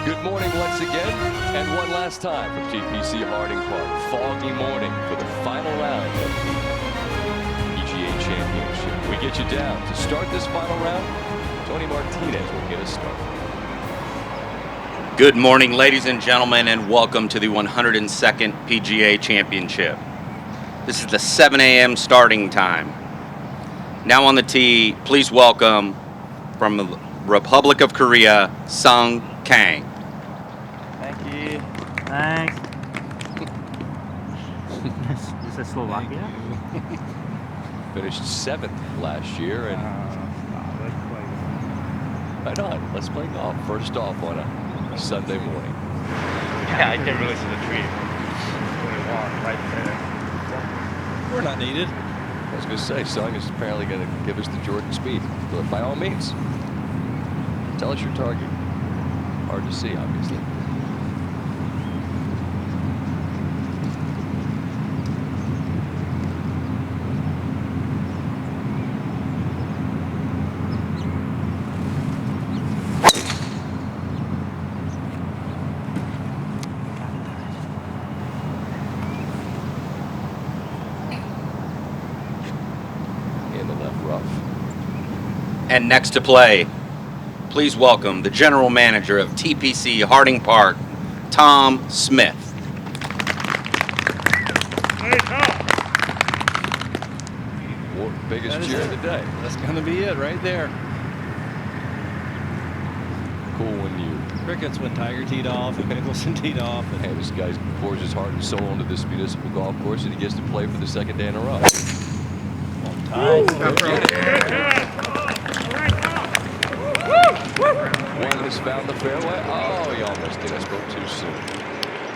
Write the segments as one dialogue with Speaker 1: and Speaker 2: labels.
Speaker 1: Good morning once again, and one last time from TPC Harding Park. Foggy morning for the final round of the PGA Championship. We get you down to start this final round. Tony Martinez will get us started.
Speaker 2: Good morning, ladies and gentlemen, and welcome to the 102nd PGA Championship. This is the 7 a.m. starting time. Now on the tee, please welcome from the Republic of Korea, Sung Kang.
Speaker 3: Thank you. Thanks. Is this Slovakia?
Speaker 1: Finished 7th last year, and right on. Let's play golf. First off on a Sunday morning.
Speaker 3: Yeah, I can really see the tree. Right there.
Speaker 4: We're not needed.
Speaker 1: I was going to say, Sung is apparently going to give us the Jordan speed. But by all means, tell us your target. Hard to see, obviously.
Speaker 2: And next to play, please welcome the general manager of TPC Harding Park, Tom Smith.
Speaker 4: Hey, Tom.
Speaker 1: Biggest cheer of the day.
Speaker 4: That's going to be it right there.
Speaker 1: Cool when you...
Speaker 4: Crickets when Tiger teed off and Mickelson teed off.
Speaker 1: Hey, this guy pours his heart and soul into this municipal golf course, and he gets to play for the second day in a row.
Speaker 3: Time.
Speaker 1: One has found the fairway. Oh, he almost did. I spoke too soon.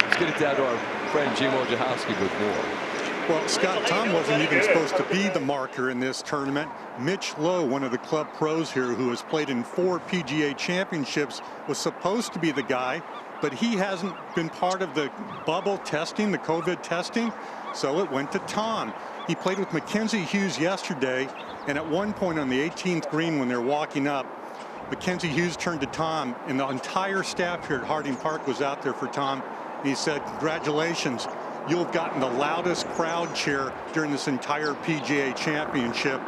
Speaker 1: Let's get it down to our friend Jim Wojciechowski with more.
Speaker 5: Well, Scott, Tom wasn't even supposed to be the marker in this tournament. Mitch Lowe, one of the club pros here who has played in 4 PGA championships, was supposed to be the guy, but he hasn't been part of the bubble testing, the COVID testing, so it went to Tom. He played with Mackenzie Hughes yesterday, and at one point on the 18th green when they're walking up, Mackenzie Hughes turned to Tom, and the entire staff here at Harding Park was out there for Tom. And he said, "Congratulations, you've gotten the loudest crowd cheer during this entire PGA Championship."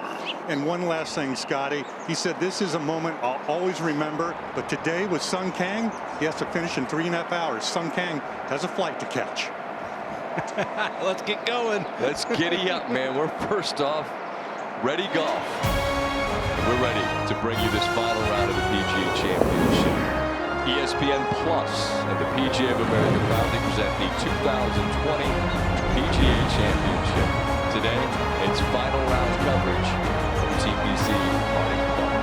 Speaker 5: And one last thing, Scotty, he said, "This is a moment I'll always remember, but today with Sung Kang, he has to finish in 3.5 hours. Sung Kang has a flight to catch."
Speaker 4: Let's get going.
Speaker 1: Let's giddy up, man. We're first off ready golf. We're ready to bring you this final round of the PGA Championship. ESPN Plus and the PGA of America proudly present the 2020 PGA Championship. Today, it's final round coverage from TPC Harding Park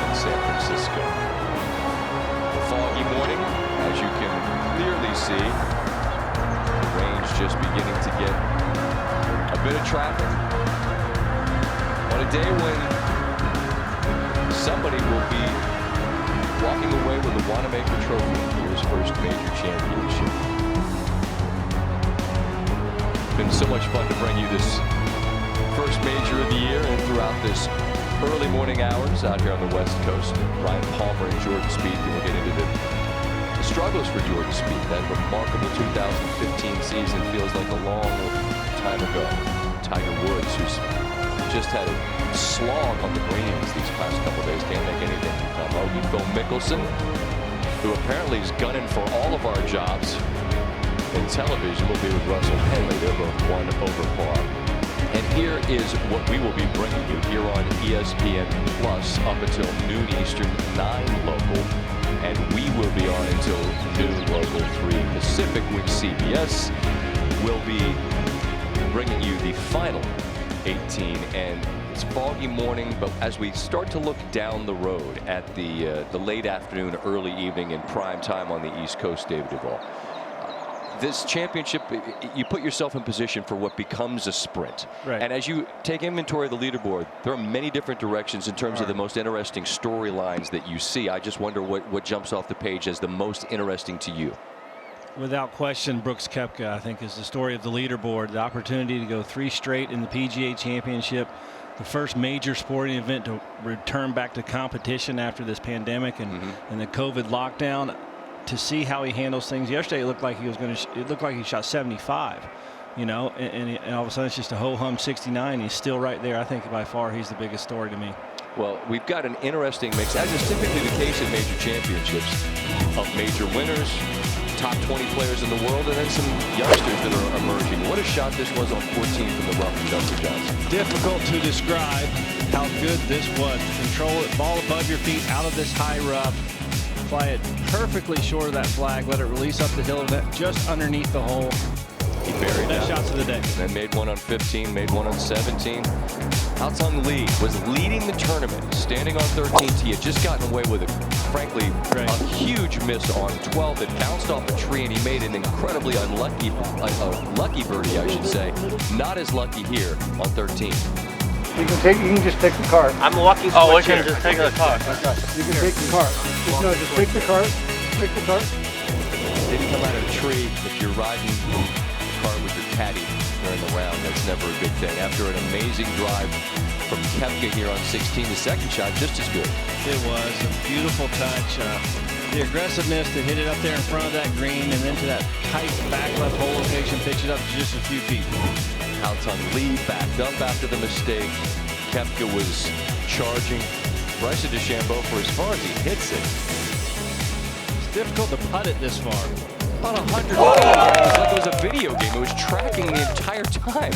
Speaker 1: in San Francisco. A foggy morning, as you can clearly see. The rain's just beginning to get a bit of traffic. On a day when somebody will be walking away with a Wanamaker Trophy, year's first major championship. Been so much fun to bring you this first major of the year and throughout this early morning hours out here on the West Coast. Ryan Palmer and Jordan Spieth, and we'll get into the struggles for Jordan Spieth. That remarkable 2015 season feels like a long time ago. Tiger Woods, who's just had a slog on the greens these past couple days, can't make anything. Phil Mickelson, who apparently is gunning for all of our jobs in television, will be with Russell Henley. They're both 1 over par. And here is what we will be bringing you here on ESPN Plus up until noon Eastern, 9 local, and we will be on until noon local, 3 Pacific, when CBS will be bringing you the final 18. And it's foggy morning, but as we start to look down the road at the late afternoon, early evening, and prime time on the East Coast, David Duvall, this championship, you put yourself in position for what becomes a sprint.
Speaker 4: Right.
Speaker 1: And as you take inventory of the leaderboard, there are many different directions in terms of the most interesting storylines that you see. I just wonder what jumps off the page as the most interesting to you.
Speaker 4: Without question, Brooks Koepka, I think, is the story of the leaderboard. The opportunity to go 3 straight in the PGA Championship, the first major sporting event to return back to competition after this pandemic and the COVID lockdown. to see how he handles things. Yesterday, it looked like he was going to. It looked like he shot 75. You know, and all of a sudden it's just a ho-hum 69. He's still right there. I think by far he's the biggest story to me.
Speaker 1: Well, we've got an interesting mix, as is typically the case in major championships, of major winners, top 20 players in the world, and then some youngsters that are emerging. What a shot this was on 14 from the rough, Justin Johnson.
Speaker 4: Difficult to describe how good this was. To control it, ball above your feet, out of this high rough, fly it perfectly short of that flag, let it release up the hill of net, just underneath the hole.
Speaker 1: He buried
Speaker 4: Best shots of the day.
Speaker 1: And then made one on 15, made one on 17. Haotung Lee was leading the tournament, standing on 13 tee. He had just gotten away with, frankly, a huge miss on 12 that bounced off a tree, and he made an incredibly unlucky, lucky birdie, I should say. Not as lucky here on 13.
Speaker 6: You can just take the cart.
Speaker 3: I'm walking. Oh, we can just take the car.
Speaker 6: You can take the cart. Just take the cart. Take the cart.
Speaker 1: Didn't come out of a tree. If you're riding the car with your caddy during the round, that's never a good thing. After an amazing drive from Koepka here on 16, the second shot just as good.
Speaker 4: It was a beautiful touch. The aggressiveness to hit it up there in front of that green, and then to that tight back left hole location, pitch it up to just a few feet.
Speaker 1: Haotung Lee backed up after the mistake. Koepka was charging. Bryson DeChambeau, for as far as he hits it,
Speaker 4: It's difficult to putt it this far.
Speaker 1: about 100 feet. It was like it was a video game. It was tracking the entire time.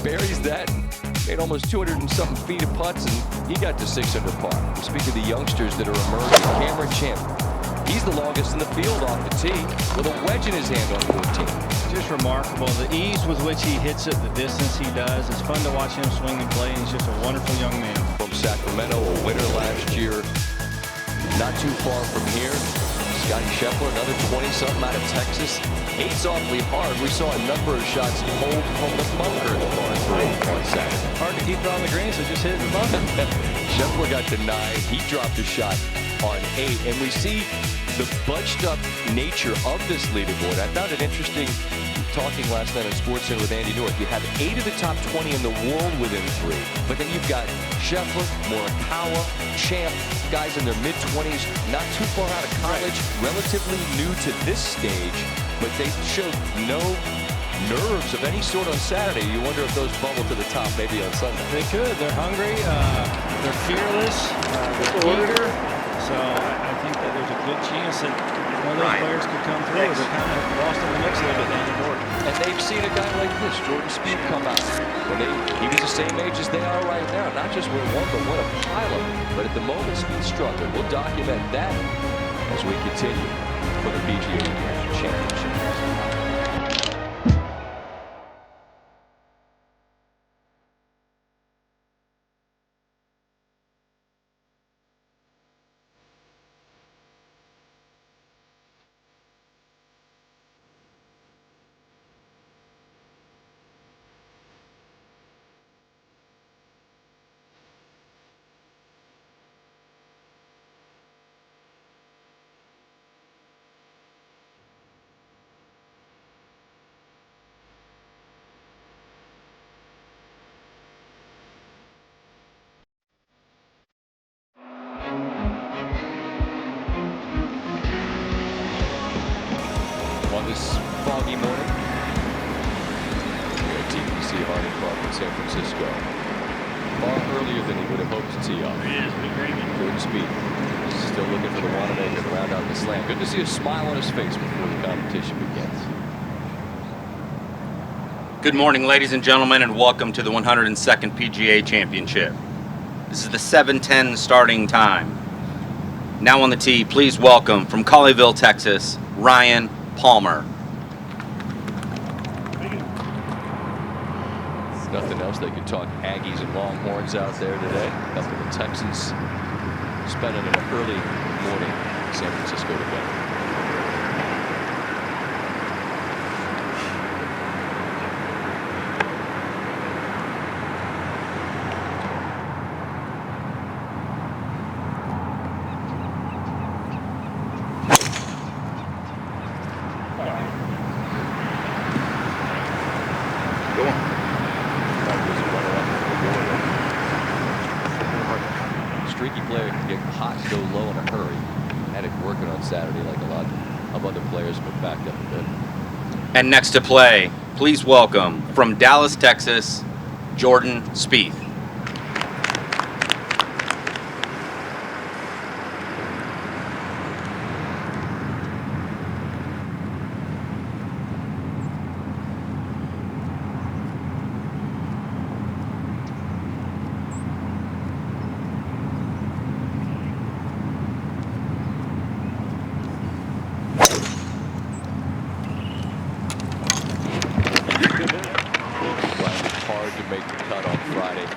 Speaker 1: Buries that and made almost 200 and something feet of putts, and he got to 6 under par. We speak of the youngsters that are emerging. Cameron Champ, he's the longest in the field off the tee with a wedge in his hand on 14.
Speaker 4: Just remarkable. The ease with which he hits it, the distance he does. It's fun to watch him swing and play, and he's just a wonderful young man.
Speaker 1: From Sacramento, a winner last year. Not too far from here. Scotty Scheffler, another 20-something out of Texas. Hates awfully hard. We saw a number of shots pulled from the bunker in the par 3 on Saturday.
Speaker 4: Hard to keep it on the green, so just hit it in the bunker.
Speaker 1: Scheffler got denied. He dropped a shot on 8. And we see the bunched up nature of this leaderboard. I found it interesting talking last night on SportsCenter with Andy North. You have 8 of the top 20 in the world within 3. But then you've got Scheffler, Morikawa, Champ, guys in their mid-20s, not too far out of college, relatively new to this stage, but they showed no nerves of any sort on Saturday. You wonder if those bubble to the top maybe on Sunday.
Speaker 4: They could. They're hungry. They're fearless. They're eager. So I think that there's a good chance that one of those players could come through. They're kind of lost in the mix a little bit down the board.
Speaker 1: And they've seen a guy like this, Jordan Spieth, come out. He was the same age as they are right now. Not just win one, but win a pile of them. But at the moment, Spieth struggled. We'll document that as we continue for the PGA Championship. On this foggy morning here at TPC Harding Park in San Francisco, far earlier than he would have hoped to tee off. Jordan Spieth still looking for the Wanamaker to round out the slam. Good to see a smile on his face before the competition begins.
Speaker 2: Good morning, ladies and gentlemen, and welcome to the 102nd PGA Championship. This is the 7:10 starting time. Now on the tee, please welcome from Colleyville, Texas, Ryan Palmer.
Speaker 1: Nothing else. They could talk Aggies and Longhorns out there today. Nothing. The Texans spending an early morning in San Francisco together. Streaky player can get hot and go low in a hurry. Had it working on Saturday like a lot of other players, but backed up a bit.
Speaker 2: And next to play, please welcome from Dallas, Texas, Jordan Spieth.
Speaker 1: Hard to make the cut on Friday.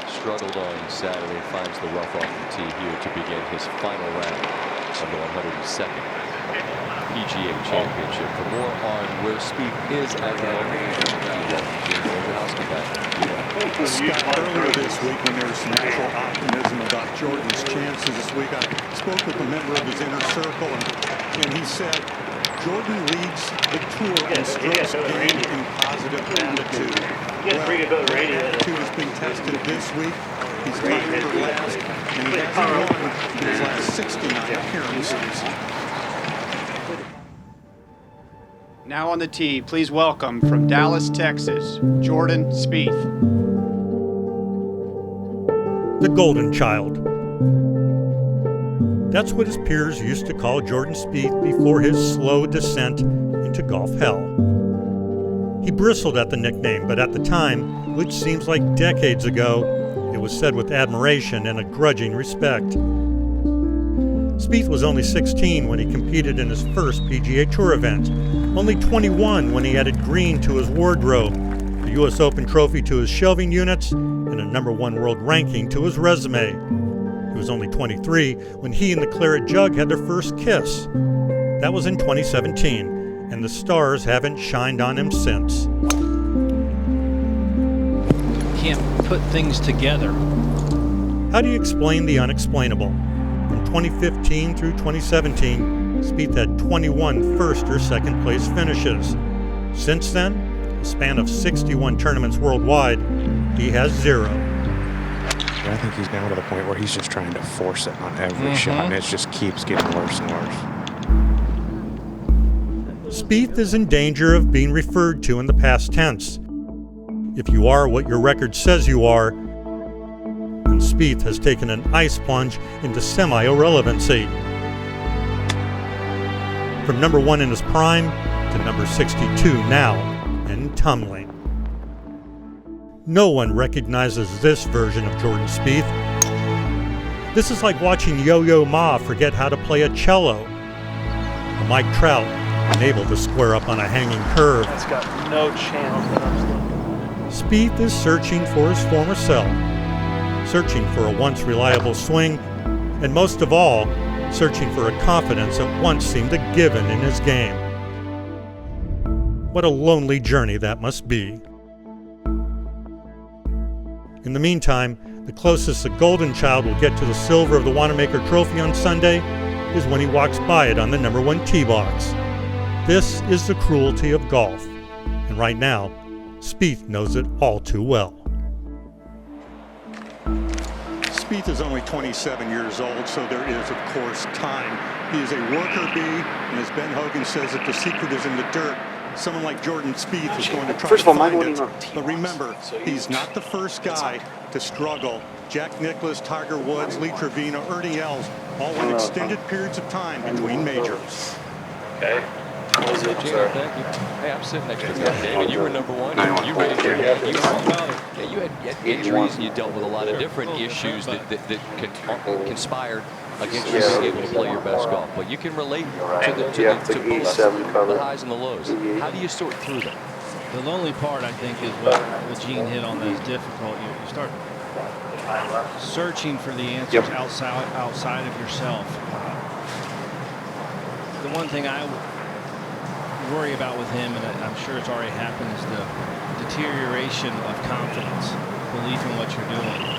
Speaker 1: Struggled on Saturday. Finds the rough off the tee here to begin his final round of the 102nd PGA Championship. For more on where Spieth is at the moment,
Speaker 5: Scott, earlier this week when there was some natural optimism about Jordan's chances this week, I spoke with a member of his inner circle, and he said Jordan leads the tour in strokes gained and positive attitude. Well, that attitude has been tested this week. He's tied for last, and he hasn't won in his last 69 appearances.
Speaker 7: Now on the tee, please welcome from Dallas, Texas, Jordan Spieth.
Speaker 8: The Golden Child. That's what his peers used to call Jordan Spieth before his slow descent into golf hell. He bristled at the nickname, but at the time, which seems like decades ago, it was said with admiration and a grudging respect. Spieth was only 16 when he competed in his first PGA Tour event, only 21 when he added green to his wardrobe, the U.S. Open trophy to his shelving units, and a #1 world ranking to his resume. He was only 23 when he and the Claret Jug had their first kiss. That was in 2017, and the stars haven't shined on him since.
Speaker 4: Can't put things together.
Speaker 8: How do you explain the unexplainable? From 2015 through 2017, Spieth had 21 first or second place finishes. Since then, a span of 61 tournaments worldwide, he has 0.
Speaker 9: I think he's now to the point where he's just trying to force it on every shot, and it just keeps getting worse and worse.
Speaker 8: Spieth is in danger of being referred to in the past tense. If you are what your record says you are, then Spieth has taken an ice plunge into semi-irrelevancy. From #1 in his prime to number 62 now, and tumbling. No one recognizes this version of Jordan Spieth. This is like watching Yo-Yo Ma forget how to play a cello, or Mike Trout unable to square up on a hanging curve.
Speaker 6: That's got no chance that I'm still.
Speaker 8: Spieth is searching for his former self, searching for a once reliable swing, and most of all, searching for a confidence that once seemed a given in his game. What a lonely journey that must be. In the meantime, the closest the Golden Child will get to the silver of the Wanamaker Trophy on Sunday is when he walks by it on the #1 tee box. This is the cruelty of golf, and right now, Spieth knows it all too well.
Speaker 5: Spieth is only 27 years old, so there is, of course, time. He is a worker bee, and as Ben Hogan says, if the secret is in the dirt, someone like Jordan Spieth is going to try to find it. But remember, he's not the first guy to struggle. Jack Nicklaus, Tiger Woods, Lee Trevino, Ernie Els all went extended periods of time between majors.
Speaker 3: Okay.
Speaker 1: Thank you. Hey, I'm sitting next to you, David. You were #1. You raised your hand. You had injuries, and you dealt with a lot of different issues that conspired against you being able to play your best golf. But you can relate to both the highs and the lows. How do you sort through them?
Speaker 4: The lonely part, I think, is what Gene hit on that's difficult. You start searching for the answers outside of yourself. The one thing I worry about with him, and I'm sure it's already happened, is the deterioration of confidence, belief in what you're doing.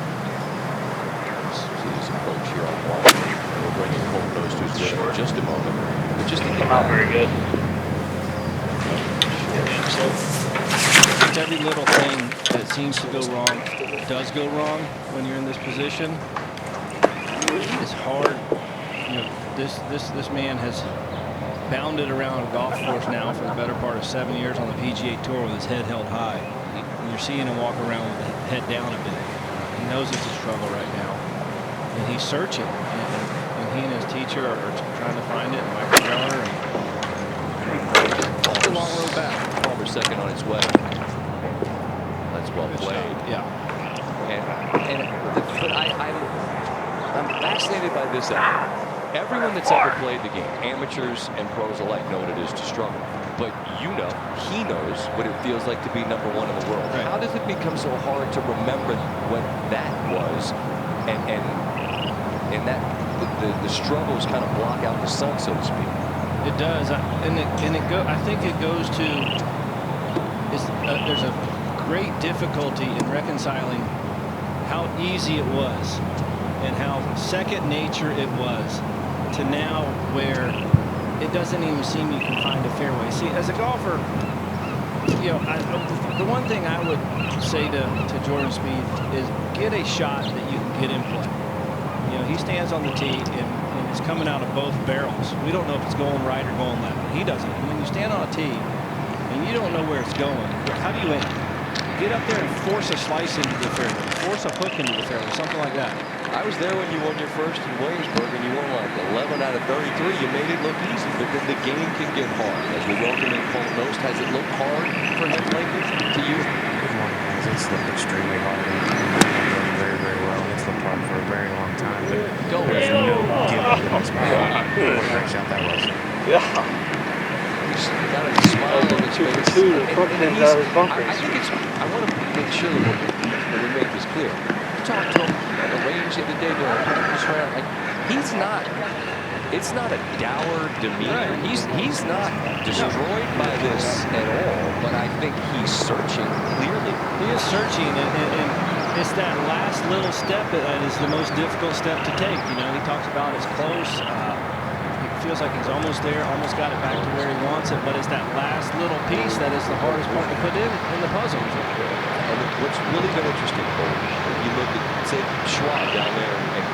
Speaker 1: See his approach here on one. We'll bring in Cole Nose to his in just a moment. But just to think
Speaker 3: Not very good.
Speaker 4: Every little thing that seems to go wrong does go wrong when you're in this position. It's hard, you know, this man has bounded around a golf course now for the better part of 7 years on the PGA Tour with his head held high. And you're seeing him walk around with the head down a bit. He knows it's a struggle right now, and he's searching. And he and his teacher are trying to find it. Michael Geller and
Speaker 1: The long road back. Palmer second on its way. That's well played.
Speaker 4: Yeah.
Speaker 1: But I'm fascinated by this effort. Everyone that's ever played the game, amateurs and pros alike, know what it is to struggle. But he knows what it feels like to be #1 in the world. Right. How does it become so hard to remember what that was, and that the struggles kind of block out the sun, so to speak?
Speaker 4: It does, I think it goes to there's a great difficulty in reconciling how easy it was and how second nature it was to now where it doesn't even seem you can find a fairway. See, as a golfer, the one thing I would say to Jordan Spieth is get a shot that you can get in play. He stands on the tee and it's coming out of both barrels. We don't know if it's going right or going left. He doesn't. And when you stand on a tee and you don't know where it's going, how do you aim? Get up there and force a slice into the fairway, force a hook into the fairway, something like that.
Speaker 1: I was there when you won your first in Williamsburg, and you won like 11 out of 33. You made it look easy, but then the game can get hard. As we welcome in Cole Nost, has it looked hard for him lately to you?
Speaker 9: Good morning, guys. It's looked extremely hard. He's doing very, very well. It's looked hard for a very long time. But there's no giving in this man. What a great shot that was.
Speaker 3: Yeah.
Speaker 1: He's got a smile on his face. I want to make sure that we make this clear. I talked to him on the range the other day during a practice round. It's not a dour demeanor. He's not destroyed by this at all, but I think he's searching clearly.
Speaker 4: He is searching, and it's that last little step that is the most difficult step to take. He talks about it's close. It feels like he's almost there, almost got it back to where he wants it, but it's that last little piece that is the hardest part to put in the puzzle.
Speaker 1: And what's really been interesting, Cole, if you look at, say, Schwab down there in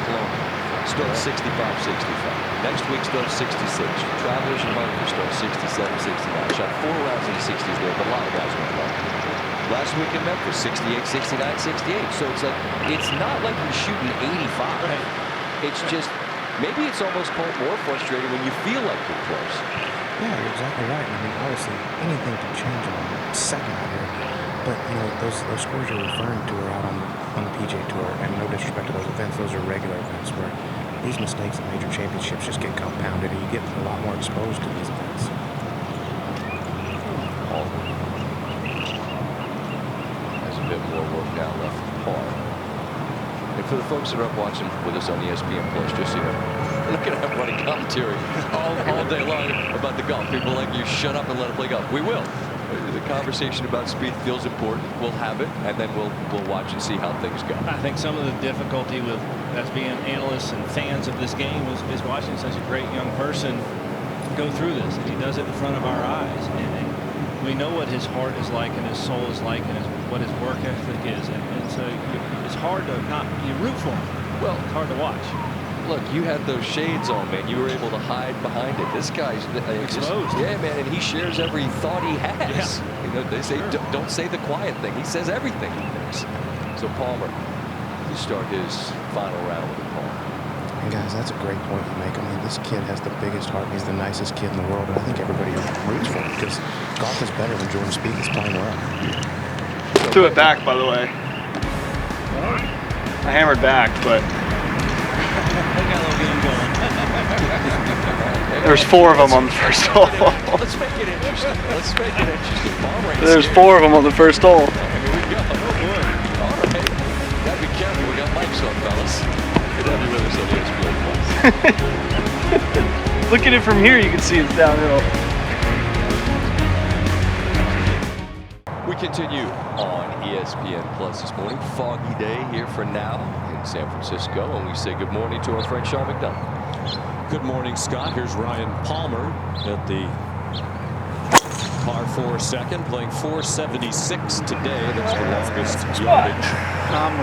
Speaker 1: Cologne, starts 65-65. Next week starts 66. Travelers and Hartford starts 67-69. Shot 4 rounds in the 60s there, but a lot of guys went well. Last week in Memphis, 68, 69, 68. So it's not like he's shooting 85. Right. It's just, maybe it's almost more frustrating when you feel like you're close.
Speaker 9: Yeah, you're exactly right. I mean, obviously, anything can change in a second here. But, those scores you're referring to are out on the PGA Tour, and no disrespect to those events, those are regular events where these mistakes in major championships just get compounded, and you get a lot more exposed to these events.
Speaker 1: Has a bit more work now left for par. And for the folks that are up watching with us on ESPN Plus, just so you know, look at him running commentary all day long about the golf. People like you, shut up and let him play golf. We will. The conversation about Spieth feels important. We'll have it, and then we'll watch and see how things go.
Speaker 4: I think some of the difficulty with us being analysts and fans of this game is watching such a great young person go through this. And he does it in front of our eyes, and we know what his heart is like and his soul is like and what his work ethic is, and so it's hard to you root for him. Well, it's hard to watch.
Speaker 1: Look, you had those shades on, man. You were able to hide behind it. This guy's
Speaker 4: exposed.
Speaker 1: Yeah, man, and he shares every thought he has. Yeah. They say don't say the quiet thing. He says everything he thinks. So Palmer, you start his final round with a par.
Speaker 9: And guys, that's a great point you make. I mean, this kid has the biggest heart. He's the nicest kid in the world, and I think everybody roots for him because golf is better when Jordan Spieth is playing well.
Speaker 3: Threw it back, by the way. I hammered back, but there's 4 of them on the first hole.
Speaker 1: Let's make it interesting.
Speaker 3: There's 4 of them on the first hole.
Speaker 1: Here we go. Oh, boy. All right. Gotta be careful. We got mics on, fellas. Good to have you with us on ESPN Plus.
Speaker 3: Look at it from here. You can see it's downhill.
Speaker 1: We continue on ESPN Plus this morning. Foggy day here for now in San Francisco, and we say good morning to our friend Sean McDonough.
Speaker 10: Good morning, Scott. Here's Ryan Palmer at the par 4 second, playing 476 today. That's the longest yardage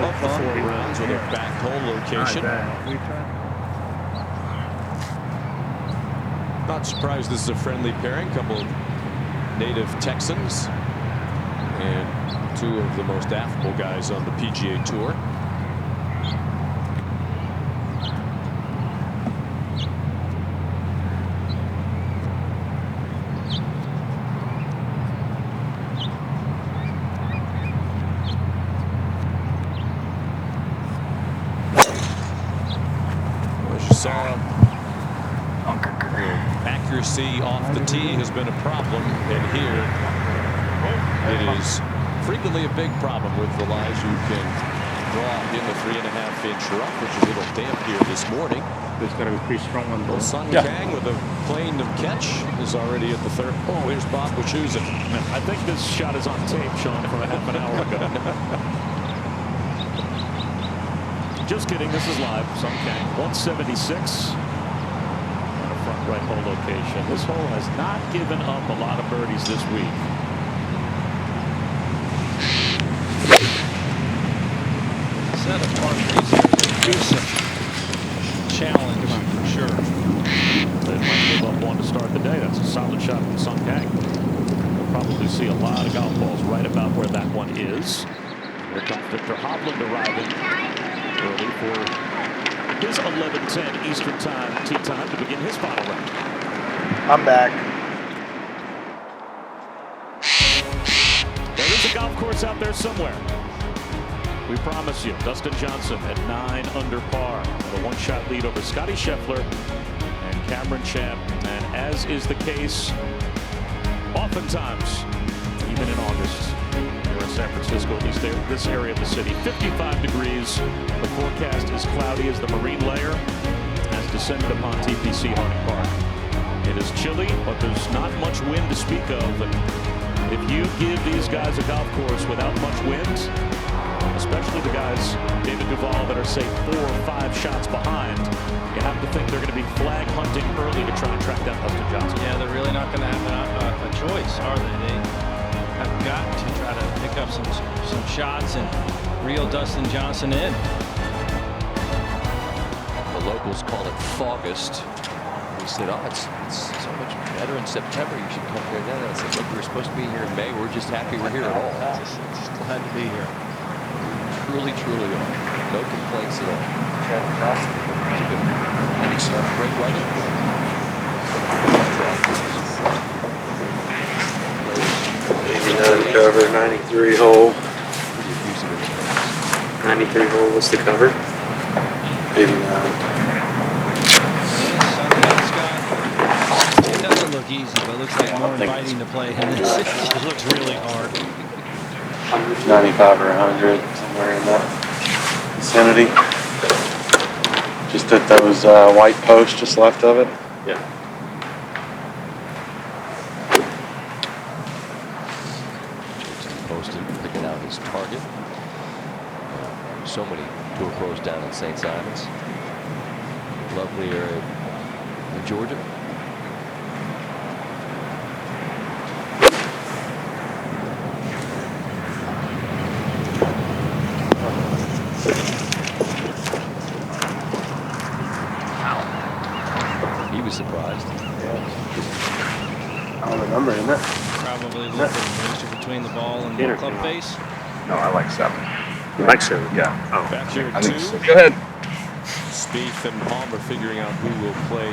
Speaker 10: of the 4 rounds with a back hole location. not surprised this is a friendly pairing. Couple of native Texans and two of the most affable guys on the PGA Tour. Accuracy off the tee has been a problem, and here it is frequently a big problem with the lies you can draw in the 3.5-inch rough, which is a little damp here this morning.
Speaker 3: There's got to be pretty strong one.
Speaker 10: Well, Sun Kang with a plane of catch is already at the third. Oh, here's Bob Wischusen.
Speaker 11: I think this shot is on tape, Sean, from a half an hour ago. Just kidding, this is live. Sun Kang, 176. Right hole location. This hole has not given up a lot of birdies this week.
Speaker 4: Set of par threes here. Decent challenge for sure.
Speaker 11: They might give up one to start the day. That's a solid shot from Sun Kang. We'll probably see a lot of golf balls right about where that one is. Here comes Victor Hovland arriving early for his 11:10 Eastern Time tee time to begin his final round.
Speaker 3: I'm back.
Speaker 11: There is a golf course out there somewhere. We promise you. Dustin Johnson at 9 under par, with a one-shot lead over Scotty Scheffler and Cameron Champ. And as is the case, oftentimes, even in August, here in San Francisco, at least this area of the city, 55 degrees. The forecast is cloudy as the marine layer has descended upon TPC Harding Park. It is chilly, but there's not much wind to speak of. And if you give these guys a golf course without much wind, especially the guys, David Duval, that are, say, 4 or 5 shots behind, you have to think they're going to be flag hunting early to try and track down Dustin Johnson.
Speaker 4: Yeah, they're really not going to have a choice, are they? They have got to try to pick up some shots and reel Dustin Johnson in.
Speaker 1: The locals call it Fogust. We said, oh, it's so much better in September. You should come here then. I said, look, we were supposed to be here in May. We're just happy we're here at all.
Speaker 4: Just glad to be here.
Speaker 1: Truly, truly are. No complaints at all. It's been great weather.
Speaker 12: 89 cover, 93 hole. 93 hole, what's the cover? 89.
Speaker 4: It doesn't look easy, but it looks like more inviting to play. It looks really hard.
Speaker 12: 95 or 100, somewhere in that vicinity. Just at those white posts just left of it. Yeah.
Speaker 1: Posted, picking out his target. So many tour pros down in St. Simons. Lovely area in Georgia. He was surprised.
Speaker 12: I don't remember, isn't it?
Speaker 4: Probably a little bit of moisture between the ball and the club face.
Speaker 3: No, I like 7.
Speaker 12: You like 7?
Speaker 3: Yeah. Oh,
Speaker 10: Back here
Speaker 3: I think so.
Speaker 10: two.
Speaker 3: Go ahead.
Speaker 10: Spieth and Palmer figuring out who will play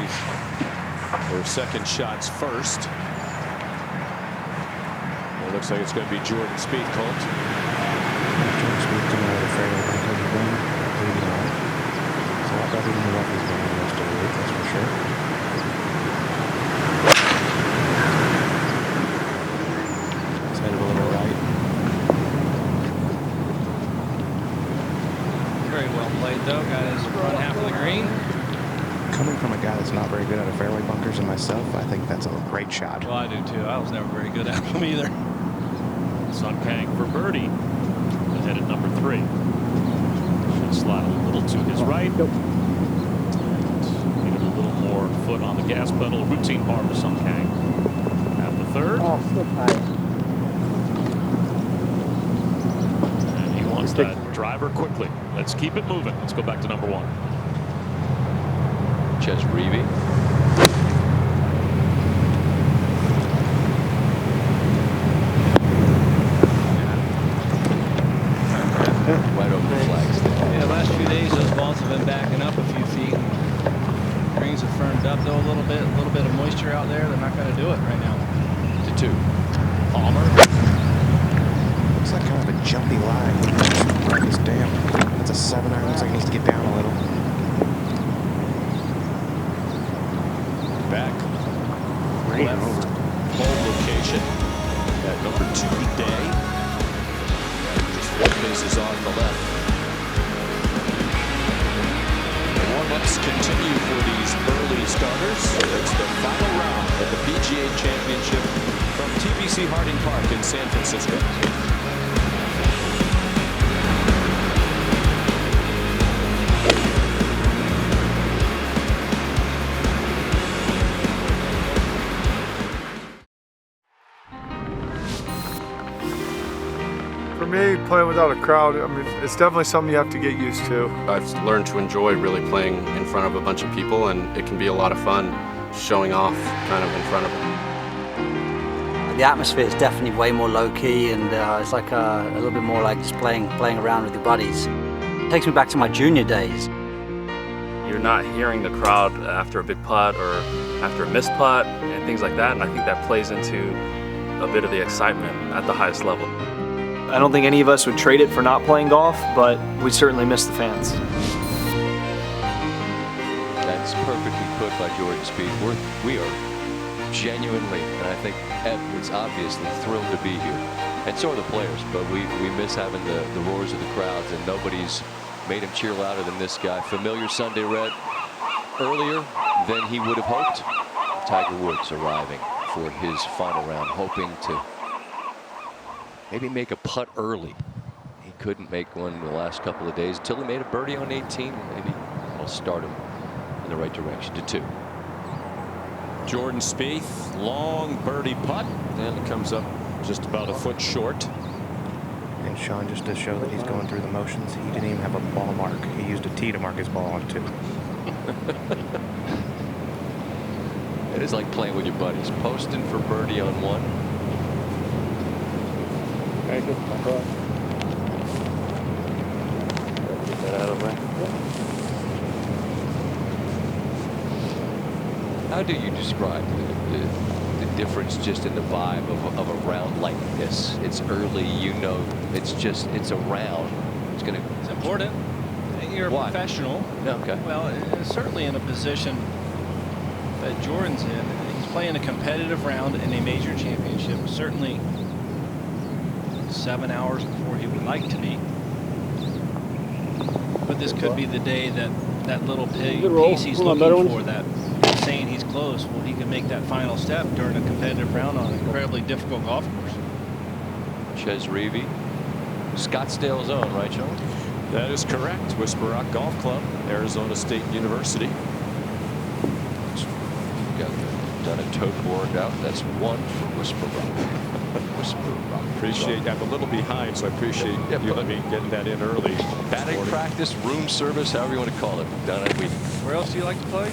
Speaker 10: their second shots first. It looks like it's going to be Jordan Spieth, Colt.
Speaker 9: Jordan Spieth coming out of the fairway because he's been leading on. It's a lot better than the rough he's been in the rest of the week, that's for sure. He's headed a little right.
Speaker 4: Very well played, though. Got his front half of the green.
Speaker 9: Coming from a guy that's not very good at a fairway bunkers and myself, I think that's a great shot.
Speaker 4: Well, I do too. I was never very good at them either.
Speaker 11: Sun Kang for birdie. Ahead at number 3. Should slide a little to his right. Needed a little more foot on the gas pedal. Routine par for Sun Kang. At the 3rd.
Speaker 6: Oh, still tight.
Speaker 11: And he wants that driver quickly. Let's keep it moving. Let's go back to number 1.
Speaker 1: Ches Reavie.
Speaker 4: it though a little bit of moisture out there. They're not going to do it right now.
Speaker 1: To 2. Palmer.
Speaker 9: Looks like kind of a jumpy line. Right, this damn. That's a 7-iron. Looks like it needs to get down a little.
Speaker 10: Back left hole location at number 2 today. Just 1 paces off the left. The warm-ups continue for these early starters. It's the final round of the PGA Championship from TPC Harding Park in San Francisco.
Speaker 6: For me, playing without a crowd, I mean, it's definitely something you have to get used to.
Speaker 12: I've learned to enjoy really playing in front of a bunch of people, and it can be a lot of fun showing off kind of in front of them.
Speaker 13: The atmosphere is definitely way more low-key, and it's like a little bit more like just playing around with your buddies. It takes me back to my junior days.
Speaker 14: You're not hearing the crowd after a big putt or after a missed putt and things like that, and I think that plays into a bit of the excitement at the highest level.
Speaker 15: I don't think any of us would trade it for not playing golf, but we certainly miss the fans.
Speaker 1: That's perfectly put by Jordan Spieth. We are genuinely, and I think Edwards obviously thrilled to be here, and so are the players, but we miss having the roars of the crowds, and nobody's made him cheer louder than this guy. Familiar Sunday red earlier than he would have hoped. Tiger Woods arriving for his final round, hoping to maybe make a putt early. He couldn't make one in the last couple of days until he made a birdie on 18. Maybe I'll start him in the right direction. To 2.
Speaker 10: Jordan Spieth, long birdie putt, and it comes up just about a foot short.
Speaker 9: And Sean, just to show that he's going through the motions, he didn't even have a ball mark. He used a tee to mark his ball on 2.
Speaker 1: It is like playing with your buddies. Posting for birdie on 1.
Speaker 6: Very good.
Speaker 14: Get that out of the way.
Speaker 1: How do you describe the difference just in the vibe of a round like this? It's early, you know, it's a round. It's
Speaker 4: important. You're a professional.
Speaker 1: Okay.
Speaker 4: Well, certainly in a position that Jordan's in. He's playing a competitive round in a major championship. Certainly 7 hours before he would like to be. But this could be the day that little piece he's looking for, that saying he's close. Well, he can make that final step during a competitive round on an incredibly difficult golf course.
Speaker 1: Ches Reavie, Scottsdale zone, right, Sean?
Speaker 10: That is correct. Whisper Rock Golf Club, Arizona State University.
Speaker 1: Done a tote workout. That's 1 for Whisper Rock. Whisper Rock.
Speaker 10: Appreciate. I'm a little behind, so I appreciate you let me get that in early.
Speaker 1: Batting practice, room service, however you want to call it. Done it.
Speaker 4: Where else do you like to play?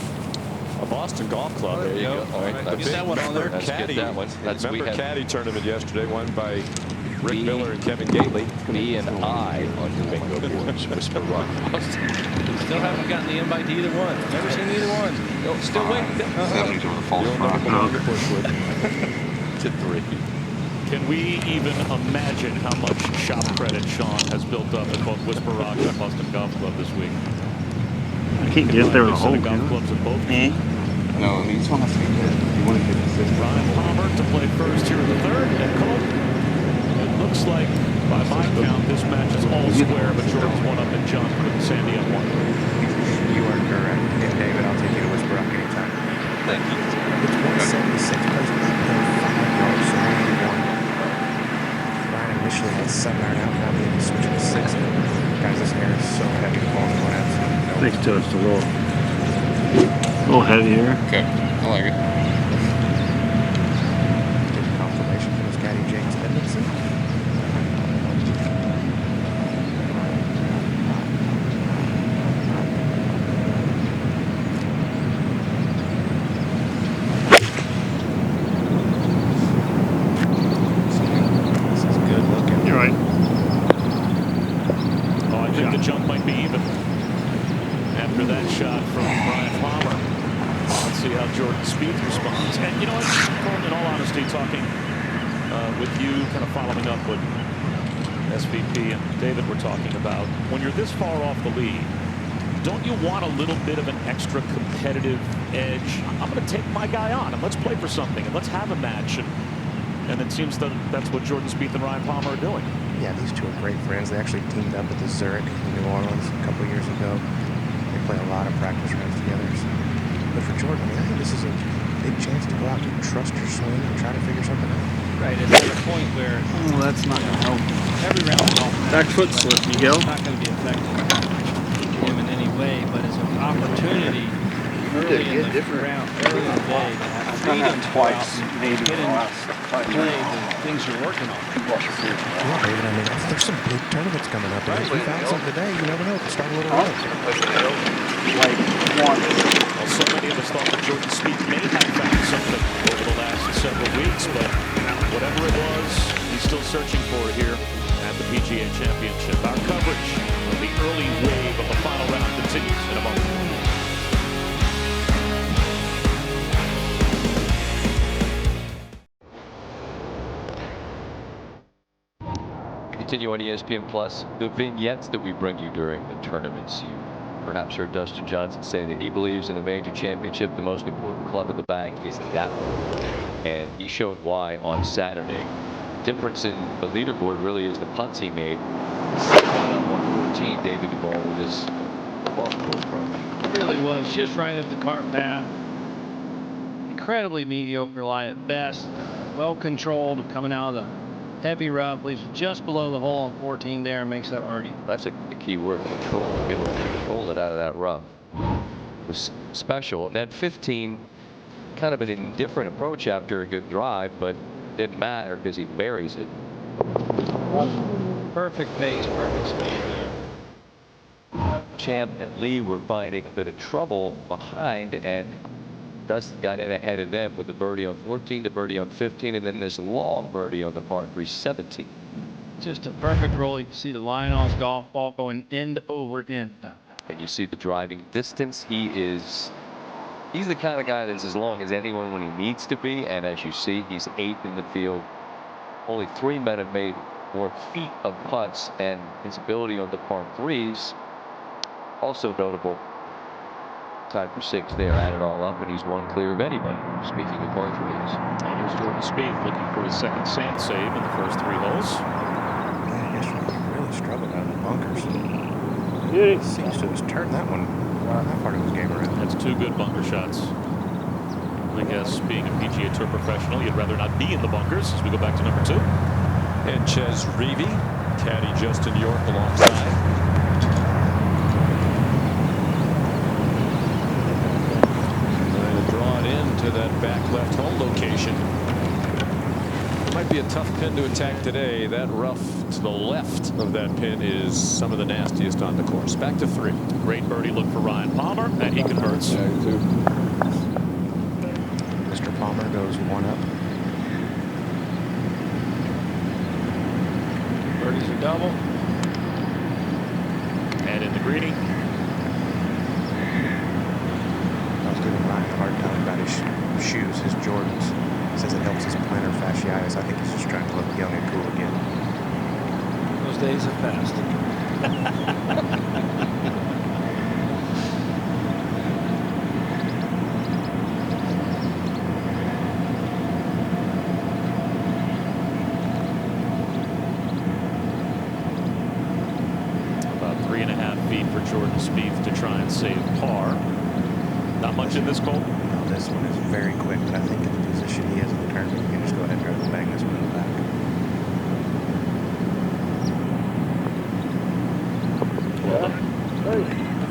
Speaker 10: A Boston Golf Club.
Speaker 1: There you go. All right.
Speaker 4: Get that one on there.
Speaker 1: Let's get that one.
Speaker 10: Member caddy tournament yesterday, won by Rick Miller and Kevin Gately.
Speaker 1: Me and I on the bingo boards. Whisper Rock.
Speaker 4: Still haven't gotten the invite to either one. Never seen either one.
Speaker 1: Oh, still waiting.
Speaker 12: 70 to the false
Speaker 10: To 3. Can we even imagine how much shop credit Sean has built up at both Whisper Rock and Boston Golf Club this week?
Speaker 3: I can't get there with a hole.
Speaker 10: Golf clubs at both.
Speaker 12: No, I mean, each one has to be good. You want to get consistent.
Speaker 10: Ryan Palmer to play first here in the 3rd, and Cole. It looks like, by my count, this match is all square, but Jordan's one up and John with Sandy on 1.
Speaker 9: You are correct. Yeah, David, I'll take you to Whisper Rock anytime.
Speaker 1: Thank you.
Speaker 9: It's 176 plays 8.5 yards, so 91. Ryan initially had 7-iron out, now he's switching to 6. Guys, this air is so heavy, the ball's going absolutely nowhere.
Speaker 3: Next to it's a little heavier.
Speaker 12: Okay, I like it.
Speaker 9: Getting confirmation from his caddy, James Edmondson. This is good looking.
Speaker 3: You're right.
Speaker 10: Oh, I think the jump might be even after that shot from Brian Palmer. Let's see
Speaker 11: see how Jordan Spieth responds. And you know what, Colin, in all honesty, talking with you, kind of following up what SVP and David were talking about, when you're this far off the lead, don't you want a little bit of an extra competitive edge? I'm going to take my guy on and let's play for something and let's have a match. And it seems that that's what Jordan Spieth and Ryan Palmer are doing.
Speaker 9: Yeah, these two are great friends. They actually teamed up at the Zurich in New Orleans a couple years ago. They play a lot of practice rounds together. But for Jordan, I think this is a big chance to go out and trust your swing and try to figure something out.
Speaker 4: Right, it's at a point where
Speaker 6: that's not going to help.
Speaker 4: every round is off.
Speaker 6: Back foot slip, Miguel.
Speaker 4: It's not going to be effective for him in any way, but it's an opportunity early in the round, early in the day to have freedom to go out and get in play the things you're working on.
Speaker 9: Yeah, David, I mean, there's some big tournaments coming up. Right. If we found something today, you never know. It could start a little early.
Speaker 11: Well, so many of us thought that Jordan Spieth may have found something over the last several weeks, but whatever it was, he's still searching for it here at the PGA Championship. Our coverage of the early wave of the final round continues in a moment.
Speaker 1: Continue on ESPN Plus, the vignettes that we bring you during the tournaments. You perhaps heard Dustin Johnson say that he believes in a major championship, the most important club of the bag is that one. And he showed why on Saturday. Difference in the leaderboard really is the putts he made. 114, David Duvall with his ball approach.
Speaker 4: It really was just right up the cart path. Incredibly mediocre lie at best. Well controlled coming out of the heavy rough, leaves it just below the hole on 14 there and makes that birdie.
Speaker 1: That's a key word, control. Control it out of that rough. It was special. And then 15, kind of an indifferent approach after a good drive, but didn't matter because he buries it.
Speaker 4: Perfect pace, perfect speed there.
Speaker 1: Champ and Lee were finding a bit of trouble behind, and Dustin got in ahead of them with the birdie on 14, the birdie on 15, and then this long birdie on the par 3 17.
Speaker 4: Just a perfect roll. You can see the line on his golf ball going end over end.
Speaker 1: And you see the driving distance. He's the kind of guy that's as long as anyone when he needs to be, and as you see, he's 8th in the field. Only 3 men have made more feet of putts, and his ability on the par 3s also notable. Tied for 6th there, add it all up, and he's one clear of anybody. Speaking of par 3s.
Speaker 11: Here's Jordan Spieth looking for his second sand save in the first 3 holes.
Speaker 9: Yeah, yesterday he really struggled out of the bunkers.
Speaker 6: Beauty.
Speaker 9: Seems to have turned that part of his game around.
Speaker 11: That's 2 good bunker shots. I guess being a PGA Tour professional, you'd rather not be in the bunkers as we go back to number 2.
Speaker 10: And Ches Reavie, caddy Justin York alongside. To that back left hole location. Might be a tough pin to attack today. That rough to the left of that pin is some of the nastiest on the course. Back to 3.
Speaker 11: Great birdie look for Ryan Palmer, and he converts.
Speaker 9: Mr. Palmer goes 1 up.
Speaker 4: Birdies are double.
Speaker 11: And in the greenie.
Speaker 9: I was giving Ryan a hard time about his shoes, his Jordans. He says it helps his plantar fasciitis. I think he's just trying to look young and cool again.
Speaker 4: Those days have passed.
Speaker 11: About 3.5 feet for Jordan Spieth to try and save par. Not much in this hole.
Speaker 9: No, this one is very quick, but I think in the position he is in the tournament, you can just go ahead and grab the bag this one in the back.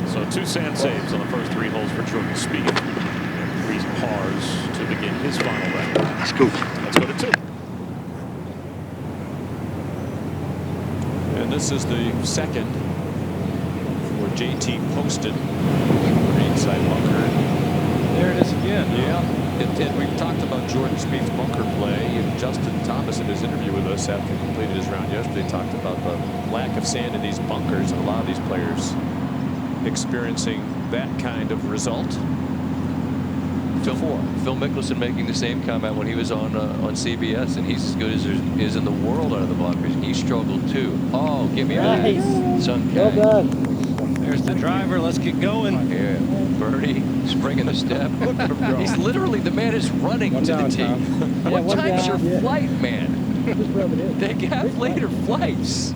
Speaker 11: So 2 sand saves on the first 3 holes for Jordan Spieth. 3 pars to begin his final round.
Speaker 6: Let's go.
Speaker 11: Let's go to 2.
Speaker 10: And this is the second for JT Poston. Inside bunker.
Speaker 4: There it is again.
Speaker 10: Yeah. And we've talked about Jordan Spieth's bunker play. And Justin Thomas, in his interview with us after he completed his round yesterday, talked about the lack of sand in these bunkers and a lot of these players experiencing that kind of result.
Speaker 1: Phil Mickelson making the same comment when he was on CBS, and he's as good as there is in the world out of the bunkers. He struggled too. Oh, give me
Speaker 6: Nice.
Speaker 1: that. Sun
Speaker 6: Well
Speaker 1: Kang.
Speaker 6: done.
Speaker 4: There's the driver. Let's get going.
Speaker 1: Yeah, birdie, springing the step. He's literally, the man is running
Speaker 6: One
Speaker 1: to
Speaker 6: down,
Speaker 1: the tee.
Speaker 6: Tom. Yeah,
Speaker 1: What
Speaker 6: one
Speaker 1: time's your
Speaker 6: down. Yeah.
Speaker 1: flight, man?
Speaker 6: Just rub it in.
Speaker 1: They have later flights.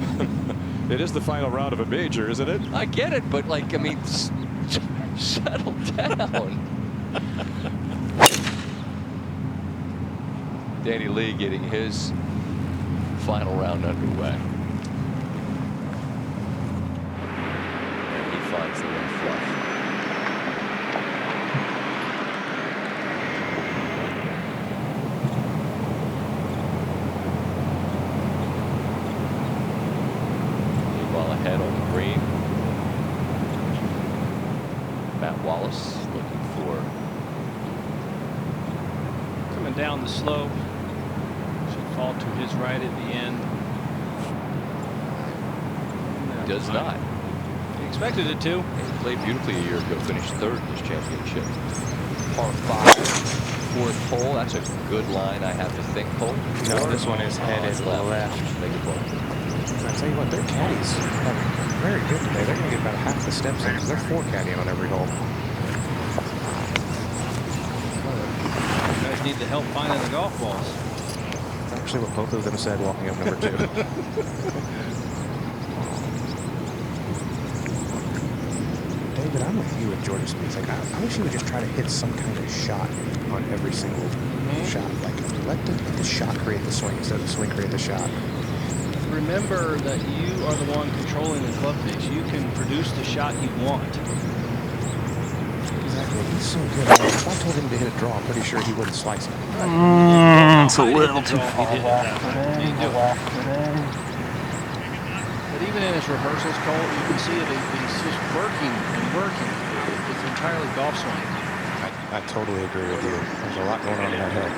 Speaker 10: It is the final round of a major, isn't it?
Speaker 1: I get it, but like, I mean, settle down. Danny Lee getting his final round underway. And he finds the left flush. Meanwhile, ahead on the green, Matt Wallace looking for.
Speaker 4: Coming down the slope. Should fall to his right at the end.
Speaker 1: Does not.
Speaker 4: He expected it to.
Speaker 1: He played beautifully a year ago, finished third in this championship. Par 5, fourth hole. That's a good line, I have to think, Cole.
Speaker 9: No, this one is headed left.
Speaker 1: Make it ball.
Speaker 9: I tell you what, their caddies are very good today. They're going to get about half the steps in because they're 4 caddying on every hole.
Speaker 4: You guys need the help finding the golf balls.
Speaker 9: That's actually what both of them said walking up number 2. David, I'm with you at Jordan Spieth. Like, I wish he would just try to hit some kind of shot on every single shot. Like, let the shot create the swing instead of the swing create the shot.
Speaker 4: Remember that you are the one controlling the club face. You can produce the shot you want.
Speaker 9: Exactly. He's so good. If I told him to hit a draw, I'm pretty sure he wouldn't slice it.
Speaker 4: It's a little too far. But even in his rehearsals, Cole, you can see it. He's just working and working. It's entirely golf swing.
Speaker 9: I totally agree with you. There's a lot going on in that head.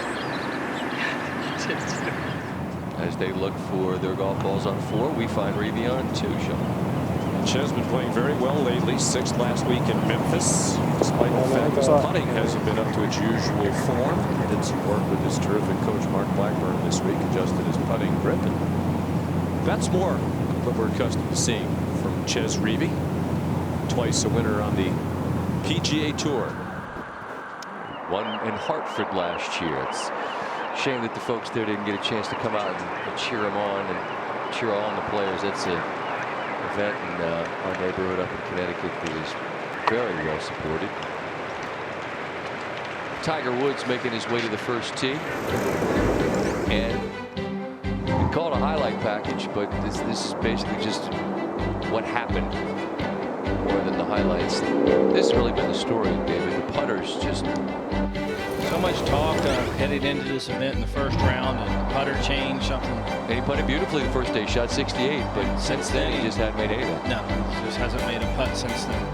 Speaker 1: As they look for their golf balls on 4, we find Reeve on 2, Sean.
Speaker 10: Chez been playing very well lately. 6th last week in Memphis. Despite the fact his putting hasn't been up to its usual form. He did some work with his terrific coach Mark Blackburn this week, adjusted his putting grip. And that's more what we're accustomed to seeing from Chez Reeve. Twice a winner on the PGA Tour.
Speaker 1: Won in Hartford last year. It's a shame that the folks there didn't get a chance to come out and cheer him on and cheer on the players. That's an event in our neighborhood up in Connecticut that is very well supported. Tiger Woods making his way to the first tee. And you can call it a highlight package, but this is basically just what happened more than the highlights. This has really been the story, David. The putters just...
Speaker 4: So much talk heading into this event in the first round, and the putter change something.
Speaker 1: And he putted beautifully the first day, shot 68, but since then he just hadn't made 8 of them.
Speaker 4: No, he just hasn't made a putt since then.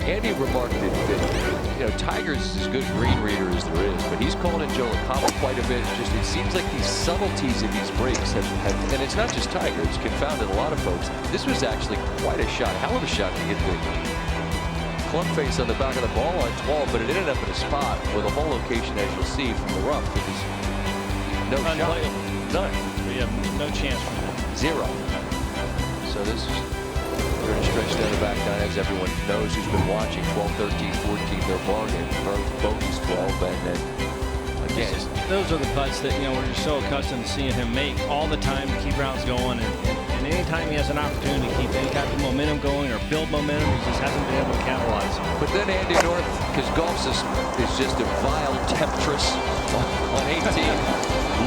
Speaker 1: Andy remarked that Tiger's as good green reader as there is, but he's called in Joe LaCava quite a bit. Just it seems like these subtleties in these breaks have, and it's not just Tiger, it's confounded a lot of folks. This was actually quite a shot, hell of a shot to get the club face on the back of the ball on 12, but it ended up in a spot with a hole location, as you'll see from the rough. It was no shot, none.
Speaker 4: We have no chance from him.
Speaker 1: 0. So this is going to stretch down the back 9, as everyone knows who's been watching. 12, 13, 14, their bargain. Bogeys 12, and then again.
Speaker 4: Those are the putts that we're just so accustomed to seeing him make all the time to keep rounds going, and anytime he has an opportunity to keep any kind of momentum going or build momentum, he just hasn't been able to capitalize.
Speaker 1: But then Andy North, because golf is just a vile temptress on 18,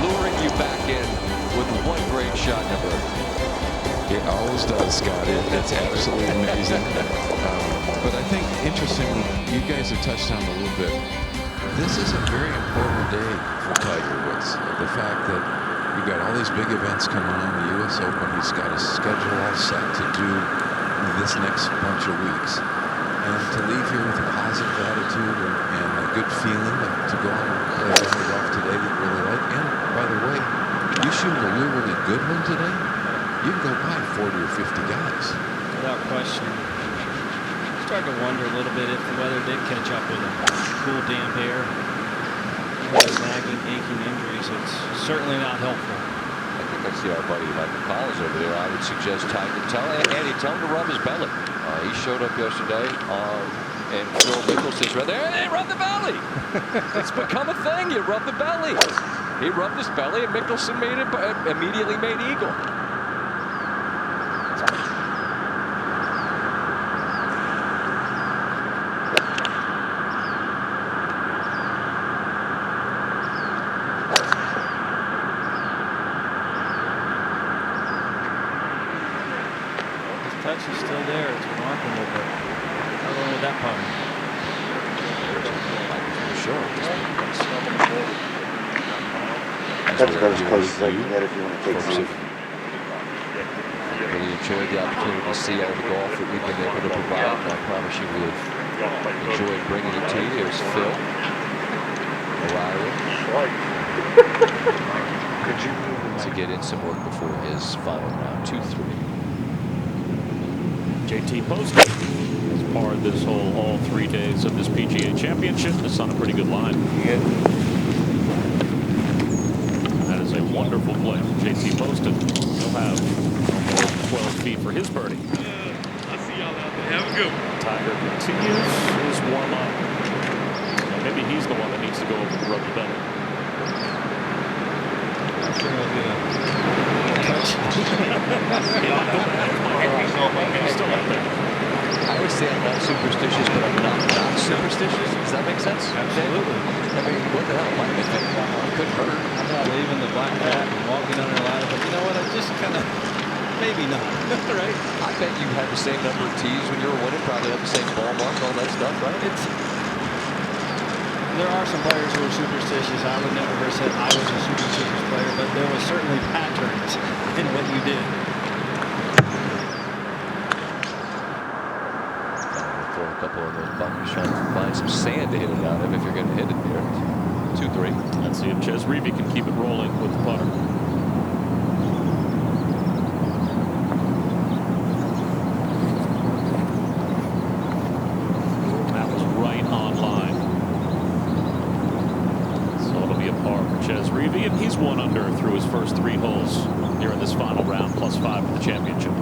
Speaker 1: luring you back in with one great shot number.
Speaker 16: It always does, Scott. It's absolutely amazing. But I think, interestingly, you guys have touched on it a little bit. This is a very important day for Tiger Woods. The fact that you've got all these big events coming on, the U.S. Open, he's got his schedule all set to do this next bunch of weeks. And to leave here with a positive attitude and a good feeling to go out and play a round of golf today that you really like. And, by the way, you shoot a really good one today, you can go buy 40 or 50 guys.
Speaker 4: Without question. starting to wonder a little bit if the weather did catch up with him. Cool, damp air, even nagging, aching injuries. It's certainly not helpful.
Speaker 1: I think I see our buddy Michael Collins over there. I would suggest tell him to rub his belly. He showed up yesterday, and Phil Mickelson's right there. Hey, rub the belly. It's become a thing. You rub the belly. He rubbed his belly, and Mickelson immediately made eagle.
Speaker 4: Touch is still there. It's remarkable, but how long with that putter?
Speaker 1: Sure.
Speaker 12: That's about as close as I can get if you want to take some.
Speaker 1: Really enjoyed the opportunity to see all the golf that we've been able to provide, and I promise you we have enjoyed bringing it to you. There's Phil, O'Reilly, to get in some work before his final round, 2-3.
Speaker 11: JT Poston has parred this hole all 3 days of this PGA Championship. It's on a pretty good line. That is a wonderful play from JT Poston. He'll have no more than 12 feet for his birdie.
Speaker 17: I see y'all out there. Have a good one.
Speaker 11: Tiger continues his warm-up. So maybe he's the one that needs to go over and rub the belly.
Speaker 4: I'm sure he'll get a touch.
Speaker 1: I always say I'm not superstitious, but I'm not superstitious. Does that make sense?
Speaker 4: Absolutely.
Speaker 1: I mean, what the hell? It couldn't hurt.
Speaker 4: I'm not leaving the black cat and walking under a ladder, but you know what? I just kind of, maybe not, right?
Speaker 1: I bet you had the same number of tees when you were winning, probably had the same ball mark, all that stuff, right?
Speaker 4: There are some players who are superstitious. I would never have said I was a superstitious player, but there was certainly patterns in what you did.
Speaker 1: Throw a couple of those bunkers, trying to find some sand to hit it out of if you're going to hit it here. 2-3.
Speaker 11: Let's see if Ches Reavie can keep it rolling with the putter. That was right on line. So it'll be a par for Ches Reavie, and he's 1 under through his first 3 holes here in this final round, +5 for the championship.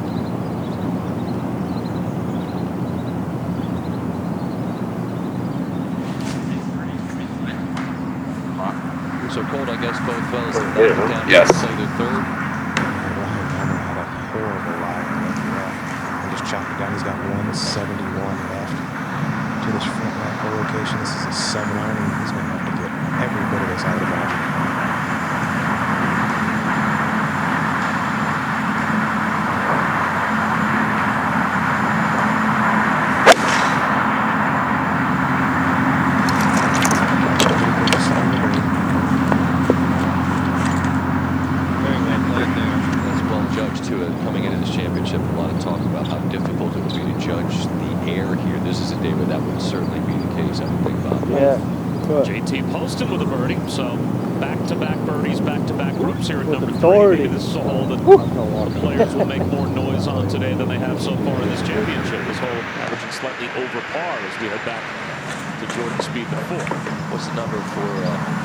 Speaker 1: So Colt, I guess both fellas have knocked it down.
Speaker 9: Yes.
Speaker 1: Play their third.
Speaker 9: Had a horrible lie and just chopped it down. He's got 171 left to this front right hole location. This is a 7-iron, and he's going to have to get every bit of this out of the ball.
Speaker 1: Coming into this championship, a lot of talk about how difficult it will be to judge the air here. This is a day where that would certainly be the case, I would think, Bob.
Speaker 6: Yeah.
Speaker 11: JT Poston with a birdie. So back-to-back birdies, back-to-back groups here at number 3.
Speaker 6: authority.
Speaker 11: Maybe this is a hole that the players will make more noise on today than they have so far in this championship. This hole averaging slightly over par as we head back to Jordan Spieth at 4.
Speaker 1: What's the number for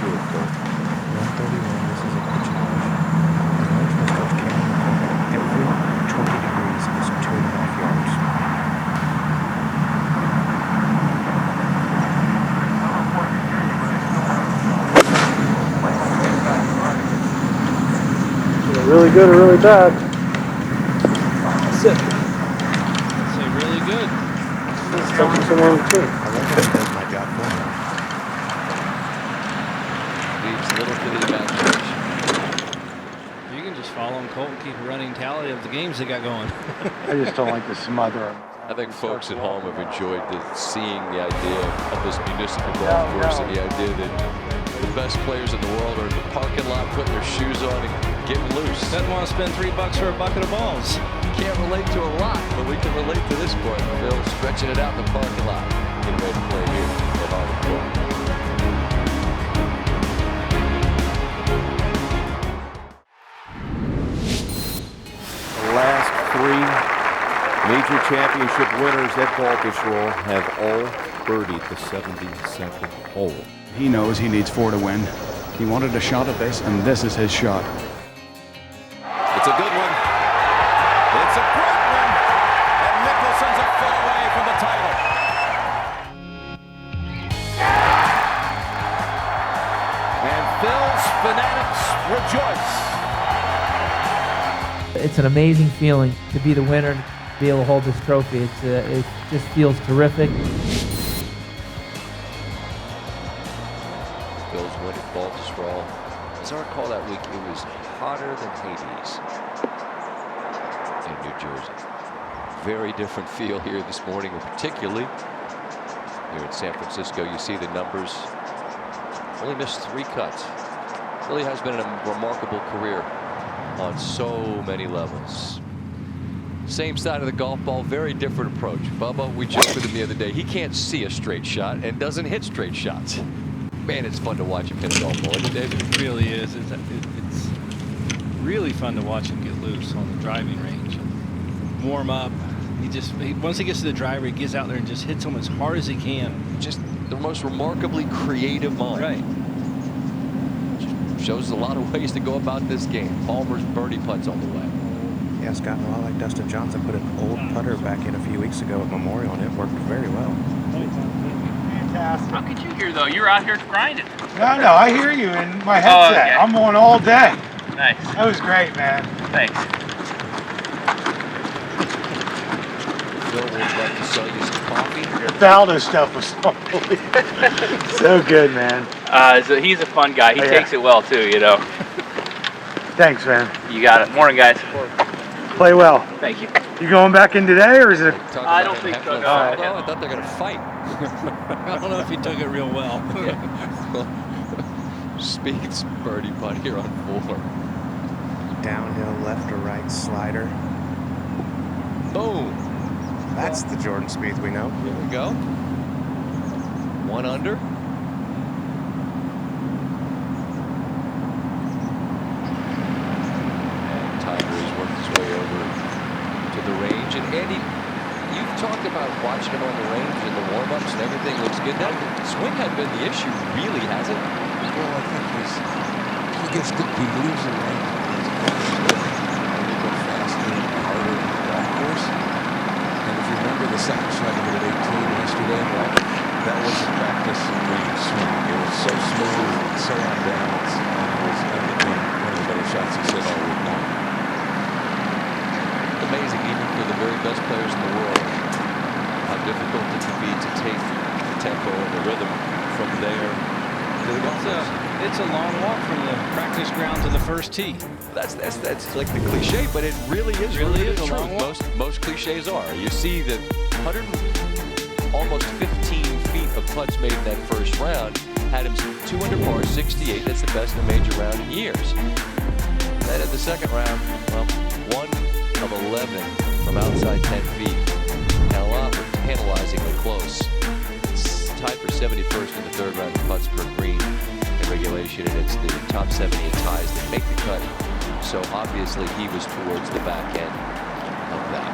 Speaker 1: Jordan Cole?
Speaker 9: 131. This is a good challenge. Every 20 degrees is 2.5 yards.
Speaker 6: Either really good or really bad. That's it.
Speaker 4: I'd say really good.
Speaker 6: It's something somewhere in between.
Speaker 9: I wonder if he does my job for me.
Speaker 1: Leaves little to the imagination.
Speaker 4: You can just follow him, Colt, and keep a running tally of the games they got going.
Speaker 6: I just don't like to smother them.
Speaker 1: I think folks at home have enjoyed seeing the idea of this municipal golf course and the idea that the best players in the world are in the parking lot putting their shoes on and getting loose.
Speaker 4: Doesn't want to spend $3 for a bucket of balls.
Speaker 1: Can't relate to a lot, but we can relate to this part. Phil stretching it out in the parking lot. Getting ready to play here at Harding Park.
Speaker 18: The last 3 major Championship winners at Baltusrol have all birdied the 72nd hole.
Speaker 19: He knows he needs 4 to win. He wanted a shot at this, and this is his shot.
Speaker 18: It's a good one. It's a great one. And Mickelson's a foot away from the title. And Phil's fanatics rejoice.
Speaker 20: It's an amazing feeling to be the winner, to be able to hold this trophy. It just feels terrific.
Speaker 1: Phil's win at Baltusrol. As I recall that week, it was hotter than Hades in New Jersey. Very different feel here this morning, and particularly here in San Francisco. You see the numbers. Only missed 3 cuts. Really has been a remarkable career on so many levels. Same side of the golf ball, very different approach. Bubba, we joked with him the other day. He can't see a straight shot and doesn't hit straight shots. Man, it's fun to watch him hit a golf ball, isn't it, David?
Speaker 4: It really is. It's really fun to watch him get loose on the driving range. Warm up. Once he gets to the driver, he gets out there and just hits them as hard as he can.
Speaker 1: Just the most remarkably creative mind.
Speaker 4: Right.
Speaker 1: Shows a lot of ways to go about this game. Palmer's birdie putts on the way.
Speaker 9: Yeah, Scott, a lot like Dustin Johnson put an old putter back in a few weeks ago at Memorial, and it worked very well.
Speaker 3: Fantastic. How could you hear, though? You were out here grinding.
Speaker 6: No, I hear you in my headset.
Speaker 3: Okay.
Speaker 6: I'm on all day.
Speaker 3: Nice.
Speaker 6: That was great, man.
Speaker 3: Thanks.
Speaker 1: Phil would like to sell you some coffee.
Speaker 6: Your Faldo stuff was so good, man.
Speaker 3: So he's a fun guy. He takes it well, too, you know.
Speaker 6: Thanks, man.
Speaker 3: You got it. Morning, guys.
Speaker 6: Play well.
Speaker 3: Thank you.
Speaker 6: You going back in today, or is it?
Speaker 3: I don't think so. No.
Speaker 1: I thought they were going to fight.
Speaker 4: I don't know if he took it real well.
Speaker 1: Speed's birdie putt here on 4.
Speaker 9: Downhill left or right slider.
Speaker 1: Boom.
Speaker 9: That's the Jordan Spieth we know.
Speaker 1: Here we go. 1 under. And Tiger has worked his way over to the range. And Andy, you've talked about watching him on the range and the warm-ups and everything looks good. That swing had been the issue, really, hasn't it?
Speaker 16: Well, I think he gets good. He leaves the range. He goes faster and harder in the golf course. And if you remember the second shot he hit at 18 yesterday, that was a practice range swing. It was so smooth and so on balance, and it was one of the better shots he said all week long.
Speaker 1: Amazing, even for the very best players in the world, how difficult it can be to take the tempo and the rhythm from there to the golf course.
Speaker 4: It's a long walk from the practice ground to the first tee.
Speaker 1: That's like the cliche, but it really is
Speaker 4: a
Speaker 1: true.
Speaker 4: long walk.
Speaker 1: Most cliches are. You see the almost 15 feet of putts made in that first round had him 2 under par, 68. That's the best in a major round in years. Then in the second round, well, 1 of 11 from outside 10 feet. And a lot were tantalizingly close. It's tied for 71st in the third round of putts per green in regulation, and it's the top 70 in ties that make the cut. So obviously he was towards the back end of that.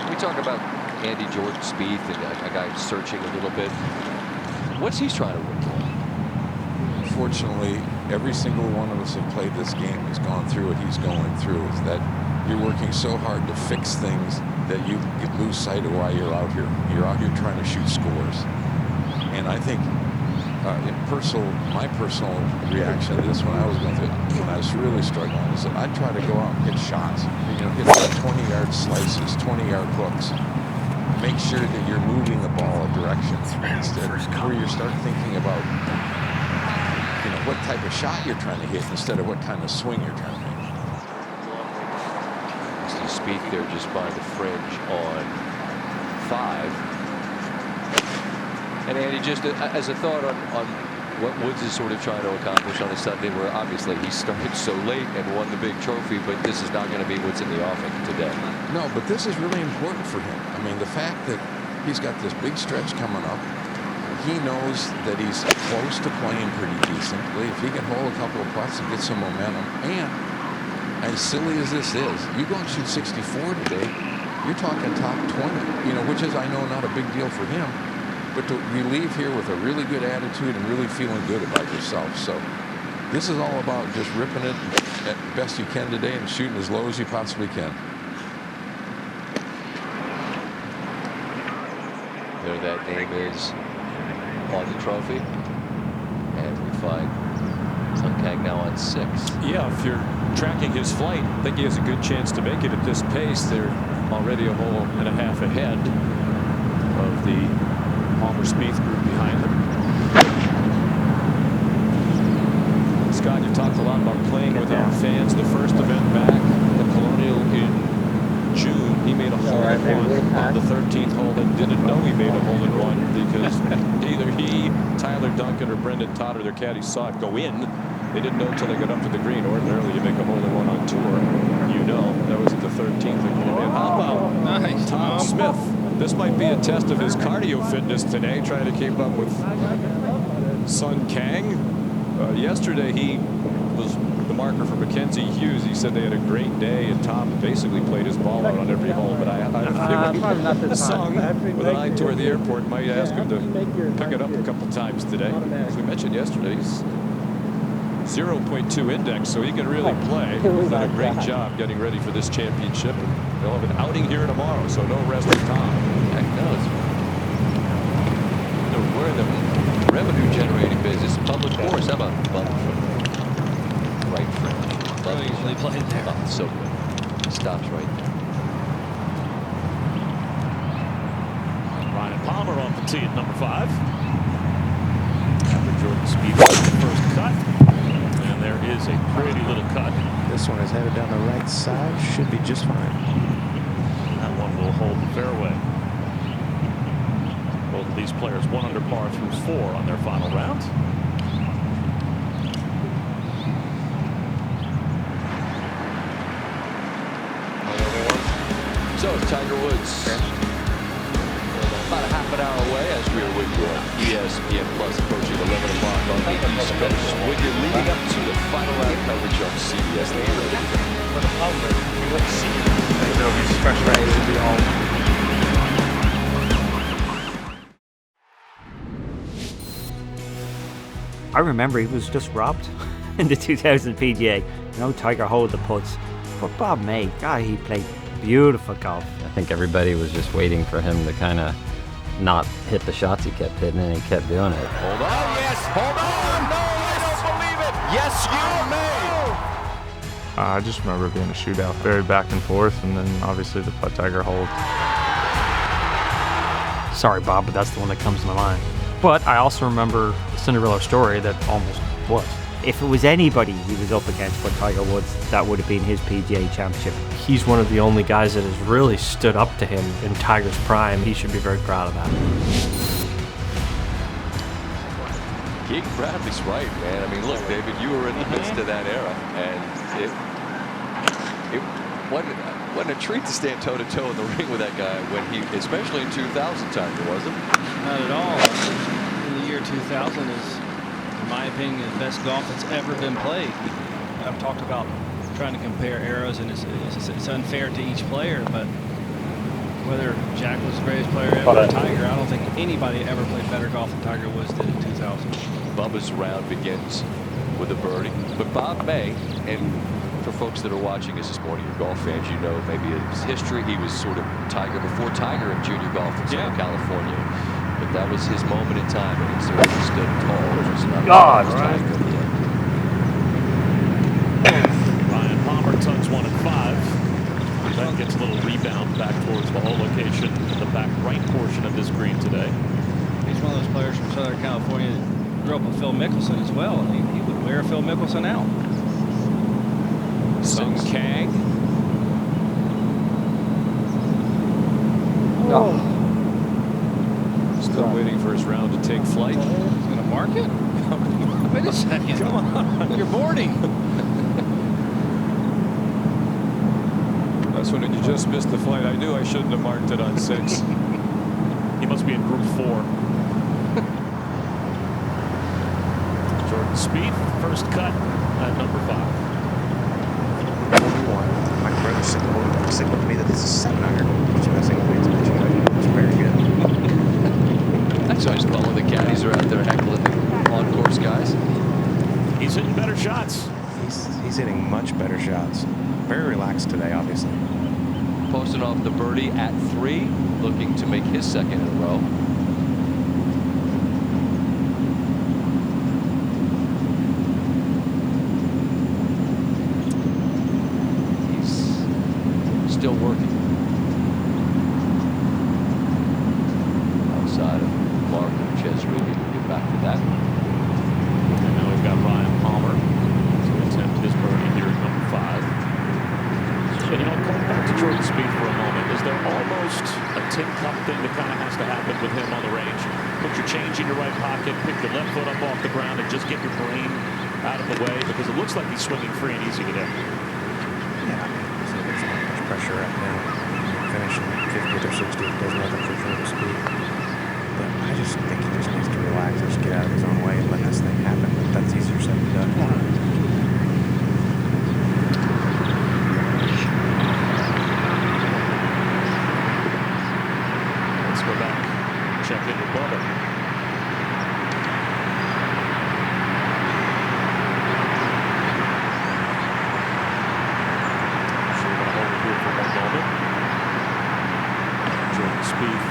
Speaker 1: We talk about Andy Jordan Spieth and a guy searching a little bit. What's he trying to work on?
Speaker 16: Unfortunately, every single one of us have played this game has gone through what he's going through. Is that you're working so hard to fix things that you lose sight of why you're out here. You're out here trying to shoot scores. And I think my personal reaction to this when I was going through it, when I was really struggling, is that I try to go out and hit shots. Hit 20-yard slices, 20-yard hooks. Make sure that you're moving the ball a direction instead, where you start thinking about what type of shot you're trying to hit instead of what kind of swing you're trying to make.
Speaker 1: See Spieth there just by the fringe on 5. And Andy, just as a thought on what Woods is sort of trying to accomplish on a Sunday, where obviously he started so late and won the big trophy, but this is not going to be what's in the offing today.
Speaker 16: No, but this is really important for him. I mean, the fact that he's got this big stretch coming up, he knows that he's close to playing pretty decently. If he can hold a couple of putts and get some momentum, and as silly as this is, you go and shoot 64 today, you're talking top 20, you know, which is, I know, not a big deal for him. But you leave here with a really good attitude and really feeling good about yourself. So this is all about just ripping it at best you can today and shooting as low as you possibly can.
Speaker 1: There that name is on the trophy. And we find Sung Kang now on 6.
Speaker 10: Yeah, if you're tracking his flight, I think he has a good chance to make it at this pace. They're already a hole and a half ahead of the Palmer Spieth group behind them. Scott, you talked a lot about playing without fans. The first event back, the Colonial in June, he made a hole-in-one on the 13th hole and didn't know he made a hole-in-one because either he, Tyler Duncan, or Brendan Todd or their caddies saw it go in. They didn't know until they got up to the green. Ordinarily, you make a hole-in-one on tour. You know, that was at the 13th. How about Tom Smith? This might be a test of his cardio fitness today, trying to keep up with Sung Kang. Yesterday, he was the marker for Mackenzie Hughes. He said they had a great day, and Tom basically played his ball out on every hole. But I have a feeling Sung, with an eye toward the airport, might ask him to pick it up a couple times today. As we mentioned yesterday, he's 0.2 index, so he can really play. He's done a great job getting ready for this championship. They'll have an outing here tomorrow, so no rest for Tom.
Speaker 1: Heck knows. We're in the revenue-generating business. Public course. How about Bubba from right fringe? Bubba usually played there. Oh, so good. Stops right there.
Speaker 11: Ryan Palmer off the tee at number 5. After Jordan Spieth the first cut. And there is a pretty little cut.
Speaker 9: This one is headed down the right side. Should be just fine.
Speaker 11: That one will hold the fairway. Both of these players 1 under par through 4 on their final round.
Speaker 1: So Tiger Woods, about a half an hour away as we are with you on ESPN Plus, approaching 11 o'clock on the East Coast. When you're leading up to the final round coverage on CBS,
Speaker 3: For the public, you won't see it. There'll be special rays to be all.
Speaker 21: I remember he was just robbed in the 2000 PGA. You know, Tiger hold the putts. But Bob May, God, he played beautiful golf.
Speaker 22: I think everybody was just waiting for him to kind of not hit the shots he kept hitting, and he kept doing it.
Speaker 18: Hold on, yes, hold on, no, I don't believe it. Yes, you may.
Speaker 23: I just remember it being a shootout, very back and forth, and then obviously the putt Tiger hold.
Speaker 24: Sorry, Bob, but that's the one that comes to my mind. But I also remember the Cinderella story that almost was.
Speaker 21: If it was anybody he was up against but Tiger Woods, that would have been his PGA Championship.
Speaker 24: He's one of the only guys that has really stood up to him in Tiger's prime. He should be very proud of that.
Speaker 1: Keegan Bradley's right, man. I mean, look, David, you were in the midst of that era, and it wasn't a treat to stand toe-to-toe in the ring with that guy when he, especially in 2000, Tiger, wasn't?
Speaker 4: Not at all. In the year 2000 is, in my opinion, the best golf that's ever been played. I've talked about trying to compare eras, and it's unfair to each player, but whether Jack was the greatest player ever or Tiger, I don't think anybody ever played better golf than Tiger Woods did in 2000.
Speaker 1: Bubba's round begins with a birdie, but Bob May, and for folks that are watching us this morning, your golf fans, you know maybe his history. He was sort of Tiger before Tiger in junior golf in Southern California. But that was his moment in time, and he certainly stood tall, which was not Tiger.
Speaker 11: Ryan Palmer tugs one at 5. Then gets a little rebound back towards the hole location in the back right portion of this green today.
Speaker 4: He's one of those players from Southern California that grew up with Phil Mickelson as well, and he would wear Phil Mickelson out.
Speaker 10: Sung Kang.
Speaker 4: Oh.
Speaker 10: Still waiting for his round to take flight.
Speaker 4: He's going to mark it? Wait a second.
Speaker 10: Come on.
Speaker 4: You're boarding.
Speaker 10: That's when you just missed the flight. I knew I shouldn't have marked it on 6.
Speaker 11: He must be in group 4. Jordan Spieth, first cut at number 5.
Speaker 9: 41. brother signaled to me that this is 7 iron. Which I think it's very good.
Speaker 1: That's always fun when the caddies are out there heckling the on-course guys.
Speaker 11: He's hitting better shots.
Speaker 9: He's hitting much better shots. Very relaxed today, obviously.
Speaker 1: Posting off the birdie at 3, looking to make his second in a row. He's still working. Outside of Mark and Chesney, we can get back to that.
Speaker 11: And now we've got Ryan Palmer to attempt his birdie here at number 5. And you know, going back to Jordan Spieth for a moment, is there almost a tin cup thing that kind of has to happen with him on the range? Put your change in your right pocket, pick your left foot up off the ground, and just get your brain out of the way, because it looks like he's swinging free and easy today.
Speaker 9: Yeah, so there's not much pressure right now. Finishing 50th or 60th does nothing for Jordan Spieth. But I just think he just needs to relax and just get out of his own way and let this thing happen. But that's easier said than done.
Speaker 11: Let's go back. Check in with Bubba. So we're going to hold it here for one moment. Jordan Spieth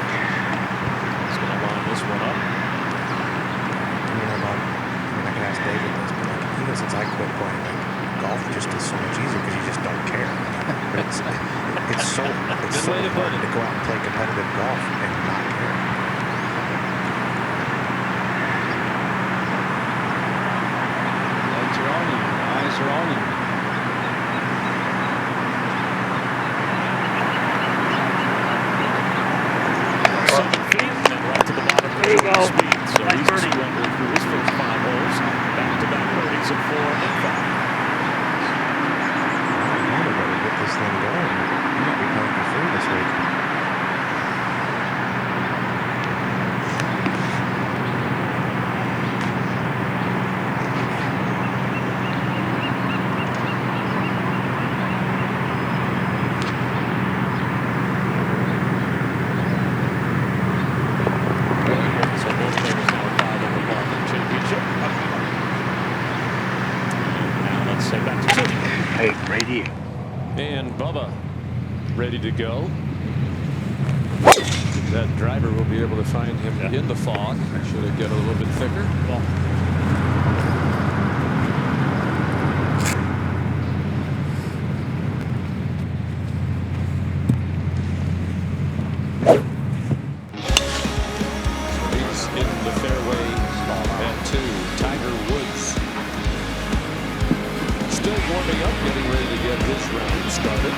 Speaker 11: is going to line this one up.
Speaker 9: I can ask David this, but like, even since I quit playing, like, golf just is so much easier because you just don't care. It's so hard to go out and play competitive golf and not care.
Speaker 4: Lights are on you. Eyes are on you.
Speaker 11: 7 feet and then right to the bottom. There you go. Speed. So he's surrendered through his first 5 holes. Back-to-back birdies of 4 and 5.
Speaker 9: Get this thing going. You might be playing for free this week.
Speaker 11: So both players now are 5 over par for the championship. Now let's say back to City.
Speaker 3: Hey, right here.
Speaker 11: And Bubba ready to go. That driver will be able to find him in the fog. Should it get a little bit thicker? Well, he's in the fairway at 2. Tiger Woods still warming up, getting ready to get his round started.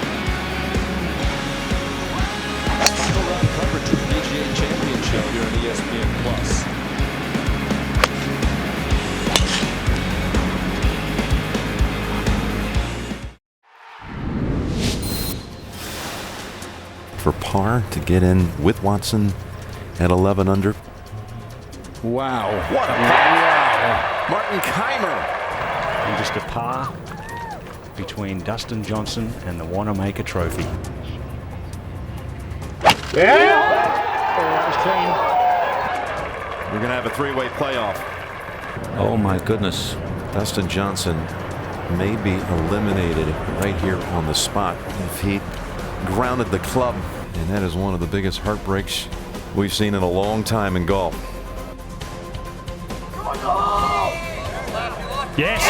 Speaker 11: Final round coverage of the PGA Championship here on ESPN Plus.
Speaker 18: For par to get in with Watson at 11 under.
Speaker 19: Wow.
Speaker 18: What a wow. Martin Keimer.
Speaker 19: And just a par between Dustin Johnson and the Wanamaker Trophy.
Speaker 18: We're going to have a 3-way playoff. Oh my goodness. Dustin Johnson may be eliminated right here on the spot if he grounded the club. And that is one of the biggest heartbreaks we've seen in a long time in golf.
Speaker 11: Yes.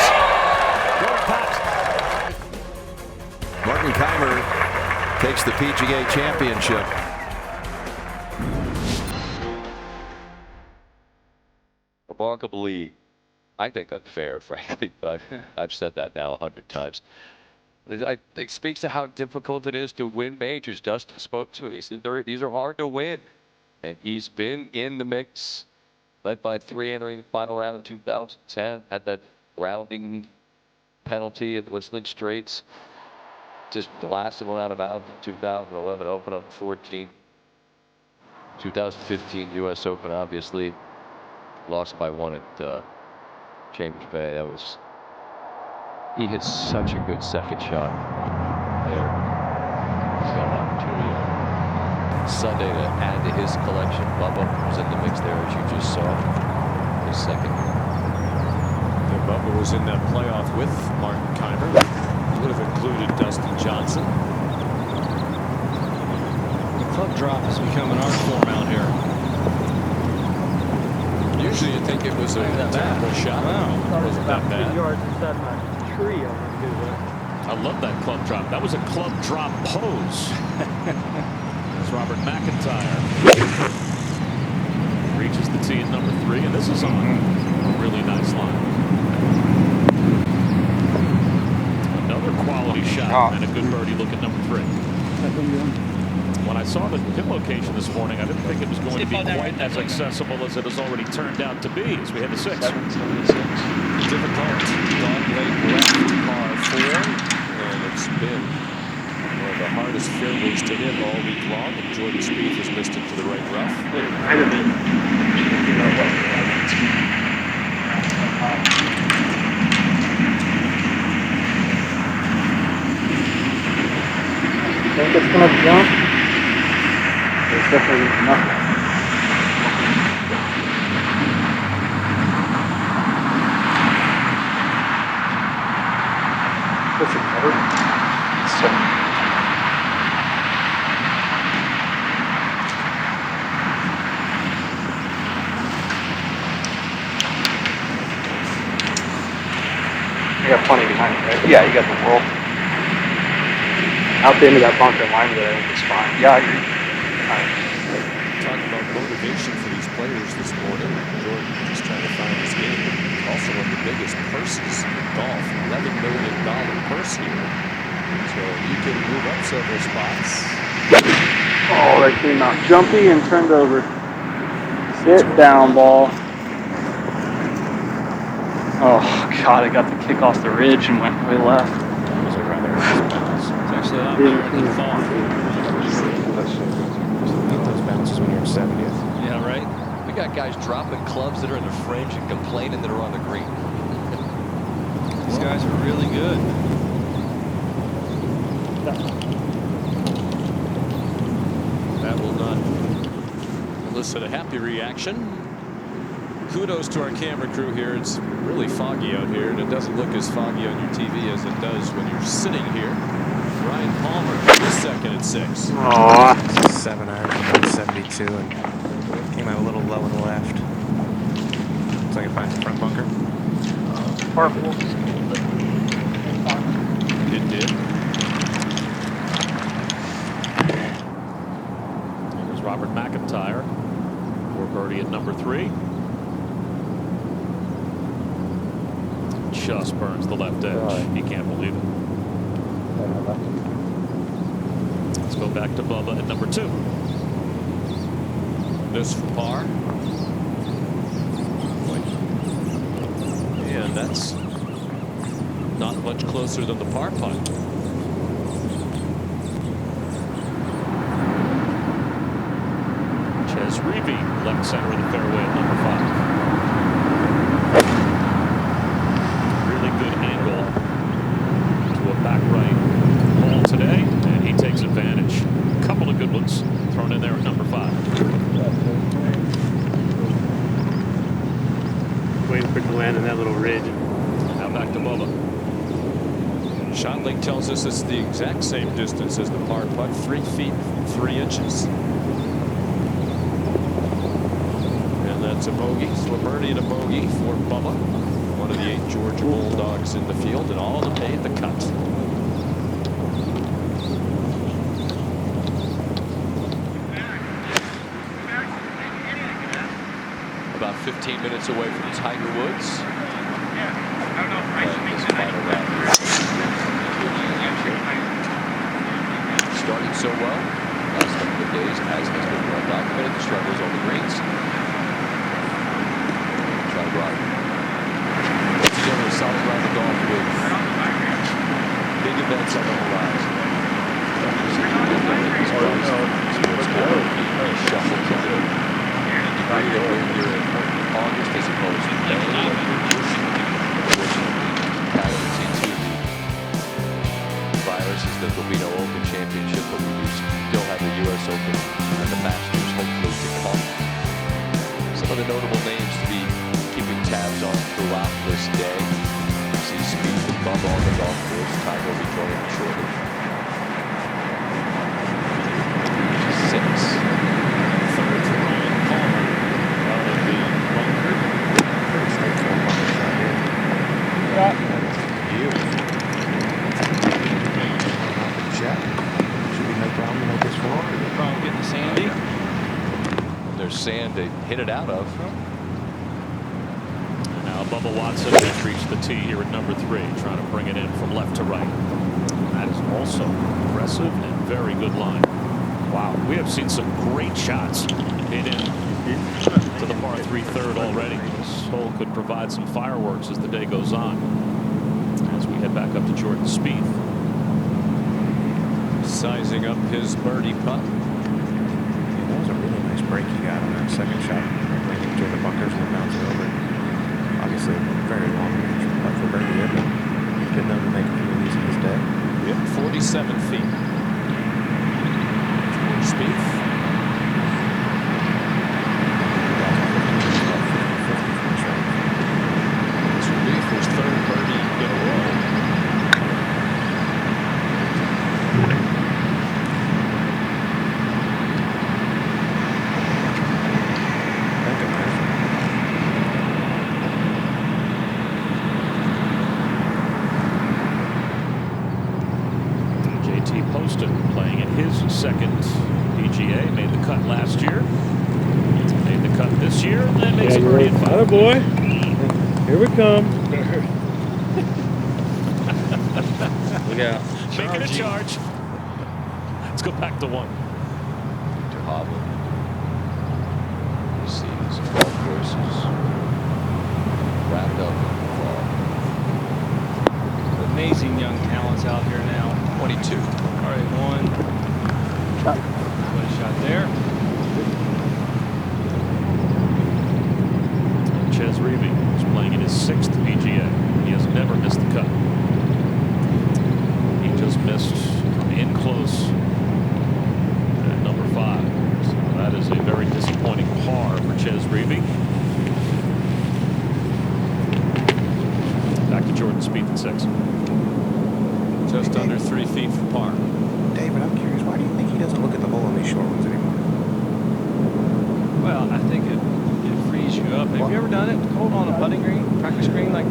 Speaker 18: Martin Keimer takes the PGA Championship.
Speaker 1: Remarkably, I think unfair, frankly, but I've said that now 100 times. I think it speaks to how difficult it is to win majors. Dustin spoke to it. He said these are hard to win. And he's been in the mix, led by 3 entering the final round in 2010. Had that rounding penalty at the Whistling Straits. Just the last one out of bounds in 2011, Open up 14. 2015 U.S. Open, obviously. Lost by 1 at Chambers Bay. He hit such a good second shot there. Sunday to add to his collection. Bubba was in the mix there, as you just saw. His second.
Speaker 10: Yeah, Bubba was in that playoff with Martin Keimer. Would have included Dustin Johnson.
Speaker 4: The club drop has become an art form out here.
Speaker 10: Usually you'd think it was a terrible shot.
Speaker 4: Wow.
Speaker 6: It was
Speaker 10: Wasn't
Speaker 6: about
Speaker 10: that
Speaker 6: 3
Speaker 10: bad.
Speaker 6: yards inside my tree. I want to do that.
Speaker 11: I love that club drop. That was a club drop pose. That's Robert McIntyre. Reaches the tee at number 3, and this is on a really nice line. Another quality shot and a good birdie look at number 3. When I saw the pin location this morning, I didn't think it was going to be quite as accessible as it has already turned out to be as we head to 6.
Speaker 10: Difficult dog leg left par 4. And it's been one of the hardest fairways to hit all week long. And Jordan Spieth has missed it to the right rough.
Speaker 6: Think it's going to jump? It's definitely nothing. What's it covered? You got plenty behind it, right? Yeah, you got the world. Out the end of that bunker line, but I think it's fine. Yeah, I agree.
Speaker 10: Talking about motivation for these players this morning. Jordan just trying to find his game. Also one of the biggest purses in golf. $11 million purse here. So you can move up several spots.
Speaker 6: Oh, that came out jumpy and turned over. Sit down, ball. Oh, God, it got the kick off the ridge and went way left.
Speaker 4: It's actually a lot better than thought.
Speaker 9: Make those bounces when you're in 70th.
Speaker 1: Yeah, right? We got guys dropping clubs that are in the fringe and complaining that are on the green.
Speaker 4: These guys are really good.
Speaker 10: That will not elicit a happy reaction. Kudos to our camera crew here. It's really foggy out here, and it doesn't look as foggy on your TV as it does when you're sitting here. Ryan Palmer, his second at 6.
Speaker 9: Aww. 7 iron from 172 and came out a little low on the left. Looks like it finds the front bunker.
Speaker 6: Perfect.
Speaker 10: It did.
Speaker 11: Here's Robert McIntyre for birdie at number 3. Just burns the left edge. He can't believe it. Let's go back to Bubba at number 2.
Speaker 10: This for par. And that's not much closer than the par putt.
Speaker 11: Ches Reavie, left center of the fairway at number 5. Really good angle to a back right hole today, and he takes advantage. A couple of good ones thrown in there at number 5.
Speaker 6: Waiting for it to land in that little ridge.
Speaker 11: Now back to Bubba.
Speaker 10: Shot link tells us it's the exact same distance as the par putt, 3 feet 3 inches. And that's a bogey, so a birdie and a bogey for Bubba, one of the 8 Georgia Bulldogs in the field, and all to pay at the cut.
Speaker 1: About 15 minutes away from Tiger Woods. This final round. Started so well last couple of days, as has been well documented, the struggles on the greens. Try to go out, put together a solid round of golf with big events on the horizon. Shuffle together. When you're in August as opposed to May, viruses, there will be no Open Championship, but we do still have the U.S. Open this day. See Spieth and Bubba on the golf course. Tiger will be joining them shortly. 6.
Speaker 11: Third for Ryan Palmer out of the bunker.
Speaker 9: Pretty straightforward bunker shot here. Beautiful. Check. Should be no problem to make this 4.
Speaker 4: No problem getting the sandy.
Speaker 1: There's sand to hit it out of.
Speaker 11: And now Bubba Watson has reached the tee here at number 3, trying to bring it in from left to right. That is also aggressive and very good line. Wow, we have seen some great shots hit in to the par 3 third already. This hole could provide some fireworks as the day goes on. As we head back up to Jordan Spieth.
Speaker 10: Sizing up his birdie putt.
Speaker 9: Yeah, that was a really nice break he got on that second shot. Bringing it to the bunkers and bouncing over. Obviously, very long range putt for birdie here, but good enough to make a few of these in his day.
Speaker 10: Yep, 47 feet. Spieth. This will be his third birdie in a row.
Speaker 11: Playing in his second PGA, made the cut last year, made the cut this year, and then makes a birdie in 5.
Speaker 6: Boy, here we come.
Speaker 11: Look out! Making a charge. Let's go back to 1.
Speaker 1: To Hovland. You see these golf courses wrapped up in fall.
Speaker 4: Amazing young talents out here now.
Speaker 1: 22.
Speaker 4: All right, 1. Good shot there.
Speaker 11: And Chez Reavie is playing in his 6th PGA. He has never missed the cut. He just missed from in close at number 5. So that is a very disappointing par for Chez Reavie. Back to Jordan Spieth at 6.
Speaker 10: Just under 3 feet from par.
Speaker 9: David, I'm curious, why do you think he doesn't look at the hole on these short ones anymore?
Speaker 4: Well, I think it frees you up. Have you ever done it? Hold on a putting green, practice green, like.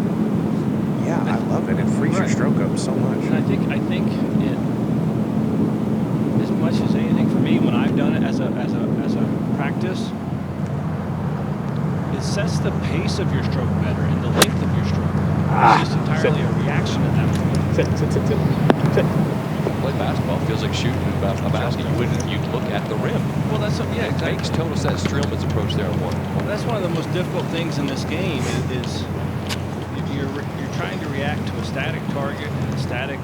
Speaker 9: Yeah, I love it. It frees your stroke up so much.
Speaker 4: And I think it, as much as anything for me, when I've done it as a practice, it sets the pace of your stroke better and the length of your stroke. It's just entirely a reaction at that point.
Speaker 6: Sit.
Speaker 1: Play basketball feels like shooting a basket. You'd look at the rim.
Speaker 4: Well, that's yeah,
Speaker 1: exactly. It makes total sense. Streelman's approach there on 1.
Speaker 4: Well, that's one of the most difficult things in this game is you're trying to react to a static target and a static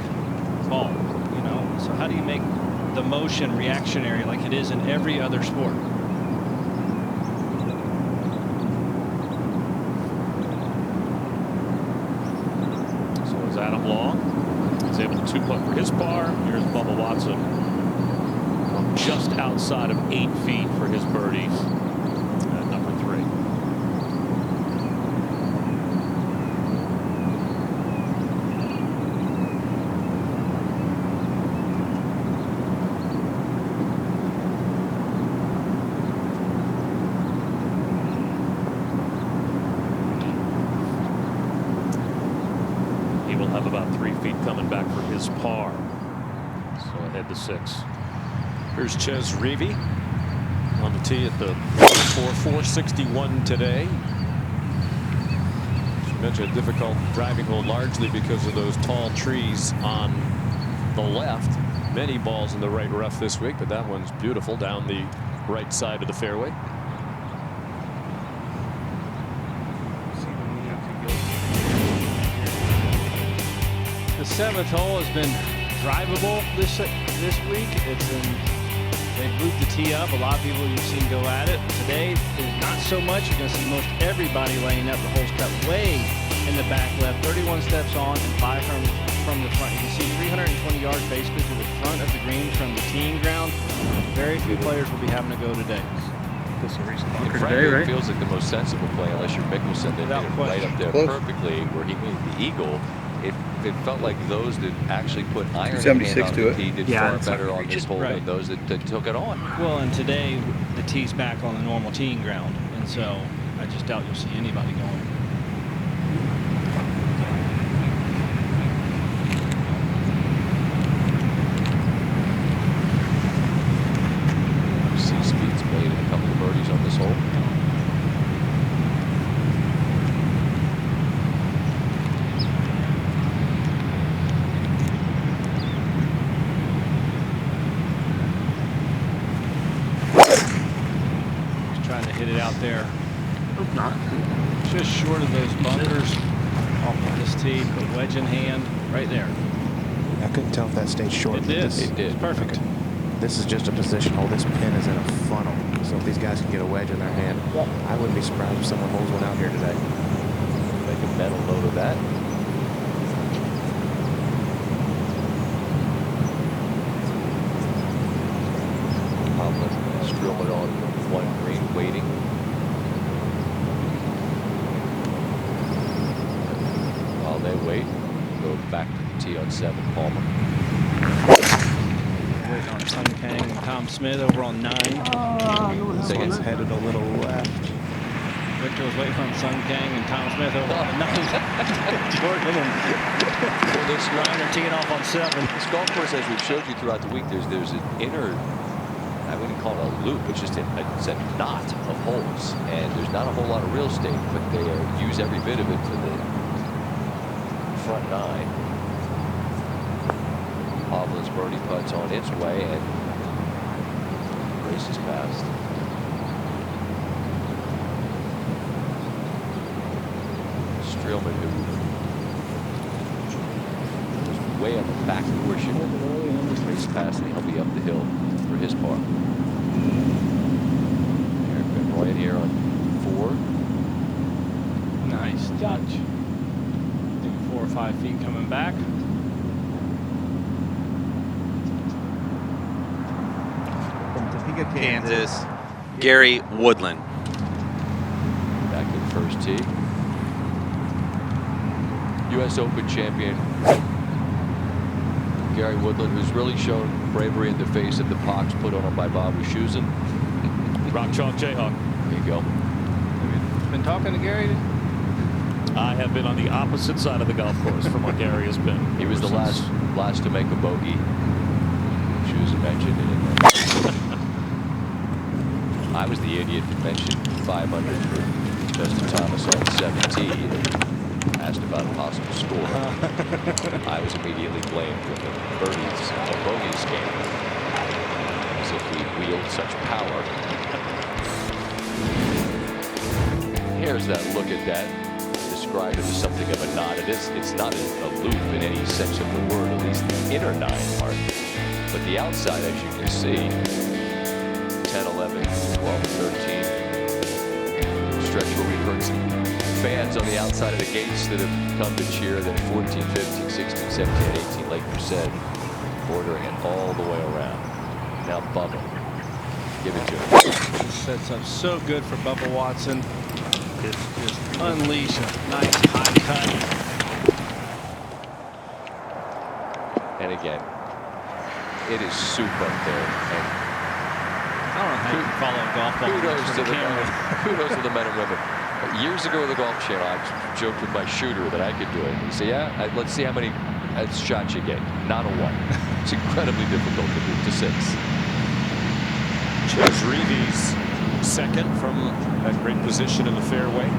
Speaker 4: ball. You know, so how do you make the motion reactionary like it is in every other sport?
Speaker 11: So is Adam Long. He's able to 2-putt for his par. Here's Bubba Watson from just outside of 8 feet for his birdie at number 3. He will have about 3 feet coming back for his par. So ahead to 6.
Speaker 10: Here's Chez Reavie on the tee at the 461 today. As you mentioned, a difficult driving hole largely because of those tall trees on the left. Many balls in the right rough this week, but that one's beautiful down the right side of the fairway.
Speaker 4: The 7th hole has been drivable this week. They've moved the tee up. A lot of people you've seen go at it. Today is not so much. You're going to see most everybody laying up. The hole's cut way in the back left. 31 steps on and 5 from the front. You can see 320 yards basically to the front of the green from the teeing ground. Very few players will be having to go today.
Speaker 3: This will reach the
Speaker 1: And
Speaker 3: bunker
Speaker 1: frankly,
Speaker 3: today, right?
Speaker 1: it feels like the most sensible play, unless you're Mickelson, that
Speaker 3: Without
Speaker 1: hit it
Speaker 3: question.
Speaker 1: right up there
Speaker 3: Close.
Speaker 1: perfectly where he made the eagle. It felt like those that actually put iron in
Speaker 2: 76
Speaker 1: hand on
Speaker 2: to
Speaker 1: the
Speaker 2: it.
Speaker 1: tee did
Speaker 4: Yeah,
Speaker 1: far
Speaker 4: it's
Speaker 1: better
Speaker 4: not
Speaker 1: on this hole
Speaker 4: right.
Speaker 1: than those that took it on.
Speaker 4: Well, and today the tee's back on the normal teeing ground, and so I just doubt you'll see anybody going.
Speaker 1: See Speed's made a couple of birdies on this hole.
Speaker 4: He's trying to hit it out there.
Speaker 2: Hope not.
Speaker 4: Just short of those bunkers off of this tee, but wedge in hand right there.
Speaker 9: I couldn't tell if that stayed short.
Speaker 4: It did.
Speaker 9: This,
Speaker 1: It did.
Speaker 4: It's perfect.
Speaker 9: Okay. This is just a position hole. This pin is in a funnel. So if these guys can get a wedge in their hand, I wouldn't be surprised if someone holds one out here today.
Speaker 1: Make a mental note of that. Hovland drill it on one green, waiting. While they wait, go back to the tee on 7, Palmer.
Speaker 4: Waiting on Sun Kang and Tom Smith over on 9.
Speaker 9: This one's headed a little left.
Speaker 4: Victor was waiting on Sun Kang and Tom Smith over on 9. Jordan and Ryan are teeing off on 7.
Speaker 1: This golf course, as we've showed you throughout the week, there's an inner, I wouldn't call it a loop, it's just it's a knot of holes, and there's not a whole lot of real estate, but they use every bit of it to the front 9. Hovland's birdie putt's on its way, and race is past. Streelman, who was way on the back portion of the race pass, and he'll be up the hill for his part. Eric Van Rooyen here on 4.
Speaker 4: Nice touch. I think 4 or 5 feet coming back.
Speaker 5: From Topeka, Kansas, Gary Woodland.
Speaker 1: Back to the first tee. U.S. Open champion Gary Woodland, who's really shown bravery in the face of the pox put on him by Bob Wischusen.
Speaker 11: Rock Chalk Jayhawk.
Speaker 1: There you go.
Speaker 4: Been talking to Gary?
Speaker 11: I have been on the opposite side of the golf course from where Gary has been.
Speaker 1: He was the last to make a bogey. Wischusen mentioned it. I was the idiot that mentioned 500 for Justin Thomas on 17. Asked about a possible score. I was immediately blamed for the birdies and bogeys game, as if we wield such power. Here's that look at that. Describe it as something of a knot. It's not a loop in any sense of the word, at least the inner 9 part. But the outside, as you can see, 10, 11, 12, 13. Stretch where we heard some fans on the outside of the gates that have come to cheer, then 14, 15, 16, 17, 18, like you said, bordering it all the way around. Now Bubba, give it to him.
Speaker 4: This sets up so good for Bubba Watson. Just unleash a nice high cut.
Speaker 1: And again, it is soup up there. And
Speaker 4: I don't know how you can follow a golf ball.
Speaker 1: Kudos to the men and women. Years ago with the Golf Channel, I joked with my shooter that I could do it. He said, yeah, let's see how many shots you get. Not a 1. It's incredibly difficult to do to 6.
Speaker 11: Chase Reeves second from that great position in the fairway.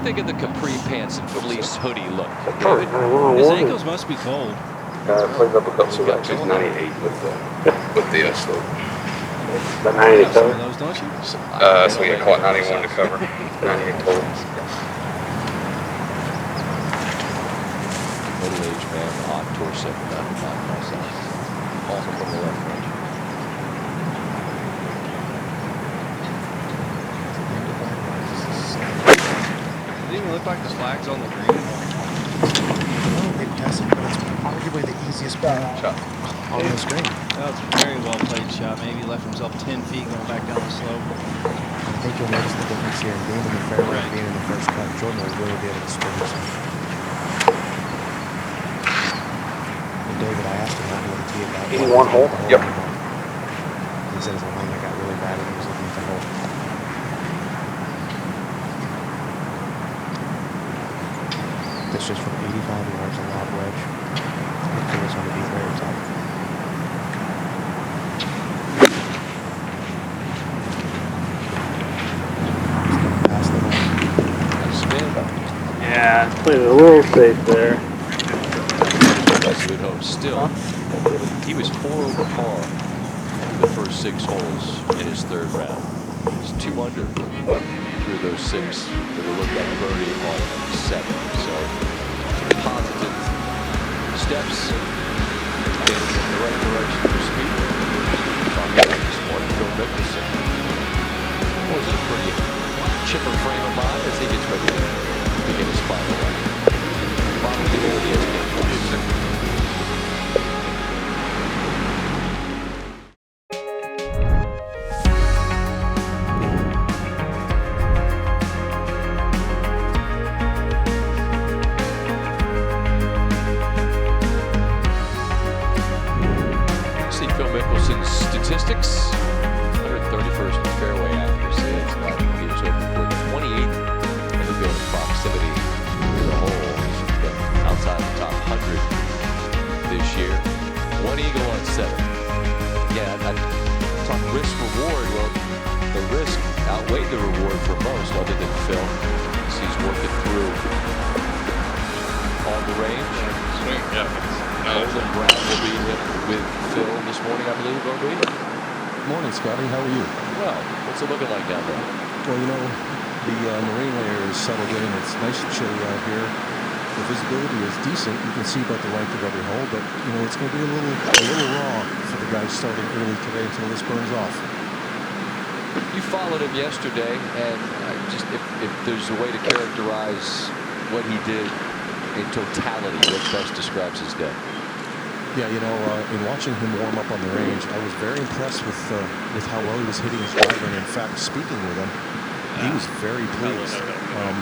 Speaker 1: Think of the capri pants and fleece hoodie look.
Speaker 4: His ankles must be cold.
Speaker 2: Played up a couple of matches, 98 with the slope. About 98
Speaker 4: some of those, don't you?
Speaker 2: So we got caught 91 to cover. 98 total.
Speaker 1: Middle-aged and on torso. Also from the left range.
Speaker 4: Does it even look like the flag's on the green?
Speaker 9: No, it doesn't, but it's arguably the easiest play on the screen.
Speaker 4: That was a very well played shot. Maybe he left himself 10 feet going back down the slope.
Speaker 9: I think you'll notice the difference here. Being in the fairway and being in the first cut, Jordan will really be able to spin himself. And David, I asked him how he would tee about
Speaker 2: 81 hole? Yep.
Speaker 9: He said his alignment got really bad when he was looking at the hole. This is from 85 yards, a lob wedge. Look for this one to be very tough.
Speaker 6: Yeah, played it a little safe there.
Speaker 1: Good home still. He was 4 over par in the first 6 holes in his 3rd round. He's 2 under through those 6 that will look like birdie on 7. So some positive steps in the right direction for speed. This morning, Phil Mickelson was in a pretty chipper frame of mind as he gets ready to begin his final round. Following the ESPN Plus. See Phil Mickelson's statistics. 131st in fairway accuracy. It's not he was over for 28th in the field of proximity as a whole. He's been outside the top 100 this year. 1 eagle on 7. Yeah, I talk risk reward. Well, the risk outweighed the reward for most, other than Phil. As he's working through on the range.
Speaker 3: Swing, yeah.
Speaker 1: Golden Brown will be with Phil this morning, I believe, will be.
Speaker 7: Morning, Scotty. How are you?
Speaker 1: Well, what's it looking like down there?
Speaker 7: Well, you know, the marine layer is settled in. It's nice and chilly out here. The visibility is decent. You can see about the length of every hole, but you know it's going to be a little raw for the guys starting early today until this burns off.
Speaker 1: You followed him yesterday, and if there's a way to characterize what he did in totality, what best describes his day?
Speaker 7: Yeah, you know, in watching him warm up on the range, I was very impressed with how well he was hitting his driver. And in fact, speaking with him, he was very pleased.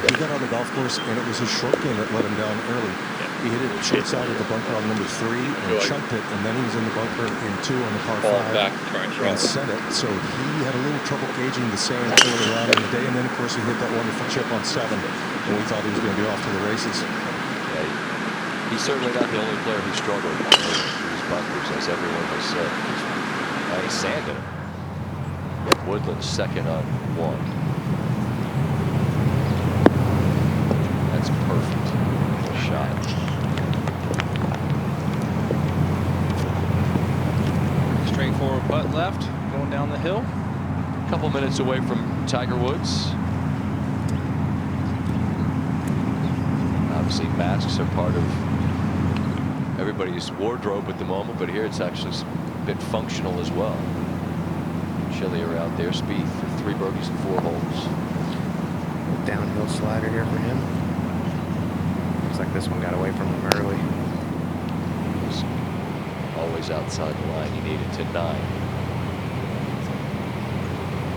Speaker 7: He got on the golf course, and it was his short game that let him down early. He hit it short side of the bunker on number 3 and chunked it, and then he was in the bunker in 2 on the par 5 and sent it. So he had a little trouble gauging the sand early on in the day, and then of course he hit that wonderful chip on 7, and we thought he was going to be off to the races.
Speaker 1: Yeah, he's certainly not the only player who struggled with these bunkers, as everyone has said. He's sanded him. Woodland's 2nd on 1. That's perfect shot.
Speaker 4: Straightforward putt left, going down the hill.
Speaker 1: A couple minutes away from Tiger Woods. Obviously, masks are part of everybody's wardrobe at the moment, but here it's actually a bit functional as well. Chillier out there. Speed for 3 birdies and 4 holes.
Speaker 9: Downhill slider here for him. Looks like this one got away from him early.
Speaker 1: He's always outside the line. He needed to 9.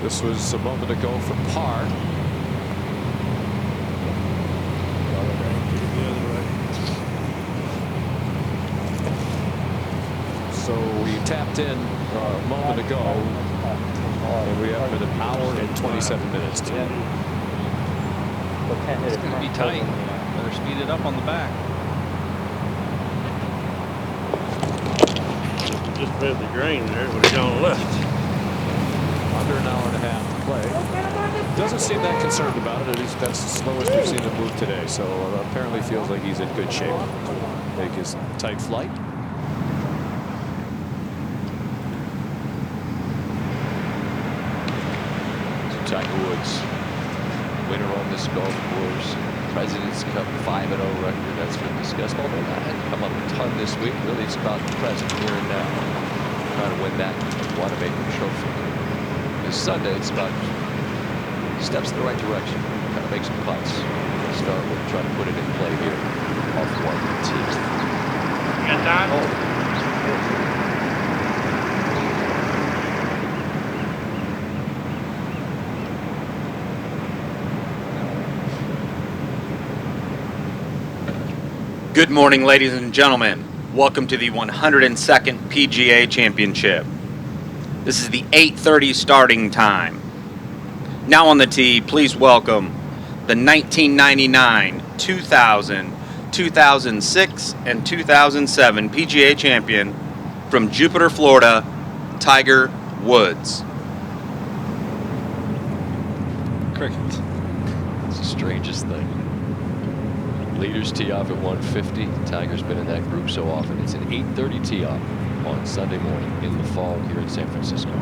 Speaker 10: This was a moment ago for par. So we tapped in a moment ago, and we have an hour and 27 minutes to.
Speaker 4: It's going to be tight. Better speed it up on the back.
Speaker 17: Just read the green there, would have gone left.
Speaker 10: Under an hour and a half to play. Doesn't seem that concerned about it. At least that's the slowest we've seen him move today. So apparently feels like he's in good shape. Make his tight flight.
Speaker 1: So Tiger Woods, winner on this golf course. President's Cup 5-0 record that's been discussed, although that hadn't come up a ton this week. Really, it's about the present here and now. Trying to win that Wanamaker trophy. This Sunday, it's about steps in the right direction. Kind of make some putts. Start with trying to put it in play here off one tee.
Speaker 3: You got time?
Speaker 5: Good morning, ladies and gentlemen. Welcome to the 102nd PGA Championship. This is the 8:30 starting time. Now on the tee, please welcome the 1999, 2000, 2006, and 2007 PGA champion from Jupiter, Florida, Tiger Woods.
Speaker 1: Cricket. It's the strangest thing. Leaders tee off at 150. Tiger's been in that group so often. It's an 8:30 tee off on Sunday morning in the fall here in San Francisco.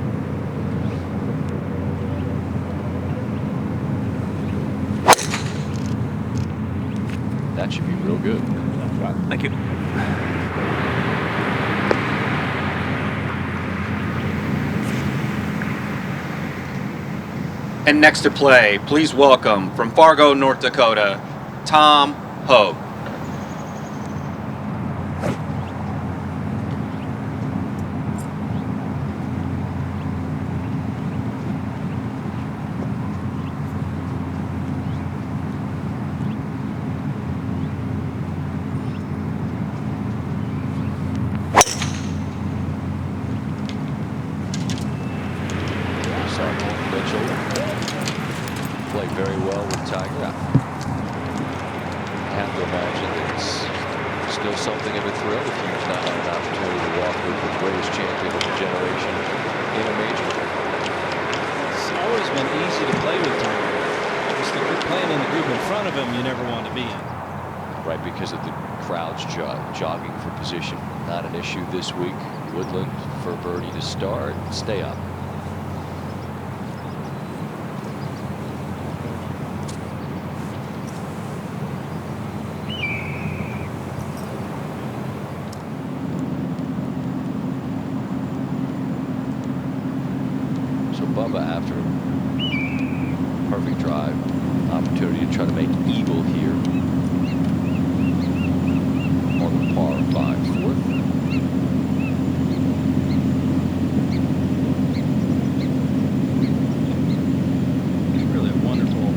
Speaker 1: That should be real good.
Speaker 5: Thank you. And next to play, please welcome from Fargo, North Dakota, Tom Hogue.
Speaker 1: Played very well with Tiger. I have to imagine that it's still something of a thrill if he's not had an opportunity to walk with the greatest champion of the generation in a major.
Speaker 4: It's always been easy to play with Tiger. Just if you're playing in the group in front of him, you never want to be in.
Speaker 1: Right, because of the crowds jogging for position. Not an issue this week. Woodland for birdie to start. Stay up. Bubba, after perfect drive, opportunity to try to make eagle here on the par 5 fourth.
Speaker 4: Really a wonderful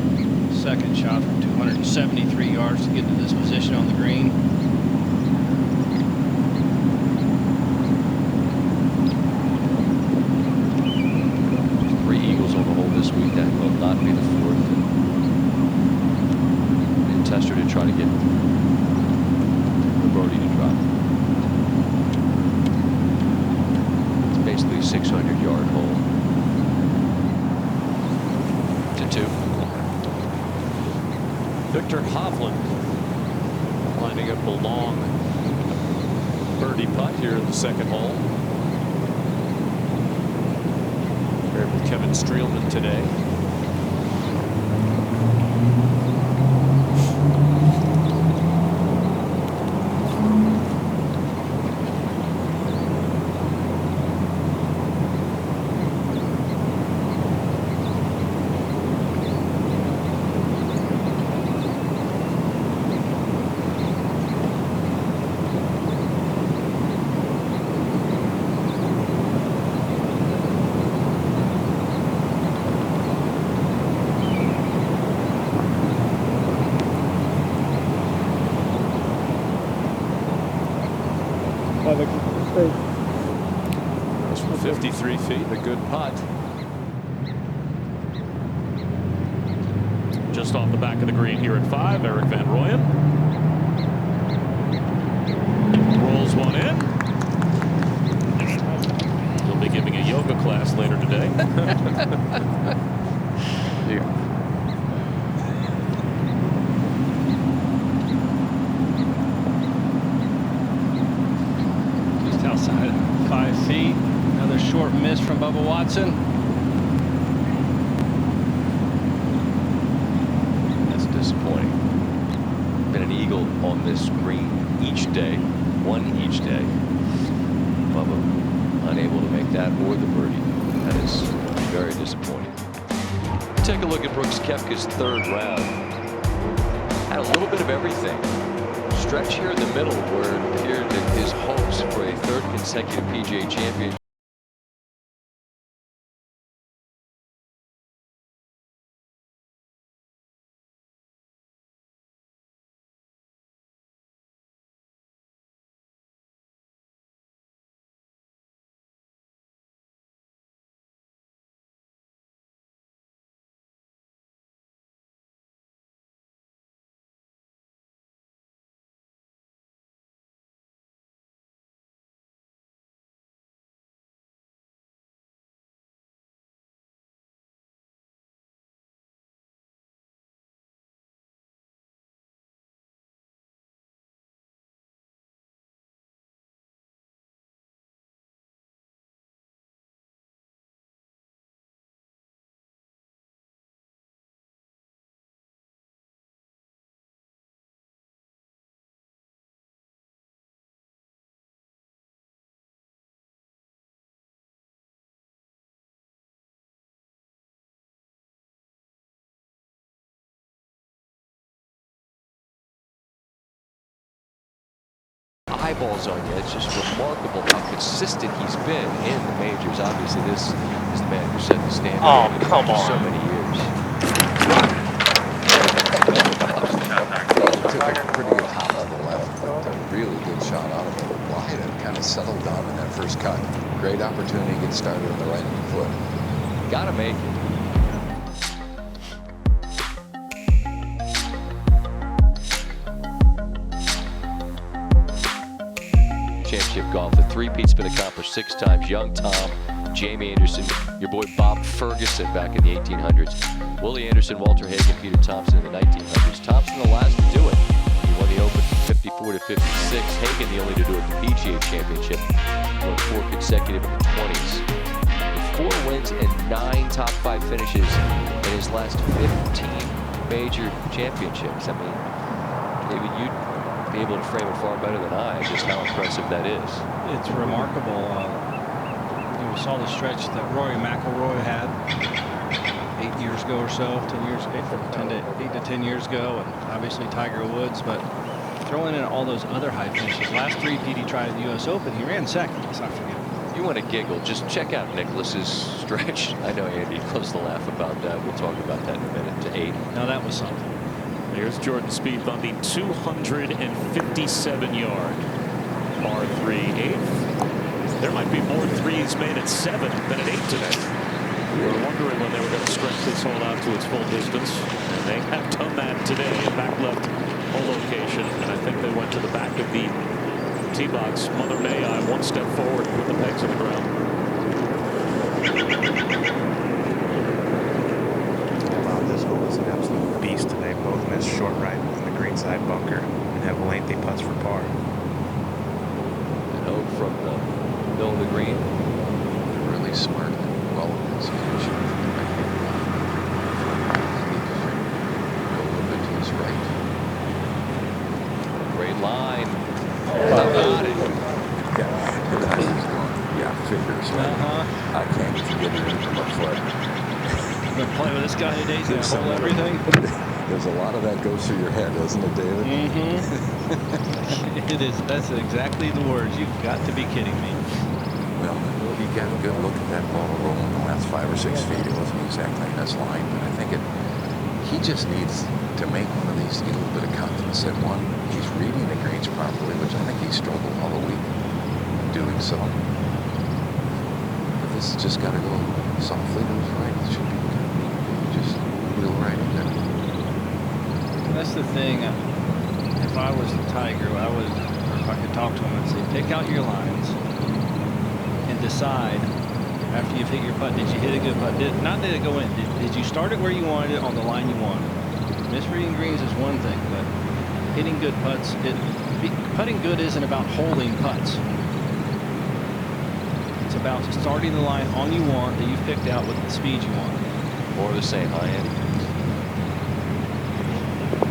Speaker 4: second shot from 273 yards to get to this position on the green.
Speaker 1: This week, that will not be the fourth. And Tester to try to get the birdie to drop. It's basically a 600-yard hole. To 2.
Speaker 11: Victor Hovland lining up a long birdie putt here in the second hole. With Kevin Streelman today. That's from 53 feet, a good putt. Just off the back of the green here at 5, Eric Van Rooyen. Rolls one in. He'll be giving a yoga class later today.
Speaker 1: Here.
Speaker 4: Outside 5 feet. Another short miss from Bubba Watson.
Speaker 1: That's disappointing. eagle on this green each day, one each day. Bubba unable to make that or the birdie. That is very disappointing. Take a look at Brooks Koepka's third round. Had a little bit of everything. Stretch here in the middle where it appeared that his hopes for a third consecutive PGA Championship eyeballs on you. It's just remarkable how consistent he's been in the majors. Obviously, this is the man who set the standard for so many years.
Speaker 2: He took a pretty good hop on the left, but a really good shot out of it. Wide and kind of settled down in that first cut. Great opportunity to get started on the right foot.
Speaker 1: Gotta make it. Championship golf. The three-peat's been accomplished 6 times. Young Tom, Jamie Anderson, your boy Bob Ferguson back in the 1800s. Willie Anderson, Walter Hagen, Peter Thompson in the 1900s. Thompson the last to do it. He won the Open 54 to 56. Hagen the only to do it the PGA Championship. Won 4 consecutive in the 20s. With 4 wins and 9 top 5 finishes in his last 15 major championships. I mean, David, you'd be able to frame it far better than I, just how impressive that is.
Speaker 4: It's remarkable. We saw the stretch that Rory McIlroy had 8 years ago or so, 10 years, 8 to 10 years ago, and obviously Tiger Woods, but throwing in all those other high finishes. Last 3 PD tried at the U.S. Open, he ran second, let's not forget.
Speaker 1: You want to giggle, just check out Nicklaus's stretch. I know Andy close to laugh about that. We'll talk about that in a minute. To 8.
Speaker 4: Now that was something.
Speaker 11: Here's Jordan Spieth on the 257-yard par 3 8th. There might be more threes made at 7 than at 8 today. We were wondering when they were going to stretch this hole out to its full distance, and they have done that today. Back left hole location, and I think they went to the back of the tee box. Mother May I 1 step forward and put the pegs in the ground.
Speaker 9: Wow, this hole is an absolute beast today. Both missed short right in the green side bunker and have lengthy putts for par.
Speaker 1: And out from the middle of the green.
Speaker 2: Really smart, well execution. Go a little bit to his right.
Speaker 1: Great line. Got it.
Speaker 2: Yeah, figures. I can't get it in from my foot.
Speaker 4: Gonna play with this guy today, he's gonna hold everything.
Speaker 2: There's a lot of that goes through your head, doesn't it, David?
Speaker 4: It is. That's exactly the words. You've got to be kidding me.
Speaker 2: Well, you got a good look at that ball rolling the last 5 or 6 feet. It wasn't exactly in this line, but I think he just needs to make one of these, get a little bit of confidence that one, he's reading the greens properly, which I think he struggled all the week doing so. But this has just got to go softly to his right. It should be just wheel right into it.
Speaker 4: That's the thing. If I was the Tiger, or if I could talk to him and say, pick out your lines and decide after you've hit your putt, did you hit a good putt? Not that it go in. Did you start it where you wanted it on the line you wanted? Misreading greens is one thing, but hitting good putts, putting good isn't about holding putts. It's about starting the line on you want that you've picked out with the speed you want.
Speaker 1: More of the same, huh, Andy?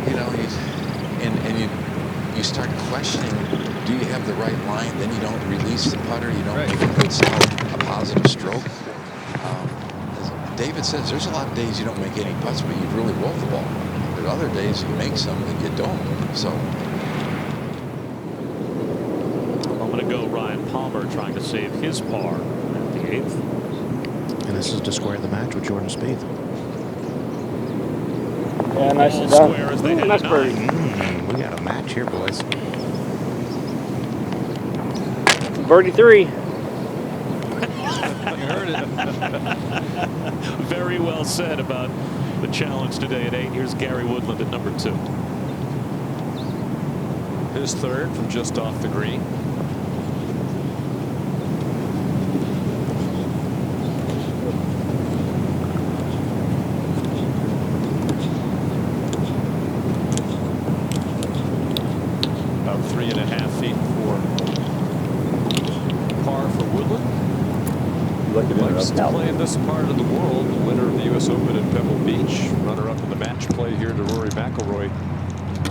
Speaker 2: You know, you start questioning, do you have the right line? Then you don't release the putter. You don't make a good, solid, a positive stroke. As David says, there's a lot of days you don't make any putts, but you've really rolled the ball. There's other days you make some that you don't. So.
Speaker 11: A moment ago, Ryan Palmer trying to save his par at the 8th.
Speaker 9: And this is to square the match with Jordan Spieth.
Speaker 6: Yeah, nice
Speaker 11: All
Speaker 6: done.
Speaker 11: square as they hit
Speaker 6: Nice
Speaker 11: a
Speaker 6: birdie.
Speaker 11: 9.
Speaker 9: We got a match here, boys.
Speaker 6: Birdie 3.
Speaker 11: You heard it. Very well said about the challenge today at 8. Here's Gary Woodland at number 2.
Speaker 10: His third from just off the green. About 3.5 feet for par for Woodland. Likes to play in this part of the world. The winner of the U.S. Open at Pebble Beach, runner-up in the match play here to Rory McIlroy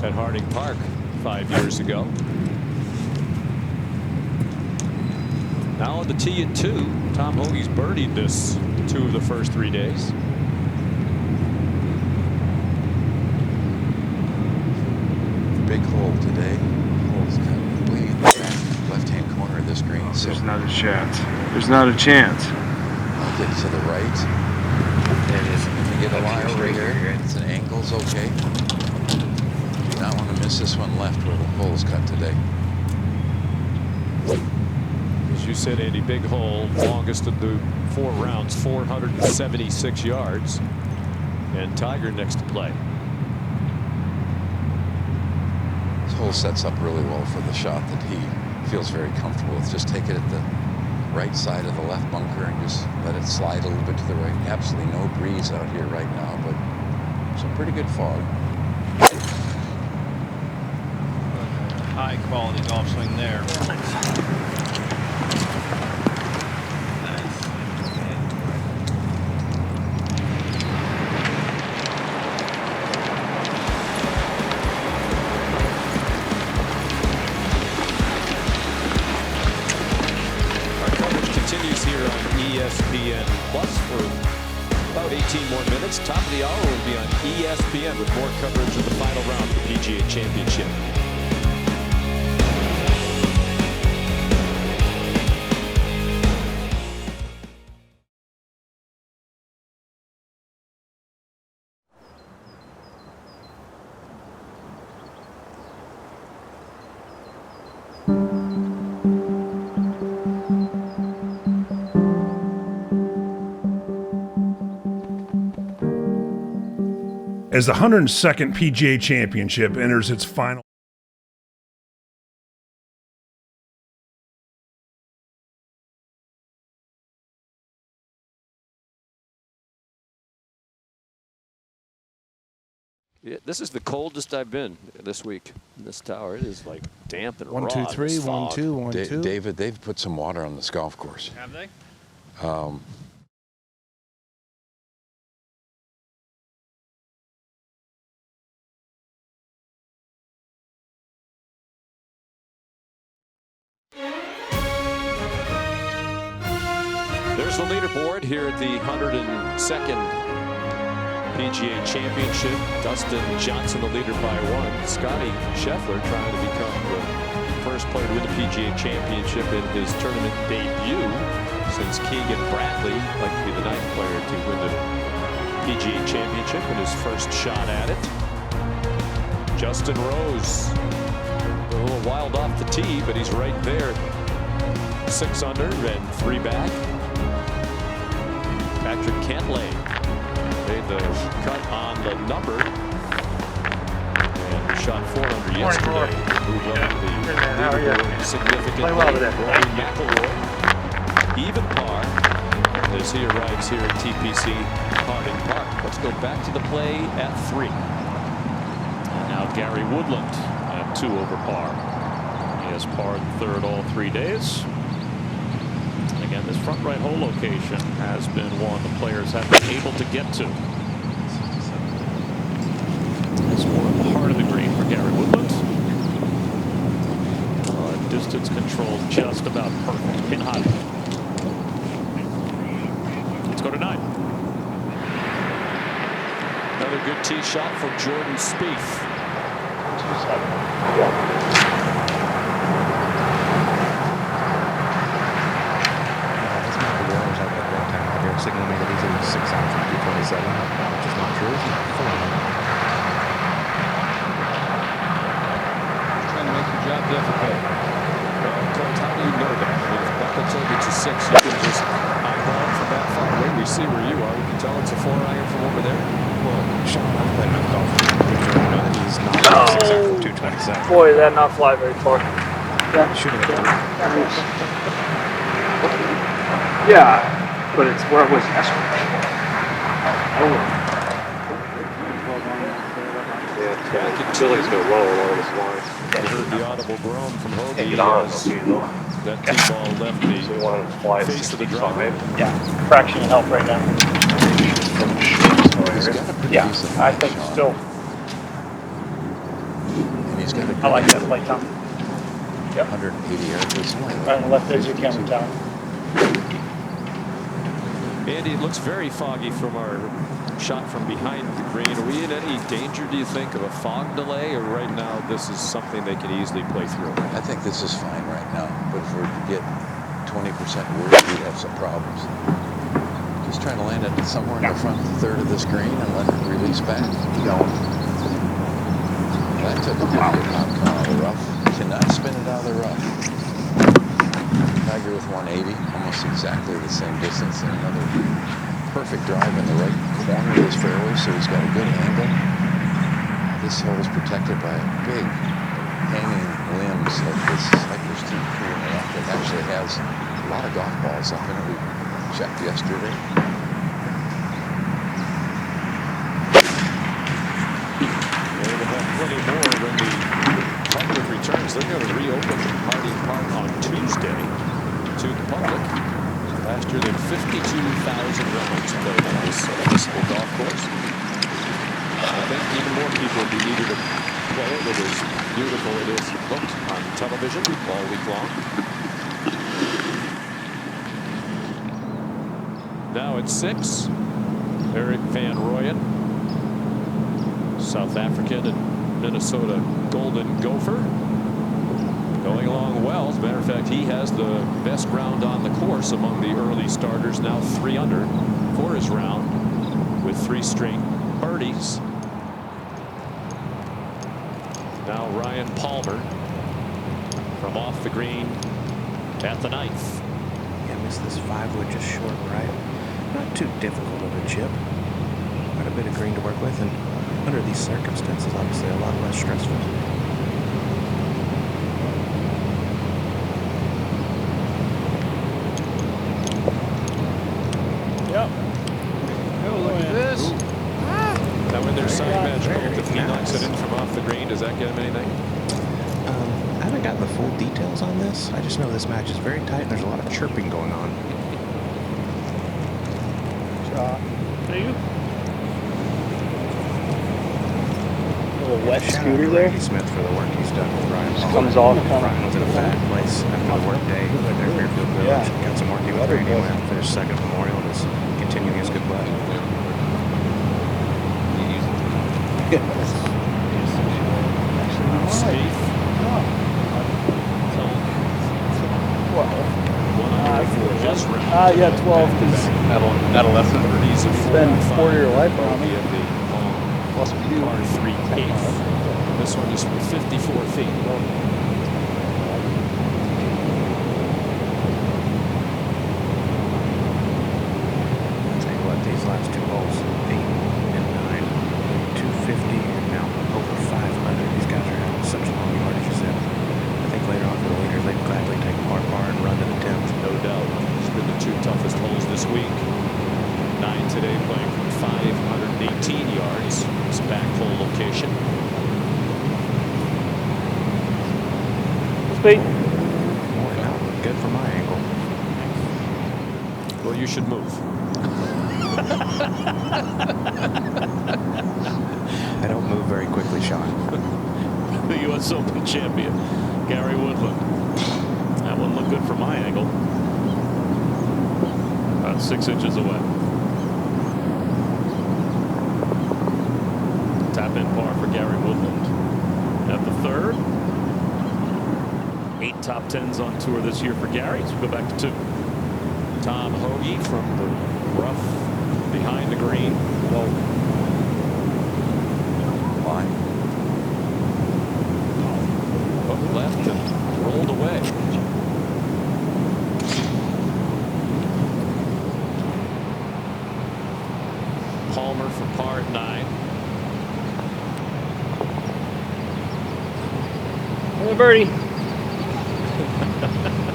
Speaker 10: at Harding Park 5 years ago. Now on the tee at 2, Tom Hoagie's birdied this 2 of the first 3 days.
Speaker 2: Big hole today. Hole's kind of way in the back left-hand corner of this green. So
Speaker 6: There's not a chance. There's not a chance.
Speaker 2: I'll get to the right.
Speaker 21: There it is.
Speaker 2: If you get a line over here, it's an angle's okay. Do not want to miss this one left where the hole's cut today.
Speaker 10: As you said, Andy, big hole, longest of the 4 rounds, 476 yards. And Tiger next to play.
Speaker 2: This hole sets up really well for the shot that he feels very comfortable with. Just take it at the right side of the left bunker and just let it slide a little bit to the right. Absolutely no breeze out here right now, but some pretty good fog.
Speaker 4: High quality golf swing there.
Speaker 10: Continues here on ESPN Plus for about 18 more minutes. Top of the hour will be on ESPN with more coverage of the final round of the PGA Championship.
Speaker 8: As the 102nd PGA Championship enters its final.
Speaker 10: Yeah, this is the coldest I've been this week in this tower. It is like damp and raw.
Speaker 9: 1, 2, 3, 1, 2, 1, 2.
Speaker 2: David, they've put some water on this golf course.
Speaker 4: Have they?
Speaker 10: There's the leaderboard here at the 102nd PGA Championship. Dustin Johnson, the leader by 1. Scotty Scheffler trying to become the first player to win the PGA Championship in his tournament debut since Keegan Bradley, like to be the 9th player to win the PGA Championship in his first shot at it. Justin Rose, a little wild off the tee, but he's right there. 6 under and 3 back. Patrick Cantlay made the cut on the number and shot 4 under yesterday. Moved up to the leaderboard significantly. Rory McIlroy, even par as he arrives here at TPC Harding Park. Let's go back to the play at 3.
Speaker 11: And now Gary Woodland at 2 over par. He has par third all 3 days. Again, this front right hole location has been one the players have been able to get to. It's more of the heart of the green for Gary Woodland. Distance control just about perfect. Pin high. Let's go to 9.
Speaker 10: Another good tee shot for Jordan Spieth.
Speaker 9: 2-7. Signaling me that he's at 6 out from 227, which is not true. He's 4 under.
Speaker 12: Trying to make your job difficult.
Speaker 10: Well, Colt, how do you know that? I mean, if Bucket told you it's a 6, you can just eyeball it from that far away. We see where you are. You can tell it's a 4 iron from over there.
Speaker 9: Well, Sean, I've played enough golf to know that he's not 6 out from 227.
Speaker 12: Boy, that not fly very far.
Speaker 9: Shooting it.
Speaker 12: Yeah, but it's where it was yesterday.
Speaker 10: Yeah, Chili's go low along this line. I heard the audible groan from Hoagie as that tee ball left the face of the driver.
Speaker 12: Yeah, fraction of help right now. Yeah, I think still.
Speaker 2: And he's got a
Speaker 12: I like that play, Tom. Yep.
Speaker 2: 180 yards this way.
Speaker 12: Right on the left edge of the camera tower.
Speaker 10: Andy, it looks very foggy from our shot from behind the green. Are we in any danger, do you think, of a fog delay, or right now this is something they can easily play through?
Speaker 2: I think this is fine right now, but if we were to get 20% worse, we'd have some problems. Just trying to land it somewhere in the front third of this green and let it release back. That took a bit of a pop come out of the rough. Cannot spin it out of the rough. Tiger with 180, almost exactly the same distance, and another perfect drive in the right corner of this fairway, so he's got a good angle. This hole is protected by big hanging limbs of this cypress tree in the rough that actually has a lot of golf balls up in it. We checked yesterday.
Speaker 10: They will have plenty more when the public returns. They're going to reopen Harding Park on Tuesday to the public. Last year, there were 52,000 runners played on this municipal golf course. I think even more people would be needed to play it. It is beautiful. It is booked on television all week long. Now at 6, Eric Van Rooyen, South African and Minnesota Golden Gopher. Going along well. As a matter of fact, he has the best round on the course among the early starters. Now 3 under for his round with 3 straight birdies. Now Ryan Palmer from off the green at the 9th.
Speaker 9: Yeah, missed this 5-wood just short right. Not too difficult of a chip. Got a bit of green to work with, and under these circumstances, obviously a lot less stressful.
Speaker 10: Now when there's sign magical, if he knocks it in from off the green, does that get him anything?
Speaker 9: I haven't gotten the full details on this. I just know this match is very tight and there's a lot of chirping going on.
Speaker 12: Little wet scooter there.
Speaker 9: Smith for the work he's done with Ryan.
Speaker 12: Comes off.
Speaker 9: Ryan was in a bad place after the work day at their Fairfield Village. Got some working with Randy. Went and finished second at Memorial and is continuing his good play.
Speaker 12: Yeah, 12 because
Speaker 10: adolescent. He's
Speaker 12: spend 4 year life on me.
Speaker 10: Plus par 3 8th. This one is from 54 feet.
Speaker 9: Tell you what, these last 2 holes, 8 and 9, 250 and now over 500. These guys are having such long yardages in. I think later on for the leaders, they'd gladly take par and run to the 10th.
Speaker 10: No doubt. It's been the 2 toughest holes this week. 9 today, playing from 518 yards. It's a back hole location.
Speaker 12: Speed.
Speaker 9: Good for my angle.
Speaker 10: Well, you should move.
Speaker 9: I don't move very quickly, Sean.
Speaker 11: The U.S. Open champion, Gary Woodland. Doesn't look good from my angle. About 6 inches away. Tap in par for Gary Woodland at the third. 8 top 10s on tour this year for Gary. So we'll go back to 2. Tom Hoagie from the rough behind the green. Whoa.
Speaker 2: Line.
Speaker 10: Hook left and rolled away. Palmer for par 9.
Speaker 24: And a birdie.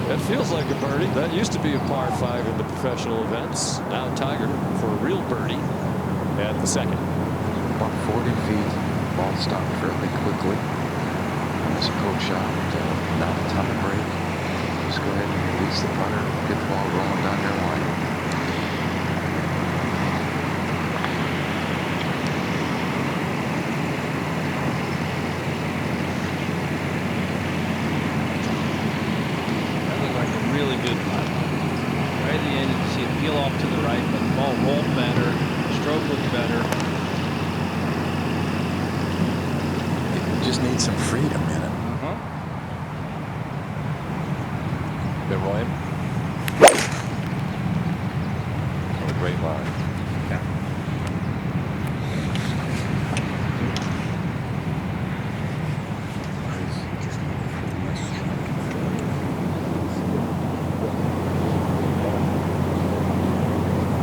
Speaker 10: That feels like a birdie. That used to be a par 5 in the professional events. Now Tiger for a real birdie at the second.
Speaker 2: About 40 feet. Ball stopped fairly quickly. It's a cold shot. Not a ton of break. Just go ahead and release the putter. Get the ball rolling down your line.
Speaker 4: Really good putt. Right at the end, you can see it peel off to the right, but the ball rolled better, stroke looked better.
Speaker 2: You just need some freedom in it.
Speaker 1: Ben Ryan. What a great line.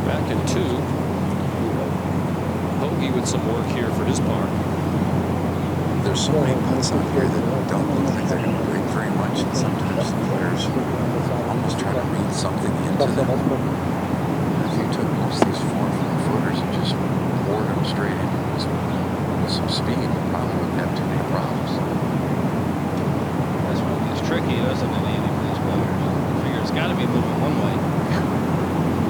Speaker 10: Back in 2. Hoagie with some work here for his par.
Speaker 2: There's so many putts out here that don't look like they're going to break very much, and sometimes the players almost try to read something into them. If you took most of these 4 or 5 footers and just poured them straight in with some speed, you probably wouldn't have too many problems.
Speaker 4: That's what gets tricky, doesn't it, Andy, for these players? You figure it's got to be moving one way.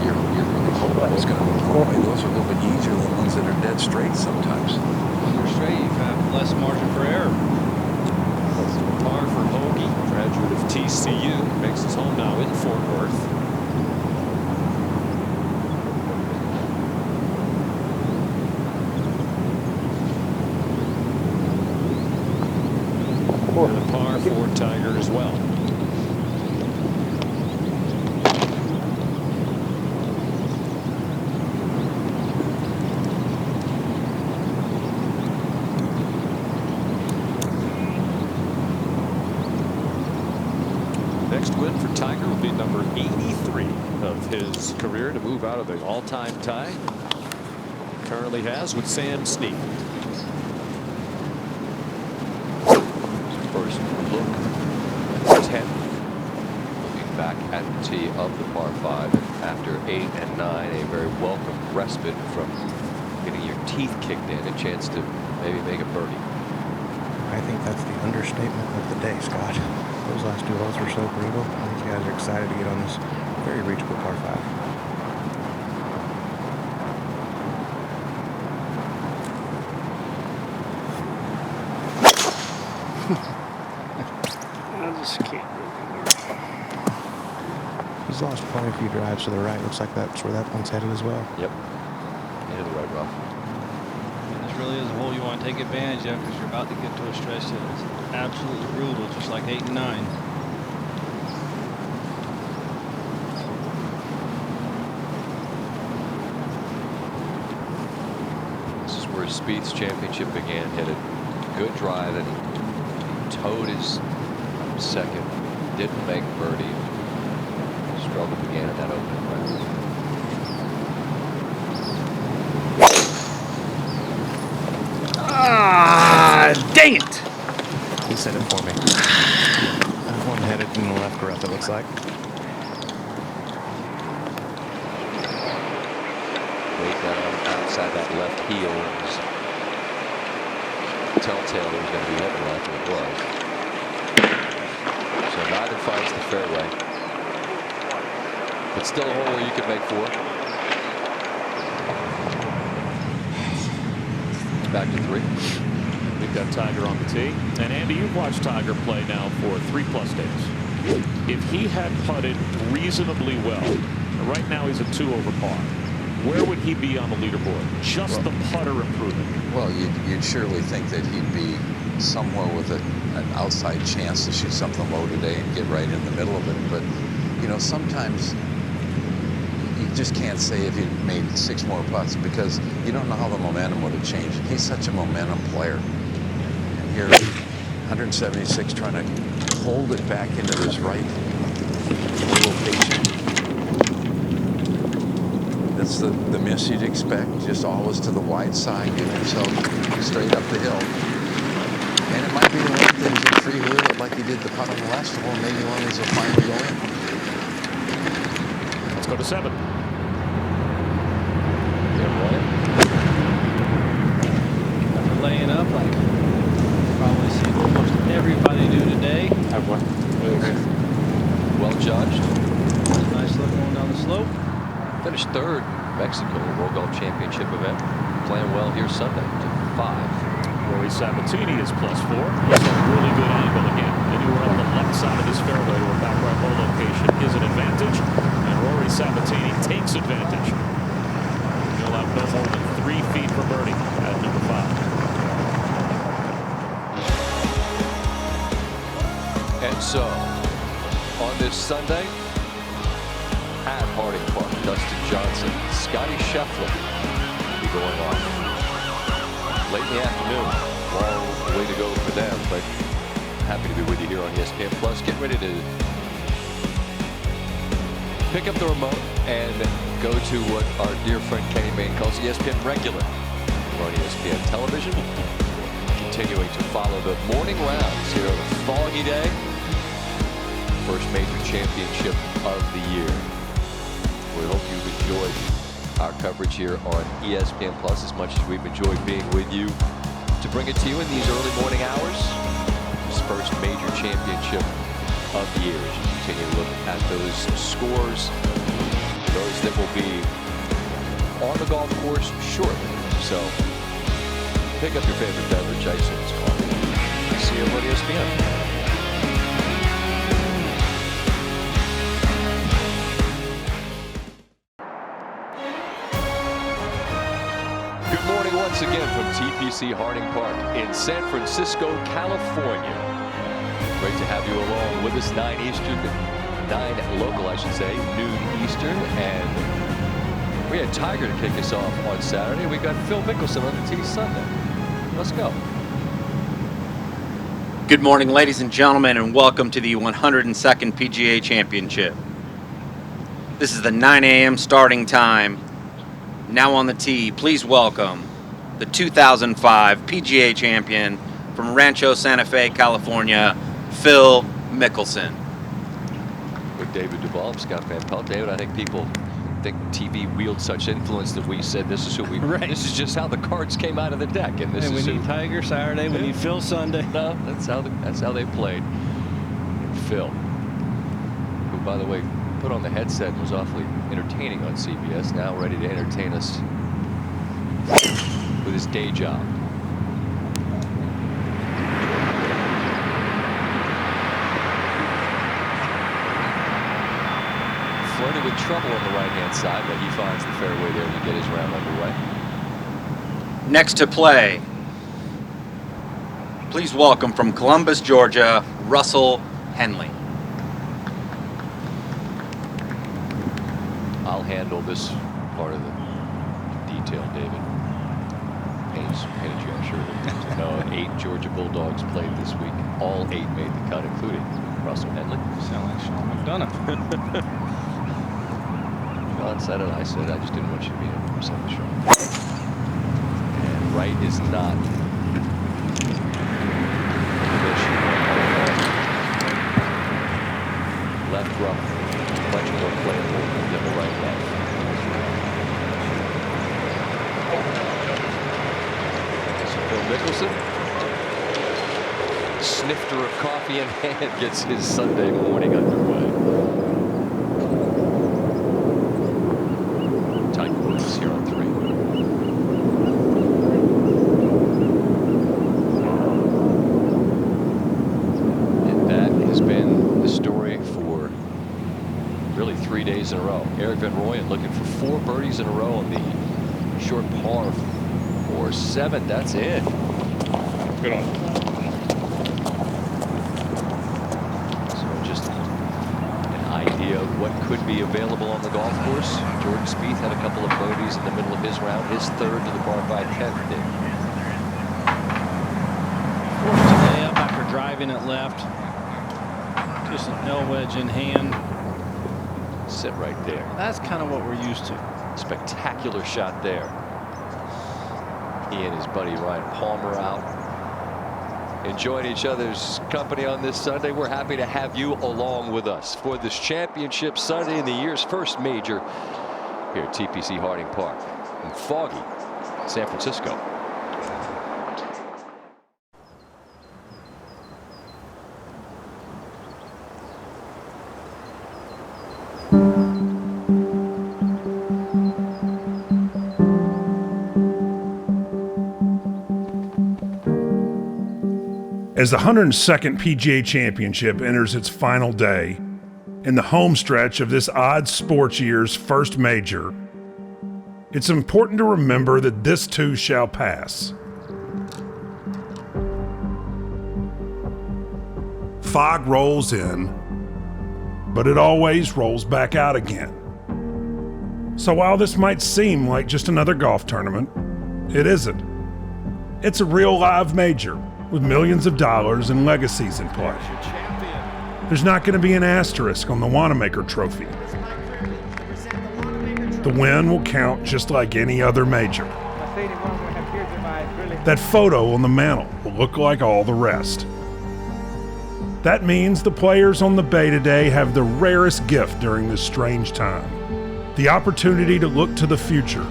Speaker 2: You're really hoping it's going to move one way. Those are a little bit easier than ones that are dead straight sometimes.
Speaker 4: When you're straight, you have less margin for error.
Speaker 10: Par for Hoagie, graduate of TCU, makes his home now in Fort Worth. And a par for Tiger as well. Next win for Tiger will be number 83 of his career to move out of the all-time tie. Currently has with Sam Snead.
Speaker 1: First look at 10. Looking back at the tee of the par 5 after 8 and 9, a very welcome respite from getting your teeth kicked in, a chance to maybe make a birdie.
Speaker 9: I think that's the understatement of the day, Scott. Those last 2 holes were so brutal. These guys are excited to get on this very reachable par 5.
Speaker 12: I just can't move.
Speaker 9: He's lost quite a few drives to the right. Looks like that's where that one's headed as well.
Speaker 1: Yep. Into the right rough.
Speaker 4: And this really is a hole you want to take advantage of because you're about to get to a stretch that is absolutely brutal, just like 8 and 9.
Speaker 1: This is where Spieth's championship began. Hit a good drive and towed his second. Didn't make birdie. Struggle began at that opening round.
Speaker 9: Ah, dang it! He said it for me. That one headed in the left rough, it looks like.
Speaker 1: Way down outside that left heel. Telltale there was going to be heavy left, and it was. So neither finds the fairway. But still a hole you could make 4. Back to 3.
Speaker 11: We've got Tiger on the tee. And Andy, you've watched Tiger play now for 3+ days. If he had putted reasonably well, right now he's a 2 over par, where would he be on the leaderboard? Just the putter improvement.
Speaker 2: Well, you'd surely think that he'd be somewhere with an outside chance to shoot something low today and get right in the middle of it. But, you know, sometimes you just can't say if he'd made 6 more putts because you don't know how the momentum would have changed. He's such a momentum player. And here, 176 trying to hold it back into this right location. That's the miss you'd expect, just always to the wide side, giving himself straight up the hill. And it might be the one thing to freewheel it like he did the putt on the last hole, maybe one of these will finally go in.
Speaker 11: Let's go to 7.
Speaker 4: Laying up like probably see almost everybody do today.
Speaker 1: Well judged.
Speaker 4: Nice look going down the slope.
Speaker 1: Finished 3rd in Mexico World Golf Championship event. Playing well here Sunday to 5.
Speaker 11: Rory Sabatini is +4. He's a really good angle again. Anywhere on the left side of this fairway to a back right hole location is an advantage, and Rory Sabatini takes advantage. He'll have no more than 3 feet for birdie at number 5.
Speaker 1: And so, on this Sunday, at Harding Park, Dustin Johnson, Scotty Scheffler will be going off. Late in the afternoon, long way to go for them, but happy to be with you here on ESPN Plus. Get ready to pick up the remote and go to what our dear friend Kenny Mayne calls ESPN Regular. We're on ESPN Television, continuing to follow the morning rounds here on a foggy day. First major championship of the year. We hope you've enjoyed our coverage here on ESPN Plus as much as we've enjoyed being with you to bring it to you in these early morning hours. This first major championship of the year. As you continue to look at those scores, those that will be on the golf course shortly. So pick up your favorite beverage, ice and coffee. See you on ESPN. Once again from TPC Harding Park in San Francisco, California. Great to have you along with us, 9 Eastern, 9 local, I should say, noon Eastern. And we had Tiger to kick us off on Saturday. We got Phil Mickelson on the tee Sunday. Let's go.
Speaker 5: Good morning, ladies and gentlemen, and welcome to the 102nd PGA Championship. This is the 9 a.m. starting time. Now on the tee, please welcome the 2005 PGA champion from Rancho Santa Fe, California, Phil Mickelson.
Speaker 1: With David Duval, Scott Van Pelt. David, I think people think TV wields such influence that we said this is who we. Right. This is just how the cards came out of the deck, and this is
Speaker 4: we need Tiger Saturday. We need Phil Sunday.
Speaker 1: No, that's how they played. And Phil, who by the way put on the headset and was awfully entertaining on CBS, now ready to entertain us with his day job. Flirting with trouble on the right-hand side, but he finds the fairway there to get his round underway.
Speaker 5: Next to play, please welcome from Columbus, Georgia, Russell Henley.
Speaker 1: I'll handle this part of the detail, David. Painted you, I'm sure, to know 8 Georgia Bulldogs played this week. All 8 made the cut, including Russell Henley.
Speaker 4: Sound like Sean McDonough.
Speaker 1: John said it, I said it. I just didn't want you to be 100% sure. And right is not. Left rough, much more playable than the right left. Phil Mickelson, snifter of coffee in hand, gets his Sunday morning underway. Tiger Woods here on 3. And that has been the story 4 birdies in a row on the short par 4-7. That's it.
Speaker 17: Good on.
Speaker 1: So just an idea of what could be available on the golf course. Jordan Spieth had a couple of birdies in the middle of his round, his third to the par 5 10th.
Speaker 4: Today up after driving it left. Just an L wedge in hand.
Speaker 1: Sit right there.
Speaker 4: That's kind of what we're used to.
Speaker 1: Spectacular shot there. He and his buddy Ryan Palmer out, enjoying each other's company on this Sunday. We're happy to have you along with us for this championship Sunday in the year's first major here at TPC Harding Park in foggy San Francisco.
Speaker 8: As the 102nd PGA Championship enters its final day, in the home stretch of this odd sports year's first major, it's important to remember that this too shall pass. Fog rolls in, but it always rolls back out again. So while this might seem like just another golf tournament, it isn't. It's a real live major with millions of dollars and legacies in play. There's not going to be an asterisk on the Wanamaker Trophy. The win will count just like any other major. That photo on the mantle will look like all the rest. That means the players on the bay today have the rarest gift during this strange time. The opportunity to look to the future,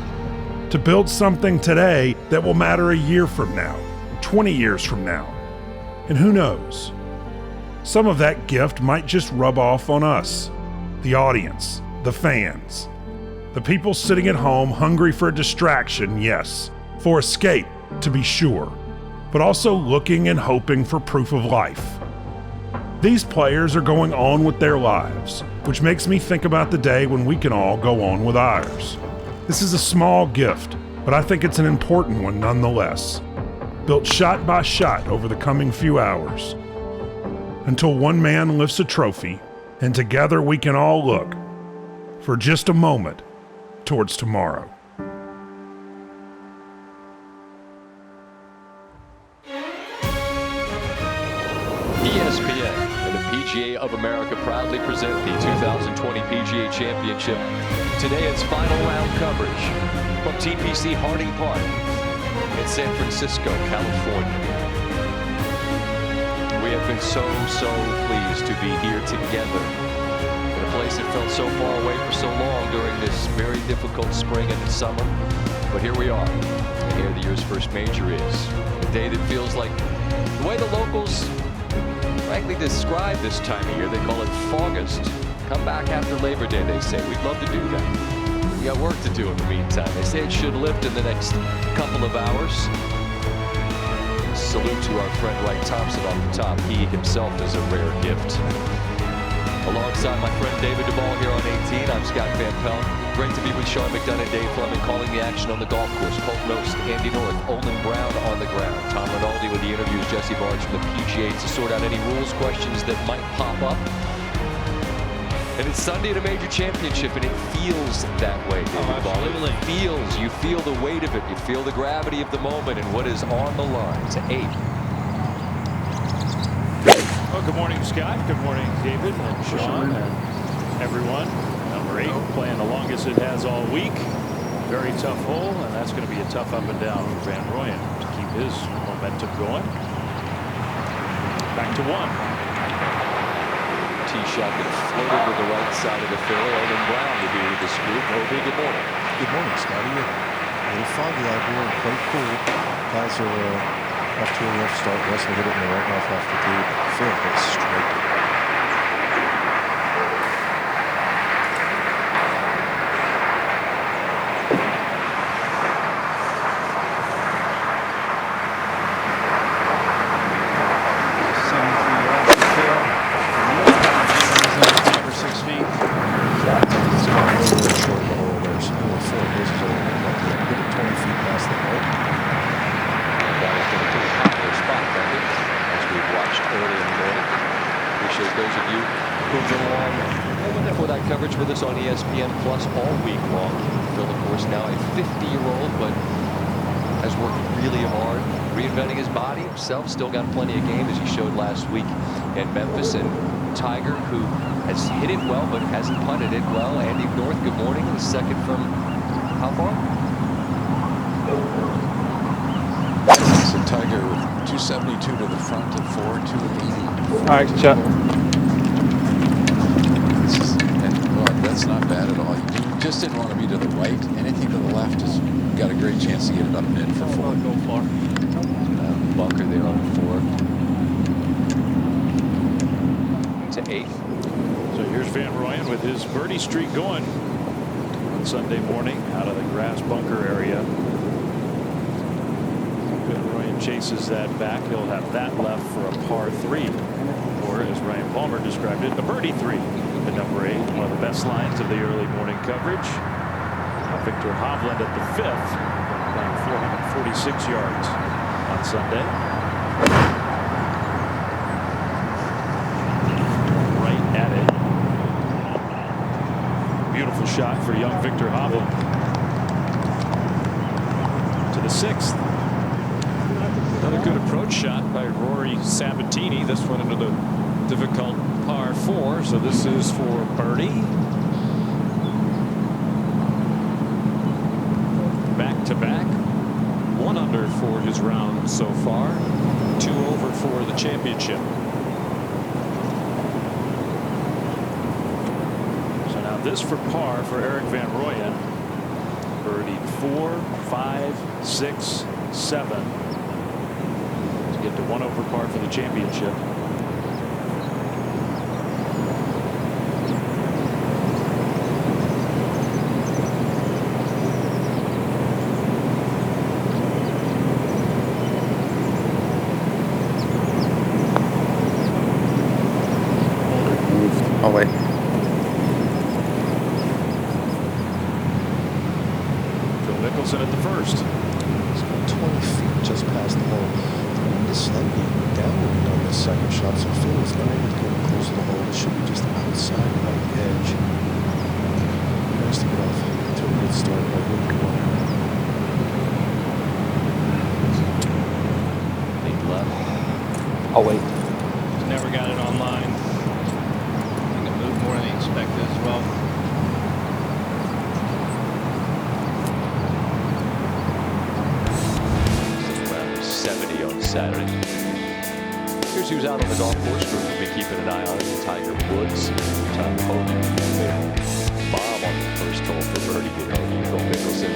Speaker 8: to build something today that will matter a year from now, 20 years from now. And who knows? Some of that gift might just rub off on us, the audience, the fans, the people sitting at home hungry for a distraction, yes, for escape, to be sure, but also looking and hoping for proof of life. These players are going on with their lives, which makes me think about the day when we can all go on with ours. This is a small gift, but I think it's an important one nonetheless. Built shot by shot over the coming few hours, until one man lifts a trophy, and together we can all look, for just a moment, towards tomorrow.
Speaker 1: ESPN and the PGA of America proudly present the 2020 PGA Championship. Today it's final round coverage from TPC Harding Park in San Francisco, California. We have been so pleased to be here together in a place that felt so far away for so long during this very difficult spring and summer. But here we are, and here the year's first major is. A day that feels like the way the locals frankly describe this time of year. They call it Fogust. Come back after Labor Day, they say. We'd love to do that. We got work to do in the meantime. They say it should lift in the next couple of hours. Salute to our friend Wright Thompson off the top. He himself is a rare gift. Alongside my friend David Duvall here on 18, I'm Scott Van Pelt. Great to be with Sean McDonough and Dave Fleming calling the action on the golf course. Colt Knost, Andy North, Olin Brown on the ground. Tom Rinaldi with the interviews, Jesse Barnes from the PGA to sort out any rules questions that might pop up. And it's Sunday at a major championship, and it feels that way, David Ball. It feels, you feel the weight of it, you feel the gravity of the moment and what is on the line. It's 8.
Speaker 11: Well, good morning, Scott. Good morning, David and Sean and everyone. Number 8 playing the longest it has all week. Very tough hole, and that's going to be a tough up and down for Van Rooyen to keep his momentum going. Back to 1.
Speaker 1: Tee shot that floated to the right side of the fairway. Olin Brown to be with this group. Obi, good morning.
Speaker 7: Good morning, Scotty. A little foggy out here and quite cool. Guys are off to a rough start. Russell hit it in the right off the tee. Phil hit straight.
Speaker 1: on ESPN Plus all week long. Phil, of course, now a 50-year-old, but has worked really hard, reinventing his body himself. Still got plenty of game, as he showed last week at Memphis. And Tiger, who has hit it well, but hasn't putted it well. Andy North, good morning. The second from how far?
Speaker 16: So Tiger with 272 to the front and 280.
Speaker 12: All right, Chuck.
Speaker 16: Well, that's not bad at all. You just didn't want to be to the right. Anything to the left has got a great chance to get it up and in for 4.
Speaker 12: Go far.
Speaker 1: Bunker there on 4 to 8.
Speaker 11: So here's Van Rooyen with his birdie streak going on Sunday morning out of the grass bunker area. Van Rooyen chases that back. He'll have that left for a par 3, or as Ryan Palmer described it, a birdie 3. The number 8, one of the best lines of the early morning coverage. Victor Hovland at the 5th, playing 446 yards on Sunday. Right at it. Beautiful shot for young Victor Hovland. To the 6th.
Speaker 10: Another good approach shot by Rory Sabatini. This one into the difficult par 4. So this is for birdie. Back-to-back. 1 under for his round so far. 2 over for the championship.
Speaker 11: So now this for par for Erik Van Rooyen. Birdied 4, 5, 6, 7 to get to 1 over par for the championship.
Speaker 9: Oh, wait.
Speaker 11: Phil Mickelson at the 1st.
Speaker 7: It's about 20 feet just past the hole. The wind is slightly downwind on this second shot, so Phil is not able to get close to the hole. It should be just outside the right edge. Nice to get off to a good start by Morikawa.
Speaker 1: Lead left.
Speaker 9: Oh, wait.
Speaker 4: He's never got it online. More than he expected as well.
Speaker 1: 70 on Saturday. Here's who's out on the golf course. We'll be keeping an eye on it. Tiger Woods, Tom Hogan, Bob on the first hole for birdie. Phil Mickelson,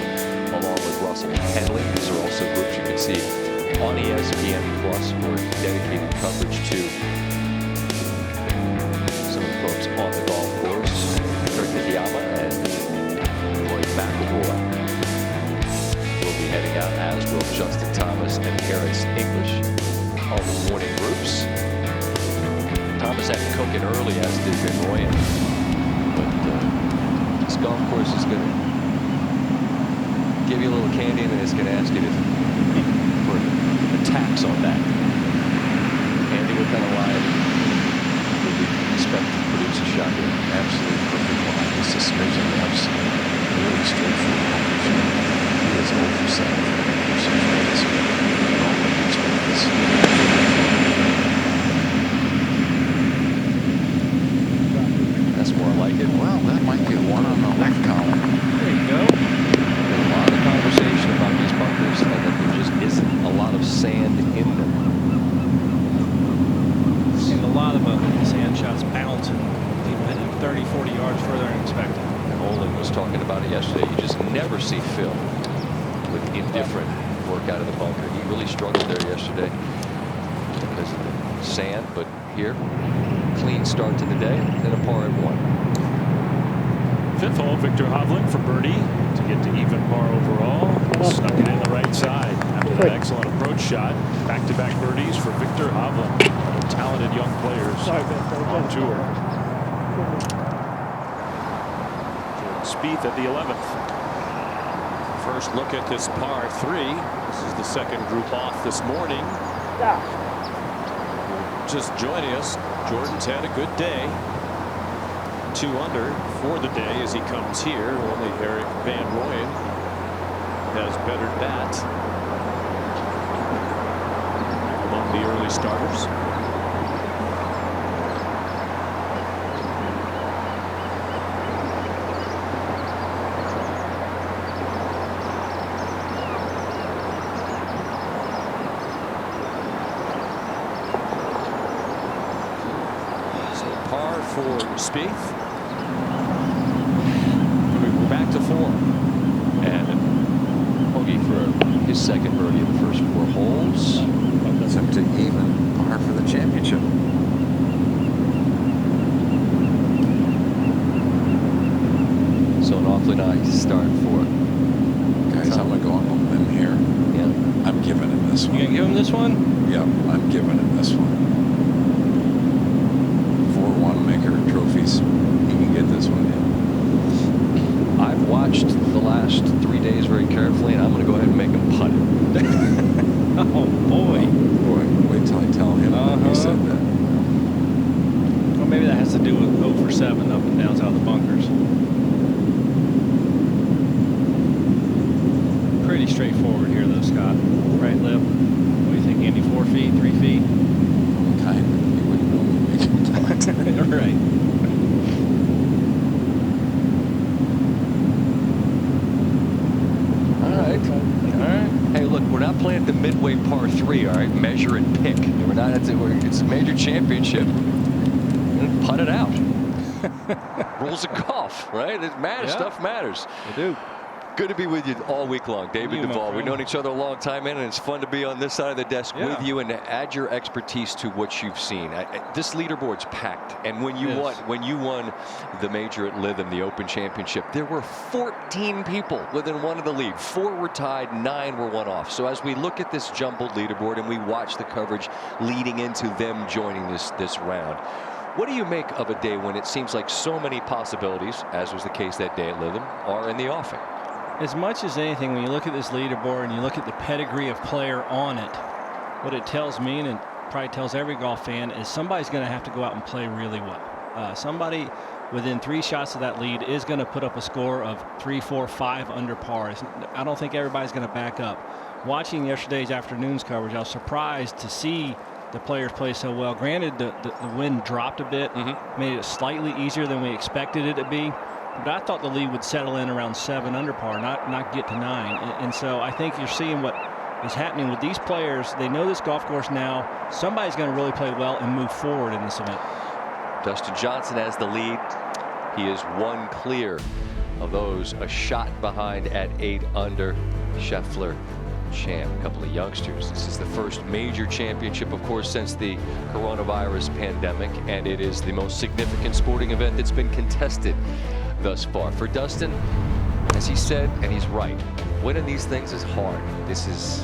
Speaker 1: along with Russell Henley. These are also groups you can see on ESPN Plus for dedicated coverage to folks on the golf course. Kurt Hiyama and Roy McIlroy will be heading out, as will Justin Thomas and Harris English on the morning groups. Thomas had cooking early, as did Van Rooyen. But this golf course is going to give you a little candy, and then it's going to ask you to put a tax on that. Candy, what kind of line would you expect to produce a shot here?
Speaker 2: Absolutely perfect line. Just a smidgen left. Really straightforward. He is 0 for 7.
Speaker 1: That's more like it.
Speaker 2: Well, that might get 1 on the left column.
Speaker 1: There you go. There's a lot of conversation about these bunkers, and that there just isn't a lot of sand in them.
Speaker 4: And a lot of sand shots bounce and even hitting 30, 40 yards further than expected.
Speaker 1: And Olin was talking about it yesterday. You just never see Phil with indifferent work out of the bunker. He really struggled there yesterday because of the sand, but here, clean start to the day, then a par at 1.
Speaker 11: 5th hole, Victor Hovland for birdie to get to even par overall. Snuck it in the right side after that excellent approach shot. Back-to-back birdies for Victor Hovland. Talented young players on tour. Jordan Spieth at the 11th.
Speaker 10: First look at this par 3. This is the second group off this morning. Just joining us. Jordan's had a good day.
Speaker 11: 2 under for the day as he comes here. Only Eric Van Rooyen has bettered that among the early starters. For Spieth. We're back to 4.
Speaker 1: And bogey for his second birdie of the first 4 holes.
Speaker 2: That's up to even par for the championship.
Speaker 1: So an awfully nice start for
Speaker 2: guys. I'm gonna go on a limb here.
Speaker 1: Yeah.
Speaker 2: I'm giving him this one.
Speaker 4: You gonna give him this one?
Speaker 2: Yep, I'm giving him this one. Trophies, he can get this one in.
Speaker 1: I've watched the last 3 days very carefully, and I'm going to go ahead and make him putt it.
Speaker 4: Oh boy!
Speaker 2: Oh, boy, wait till I tell him that he said that.
Speaker 4: Well, maybe that has to do with 0 for 7 up and downs out of the bunkers. Pretty straightforward here, though, Scott. Right lip. What do you think, Andy? 4 feet, 3 feet?
Speaker 2: Kind of. You wouldn't normally make him putt.
Speaker 4: Right.
Speaker 1: Hey, look, we're not playing the midway par 3, all right? Measure and pick. We're not. It's a major championship. Putt it out. Rules of golf, right? It matters.
Speaker 4: Yeah.
Speaker 1: Stuff matters.
Speaker 4: They do.
Speaker 1: Good to be with you all week long, David Duvall. We've known each other a long time, man, and it's fun to be on this side of the desk with you and add your expertise to what you've seen. This leaderboard's packed, and when you won the major at Lytham, the Open Championship, there were 14 people within one of the lead. 4 were tied, 9 were one off. So as we look at this jumbled leaderboard and we watch the coverage leading into them joining this round, what do you make of a day when it seems like so many possibilities, as was the case that day at Lytham, are in the offing?
Speaker 4: As much as anything, when you look at this leaderboard and you look at the pedigree of player on it, what it tells me, and it probably tells every golf fan, is somebody's going to have to go out and play really well. Somebody within 3 shots of that lead is going to put up a score of 3, 4, 5 under par. I don't think everybody's going to back up. Watching yesterday's afternoon's coverage, I was surprised to see the players play so well. Granted, the wind dropped a bit, made it slightly easier than we expected it to be. But I thought the lead would settle in around 7 under par, not get to 9. And so I think you're seeing what is happening with these players. They know this golf course now. Somebody's going to really play well and move forward in this event.
Speaker 1: Dustin Johnson has the lead. He is 1 clear of those a shot behind at 8 under. Scheffler, Champ, a couple of youngsters. This is the first major championship, of course, since the coronavirus pandemic, and it is the most significant sporting event that's been contested thus far. For Dustin, as he said, and he's right, winning these things is hard. This is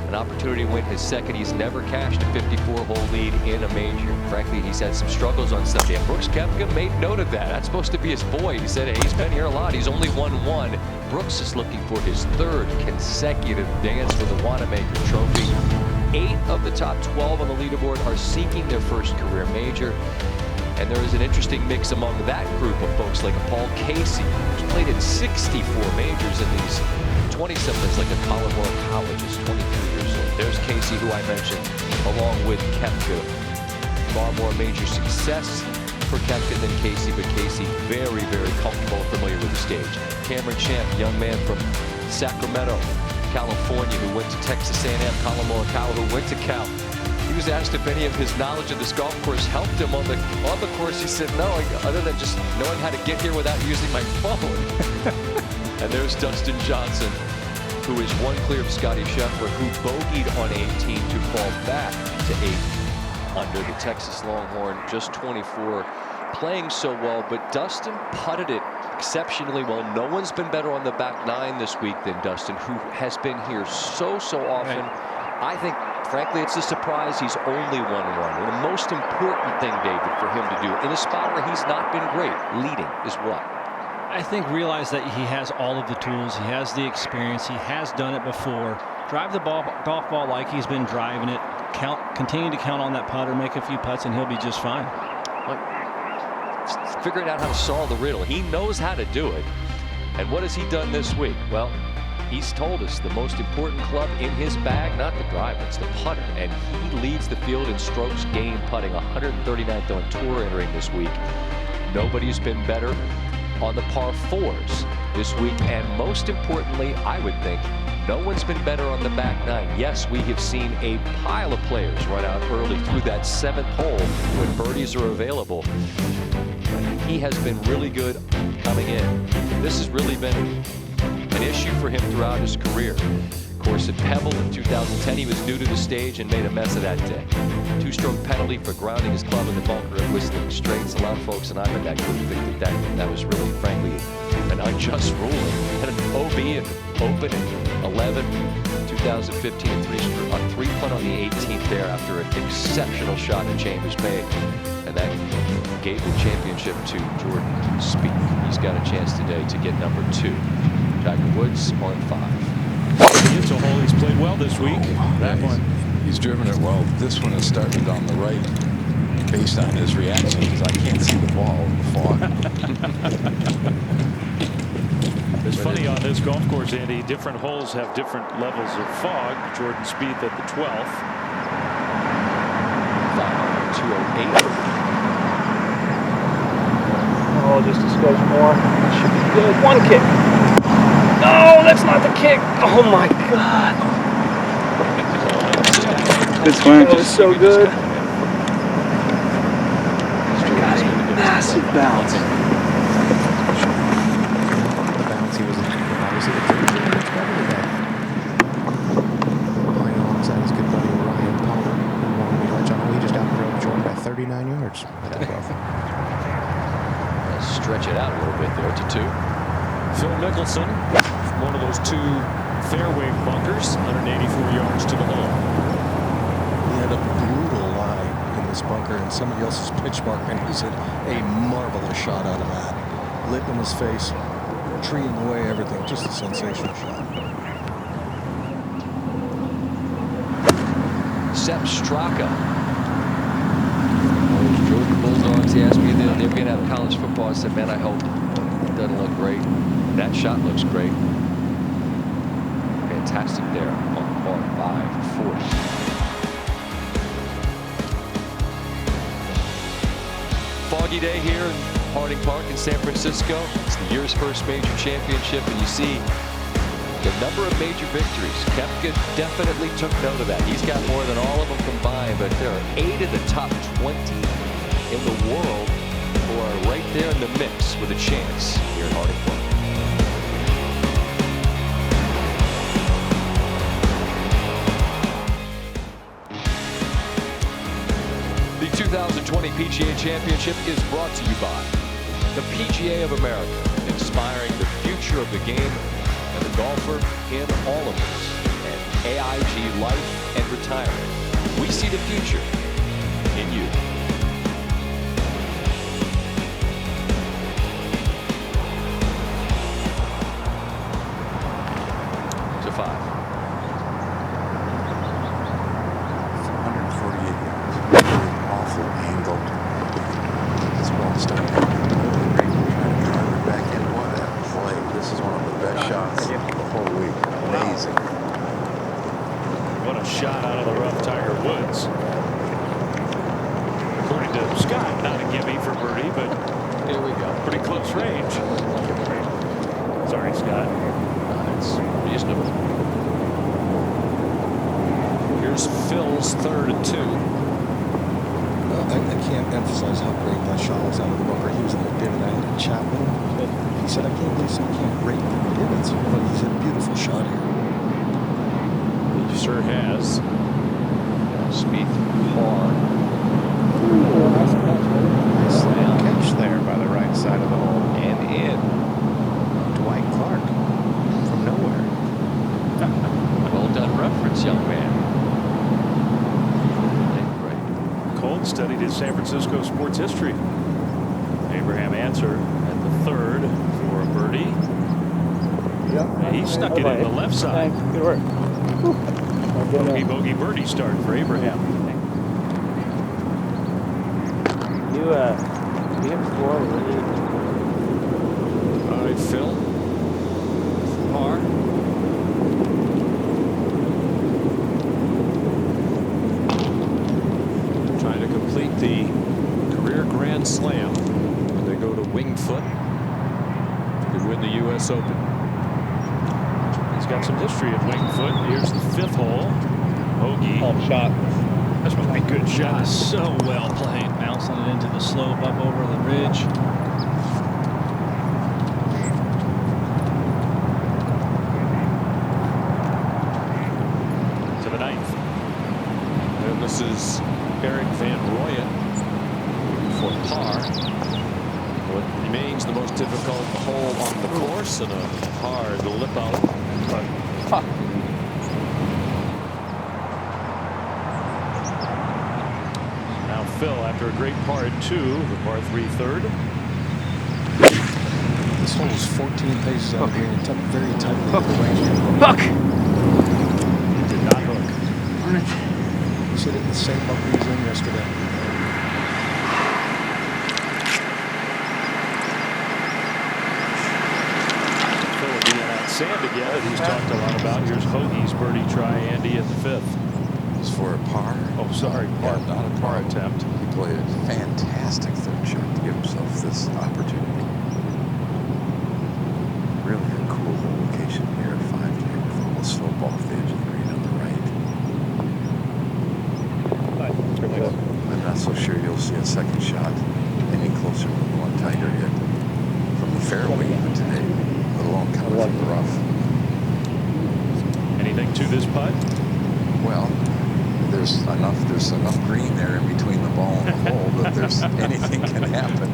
Speaker 1: an opportunity to win his second. He's never cashed a 54-hole lead in a major. Frankly, he's had some struggles on Sunday. And Brooks Koepka made note of that. That's supposed to be his boy. He said, hey, he's been here a lot. He's only won 1. Brooks is looking for his 3rd consecutive dance for the Wanamaker Trophy. 8 of the top 12 on the leaderboard are seeking their first career major. And there is an interesting mix among that group of folks like a Paul Casey, who's played in 64 majors in these 20-somethings, like a Collin Morikawa, just 23 years old. There's Casey, who I mentioned, along with Koepka. Far more major success for Koepka than Casey, but Casey very, very comfortable and familiar with the stage. Cameron Champ, young man from Sacramento, California, who went to Texas A&M. Collin Morikawa, who went to Cal. He was asked if any of his knowledge of this golf course helped him on the course. He said no, other than just knowing how to get here without using my phone. And there's Dustin Johnson, who is 1 clear of Scotty Scheffler, who bogeyed on 18 to fall back to 8 under. The Texas Longhorn, just 24, playing so well, but Dustin putted it exceptionally well. No one's been better on the back 9 this week than Dustin, who has been here so often. Right. I think, frankly, it's a surprise he's only 1-1. And the most important thing, David, for him to do in a spot where he's not been great, leading, is what?
Speaker 4: I think realize that he has all of the tools. He has the experience. He has done it before. Drive the golf ball like he's been driving it. Continue to count on that putter, make a few putts, and he'll be just fine.
Speaker 1: It's figuring out how to solve the riddle. He knows how to do it. And what has he done this week? Well, he's told us the most important club in his bag, not the driver, it's the putter. And he leads the field in strokes gained putting, 139th on tour entering this week. Nobody's been better on the par fours this week. And most importantly, I would think, no one's been better on the back nine. Yes, we have seen a pile of players run out early through that 7th hole when birdies are available. He has been really good coming in. This has really been an issue for him throughout his career. Of course, at Pebble in 2010, he was new to the stage and made a mess of that day. 2-stroke penalty for grounding his club in the bunker at Whistling Straits. A lot of folks, and I'm in that group, think that was really, frankly, an unjust ruling. Had an OB and Open in 11, 2015, a 3-putt on the 18th there after an exceptional shot that Chambers made. And that gave the championship to Jordan Spieth. He's got a chance today to get number 2. Tiger Woods on 5.
Speaker 11: It's a hole he's played well this week. That one.
Speaker 16: He's driven it well. This one has started on the right based on his reaction because I can't see the ball in the fog.
Speaker 11: It's funny on this golf course, Andy, different holes have different levels of fog. Jordan Spieth at the 12th.
Speaker 1: 208.
Speaker 12: Oh, just a skosh more. Should be good. 1 kick. No, that's not the kick. Oh my God.
Speaker 6: Good swing.
Speaker 12: That was so good. Got a massive bounce.
Speaker 9: The bounce he was obviously the team was better today. Playing alongside his good buddy Ryan Palmer, who won the Dutch on. He just outdrove Jordan by 39 yards at the 12th.
Speaker 1: Stretch it out a little bit there to 2.
Speaker 11: Phil Mickelson, one of those 2 fairway bunkers, 184 yards to the hole.
Speaker 7: He had a brutal lie in this bunker and somebody else's pitch mark, and he's hit a marvelous shot out of that. Lip in his face, treeing away everything. Just a sensational shot.
Speaker 1: Sepp Straka. Those Georgia Bulldogs, he asked me the other day, being out of college football, I said, man, I hope it doesn't look great. That shot looks great. Fantastic there on par 5, 40. Foggy day here in Harding Park in San Francisco. It's the year's first major championship, and you see the number of major victories. Koepka definitely took note of that. He's got more than all of them combined, but there are 8 of the top 20 in the world who are right there in the mix with a chance here in Harding Park. The 2020 PGA Championship is brought to you by the PGA of America, inspiring the future of the game and the golfer in all of us, and AIG Life and Retirement. We see the future in you. To 5.
Speaker 2: 148 yards. Awful angle. This ball's starting to drive it back in. What a play. This is one of the best shots of the whole week. Amazing.
Speaker 11: What a shot out of the rough, Tiger Woods. According to Scott, not a gimme for birdie, but
Speaker 1: here we go.
Speaker 11: Pretty close range. Sorry, Scott.
Speaker 1: It's reasonable.
Speaker 11: Here's Phil's 3rd and 2.
Speaker 7: I can't emphasize how great that shot was out of the bunker. He was in the divot. I had to chat with him. He said, I can't believe someone can't rate the divots, but he's a beautiful shot here.
Speaker 11: He sure has.
Speaker 1: Spieth par.
Speaker 9: Nice little catch there by the right side of the hole.
Speaker 1: And in.
Speaker 9: Dwight Clark from nowhere.
Speaker 1: Well done reference, young man.
Speaker 11: Cold studied his San Francisco sports history. Abraham Answer at the 3rd for a birdie.
Speaker 12: Yep.
Speaker 11: He snuck it in the left side.
Speaker 12: Thanks. Good work.
Speaker 11: Bogey birdie start for Abraham.
Speaker 12: We have 4 already.
Speaker 10: All right, Phil. Par. Trying to complete the career Grand Slam when they go to Winged Foot to win the U.S. Open.
Speaker 11: He's got some history at Winged Foot. Here's the 5th hole. Hoagie.
Speaker 12: Oh, shot.
Speaker 11: That's a good shot.
Speaker 4: So well played, bouncing it into the slope up over the ridge.
Speaker 11: To the 9th.
Speaker 10: And this is Eric Van Rooyen for par. What remains the most difficult hole on the course, and a hard lip out. But
Speaker 11: now Phil, after a great par at 2, the par 3 third.
Speaker 7: This hole is 14 paces out of green and tucked very tightly into the range.
Speaker 12: Hook!
Speaker 11: Did not hook.
Speaker 12: On it.
Speaker 7: He's hit it the same bunker he was in yesterday.
Speaker 11: Phil will be in that sand again that he's talked a lot about. Here's Hoagie's birdie try, Andy, at the 5th.
Speaker 2: It's for a par.
Speaker 11: Oh, sorry, par,
Speaker 2: Yeah,
Speaker 11: not a par attempt.
Speaker 2: He played a fantastic third shot to give himself this opportunity. Really a cool location here at 5K with all the slope off the edge of the green on the right. I'm not so sure you'll see a second shot any closer than the one Tiger hit from the fairway even today, let alone coming from the rough.
Speaker 11: Anything to this putt?
Speaker 2: Well, there's enough green there in between the ball and the hole that there's anything can happen.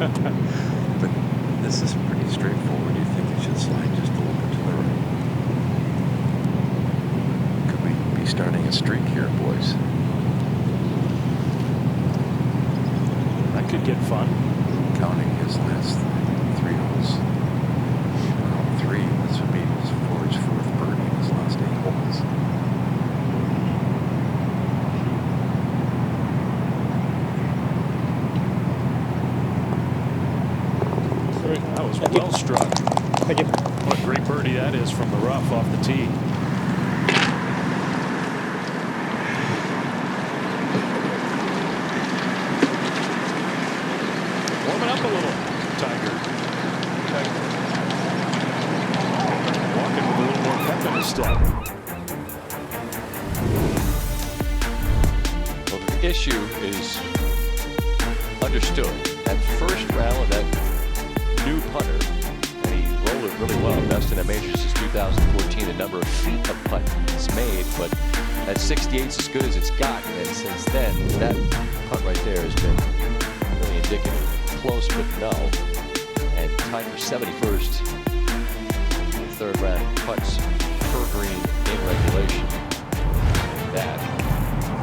Speaker 2: But this is pretty straightforward. You think it should slide just a little bit to the right. Could we be starting a streak here, boys?
Speaker 11: That could get fun.
Speaker 2: Counting his last 3 holes. Well, 3. This would be his 4th birdie in his last 8 holes.
Speaker 11: That was well struck.
Speaker 12: Thank you.
Speaker 11: What a great birdie that is from the rough off the tee. Warming up a little, Tiger. Walking with a little more pep in his step.
Speaker 1: Well, the issue is understood. That first round of that new putter, and he rolled it really well. Best in a major since 2014. The number of feet of putt he's made, but that 68 is as good as it's gotten. And since then, that putt right there has been really indicative. Close, but no. And Tiger 71st in the 3rd round putts per green in regulation. That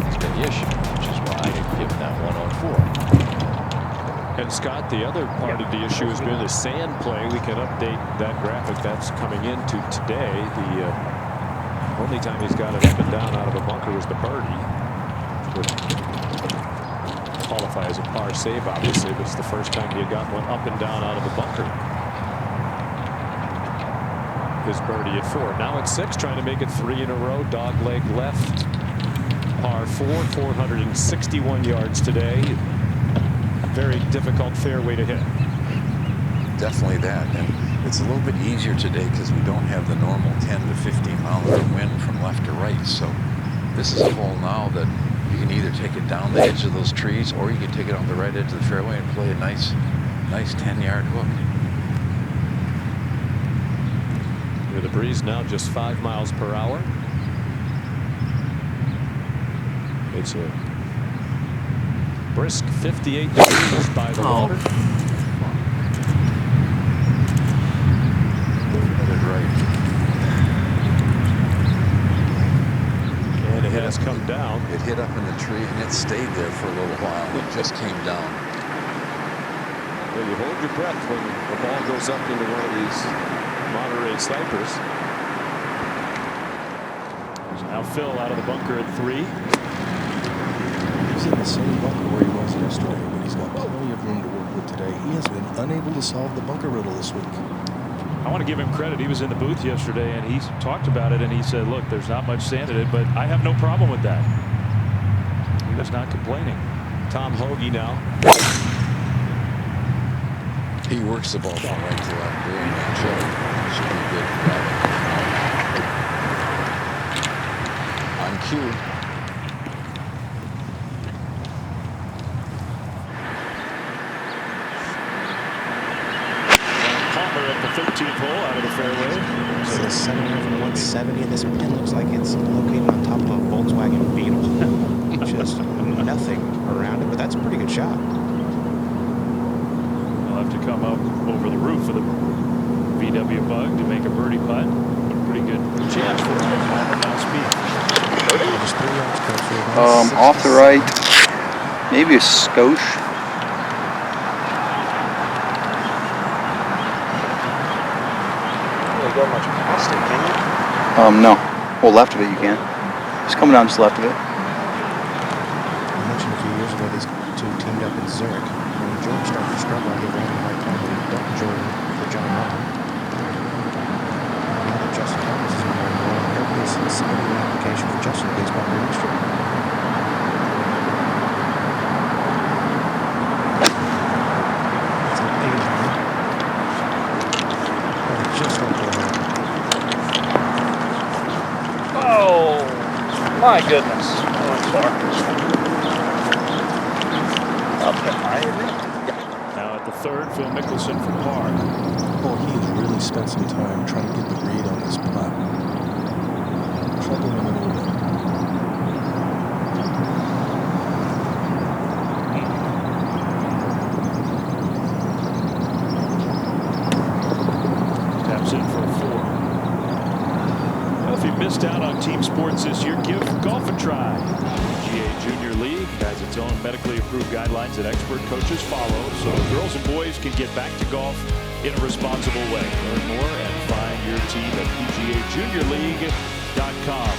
Speaker 1: has been the issue, which is why I've given that 1 on 4.
Speaker 10: And Scott, the other part of the issue has been the sand play. We can update that graphic that's coming into today. The only time he's got it up and down out of a bunker was the birdie. Would qualify as a par save, obviously, but it's the first time he had gotten one up and down out of a bunker. His birdie at 4. Now at 6, trying to make it 3 in a row. Dog leg left. Par 4, 461 yards today. Very difficult fairway to hit.
Speaker 2: Definitely that, and it's a little bit easier today because we don't have the normal 10 to 15 mile an hour wind from left to right. So this is a hole now that you can either take it down the edge of those trees or you can take it on the right edge of the fairway and play a nice 10-yard hook.
Speaker 10: With a breeze now just 5 miles per hour. It's a brisk 58 degrees by the water.
Speaker 2: Headed right.
Speaker 10: And it has come down.
Speaker 2: It hit up in the tree and it stayed there for a little while. It just came down.
Speaker 10: Well, you hold your breath when the ball goes up into one of these Monterey snipers.
Speaker 11: Now Phil out of the bunker at 3.
Speaker 7: He's in the same bunker where he was yesterday, but he's got plenty of room to work with today. He has been unable to solve the bunker riddle this week.
Speaker 11: I want to give him credit. He was in the booth yesterday and he talked about it and he said, look, there's not much sand in it, but I have no problem with that. He was not complaining.
Speaker 10: Tom Hoagie now.
Speaker 2: He works the ball from right to left very much. Should be good for that. On cue.
Speaker 11: Palmer at the 13th hole out of the fairway.
Speaker 9: So the 7-170, and this pin looks like it's located on top of a Volkswagen Beetle. Just nothing around it, but that's a pretty good shot.
Speaker 11: He'll have to come up over the roof of the VW Bug to make a birdie putt. But a pretty good chance for him. Palmer now speed.
Speaker 13: Off the right, maybe a skosh.
Speaker 9: Go much past it, can you?
Speaker 13: No. Well, left of it you can. Just coming down just left of it.
Speaker 9: I mentioned a few years ago these two teamed up in Zurich. When Jordan started to struggle, I gave one the right time to dump Jordan for John Martin. Now that Justin Thomas is on board, everybody's submitting an application for Justin to baseball ministry. It's an 8-iron. Just over the line.
Speaker 12: Oh, my goodness. That went far. Up and high.
Speaker 11: Now at the third, Phil Mickelson from par.
Speaker 7: Oh, he has really spent some time trying to get the read on this putt. Troubling him a little bit.
Speaker 11: Taps in for a 4. Well, if you missed out on team sports this year, give golf a try. PGA Junior League has its own medically approved guidelines that expert coaches follow, so girls and boys can get back to golf in a responsible way. Learn more and find your team at PGAJuniorLeague.com.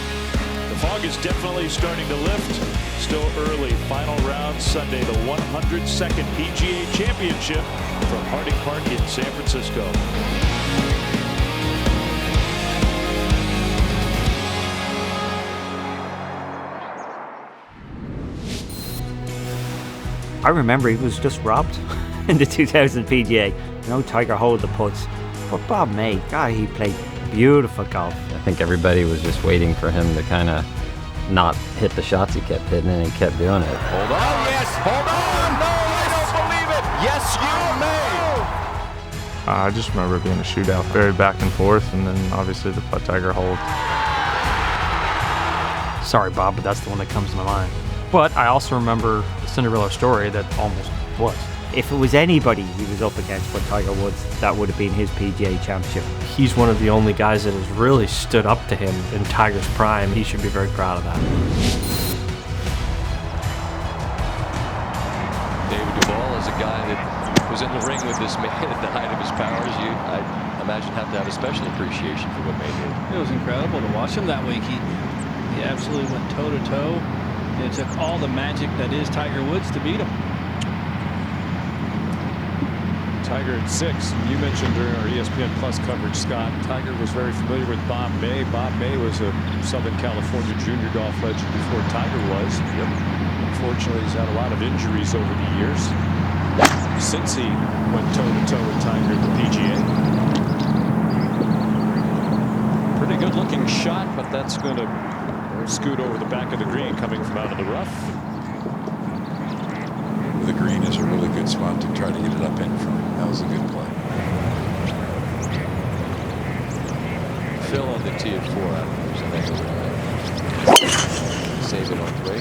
Speaker 11: The fog is definitely starting to lift. Still early. Final round Sunday, the 102nd PGA Championship from Harding Park in San Francisco.
Speaker 21: I remember he was just robbed in the 2000 PGA. You know, Tiger hold the putts. But Bob May, God, he played beautiful golf.
Speaker 22: I think everybody was just waiting for him to kind of not hit the shots he kept hitting, and he kept doing it.
Speaker 10: Hold on, yes, hold on, no, I don't believe it. Yes, you may.
Speaker 23: I just remember it being a shootout, very back and forth, and then obviously the putt Tiger hold.
Speaker 24: Sorry, Bob, but that's the one that comes to my mind. But I also remember the Cinderella story that almost was.
Speaker 21: If it was anybody he was up against but Tiger Woods, that would have been his PGA Championship.
Speaker 24: He's one of the only guys that has really stood up to him in Tiger's prime. He should be very proud of that.
Speaker 1: David Duval is a guy that was in the ring with this man at the height of his powers. I imagine, have to have a special appreciation for what May did.
Speaker 4: It was incredible to watch him that week. He absolutely went toe-to-toe. It took all the magic that is Tiger Woods to beat him.
Speaker 10: Tiger at 6. You mentioned during our ESPN Plus coverage, Scott, Tiger was very familiar with Bob May. Bob May was a Southern California junior golf legend before Tiger was. Yep. Unfortunately, he's had a lot of injuries over the years since he went toe-to-toe with Tiger at the PGA. Pretty good-looking shot, but that's going to scoot over the back of the green coming from out of the rough.
Speaker 2: The green is a really good spot to try to get it up in front. That was a good play.
Speaker 1: Phil on the tee at 4. Save it on 3.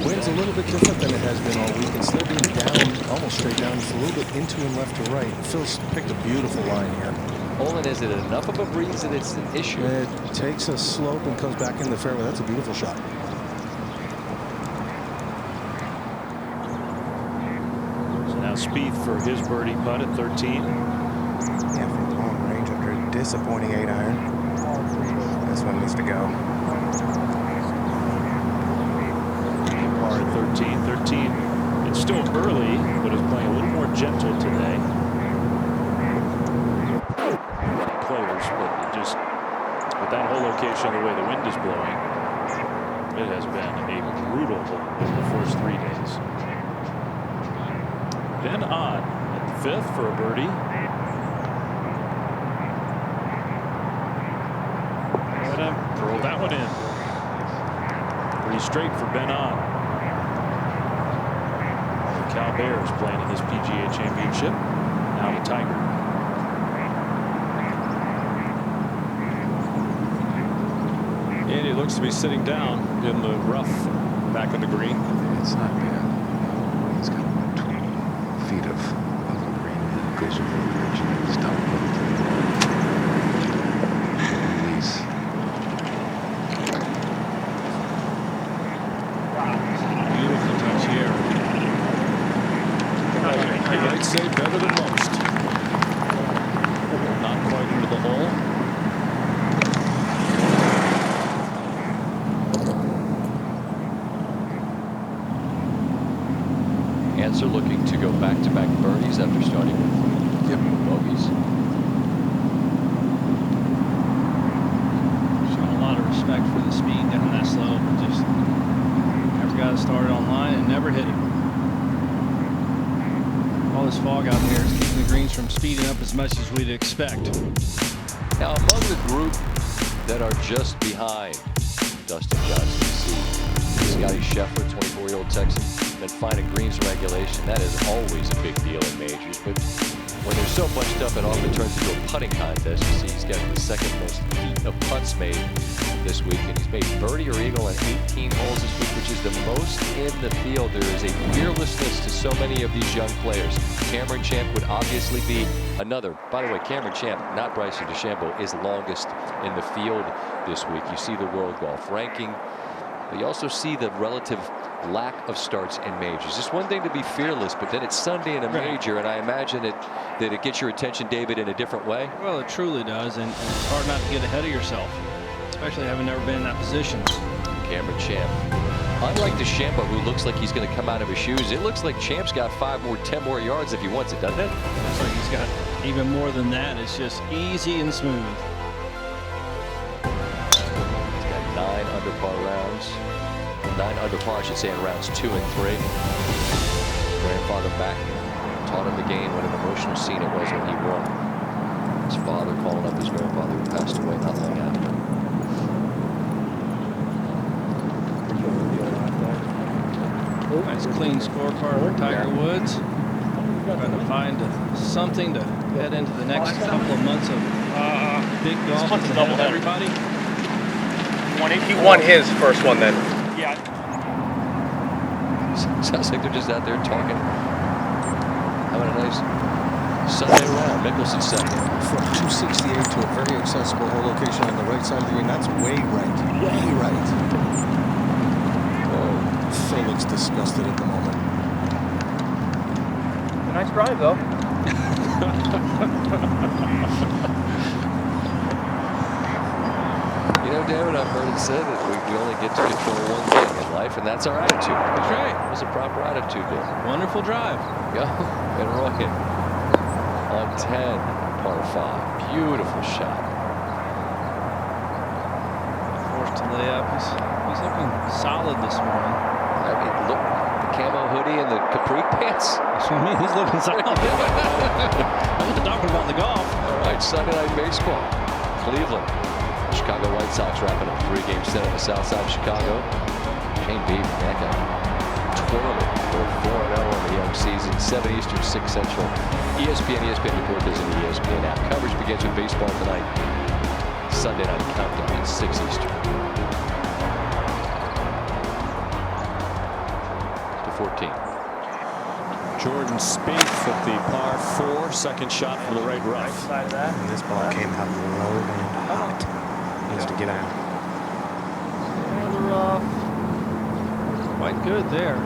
Speaker 7: Wind's a little bit different than it has been all week. Instead of being down, almost straight down, it's a little bit into and left to right. Phil's picked a beautiful line here.
Speaker 1: Olin, is it enough of a breeze that it's an issue?
Speaker 7: It takes a slope and comes back in the fairway. That's a beautiful shot.
Speaker 11: So now Spieth for his birdie putt at 13.
Speaker 9: Yeah, from long range after a disappointing 8-iron. This one needs to go.
Speaker 11: Par at 13. 13. It's still early, but is playing a little more gentle today. Players, but it just with that whole location, the way the wind is blowing, it has been a brutal hole over the first 3 days. Ben Ott at 5th for a birdie. Throw that one in. 3 straight for Ben Ott. Cal Bears playing in this PGA Championship. Now the Tiger.
Speaker 10: And he looks to be sitting down in the rough back of the green.
Speaker 2: It's not bad. He's got about 20 feet of the green. It goes over the bridge and he's down release.
Speaker 10: Beautiful touch here. I'd say better than most. Not quite into the hole.
Speaker 1: Answer looking to go back-to-back birdies after starting with bogeys.
Speaker 4: Showing a lot of respect for the speed down that slope. Just never got it started on line and never hit it. All this fog out here is keeping the greens from speeding up as much as we'd expect.
Speaker 1: Now among the group that are just behind Dustin Johnson, you see Scotty Scheffler, 24-year-old Texan, been finding greens in regulation. That is always a big deal in majors, but when there's so bunched up, it often turns into a putting contest. You see he's got the second most feet of putts made this week, and he's made birdie or eagle on 18 holes this week, which is the most in the field. There is a fearlessness to so many of these young players. Cameron Champ would obviously be another. By the way, Cameron Champ, not Bryson DeChambeau, is longest in the field this week. You see the World Golf Ranking, but you also see the relative lack of starts in majors. It's one thing to be fearless, but then it's Sunday in a major, and I imagine that it gets your attention, David, in a different way.
Speaker 4: Well, it truly does, and it's hard not to get ahead of yourself, especially having never been in that position.
Speaker 1: Cameron Champ, unlike DeChambeau, who looks like he's going to come out of his shoes, it looks like Champ's got 10 more yards if he wants it, doesn't it?
Speaker 4: Looks like he's got even more than that. It's just easy and smooth.
Speaker 1: He's got 9 under par rounds. 9 under par, I should say, in rounds 2 and 3. Grandfather back taught him the game. What an emotional scene it was when he won. His father calling up his grandfather who passed away not long after.
Speaker 4: Nice clean scorecard for Tiger Woods. Trying to find something to head into the next couple of months of big golf ahead of everybody.
Speaker 3: He won his first one then.
Speaker 4: Yeah.
Speaker 1: Sounds like they're just out there talking. Having a nice Sunday round. Mickelson second.
Speaker 7: From 268 to a very accessible hole location on the right side of the green. That's way right. Way right. Oh, Phil looks disgusted at the moment.
Speaker 3: A nice drive, though.
Speaker 1: You know, David, I've heard it said that we only get to control one thing in life, and that's our attitude.
Speaker 4: That's right.
Speaker 1: It was a proper attitude there.
Speaker 4: Wonderful drive.
Speaker 1: Go. And Royan on 10, par 5. Beautiful shot.
Speaker 4: Forced to lay up. He's looking solid this morning.
Speaker 1: I mean, look, the camo hoodie and the capri pants.
Speaker 4: That's what I mean. He's looking solid. I'm not talking about the golf.
Speaker 1: All right, Sunday Night Baseball. Cleveland. Chicago White Sox wrapping up a 3-game set on the south side of Chicago. Shane Bieber, that guy, twirling. They're 4-0 in the young season. 7 Eastern, 6 Central. ESPN Deportes and the ESPN app. Coverage begins with baseball tonight. Sunday night countdown at 6 Eastern. To 14.
Speaker 10: Jordan Spieth at the par 4, second shot from the right rough.
Speaker 9: And this ball came out low and hot. Needs to get out.
Speaker 4: Quite good there.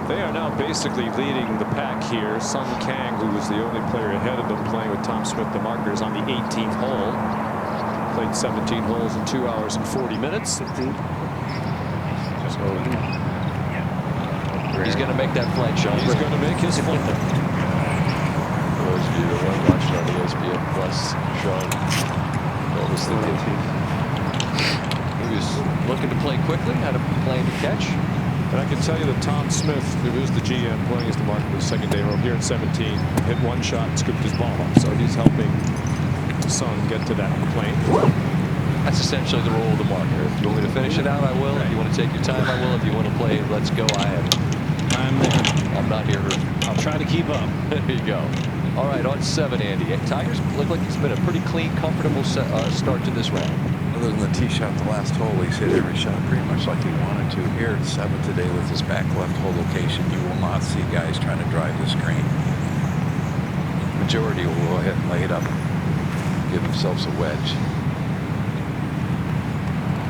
Speaker 10: They are now basically leading the pack here. Sung Kang, who was the only player ahead of them playing with Tom Smith, the markers, on the 18th hole. Played 17 holes in 2 hours and 40 minutes. So
Speaker 1: He's going to make that flight, Sean.
Speaker 10: He's going to make his flight.
Speaker 1: For those of you that weren't watching on the ESPN Plus, Sean, what was thinking? He was looking to play quickly, had a plane to catch.
Speaker 10: And I can tell you that Tom Smith, who is the GM playing as the market second day row here at 17, hit one shot and scooped his ball up. So he's helping his son get to that plane.
Speaker 1: That's essentially the role of the marketer. If you want me to finish it out, I will. If you want to take your time, I will. If you want to play, let's go.
Speaker 4: I'm there.
Speaker 1: I'm not here.
Speaker 4: I'll try to keep up.
Speaker 1: There you go. All right, on 7, Andy. Tigers look like it's been a pretty clean, comfortable start to this round.
Speaker 2: Other than the tee shot the last hole, he's hit every shot pretty much like he wanted to. Here at 7 today with his back left hole location, you will not see guys trying to drive this green. Majority will go ahead and lay it up, give themselves a wedge.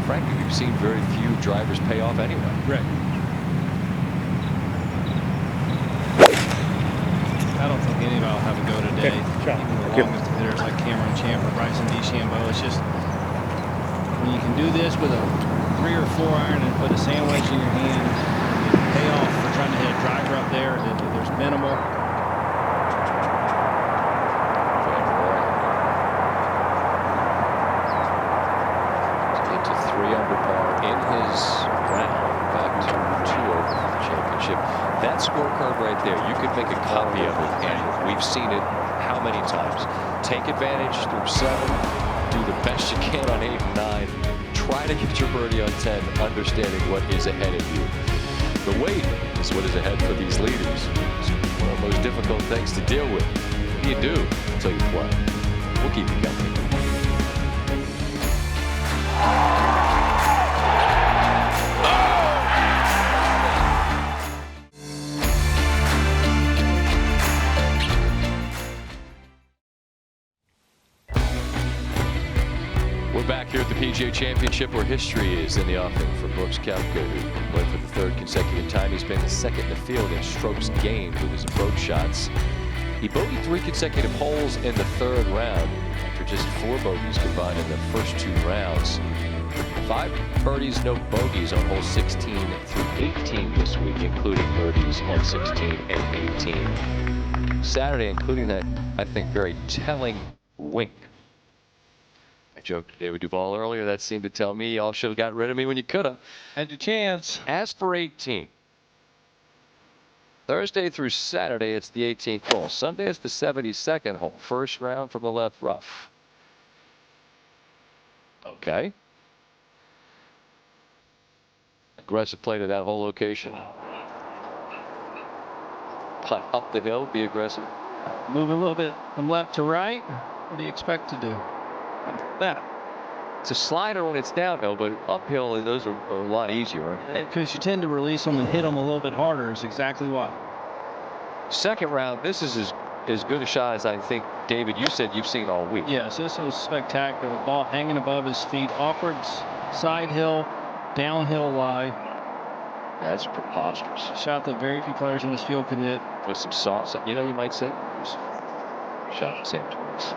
Speaker 1: Frankly, we've seen very few drivers pay off anyway.
Speaker 4: Right. I don't think anybody will have a go today. Even the longest hitters like Cameron Champ or Bryson DeChambeau. It's just when you can do this with a 3 or 4 iron and put a sandwich in your hand, you pay off for trying to hit a driver up there. There's minimal.
Speaker 1: Into 3 under par in his round, back to 2 over the championship. That scorecard right there, you could make a copy of it, and we've seen it how many times. Take advantage through 7, do the best you can on 8 and 9, try to get your birdie on 10, understanding what is ahead of you. The wait is what is ahead for these leaders. It's one of the most difficult things to deal with. What do you do until you play? We'll keep you company. We're back here at the PGA Championship, where history is in the offing for Brooks Koepka, who went for the 3rd consecutive time. He's been the 2nd in the field in strokes gained with his approach shots. He bogeyed 3 consecutive holes in the 3rd round after just 4 bogeys combined in the first 2 rounds. 5 birdies, no bogeys on holes 16 through 18 this week, including birdies on 16 and 18. Saturday, including that, I think, very telling wink. I joked to David Duval earlier. That seemed to tell me y'all should have got rid of me when you could have.
Speaker 4: Had your chance.
Speaker 1: As for 18, Thursday through Saturday, it's the 18th hole. Sunday is the 72nd hole. First round from the left rough. Okay. Aggressive play to that whole location. Putt up the hill, be aggressive.
Speaker 4: Move a little bit from left to right. What do you expect to do? That.
Speaker 1: It's a slider when it's downhill, but uphill, those are a lot easier.
Speaker 4: Because you tend to release them and hit them a little bit harder is exactly why.
Speaker 1: Second round, this is as good a shot as I think, David, you said you've seen all week.
Speaker 4: Yes, this was spectacular. Ball hanging above his feet. Awkward side hill, downhill lie.
Speaker 1: That's preposterous.
Speaker 4: Shot that very few players in this field could hit.
Speaker 1: With some sauce, you know, you might say. Shot Sam Twice.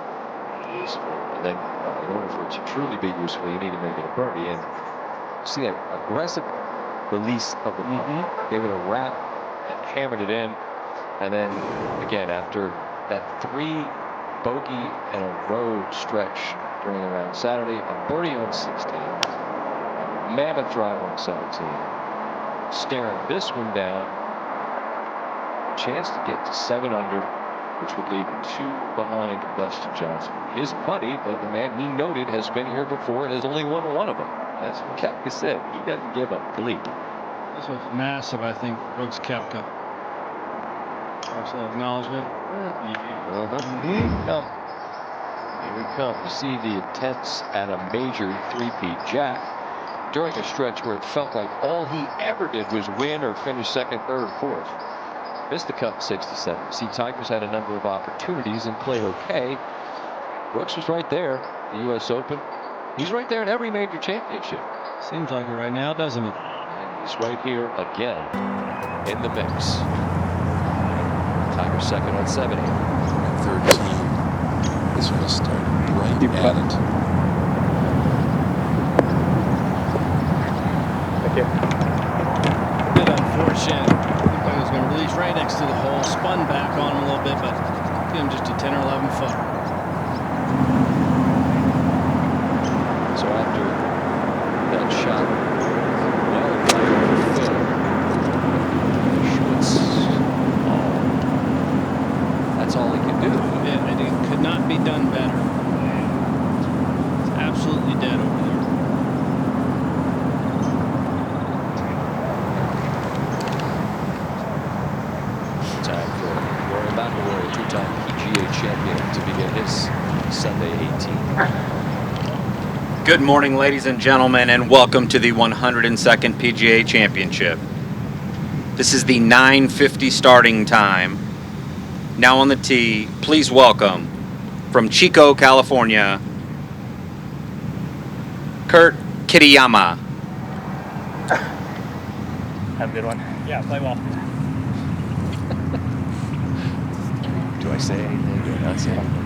Speaker 1: Useful. And then in order for it to truly be useful, you need to make it a birdie. And see that aggressive release of the putt. Gave it a wrap and hammered it in. And then again, after that 3 bogey and a road stretch during around Saturday, a birdie on 16, a mammoth drive on 17, staring this one down, chance to get to 7 under, which would leave 2 behind Dustin Johnson. His buddy, but the man he noted has been here before and has only won 1 of them. That's what Koepka said. He doesn't give a bleep.
Speaker 4: This was massive, I think, for Brooks Koepka. Also acknowledgement.
Speaker 1: Here we come. Here we come. You see the attempts at a major 3-peat Jack during a stretch where it felt like all he ever did was win or finish 2nd, 3rd, 4th. Missed the cut 67. See, Tigers had a number of opportunities and played okay. Brooks was right there, the U.S. Open. He's right there in every major championship.
Speaker 4: Seems like it right now, doesn't it?
Speaker 1: And he's right here again in the mix. Tigers 2nd on 70.
Speaker 2: 13. This one will start right at it.
Speaker 4: Thank you. A bit unfortunate. spun back on him a little bit, but give him just a 10 or 11 footer.
Speaker 1: So after that shot, well played for Phil. Schwartz, that's all he can do.
Speaker 4: Yeah, and it could not be done better. It's absolutely dead over there.
Speaker 1: Time for Rory McIlroy, a two-time PGA champion, to begin his Sunday 18.
Speaker 5: Good morning, ladies and gentlemen, and welcome to the 102nd PGA Championship. This is the 9:50 starting time. Now on the tee, please welcome, from Chico, California, Kurt Kitayama.
Speaker 3: Have a good one. Yeah, play well.
Speaker 1: Do I say anything? Do I not say anything?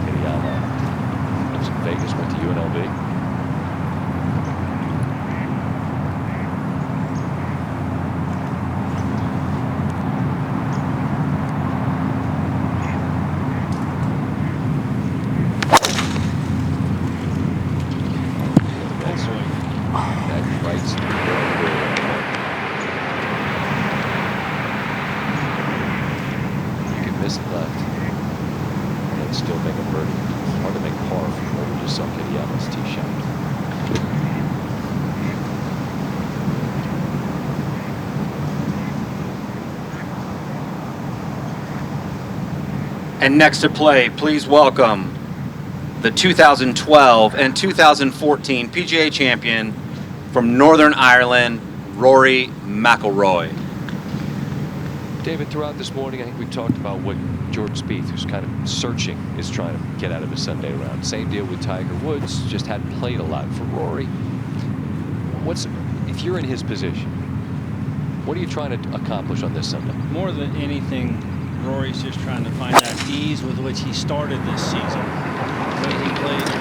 Speaker 1: Kitayama lives in Vegas, went to UNLV.
Speaker 5: And next to play, please welcome the 2012 and 2014 PGA champion from Northern Ireland, Rory McIlroy.
Speaker 1: David, throughout this morning, I think we talked about what Jordan Spieth, who's kind of searching, is trying to get out of his Sunday round. Same deal with Tiger Woods, just hadn't played a lot. For Rory, if you're in his position, what are you trying to accomplish on this Sunday?
Speaker 4: More than anything, Rory's just trying to find that ease with which he started this season. The way he played the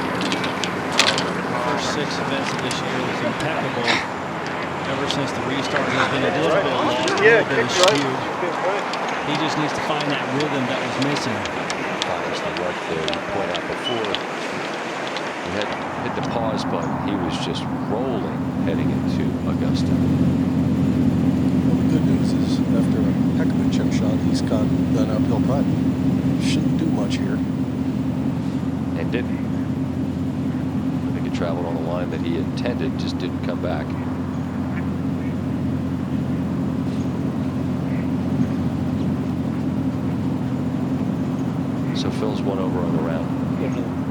Speaker 4: first 6 events of this year was impeccable. Ever since the restart, he's been a little bit long, a little bit askew. He just needs to find that rhythm that was missing.
Speaker 1: Honestly, what you pointed out before, he had hit the pause button. He was just rolling heading into Augusta.
Speaker 7: Well, the good news is after a heck of a chip shot, he's got an uphill putt. Shouldn't do much here.
Speaker 1: And didn't. I think it traveled on the line that he intended, just didn't come back. So Phil's 1 over on the round,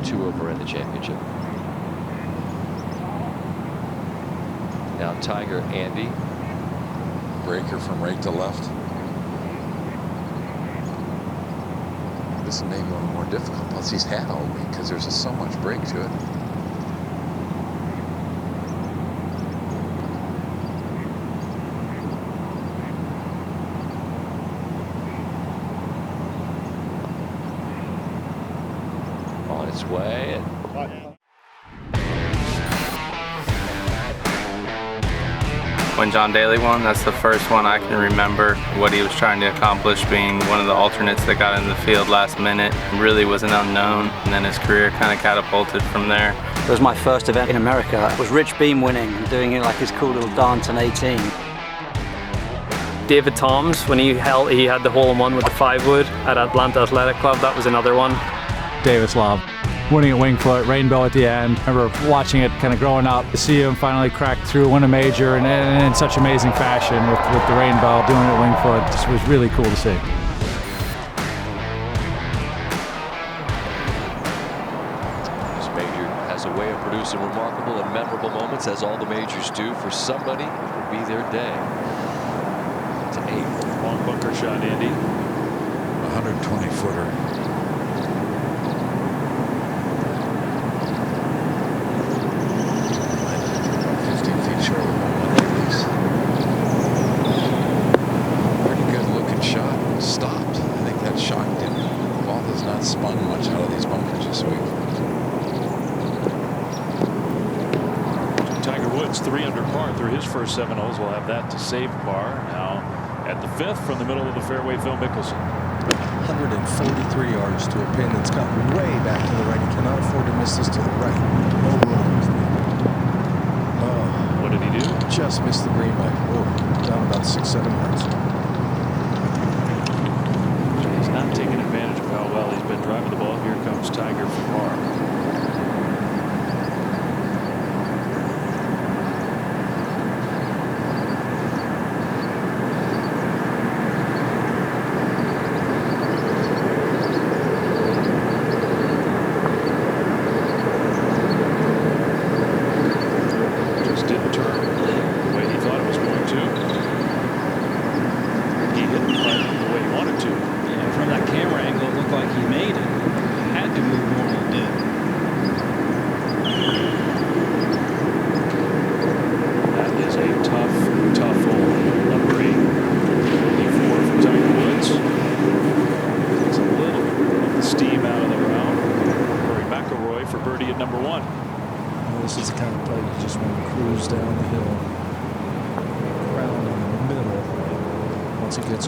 Speaker 1: 2 over in the championship. Now Tiger, Andy.
Speaker 2: Breaker from right to left. This is maybe one of the more difficult putts he's had all week because there's just so much break to it.
Speaker 1: On its way. And
Speaker 23: When John Daly won, that's the first one I can remember. What he was trying to accomplish, being one of the alternates that got in the field last minute, really was an unknown, and then his career kind of catapulted from there.
Speaker 14: It was my first event in America. It was Rich Beam winning and doing it like his cool little dance on 18.
Speaker 24: David Toms, when he had the hole-in-one with the 5-wood at Atlanta Athletic Club, that was another one.
Speaker 15: Davis Lobb, winning at Wingfoot, rainbow at the end. I remember watching it kind of growing up to see him finally crack through, win a major, and in such amazing fashion with the rainbow, doing it at Wingfoot. Just was really cool to see.
Speaker 1: this major has a way of producing remarkable and memorable moments, as all the majors do. For somebody, it will be their day. It's an 8.
Speaker 11: Long bunker shot, Andy.
Speaker 2: 120-footer. Spun much out of these bunkers this week.
Speaker 11: Tiger Woods It's 3 under par through his first 7 holes. We'll have that to save par. Now at the 5th from the middle of the fairway, Phil Mickelson.
Speaker 7: 143 yards to a pin that's got way back to the right. He cannot afford to miss this to the right. No room.
Speaker 11: What did he do?
Speaker 7: Just missed the green by down about 6-7 yards.
Speaker 11: He's not taking advantage of how well he's been driving the ball. Here comes Tiger for par.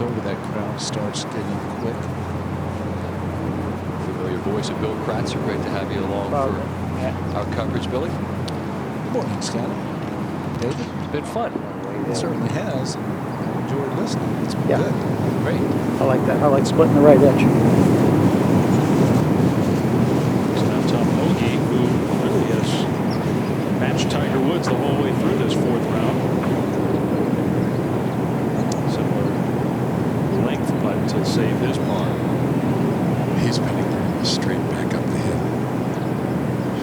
Speaker 7: Over that crowd starts getting quick.
Speaker 1: Familiar voice of Bill Kratzer. Great to have you along for our coverage, Billy.
Speaker 7: Good morning, Scott. David?
Speaker 1: It's been fun.
Speaker 7: It certainly has. Enjoyed listening. It's been good.
Speaker 1: Great.
Speaker 12: I like that. I like splitting the right edge.
Speaker 11: So now Tom Hoagie, who really has matched Tiger Woods the whole way through this 4th round. To save his par.
Speaker 2: He's been straight back up the hill.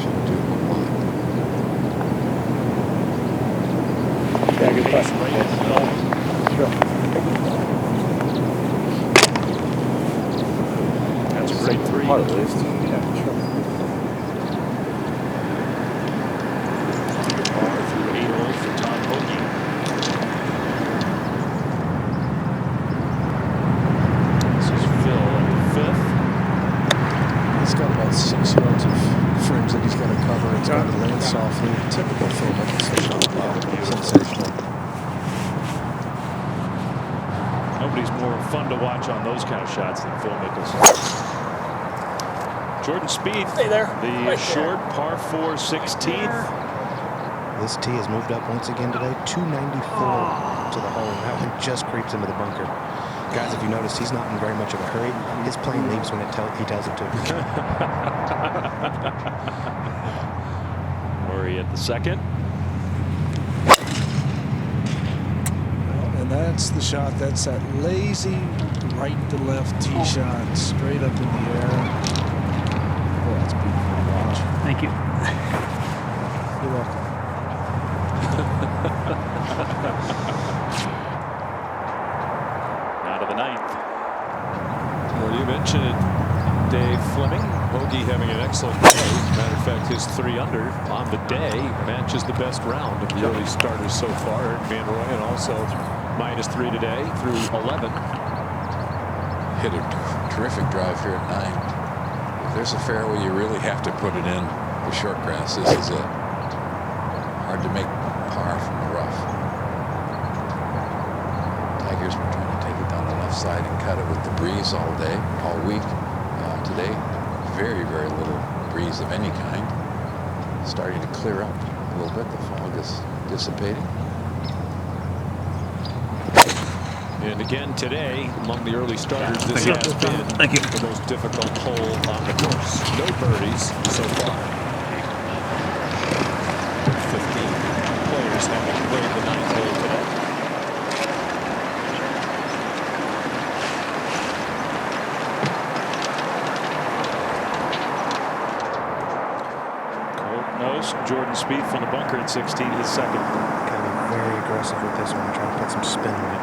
Speaker 2: Should do a lot.
Speaker 12: Yeah, good question.
Speaker 11: That's a great 3.
Speaker 12: Part at least. Yeah, sure.
Speaker 11: Par through 8 holes for Tom Hoagie.
Speaker 7: He's got about 6 yards of frames that he's got to cover. It's got to land softly. Typical Phil Mickelson shot. Wow, sensational.
Speaker 11: Nobody's more fun to watch on those kind of shots than Phil Mickelson. Jordan Spieth,
Speaker 12: Stay there.
Speaker 11: The
Speaker 12: Right
Speaker 11: short par 4 16th.
Speaker 9: This tee has moved up once again today. 294 to the hole. That one just creeps into the bunker. Guys, if you notice, he's not in very much of a hurry. His plane leaves when he tells it to.
Speaker 11: Murray at the 2nd.
Speaker 7: Well, and that's the shot. That's that lazy right to left tee shot, straight up in the air. Oh, that's beautiful to watch.
Speaker 12: Thank you.
Speaker 7: You're welcome.
Speaker 11: Out of the 9th.
Speaker 10: Well, you mentioned it, Dave Fleming. Hoagie having an excellent day. As a matter of fact, his 3 under on the day matches the best round of the early starters so far. Eric Van Roy, and also -3 today through 11.
Speaker 2: Hit a terrific drive here at 9. If there's a fairway you really have to put it in the short grass, this is it. Hard to make par from the rough. Tiger's been trying to take it down the left side and cut it with the breeze all day, all week. Today, very, very little breeze of any kind. Starting to clear up a little bit. The fog is dissipating.
Speaker 10: And again today, among the early starters, this has been the most difficult hole on the course. No birdies so far. 15 players having played the 9th hole today.
Speaker 11: Jordan Spieth from the bunker at 16, his 2nd.
Speaker 9: Got to be very aggressive with this one, trying to put some spin on it.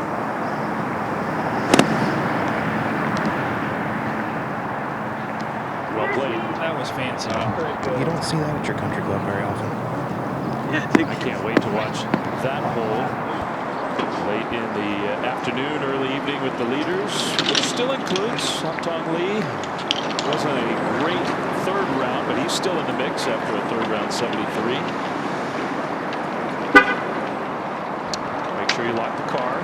Speaker 11: Well played.
Speaker 4: That was fancy.
Speaker 9: You don't see that at your country club very often.
Speaker 11: I can't wait to watch that hole late in the afternoon, early evening with the leaders, which still includes Hampton Lee. Wasn't a great 3rd round, but he's still in the mix after a 3rd round 73. lock the car.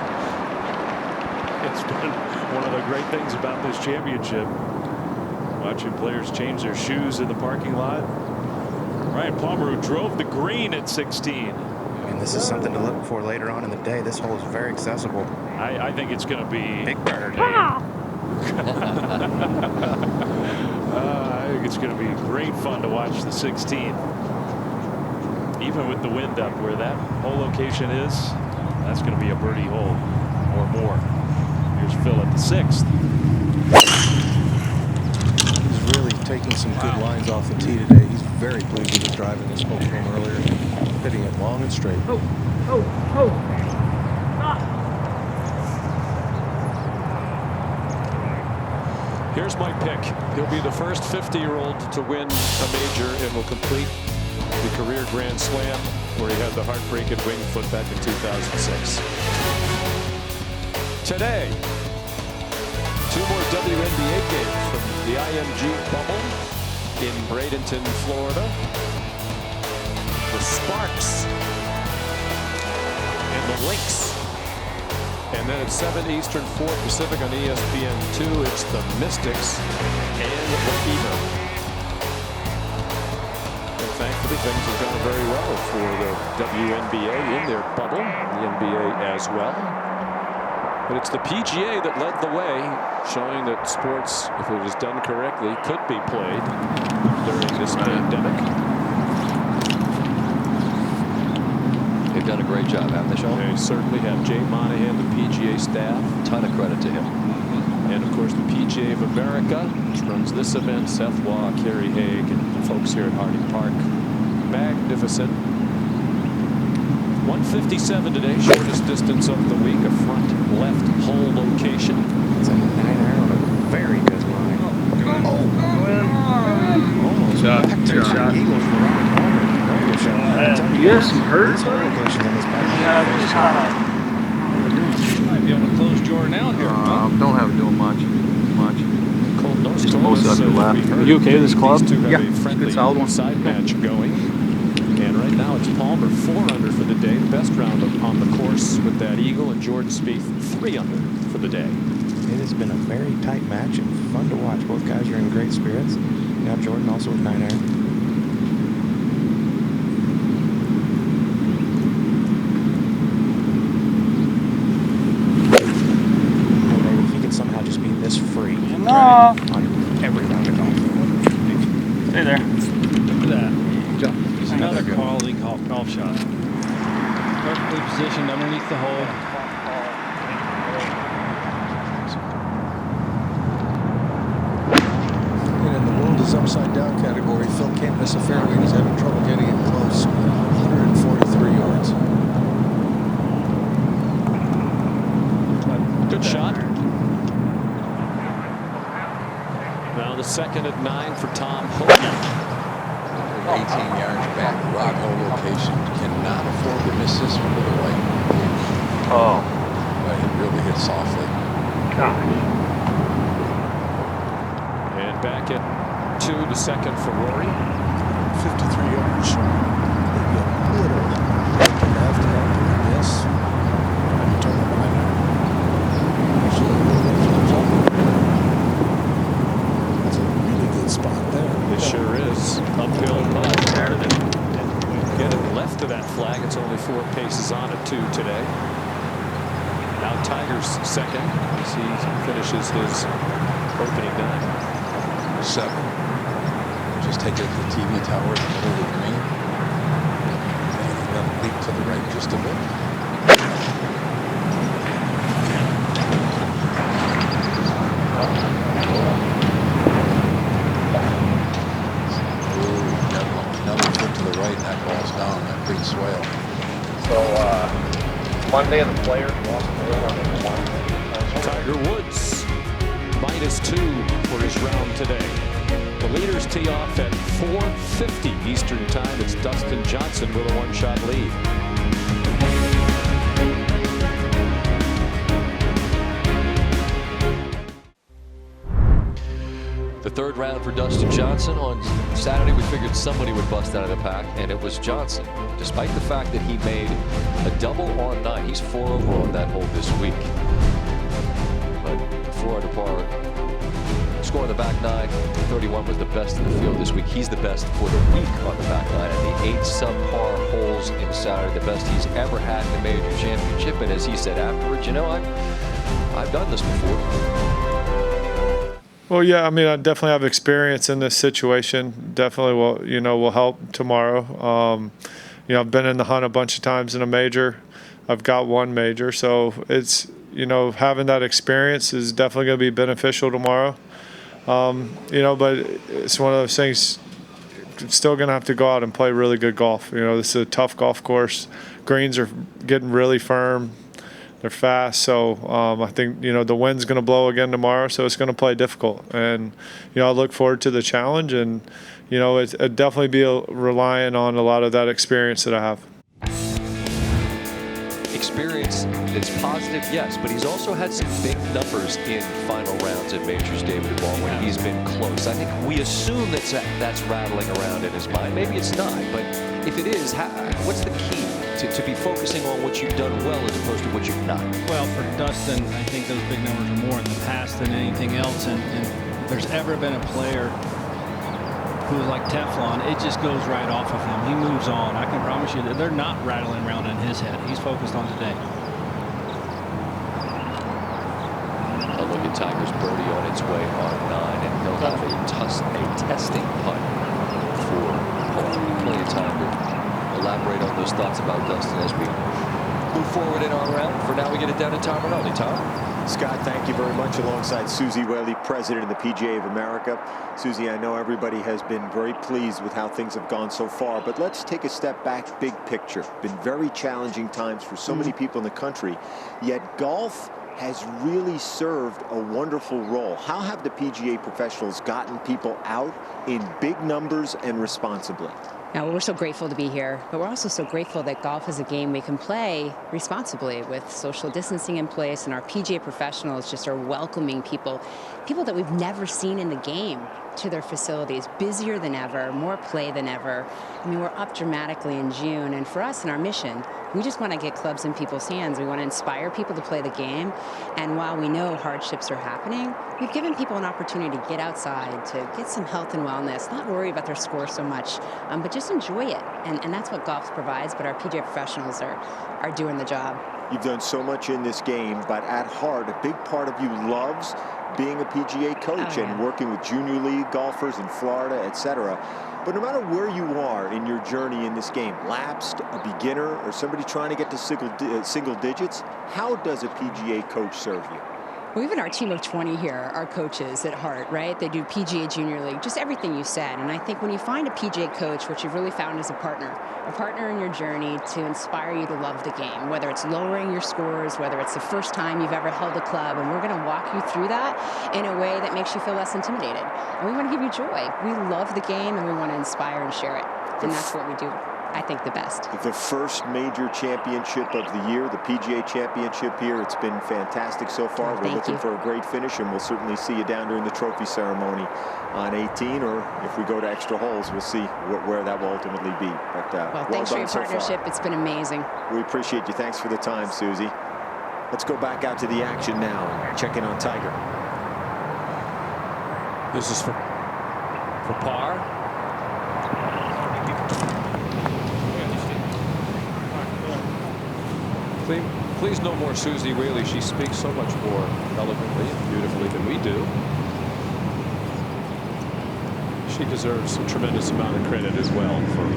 Speaker 11: It's been one of the great things about this championship. Watching players change their shoes in the parking lot. Ryan Palmer, who drove the green at 16.
Speaker 9: I mean, this is something to look for later on in the day. This hole is very accessible.
Speaker 11: I think it's going to be
Speaker 9: Big Burner Day.
Speaker 11: I think it's going to be great fun to watch the 16. Even with the wind up where that hole location is, that's going to be a birdie hole or more. Here's Phil at the 6th.
Speaker 7: He's really taking some good lines off the tee today. He's very pleased with his driving. This spoke to him earlier, hitting it long and straight.
Speaker 10: Here's my pick. He'll be the first 50-year-old to win a major and will complete the career Grand Slam where he had the heartbreak at Winged Foot back in 2006. Today, 2 more WNBA games from the IMG bubble in Bradenton, Florida. The Sparks and the Lynx. And then at 7 Eastern, 4 Pacific on ESPN2, it's the Mystics and the Fever. And thankfully, things have gone very well for the WNBA in their bubble, the NBA as well. But it's the PGA that led the way, showing that sports, if it was done correctly, could be played during this pandemic.
Speaker 1: They've done a great job, haven't they, Sean?
Speaker 10: They certainly have. Jay Monahan, the PGA staff.
Speaker 1: Ton of credit to him.
Speaker 10: And of course the PGA of America, which runs this event, Seth Waugh, Kerry Haig, and folks here at Harding Park. Magnificent. 157 today, shortest distance of the week, a front left hole location.
Speaker 9: It's a 9-iron on a very good line.
Speaker 10: Almost back to
Speaker 9: shot. Eagles for Ryan Palmer. Very good shot.
Speaker 12: You have some hurt?
Speaker 9: His locations on this back.
Speaker 4: Might be able to close Jordan out here.
Speaker 13: Don't have to do much.
Speaker 10: Just
Speaker 13: most of it left.
Speaker 4: Are you okay with this club?
Speaker 10: Yeah,
Speaker 13: good solid one.
Speaker 10: Side match going. And right now it's Palmer 4 under for the day. Best round on the course with that eagle, and Jordan Spieth 3 under for the day.
Speaker 9: It has been a very tight match and fun to watch. Both guys are in great spirits. Now Jordan also with 9-iron. If he can somehow just be this free on every round of golf.
Speaker 12: Stay there.
Speaker 4: Look at that. He's another quality golf shot. Perfectly positioned underneath the hole.
Speaker 7: And in the world is upside down category, Phil can't miss a fairway. He's having trouble getting it close. 143 yards.
Speaker 10: Good shot. Now the second at 9 for Tom Hogan.
Speaker 2: 18 yards back, rock hole location. Cannot afford to miss this one to the right.
Speaker 12: Oh.
Speaker 2: But it really hit softly.
Speaker 12: Gosh.
Speaker 10: And back at 2, the second for Rory.
Speaker 7: 53 yards. Maybe a little after this. Turn it right now. Actually, a little bit flips up. That's a really good spot there.
Speaker 10: It sure is. Uphill putt. Get it left of that flag. It's only 4 paces on at 2 today. Now Tiger's second as he finishes his opening 9.
Speaker 2: 7. Just take it to the TV tower in the middle of the green. And then leap to the right just a bit. Another foot to the right and that ball's down, that big swale.
Speaker 3: So, Monday the players lost the win on the
Speaker 10: Tiger Woods -2 for his round today. The leaders tee off at 4:50 Eastern time. It's Dustin Johnson with a 1-shot lead. The
Speaker 1: third round for Dustin Johnson. On Saturday, we figured somebody would bust out of the pack, and it was Johnson. Despite the fact that he made a double on 9, he's 4 over on that hole this week. But 4 under par. Score on the back 9, 31 was the best in the field this week. He's the best for the week on the back 9, and the 8 subpar holes in Saturday, the best he's ever had in a major championship. And as he said afterwards, you know, I've done this before.
Speaker 6: Well, yeah, I mean, I definitely have experience in this situation. Definitely will help tomorrow. I've been in the hunt a bunch of times in a major. I've got one major, so it's, having that experience is definitely going to be beneficial tomorrow. But it's one of those things. Still going to have to go out and play really good golf. This is a tough golf course. Greens are getting really firm. They're fast, so I think the wind's going to blow again tomorrow, so it's going to play difficult. And I look forward to the challenge, and it'd definitely be relying on a lot of that experience that I have.
Speaker 1: Experience is positive, yes, but he's also had some big numbers in final rounds at majors, David Ball, when he's been close. I think we assume that's rattling around in his mind. Maybe it's not, but if it is, what's the key to be focusing on what you've done well as opposed to what you've not?
Speaker 4: Well, for Dustin, I think those big numbers are more in the past than anything else, and if there's ever been a player who's like Teflon, it just goes right off of him. He moves on. I can promise you that they're not rattling around in his head. He's focused on today.
Speaker 1: A look at Tiger's birdie on its way on 9, and he'll have a testing putt for Paul. Plenty of time to elaborate on those thoughts about Dustin as we move forward in our round. For now, we get it down to Tom Rinaldi. Tom?
Speaker 17: Scott, thank you very much. Alongside Susie Whaley, president of the PGA of America. Susie, I know everybody has been very pleased with how things have gone so far, but let's take a step back, big picture. Been very challenging times for so many people in the country, yet golf has really served a wonderful role. How have the PGA professionals gotten people out in big numbers and responsibly?
Speaker 18: Now, we're so grateful to be here, but we're also so grateful that golf is a game we can play responsibly with social distancing in place, and our PGA professionals just are welcoming people that we've never seen in the game to their facilities, busier than ever, more play than ever. I mean, we're up dramatically in June, and for us in our mission, we just want to get clubs in people's hands. We want to inspire people to play the game, and while we know hardships are happening, we've given people an opportunity to get outside, to get some health and wellness, not worry about their score so much, but just enjoy it, and that's what golf provides, but our PGA professionals are doing the job.
Speaker 17: You've done so much in this game, but at heart, a big part of you loves being a PGA coach and working with junior league golfers in Florida, etc. But no matter where you are in your journey in this game, lapsed, a beginner, or somebody trying to get to single digits, how does a PGA coach serve you?
Speaker 18: Well, even our team of 20 here are coaches at heart, right? They do PGA Junior League, just everything you said. And I think when you find a PGA coach, what you've really found is a partner in your journey to inspire you to love the game, whether it's lowering your scores, whether it's the first time you've ever held a club. And we're going to walk you through that in a way that makes you feel less intimidated. And we want to give you joy. We love the game, and we want to inspire and share it. And that's what we do, I think, the best.
Speaker 17: The first major championship of the year, the PGA Championship here. It's been fantastic so far. We're looking for a great finish, and we'll certainly see you down during the trophy ceremony on 18, or if we go to extra holes, we'll see where that will ultimately be. But
Speaker 18: well, thanks for your partnership. It's been amazing.
Speaker 17: We appreciate you. Thanks for the time, Susie. Let's go back out to the action now and check in on Tiger.
Speaker 10: This is for par. Please no more Susie Whaley. She speaks so much more eloquently and beautifully than we do. She deserves a tremendous amount of credit as well for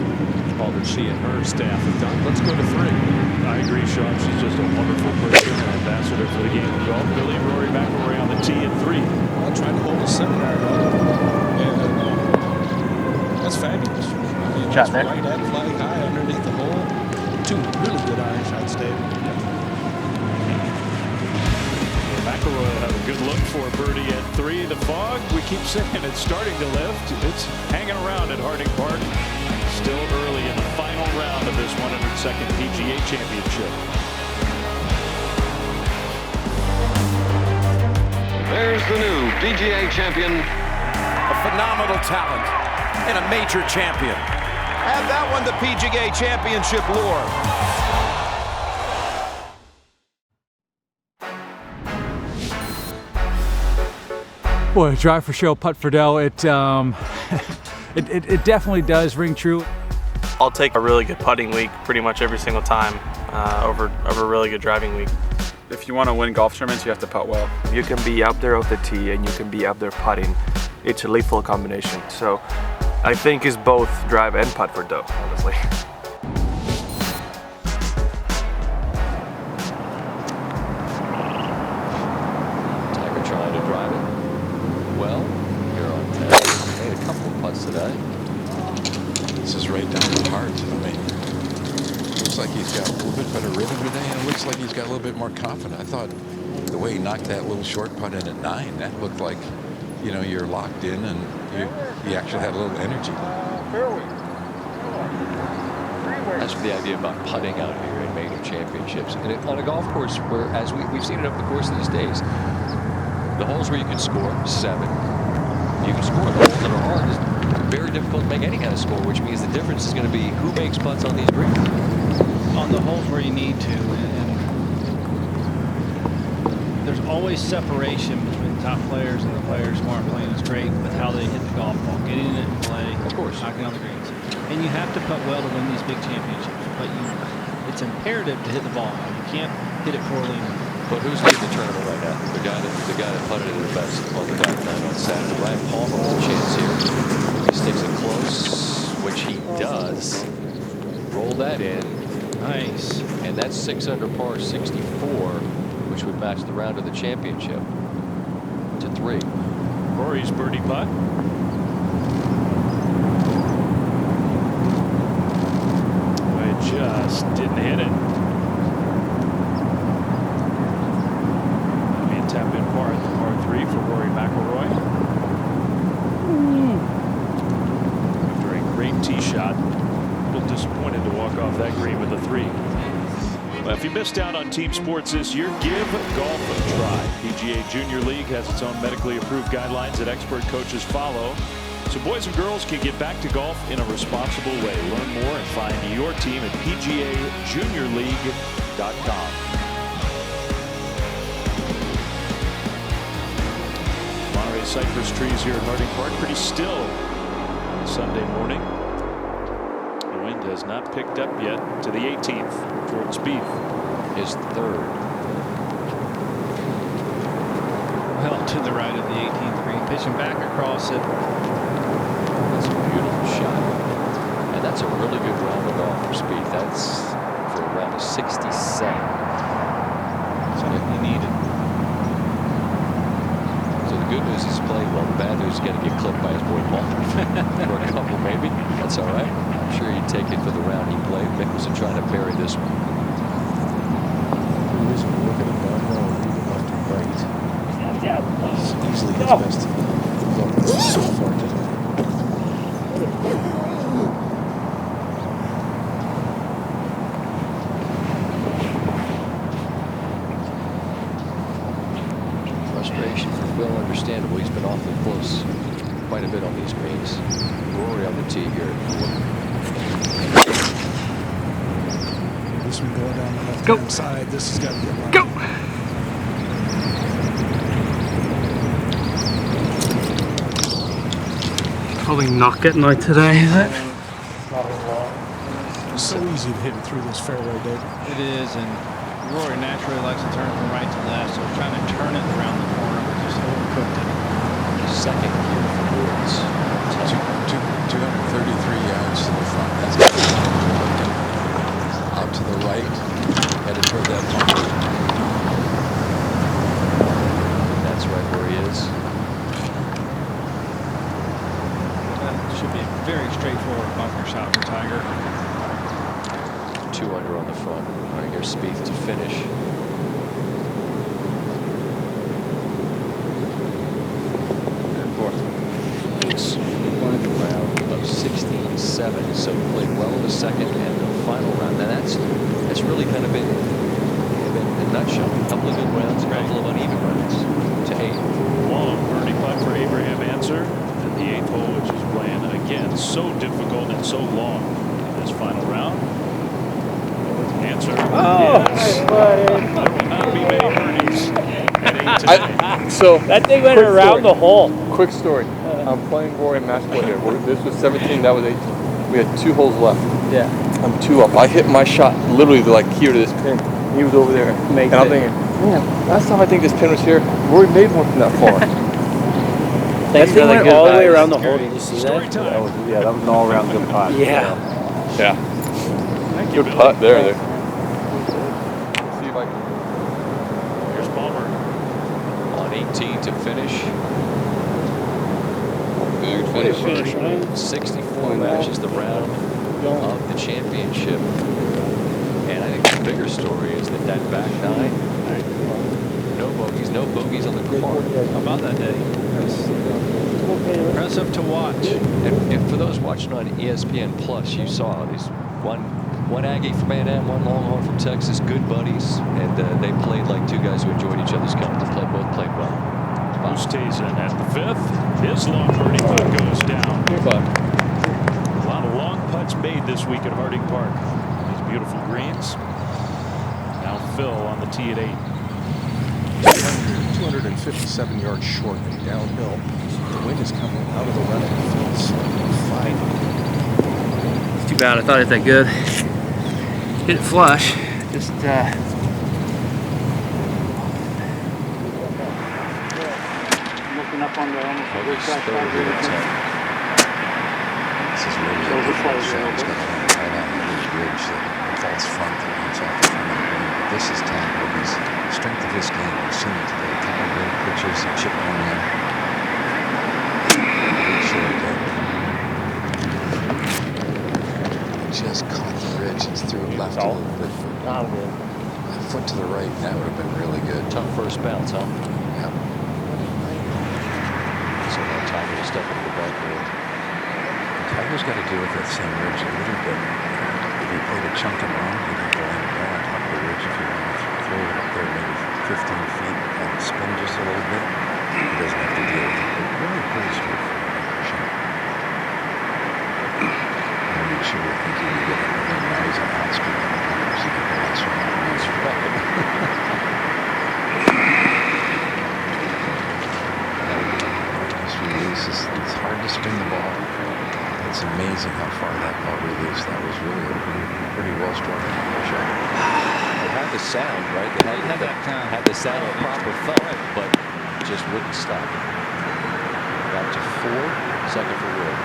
Speaker 10: all that she and her staff have done. Let's go to 3.
Speaker 11: I agree, Sean. She's just a wonderful person, an ambassador for the game of golf. Billy and Rory McIlroy on the tee at 3.
Speaker 7: I tried to hold a seminar, and that's fabulous. I mean, that's right at flag high underneath the hole. 2 really good iron shots, Dave.
Speaker 11: McIlroy will have a good look for a birdie at 3. The fog, we keep saying it's starting to lift. It's hanging around at Harding Park. Still early in the final round of this 102nd PGA Championship.
Speaker 19: There's the new PGA champion, a
Speaker 8: phenomenal talent and a major champion. Add that one to PGA Championship lore.
Speaker 15: Boy, drive for show, putt for dough. It definitely does ring true.
Speaker 3: I'll take a really good putting week pretty much every single time over a really good driving week.
Speaker 16: If you want to win golf tournaments, you have to putt well.
Speaker 19: You can be up there off the tee and you can be up there putting. It's a lethal combination. So I think it's both drive and putt for dough, honestly.
Speaker 1: Tiger trying to drive it. Well, here on 10. Made a couple of putts today.
Speaker 2: This is right down the heart. I mean, looks like he's got a little bit better rhythm today, and it looks like he's got a little bit more confident. I thought the way he knocked that little short putt in at 9, that looked like, you know, you're locked in and you actually had a little energy.
Speaker 1: That's the idea about putting out here in major championships. And on a golf course where, as we've seen it over the course of these days, the holes where you can score 7, you can score. The holes that are hard is very difficult to make any kind of score, which means the difference is going to be who makes putts on these greens.
Speaker 4: On the holes where you need to, and there's always separation between top players and the players who aren't playing as great with how they hit the golf ball, getting it in play,
Speaker 1: of course,
Speaker 4: knocking on the greens. And you have to putt well to win these big championships. But it's imperative to hit the ball. You can't hit it poorly.
Speaker 1: But who's leading the tournament right now? The guy that putted it the best on the back nine on Saturday. Ryan Palmer has a chance here. He sticks it close, which he does. Roll that in.
Speaker 4: Nice.
Speaker 1: And that's 6 under par 64, which would match the round of the championship to 3.
Speaker 11: Rory's birdie putt. Just didn't hit it. That'll be a tap in par at the par 3 for Rory McIlroy. After a great tee shot, a little disappointed to walk off that green with a 3. Well, if you missed out on team sports this year, give golf a try. PGA Junior League has its own medically approved guidelines that expert coaches follow, so boys and girls can get back to golf in a responsible way. Learn more and find your team at PGAJuniorLeague.com. Monterey cypress trees here at Harding Park pretty still on Sunday morning. The wind has not picked up yet to the 18th. Jordan Spieth,
Speaker 1: his 3rd.
Speaker 4: Well, to the right of the 18th green, pitching back across it.
Speaker 1: That's a beautiful shot. And that's a really good round of golf for Spieth. That's for a round of 67.
Speaker 4: That's what he needed.
Speaker 1: So the good news is he's playing well. The bad news is going to get clipped by his boy Palmer for a couple maybe. That's all right. I'm sure he'd take it for the round he played. Mickelson trying to bury this one.
Speaker 7: Look at him down low, left and right. It's easily his best look so far today.
Speaker 1: Frustration for Phil, understandable. He's been awfully close quite a bit on these greens. Rory on the tee here.
Speaker 9: This one going down the left-hand side. This has got to get right.
Speaker 4: Go! Probably not getting out today, is it?
Speaker 9: It's so easy to hit it through this fairway, Dave.
Speaker 4: It is, and Rory naturally likes to turn from right to left, so trying to turn it around the corner, but just overcooked it.
Speaker 1: Second here for Woods.
Speaker 2: 233 yards to the front. That's out to the right, headed toward that bunker.
Speaker 1: That's right where he is.
Speaker 4: That should be a very straightforward bunker shot for Tiger.
Speaker 1: 2 under on the front. All right, here's Spieth to finish. Round of 16-7, so played well in the second and the final round. Now that's really kind of been a nutshell. A couple of good rounds, a couple of uneven rounds to 8.
Speaker 11: Long birdie putt for Abraham Answer, and the 8th hole, which is playing again so difficult and so long in this final round. Answer.
Speaker 12: Oh,
Speaker 11: yes.
Speaker 12: nice buddy.
Speaker 11: There will not be many birdies at 8 today.
Speaker 5: So
Speaker 12: that thing went around the hole.
Speaker 5: Quick story. I'm playing Rory and match play here. This was 17, that was 18. We had 2 holes left.
Speaker 12: Yeah.
Speaker 5: I'm 2 up. I hit my shot literally like here to this pin. He was over there. And I'm thinking, man, last time I think this pin was here, Rory made one from that far.
Speaker 12: That thing went all the way around the hole. Did you see that?
Speaker 5: That was an all around good putt.
Speaker 12: Yeah.
Speaker 5: Yeah. Good putt there. Let's see if I can.
Speaker 11: Here's Palmer.
Speaker 1: On 18 to finish.
Speaker 5: Good finish.
Speaker 1: 64 matches the round of the championship. And I think the bigger story is that back 9, no bogeys on the course.
Speaker 4: How about that day? Impressive to watch.
Speaker 1: And for those watching on ESPN Plus, you saw these one Aggie from A&M, one Longhorn from Texas, good buddies, and they played like 2 guys who enjoyed each other's company. Both played well.
Speaker 11: Who stays in at the 5th? His long birdie putt goes down. A lot of long putts made this week at Harding Park. These beautiful greens. Now Phil on the tee at 8.
Speaker 7: 257 yards short and downhill. The wind is coming out of the left field, slightly fine.
Speaker 24: It's too bad. I thought it that good. Hit it flush. Just
Speaker 12: Looking up on the
Speaker 2: This is really a different shot. It's going to land right on the ridge, the false front that runs off the front of the green. But this is Tom Hogan's strength of his game. We've seen it today. A couple of great pitches, a chip on in. Big short there. He just caught the ridge and threw it left a little bit.
Speaker 12: Not good.
Speaker 2: A foot to the right, and that would have been really good.
Speaker 1: Tough first bounce, huh?
Speaker 2: Yep.
Speaker 1: So now Tiger to step into the back field.
Speaker 2: Tiger's got to deal with that same ridge a little bit. If he played a chunk and run, he'd have to land it right on top of the ridge if he wanted to throw it up there maybe 15 feet and spin just a little bit. He doesn't have to deal with it. But really pretty straightforward shot. I'm not sure we're thinking we get another noise on hot speed on the bunkers. You get the last one. That's right. It's hard to spin the ball. It's amazing how far that ball released. That was really a pretty well struck shot.
Speaker 1: It had the sound, right? They had the sound of a proper thump, but just wouldn't stop. Back to 4, second for Wood.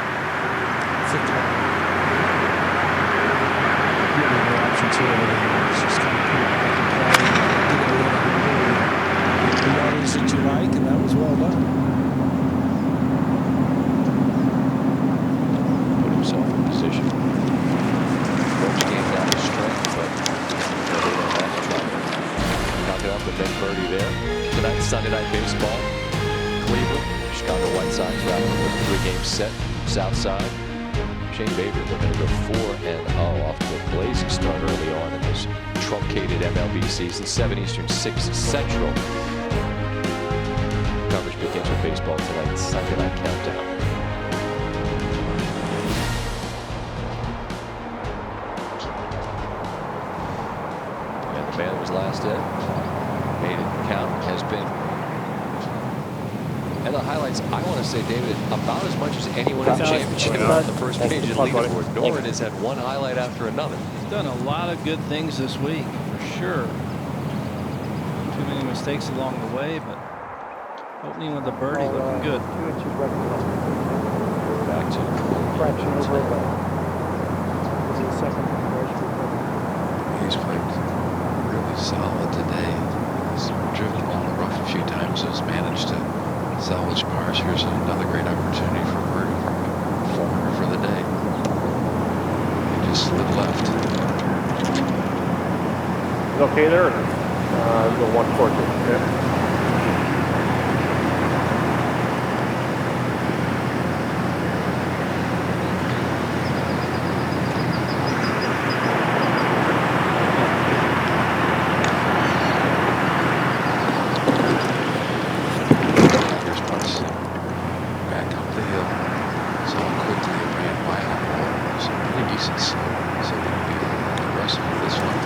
Speaker 1: Fifth one.
Speaker 9: Really no options here. It's just kind of cool. The yardage that you like, and that was well done.
Speaker 1: Position. Coach came down to strength, but knock it up with Ben Birdie there. Tonight, Sunday Night Baseball. Cleveland, Chicago White Sox wrapping up with a 3-game set. South Side. Shane Bieber looking to go 4-0 off to a blazing start early on in this truncated MLB season. 7 Eastern, 6 Central. Coverage begins with baseball tonight's Sunday Night Countdown. Man that was last in, made it count, has been, and the highlights, I want to say, David, about as much as anyone in the championship on the first page of the leaderboard. Norton has had one highlight after another.
Speaker 4: He's done a lot of good things this week, for sure. Too many mistakes along the way, but opening with a birdie looking good.
Speaker 1: Back to
Speaker 12: fraction over the second.
Speaker 2: He's played really solid today. He's driven the ball in the rough a few times, has managed to salvage pars. Here's another great opportunity for birdie, 400 for the day. He just slid left.
Speaker 12: Is it okay there? Go 140. Yeah.
Speaker 2: Back up the hill. pieces, so they can be aggressive with this one.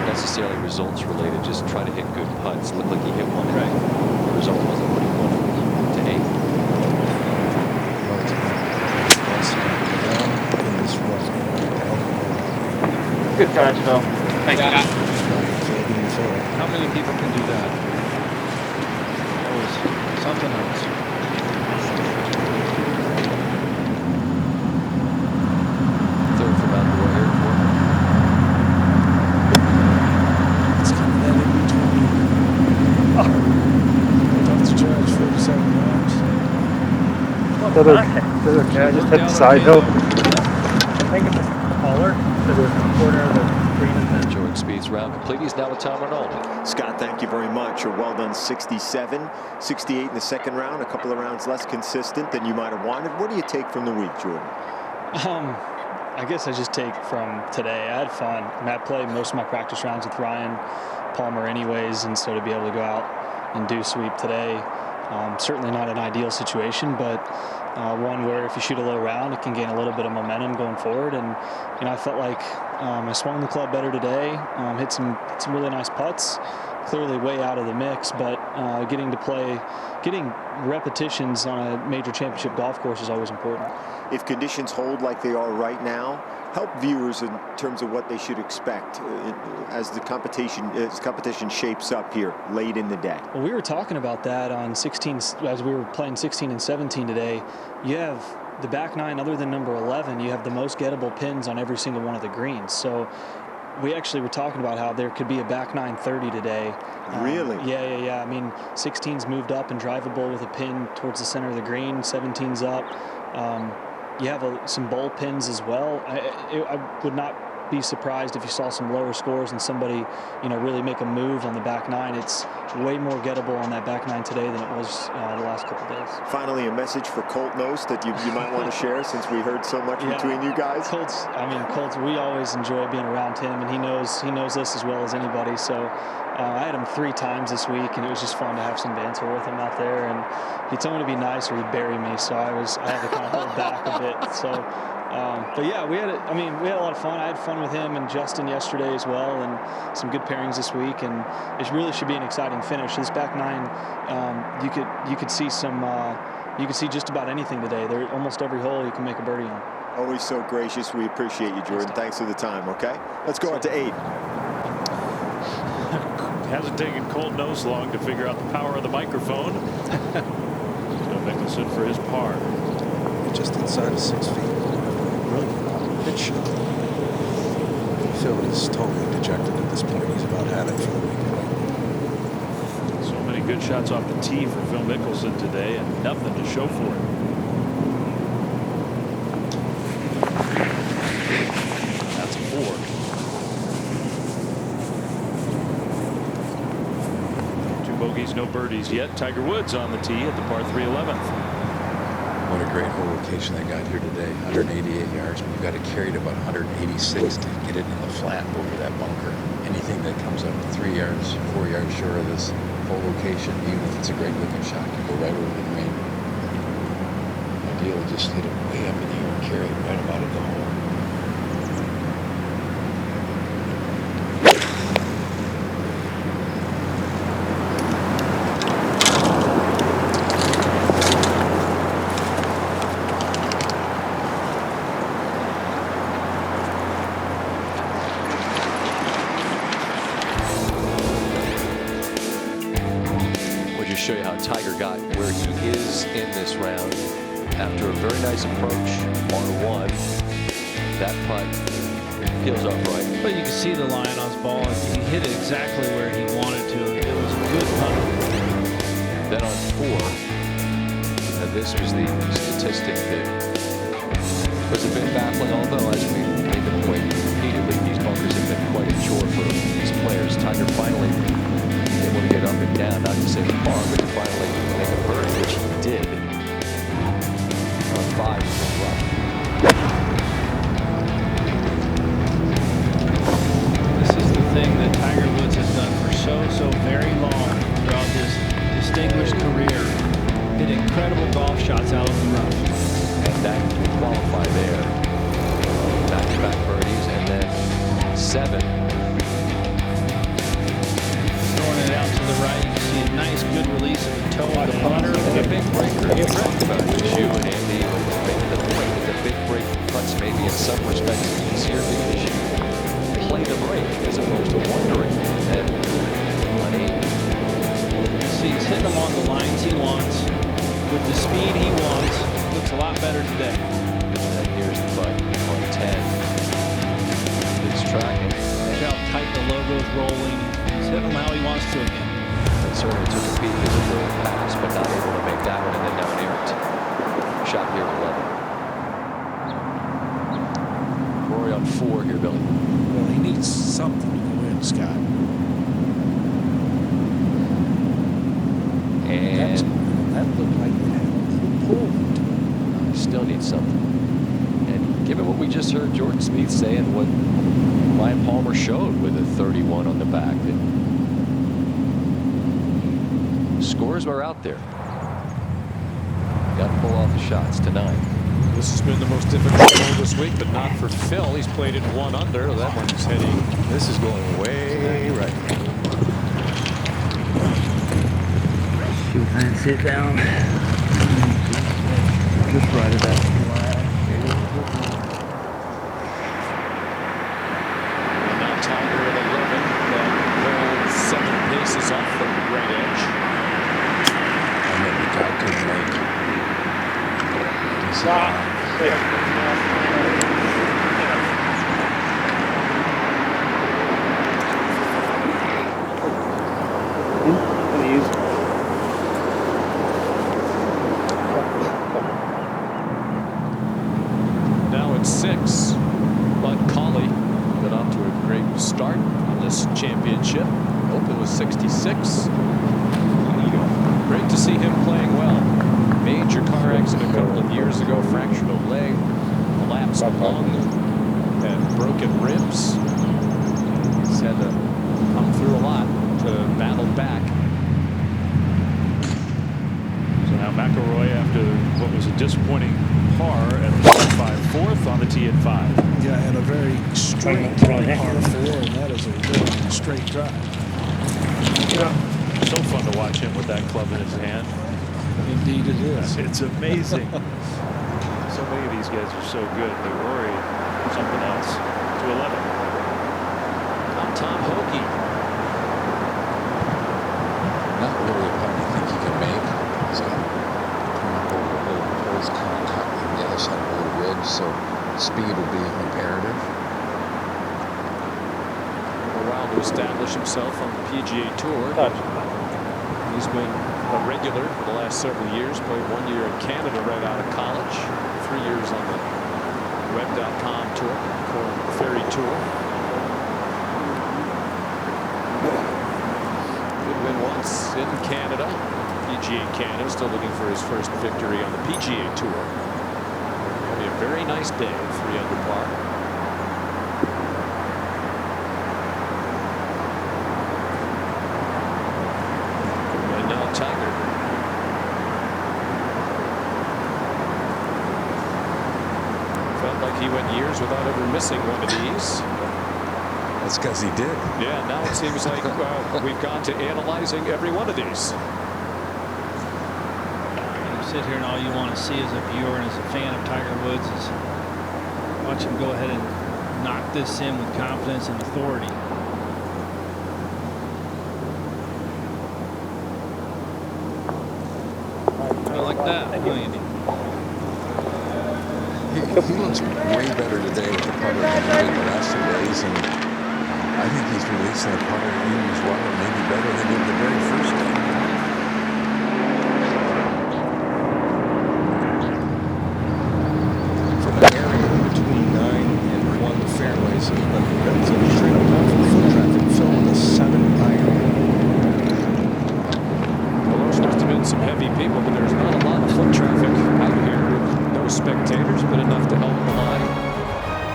Speaker 1: Necessarily results related, just try to hit good putts. Looked like he hit one. Right. The result wasn't what he wanted to aim.
Speaker 4: Good catch, Phil.
Speaker 24: Thank you.
Speaker 4: How many people can do that? That was something else.
Speaker 1: Third from out the way here.
Speaker 12: That's okay. I just hit the side hill. I think it's taller to the corner of the green.
Speaker 1: Jordan Spieth's round complete. He's now with Tom Rinaldi.
Speaker 17: Scott, thank you very much. A well done 67, 68 in the second round. A couple of rounds less consistent than you might have wanted. What do you take from the week, Jordan?
Speaker 24: I guess I just take from today. I had fun. I played most of my practice rounds with Ryan Palmer anyways, and so to be able to go out and do sweep today, certainly not an ideal situation, but one where if you shoot a low round, it can gain a little bit of momentum going forward. And I felt like I swung the club better today, hit some really nice putts, clearly way out of the mix, but getting repetitions on a major championship golf course is always important.
Speaker 17: If conditions hold like they are right now, help viewers in terms of what they should expect as the competition shapes up here late in the day.
Speaker 24: Well, we were talking about that on 16 as we were playing 16 and 17 today. You have the back nine, other than number 11, you have the most gettable pins on every single one of the greens. So we actually were talking about how there could be a back nine 30 today.
Speaker 17: Really?
Speaker 24: Yeah. I mean, 16's moved up and drivable with a pin towards the center of the green. 17's up. You have some bowl pins as well. I would not be surprised if you saw some lower scores and somebody, really make a move on the back nine. It's way more gettable on that back nine today than it was the last couple of days.
Speaker 17: Finally, a message for Colt Knost that you might want to share, since we heard so much between you guys.
Speaker 24: Colt's, we always enjoy being around him, and he knows us as well as anybody. So I had him 3 times this week, and it was just fun to have some banter with him out there. And he told me to be nice or he'd bury me, so I had to kind of hold back a bit. So, but yeah, we had a lot of fun. I had fun with him and Justin yesterday as well, and some good pairings this week. And it really should be an exciting finish. This back nine, you could see you could see just about anything today. There, almost every hole you can make a birdie on.
Speaker 17: Always so gracious. We appreciate you, Jordan. Thanks for the time. Okay, let's go on to 8.
Speaker 11: Hasn't taken Colt Knost long to figure out the power of the microphone. Phil Mickelson for his par.
Speaker 7: Just inside of 6 feet. Really pitch shot. Phil is totally dejected at this point. He's about had it for the weekend.
Speaker 11: So many good shots off the tee for Phil Mickelson today, and nothing to show for it. That's a 4. Bogeys, no birdies yet. Tiger Woods on the tee at the par 3 11th.
Speaker 2: What a great hole location they got here today. 188 yards. We've got to carry it about 186 to get it in the flat over that bunker. Anything that comes up 3 yards, 4 yards short of this hole location, even if it's a great looking shot, can go right over the green. Ideal, just hit it way up in the air and carry it right about at the hole.
Speaker 1: very nice approach on 1. That putt peels off right.
Speaker 4: But you can see the line on his ball. He hit it exactly where he wanted to. It was a good putt.
Speaker 1: Then on 4, and this was the statistic that was a bit baffling, although as we made the point repeatedly, these bunkers have been quite a chore for these players. Tiger finally able to get up and down, not to say the par, but to finally make a birdie, which he did on 5 from the rough.
Speaker 4: This is the thing that Tiger Woods has done for so very long throughout his distinguished career. Hit incredible golf shots out of the rough.
Speaker 1: And that will qualify there. Back-to-back birdies, and then 7.
Speaker 4: Throwing it out to the right. You see a nice, good release of the toe on the putter.
Speaker 1: And a big breaker. You talked about it, you and Andy making the point that the big break putts maybe in some respects easier because you play the break as opposed to wondering. And on 8.
Speaker 4: See, he's hitting them on the lines he wants with the speed he wants. Looks a lot better today.
Speaker 1: And here's the putt on 10. It's tracking.
Speaker 4: Look how tight the logo's rolling. He's hitting them how he wants to again.
Speaker 1: And certainly took a peek as a third pass, but not able to make that one, and then now an errant shot here at 11. Rory on 4 here, Billy.
Speaker 20: Well, he needs something to win, Scott.
Speaker 1: And
Speaker 20: that looked like it had pulled.
Speaker 1: Still needs something. And given what we just heard Jordan Spieth say and what Ryan Palmer showed with a 31 on the back, that scores were out there. Got to pull off the shots to 9.
Speaker 10: This has been the most difficult hole this week, but not for Phil. He's played it 1 under. That one's heading.
Speaker 2: This is going way right.
Speaker 12: And sit down. Just right at that line.
Speaker 10: And now Tiger at 11. That rolled 7 paces off the right edge.
Speaker 2: And then the guy couldn't make it.
Speaker 10: Now it's 6. Bud Colley got off to a great start on this championship. Open was 66. Great to see him playing well. Major car accident a couple of years ago, fractured a leg, collapsed lung, and broken ribs. He's had to come through a lot to battle back. So now McIlroy, after what was a disappointing par at 5-4th on the tee at 5.
Speaker 20: Yeah, and a very straight par 4, and that is a really straight drive.
Speaker 10: Yeah. So fun to watch him with that club in his hand.
Speaker 20: Indeed it is.
Speaker 10: It's amazing. So many of these guys are so good. But Rory, something else. To 11. Now Tom Hoge.
Speaker 2: Not really a putt you think he can make. He's got to come up over a little post, kind of cut on the other side of a little ridge, so speed will be imperative.
Speaker 10: A while to establish himself on the PGA Tour. He's been a regular for the last several years. Played 1 year in Canada right out of college. 3 years on the Web.com tour, Corn Ferry Tour. Good win once in Canada. PGA Canada, still looking for his first victory on the PGA Tour. It'll be a very nice day, 3 under par. Tiger. Felt like he went years without ever missing one of these.
Speaker 2: That's because he did.
Speaker 10: Yeah, now it seems like we've gone to analyzing every one of these.
Speaker 4: You sit here and all you want to see as a viewer and as a fan of Tiger Woods is watch him go ahead and knock this in with confidence and authority. Like that, Andy.
Speaker 2: he looks way better today with the putter than he did the last 2 days, and I think he's releasing the putter even as well, or maybe better than he did the very first day.
Speaker 7: From an area between 9 and 1 the fairways, that's a straight up off of foot traffic. Phil with a 7-iron.
Speaker 10: Well, there's must have been some heavy people, but there's not a lot of foot traffic out here. No spectators, but enough to help the line.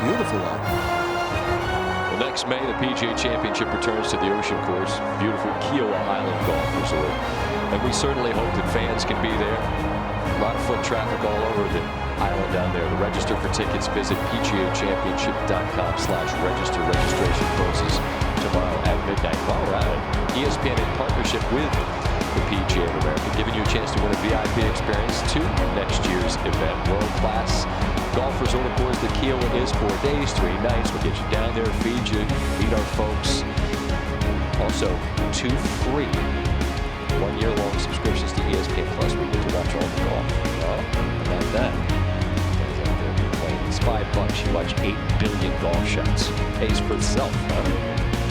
Speaker 7: Beautiful line.
Speaker 1: Well, next May, the PGA Championship returns to the Ocean Course, beautiful Kiowa Island Golf Resort. And we certainly hope that fans can be there. A lot of foot traffic all over the island down there. To register for tickets, visit PGAchampionship.com/register. Registration closes tomorrow at midnight. While we're at it, ESPN in partnership with the PGA of America, giving you a chance to win a VIP experience to next year's event. World-class golf resort, of course, the Kiowa is 4 days, 3 nights. We'll get you down there, feed you, meet our folks. Also, 2 free 1-year-long subscriptions to ESPN Plus. We get to watch all the golf. Well, how about that? Guys out there playing. It's $5. You watch 8 billion golf shots. Pays for itself, huh?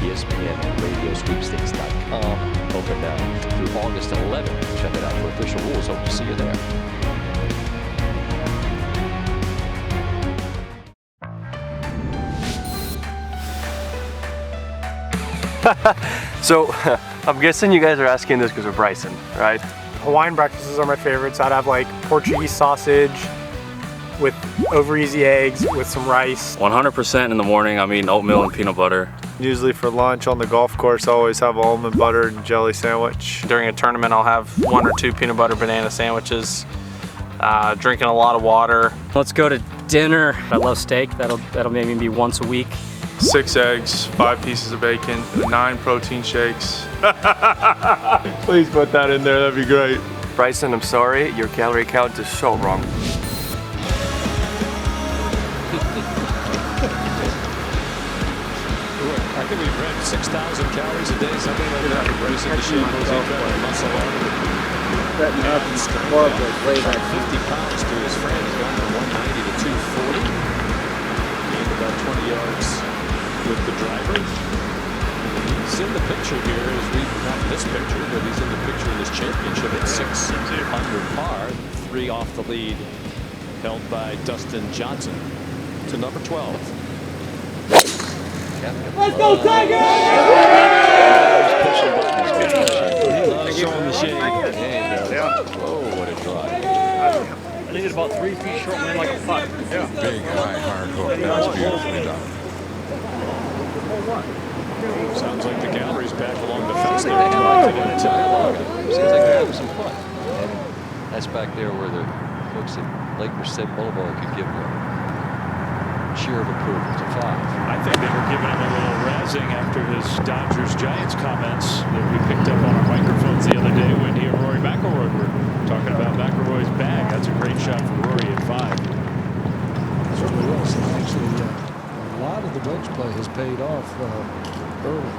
Speaker 1: ESPN and RadioSweepstakes.com. Open now through August 11th. Check it out for official rules. Hope to see you there.
Speaker 19: So, I'm guessing you guys are asking this because of Bryson, right?
Speaker 14: Hawaiian breakfasts are my favorites. I'd have like Portuguese sausage with over easy eggs with some rice.
Speaker 3: 100% in the morning, I'm eating oatmeal and peanut butter.
Speaker 6: Usually for lunch on the golf course, I always have an almond butter and jelly sandwich.
Speaker 3: During a tournament, I'll have 1 or 2 peanut butter banana sandwiches. Drinking a lot of water.
Speaker 21: Let's go to dinner. I love steak. That'll maybe be once a week.
Speaker 5: 6 eggs, 5 pieces of bacon, 9 protein shakes. Please put that in there, that'd be great.
Speaker 19: Bryson, I'm sorry, your calorie count is so wrong.
Speaker 10: I think we've read 6,000 calories a day, something like that. Bryson DeChambeau, muscle up.
Speaker 12: Setting up and horribly play that
Speaker 10: 50 pounds to his friend, going from 190 to 240. Gained about 20 yards with the driver. He's in the picture here, as not this picture, but he's in the picture in this championship at 6 under par, 3 off the lead, held by Dustin Johnson to number 12.
Speaker 12: Let's go, Tigers!
Speaker 10: He loves showing the shade. Whoa, what a drive.
Speaker 12: I needed about 3 feet short, man, like a putt. Yeah.
Speaker 2: Big, high, hard hook. That was beautifully done.
Speaker 10: Sounds like the gallery's back along the fence there.
Speaker 1: Seems like they're having some fun. And that's back there where the folks at Lake Merced Boulevard could give them a cheer of approval to 5.
Speaker 11: I think they were giving him a little razzing after his Dodgers-Giants comments that we picked up on our microphones the other day when he and Rory McIlroy were talking about McIlroy's bag. That's a great shot for Rory at 5.
Speaker 20: Certainly was. And actually, a lot of the wedge play has paid off early.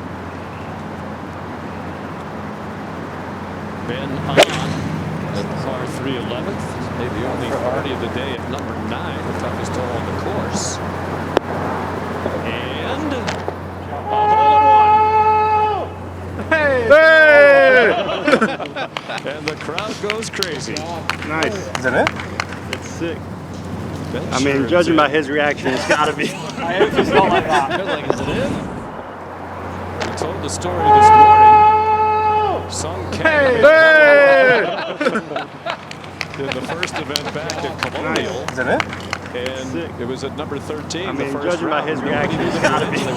Speaker 10: Ben on at par 3 11th. Maybe the only birdie of the day at number 9, the toughest hole on the course. And a hole in 1. Hey! And the crowd goes crazy.
Speaker 24: Nice.
Speaker 14: Is that it?
Speaker 24: It's sick.
Speaker 10: Ben
Speaker 24: I mean,
Speaker 10: sure
Speaker 24: judging
Speaker 10: is
Speaker 24: by
Speaker 10: it.
Speaker 24: his reaction, it's got to be.
Speaker 14: I just felt like that.
Speaker 10: Like, is it in? We told the story this morning. Sung Kang in the first event back at Colonial.
Speaker 14: Is that it?
Speaker 10: And it was at number 13.
Speaker 24: I
Speaker 10: the
Speaker 24: mean,
Speaker 10: first
Speaker 24: judging by
Speaker 10: round.
Speaker 24: his reaction, it's got to be.
Speaker 10: They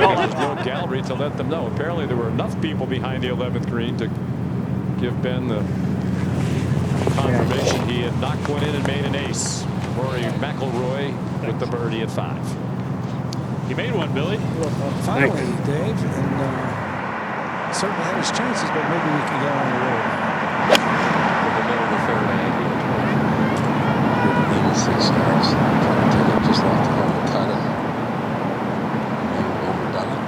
Speaker 10: wanted no gallery to let them know. Apparently, there were enough people behind the 11th green to give Ben the confirmation he had knocked one in and made an ace. Rory McIlroy with the birdie at 5.
Speaker 11: He made one, Billy.
Speaker 20: Finally, Dave, and certainly had his chances, but maybe we can get on the road.
Speaker 1: In the middle of the fairway,
Speaker 2: 86 yards. Trying to take it just off the hole to cut it. Maybe overdone it.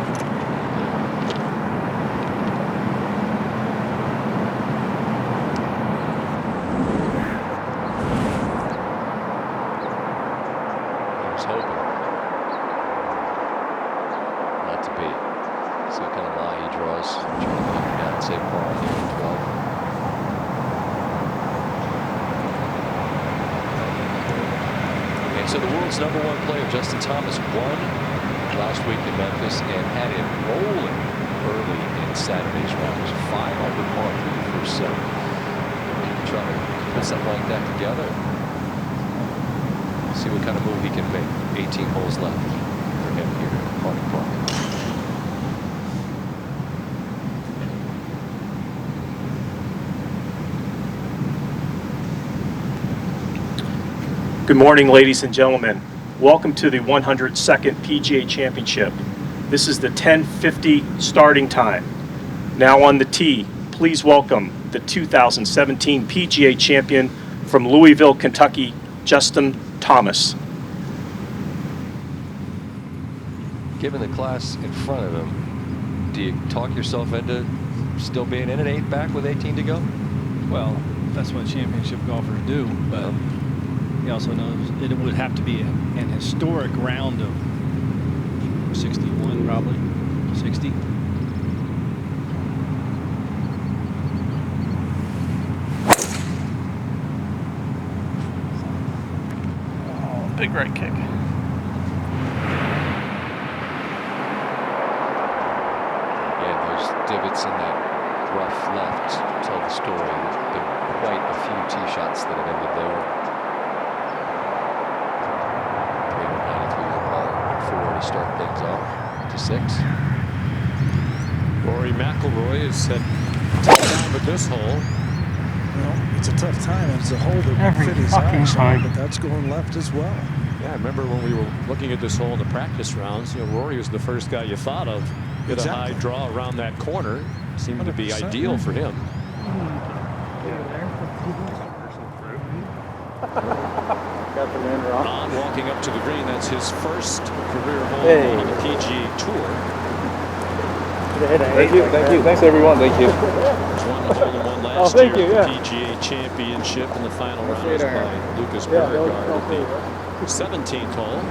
Speaker 1: was hoping not to be. See what kind of lie he draws. Trying to knock it down and save par here at 12. So the world's #1 player, Justin Thomas, won last week in Memphis and had it rolling early in Saturday's round. It was 5 under par through the first 7. He can try to put something like that together. See what kind of move he can make. 18 holes left for him here at Harding Park.
Speaker 12: Good morning, ladies and gentlemen. Welcome to the 102nd PGA Championship. This is the 10:50 starting time. Now on the tee, please welcome the 2017 PGA champion from Louisville, Kentucky, Justin Thomas.
Speaker 1: Given the class in front of him, do you talk yourself into still being in at 8 back with 18 to go?
Speaker 4: Well, that's what championship golfers do, but he also knows it would have to be an historic round of 61, probably 60.
Speaker 3: Oh, big right kick.
Speaker 1: Yeah, those divots in that rough left tell the story. There's been quite a few tee shots that have ended there. 4 to start things off to 6.
Speaker 10: Rory McIlroy has had a tough time with this hole.
Speaker 20: Well, it's a tough time. It's a hole that would fit his eyes, but that's going left as well.
Speaker 10: Yeah, I remember when we were looking at this hole in the practice rounds, you know, Rory was the first guy you thought of. Hit a high draw around that corner. Seemed to be ideal for him.
Speaker 14: Got the wind wrong.
Speaker 10: On walking up to the green, that's his first career hole on the PGA Tour.
Speaker 5: Thank you, thank you. Thanks everyone, thank you.
Speaker 10: Won the hole-in-one last year at the PGA Championship in the final round by Lucas Beauregard at the 17th hole.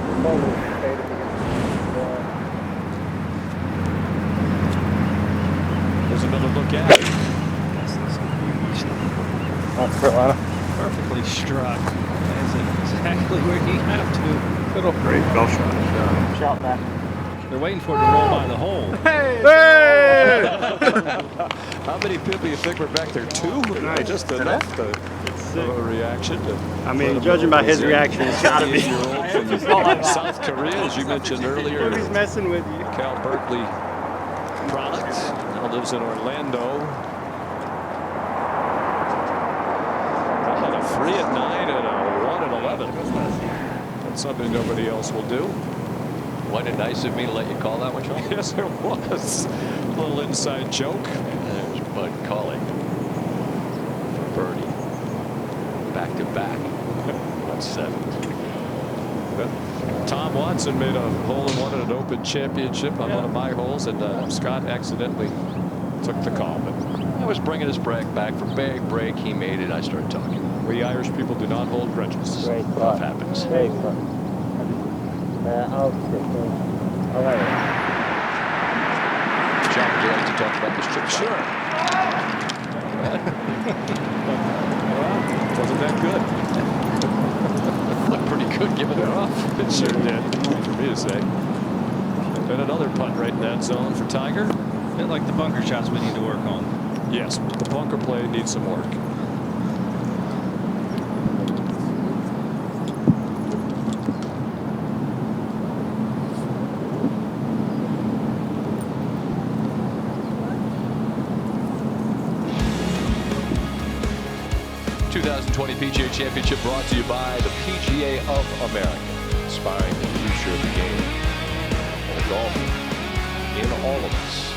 Speaker 10: There's another look at it.
Speaker 14: North Carolina.
Speaker 4: Perfectly struck. That's exactly where you have to.
Speaker 14: Little great golf shot. Shout back.
Speaker 4: They're waiting for it to roll by the hole.
Speaker 10: Hey! How many people do you think were back there? 2? Just enough to a reaction.
Speaker 14: I mean, judging by his reaction, it's got to be.
Speaker 10: From South Korea, as you mentioned earlier.
Speaker 14: He's messing with you.
Speaker 10: Cal Berkeley product. Now lives in Orlando. Had a 3 at 9 and a 1 at 11. That's something nobody else will do.
Speaker 1: Wasn't it nice of me to let you call that one, Sean?
Speaker 10: Yes, it was. A little inside joke.
Speaker 1: There's Bud calling for birdie. Back to back. 1-7.
Speaker 10: Tom Watson made a hole-in-one at an Open Championship on one of my holes, and Scott accidentally took the call. But
Speaker 1: I was bringing his break back for big break. He made it. I started talking.
Speaker 10: We Irish people do not hold grudges.
Speaker 14: Great
Speaker 1: Stuff happens.
Speaker 14: Great fun. All right.
Speaker 1: John, would you like to talk about this trip?
Speaker 10: Sure. Wasn't that good?
Speaker 1: Looked pretty good giving it off.
Speaker 10: It sure did, for me to say. And another putt right in that zone for Tiger.
Speaker 4: A bit like the bunker shots we need to work on.
Speaker 10: Yes, the bunker play needs some work.
Speaker 1: The 2020 PGA Championship brought to you by the PGA of America, inspiring the future of the game and golf in all of us.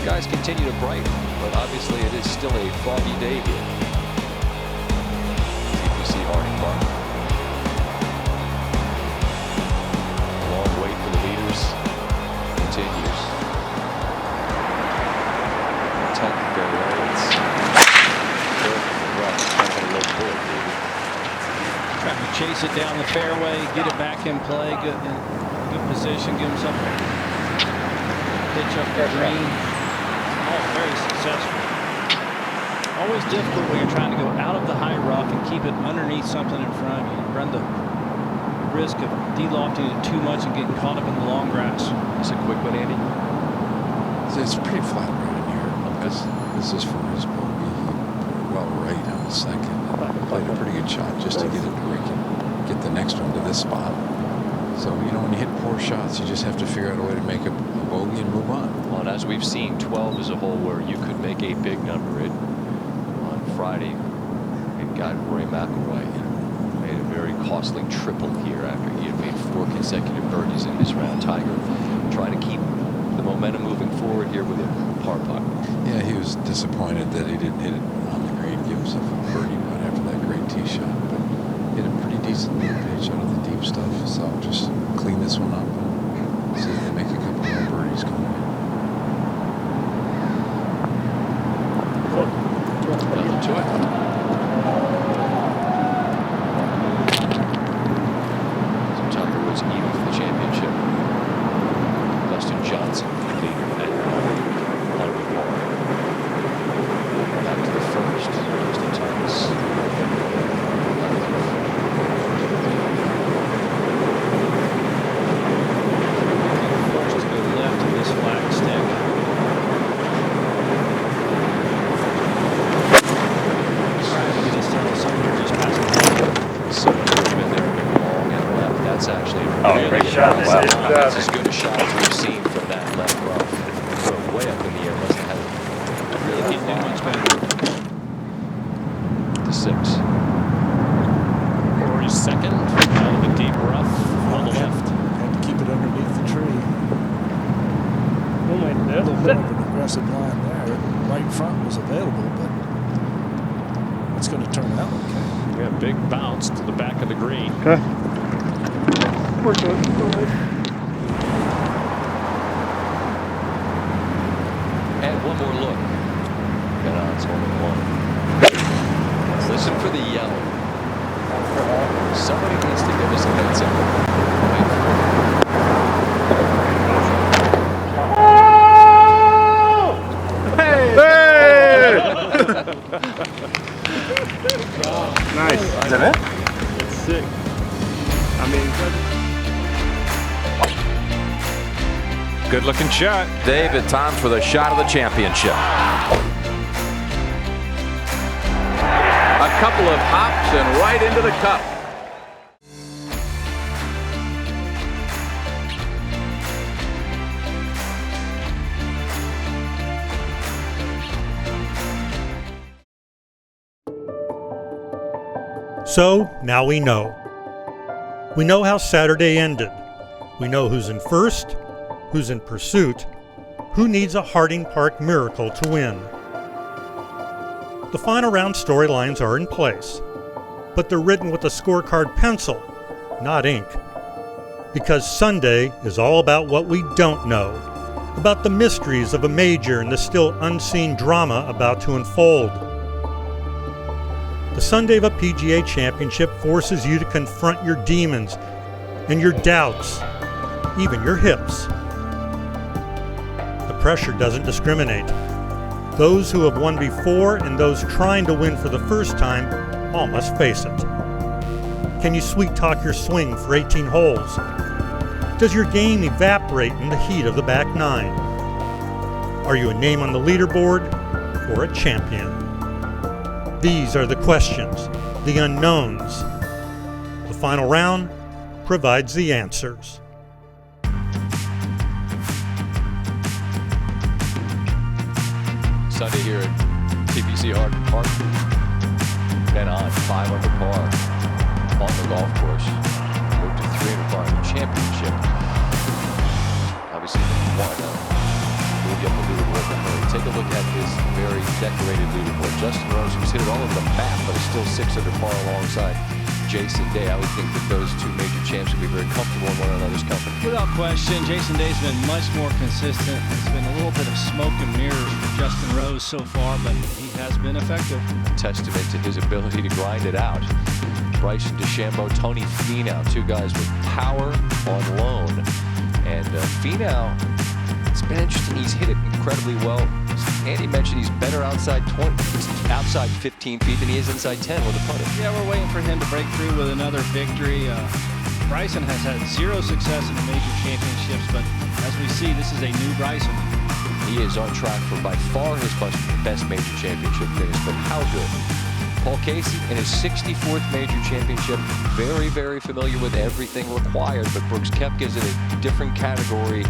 Speaker 1: Skies continue to brighten, but obviously it is still a foggy day here. TPC Harding Park. Long wait for the leaders continues. 10th fairway. It's rough.
Speaker 4: Force it down the fairway, get it back in play, good position, give himself a pitch up the green. All very successful. Always difficult when you're trying to go out of the high rough and keep it underneath something in front of you. You run the risk of de-lofting it too much and getting caught up in the long grass.
Speaker 1: It's a quick one, Andy.
Speaker 2: It's pretty flat right in here. This is for his bogey. He put it well right on the second. Played a pretty good shot just to get it where he can get the next one to this spot. So, you know, when you hit poor shots, you just have to figure out a way to make a bogey and move on.
Speaker 1: Well, and as we've seen, 12 is a hole where you could make a big number. On Friday, it got Rory McIlroy made a very costly triple here after he had made 4 consecutive birdies in this round. Tiger trying to keep the momentum moving forward here with a par putt.
Speaker 2: Yeah, he was disappointed that he didn't hit it on the green, give himself a birdie putt after that great tee shot. But hit a pretty decent little pitch out of the deep stuff. So just clean this one up and see if they make a couple more birdies coming in.
Speaker 1: Nothing to it. So Tiger Woods even for the championship. Dustin Johnson, leader at under par. Back to the first. Dustin Thomas.
Speaker 4: First to the left of this flag stick. That's actually really
Speaker 12: great shot.
Speaker 1: Wow. That's as good a shot as we've seen from that left rough. So way up in the air. Must have had it really hit in much better. To 6.
Speaker 11: Rory's second out of the deep rough on the left.
Speaker 20: Had to keep it underneath the tree. A little bit of an aggressive line there. Right front was available, but it's going to turn out okay.
Speaker 11: Yeah, big bounce to the back of the green.
Speaker 5: Okay. We're good.
Speaker 1: And one more look. Got on, it's only one. Let's listen for the yell. Somebody needs to give us a heads up.
Speaker 5: Nice.
Speaker 12: Is that it?
Speaker 5: It's sick. I mean,
Speaker 8: Good looking shot. David, time for the shot of the championship. A couple of hops and right into the cup.
Speaker 13: So, now we know. We know how Saturday ended. We know who's in first, who's in pursuit, who needs a Harding Park miracle to win. The final round storylines are in place, but they're written with a scorecard pencil, not ink. Because Sunday is all about what we don't know, about the mysteries of a major and the still unseen drama about to unfold. The Sunday of a PGA Championship forces you to confront your demons and your doubts, even your hips. The pressure doesn't discriminate. Those who have won before and those trying to win for the first time all must face it. Can you sweet talk your swing for 18 holes? Does your game evaporate in the heat of the back nine? Are you a name on the leaderboard or a champion? These are the questions, the unknowns. The final round provides the answers.
Speaker 1: Sunday here at TPC Harding Park. Ben on 5 under par on the golf course. Moved to 3 under par in the championship. Obviously, moved up the leaderboard. Take a look at this very decorated leaderboard. Justin Rose, who's hit it all over the map, but is still 6 under par alongside Jason Day. I would think that those two major champs would be very comfortable in one another's company.
Speaker 4: Without question, Jason Day's been much more consistent. It's been a little bit of smoke and mirrors for Justin Rose so far, but he has been effective.
Speaker 1: A testament to his ability to grind it out. Bryson DeChambeau, Tony Finau, two guys with power on loan. And Finau, it's been interesting. He's hit it incredibly well. Andy mentioned he's better outside 15 feet than he is inside 10 with a putter.
Speaker 4: Yeah, we're waiting for him to break through with another victory. Bryson has had 0 success in the major championships, but as we see, this is a new Bryson.
Speaker 1: He is on track for by far his best major championship finish, but how good? Paul Casey in his 64th major championship, very, very familiar with everything required, but Brooks Koepka's in a different category,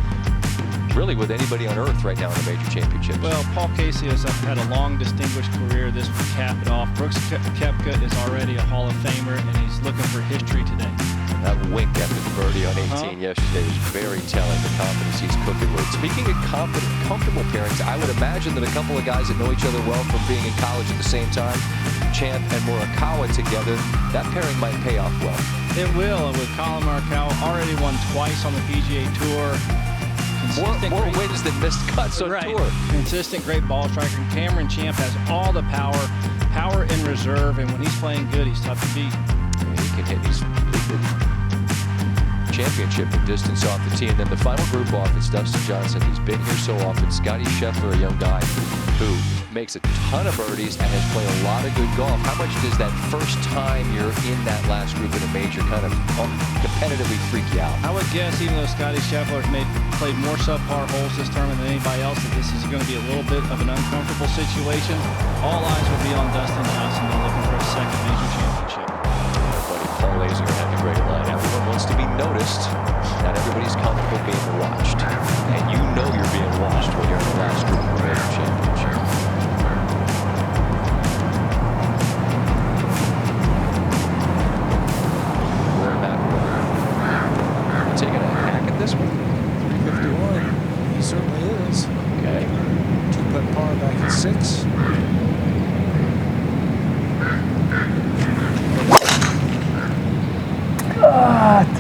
Speaker 1: really with anybody on earth right now in a major championship.
Speaker 4: Well, Paul Casey has had a long, distinguished career. This would cap it off. Brooks Koepka is already a Hall of Famer, and he's looking for history today.
Speaker 1: That wink after the birdie on 18 yesterday was very telling, the confidence he's cooking with. Speaking of confident, comfortable pairings, I would imagine that a couple of guys that know each other well from being in college at the same time, Champ and Morikawa together, that pairing might pay off well.
Speaker 4: It will, and with Collin Morikawa already won twice on the PGA Tour.
Speaker 1: More wins than missed cuts on tour.
Speaker 4: Consistent, great ball striker. And Cameron Champ has all the power in reserve, and when he's playing good, he's tough to beat.
Speaker 1: And he can hit these championship in distance off the tee. And then the final group off is Dustin Johnson. He's been here so often. Scotty Scheffler, a young guy who makes a ton of birdies and has played a lot of good golf. How much does that first time you're in that last group in a major kind of competitively freak you out?
Speaker 4: I would guess, even though Scotty Scheffler played more subpar holes this tournament than anybody else, that this is going to be a little bit of an uncomfortable situation. All eyes will be on Dustin Johnson. They're looking for a second major championship.
Speaker 1: Buddy Paul Lazinger had a great line. Everyone wants to be noticed. Not everybody's comfortable being watched. And you know you're being watched when you're in the last group of a major championship. Taking a hack at this one?
Speaker 20: 351. He certainly is.
Speaker 1: Okay.
Speaker 20: 2-putt par back at 6.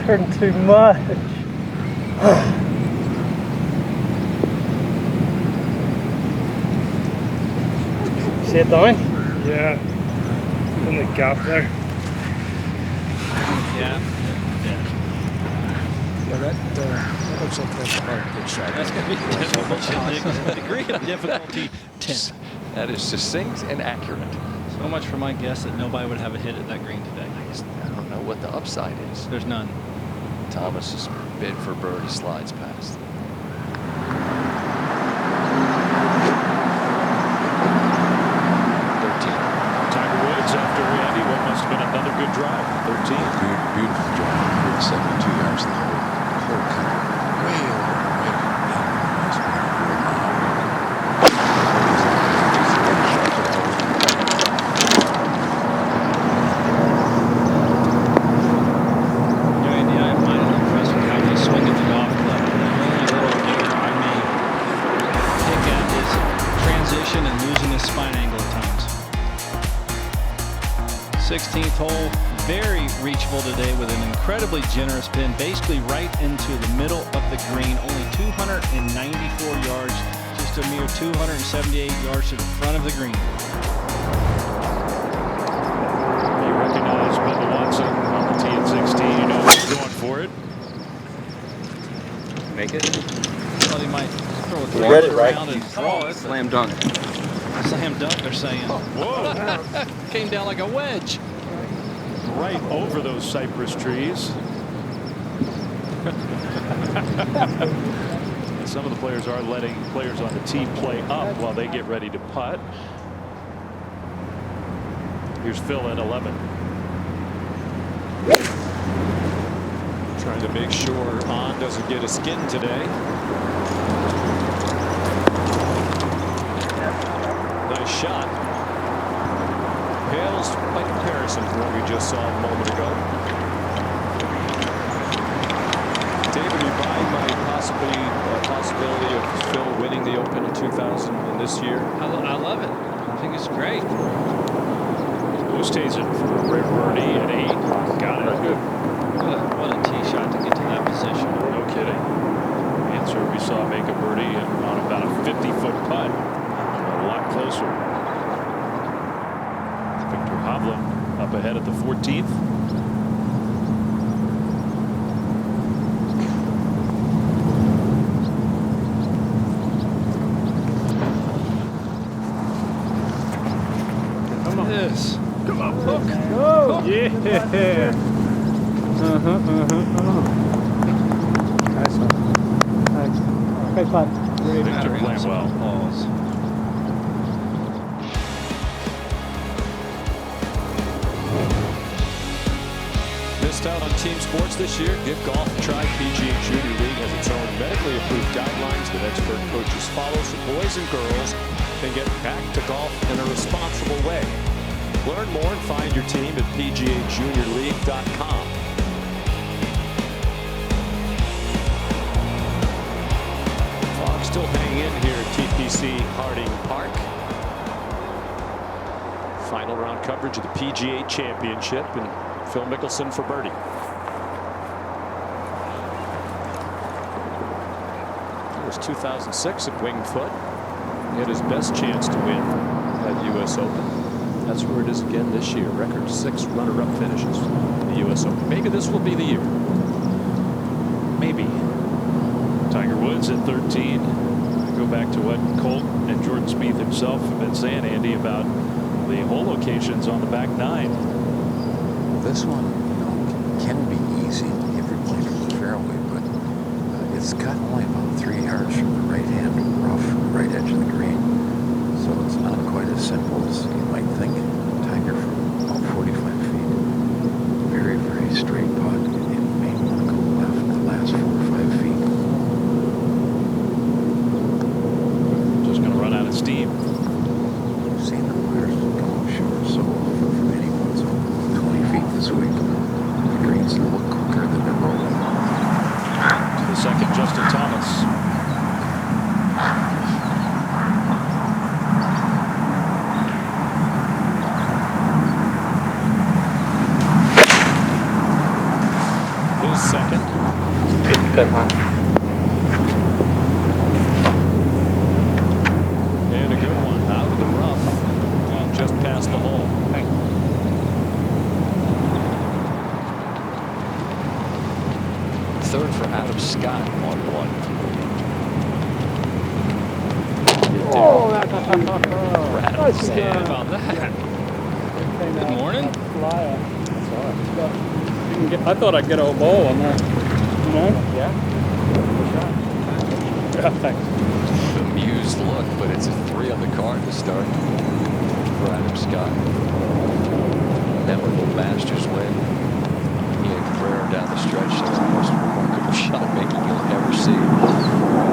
Speaker 14: Turned too much. See it, Tommy?
Speaker 15: Yeah. In the gap there.
Speaker 4: Yeah.
Speaker 20: Yeah, that looks like that's a hard pitch shot.
Speaker 4: That's going to be difficult. Degree of difficulty 10.
Speaker 1: That is succinct and accurate.
Speaker 4: So much for my guess that nobody would have a hit at that green today.
Speaker 1: I don't know what the upside is.
Speaker 4: There's none.
Speaker 1: Thomas's bid for birdie slides past.
Speaker 11: Tiger Woods after Randy, what must have been another good drive. 13.
Speaker 2: Beautiful drive. 72 yards the whole cut. Way over.
Speaker 4: And losing his spine angle at times. 16th hole, very reachable today with an incredibly generous pin, basically right into the middle of the green, only 294 yards, just a mere 278 yards to the front of the green.
Speaker 11: You recognize Bubba Watson on the tee at 16, you know he's going for it.
Speaker 1: Make it?
Speaker 4: Well, he might throw a
Speaker 5: Read it,
Speaker 4: around
Speaker 5: right?
Speaker 4: and draw it.
Speaker 5: Slam dunk.
Speaker 4: Slam dunk, they're saying.
Speaker 11: Whoa.
Speaker 4: Came down like a wedge.
Speaker 11: Right over those cypress trees. Some of the players are letting players on the tee play up while they get ready to putt. Here's Phil at 11.
Speaker 10: Trying to make sure On doesn't get a skin today. Nice shot. Pales by comparison to what we just saw a moment ago. David, you buy my possibility of Phil winning the Open in 2000 in this year?
Speaker 4: I love it. I think it's great.
Speaker 11: Who stays it for a rare birdie at 8? Got it. Good.
Speaker 4: What a tee shot to get to that position.
Speaker 11: No kidding. Answer we saw make a birdie on about a 50-foot putt. A lot closer. Victor Hovland up ahead at the 14th.
Speaker 4: this.
Speaker 15: Come on, hook.
Speaker 4: Go. Yeah.
Speaker 15: Nice one. Nice putt.
Speaker 11: Victor playing well.
Speaker 10: Missed out on team sports this year? Give golf a try. PGA Junior League has its own medically approved guidelines that expert coaches follow so boys and girls can get back to golf in a responsible way. Learn more and find your team at PGAJuniorLeague.com. Fog still hanging in here at TPC Harding Park. Final round coverage of the PGA Championship, and Phil Mickelson for birdie. It was 2006 at Winged Foot. He had his best chance to win at the U.S. Open. That's where it is again this year. Record 6 runner-up finishes in the U.S. Open. Maybe this will be the year. Maybe.
Speaker 11: Tiger Woods at 13. Go back to what Colt and Jordan Spieth himself have been saying, Andy, about the hole locations on the back nine.
Speaker 2: This one, can be easy if you're playing from the fairway, but it's got only about 3 yards from the right-hand rough, right edge of the green. So it's not quite as simple as you might think. Tiger from about 45 feet. Very, very straight putt. You may want to go left the last 4 or 5 feet.
Speaker 11: Just going to run out of steam.
Speaker 2: I've seen the players go short so often from anyone, so 20 feet this week. The greens look quicker than they're rolling.
Speaker 11: To the second, Justin Thomas. His second.
Speaker 5: Good one.
Speaker 10: And a good one out of the rough. Just past the hole.
Speaker 1: Third for Adam Scott on 1.
Speaker 15: Oh,
Speaker 1: Rattles.
Speaker 4: Yeah, about that. Good morning. I thought I'd get a ball on there. You know?
Speaker 15: Yeah.
Speaker 4: Thanks.
Speaker 1: Bemused look, but it's a 3 on the card to start for Adam Scott. Memorable Masters win. Ian Cabrera down the stretch. That's the most remarkable shot making you'll ever see.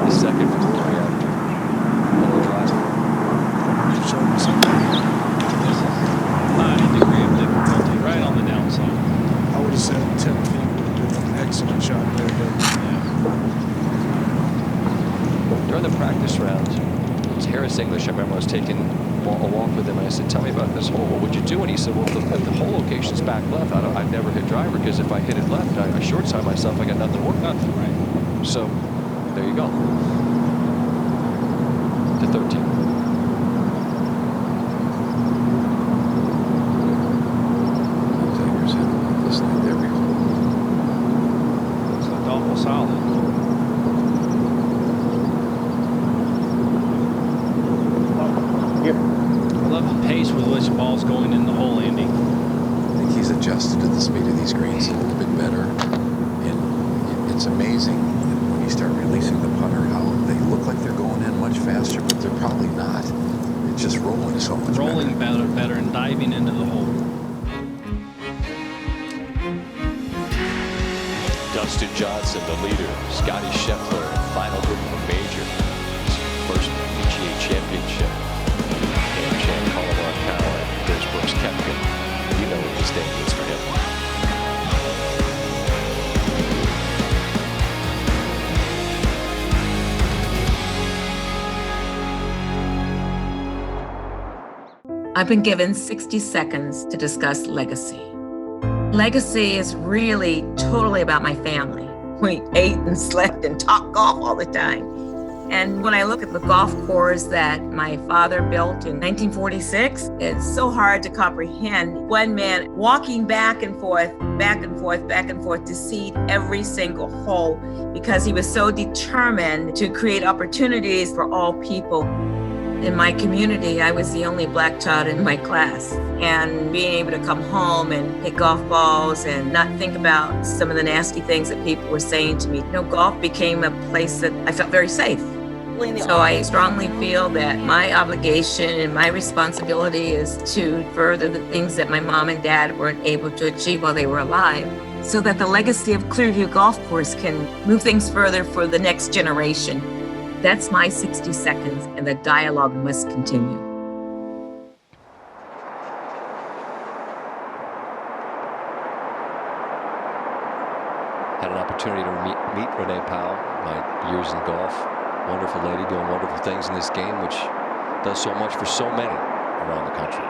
Speaker 1: The second from the 3 after. On the drive.
Speaker 4: 90 degree of difficulty, right on the downside.
Speaker 20: I would have said 10 feet would have been an excellent shot there.
Speaker 1: During the practice rounds, it was Harris English. I remember I was taking a walk with him, and I said, "Tell me about this hole. What would you do?" And he said, "Well, the hole location's back left. I'd never hit driver because if I hit it left, I short side myself. I got nothing to work on."
Speaker 4: Right.
Speaker 1: So there you go. To 13.
Speaker 2: Tiger's hit this night every hole.
Speaker 4: Looks like awful solid. I love the pace with which the ball's going in the hole, Andy.
Speaker 2: I think he's adjusted to the speed of these greens a little bit better. And it's amazing when you start releasing the putter how they look like they're going in much faster, but they're probably not. It's just rolling so much
Speaker 4: Rolling better and diving into the hole.
Speaker 1: Dustin Johnson, the leader. Scotty Scheffler, final group of a major. First PGA Championship. Collin Morikawa, there's Brooks Koepka. You know what this day is for him.
Speaker 16: I've been given 60 seconds to discuss legacy. Legacy is really totally about my family. We ate and slept and talked golf all the time. And when I look at the golf course that my father built in 1946, it's so hard to comprehend one man walking back and forth, back and forth, back and forth to seed every single hole because he was so determined to create opportunities for all people. In my community, I was the only black child in my class. And being able to come home and hit golf balls and not think about some of the nasty things that people were saying to me. Golf became a place that I felt very safe. So I strongly feel that my obligation and my responsibility is to further the things that my mom and dad weren't able to achieve while they were alive, so that the legacy of Clearview Golf Course can move things further for the next generation. That's my 60 seconds, and the dialogue must continue.
Speaker 1: Had an opportunity to meet Renee Powell, my years in golf. Wonderful lady doing wonderful things in this game, which does so much for so many around the country.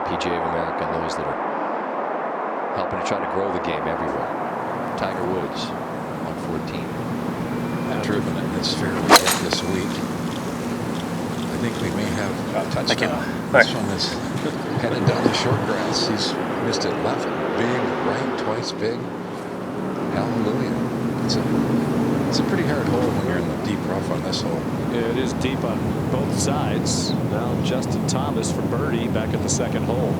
Speaker 1: PGA of America and those that are helping to try to grow the game everywhere. Tiger Woods on 14.
Speaker 2: Driven this fairly late this week. I think we may have a touchdown. This one is headed down the short grass. He's missed it left, big, right, twice big. Hallelujah. It's a pretty hard hole when you're in the deep rough on this hole.
Speaker 10: Yeah, it is deep on both sides. Now Justin Thomas for birdie back at the second hole.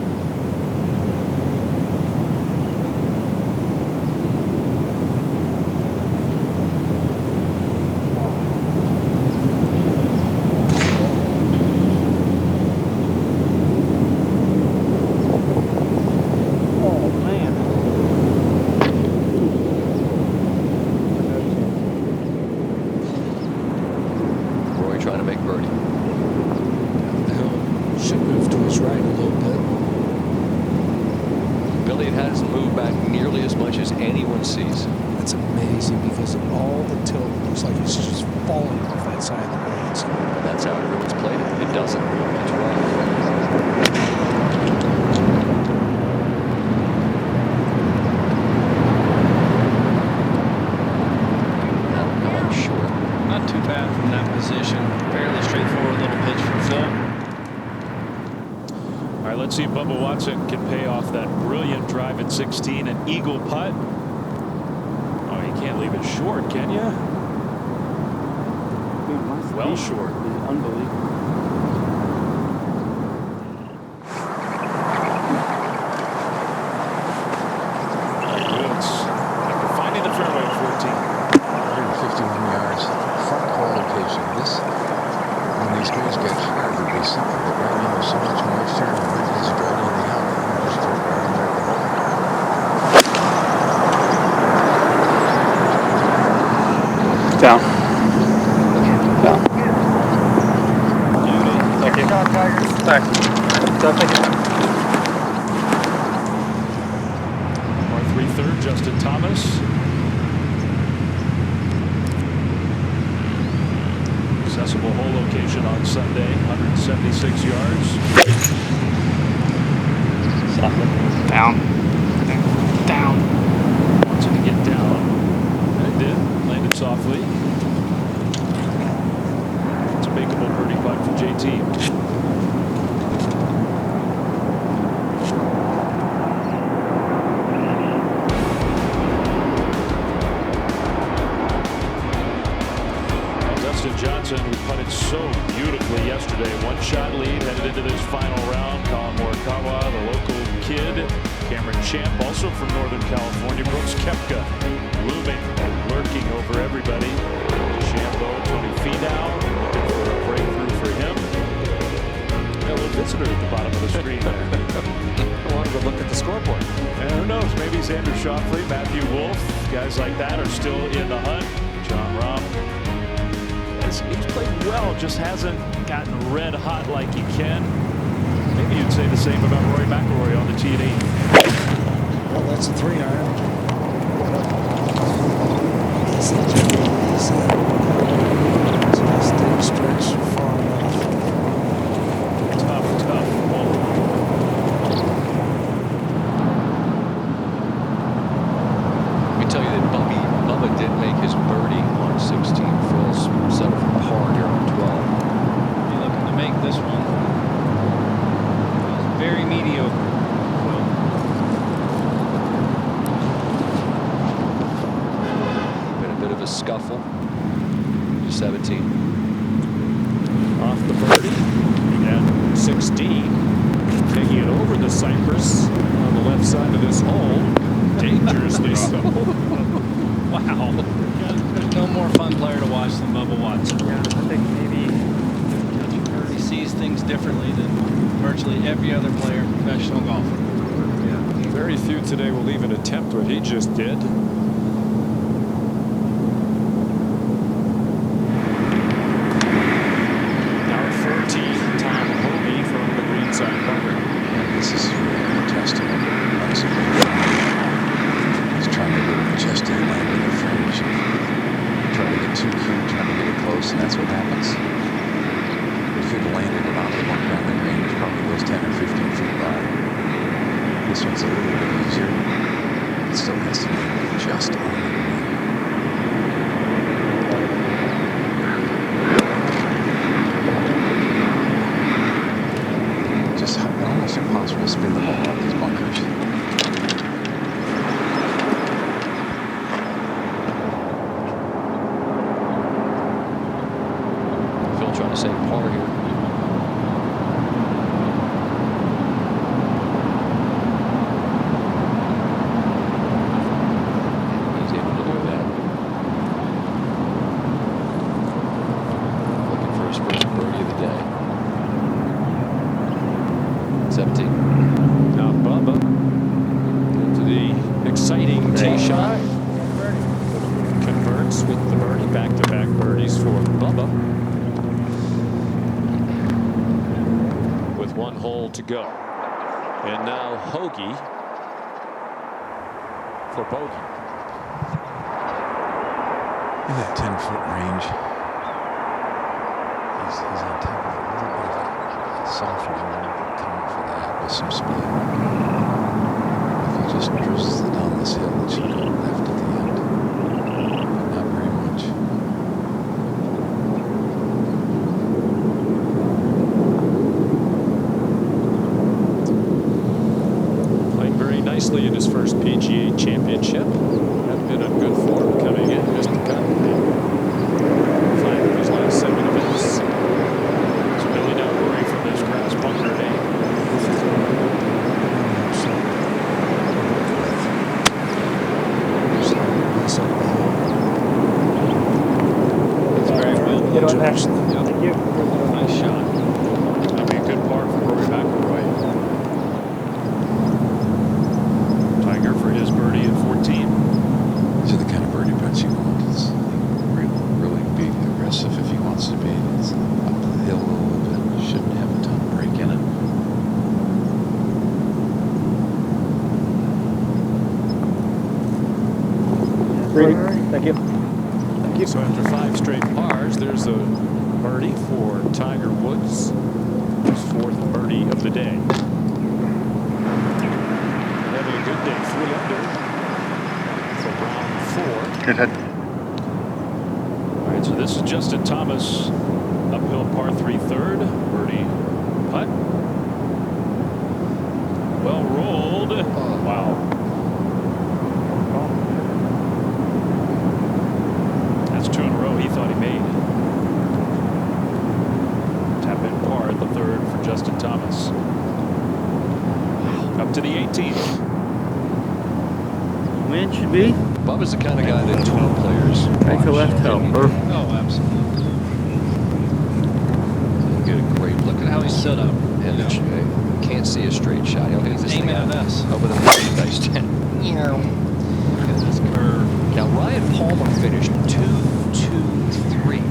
Speaker 20: That's amazing because of all the tilt. It looks like it's just falling off that side of the greens.
Speaker 1: That's how everyone's played it. It doesn't. It's right.
Speaker 4: Not too bad from that position. Fairly straightforward little pitch from Phil.
Speaker 11: All right, let's see if Bubba Watson can pay off that brilliant drive at 16, an eagle putt. Oh, you can't leave it short, can you? Well short.
Speaker 21: Unbelievable.
Speaker 11: After finding the fairway at 14.
Speaker 2: 151 yards, front hole location. This, when these greens get hard, would be something. But right now, there's so much moisture and wind is dragging the out. Just throw it right in there at the hole.
Speaker 21: Down. Down. Thank you. Thank you.
Speaker 11: Par 3 third, Justin Thomas. Accessible hole location on Sunday, 176 yards.
Speaker 21: Down. Down.
Speaker 11: Wants it to get down. And it did. Landed softly. It's a makeable birdie putt for JT. Johnson, who putted so beautifully yesterday. One-shot lead headed into this final round. Collin Morikawa, the local kid. Cameron Champ, also from Northern California. Brooks Koepka, looming and lurking over everybody. Champo, Tony Finau, looking for a breakthrough for him. A little visitor at the bottom of the screen there.
Speaker 10: I wanted to look at the scoreboard.
Speaker 11: And who knows, maybe Xander Schauffele, Matthew Wolff, guys like that are still in the hunt. John Rahm. He's played well, just hasn't gotten red hot like he can. Maybe you'd say the same about Rory McIlroy on the tee at 8.
Speaker 20: Well, that's a 3-iron. Deep stretch far enough.
Speaker 11: Tough hole.
Speaker 1: Let me tell you that Bubba did make his birdie on 16. Phil's set for par here on 12.
Speaker 4: You're looking to make this one. It was very mediocre.
Speaker 1: Been a bit of a scuffle. 17.
Speaker 11: Off the
Speaker 10: cypress on the left side of this hole. Dangerously so.
Speaker 4: Wow. No more fun player to watch than Bubba Watson.
Speaker 21: Yeah, I think maybe
Speaker 4: he sees things differently than virtually every other player in professional golf.
Speaker 10: Yeah. Very few today will even attempt what he just did. Now at 14, Tom Hoagie from the greenside bunker.
Speaker 2: This is really a testament. He's trying to get just in line with the fringe. Trying to get too cute, trying to get it close, and that's what happens. If he'd landed it on the one down the green, it probably goes 10 or 15 feet by. This one's a little bit easier. It still has to land just on the green. Just almost impossible to spin the ball out of these bunkers.
Speaker 1: Phil trying to save par here. He's able to do that. Looking for his first birdie of the day. 17.
Speaker 10: Now Bubba into the exciting tee shot. Converts with the birdie. Back-to-back birdies for Bubba. With one hole to go. And now Hoagie for bogey.
Speaker 2: In that 10-foot range, he's on top of a little bit of a softer line, coming for that with some speed. If he just drifts down this hill, it should go left at the end, but not very much.
Speaker 10: Playing very nicely in his first PGA Championship. Had been on good form coming in. Missed the cut. 5 of his last 7 events. So really no worry from this grass bunker today.
Speaker 4: It's very well.
Speaker 21: get on there.
Speaker 4: Yep.
Speaker 21: Thank you.
Speaker 4: Nice shot.
Speaker 10: That'll be a good par for Rory McIlroy. Tiger for his birdie at 14.
Speaker 2: These are the kind of birdie putts you want. It's really be aggressive if he wants to be. It's up the hill a little bit. Shouldn't have a ton of break in it.
Speaker 21: Great. Thank you.
Speaker 10: Thank you. So after 5 straight pars, there's a birdie for Tiger Woods. His 4th birdie of the day. Having a good day, 3 under for round 4.
Speaker 21: Good head.
Speaker 10: All right, so this is Justin Thomas, uphill par 3 third, birdie putt. Well rolled. Wow. That's 2 in a row he thought he made. Tap in par at the 3rd for Justin Thomas. Up to the 18th.
Speaker 15: Win should be.
Speaker 1: Bubba's the kind of guy that tour players
Speaker 21: Right to left helper.
Speaker 4: Oh, absolutely.
Speaker 1: He'll get a great look at
Speaker 4: How he stood up.
Speaker 1: And can't see a straight shot. He'll hit this thing
Speaker 4: Aiming
Speaker 1: out
Speaker 4: at us.
Speaker 1: over the nice 10. Look at this curve. Now Ryan Palmer finished 2-2-3.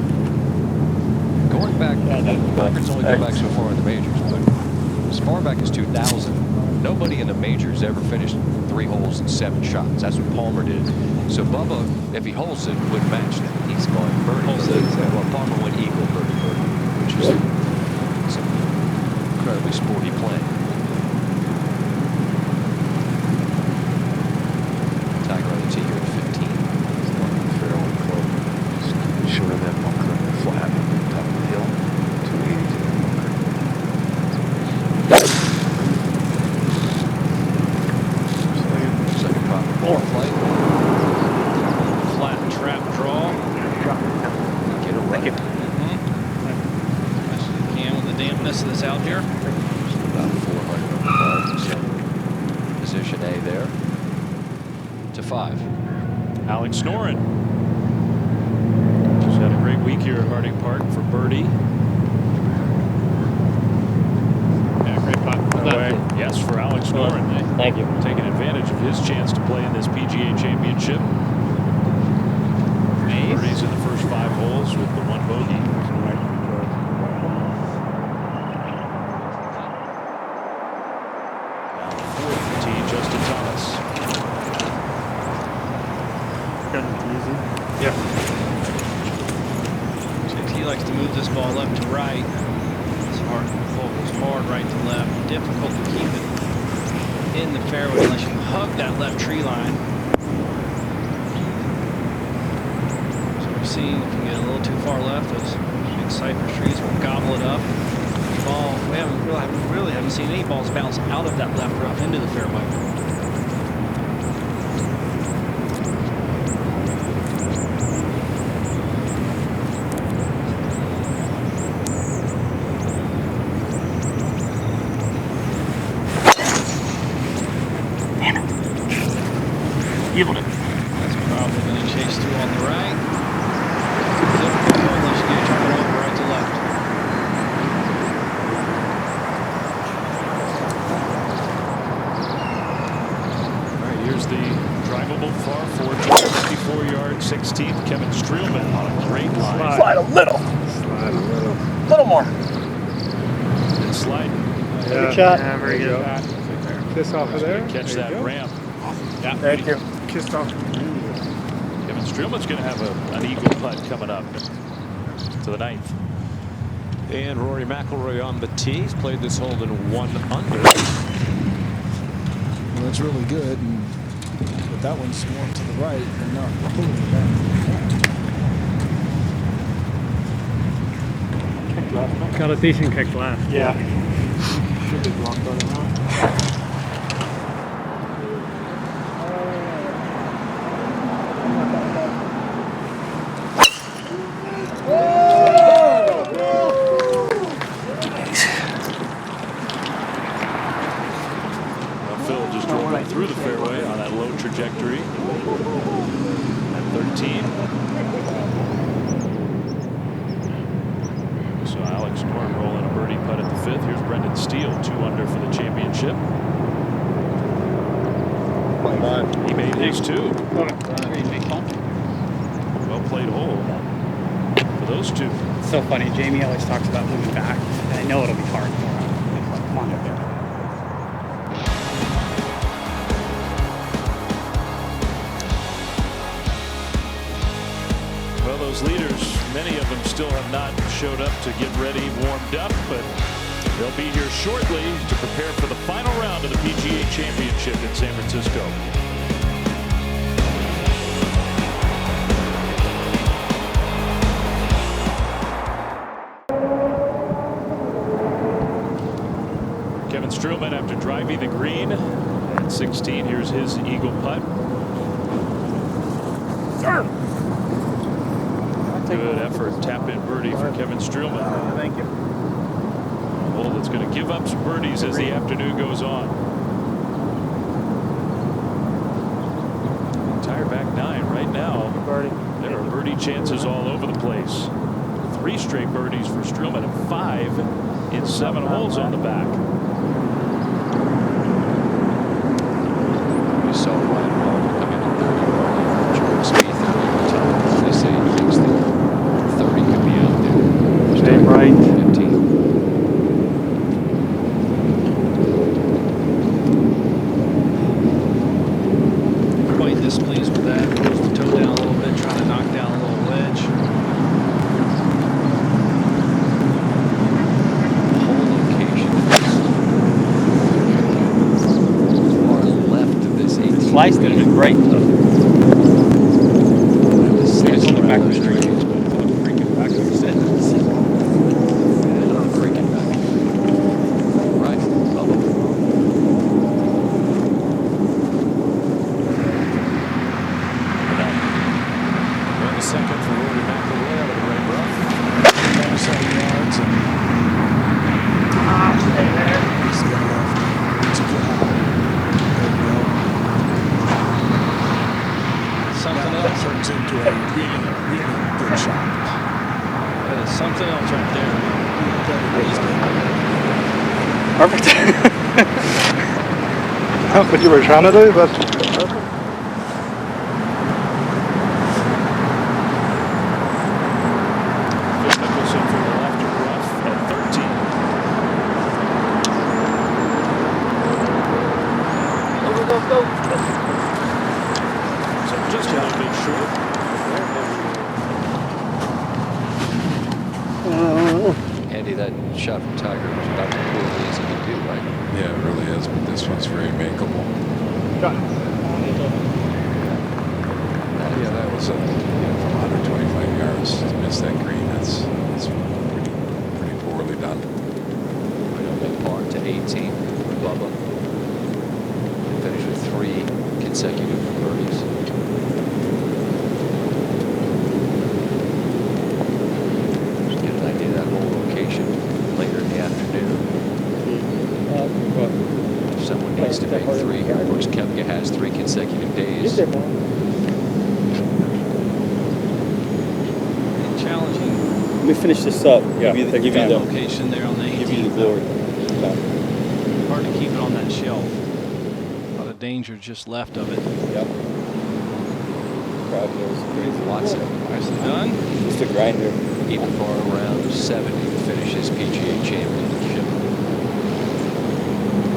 Speaker 1: Going back, records only go back so far in the majors, but as far back as 2000, nobody in the majors ever finished 3 holes in 7 shots. That's what Palmer did. So Bubba, if he holds it, would match that. He's going birdie. Well, Palmer went eagle birdie, which is some incredibly sporty play. Tiger on the tee here at 15.
Speaker 2: He's going fairly close. Just short of that bunker and the flat on top of the hill. 280 to the bunker.
Speaker 1: Second proper ball flight.
Speaker 4: Flat trap draw.
Speaker 1: Get it right.
Speaker 4: Best you can with the dampness of this out here.
Speaker 1: About 4
Speaker 10: way there to 5.
Speaker 11: Alex Noren. He's had a great week here at Harding Park for birdie.
Speaker 21: Yeah, great putt.
Speaker 11: Yes, for Alex Noren.
Speaker 21: Thank you.
Speaker 11: Taking advantage of his chance to play in this PGA Championship. Birdies in the first 5 holes with the 1 bogey. Down the 4th tee, Justin Thomas.
Speaker 21: Easy.
Speaker 4: Yep. He likes to move this ball left to right. It's hard. The ball goes hard right to left. Difficult to keep it in the fairway unless you hug that left tree line. So we've seen if you get a little too far left, those big cypress trees will gobble it up. The ball, we really haven't seen any balls bounce out of that left rough into the fairway. That's probably going to chase through on the right. Difficult one unless you get your ball right to left.
Speaker 11: All right, here's the drivable par 4, 54-yard 16th. Kevin Streelman on a great line.
Speaker 21: Slide a little.
Speaker 11: Slide a little.
Speaker 21: Little more.
Speaker 11: And slide.
Speaker 21: Good shot. Yeah, very
Speaker 11: There you
Speaker 21: good.
Speaker 11: go.
Speaker 21: Kiss off of there.
Speaker 11: Catch
Speaker 21: There
Speaker 11: that
Speaker 21: you go.
Speaker 11: ramp.
Speaker 21: Yeah, thank you. Kissed off.
Speaker 11: Kevin Streelman's going to have an eagle putt coming up to the 9th.
Speaker 10: And Rory McIlroy on the tee. He's played this hole in 1 under.
Speaker 20: Well, that's really good. But that one's more to the right and not pulling it back.
Speaker 21: Kick left. Got a decent kick left. Yeah. Should be blocked by the round.
Speaker 11: Phil just drove right through the fairway on that low trajectory at 13. So Alex Noren rolling a birdie putt at the 5th. Here's Brendan Steele, 2 under for the championship. He made his 2. Well played hole for those 2.
Speaker 21: It's so funny. Jamie always talks about moving back, and I know it'll be hard for him. It's like, come on, up there.
Speaker 11: Well, those leaders, many of them still have not showed up to get ready, warmed up, but they'll be here shortly to prepare for the final round of the PGA Championship in San Francisco. Kevin Streelman after driving the green at 16. Here's his eagle putt. Good effort, tap-in birdie for Kevin Streelman.
Speaker 21: Thank you.
Speaker 11: A hole that's going to give up some birdies as the afternoon goes on. Entire back 9 right now. There are birdie chances all over the place. 3 straight birdies for Streelman and 5 in 7 holes on the back.
Speaker 1: We saw Ryan Palmer come in at 30. Jordan Spieth at the top. They say he thinks that 30 could be out there.
Speaker 21: Stay right.
Speaker 1: 15.
Speaker 4: Quite displeased with that. Moves the toe down a little bit, trying to knock down a little wedge.
Speaker 1: Hole location far left of this 18.
Speaker 21: Sliced it in great stuff.
Speaker 1: It's
Speaker 21: on the back of the
Speaker 1: tree.
Speaker 21: Freaking back of the set.
Speaker 1: Freaking back. Right.
Speaker 10: We're in the 2nd for Rory McIlroy out of the right rough.
Speaker 20: 7 yards and stay there. He's got enough to get out. There we go. really good shot.
Speaker 4: That is something else right there.
Speaker 21: Perfect. Not what you were trying to do, but perfect.
Speaker 11: Mickelson from the left rough at 13.
Speaker 15: Go.
Speaker 11: So just a little bit short.
Speaker 1: Andy, that shot from Tiger was about as cool as he could do, right?
Speaker 2: Yeah, it really is, but this one's very makeable. Yeah, that was from 125 yards to miss that green. That's pretty poorly done.
Speaker 1: Wyoming par to 18 for Bubba. Finished with 3 consecutive birdies. Just get an idea of that whole location later in the afternoon. If someone needs to make 3, of course Koepka has 3 consecutive days.
Speaker 4: Challenging.
Speaker 5: Let me finish this up.
Speaker 4: Yeah,
Speaker 5: give you the
Speaker 4: location there on the 18th.
Speaker 5: Give you the glory.
Speaker 4: Hard to keep it on that shelf. A lot of danger just left of it.
Speaker 5: Yep. Crowd goes crazy.
Speaker 1: Watson.
Speaker 4: Nicely done.
Speaker 5: Just a grinder.
Speaker 1: Even for around 70 to finish his PGA Championship.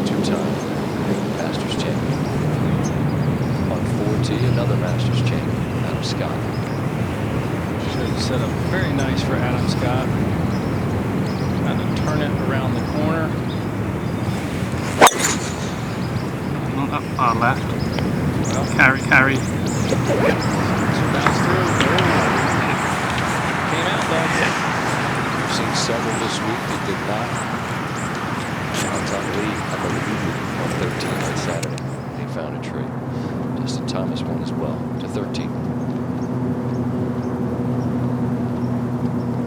Speaker 1: 2-time Masters champion. On 4T, another Masters champion, Adam Scott.
Speaker 4: Should have set up very nice for Adam Scott. Trying to turn it around the corner.
Speaker 21: Left.
Speaker 4: Well,
Speaker 21: Carry.
Speaker 4: bounce through. Came out though.
Speaker 1: We've seen several this week that did not. Sean Lee, I believe, on 13 on Saturday. He found a tree. Justin Thomas won as well to 13.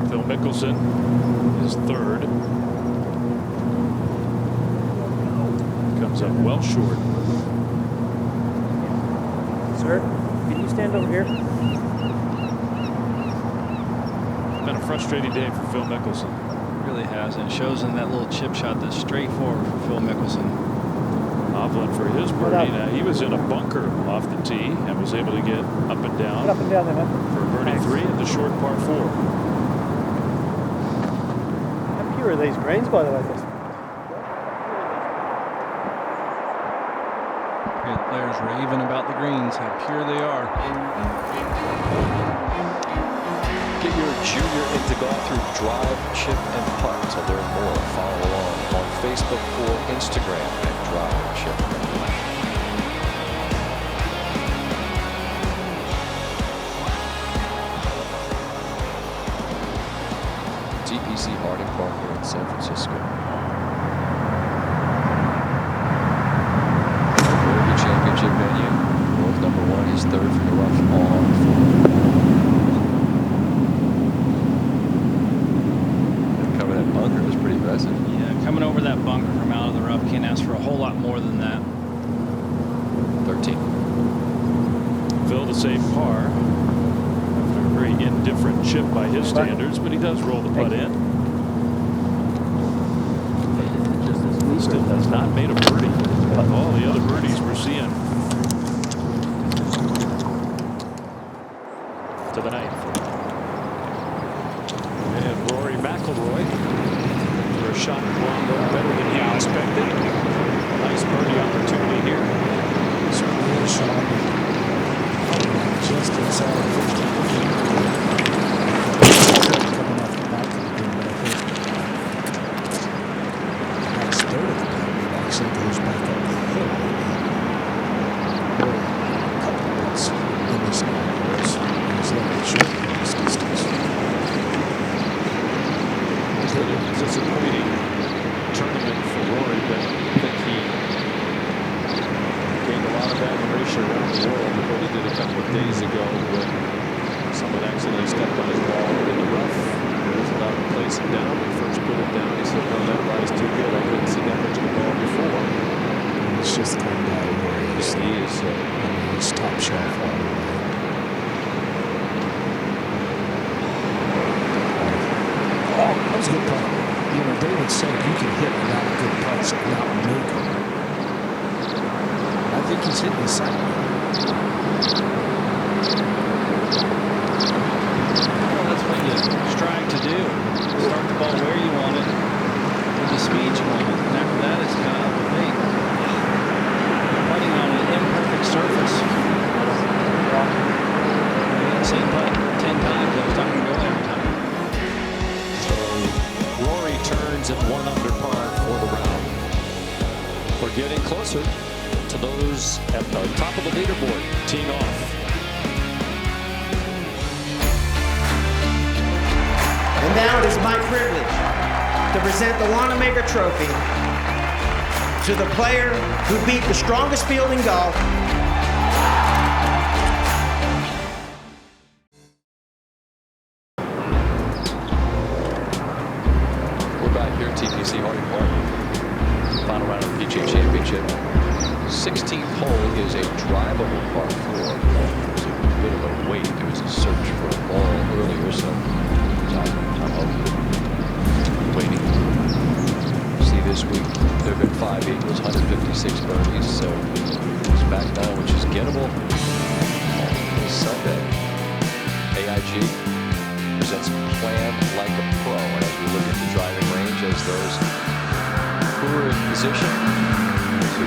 Speaker 11: Phil Mickelson is 3rd. Comes up well short.
Speaker 15: Sir, can you stand over here?
Speaker 11: It's been a frustrating day for Phil Mickelson.
Speaker 4: It really has, and it shows in that little chip shot that's straightforward for Phil Mickelson.
Speaker 11: Hovland for his birdie. Now, he was in a bunker off the tee and was able to get up and down.
Speaker 15: Get up and down there, man.
Speaker 11: For birdie 3 at the short par 4.
Speaker 15: How pure are these greens, by the way?
Speaker 4: The players raving about the greens, how pure they are.
Speaker 1: Get your junior into golf through Drive, Chip, and Putt. To learn more, follow along on Facebook or Instagram at Drive, Chip, and Putt. TPC Harding Park here in San Francisco. Championship venue. North number 1 is 3rd from the rough on 4. Cover that bunker was pretty impressive.
Speaker 4: Yeah, coming over that bunker from out of the rough, can't ask for a whole lot more than that.
Speaker 1: 13.
Speaker 11: Phil to save par. After a very indifferent chip by his standards, but he does roll the putt in. Still has not made a birdie. All the other birdies we're seeing. To the 9th. And Rory McIlroy for a shot going better than he expected. Nice birdie opportunity here.
Speaker 20: Certainly a shot. Just inside 50. Coming off the back of the green, but I think next third of the green actually goes back up the hill. Or a couple of bits in this line. It's like it should be this distance.
Speaker 11: It's a disappointing tournament for Rory, but I think he gained a lot of admiration around the world with what he did a couple of days ago when someone accidentally stepped on his ball in the rough. He was allowed to place it down. When he first put it down, he said, no, that lie's too good. I couldn't see that much of the ball before.
Speaker 20: And it's just the kind of guy who is.
Speaker 11: Yeah, he is.
Speaker 20: I mean, he's top shelf all the way. think he's hitting the second.
Speaker 4: Well, that's what you strive to do. Start the ball where you want it, with the speed you want it. And after that, it's kind of up to fate. Putting on an imperfect surface. Same putt 10 times. Every time you go every time.
Speaker 10: Rory turns at 1 under par for the round. We're getting closer to those at the top of the leaderboard, teeing off.
Speaker 9: And now it is my privilege to present the Wanamaker Trophy to the player who beat the strongest field in golf.
Speaker 1: We're back here at TPC Harding Park. Final round of the PGA Championship. 16th hole is a drivable par 4. There's a bit of a wait. There was a search for a ball earlier, so I'm waiting. See, this week there have been 5 eagles, 156 birdies, so it's back 9, which is gettable on this Sunday. AIG presents Plan Like a Pro, and as we look at the driving range, as those who are in position to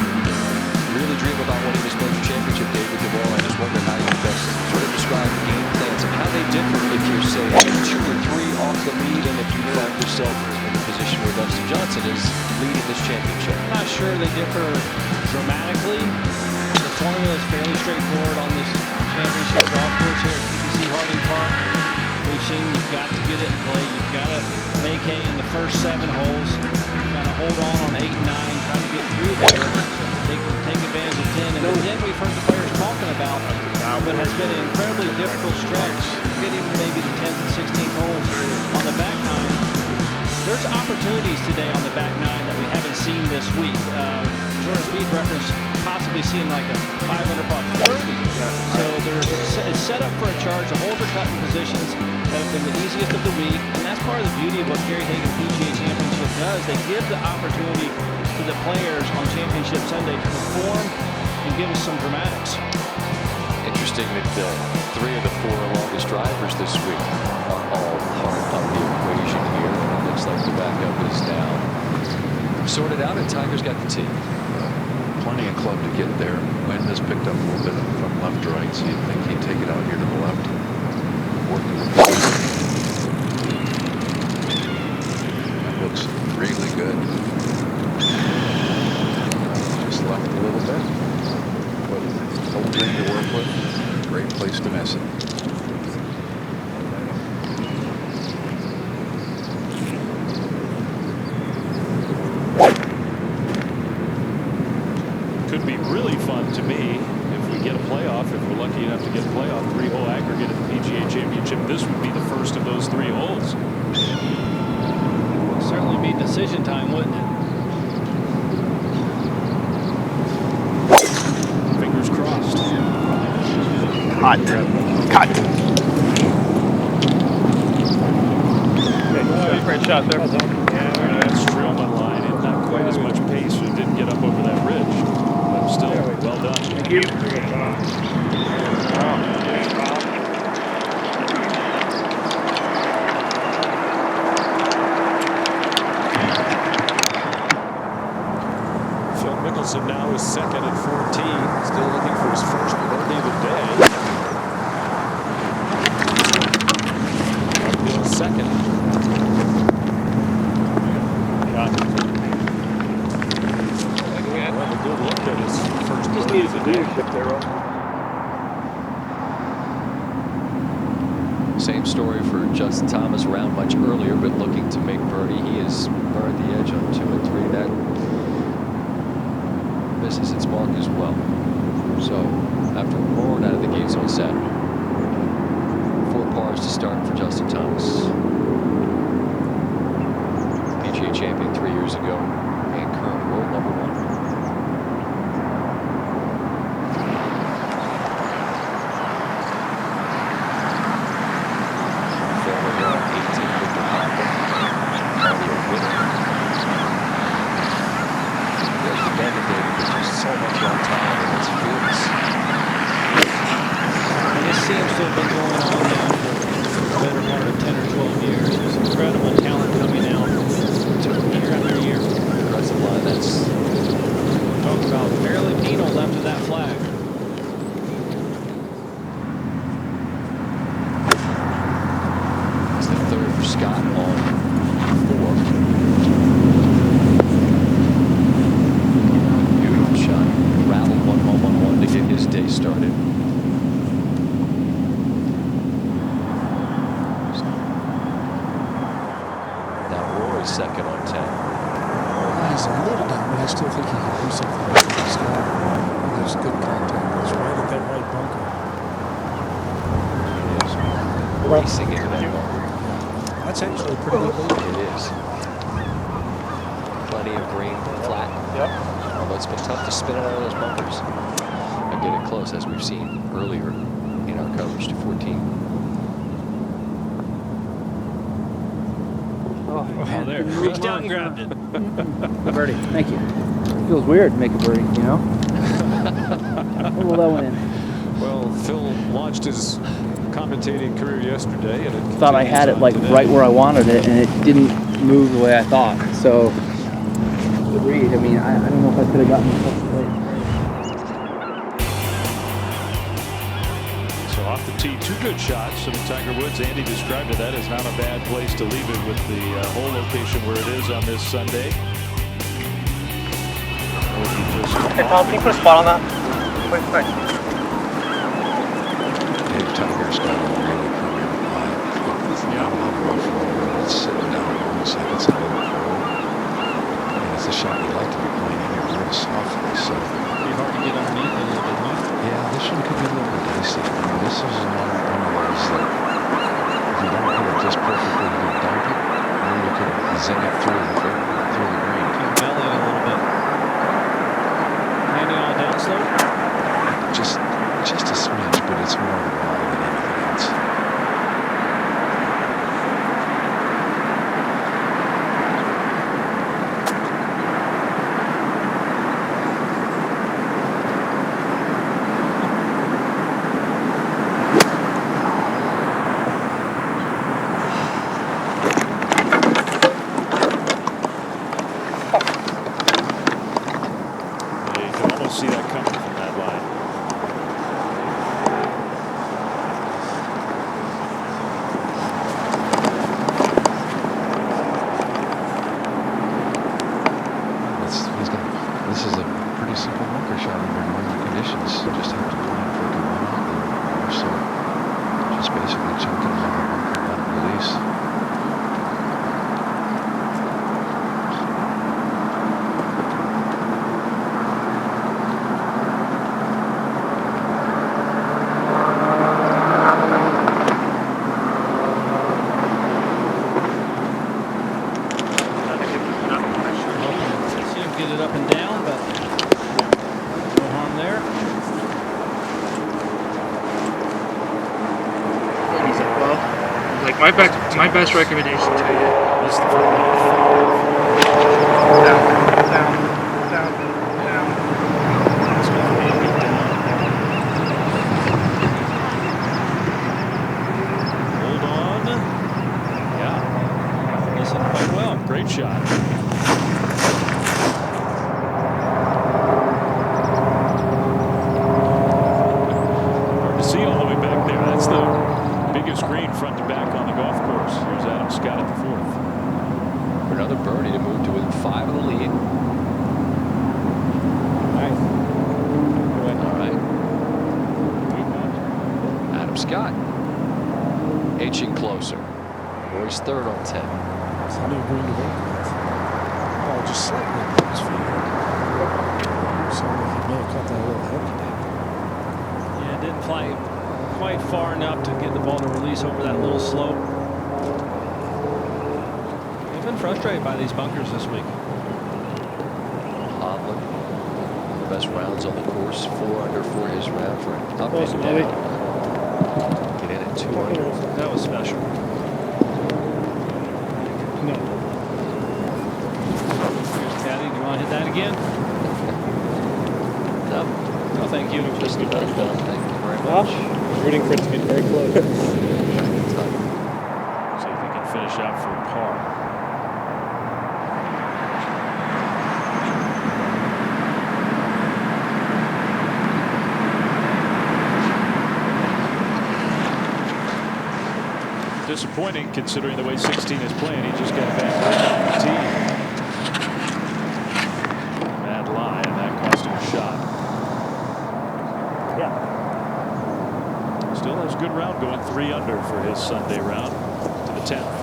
Speaker 1: really dream about winning this major championship, David DeVore, I just wonder how you best sort of describe the game plans and how they differ if you're, say, 2 or 3 off the lead, and if you find yourself in the position where Dustin Johnson is leading this championship.
Speaker 4: I'm not sure they differ dramatically. The formula is fairly straightforward on this championship golf course here at TPC Harding Park. We've seen you've got to get it in play. You've got to make hay in the first 7 holes. You've got to hold on 8 and 9, try to get through there. Take advantage of 10. And then we've heard the players talking about what has been an incredibly difficult stretch, getting maybe the 10th and 16th holes on the back 9. There's opportunities today on the back 9 that we haven't seen this week. Jordan Speed referenced possibly seeing like a 500-putt 30. So it's set up for a charge. The holes are cut in positions that have been the easiest of the week, and that's part of the beauty of what Gary Hagen PGA Championship does. They give the opportunity to the players on Championship Sunday to perform and give us some dramatics.
Speaker 1: Interesting that 3 of the 4 longest drivers this week are all part of the equation here. And it looks like the backup is now sorted out, and Tiger's got the tee.
Speaker 2: Plenty of club to get there. Wind has picked up a little bit from left to right, so you'd think he'd take it out here to the left. Working with the that looks really good. Just left a little bit. But whole thing to work with. Great place to miss it.
Speaker 11: Could be really fun to me if we get a playoff, if we're lucky enough to get a playoff 3-hole aggregate at the PGA Championship. This would be the first of those 3 holes.
Speaker 4: It'll certainly be decision time, wouldn't it?
Speaker 11: Fingers crossed.
Speaker 14: Cut.
Speaker 5: Great shot there.
Speaker 11: That Streelman line, and not quite as much pace. He didn't get up over that ridge. But still, well done.
Speaker 5: Thank you.
Speaker 10: Phil Mickelson now is second at 14. Still looking for his first birdie of the day. Uphill second. We'll have a good look at his first birdie of the day.
Speaker 1: Same story for Justin Thomas, around much earlier, but looking to make birdie. He has burned the edge on 2 and 3. That misses its mark as well. So after roaring out of the gates on Saturday, 4 pars to start for Justin Thomas. PGA champion 3 years ago and current world number 1. So much on time, and it's
Speaker 4: that have been going on now for the better part of 10 or 12 years. There's incredible talent coming out year after year.
Speaker 1: Aggressive line. That's
Speaker 4: talk about barely penal left of that flag.
Speaker 1: It's the third for Scott on 4. Beautiful shot. Rattled one home on 1 to get his day started. Now Rory's second on 10.
Speaker 20: He's a little down, but I still think he can do something with this guy. There's good contact. He's right at that right bunker.
Speaker 1: Racing into that bunker.
Speaker 20: That's actually a pretty good lead.
Speaker 1: It is. Plenty of green flat.
Speaker 20: Yep.
Speaker 1: Although it's been tough to spin it out of those bunkers and get it close, as we've seen earlier in our coverage to 14.
Speaker 4: Oh, there. Reached out and grabbed it.
Speaker 21: Birdie. Thank you. Feels weird to make a birdie, you know? Where will that one in?
Speaker 10: Well, Phil launched his commentating career yesterday, and it
Speaker 21: Thought I had it like right where I wanted it, and it didn't move the way I thought. So, good read. I mean, I don't know if I could have gotten it such a
Speaker 11: So off the tee, 2 good shots. And Tiger Woods, Andy described it, that is not a bad place to leave it with the hole location where it is on this Sunday.
Speaker 14: Hey, Paul, can you put a spot on that? Quick.
Speaker 2: Hey, Tiger's got a really premium line. It's sitting down, almost like it's a little hole. And it's a shot you like to be playing in here real softly, so.
Speaker 4: Pretty hard to get underneath it a little bit, huh?
Speaker 2: Yeah, this one could be a little bit dicey. I mean, this is one of those that if you don't hit it just perfectly, you can dump it, or you could zing it through the green.
Speaker 4: Belly a little bit. Landing on a downslope?
Speaker 2: Just a smidge, but it's more of a lie than anything else.
Speaker 11: You can almost see that coming from that line.
Speaker 2: This is a pretty simple bunker shot under normal conditions. You just have to plan for it to run out a little bit more. So just basically chunking it on the bunker, let it release.
Speaker 4: Get it up and down, but no harm there.
Speaker 14: Like my best recommendation to you is the
Speaker 11: Hold on. Yeah.
Speaker 4: Listen quite well.
Speaker 11: Great shot. Hard to see all the way back there. That's the biggest green front to back on the golf course. Here's Adam Scott at the 4th.
Speaker 1: For another birdie to move to within 5 of the lead.
Speaker 4: Nice.
Speaker 1: All right. Adam Scott inching closer. Roy's 3rd on 10.
Speaker 20: Plenty of green to work with. Oh, just slightly above his feet. Sounded like he may have cut that a little heavy.
Speaker 4: Yeah, it didn't fly quite far enough to get the ball to release over that little slope. They've been frustrated by these bunkers this week.
Speaker 1: Hovland, the best rounds on the course, 4 under for his round for an up
Speaker 21: Close,
Speaker 1: and
Speaker 21: Bobby.
Speaker 1: down. Get in at 2 under.
Speaker 4: That was special.
Speaker 21: No.
Speaker 4: Caddy, do you want to hit that again?
Speaker 1: No.
Speaker 4: No, thank you.
Speaker 1: Just about done. Thank you. very much.
Speaker 15: Rooting for it to get very close.
Speaker 11: See if he can finish out for par. Disappointing considering the way 16 is playing. He just got back on the tee. Bad lie, and that cost him a shot.
Speaker 15: Yeah.
Speaker 11: Still has a good round going, 3 under for his Sunday round to the 10th.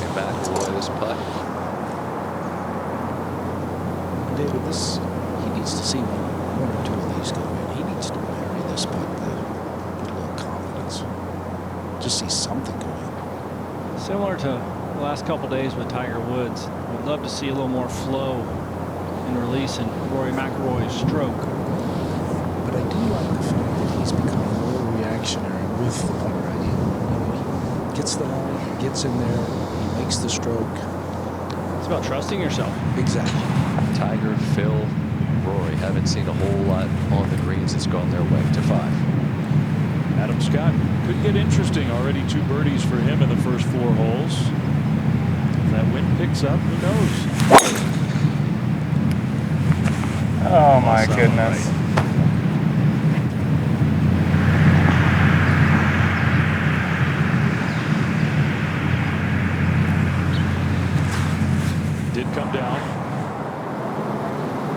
Speaker 1: Come back to Roy this putt.
Speaker 20: David, he needs to see one or two of these go in. He needs to bury this putt with a little confidence. Just see something going.
Speaker 4: Similar to the last couple days with Tiger Woods, I'd love to see a little more flow and release in Rory McIlroy's stroke.
Speaker 20: But I do like the fact that he's become more reactionary with the putter. He gets the line, gets in there, he makes the stroke.
Speaker 4: It's about trusting yourself.
Speaker 20: Exactly.
Speaker 1: Tiger, Phil, Rory haven't seen a whole lot on the greens that's gone their way to 5.
Speaker 11: Adam Scott could get interesting. Already 2 birdies for him in the first 4 holes. If that wind picks up, who knows?
Speaker 14: Oh my goodness.
Speaker 11: Did come down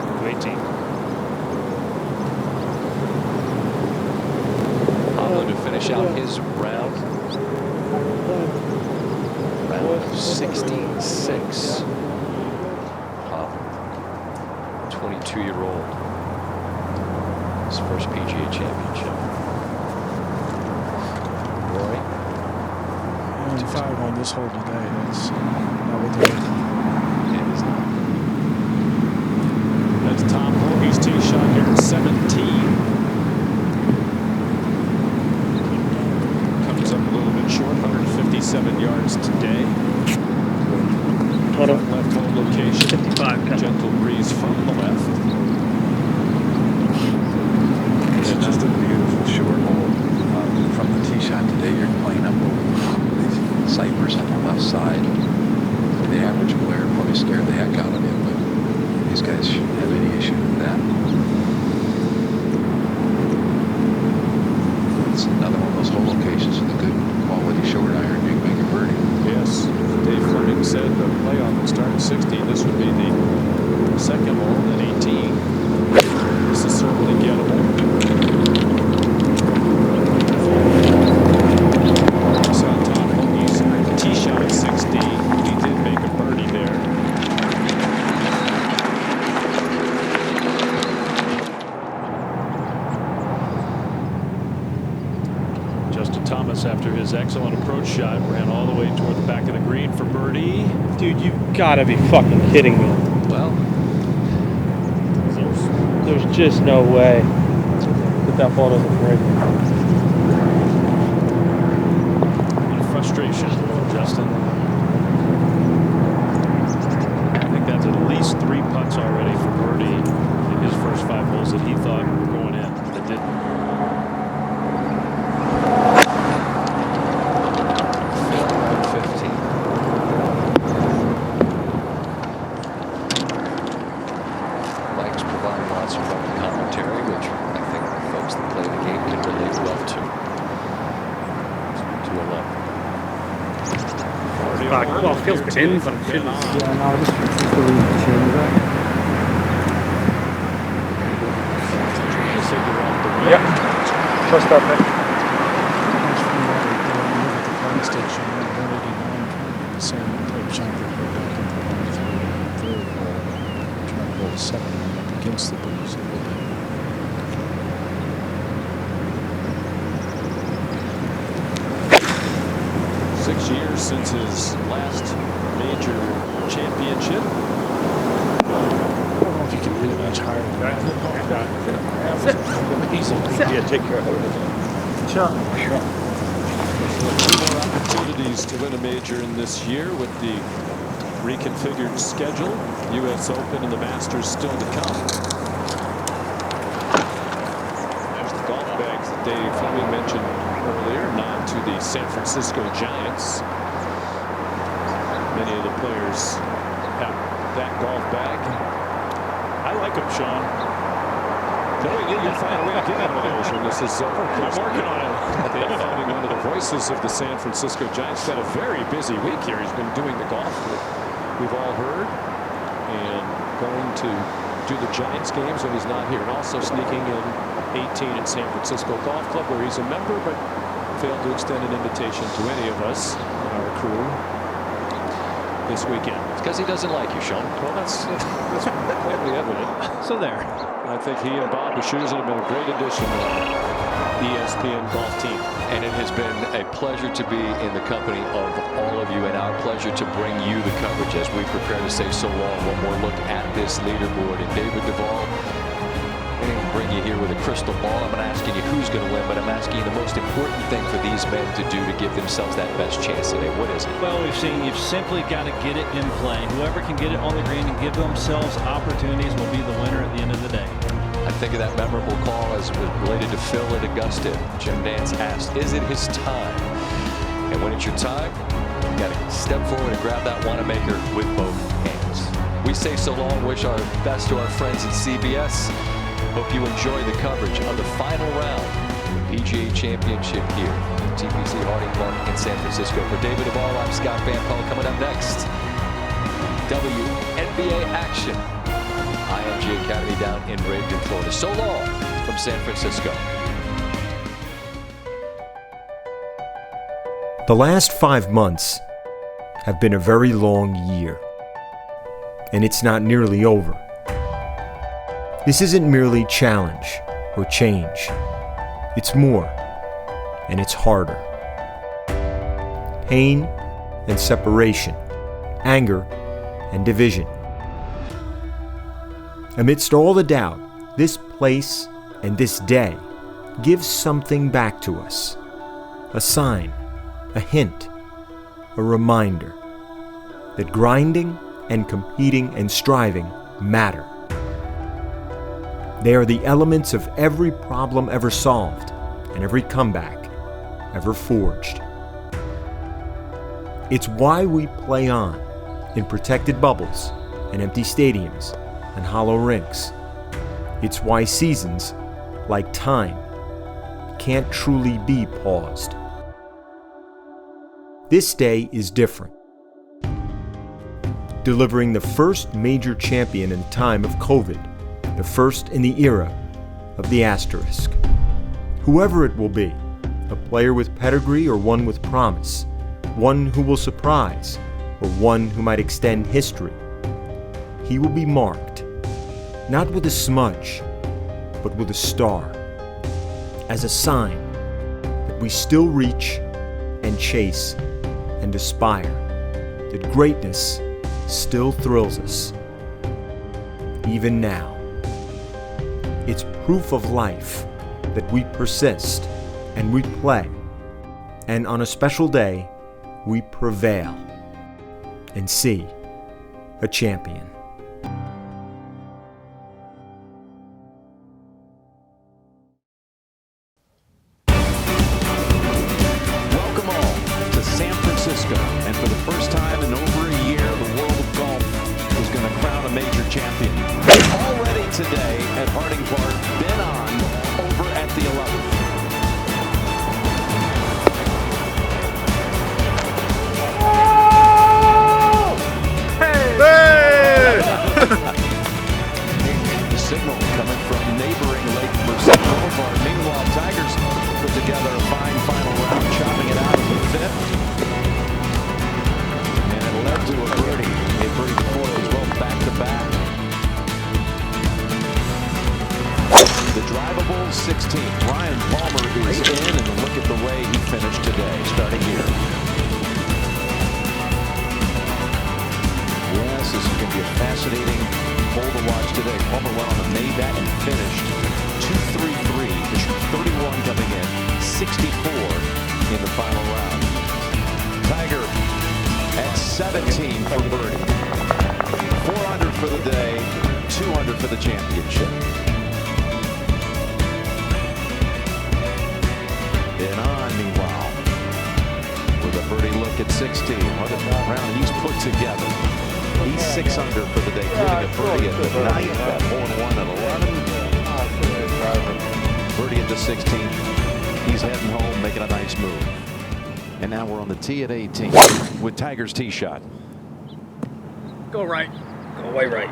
Speaker 11: to 18.
Speaker 1: Pablo to finish out his round. Round of 16-6. Pablo, 22-year-old. His first PGA Championship. Rory.
Speaker 20: 5 on this hole today. That's not what they're looking.
Speaker 11: That's Tom Hoagy's tee shot here at 17. Comes up a little bit short, 157 yards today.
Speaker 15: Front
Speaker 11: left hole location.
Speaker 15: 55.
Speaker 11: Gentle breeze from the left.
Speaker 2: It's just a beautiful short hole. From the tee shot today, you're playing up over the top of these cypress on the left side. The average player probably scared the heck out of him, but these guys shouldn't have any issue with that. It's another one of those hole locations with a good quality short iron. You can make a birdie.
Speaker 10: Yes, Dave Fleming said the playoff would start at 16. This would be the second hole at 18. This is certainly gettable. Saw Tom Hoagy's tee shot at 16. He did make a birdie there.
Speaker 11: Justin Thomas, after his excellent approach shot, ran all the way toward the back of the green for birdie.
Speaker 15: Dude, you've got to be fucking kidding me.
Speaker 1: Well,
Speaker 15: there's just no way that ball doesn't break.
Speaker 11: What a frustration for Justin. I think that's at least 3 putts already for birdie in his first 5 holes that he thought were going in that didn't.
Speaker 1: Mike's providing lots of commentary, which I think the folks that play the game can relate well to. 2-11.
Speaker 15: Well, it feels in, but it shouldn't.
Speaker 21: Yeah, no, just believe the change that.
Speaker 14: Yep. Trust that, Nick.
Speaker 20: Against the breeze a little bit.
Speaker 10: Six years since his last major championship.
Speaker 20: I don't know if you can hit it much higher than that.
Speaker 10: Yeah, take care of it.
Speaker 20: Sure.
Speaker 10: Two more opportunities to win a major in this year with the reconfigured schedule. U.S. Open and the Masters still to come. Fleming mentioned earlier, nod to the San Francisco Giants. Many of the players have that golf bag.
Speaker 11: I like him, Sean.
Speaker 10: You'll find a way to get one of those when this is over.
Speaker 11: I'm working on it.
Speaker 10: They're finding one of the voices of the San Francisco Giants. Got a very busy week here. He's been doing the golf that we've all heard and going to do the Giants games when he's not here, and also sneaking in 18 at San Francisco Golf Club, where he's a member but failed to extend an invitation to any of us in our crew this weekend.
Speaker 1: It's because he doesn't like you, Sean.
Speaker 10: Well, that's plainly evident.
Speaker 4: So there.
Speaker 10: I think he and Bob Wischusen have been a great addition to the ESPN golf team.
Speaker 1: And it has been a pleasure to be in the company of all of you, and our pleasure to bring you the coverage as we prepare to say so long. One more look at this leaderboard. And David Duvall, I'm going to bring you here with a crystal ball. I'm not asking you who's going to win, but I'm asking you the most important thing for these men to do to give themselves that best chance today. What is it?
Speaker 4: Well, we've seen you've simply got to get it in play. Whoever can get it on the green and give themselves opportunities will be the winner at the end of the day.
Speaker 1: I think of that memorable call as related to Phil at Augusta. Jim Nantz asked, is it his time? And when it's your time, you got to step forward and grab that Wanamaker with both hands. We say so long, wish our best to our friends at CBS. Hope you enjoy the coverage of the final round of the PGA Championship here at TPC Harding Park in San Francisco. For David Duvall, I'm Scott Van Pelt. Coming up next, WNBA action. IMG Academy down in Bradenton, Florida. So long from San Francisco.
Speaker 17: The last 5 months have been a very long year, and it's not nearly over. This isn't merely challenge or change. It's more, and it's harder. Pain and separation, anger and division. Amidst all the doubt, this place and this day gives something back to us. A sign, a hint, a reminder that grinding and competing and striving matter. They are the elements of every problem ever solved and every comeback ever forged. It's why we play on in protected bubbles and empty stadiums and hollow rinks. It's why seasons, like time, can't truly be paused. This day is different, delivering the first major champion in time of COVID, the first in the era of the asterisk. Whoever it will be, a player with pedigree or one with promise, one who will surprise or one who might extend history, he will be marked, not with a smudge, but with a star, as a sign that we still reach and chase and aspire, that greatness still thrills us, even now. It's proof of life that we persist and we play, and on a special day, we prevail and see a champion.
Speaker 8: Welcome all to San Francisco, and for the first time in over a year, the world of golf is going to crown a major champion. Already today at Harding Park, been on over at the 11th. The signal coming from neighboring Lake Merced Boulevard. Meanwhile, Tigers put together a fine final round, chopping it out of the fifth. And it led to a birdie. A birdie before as well, back-to-back. The drivable 16. Ryan Palmer is in, and look at the way he finished today, starting here. Yes, this is going to be a fascinating hole to watch today. Palmer went on a Maybach and finished 2-3-3. The 31 coming in, 64 in the final round. Tiger at 17 for birdie. 400 for the day, 200 for the championship. And on, meanwhile, with a birdie look at 16. What a round he's put together. He's 6 under for the day, including a birdie at the 9th, that hole-in-one at 11. Birdie at the 16th. He's heading home, making a nice move. And now we're on the tee at 18 with Tiger's tee shot.
Speaker 14: Go right. Go way right.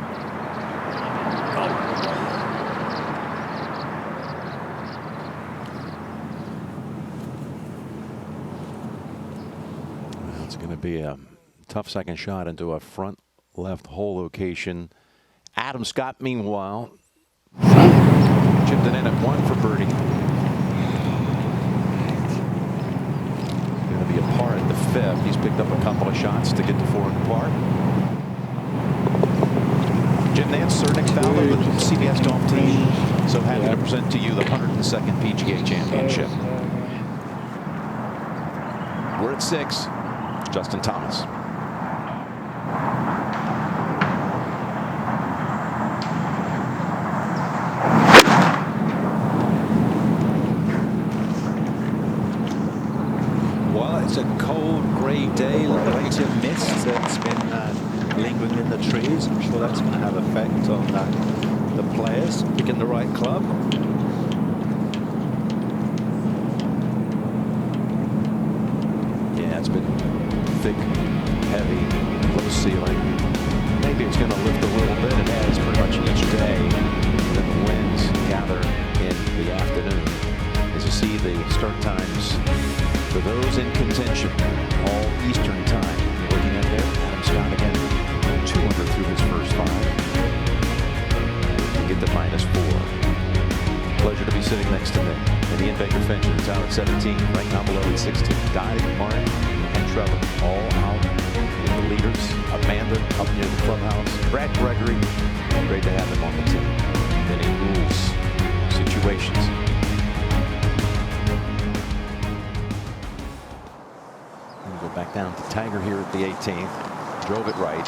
Speaker 8: It's going to be a tough second shot into a front left hole location. Adam Scott, meanwhile, chipped it in at 1 for birdie. Going to be a par at the 5th. He's picked up a couple of shots to get to 4 and par. Jim Nance, Sir Nick Fowler with CBS Golf Team. So happy to present to you the 102nd PGA Championship. We're at 6. Justin Thomas.
Speaker 7: Well, it's a cold, grey day, plenty of mist that's been lingering in the trees. I'm sure that's going to have effect on the players picking the right club.
Speaker 8: Yeah, it's been thick, heavy, low ceiling. Maybe it's going to lift a little bit. It has pretty much each day. Then the winds gather in the afternoon. As you see, the start times for those in contention, all Eastern time. You're looking at there, Adam Scott again, 200 through his first 5. To get to -4. Pleasure to be sitting next to me. And Ian Baker Finch is out at 17, right now below at 16. Dottie, Martin, and Trevor all out in the leaders. Amanda up near the clubhouse. Brad Gregory, great to have him on the team. Many rules, situations. We'll go back down to Tiger here at the 18th. Drove it right.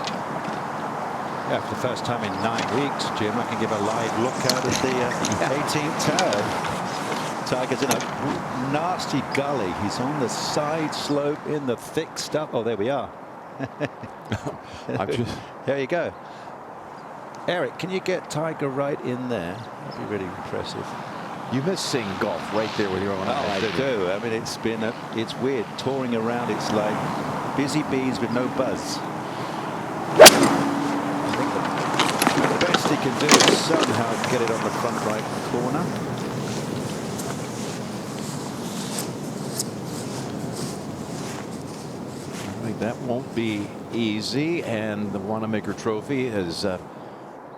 Speaker 7: Yeah, for the first time in 9 weeks, Jim, I can give a live look out at the 18th turn. Tiger's in a nasty gully. He's on the side slope in the thick stuff. Oh, there we are. There you go. Eric, can you get Tiger right in there? That'd be really impressive.
Speaker 8: You miss seeing golf right there with your own eyes.
Speaker 7: I do. I mean, it's weird touring around. It's like busy bees with no buzz. I think the best he can do is somehow get it on the front right corner.
Speaker 8: That won't be easy, and the Wanamaker Trophy has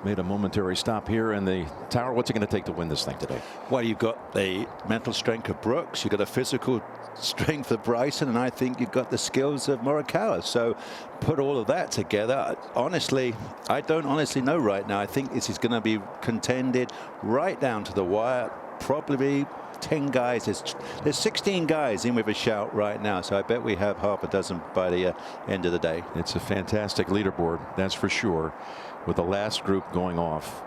Speaker 8: made a momentary stop here in the tower. What's it going to take to win this thing today?
Speaker 7: Well, you've got the mental strength of Brooks, you've got the physical strength of Bryson, and I think you've got the skills of Morikawa. So put all of that together. Honestly, I don't honestly know right now. I think this is going to be contended right down to the wire. Probably 10 guys. There's 16 guys in with a shout right now, so I bet we have half a dozen by the end of the day.
Speaker 8: It's a fantastic leaderboard, that's for sure, with the last group going off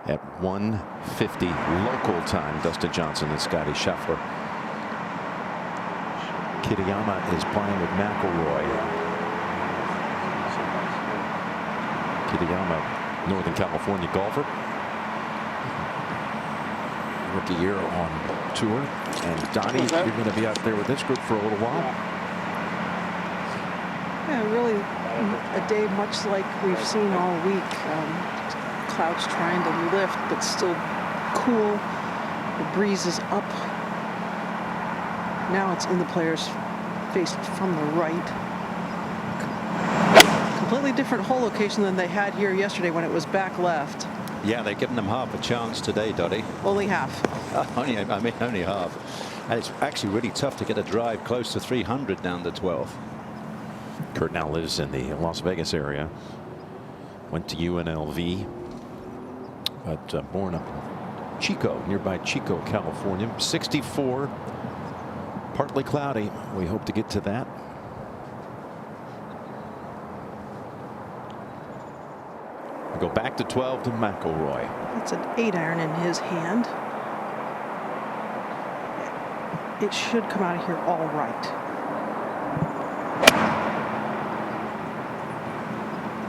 Speaker 8: at 1:50 local time. Dustin Johnson and Scotty Scheffler. Kitayama is playing with McIlroy. Kitayama, Northern California golfer. Rookie year on tour. And Donnie, you're going to be out there with this group for a little while.
Speaker 18: Yeah, really a day much like we've seen all week. Clouds trying to lift, but still cool. The breeze is up. Now it's in the players' face from the right. Completely different hole location than they had here yesterday when it was back left.
Speaker 7: Yeah, they've given them half a chance today, Dottie.
Speaker 18: Only half.
Speaker 7: only half. And it's actually really tough to get a drive close to 300 down the 12th.
Speaker 8: Kurt now lives in the Las Vegas area. Went to UNLV, but born up in Chico, nearby Chico, California. 64, partly cloudy. We hope to get to that. We go back to 12 to McIlroy.
Speaker 18: It's an 8-iron in his hand. it should come out of here all right.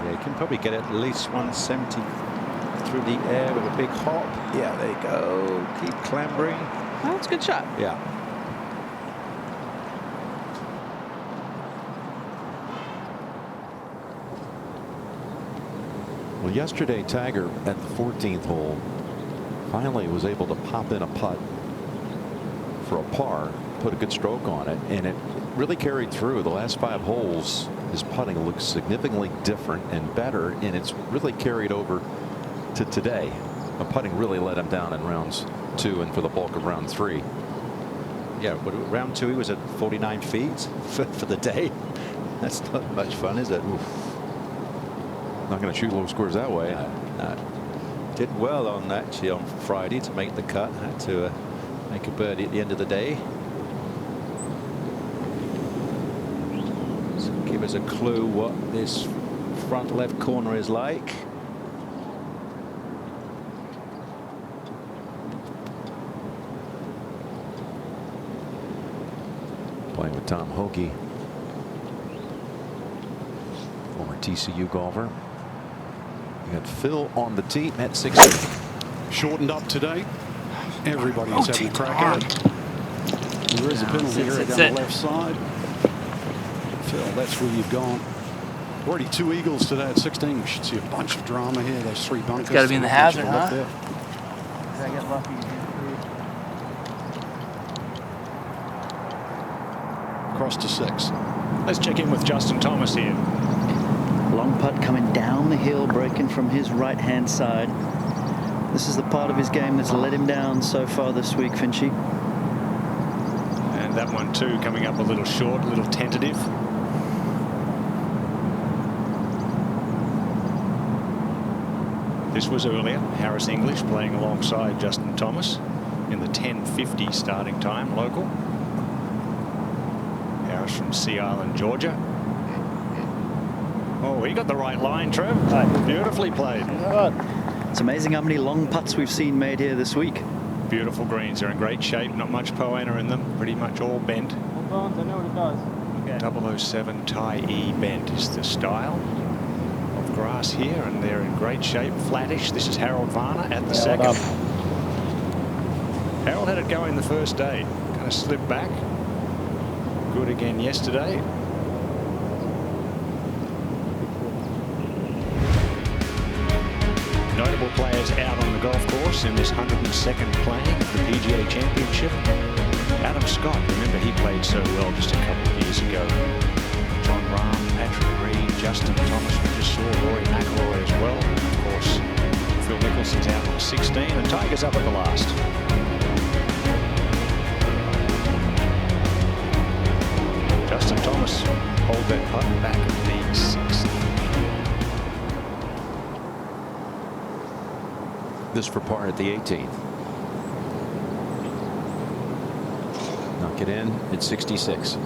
Speaker 7: Yeah, you can probably get at least 170 through the air with a big hop. Yeah, there you go. Keep clambering.
Speaker 18: Well, that's a good shot.
Speaker 7: Yeah.
Speaker 10: Well, yesterday, Tiger at the 14th hole finally was able to pop in a putt for a par, put a good stroke on it, and it really carried through. The last 5 holes, his putting looks significantly different and better, and it's really carried over to today. The putting really let him down in rounds 2 and for the bulk of round 3.
Speaker 7: Yeah, but round 2 he was at 49 feet for the day. That's not much fun, is it? Oof.
Speaker 10: Not going to shoot low scores that way.
Speaker 7: Did well on that on Friday to make the cut. Had to make a birdie at the end of the day. So give us a clue what this front left corner is like.
Speaker 10: Playing with Tom Hoagie, former TCU golfer. You got Phil on the tee at 16.
Speaker 20: Shortened up today. Everybody's having a crack at it. There is a penalty area down the left side. Phil, that's where you've gone. Already 2 eagles today at 16. We should see a bunch of drama here. Those 3 bunkers.
Speaker 21: It's got to be in the hazard, huh?
Speaker 20: There.
Speaker 21: Did I get lucky?
Speaker 20: Across to 6. Let's check in with Justin Thomas here.
Speaker 6: Long putt coming down the hill, breaking from his right-hand side. This is the part of his game that's let him down so far this week, Finchy.
Speaker 11: And that one too coming up a little short, a little tentative. This was earlier. Harris English playing alongside Justin Thomas in the 10:50 starting time local. Harris from Sea Island, Georgia. Oh, he got the right line, Trev. Beautifully played.
Speaker 6: It's amazing how many long putts we've seen made here this week.
Speaker 11: Beautiful greens. They're in great shape. Not much poana in them. Pretty much all bent.
Speaker 15: Hold on, I know what it does. Okay.
Speaker 11: 007 Thai E bent is the style of grass here, and they're in great shape. Flattish. This is Harold Varner at the second. Harold had it going the first day. Kind of slipped back. Good again yesterday. Notable players out on the golf course in this 102nd playing of the PGA Championship. Adam Scott, remember he played so well just a couple of years ago. John Rahm, Patrick Reed, Justin Thomas, we just saw Rory McIlroy as well. Of course, Phil Mickelson's out on 16 and Tiger's up at the last. Justin Thomas hold that putt back at the 6th.
Speaker 10: This for par at the 18th. Knock it in at 66.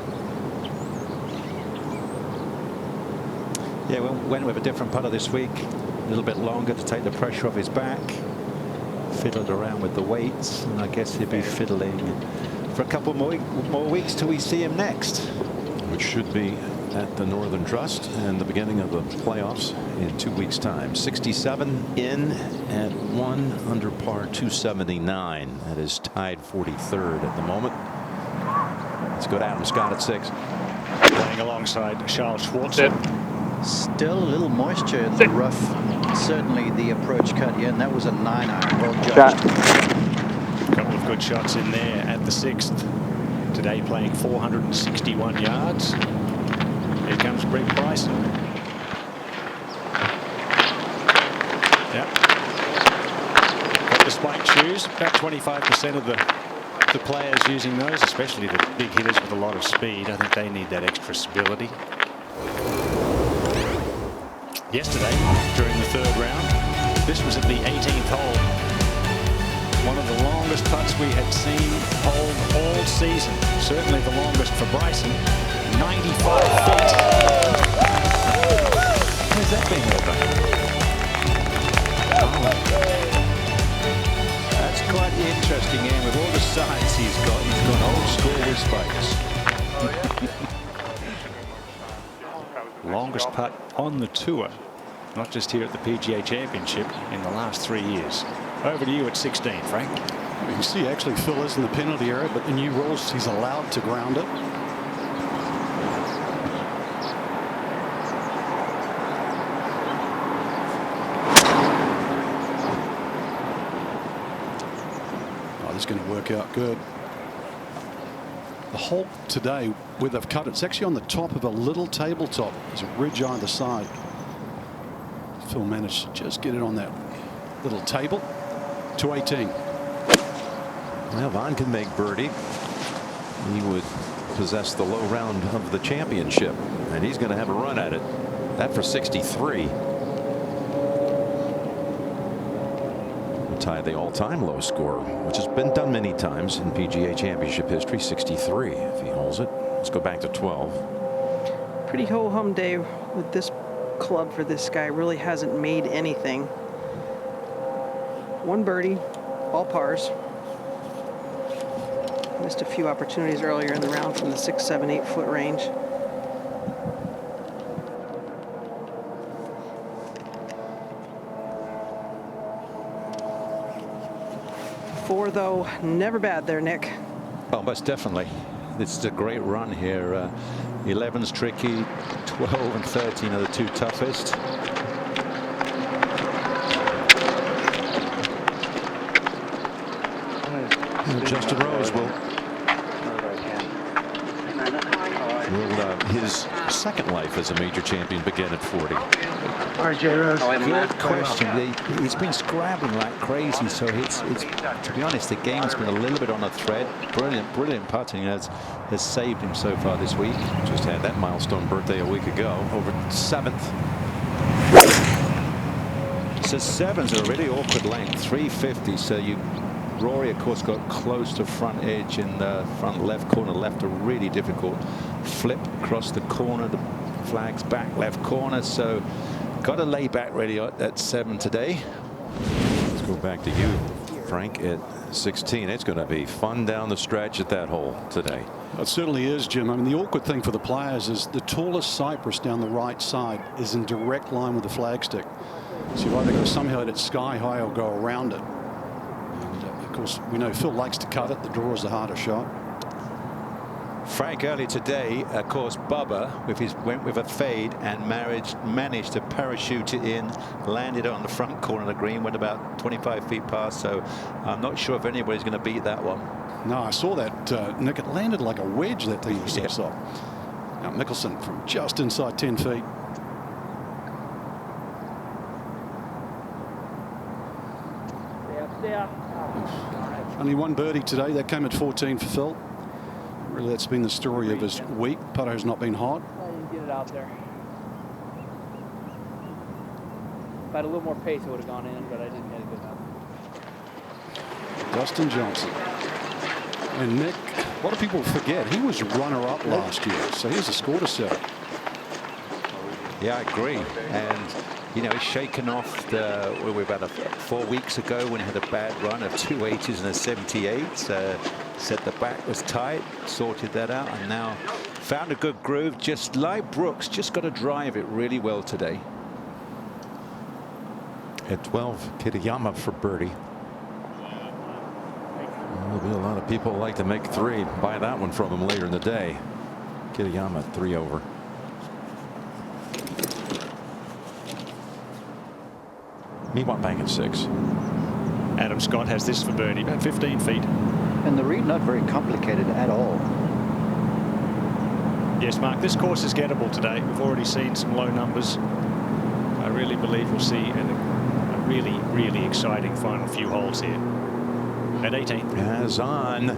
Speaker 7: Yeah, we went with a different putter this week. A little bit longer to take the pressure off his back. Fiddled around with the weights, and I guess he'll be fiddling for a couple more weeks till we see him next.
Speaker 10: Which should be at the Northern Trust and the beginning of the playoffs in 2 weeks' time. 67 in at 1 under par 279. That is tied 43rd at the moment. Let's go to Adam Scott at 6.
Speaker 11: Playing alongside Charles Schwartz.
Speaker 6: Still a little moisture in the rough. Certainly the approach cut here, and that was a 9-iron. Well judged.
Speaker 11: A couple of good shots in there at the 6th. Today playing 461 yards. Here comes Brett Bryson. Yep. Got the spike shoes. About 25% of the players using those, especially the big hitters with a lot of speed. I think they need that extra stability. Yesterday, during the 3rd round, this was at the 18th hole. One of the longest putts we had seen hold all season. Certainly the longest for Bryson. 95 feet. Where's that being held back?
Speaker 7: That's quite interesting, Ian. With all the size he's got old school with spikes.
Speaker 11: Longest putt on the tour, not just here at the PGA Championship, in the last 3 years. Over to you at 16, Frank.
Speaker 20: You can see actually Phil is in the penalty area, but the new rules, he's allowed to ground it. Oh, this is going to work out good. The hole today, where they've cut it's actually on the top of a little tabletop. There's a ridge either side. Phil managed to just get it on that little table. 218.
Speaker 8: Well, Vaughn can make birdie. He would possess the low round of the championship, and he's going to have a run at it. That for 63. Tie the all-time low score, which has been done many times in PGA Championship history. 63 if he holds it. Let's go back to 12.
Speaker 18: Pretty ho-hum day with this club for this guy. Really hasn't made anything. One birdie, all pars. Missed a few opportunities earlier in the round from the 6, 7, 8 foot range. Four, though, never bad there, Nick.
Speaker 7: Oh, most definitely. This is a great run here. 11's tricky, 12 and 13 are the two toughest.
Speaker 8: Justin Rose will his second life as a major champion began at 40.
Speaker 7: Good question. He's been scrambling like crazy, so it's to be honest, the game's been a little bit on a thread. Brilliant putting has saved him so far this week.
Speaker 8: Just had that milestone birthday a week ago, over 7th.
Speaker 7: So 7's a really awkward length, 350. So Rory, of course, got close to front edge in the front left corner, left a really difficult flip across the corner. The flag's back left corner, so got to lay back really at 7 today.
Speaker 8: Let's go back to you, Frank, at 16. It's going to be fun down the stretch at that hole today.
Speaker 20: It certainly is, Jim. I mean, the awkward thing for the players is the tallest cypress down the right side is in direct line with the flagstick. So you've either got to somehow hit it sky high or go around it. Of course, we know Phil likes to cut it. The draw is the harder shot.
Speaker 7: Frank, earlier today, of course, Bubba went with a fade and managed to parachute it in, landed on the front corner of the green, went about 25 feet past. So I'm not sure if anybody's going to beat that one.
Speaker 20: No, I saw that, Nick. It landed like a wedge. That thing was so soft. Now Mickelson from just inside 10 feet. Only one birdie today. That came at 14 for Phil. Really, that's been the story of his week. Putter has not been hot.
Speaker 21: I didn't get it out there. If I had a little more pace, it would have gone in, but I didn't get it good enough.
Speaker 20: Dustin Johnson. And Nick, a lot of people forget, he was runner-up last year, so here's a score to set.
Speaker 7: Yeah, I agree. And you know, he's shaken off we're about 4 weeks ago when he had a bad run of 2 80s and a 78. Said the back was tight, sorted that out, and now found a good groove. Just like Brooks, just got to drive it really well today.
Speaker 8: At 12, Kitayama for birdie. There'll be a lot of people who like to make 3. Buy that one from him later in the day. Kitayama 3 over. Meanwhile, back at 6.
Speaker 11: Adam Scott has this for birdie, about 15 feet.
Speaker 6: And the read not very complicated at all.
Speaker 11: Yes, Mark, this course is gettable today. We've already seen some low numbers. I really believe we'll see a really, really exciting final few holes here. At 18.
Speaker 8: As on.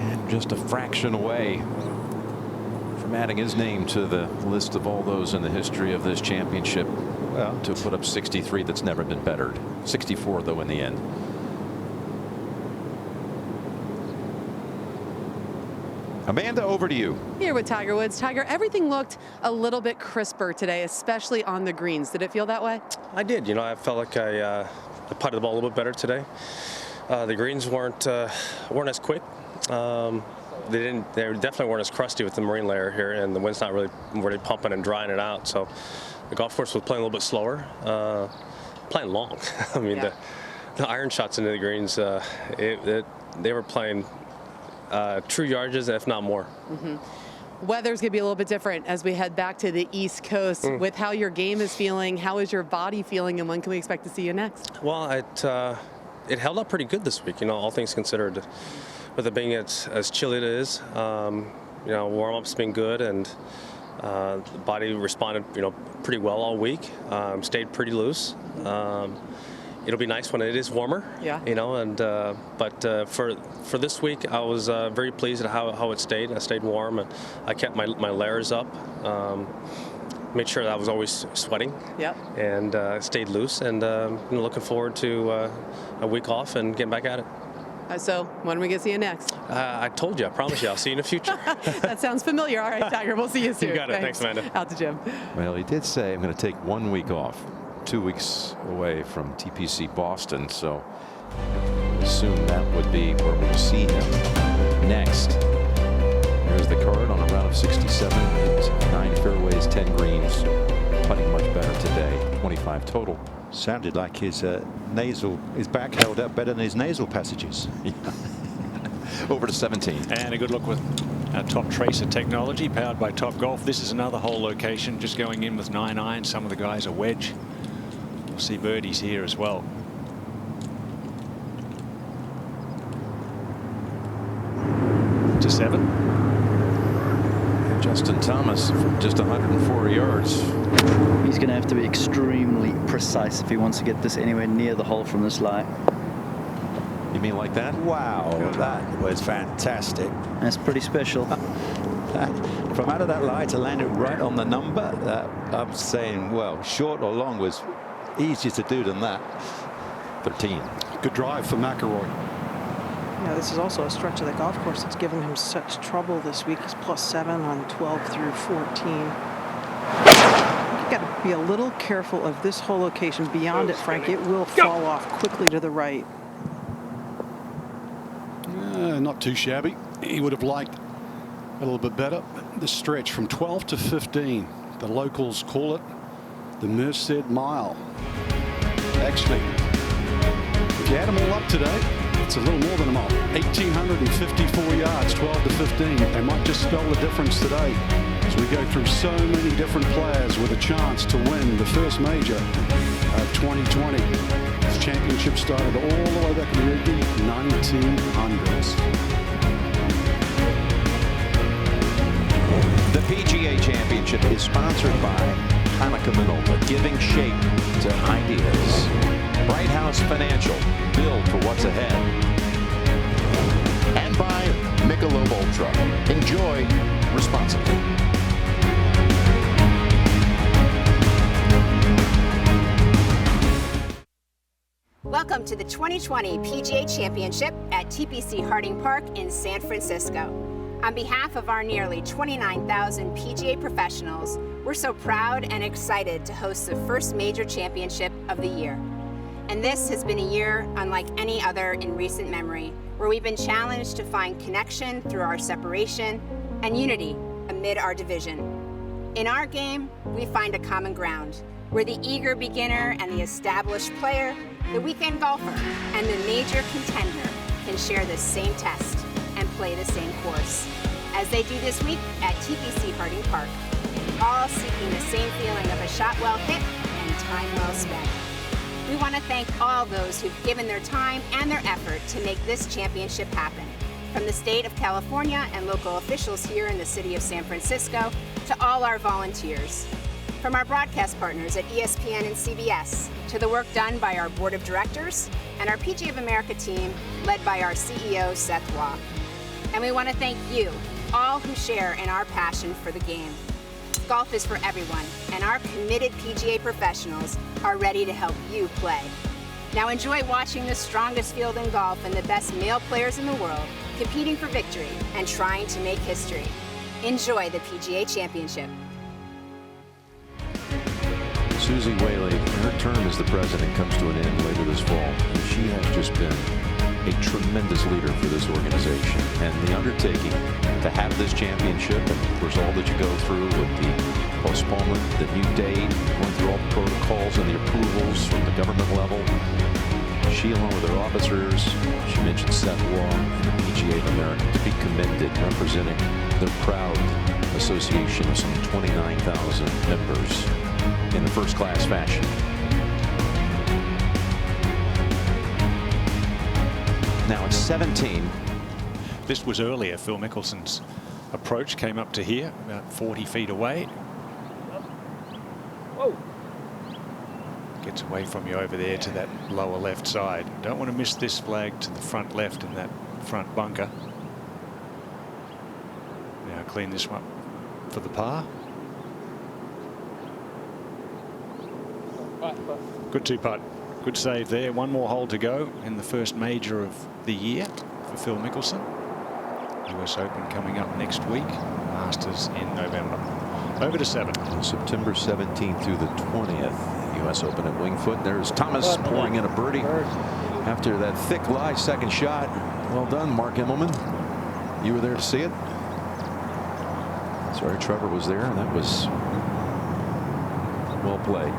Speaker 8: And just a fraction away from adding his name to the list of all those in the history of this championship. Well, to put up 63 that's never been bettered. 64, though, in the end. Amanda, over to you.
Speaker 19: Here with Tiger Woods. Tiger, everything looked a little bit crisper today, especially on the greens. Did it feel that way?
Speaker 22: I did. You know, I felt like I
Speaker 3: putted the ball a little bit better today. The greens weren't as quick. They definitely weren't as crusty with the marine layer here, and the wind's not really pumping and drying it out. So the golf course was playing a little bit slower, playing long. I mean, the iron shots into the greens, they were playing true yardages, if not more.
Speaker 19: Weather's going to be a little bit different as we head back to the East Coast. With how your game is feeling, how is your body feeling, and when can we expect to see you next?
Speaker 3: Well, it held up pretty good this week, all things considered. With it being as chilly as it is, warm-up's been good, and the body responded, pretty well all week. Stayed pretty loose. It'll be nice when it is warmer. Yeah. But for this week, I was very pleased at how it stayed. I stayed warm, and I kept my layers up. Made sure that I was always sweating. Yep. And stayed loose, and looking forward to a week off and getting back at it.
Speaker 19: So when are we going to see you next?
Speaker 3: I told you. I promise you. I'll see you in the future.
Speaker 19: That sounds familiar. All right, Tiger. We'll see you soon.
Speaker 3: You got it. Thanks, Amanda.
Speaker 19: Out to Jim.
Speaker 8: Well, he did say, I'm going to take 1 week off. 2 weeks away from TPC Boston. So I assume that would be where we'll see him next. There's the card on a round of 67. It's 9 fairways, 10 greens. Putting much better today. 25 total.
Speaker 7: Sounded like his back held up better than his nasal passages.
Speaker 8: Over to 17.
Speaker 11: And a good look with our Top Tracer technology powered by Top Golf. This is another hole location, just going in with 9 irons. Some of the guys are wedge. We'll see birdies here as well. To 7.
Speaker 8: Justin Thomas from just 104 yards.
Speaker 6: He's going to have to be extremely precise if he wants to get this anywhere near the hole from this lie.
Speaker 8: You mean like that?
Speaker 7: Wow, that was fantastic.
Speaker 6: That's pretty special.
Speaker 7: From out of that lie to land it right on the number, I'm saying, well, short or long was easier to do than that. 13.
Speaker 20: Good drive for McIlroy.
Speaker 18: Yeah, this is also a stretch of the golf course that's given him such trouble this week. He's +7 on 12 through 14. You've got to be a little careful of this whole location. Beyond it, Frank, it will fall off quickly to the right.
Speaker 20: Not too shabby. He would have liked a little bit better. The stretch from 12 to 15. The locals call it the Merced Mile. Actually, if you add them all up today, it's a little more than a mile. 1,854 yards, 12 to 15. They might just spell the difference today as we go through so many different players with a chance to win the first major of 2020. This championship started all the way back in the early 1900s.
Speaker 8: The PGA Championship is sponsored by Hanukkah Minolta, giving shape to ideas. Bright House Financial, build for what's ahead. And by Michelob Ultra. Enjoy responsibly.
Speaker 22: Welcome to the 2020 PGA Championship at TPC Harding Park in San Francisco. On behalf of our nearly 29,000 PGA professionals, we're so proud and excited to host the first major championship of the year. And this has been a year unlike any other in recent memory, where we've been challenged to find connection through our separation and unity amid our division. In our game, we find a common ground, where the eager beginner and the established player, the weekend golfer, and the major contender can share the same test and play the same course, as they do this week at TPC Harding Park, all seeking the same feeling of a shot well hit and time well spent. We want to thank all those who've given their time and their effort to make this championship happen, from the state of California and local officials here in the city of San Francisco to all our volunteers. From our broadcast partners at ESPN and CBS, to the work done by our board of directors and our PGA of America team led by our CEO, Seth Waugh. And we want to thank you, all who share in our passion for the game. Golf is for everyone, and our committed PGA professionals are ready to help you play. Now enjoy watching the strongest field in golf and the best male players in the world competing for victory and trying to make history. Enjoy the PGA Championship.
Speaker 8: Susie Whaley, her term as the president comes to an end later this fall. And she has just been a tremendous leader for this organization. And the undertaking to have this championship, and of course all that you go through with the postponement, the new date, going through all the protocols and the approvals from the government level. She, along with her officers, she mentioned Seth Long and the PGA of America, to be commended, representing their proud association of some 29,000 members in the first-class fashion. Now it's 17.
Speaker 11: This was earlier. Phil Mickelson's approach came up to here, about 40 feet away.
Speaker 15: Whoa.
Speaker 11: Gets away from you over there to that lower left side. Don't want to miss this flag to the front left in that front bunker. Now clean this one for the par. Good two-putt. Good save there. One more hole to go in the first major of the year for Phil Mickelson. US Open coming up next week. Masters in November. Over to 7.
Speaker 8: September 17th through the 20th. US Open at Winged Foot. There's Thomas pouring in a birdie after that thick lie second shot. Well done, Mark Immelman. You were there to see it. Sorry, Trevor was there, and that was well played.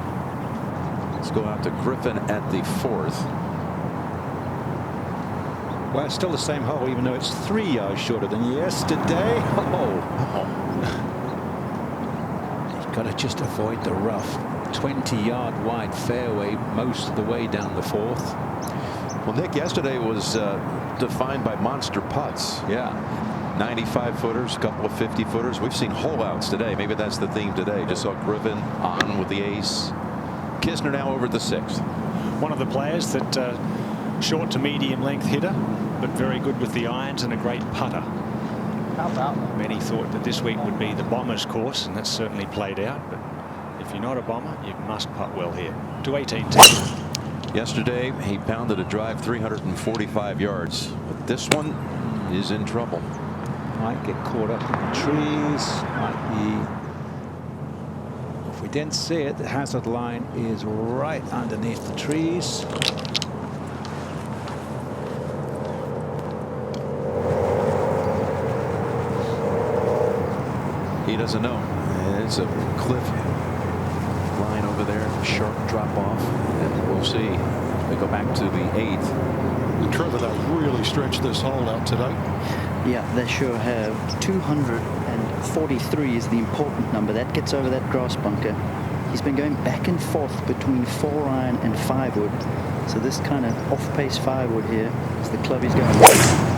Speaker 8: Let's go out to Griffin at the 4th.
Speaker 7: Well, it's still the same hole, even though it's 3 yards shorter than yesterday. You've got to just avoid the rough. 20-yard wide fairway most of the way down the 4th.
Speaker 8: Well, Nick, yesterday was defined by monster putts. Yeah. 95-footers, a couple of 50-footers. We've seen hole-outs today. Maybe that's the theme today. Just saw Griffin on with the ace. Kisner now over the 6th.
Speaker 11: One of the players that short to medium length hitter, but very good with the irons and a great putter.
Speaker 15: How about that?
Speaker 11: Many thought that this week would be the Bombers course, and that's certainly played out. But if you're not a bomber, you must putt well here. To 18.
Speaker 8: Yesterday, he pounded a drive 345 yards. But this one is in trouble.
Speaker 7: Might get caught up in the trees. Might be. If we didn't see it, the hazard line is right underneath the trees.
Speaker 8: He doesn't know. It's a cliff line over there, sharp drop off, and we'll see. They go back to the 8th.
Speaker 20: And Trevor, they really stretched this hole out today.
Speaker 6: Yeah, they sure have. 243 is the important number. That gets over that grass bunker. He's been going back and forth between 4-iron and 5-wood. So this kind of off-pace 5-wood here is the club he's going with.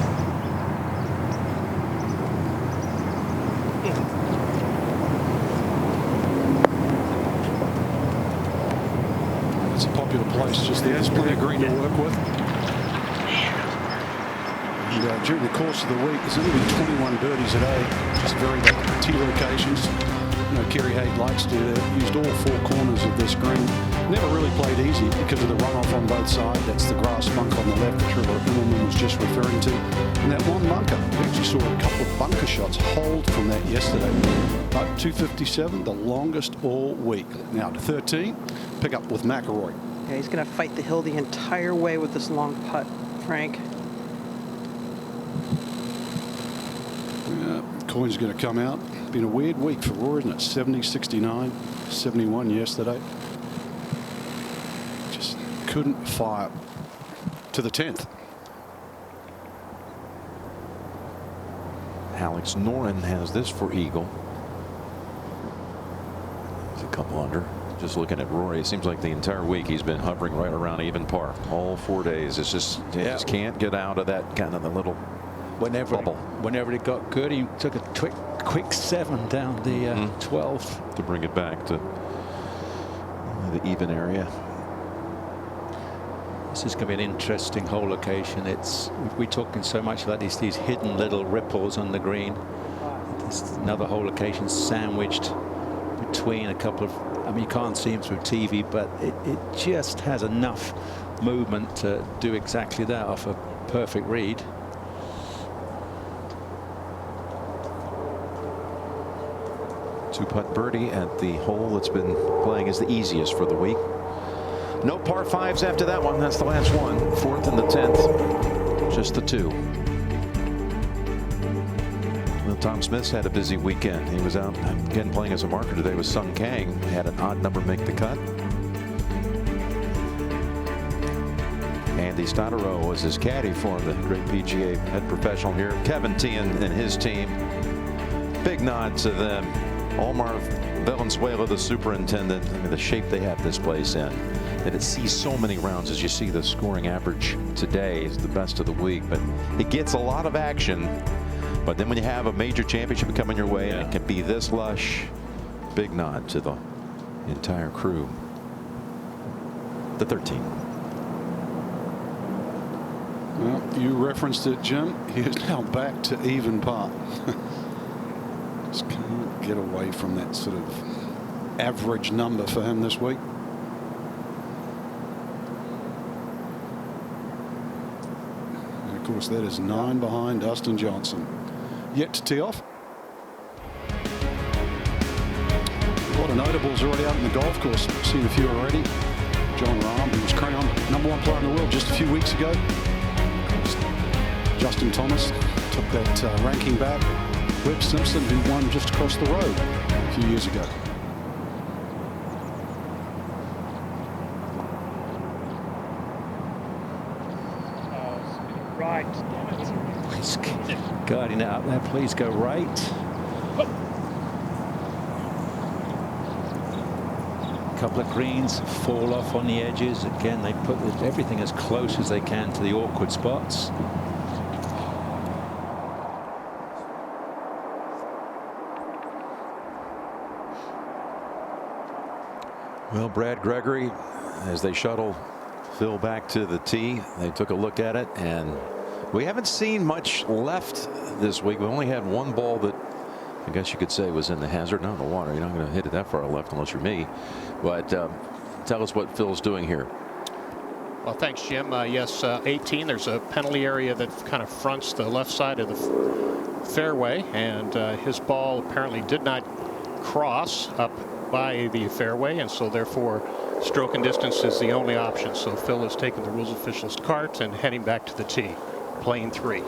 Speaker 20: It's a popular place just there. There's plenty of green to work with. And during the course of the week, there's only been 21 birdies a day, just varied at tee locations. You know, Kerry Haig likes to used all 4 corners of this green. Never really played easy because of the runoff on both sides. That's the grass bunker on the left that Trevor Immelman was just referring to. And that one bunker, we actually saw a couple of bunker shots hold from that yesterday. But 257, the longest all week. Now to 13, pick up with McIlroy.
Speaker 18: Yeah, he's going to fight the hill the entire way with this long putt, Frank.
Speaker 20: Coin's going to come out. Been a weird week for Rory, isn't it? 70, 69, 71 yesterday. Just couldn't fire to the 10th.
Speaker 8: Alex Noren has this for eagle. He's a couple under. Just looking at Rory, it seems like the entire week he's been hovering right around even par. All 4 days. It's just, he just can't get out of that kind of the little bubble.
Speaker 7: Whenever it got good, he took a quick 7 down the 12th
Speaker 8: to bring it back to the even area.
Speaker 7: This is going to be an interesting hole location. We're talking so much about these hidden little ripples on the green. There's another hole location sandwiched between a couple of, I mean, you can't see them through TV, but it just has enough movement to do exactly that off a perfect read.
Speaker 8: 2-putt birdie at the hole that's been playing as the easiest for the week. No par 5s after that one. That's the last one. 4th and the 10th. Just the 2. Well, Tom Smith's had a busy weekend. He was out again playing as a marker today with Sung Kang. Had an odd number make the cut. Andy Stottero was his caddy for him, the great PGA head professional here. Kevin Teehan and his team. Big nod to them. Omar Valenzuela, the superintendent. I mean, the shape they have this place in. And it sees so many rounds. As you see, the scoring average today is the best of the week, but it gets a lot of action. But then when you have a major championship coming your way, and it can be this lush, big nod to the entire crew. The 13.
Speaker 20: Well, you referenced it, Jim. He is now back to even par. Just can't get away from that sort of average number for him this week. And of course, that is 9 behind Dustin Johnson. Yet to tee off. A lot of notables already out in the golf course. Seen a few already. John Rahm, who was crowned #1 player in the world just a few weeks ago. Justin Thomas took that ranking back. Webb Simpson, who won just across the road a few years ago.
Speaker 15: Right.
Speaker 7: He's guarding it up there. Please go right. Couple of greens fall off on the edges. Again, they put everything as close as they can to the awkward spots.
Speaker 8: Well, Brad Gregory, as they shuttle Phil back to the tee, they took a look at it, and we haven't seen much left this week. We only had one ball that I guess you could say was in the hazard, not in the water. You're not going to hit it that far left unless you're me. But tell us what Phil's doing here.
Speaker 11: Well, thanks, Jim. Yes, 18. There's a penalty area that kind of fronts the left side of the fairway, and his ball apparently did not cross up by the fairway, and so therefore stroke and distance is the only option. So Phil has taken the rules official's cart and heading back to the tee, playing 3.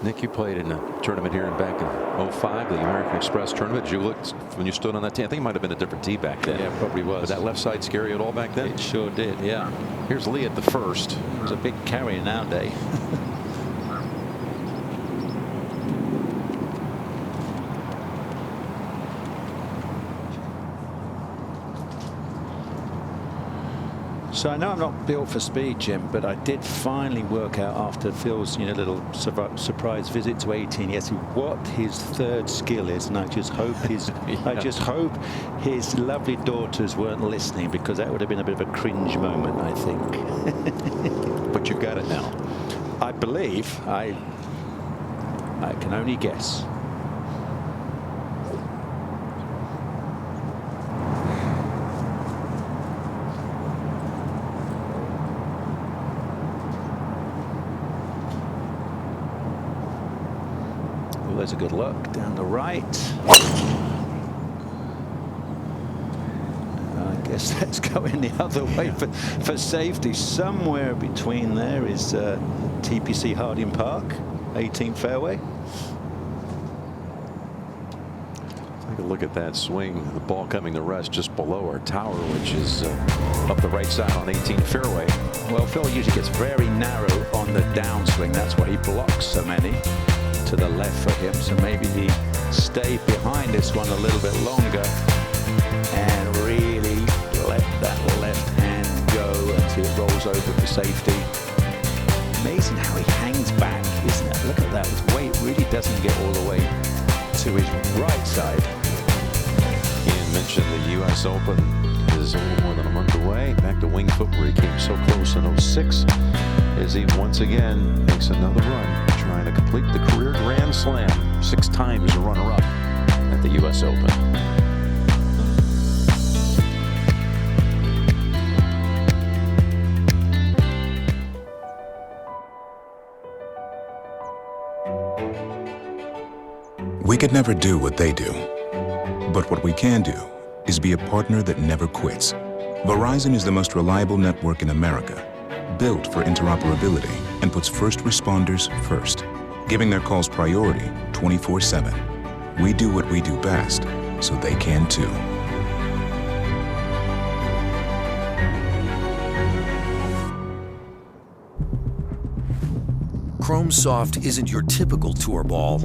Speaker 8: Nick, you played in a tournament here back in 05, the American Express tournament. Did you look when you stood on that tee? I think it might have been a different tee back then.
Speaker 7: Yeah, probably was.
Speaker 8: Did that left side scare you at all back then?
Speaker 7: It sure did, yeah.
Speaker 8: Here's Lee at the first.
Speaker 7: It was a big carry nowadays. So I know I'm not built for speed, Jim, but I did finally work out after Phil's little surprise visit to 18 yesterday what his third skill is, and I just hope his I just hope his lovely daughters weren't listening, because that would have been a bit of a cringe moment, I think.
Speaker 8: But you've got it now.
Speaker 7: I believe. I can only guess. There's a good look down the right. I guess that's going the other way for safety. Somewhere between there is TPC Harding Park, 18th fairway.
Speaker 8: Take a look at that swing. The ball coming to rest just below our tower, which is up the right side on 18th fairway.
Speaker 7: Well, Phil usually gets very narrow on the downswing. That's why he blocks so many to the left for him, so maybe he stayed behind this one a little bit longer and really let that left hand go until it rolls over for safety. Amazing how he hangs back, isn't it? Look at that. His weight really doesn't get all the way to his right side.
Speaker 8: Ian mentioned the U.S. Open is a little more than a month away. Back to Winged Foot, where he came so close in 06, as he once again makes another run, trying to complete the career Grand Slam. 6 times a runner-up at the U.S. Open.
Speaker 12: We could never do what they do, but what we can do is be a partner that never quits. Verizon is the most reliable network in America, built for interoperability and puts first responders first, giving their calls priority 24/7. We do what we do best, so they can too.
Speaker 13: Chrome Soft isn't your typical tour ball.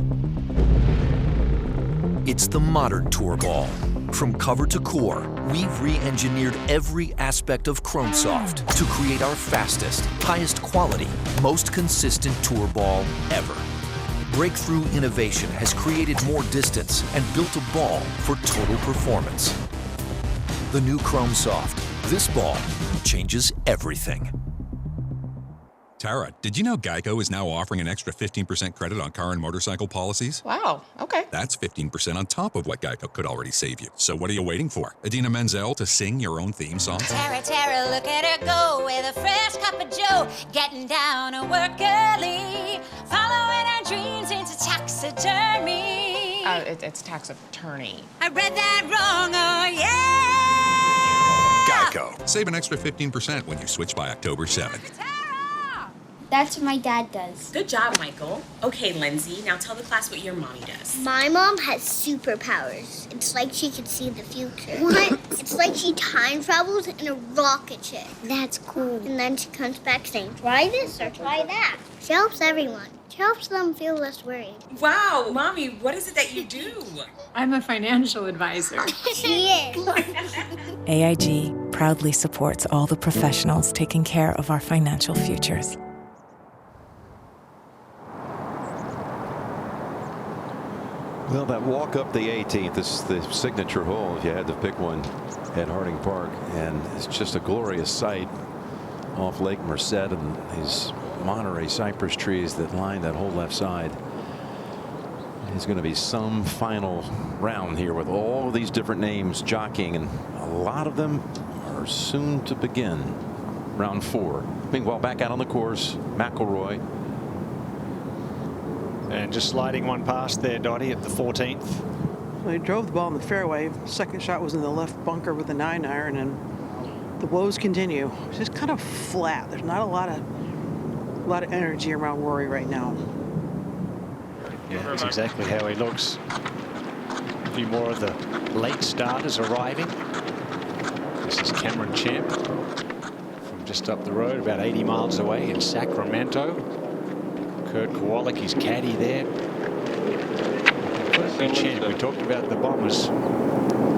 Speaker 13: It's the modern tour ball. From cover to core, we've re-engineered every aspect of Chrome Soft to create our fastest, highest quality, most consistent tour ball ever. Breakthrough innovation has created more distance and built a ball for total performance. The new Chrome Soft. This ball changes everything.
Speaker 23: Tara, did you know Geico is now offering an extra 15% credit on car and motorcycle policies?
Speaker 24: Wow, okay.
Speaker 23: That's 15% on top of what Geico could already save you. So what are you waiting for? Idina Menzel to sing your own theme song?
Speaker 25: Tara, Tara, look at her go with a fresh cup of joe, getting down to work early, following her dreams into taxidermy.
Speaker 24: It's tax attorney.
Speaker 25: I read that wrong, oh yeah!
Speaker 23: Geico. Save an extra 15% when you switch by October 7th.
Speaker 26: That's what my dad does.
Speaker 27: Good job, Michael. Okay, Lindsay, now tell the class what your mommy does.
Speaker 26: My mom has superpowers. It's like she can see the future. What? It's like she time travels in a rocket ship. That's cool. And then she comes back saying, try this or try that. She helps everyone. She helps them feel less worried.
Speaker 27: Wow, Mommy, what is it that you do?
Speaker 28: I'm a financial advisor.
Speaker 26: She is.
Speaker 29: AIG proudly supports all the professionals taking care of our financial futures.
Speaker 8: Well, that walk up the 18th is the signature hole, if you had to pick one, at Harding Park. And it's just a glorious sight off Lake Merced and these Monterey cypress trees that line that whole left side. There's going to be some final round here with all of these different names jockeying, and a lot of them are soon to begin. Round 4. Meanwhile, back out on the course, McIlroy.
Speaker 4: And just sliding one past there, Dottie, at the 14th.
Speaker 18: Well, he drove the ball in the fairway. Second shot was in the left bunker with a 9-iron, and the woes continue. It's just kind of flat. There's not a lot of energy around Rory right now.
Speaker 4: Yeah, that's exactly how he looks. A few more of the late starters arriving. This is Cameron Champ from just up the road, about 80 miles away in Sacramento. Kurt Kowalik, his caddy there. Champ, we talked about the Bombers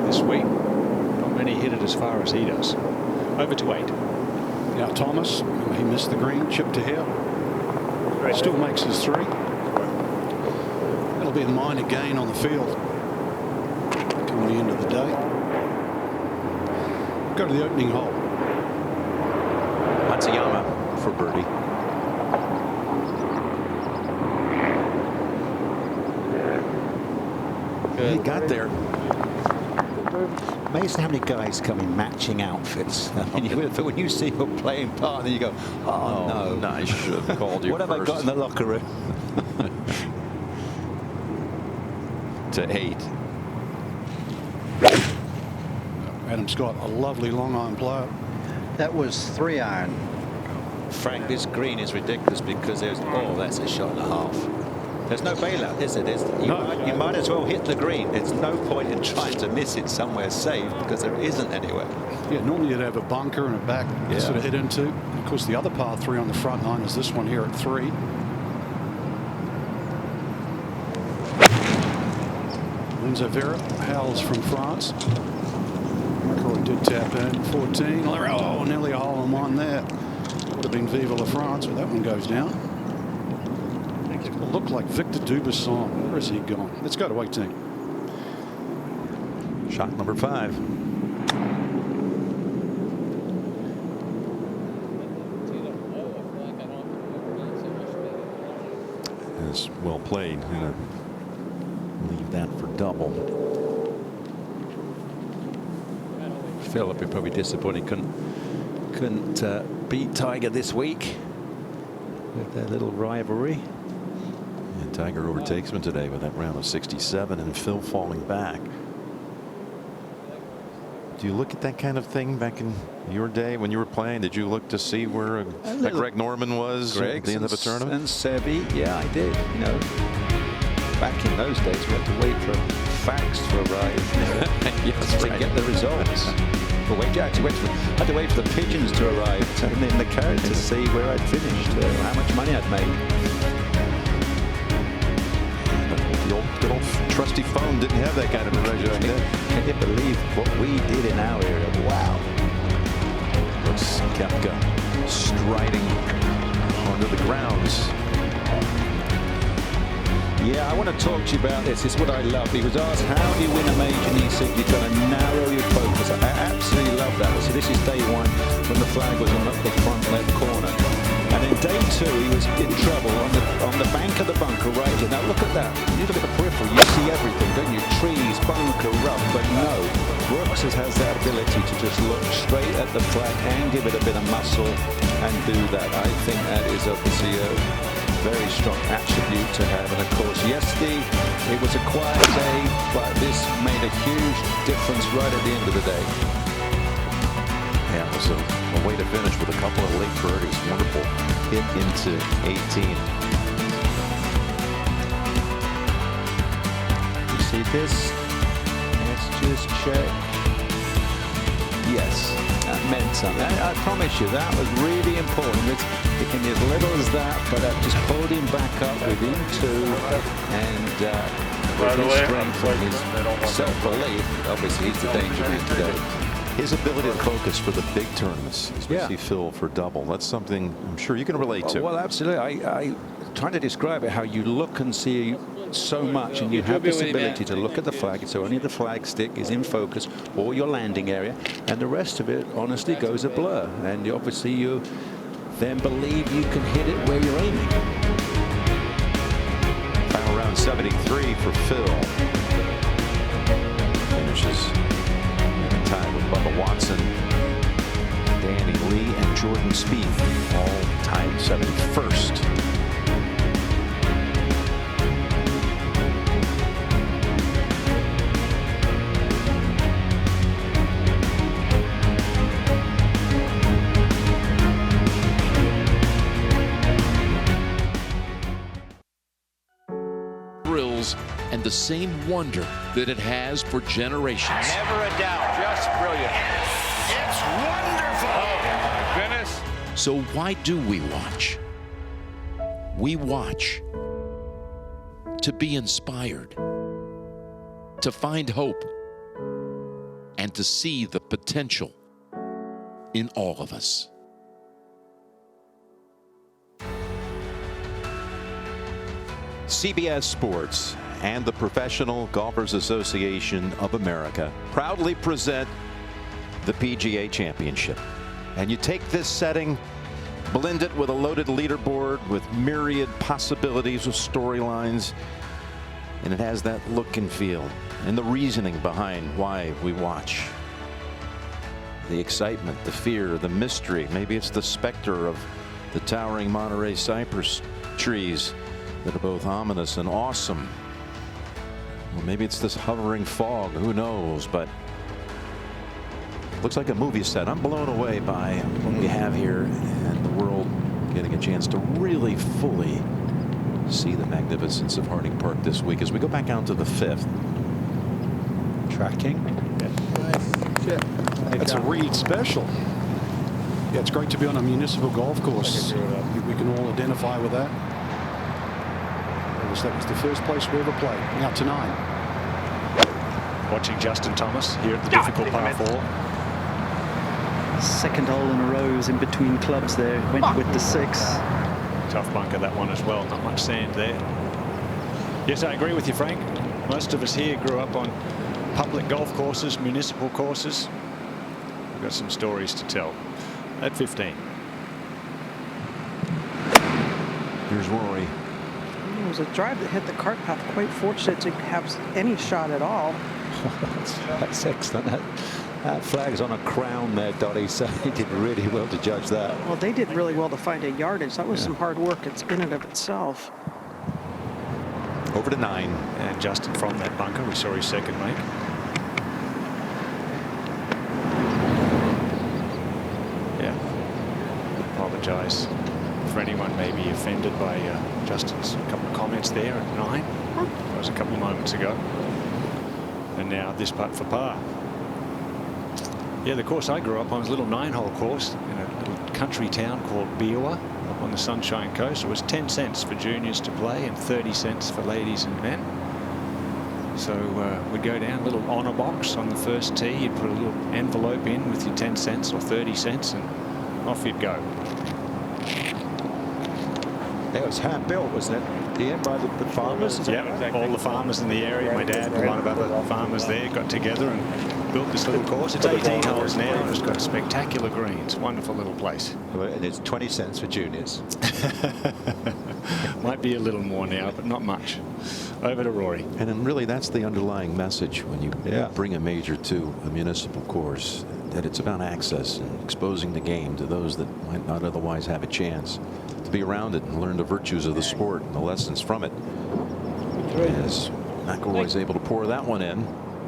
Speaker 4: this week. Not many hit it as far as he does. Over to 8.
Speaker 20: Now Thomas, he missed the green, chipped to here. Still makes his 3. That'll be a minor gain on the field coming the end of the day. Go to the opening hole.
Speaker 8: Matsuyama for birdie. He got there. Amazing how many guys come in matching outfits. I mean, when you see your playing partner, you go, oh no. I should have called you. What have I got in the locker room? To 8.
Speaker 20: Adam Scott, a lovely long iron player.
Speaker 30: That was 3-iron.
Speaker 8: Frank, this green is ridiculous because there's, that's a shot and a half. There's no bailout, is it? You might as well hit the green. There's no point in trying to miss it somewhere safe because there isn't anywhere.
Speaker 20: Yeah, normally you'd have a bunker and a back to sort of hit into. Of course, the other par 3 on the front line is this one here at 3. Lorenzo Vera, Howells from France. McIlroy did tap in, 14. Oh, nearly a hole in one there. Would have been Viva la France, but that one goes down. Look like Victor Dubuisson. Where is he going? Let's go to 18.
Speaker 8: Shot number 5. It's well played. Gonna leave that for double. Philip, you're probably disappointed couldn't beat Tiger this week with their little rivalry. Tiger overtakes him today with that round of 67 and Phil falling back. Do you look at that kind of thing back in your day when you were playing? Did you look to see where Greg Norman was at the end of a tournament?
Speaker 7: And Seve, yeah, I did. You know, back in those days, we had to wait for facts to arrive to get the results. But we actually had to wait for the pigeons to arrive in the carriage to see where I'd finished, how much money I'd made.
Speaker 8: The good old trusty phone didn't have that kind of pressure back then.
Speaker 7: Can you believe what we did in our area? Wow.
Speaker 8: Brooks Koepka striding onto the grounds.
Speaker 7: Yeah, I want to talk to you about this. It's what I love. He was asked, how do you win a major? And he said, you've got to narrow your focus. I absolutely love that. So this is day one when the flag was on the front left corner. And in day two, he was in trouble on the bank of the bunker right here. Now look at that. You look at the peripheral, you see everything, don't you? Trees, bunker, rough, but no. Brooks has that ability to just look straight at the flag and give it a bit of muscle and do that. I think that is obviously a very strong attribute to have. And of course, yesterday it was a quiet day, but this made a huge difference right at the end of the day.
Speaker 8: Yeah, it was a way to finish with a couple of late birdies. Wonderful hit into 18.
Speaker 7: You see this? Let's just check. Yes, that meant something. I promise you, that was really important. It can be as little as that, but that just pulled him back up within two, and with his strength and his self-belief, obviously he's the danger man today.
Speaker 8: His ability to focus for the big tournaments, especially Phil for double, that's something I'm sure you can relate to.
Speaker 7: Well, absolutely. I trying to describe it, how you look and see so much, and you have this ability to look at the flag, so only the flag stick is in focus, or your landing area, and the rest of it honestly goes a blur. And obviously you then believe you can hit it where you're aiming.
Speaker 8: Final round 73 for Phil. Finishes time with Bubba Watson, Danny Lee, and Jordan Spieth, all tied 71st.
Speaker 1: And the same wonder that it has for generations.
Speaker 2: Never a doubt, just brilliant. It's wonderful. Oh my goodness.
Speaker 1: So why do we watch? We watch to be inspired, to find hope, and to see the potential in all of us.
Speaker 8: CBS Sports and the Professional Golfers Association of America proudly present the PGA Championship. And you take this setting, blend it with a loaded leaderboard with myriad possibilities of storylines, and it has that look and feel and the reasoning behind why we watch. The excitement, the fear, the mystery. Maybe it's the specter of the towering Monterey cypress trees that are both ominous and awesome. Well, maybe it's this hovering fog, who knows, but it looks like a movie set. I'm blown away by what we have here, and the world getting a chance to really fully see the magnificence of Harding Park this week as we go back out to the 5th.
Speaker 7: Tracking.
Speaker 20: That's a Reed special. Yeah, it's great to be on a municipal golf course. We can all identify with that. That was the first place we ever played. Now to 9.
Speaker 11: Watching Justin Thomas here at the difficult par 4.
Speaker 6: Second hole in a row is in between clubs there. Went with the 6.
Speaker 11: Tough bunker, that one as well. Not much sand there. Yes, I agree with you, Frank. Most of us here grew up on public golf courses, municipal courses. We've got some stories to tell. At 15.
Speaker 8: Here's Rory.
Speaker 18: It was a drive that hit the cart path. Quite fortunate to have any shot at all.
Speaker 7: That's excellent. That flag's on a crown there, Dottie, so he did really well to judge that.
Speaker 18: Well, they did really well to find a yardage. That was some hard work in and of itself.
Speaker 8: Over to 9.
Speaker 11: And Justin from that bunker, we saw his second make. Yeah. Apologise for anyone maybe offended by Justin's couple of comments there at 9. That was a couple of moments ago. And now this putt for par. Yeah, the course I grew up on was a little 9-hole course in a little country town called Biwa up on the Sunshine Coast. It was 10 cents for juniors to play and 30 cents for ladies and men. So we'd go down, a little honour box on the first tee. You'd put a little envelope in with your 10 cents or 30 cents and off you'd go.
Speaker 7: It was hand-built, wasn't it? Yeah, by the farmers?
Speaker 11: Yeah, all the farmers in the area. My dad and a lot of other farmers there got together and built this little course. It's 18 holes now, and it's got spectacular greens. Wonderful little place.
Speaker 7: And it's 20 cents for juniors.
Speaker 11: Might be a little more now, but not much. Over to Rory.
Speaker 8: And then really that's the underlying message when you bring a major to a municipal course, that it's about access and exposing the game to those that might not otherwise have a chance to be around it and learn the virtues of the sport and the lessons from it. As McIlroy's able to pour that one in.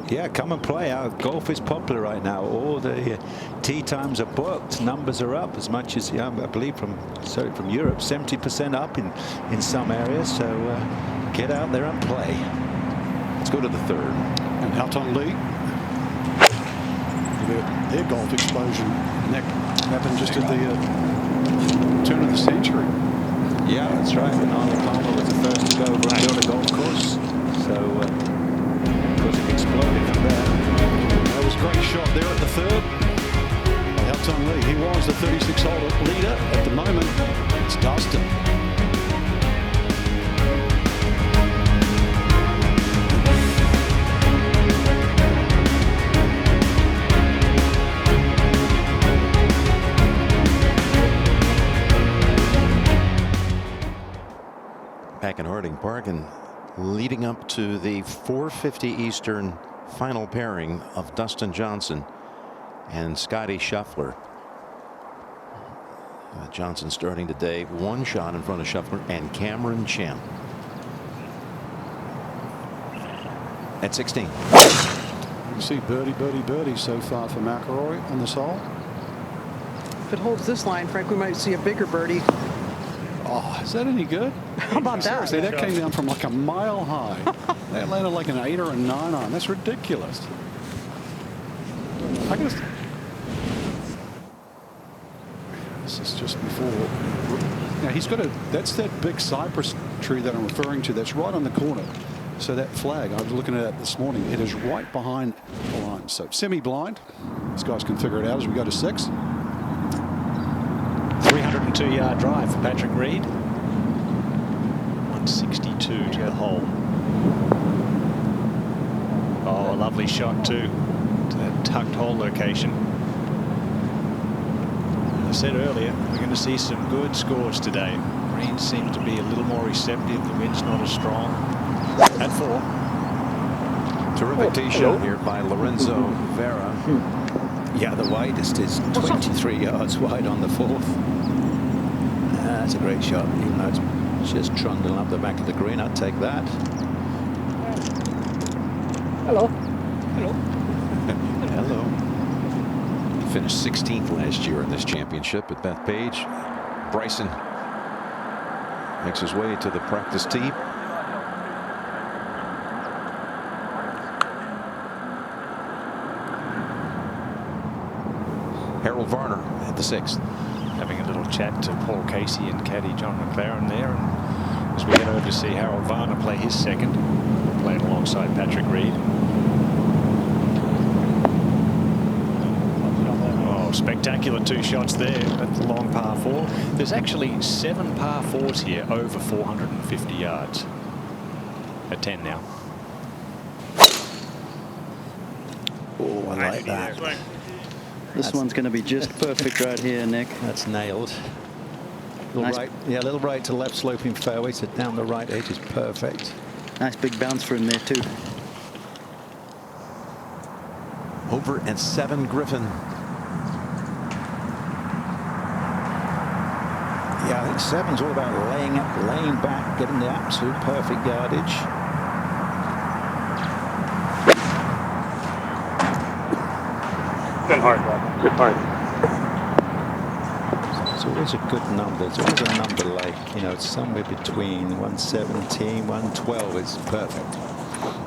Speaker 7: Yeah, come and play. Our golf is popular right now. All the tee times are booked. Numbers are up as much as, I believe from Europe, 70% up in some areas. So get out there and play.
Speaker 8: Let's go to the 3rd.
Speaker 20: And Alton Lee. Their golf explosion happened just at the turn of the century.
Speaker 7: Yeah, that's right. And Arnold Palmer was the first to go over and build a golf course. So it exploded from there.
Speaker 20: That was a great shot there at the 3rd. Alton Lee, he was the 36-hole leader. At the moment, it's Dustin.
Speaker 8: Back in Harding Park and leading up to the 4:50 Eastern final pairing of Dustin Johnson and Scotty Scheffler. Johnson starting today 1 shot in front of Scheffler and Cameron Champ. At 16.
Speaker 20: You can see birdie, birdie, birdie so far for McIlroy on this hole.
Speaker 18: If it holds this line, Frank, we might see a bigger birdie.
Speaker 20: Oh, is that any good?
Speaker 18: How about that?
Speaker 20: Seriously, that came down from like a mile high. That landed like an 8 or a 9 on. That's ridiculous. I guess this is just before. Now he's got that's that big cypress tree that I'm referring to. That's right on the corner. So that flag, I was looking at it this morning. It is right behind the line. So semi-blind. These guys can figure it out as we go to 6.
Speaker 11: 302-yard drive for Patrick Reed. 162 to the hole. Oh, a lovely shot too to that tucked hole location. As I said earlier, we're going to see some good scores today. Greens seem to be a little more receptive. The wind's not as strong. At 4.
Speaker 8: Terrific tee shot here by Lorenzo Vera.
Speaker 7: Yeah, the widest is 23 yards wide on the 4th. That's a great shot, even though it's just trundling up the back of the green. I'd take that.
Speaker 15: Hello. Hello.
Speaker 8: Hello. Finished 16th last year in this championship at Bethpage. Bryson makes his way to the practice tee. Harold Varner at the 6th.
Speaker 11: Having a little chat to Paul Casey and caddy John McLaren there. And as we head over to see Harold Varner play his second, playing alongside Patrick Reed. Oh, spectacular 2 shots there at the long par 4. There's actually 7 par 4s here over 450 yards. At 10 now.
Speaker 7: Oh, I like that.
Speaker 6: This one's going to be just perfect right here, Nick.
Speaker 7: That's nailed. Little right, yeah, a little right to left sloping fairway, so down the right edge is perfect.
Speaker 6: Nice big bounce for him there too.
Speaker 8: Over at 7, Griffin.
Speaker 7: Yeah, I think 7's all about laying back, getting the absolute perfect yardage.
Speaker 15: One hard. Good hard.
Speaker 7: It's always a good number. It's always a number like, you know, it's somewhere between 117, 112. It's perfect.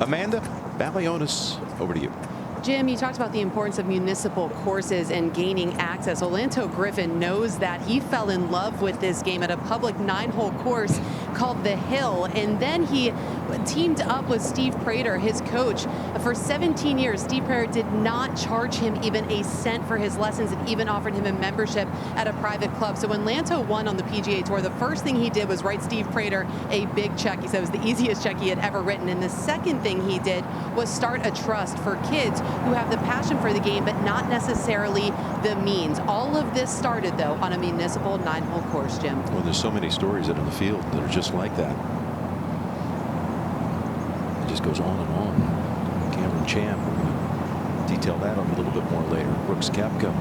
Speaker 1: Amanda Balionis, over to you.
Speaker 3: Jim, you talked about the importance of municipal courses and gaining access. Orlando Griffin knows that. He fell in love with this game at a public 9-hole course called The Hill, and then he teamed up with Steve Prater, his coach. For 17 years, Steve Prater did not charge him even a cent for his lessons and even offered him a membership at a private club. So when Lanto won on the PGA Tour, the first thing he did was write Steve Prater a big check. He said it was the easiest check he had ever written. And the second thing he did was start a trust for kids who have the passion for the game, but not necessarily the means. All of this started, though, on a municipal 9-hole course, Jim.
Speaker 1: Well, there's so many stories out in the field that are just like that. It just goes on and on. Cameron Champ, we're going to detail that on a little bit more later. Brooks Koepka.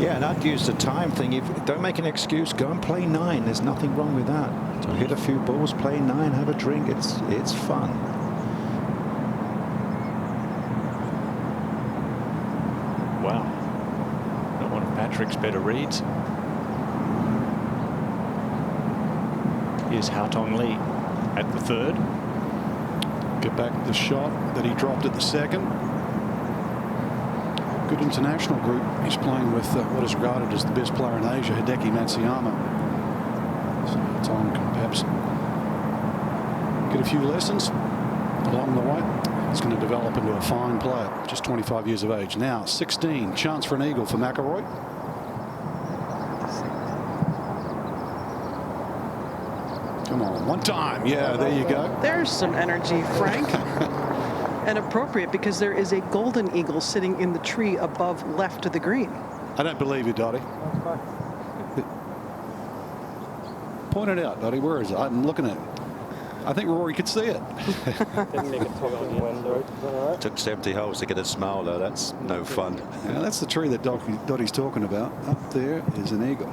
Speaker 7: Yeah, and I'd use the time thing. Don't make an excuse. Go and play 9. There's nothing wrong with that. So hit a few balls, play 9, have a drink. It's fun.
Speaker 11: Wow. Not one of Patrick's better reads. Here's Haotong Li at the third.
Speaker 20: Get back the shot that he dropped at the second. Good international group. He's playing with what is regarded as the best player in Asia, Hideki Matsuyama. So Haotong can perhaps get a few lessons along the way. He's going to develop into a fine player, just 25 years of age. Now 16, chance for an eagle for McIlroy. Come on, one time. Yeah, there you go.
Speaker 18: There's some energy, Frank. And appropriate, because there is a golden eagle sitting in the tree above left of the green.
Speaker 20: I don't believe you, Dottie. Point it out, Dottie. Where is it? I'm looking at it. I think Rory could see it.
Speaker 7: Took 70 holes to get a smile, though. That's no fun.
Speaker 20: Yeah, that's the tree that Dottie's talking about. Up there is an eagle.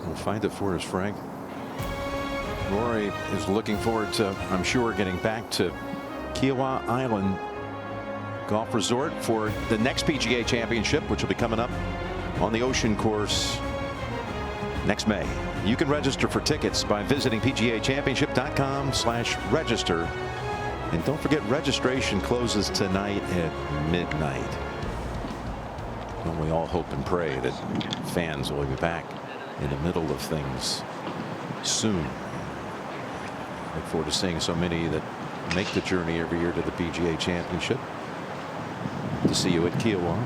Speaker 1: We'll find it for us, Frank. Rory is looking forward to, I'm sure, getting back to Kiawah Island Golf Resort for the next PGA Championship, which will be coming up on the Ocean Course next May. You can register for tickets by visiting PGAchampionship.com/register. And don't forget, registration closes tonight at midnight. And we all hope and pray that fans will be back in the middle of things soon. Look forward to seeing so many that make the journey every year to the PGA Championship. To see you at Kiawah.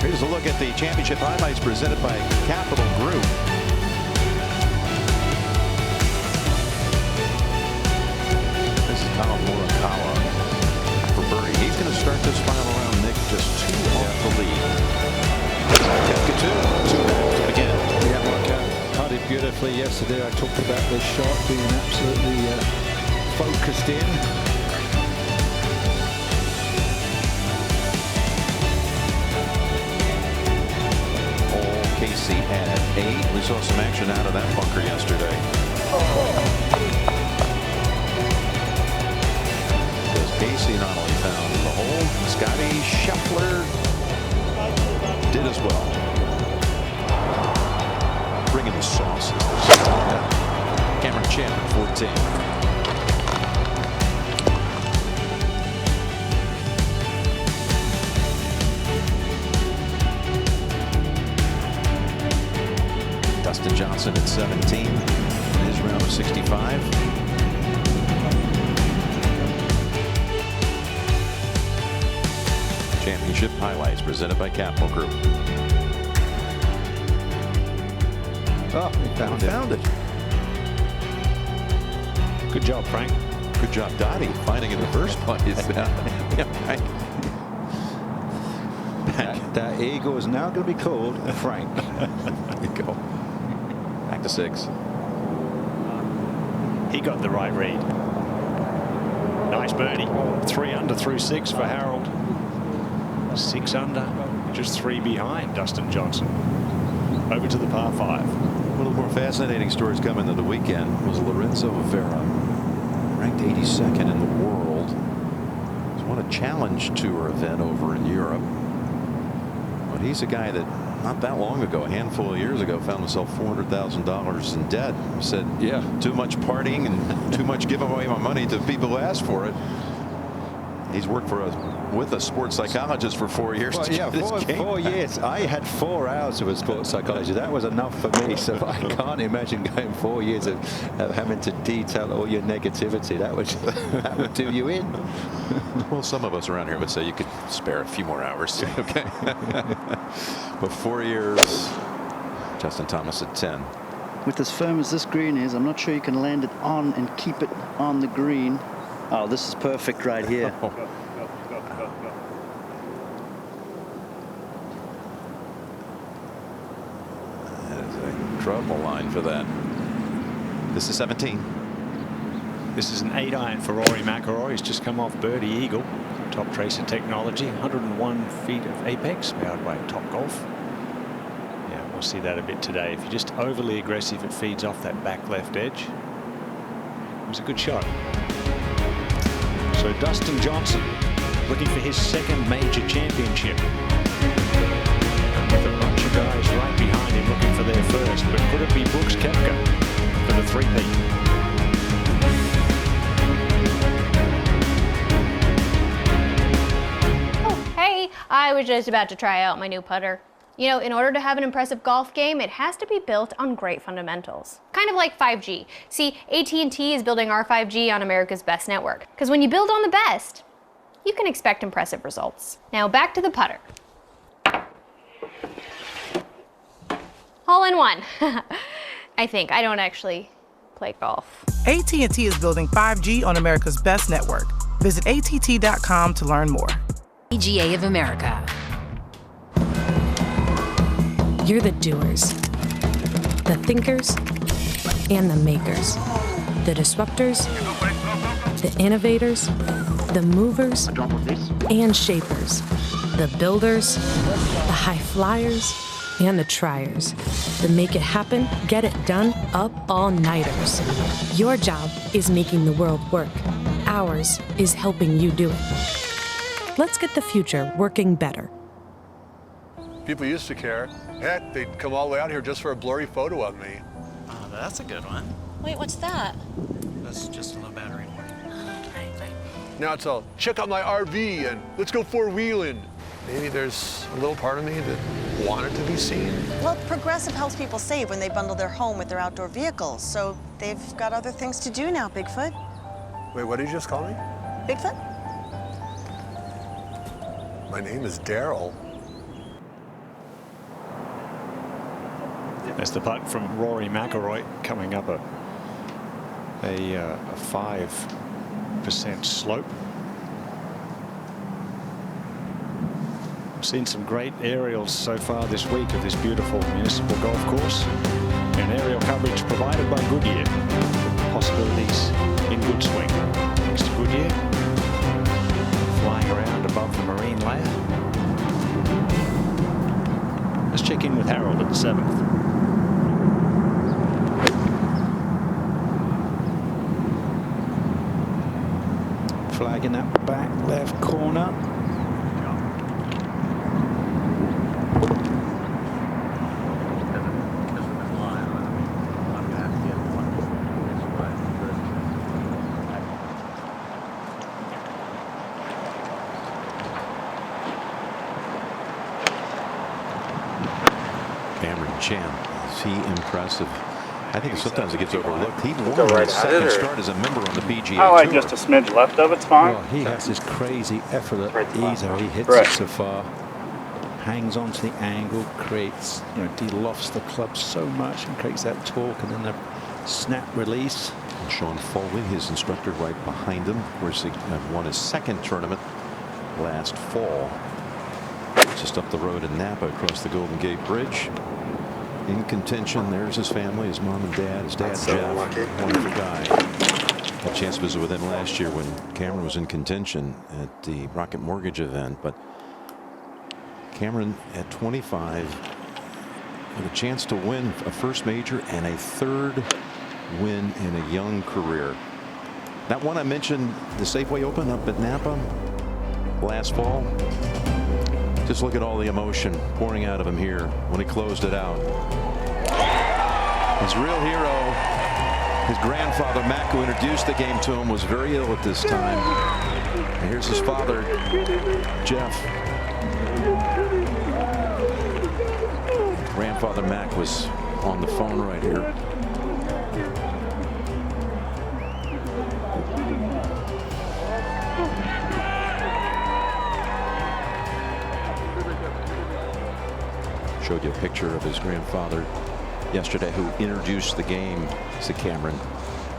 Speaker 1: Here's a look at the championship highlights presented by Capital Group. This is Collin Morikawa for birdie. He's going to start this final round, Nick, just 2 off the lead. Koepka 2 back again.
Speaker 7: Yeah, putted beautifully yesterday. I talked about this shot being absolutely focused in.
Speaker 1: Casey had 8. We saw some action out of that bunker yesterday. Because Casey not only found the hole, Scotty Scheffler did as well. Bringing the sauce. Cameron Champ at 14. Dustin Johnson at 17 in his round of 65. Championship highlights presented by Capital Group.
Speaker 7: Oh, he found it.
Speaker 11: Good job, Frank.
Speaker 1: Good job, Dottie, finding in the first place. Yeah, right.
Speaker 7: That eagle is now going to be called Frank.
Speaker 1: There you go. Back to 6.
Speaker 11: He got the right read. Nice birdie. 3 under through 6 for Harold. 6 under, just 3 behind Dustin Johnson. Over to the par 5.
Speaker 8: One of the more fascinating stories coming to the weekend was Lorenzo Vera, ranked 82nd in the world. He's won a Challenge Tour event over in Europe. But he's a guy that not that long ago, a handful of years ago, found himself $400,000 in debt. He said, yeah, too much partying and too much giving away my money to people who ask for it. He's worked with a sports psychologist for 4 years.
Speaker 7: Well, yeah, 4 years. I had 4 hours of a sports psychologist. That was enough for me. So I can't imagine going 4 years of having to detail all your negativity. That would do you in.
Speaker 8: Well, some of us around here would say you could spare a few more hours. Okay. But 4 years, Justin Thomas at 10.
Speaker 6: With as firm as this green is, I'm not sure you can land it on and keep it on the green. Oh, this is perfect right here.
Speaker 8: That is a trouble line for that. This is 17.
Speaker 11: This is an 8-iron for Rory McIlroy. He's just come off birdie eagle. Top Tracer technology, 101 feet of apex, powered by Top Golf. Yeah, we'll see that a bit today. If you're just overly aggressive, it feeds off that back left edge. It was a good shot. So Dustin Johnson looking for his 2nd major championship. And with a bunch of guys right behind him looking for their first. But could it be Brooks Koepka for the 3-peat?
Speaker 5: Hey, I was just about to try out my new putter. You know, in order to have an impressive golf game, it has to be built on great fundamentals. Kind of like 5G. See, AT&T is building our 5G on America's best network. Because when you build on the best, you can expect impressive results. Now back to the putter. Hole in one. I think. I don't actually play golf.
Speaker 9: AT&T is building 5G on America's best network. Visit att.com to learn more.
Speaker 10: PGA of America.
Speaker 29: You're the doers, the thinkers, and the makers, the disruptors, the innovators, the movers, and shapers, the builders, the high flyers, and the triers, the make it happen, get it done, up all-nighters. Your job is making the world work. Ours is helping you do it. Let's get the future working better.
Speaker 12: People used to care. Heck, they'd come all the way out here just for a blurry photo of me.
Speaker 14: Oh, that's a good one.
Speaker 25: Wait, what's that?
Speaker 14: That's just a low battery warning.
Speaker 12: Now it's all, check out my RV and let's go four-wheeling. Maybe there's a little part of me that wanted to be seen.
Speaker 16: Well, Progressive helps people save when they bundle their home with their outdoor vehicles, so they've got other things to do now, Bigfoot.
Speaker 12: Wait, what did you just call me?
Speaker 16: Bigfoot?
Speaker 12: My name is Daryl.
Speaker 11: That's the putt from Rory McIlroy coming up a 5% slope. We've seen some great aerials so far this week of this beautiful municipal golf course. And aerial coverage provided by Goodyear. Possibilities in good swing. Thanks to Goodyear. Flying around above the marine layer. Let's check in with Harold at the 7th.
Speaker 7: Flag in that back left corner.
Speaker 8: Cameron Chan, is he impressive? I think sometimes it gets overlooked. He won his second start as a member on the PGA Tour.
Speaker 15: I like just a smidge left of it's fine.
Speaker 7: Well, he has this crazy effort at ease how he hits it so far. Hangs onto the angle, creates, he lofts the club so much and creates that torque and then the snap release.
Speaker 8: And Sean Foley, his instructor, right behind him. Of course, he won his second tournament last fall. Just up the road in Napa across the Golden Gate Bridge. In contention, there's his family, his mom and dad, his dad Jeff, wonderful guy. Had a chance to visit with him last year when Cameron was in contention at the Rocket Mortgage event, but Cameron at 25 with a chance to win a first major and a third win in a young career. That one I mentioned, the Safeway Open up at Napa last fall. Just look at all the emotion pouring out of him here when he closed it out. His real hero, his grandfather Mac, who introduced the game to him, was very ill at this time. And here's his father, Jeff. Grandfather Mac was on the phone right here. Showed you a picture of his grandfather yesterday, who introduced the game to Cameron.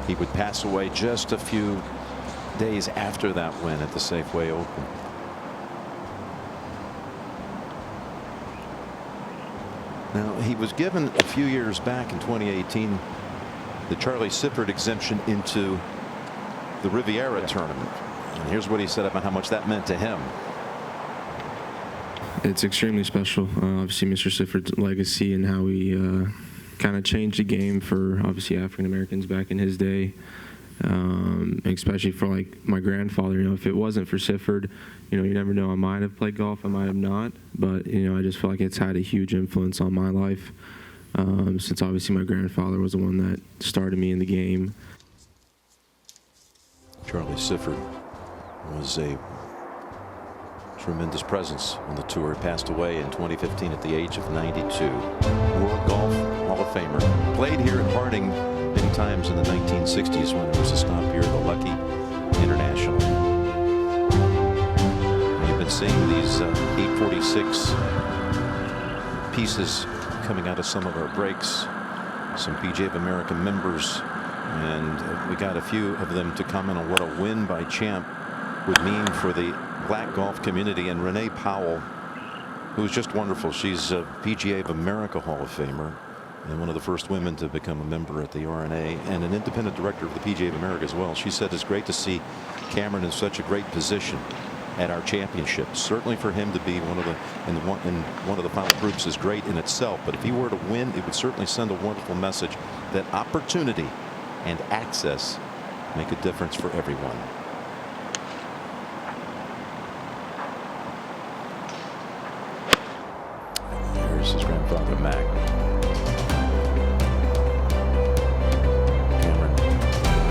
Speaker 8: He would pass away just a few days after that win at the Safeway Open. Now, he was given a few years back in 2018 the Charlie Sifford exemption into the Riviera tournament. And here's what he said about how much that meant to him.
Speaker 13: It's extremely special. Obviously, Mr. Sifford's legacy and how he kind of changed the game for obviously African Americans back in his day, especially for like my grandfather. You know, if it wasn't for Sifford, you know, you never know. I might have played golf, I might have not, but you know, I just feel like it's had a huge influence on my life since obviously my grandfather was the one that started me in the game.
Speaker 8: Charlie Sifford was a tremendous presence on the tour. He passed away in 2015 at the age of 92. World Golf Hall of Famer. Played here at Harding many times in the 1960s when there was a stop here at the Lucky International. You've been seeing these 846 pieces coming out of some of our breaks. Some PGA of America members, and we got a few of them to comment on what a win by Champ would mean for the black golf community. And Renee Powell, who was just wonderful. She's a PGA of America Hall of Famer and one of the first women to become a member at the R&A and an independent director of the PGA of America as well. She said it's great to see Cameron in such a great position at our championship. Certainly for him to be one of the in one of the final groups is great in itself, but if he were to win, it would certainly send a wonderful message that opportunity and access make a difference for everyone. Here's his grandfather Mac. Cameron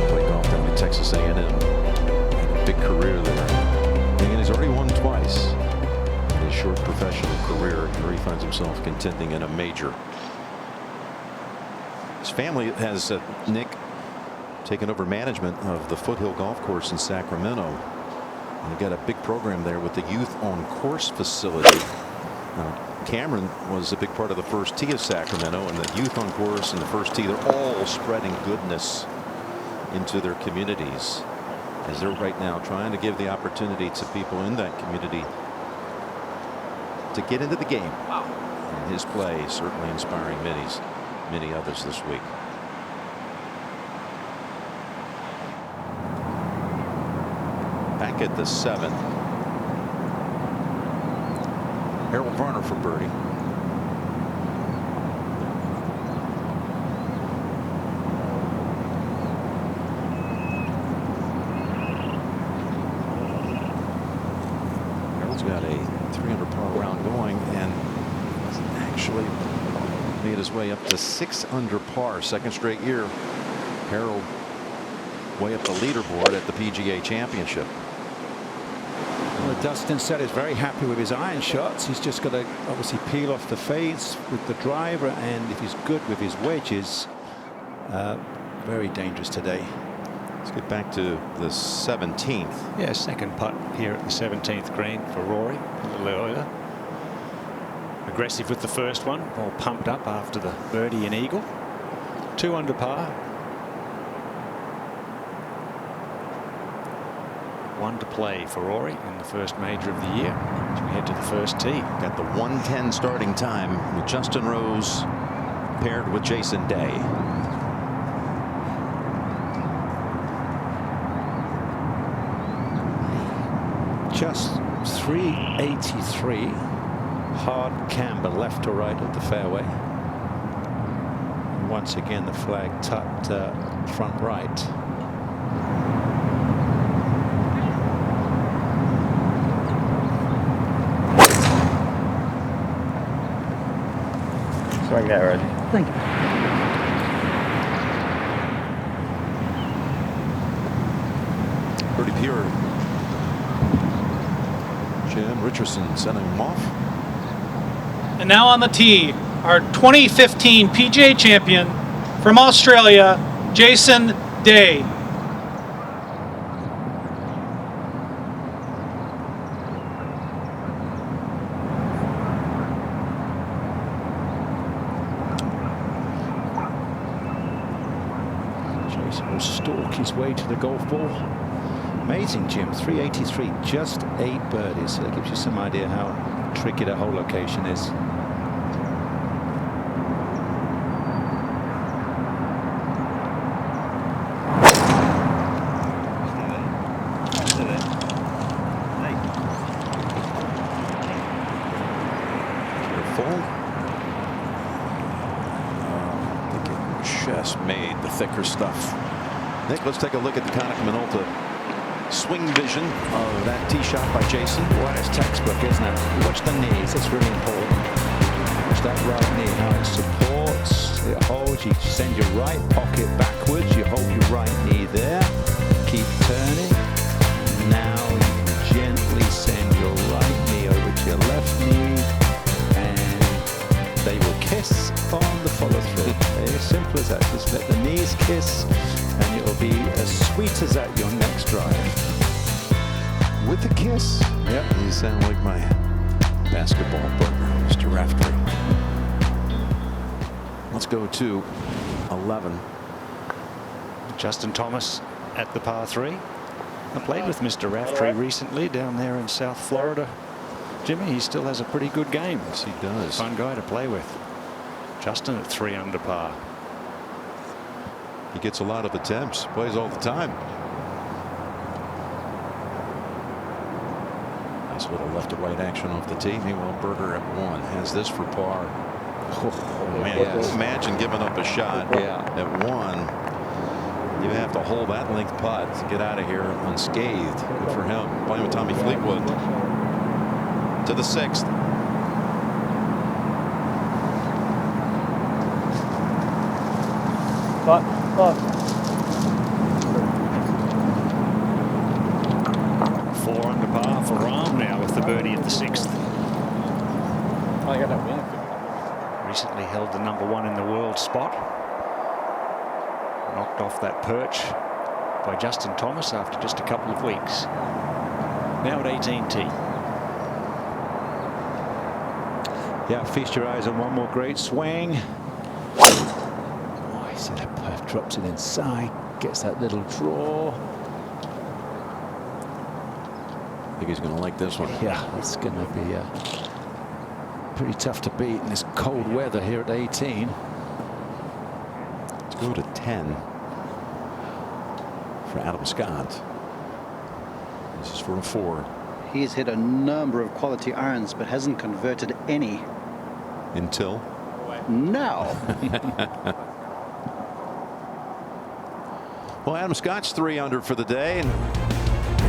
Speaker 8: played golf down at Texas A&M. Had a big career there. And he's already won twice in his short professional career. Here he finds himself contending in a major. His family has Nick taken over management of the Foothill Golf Course in Sacramento. And they've got a big program there with the Youth on Course facility. Cameron was a big part of the First Tee of Sacramento, and the Youth on Course and the First Tee, they're all spreading goodness into their communities as they're right now trying to give the opportunity to people in that community to get into the game. And his play certainly inspiring many others this week. Back at the 7th. Harold Varner for birdie. Harold's got a 300 par round going and actually made his way up to 6 under par, second straight year. Harold way up the leaderboard at the PGA Championship.
Speaker 20: Well, Dustin said he's very happy with his iron shots. He's just got to obviously peel off the fades with the driver, and if he's good with his wedges, very dangerous today.
Speaker 8: Let's get back to the 17th.
Speaker 11: Yeah, second putt here at the 17th green for Rory a little earlier. Aggressive with the first one, all pumped up after the birdie and eagle. 2 under par. 1 to play for Rory in the first major of the year as we head to the first tee.
Speaker 8: Got the 1:10 starting time with Justin Rose paired with Jason Day.
Speaker 20: Just 383
Speaker 7: hard camber left to right of the fairway. Once again, the flag tucked front right.
Speaker 15: Swing that, Reggie.
Speaker 6: Thank you.
Speaker 8: Pretty pure. Jim Richardson sending him off.
Speaker 4: And now on the tee, our 2015 PGA champion from Australia, Jason Day.
Speaker 7: Jason will stalk his way to the golf ball. Amazing, Jim. 383, just 8 birdies. So that gives you some idea how tricky that whole location is.
Speaker 8: Just made the thicker stuff. Nick, let's take a look at the Konica Minolta swing vision of that tee shot by Jason.
Speaker 7: Well, it's textbook, isn't it? Watch the knees. It's really important. Watch that right knee, how it supports, it holds. You send your right pocket backwards. You hold your right knee there. Keep turning. Now you gently send your right knee over to your left knee, and they will kiss on the follow through. As simple as that. Just let the knees kiss, and it will be as sweet as that your next drive.
Speaker 8: With the kiss. Yep, you sound like my basketball partner, Mr. Raftery. Let's go to 11.
Speaker 17: Justin Thomas at the par 3. I played with Mr. Raftery recently down there in South Florida. Jimmy, he still has a pretty good game.
Speaker 8: Yes, he does.
Speaker 17: Fun guy to play with. Justin at 3 under par.
Speaker 8: He gets a lot of attempts, plays all the time. Nice little left to right action off the tee. Meanwhile, Berger at 1 has this for par. Oh man, yes. Imagine giving up a shot at 1. You have to hold that length putt to get out of here unscathed. Good for him. Playing with Tommy Fleetwood. To the 6th.
Speaker 15: But
Speaker 17: 4 under par for Rahm now with the birdie at the 6th.
Speaker 15: I got that win.
Speaker 17: Recently held the #1 in the world spot. Knocked off that perch by Justin Thomas after just a couple of weeks. Now at 18T.
Speaker 7: Yeah, feast your eyes on one more great swing. Oh, I see that putt drops it inside, gets that little draw.
Speaker 8: I think he's going to like this one.
Speaker 7: Yeah, it's going to be pretty tough to beat in this cold weather here at 18.
Speaker 8: Let's go to 10 for Adam Scott. This is for a 4.
Speaker 6: He's hit a number of quality irons, but hasn't converted any.
Speaker 8: Until?
Speaker 6: Now.
Speaker 8: Well, Adam Scott's 3 under for the day and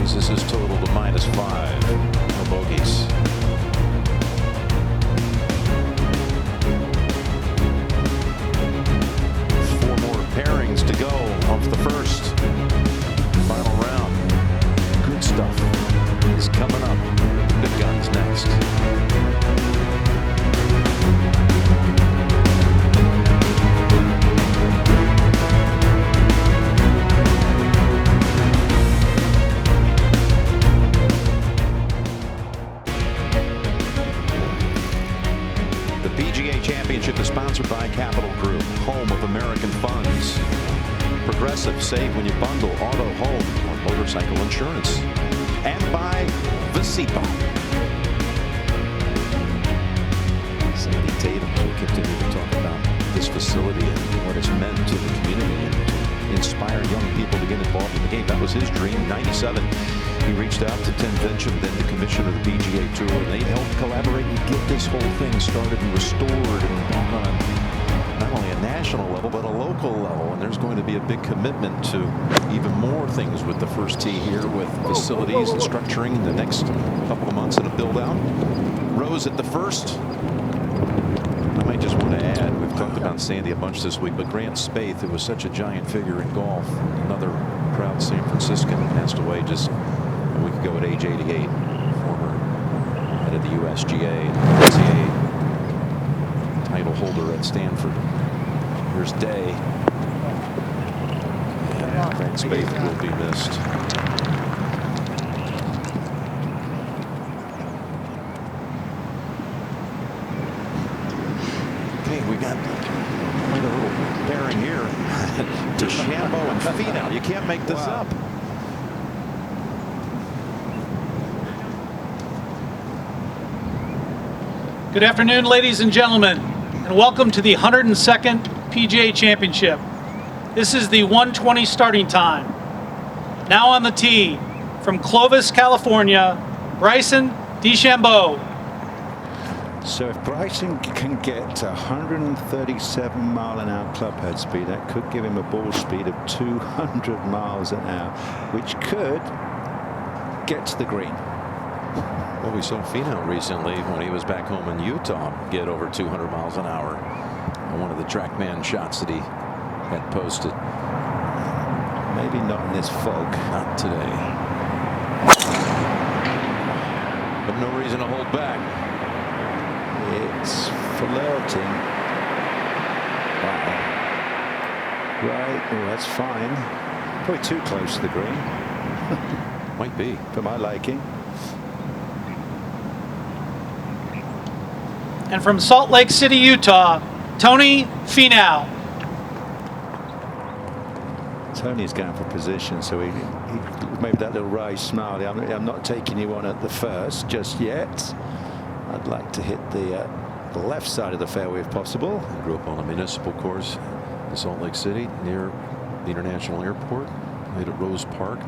Speaker 8: raises his total to -5. No bogeys. Pairings to go off the first. Final round. Good stuff is coming up. Good guns next. The PGA Championship is sponsored by Capital Group, home of American Funds. Progressive, save when you bundle auto, home, or motorcycle insurance. And by Visipa. Sandy Tatum will continue to talk about this facility and what it's meant to the community and to inspire young people to get involved in the game. That was his dream. 97 He reached out to Tim Finchem, then the commissioner of the PGA Tour, and they helped collaborate and get this whole thing started and restored and back on not only a national level, but a local level. And there's going to be a big commitment to even more things with the first tee here, with facilities and structuring in the next couple of months and a build out. Rose at the first. I might just want to add, we've talked about Sandy a bunch this week, but Grant Spaeth, who was such a giant figure in golf, another proud San Franciscan, passed away just a week ago at age 88. Former head of the USGA, NCAA title holder at Stanford. Here's Day. And Grant Spaeth will be missed. Okay, we got quite a little pairing here. DeChambeau and Finau. You can't make this up.
Speaker 4: Good afternoon, ladies and gentlemen, and welcome to the 102nd PGA Championship. This is the 1:20 starting time. Now on the tee, from Clovis, California, Bryson DeChambeau.
Speaker 7: So if Bryson can get to 137 mile-an-hour club head speed, that could give him a ball speed of 200 miles an hour, which could get to the green.
Speaker 1: Well, we saw Finau recently when he was back home in Utah get over 200 miles an hour on one of the TrackMan shots that he had posted.
Speaker 7: Maybe not in this fog.
Speaker 1: Not today. But no reason to hold back.
Speaker 7: It's flirting. Wow. Right. Oh, that's fine. Probably too close to the green.
Speaker 1: Might be.
Speaker 7: For my liking.
Speaker 4: And from Salt Lake City, Utah, Tony Finau.
Speaker 7: Tony's going for position, so he made that little wry smile. I'm not taking you on at the first just yet. I'd like to hit the left side of the fairway if possible.
Speaker 1: I grew up on a municipal course in Salt Lake City near the International Airport. Played at Rose Park.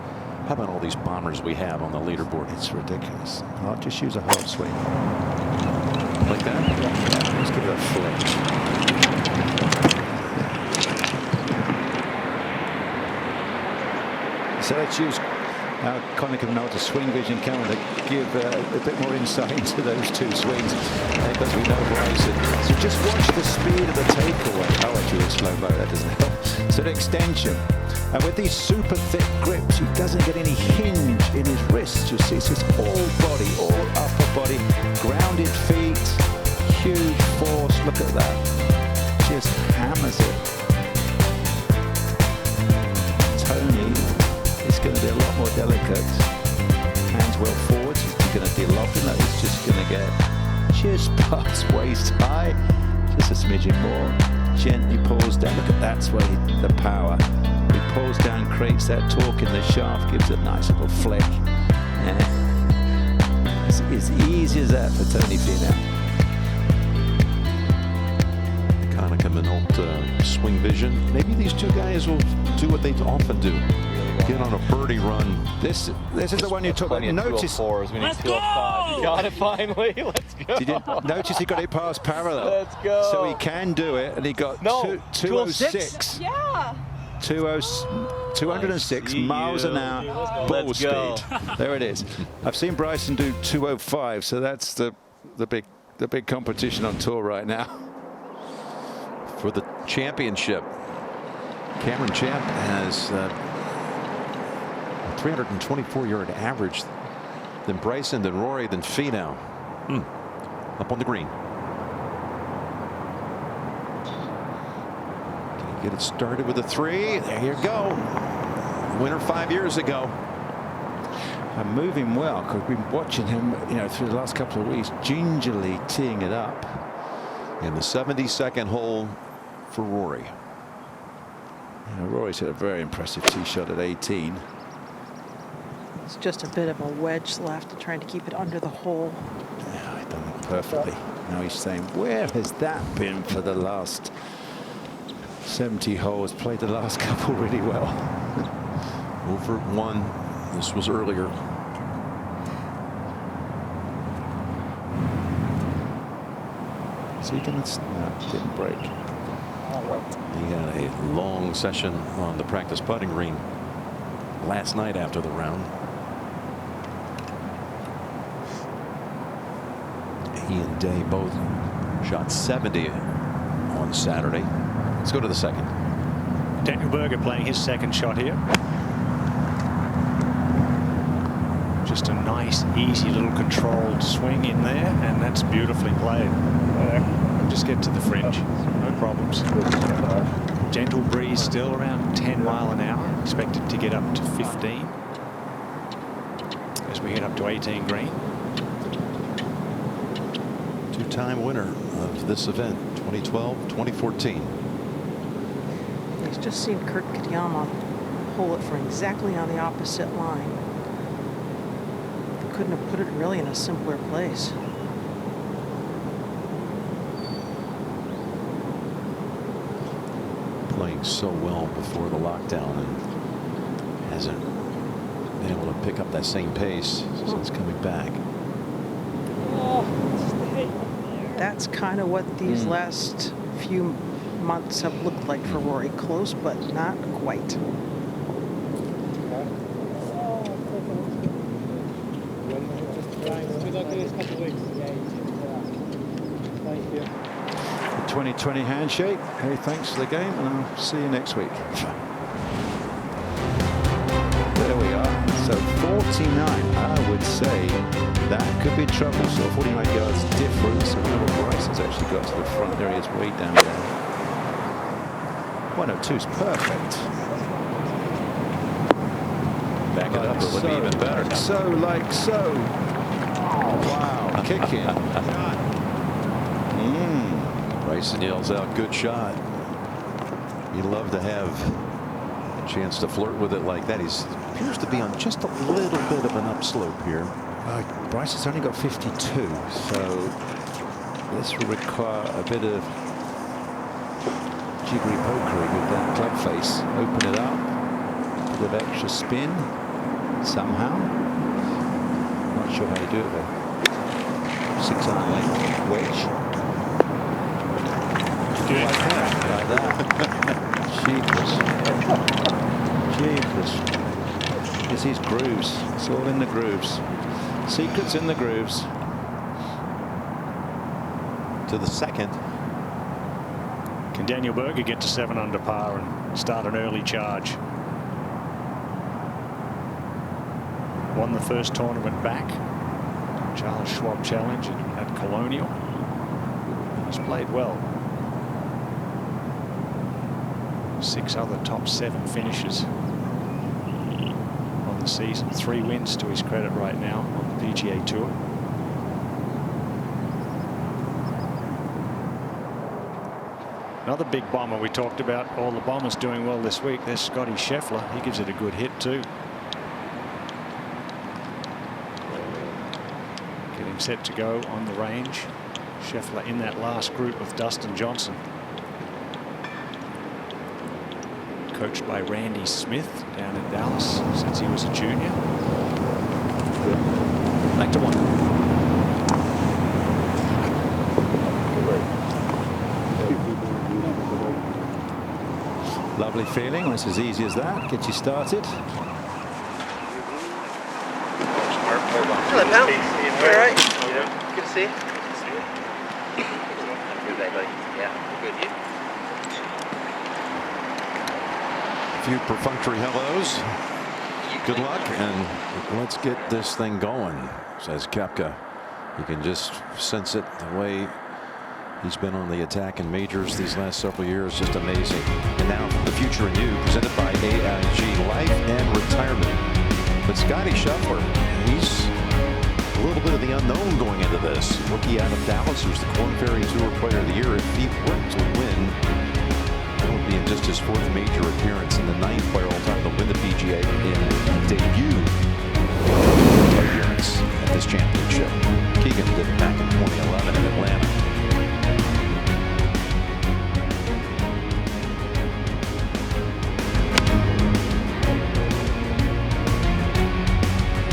Speaker 1: How about all these bombers we have on the leaderboard?
Speaker 7: It's ridiculous. I'll just use a hard swing.
Speaker 1: Like that?
Speaker 7: Yeah, let's give it a flick. So let's use our Konica Minolta swing vision camera to give a bit more insight into those two swings, because we know Bryson. So just watch the speed of the takeaway. Oh, actually in slow-mo, that doesn't help. So the extension. And with these super thick grips, he doesn't get any hinge in his wrists. You see, it's just all body, all upper body, grounded feet, huge force. Look at that. Just hammers it. Tony is going to be a lot more delicate. Hands well forward. He's going to de-lob him. He's just going to get just past waist high. Just a smidgen more. Gently pulls down. Look at that's where the power. He pulls down, creates that torque in the shaft, gives it a nice little flick. It's as easy as that for Tony Finau.
Speaker 1: Konica Minolta swing vision. Maybe these two guys will do what they often do. Get on a birdie run.
Speaker 7: This is the one you talk about. Notice.
Speaker 15: Let's go! You got it finally. Let's go.
Speaker 7: Did you notice he got it past parallel?
Speaker 15: Let's go.
Speaker 7: So he can do it, and he got 206.
Speaker 15: Yeah.
Speaker 7: 206 miles an hour ball speed. There it is. I've seen Bryson do 205, so that's the big competition on tour right now.
Speaker 1: For the championship, Cameron Champ has a 324-yard average than Bryson, than Rory, than Finau. Up on the green. Get it started with a 3. There you go. Winner 5 years ago.
Speaker 7: And moving well, because we've been watching him, through the last couple of weeks, gingerly teeing it up.
Speaker 1: In the 72nd hole for Rory.
Speaker 7: Rory's hit a very impressive tee shot at 18.
Speaker 18: It's just a bit of a wedge left, trying to keep it under the hole.
Speaker 7: Yeah, he's done it perfectly. Now he's saying, where has that been for the last 70 holes? Played the last couple really well.
Speaker 1: Over 1. This was earlier.
Speaker 7: So you can didn't break.
Speaker 8: He had a long session on the practice putting green last night after the round. He and Day both shot 70 on Saturday. Let's go to the second.
Speaker 17: Daniel Berger playing his second shot here. Just a nice, easy little controlled swing in there, and that's beautifully played. Just get to the fringe, no problems. Gentle breeze still around 10 miles an hour, expected to get up to 15 as we head up to 18 green.
Speaker 8: Two-time winner of this event, 2012, 2014.
Speaker 18: He's just seen Kurt Kitayama hole it from exactly on the opposite line. Couldn't have put it really in a simpler place.
Speaker 8: Playing so well before the lockdown and hasn't been able to pick up that same pace since coming back.
Speaker 18: That's kind of what these last few months have looked like for Rory. Close, but not quite.
Speaker 7: The 2020 handshake. Hey, thanks for the game, and I'll see you next week. There we are. So 49, I would say that could be trouble. So 49 yards difference. Remember, Bryce has actually got to the front there. He is way down there. 102 is perfect.
Speaker 8: Back it up, it would be even better.
Speaker 7: Like so. Oh, wow. Kicking.
Speaker 8: Bryson yells out, good shot. You'd love to have a chance to flirt with it like that. He appears to be on just a little bit of an upslope here.
Speaker 7: Bryce has only got 52, so this will require a bit of jiggery pokery with that club face. Open it up, a bit of extra spin somehow. Not sure how you do it though. 6-iron length wedge. Like that. Jeepers. It's these grooves. It's all in the grooves. Secrets in the grooves.
Speaker 8: To the second.
Speaker 17: Can Daniel Berger get to 7 under par and start an early charge? Won the first tournament back. Charles Schwab Challenge at Colonial. He's played well. 6 other top 7 finishes on the season. 3 wins to his credit right now on the PGA Tour. Another big bomber we talked about. All the bombers doing well this week. There's Scotty Scheffler. He gives it a good hit too. Getting set to go on the range. Scheffler in that last group with Dustin Johnson. Coached by Randy Smith down in Dallas since he was a junior.
Speaker 8: Back to 1.
Speaker 7: Lovely feeling. It's as easy as that. Get you started.
Speaker 2: Hello, pal. You all right? Good to see you. Have a good day, buddy. Yeah, good. You?
Speaker 8: A few perfunctory hellos. Good luck, and let's get this thing going, says Koepka. You can just sense it the way he's been on the attack in majors these last several years. Just amazing. And now the future in you, presented by AIG Life and Retirement. But Scotty Scheffler, he's a little bit of the unknown going into this. Rookie out of Dallas, who's the Korn Ferry Tour Player of the Year. If he were to win, that would be in just his 4th major appearance and the 9th player all time to win the PGA in a debut appearance at this championship. Keegan did it back in 2011 in Atlanta.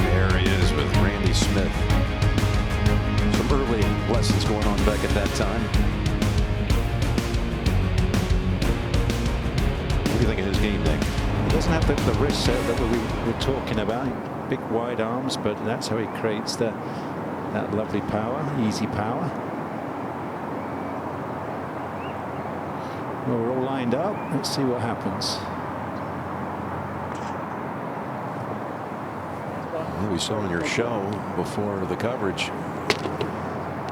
Speaker 8: There he is with Randy Smith. Some early lessons going on back at that time. his game, Nick.
Speaker 7: He doesn't have the wrist set that we were talking about. Big wide arms, but that's how he creates that lovely power, easy power. Well, we're all lined up. Let's see what happens.
Speaker 8: Well, we saw in your show before the coverage,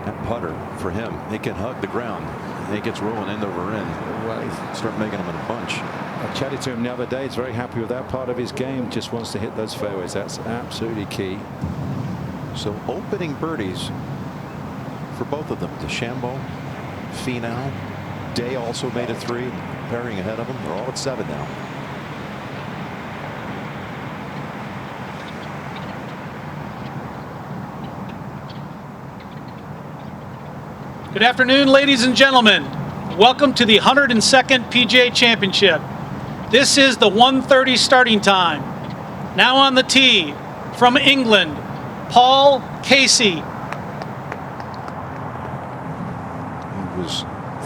Speaker 8: that putter for him, it can hug the ground. It gets rolling end over end.
Speaker 7: Well,
Speaker 8: start making them in a bunch.
Speaker 7: I chatted to him the other day. He's very happy with that part of his game. Just wants to hit those fairways. That's absolutely key.
Speaker 8: So opening birdies for both of them. DeChambeau, Finau, Day also made a 3, pairing ahead of them. They're all at 7 now.
Speaker 4: Good afternoon, ladies and gentlemen. Welcome to the 102nd PGA Championship. This is the 1:30 starting time. Now on the tee from England, Paul Casey.
Speaker 8: He was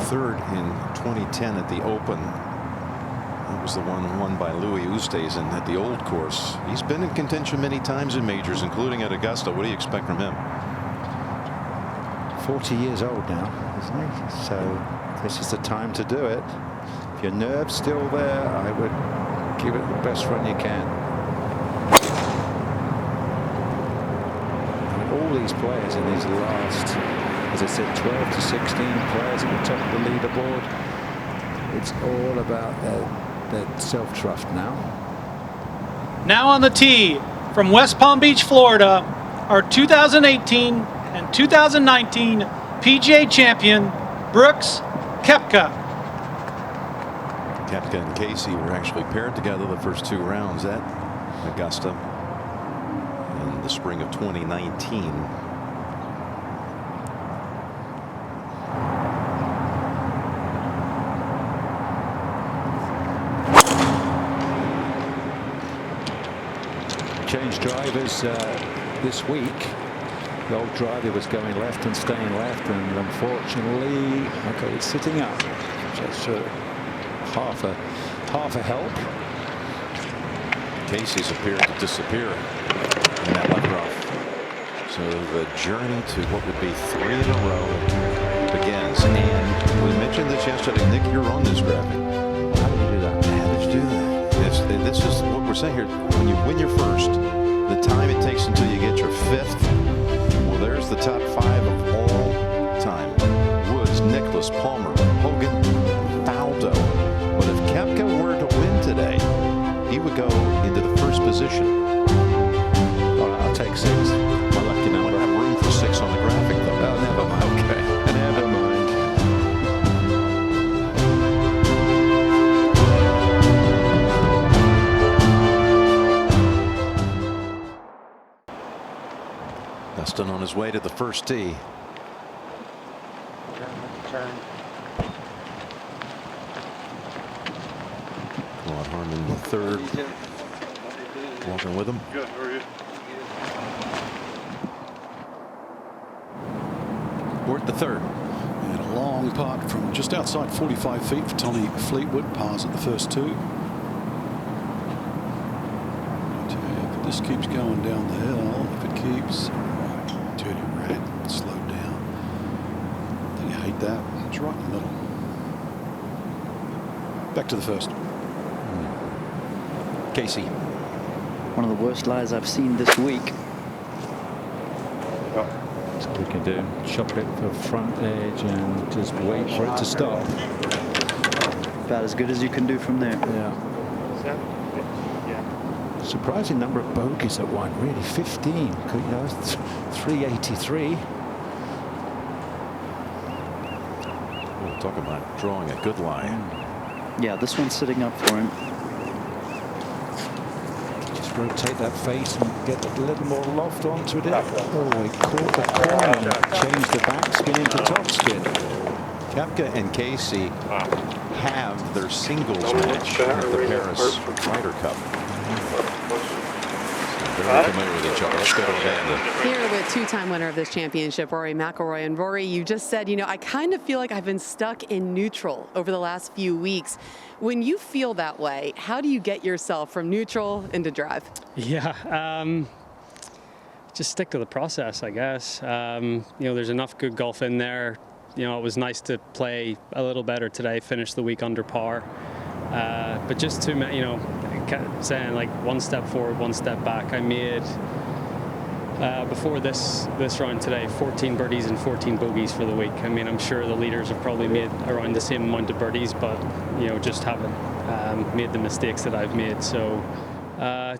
Speaker 8: 3rd in 2010 at the Open. That was the one won by Louis Oosthuizen at the Old Course. He's been in contention many times in majors, including at Augusta. What do you expect from him?
Speaker 7: 40 years old now, isn't he? So this is the time to do it. If your nerve's still there, I would give it the best run you can. And all these players in these last, as I said, 12 to 16 players at the top of the leaderboard, it's all about their self-trust now.
Speaker 4: Now on the tee from West Palm Beach, Florida, our 2018 and 2019 PGA champion, Brooks Koepka.
Speaker 8: Koepka and Casey were actually paired together the first 2 rounds at Augusta in the spring of 2019.
Speaker 7: Changed drivers this week. The old driver was going left and staying left, and unfortunately, okay, it's sitting up. Just half a help.
Speaker 8: Casey's appeared to disappear in that left rough. So the journey to what would be 3 in a row begins. And we mentioned this yesterday. Nick, you're on this graphic.
Speaker 7: How did you do that?
Speaker 8: How did you do that? This is what we're saying here. When you win your first, the time it takes until you get your 5th. Well, there's the top 5 of all time. Woods, Nicklaus, Palmer, Hogan, Faldo. But if Koepka were to win today, he would go into the first position.
Speaker 7: All right, I'll take 6. My lucky number.
Speaker 8: I have room for 6 on the graphic, though.
Speaker 7: Oh, never mind.
Speaker 8: Okay.
Speaker 7: Never mind.
Speaker 8: Dustin on his way to the first tee. Claude Harmon the 3rd. Walking with him.
Speaker 3: Good. How are you?
Speaker 8: We're at the 3rd.
Speaker 20: And a long putt from just outside 45 feet for Tommy Fleetwood. Pars at the first 2. If this keeps going down the hill, if it keeps turning red, slow down. I think I hate that. It's right in the middle. Back to the first.
Speaker 8: Casey.
Speaker 6: One of the worst lies I've seen this week.
Speaker 7: That's what we can do. Chop it for front edge and just wait for it to stop.
Speaker 6: About as good as you can do from there.
Speaker 7: Yeah. Surprising number of bogeys at one. Really, 15. You know, 383.
Speaker 8: We'll talk about drawing a good line.
Speaker 6: Yeah, this one's sitting up for him.
Speaker 7: Just rotate that face and get a little more loft onto it. Oh, he caught the corner and changed the backspin into topspin.
Speaker 8: Koepka and Casey have their singles match at the Paris Ryder Cup. very familiar with each other. Let's go to Amanda.
Speaker 3: Here with two-time winner of this championship, Rory McIlroy. And Rory, you just said, you know, I kind of feel like I've been stuck in neutral over the last few weeks. When you feel that way, how do you get yourself from neutral into drive?
Speaker 19: Yeah, just stick to the process, I guess. You know, there's enough good golf in there. You know, it was nice to play a little better today, finish the week under par. But just to, you know, saying like one step forward, one step back. I made, before this round today, 14 birdies and 14 bogeys for the week. I mean, I'm sure the leaders have probably made around the same amount of birdies, but, you know, just haven't made the mistakes that I've made. So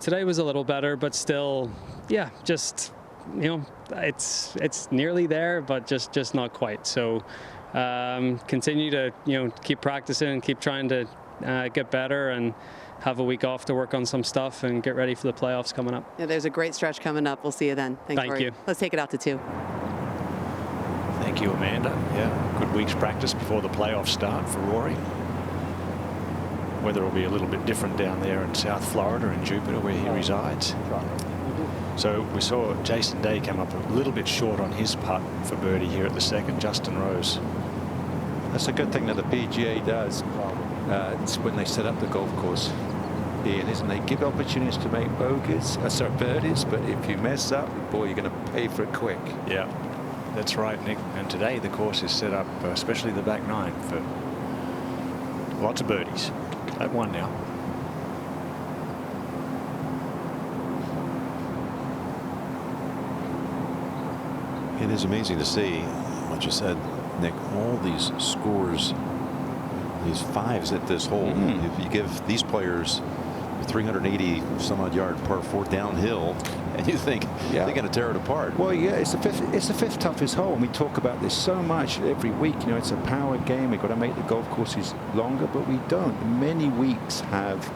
Speaker 19: today was a little better, but still, yeah, just, you know, it's nearly there, but just not quite. So continue to, you know, keep practicing and keep trying to get better and have a week off to work on some stuff and get ready for the playoffs coming up.
Speaker 3: Yeah, there's a great stretch coming up. We'll see you then. Thanks,
Speaker 19: Thank
Speaker 3: Rory.
Speaker 19: you.
Speaker 3: Let's take it out to 2.
Speaker 17: Thank you, Amanda. Yeah, good week's practice before the playoffs start for Rory. Weather will be a little bit different down there in South Florida in Jupiter where he resides. So we saw Jason Day come up a little bit short on his putt for birdie here at the second. Justin Rose.
Speaker 7: That's a good thing that the PGA does. It's when they set up the golf course, Ian, isn't they give opportunities to make bogeys, sorry, birdies, but if you mess up, boy, you're going to pay for it quick.
Speaker 17: Yeah, that's right, Nick. And today the course is set up, especially the back nine, for lots of birdies. At 1 now.
Speaker 8: It is amazing to see what you said, Nick, all these scores, these fives at this hole. If you give these players 380 some odd yard par 4 downhill, and you think they're going to tear it apart.
Speaker 7: Well, yeah, it's the fifth toughest hole, and we talk about this so much every week. You know, it's a power game. We've got to make the golf courses longer, but we don't. Many weeks have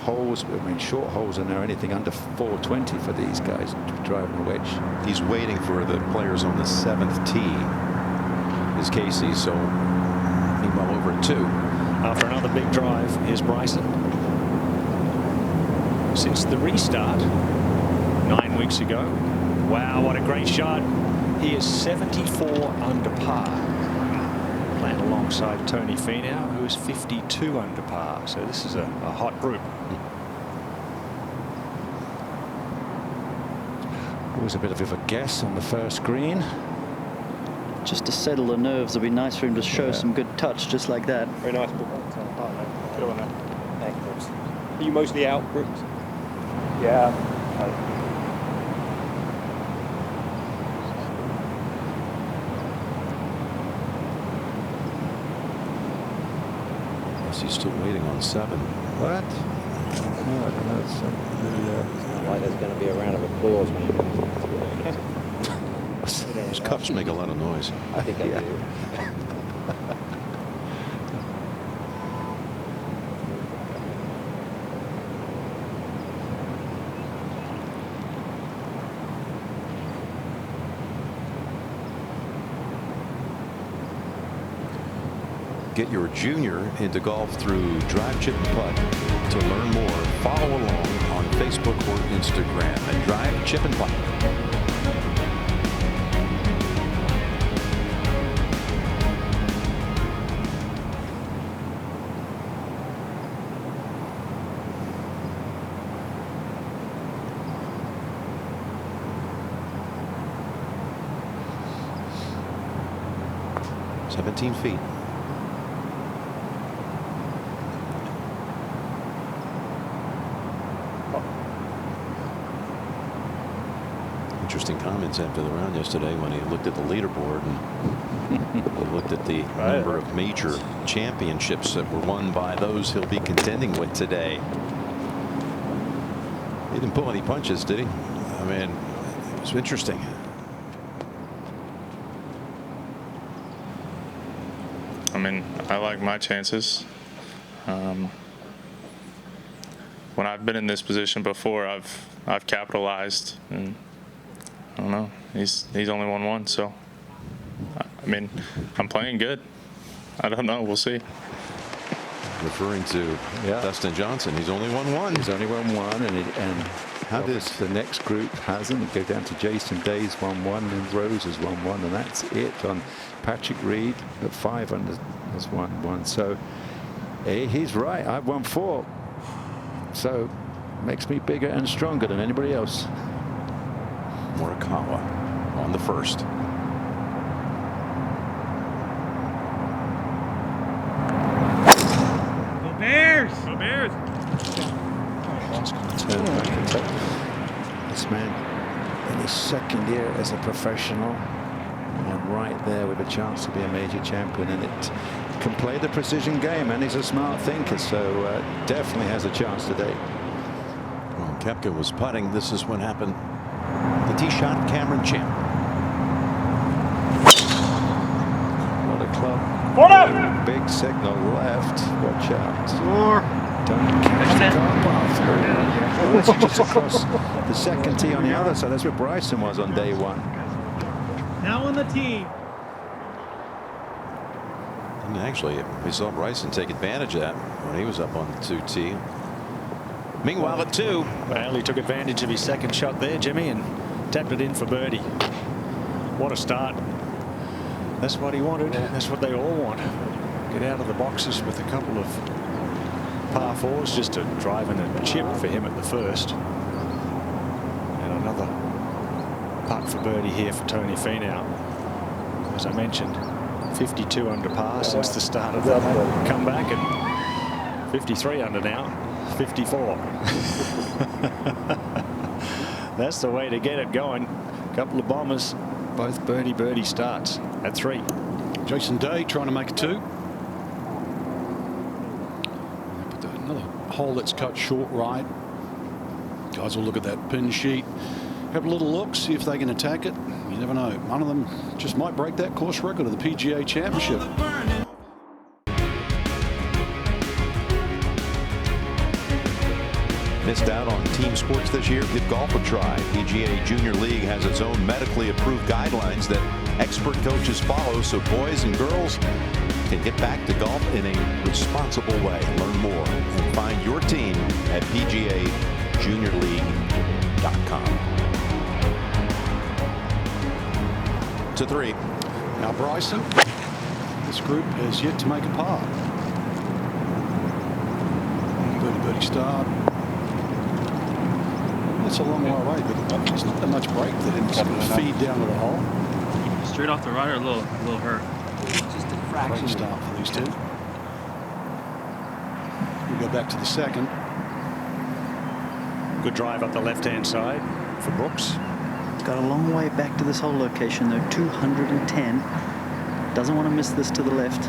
Speaker 7: holes. I mean, short holes are now anything under 420 for these guys driving a wedge.
Speaker 8: He's waiting for the players on the 7th tee. Is Casey, so meanwhile over at 2.
Speaker 17: After another big drive, here's Bryson. Since the restart 9 weeks ago. Wow, what a great shot. He is 74 under par. Playing alongside Tony Finau, who is 52 under par. So this is a hot group.
Speaker 7: Always a bit of a guess on the first green.
Speaker 6: Just to settle the nerves, it'll be nice for him to show some good touch, just like that.
Speaker 15: Very nice. Good on that. Thanks, Brooks. Are you mostly out, Brooks? Yeah.
Speaker 8: Yes, he's still waiting on 7.
Speaker 7: What? No, I don't know. It's
Speaker 21: like there's going to be a round of applause when he comes in.
Speaker 8: Those cups make a lot of noise.
Speaker 21: I think I do.
Speaker 8: Get your junior into golf through Drive, Chip, and Putt. To learn more, follow along on Facebook or Instagram at Drive, Chip, and Putt. feet. Interesting comments after the round yesterday when he looked at the leaderboard and he looked at the number of major championships that were won by those he'll be contending with today. He didn't pull any punches, did he? I mean, it was interesting.
Speaker 22: I mean, I like my chances. When I've been in this position before, I've capitalized, and I don't know. He's only won one, so I mean, I'm playing good. I don't know. We'll see.
Speaker 8: referring to Dustin Johnson. He's only won one.
Speaker 7: He's only won one, and how does the next group hasn't go down to Jason Day's 1-1 and Rose has 1-1, and that's it on Patrick Reed at 5 under has 1-1. So he's right. I've won 4, so makes me bigger and stronger than anybody else.
Speaker 8: Morikawa on the first.
Speaker 4: Go Bears!
Speaker 11: Go Bears!
Speaker 7: Turn back and take this man in his second year as a professional, and right there with a chance to be a major champion, and it can play the precision game, and he's a smart thinker, so definitely has a chance today.
Speaker 8: Well, Koepka was putting. This is what happened. The tee shot, Cameron Champ.
Speaker 7: What a club. Big signal left. Watch out. Don't catch the car path. Or was he just across the second tee on the other side? That's where Bryson was on day 1.
Speaker 4: Now on the tee.
Speaker 8: And actually, we saw Bryson take advantage of that when he was up on the 2T. Meanwhile, at 2.
Speaker 17: Well, he took advantage of his second shot there, Jimmy, and tapped it in for birdie. What a start. That's what he wanted. That's what they all want. Get out of the boxes with a couple of par 4s, just a drive and a chip for him at the first. And another putt for birdie here for Tony Finau. As I mentioned, 52 under par since the start of the comeback, and 53 under now. 54. That's the way to get it going. Couple of bombers, both birdie starts at 3.
Speaker 20: Jason Day trying to make a 2. Another hole that's cut short right. Guys will look at that pin sheet, have a little look, see if they can attack it. You never know. One of them just might break that course record of the PGA Championship.
Speaker 8: Missed out on team sports this year? Give golf a try. PGA Junior League has its own medically approved guidelines that expert coaches follow, so boys and girls can get back to golf in a responsible way. Learn more and find your team at PGAJuniorLeague.com. To 3.
Speaker 20: Now Bryson, this group has yet to make a par. Birdie start. That's a long way away, but there's not that much break there. It's going to feed down to the hole.
Speaker 14: Straight off the right or a little hurt?
Speaker 18: Just a fraction.
Speaker 20: Great start for these two. We'll go back to the second.
Speaker 17: Good drive up the left-hand side for Brooks.
Speaker 6: Got a long way back to this hole location, though. 210. Doesn't want to miss this to the left.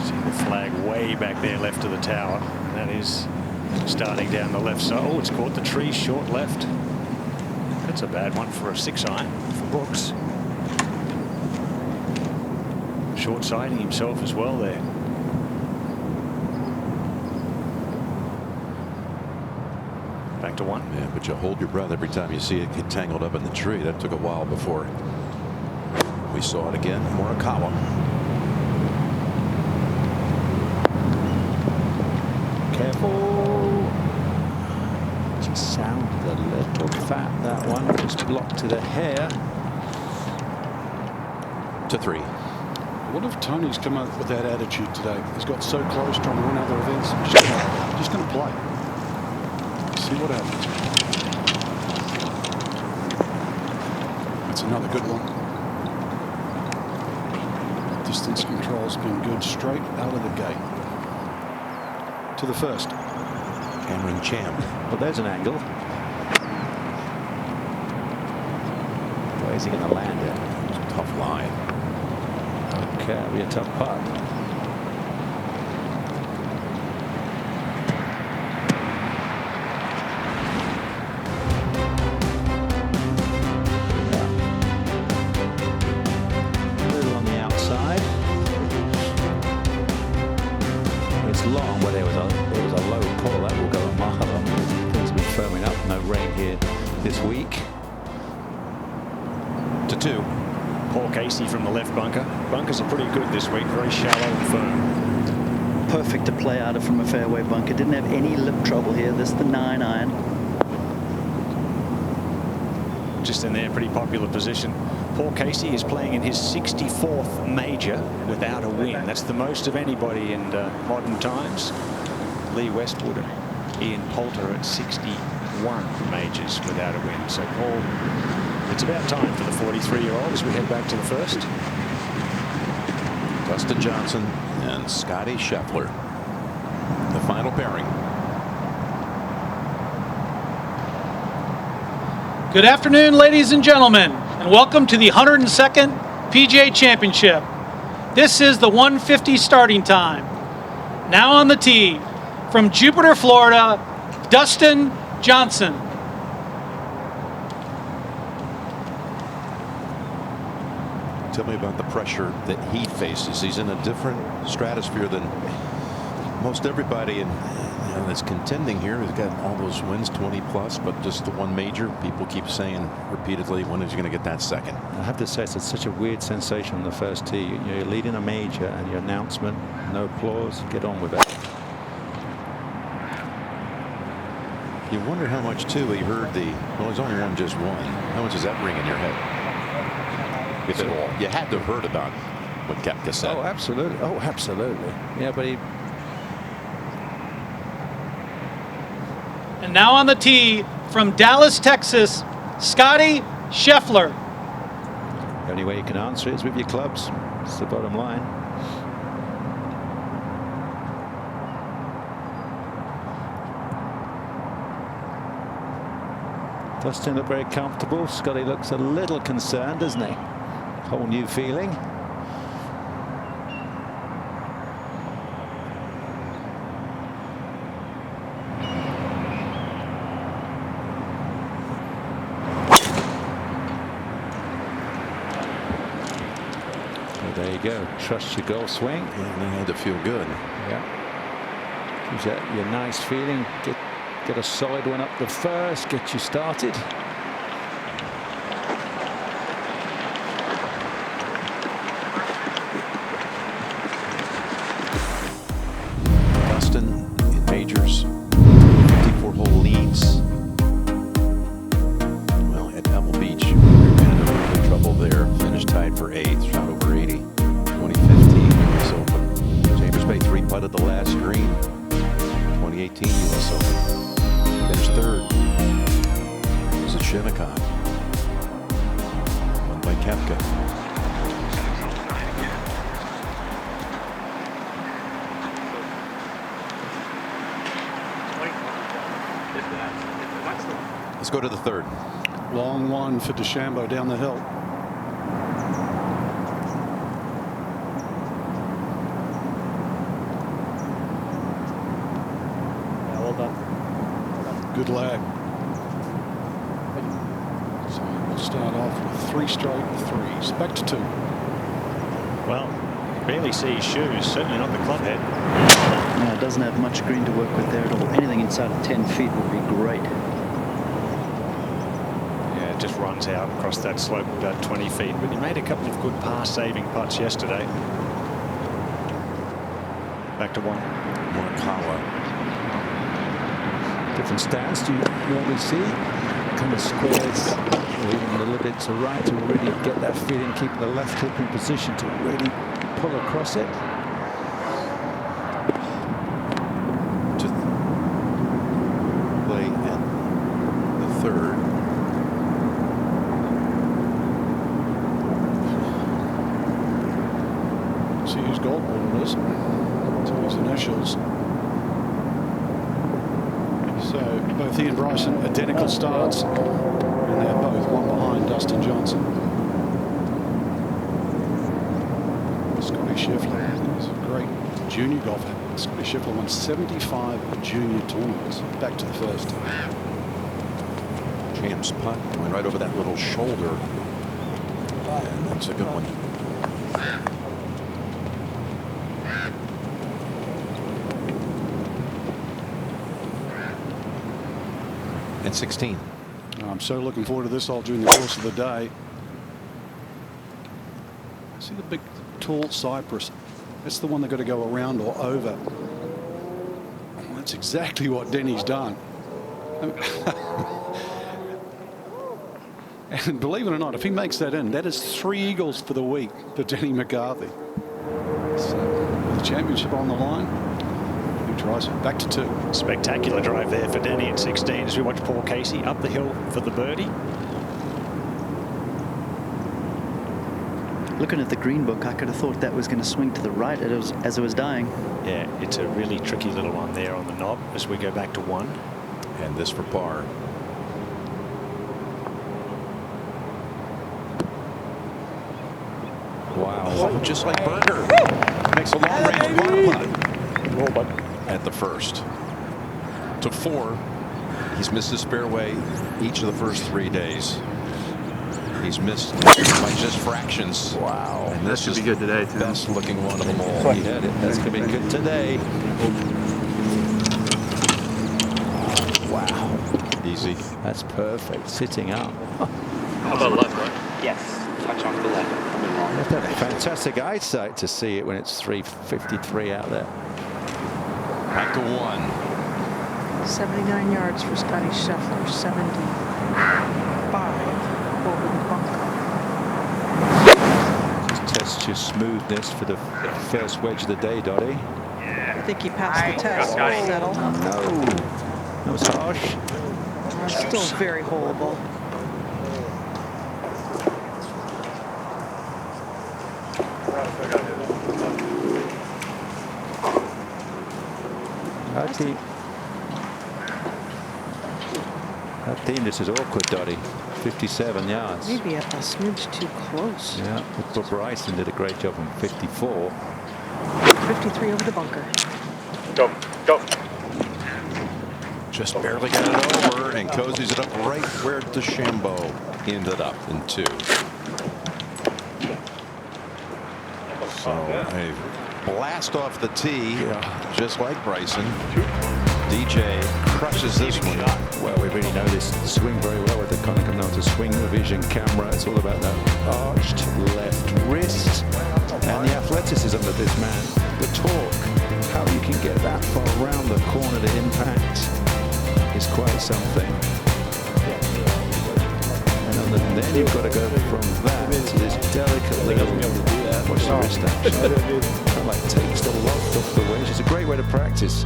Speaker 17: See the flag way back there left of the tower. And that is starting down the left side. Oh, it's caught the tree short left. That's a bad one for a 6-iron for Brooks. Short siding himself as well there. Back to 1.
Speaker 8: Yeah, but you hold your breath every time you see it get tangled up in the tree. That took a while before we saw it again. Morikawa.
Speaker 7: Careful. Just sounded a little fat, that one. Just blocked to the hair.
Speaker 8: To 3.
Speaker 20: I wonder if Tony's come up with that attitude today. He's got so close trying to win other events. Just going to play. See what happens. That's another good one. Distance control's been good straight out of the gate. To the first.
Speaker 8: Cameron Champ.
Speaker 7: Well, there's an angle. Where's he going to land it?
Speaker 8: Tough line.
Speaker 7: Okay, that'll be a tough putt. Long, but there was a low pull that will go a mile on. Things have been firming up. No rain here this week.
Speaker 8: To 2.
Speaker 17: Paul Casey from the left bunker. Bunkers are pretty good this week, very shallow and firm.
Speaker 6: perfect to play out of from a fairway bunker. Didn't have any lip trouble here. This is the 9-iron.
Speaker 17: Just in their pretty popular position. Paul Casey is playing in his 64th major without a win. That's the most of anybody in modern times. Lee Westwood and Ian Poulter at 61 majors without a win. So Paul, it's about time for the 43-year-old as we head back to the first.
Speaker 1: Dustin Johnson and Scotty Scheffler, the final pairing.
Speaker 4: Good afternoon, ladies and gentlemen, and welcome to the 102nd PGA Championship. This is the 1:50 starting time. Now on the tee, from Jupiter, Florida, Dustin Johnson.
Speaker 1: Tell me about the pressure that he faces. He's in a different stratosphere than most everybody that's contending here. He's got all those wins, 20 plus, but just the one major. People keep saying repeatedly, when is he going to get that second?
Speaker 7: I have to say, it's such a weird sensation on the first tee. You're leading a major and your announcement, no applause, get on with it.
Speaker 1: You wonder how much too he heard well, he's only won just one. How much does that ring in your head? If at all. You had to have heard about what Koepka said.
Speaker 7: Oh, absolutely. Oh, absolutely. Yeah, but he.
Speaker 4: And now on the tee, from Dallas, Texas, Scotty Scheffler.
Speaker 7: The only way you can answer it is with your clubs. It's the bottom line. Dustin looked very comfortable. Scotty looks a little concerned, doesn't he? Whole new feeling. Well, there you go. Trust your golf swing.
Speaker 1: Yeah, they had to feel good.
Speaker 7: Yeah. Gives you your nice feeling. Get a solid one up the first. Get you started.
Speaker 1: Dustin in majors, 54-hole leads. Well, at Pebble Beach, we ran into trouble there. Finished tied for 8th, shot over 80. 2015 US Open. Chambers Bay 3-putted the last green. 2018 US Open. Finished 3rd. It was at Shinnecock. Won by Koepka. Let's go to the 3rd.
Speaker 20: Long one for DeChambeau down the hill.
Speaker 15: Yeah, well done.
Speaker 20: Good lag. So we'll start off with 3 straight threes. Back to 2.
Speaker 17: Well, barely see his shoes, certainly not the club head.
Speaker 6: No, it doesn't have much green to work with there at all. Anything inside of 10 feet would be great.
Speaker 17: Yeah, it just runs out across that slope about 20 feet. But he made a couple of good par-saving putts yesterday. Back to 1.
Speaker 1: Morikawa.
Speaker 7: Different stance do you normally see? Kind of squares, or even a little bit to right to really get that feeling, keep the left hip in position to really pull across it.
Speaker 1: To play at the 3rd.
Speaker 20: See whose gold ball it is. To his initials. So both he and Bryson identical starts, and they're both one behind Dustin Johnson. Scotty Scheffler is a great junior golfer. Scotty Scheffler won 75 junior tournaments. Back to the first.
Speaker 1: Champs putt going right over that little shoulder. And that's a good one. And 16.
Speaker 20: I'm so looking forward to this all during the course of the day. See the big tall cypress That's the one they've got to go around or over. That's exactly what Denny's done. And believe it or not, if he makes that in, that is 3 eagles for the week for Denny McCarthy. So with the championship on the line, he tries it back to 2.
Speaker 17: Spectacular drive there for Denny at 16 as we watch Paul Casey up the hill for the birdie.
Speaker 6: Looking at the green book, I could have thought that was going to swing to the right as it was dying.
Speaker 17: Yeah, it's a really tricky little one there on the knob as we go back to 1.
Speaker 8: And this for par. Wow. Oh, just like Berger. Makes a long-range par putt at the first. To 4. He's missed his fairway each of the first 3 days. He's missed by just fractions. Wow. And this should be good today, too. Best looking one of them all. He had it. That's going to be good today.
Speaker 7: Wow. Easy. That's perfect. Sitting up.
Speaker 14: How about left, right? Yes. Touch on the left.
Speaker 7: You have to have fantastic eyesight to see it when it's 353 out there.
Speaker 8: Back to 1.
Speaker 18: 79 yards for Scotty Scheffler, 75 over the bunker.
Speaker 7: Just test your smoothness for the first wedge of the day, Dottie.
Speaker 18: I think he passed the test. Settle.
Speaker 7: No. That was harsh.
Speaker 18: Still very holeable.
Speaker 7: That team, this is awkward, Dottie. 57 yards.
Speaker 18: Maybe a smidge too close.
Speaker 7: Yeah, but Bryson did a great job on 54.
Speaker 18: 53 over the bunker.
Speaker 14: Go, go.
Speaker 8: Just barely got it over and cozies it up right where DeChambeau ended up in 2. So a blast off the tee, just like Bryson. DJ crushes this one.
Speaker 7: Well, we really know this swing very well with the Collin Morikawa swing vision camera. It's all about that arched left wrist and the athleticism of this man. The torque, how you can get that far around the corner to impact is quite something. And then you've got to go from that to this delicate little. Watch the wrist action. Kind of like takes the loft off the wedge. It's a great way to practice.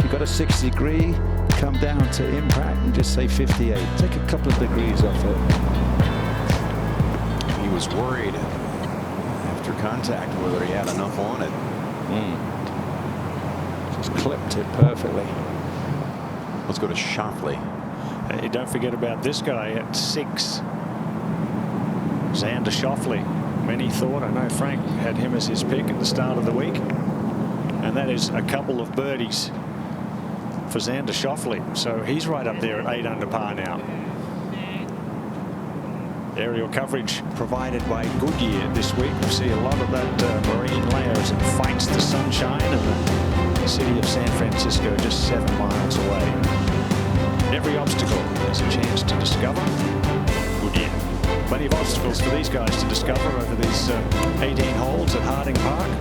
Speaker 7: You've got a 60 degree, come down to impact and just say 58. Take a couple of degrees off it.
Speaker 8: He was worried after contact whether he had enough on it.
Speaker 7: Just clipped it perfectly.
Speaker 8: Let's go to Schauffele.
Speaker 17: Hey, don't forget about this guy at 6. Xander Schauffele. Many thought, I know Frank had him as his pick at the start of the week. And that is a couple of birdies for Xander Schauffele. So he's right up there at 8 under par now. Aerial coverage provided by Goodyear this week. We see a lot of that marine layer as it fights the sunshine, and the city of San Francisco just 7 miles away. Every obstacle is a chance to discover. Goodyear. Plenty of obstacles for these guys to discover over these 18 holes at Harding Park.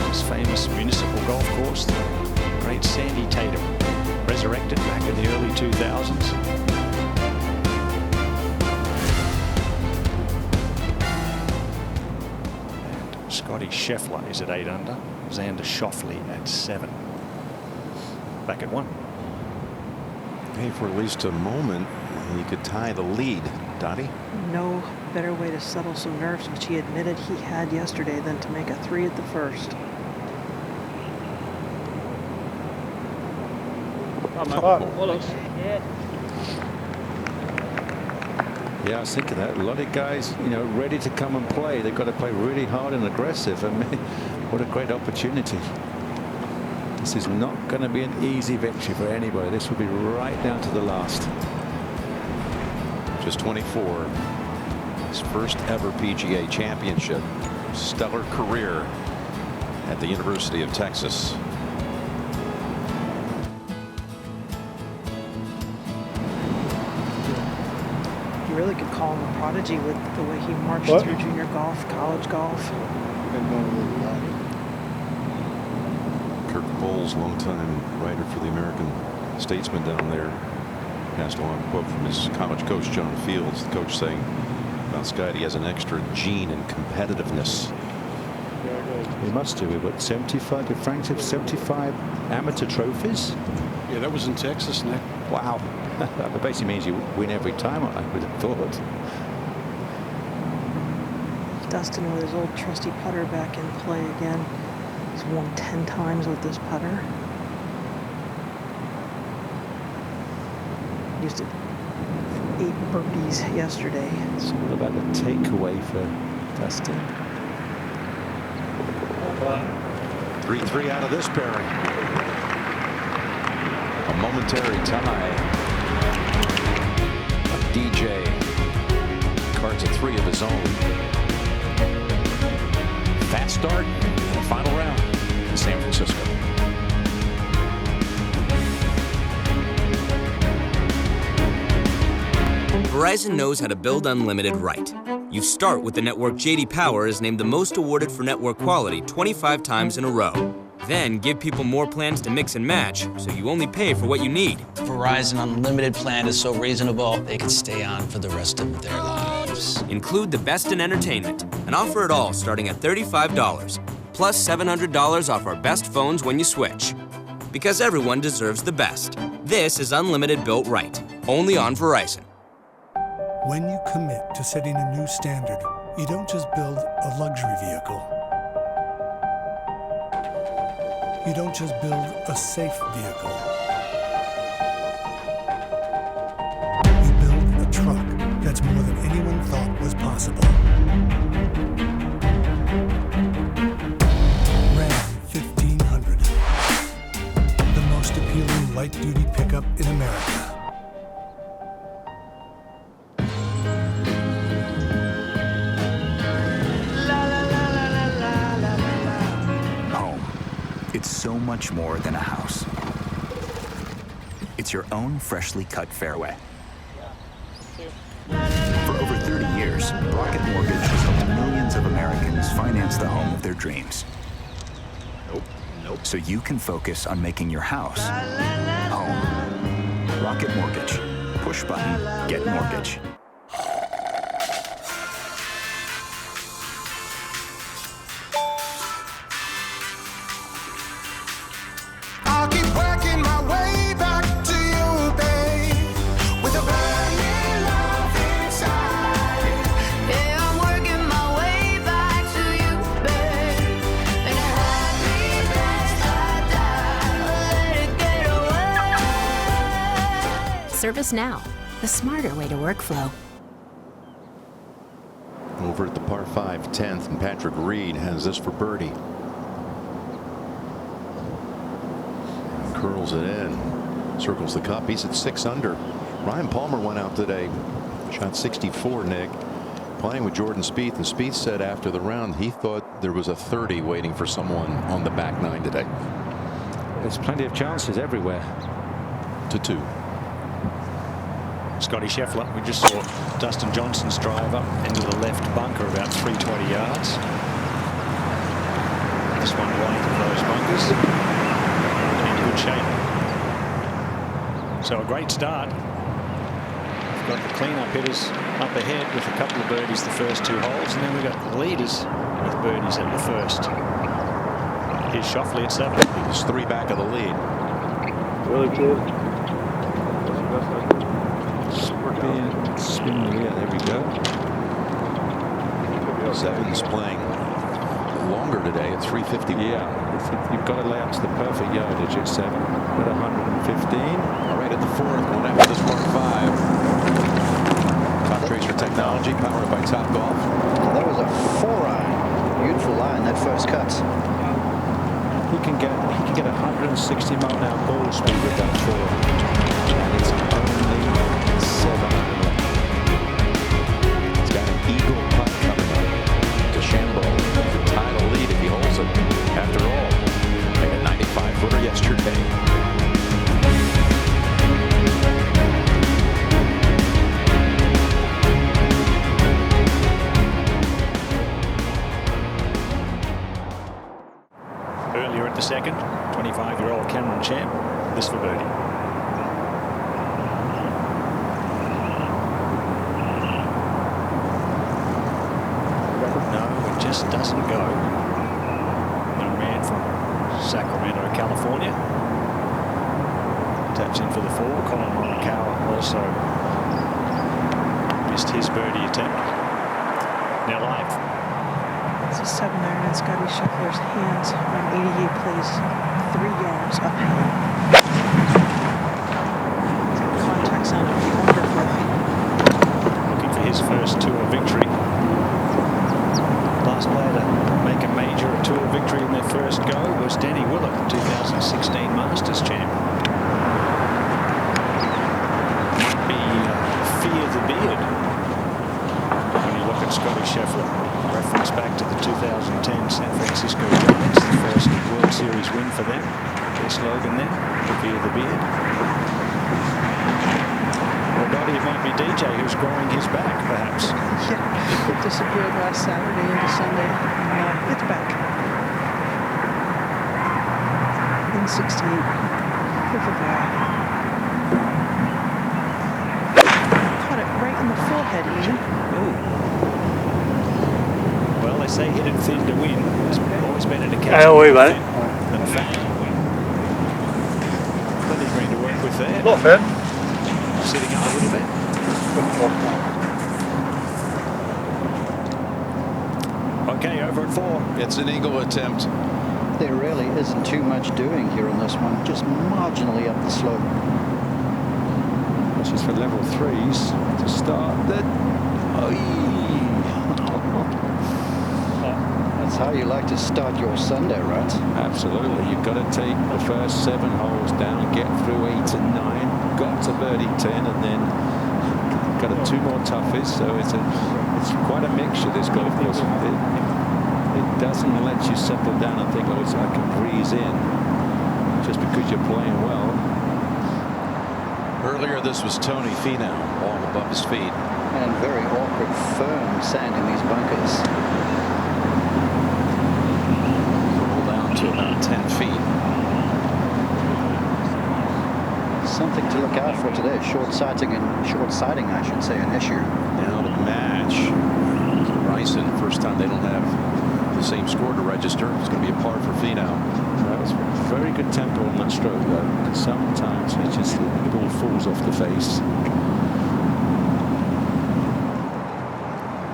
Speaker 17: This famous municipal golf course, the great Sandy Tatum, resurrected back in the early 2000s. And Scotty Scheffler is at 8 under. Xander Schauffele at 7. Back at 1.
Speaker 8: Hey, for at least a moment, he could tie the lead. Dottie?
Speaker 18: No better way to settle some nerves, which he admitted he had yesterday, than to make a 3 at the first.
Speaker 7: Yeah, I was thinking that. A lot of guys, ready to come and play. They've got to play really hard and aggressive. I mean, what a great opportunity. This is not going to be an easy victory for anybody. This will be right down to the last.
Speaker 8: Just 24. His first ever PGA Championship. Stellar career at the University of Texas.
Speaker 18: You really could call him a prodigy with the way he marched through junior golf, college golf.
Speaker 8: Fields, longtime writer for the American Statesman down there, passed along a quote from his college coach, John Fields, the coach saying about Scott, he has an extra gene and competitiveness.
Speaker 7: He must do it. What, 75? Did Frank have 75 amateur trophies?
Speaker 20: Yeah, that was in Texas, Nick.
Speaker 7: Wow. That basically means you win every time, I would have thought.
Speaker 18: Dustin with his old trusty putter back in play again. He's won 10 times with this putter. Used it 8 birdies yesterday.
Speaker 7: It's all about the takeaway for Dustin.
Speaker 8: 3-3 out of this pairing. A momentary tie. DJ cards a 3 of his own. Fast start in the final round in San Francisco.
Speaker 5: Verizon knows how to build unlimited right. You start with the network J.D. Power is named the most awarded for network quality 25 times in a row. Then give people more plans to mix and match, so you only pay for what you need.
Speaker 9: Verizon Unlimited plan is so reasonable, they could stay on for the rest of their lives.
Speaker 5: Include the best in entertainment and offer it all starting at $35, plus $700 off our best phones when you switch. Because everyone deserves the best. This is Unlimited built right, only on Verizon.
Speaker 10: When you commit to setting a new standard, you don't just build a luxury vehicle. You don't just build a safe vehicle. You build a truck that's more than anyone thought was possible. Ram 1500, the most appealing light-duty pickup in America.
Speaker 23: It's so much more than a house. It's your own freshly cut fairway. For over 30 years, Rocket Mortgage has helped millions of Americans finance the home of their dreams. Nope. So you can focus on making your house home. Rocket Mortgage. Push button, get mortgage.
Speaker 24: Service now, the smarter way to workflow.
Speaker 8: Over at the par 5 10th, and Patrick Reed has this for birdie. And curls it in, circles the cup. He's at 6 under. Ryan Palmer went out today, shot 64, Nick, playing with Jordan Spieth, and Spieth said after the round he thought there was a 30 waiting for someone on the back 9 today.
Speaker 7: There's plenty of chances everywhere.
Speaker 8: To 2.
Speaker 17: Scotty Scheffler, we just saw Dustin Johnson's drive up into the left bunker about 320 yards. This one right of those bunkers. In good shape. So a great start. We've got the clean-up hitters up ahead with a couple of birdies the first 2 holes, and then we've got the leaders with birdies at the first. Here's Schauffele at 7.
Speaker 8: He's 3 back of the lead.
Speaker 7: Really good. Spin, yeah, there we go.
Speaker 8: 7's playing longer today at 351.
Speaker 7: Yeah, you've got to lay up to the perfect yardage at 7 at 115.
Speaker 8: All right, at the 4th, one after this par 5. Top Tracer technology powered by Top Golf.
Speaker 6: Well, that was a 4-iron. Beautiful line, that first cut.
Speaker 7: He can get 160 mile-an-hour ball speed with that 4. And it's only 7.
Speaker 8: He's got an eagle putt coming up. DeChambeau can tie the lead if he holds it. After all, made a 95-footer yesterday.
Speaker 17: Early here at the second. 25-year-old Cameron Champ. This for birdie. No, it just doesn't go. Young man from Sacramento, California. Taps in for the 4. Collin Morikawa also missed his birdie attempt. Now live.
Speaker 18: It's a 7-iron in Scotty Scheffler's hands on 88 plays 3 yards uphill. Contact sounded wonderful.
Speaker 17: Looking for his first Tour victory. Last player to make a major Tour victory in their first go was Danny Willett, 2016 Masters champ. Might be fear the beard when you look at Scotty Scheffler. Reference back to the 2010 San Francisco Giants, the first World Series win for them. Their slogan then, fear the beard. Or Dottie, it might be DJ who's growing his back, perhaps.
Speaker 18: Yeah, it disappeared last Saturday into Sunday. It's back. In 68. Perfect guy. Caught it right in the forehead, Ian.
Speaker 17: Ooh. Well, they say hit it thin to win. It's always better to catch
Speaker 15: Don't worry about it.
Speaker 17: than fat to win. Plenty of green to work with there.
Speaker 15: Not fair.
Speaker 17: Sitting up a little bit. Okay, over at 4.
Speaker 8: It's an eagle attempt.
Speaker 6: There really isn't too much doing here on this one, just marginally up the slope.
Speaker 20: This is for level 3s to start.
Speaker 6: That's how you like to start your Sunday, right?
Speaker 20: Absolutely. You've got to take the first 7 holes down, get through 8 and 9, got to birdie 10, and then got 2 more toughies. So it's quite a mixture, this golf course. It doesn't let you settle down and think, oh, I can breeze in just because you're playing well.
Speaker 8: Earlier, this was Tony Finau, all above his feet.
Speaker 6: And very awkward, firm sand in these bunkers.
Speaker 8: Roll down to about 10 feet.
Speaker 6: Something to look out for today. Short sighting, I should say, an issue.
Speaker 8: Now the match. Bryson, first time they don't have the same score to register. It's going to be a par for Finau.
Speaker 20: That was very good tempo on that stroke, though. Sometimes it just the ball falls off the face.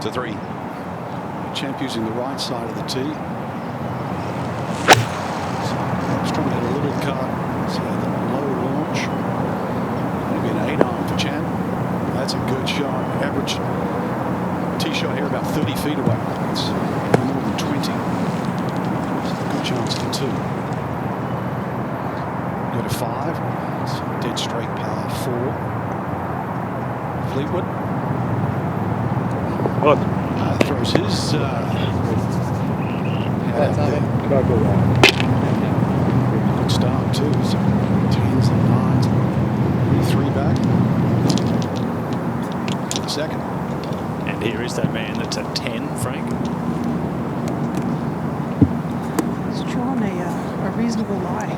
Speaker 8: To 3.
Speaker 20: Champ using the right side of the tee. He's trying to hit a little cut. So the low launch. Maybe an 8-iron for Champ. That's a good shot. Average tee shot here about 30 feet away. It's more than 20. It's a good chance for 2. Go to 5. It's dead straight par 4. Fleetwood.
Speaker 15: What?
Speaker 20: Throws his head up there. Good start too. So 10s and 9s. 3 back. Second.
Speaker 17: And here is that man that's at 10, Frank.
Speaker 18: It's drawn a reasonable lie.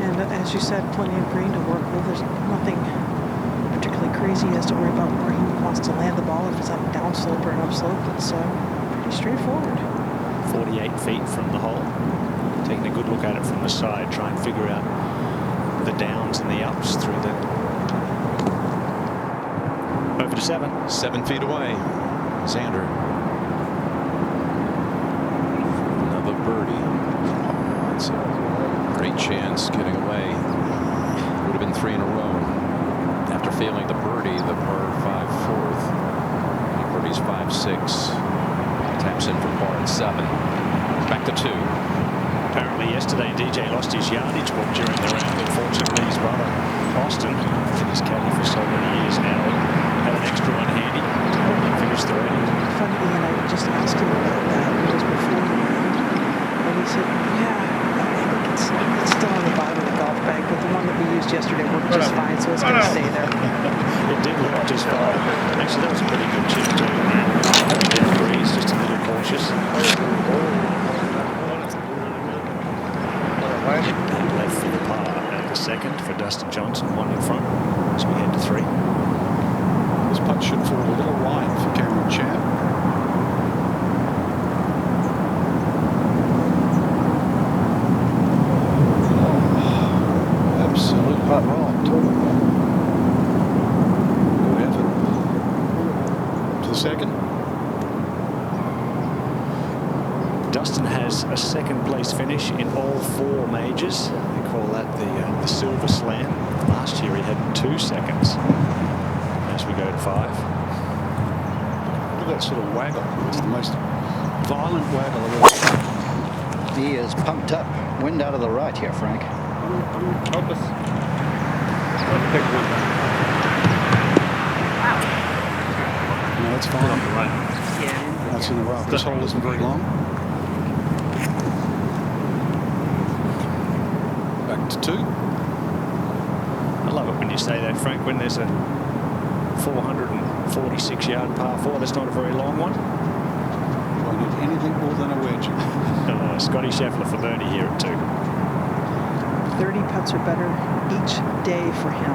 Speaker 18: And as you said, plenty of green to work with. There's nothing particularly crazy as to worry about where he wants to land the ball, if it's on a downslope or an upslope. It's pretty straightforward.
Speaker 17: 48 feet from the hole. Taking a good look at it from the side, try and figure out the downs and the ups through the... Over to 7.
Speaker 8: 7 feet away. Xander. Another birdie. Oh, that's a great chance getting away. Would have been 3 in a row. After failing the birdie, the par 5 fourth. He birdies 5, 6. Taps in for par at 7. Back to 2.
Speaker 17: Apparently yesterday DJ lost his yardage book during the round. Unfortunately, his brother Austin, been his caddy for so many years now, had an extra one handy to help him finish the round.
Speaker 18: Funny, and I just asked him about that just before the round, and he said, "Yeah, I think it's still on the bottom of the golf bag, but the one that we used yesterday worked just fine, so it's going to stay there."
Speaker 17: It did work just fine. Actually, that was a pretty good chip too. Dead breeze, just a little cautious. second for Dustin Johnson, 1 in front as we head to 3.
Speaker 20: This putt should fall a little wide for Cameron Champ. Absolute putt wrong. Good effort. To the second.
Speaker 17: Dustin has a second place finish in all 4 majors. They call that the Silver Slam. Last year he had 2 seconds. As we go to 5.
Speaker 20: Look at that sort of waggle. It's the most violent waggle of all.
Speaker 6: He is pumped up. Wind out of the right here, Frank.
Speaker 15: Help us.
Speaker 20: No, that's fine. That's in the rough. This hole isn't very long. Back to 2.
Speaker 17: I love it when you say that, Frank, when there's a 446-yard par 4. That's not a very long one.
Speaker 20: I need anything more than a wedge.
Speaker 17: Scotty Scheffler for birdie here at 2.
Speaker 18: 30 putts or better each day for him.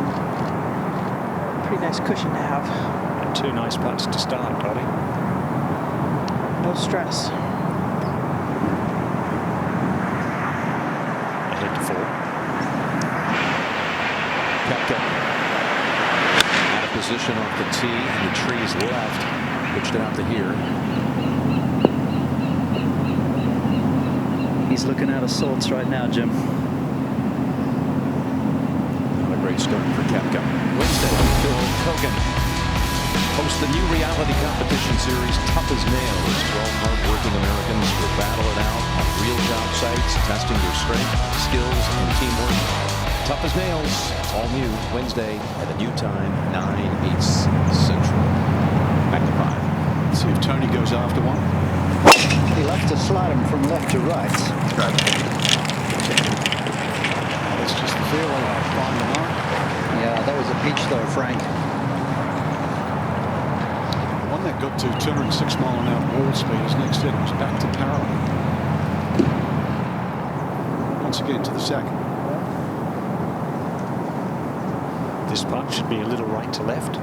Speaker 18: Pretty nice cushion to have.
Speaker 17: And 2 nice putts to start, Dottie.
Speaker 18: No stress.
Speaker 17: Ahead to 4.
Speaker 8: Koepka out of position off the tee, and the trees left, pitched it out to here.
Speaker 6: He's looking out of sorts right now, Jim.
Speaker 8: Not a great start for Koepka. Wednesday, Phil Kogan hosts the new reality competition series, Tough as Nails. 12 hard-working Americans will battle it out on real job sites, testing their strength, skills, and teamwork. Tough as Nails. It's all new Wednesday at a new time, 9, 8 Central. Back to 5.
Speaker 20: Let's see if Tony goes after one.
Speaker 6: He'll have to slide him from left to right.
Speaker 20: That's just the fairway. Find the mark.
Speaker 6: Yeah, that was a peach though, Frank.
Speaker 20: The one that got to 206 mile/h ball speed is next hit. It was back to parallel. Once again to the second.
Speaker 17: This putt should be a little right to left.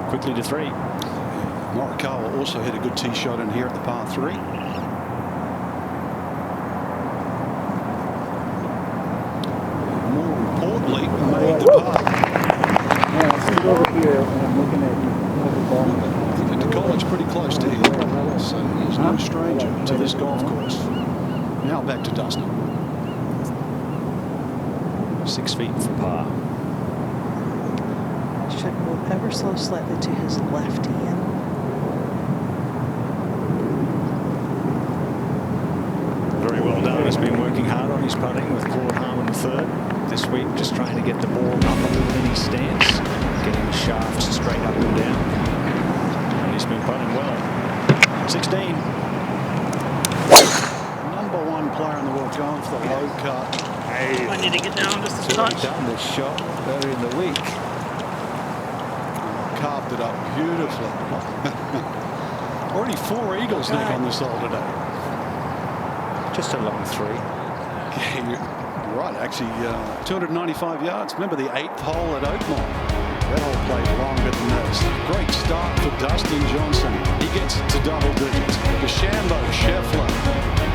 Speaker 17: Quickly to 3.
Speaker 20: Morikawa also hit a good tee shot in here at the par 3. More importantly, made the par.
Speaker 21: Yeah, I'll sit over here and I'm looking at the ball.
Speaker 20: I think the Collin's pretty close to him, so he's no stranger to this golf course. Now back to Dustin.
Speaker 17: 6 feet for par.
Speaker 18: Should move ever so slightly to his left, Ian.
Speaker 17: Very well done. He's been working hard on his putting with Claude Harmon third this week, just trying to get the ball up a little in his stance, getting the shafts straight up and down. And he's been putting well. 16.
Speaker 20: Number 1 player in the world going for the low cut.
Speaker 15: Hey. I need to get down just a touch.
Speaker 7: Done this shot earlier in the week.
Speaker 20: Carved it up beautifully. Already 4 eagles, Nick, on this hole today.
Speaker 7: Just a long 3.
Speaker 20: Yeah, you're right, actually 295 yards. Remember the 8th hole at Oakmont? That hole played longer than this. Great start for Dustin Johnson. He gets it to double digits. DeChambeau, Scheffler.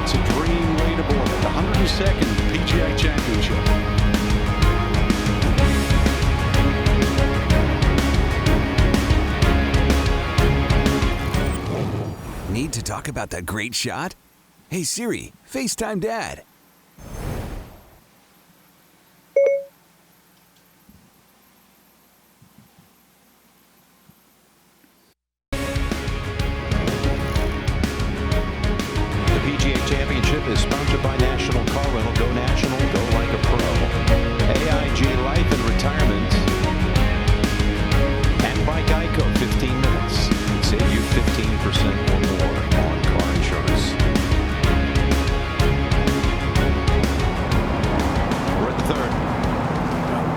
Speaker 20: It's a dream leaderboard at the 102nd PGA Championship.
Speaker 2: Need to talk about that great shot? Hey Siri, FaceTime Dad.
Speaker 8: The PGA Championship is sponsored by National Car Rental. Go National, go like a pro. AIG Life and Retirement. And by Geico, 15 minutes. Save you 15% or more on car insurance. We're at the 3rd.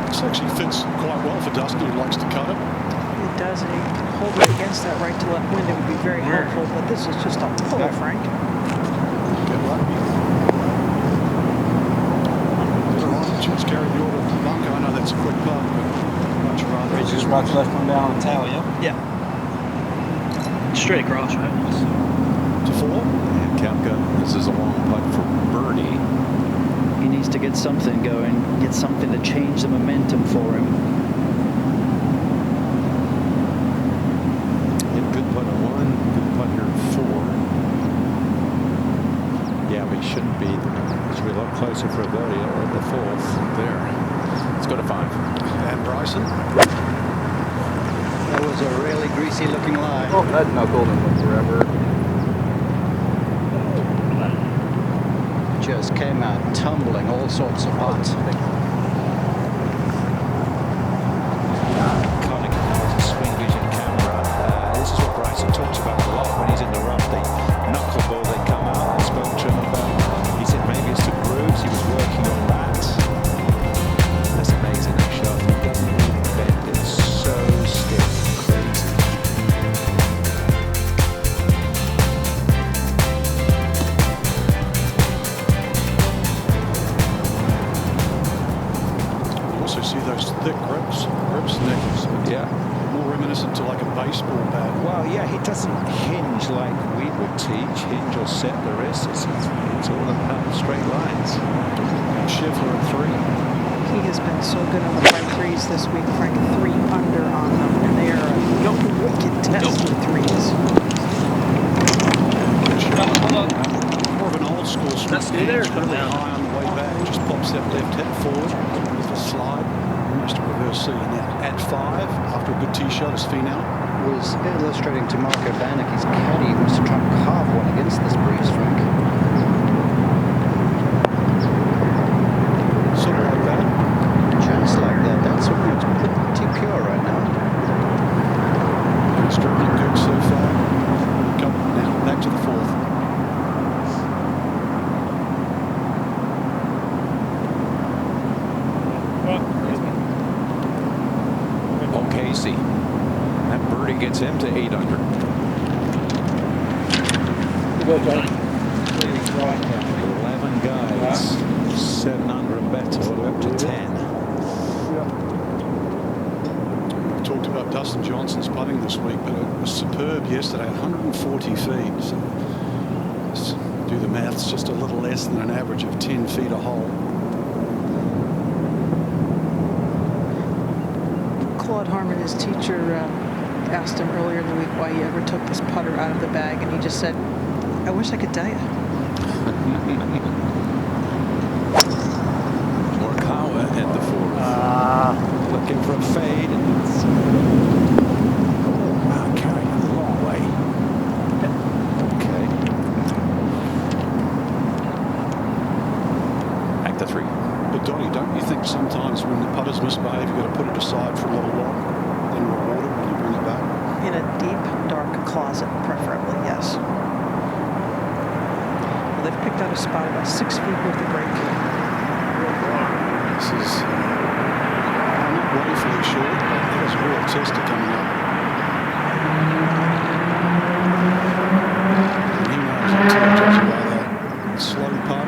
Speaker 20: This actually fits quite well for Dustin, who likes to cut it.
Speaker 18: It does, and he can hold it against that right to left wind. It would be very helpful, but this is just a pull, Frank.
Speaker 20: Good luck. That's a quick putt, but much rather.
Speaker 15: It's just rocks left one down on the tower, yeah?
Speaker 6: Yeah. Straight across, right?
Speaker 20: To 4.
Speaker 8: And Koepka, this is a long putt for birdie.
Speaker 6: He needs to get something going, get something to change the momentum for him.
Speaker 8: Yeah, good putt at 1, good putt here at 4. Yeah, we shouldn't be. It should be a lot closer for a birdie at the 4th. There. Let's go to 5.
Speaker 20: And Bryson.
Speaker 6: That was a really greasy looking lie.
Speaker 14: Oh, that knuckled him forever.
Speaker 6: Just came out tumbling all sorts of putts.
Speaker 8: Collin has a swing vision camera. This is what Bryson talks about a lot when he's in the rough. They knuckle ball, they come out. I spoke to him about. He said maybe it's the grooves. He was working on that. That's amazing. That shot. He doesn't even bend. It's so stiff. Crazy.
Speaker 20: Also see those thick grips neck.
Speaker 8: Yeah.
Speaker 20: More reminiscent to like a baseball bat.
Speaker 8: Well, yeah, he doesn't hinge like we would teach. Hinge or set the wrist. It's all about straight lines.
Speaker 20: Scheffler at 3.
Speaker 18: He has been so good on the par threes this week, Frank. 3 under on them, and they are a wicked test with threes.
Speaker 20: More of an old school swing. Really high on the way back. Just pops that left hip forward with a slide. Almost a reverse C. Now at 5, after a good tee shot, is Finau.
Speaker 6: Was illustrating to Marco Bannock his caddy who was to try and carve one against this breeze, Frank.
Speaker 20: Sort of like that.
Speaker 6: Just like that. That's what looks pretty pure right now.
Speaker 20: It's looking good so far. Come now, back to the 4th.
Speaker 8: Oh, Casey. That birdie gets him to 8 under.
Speaker 21: Good, Johnny.
Speaker 8: 11 guys, 7 under and better, all the way up to 10.
Speaker 20: We talked about Dustin Johnson's putting this week, but it was superb yesterday, 140 feet. So let's do the maths, just a little less than an average of 10 feet a hole.
Speaker 18: Claude Harmon, his teacher, asked him earlier in the week why he ever took this putter out of the bag, and he just said, I wish I could tell you.
Speaker 8: Morikawa at the 4th. Looking for a fade. And it's carrying it a long way. Okay. Back to 3.
Speaker 20: But Donnie, don't you think sometimes when the putters misbehave, you've got to put it aside for a little while, then reward it when you bring it back?
Speaker 18: In a deep, dark closet, preferably, yes. Well, they've picked out a spot about 6 feet with the break.
Speaker 20: This is not woefully short, but there's a real tester coming up. And he knows how to judge by that slow putt.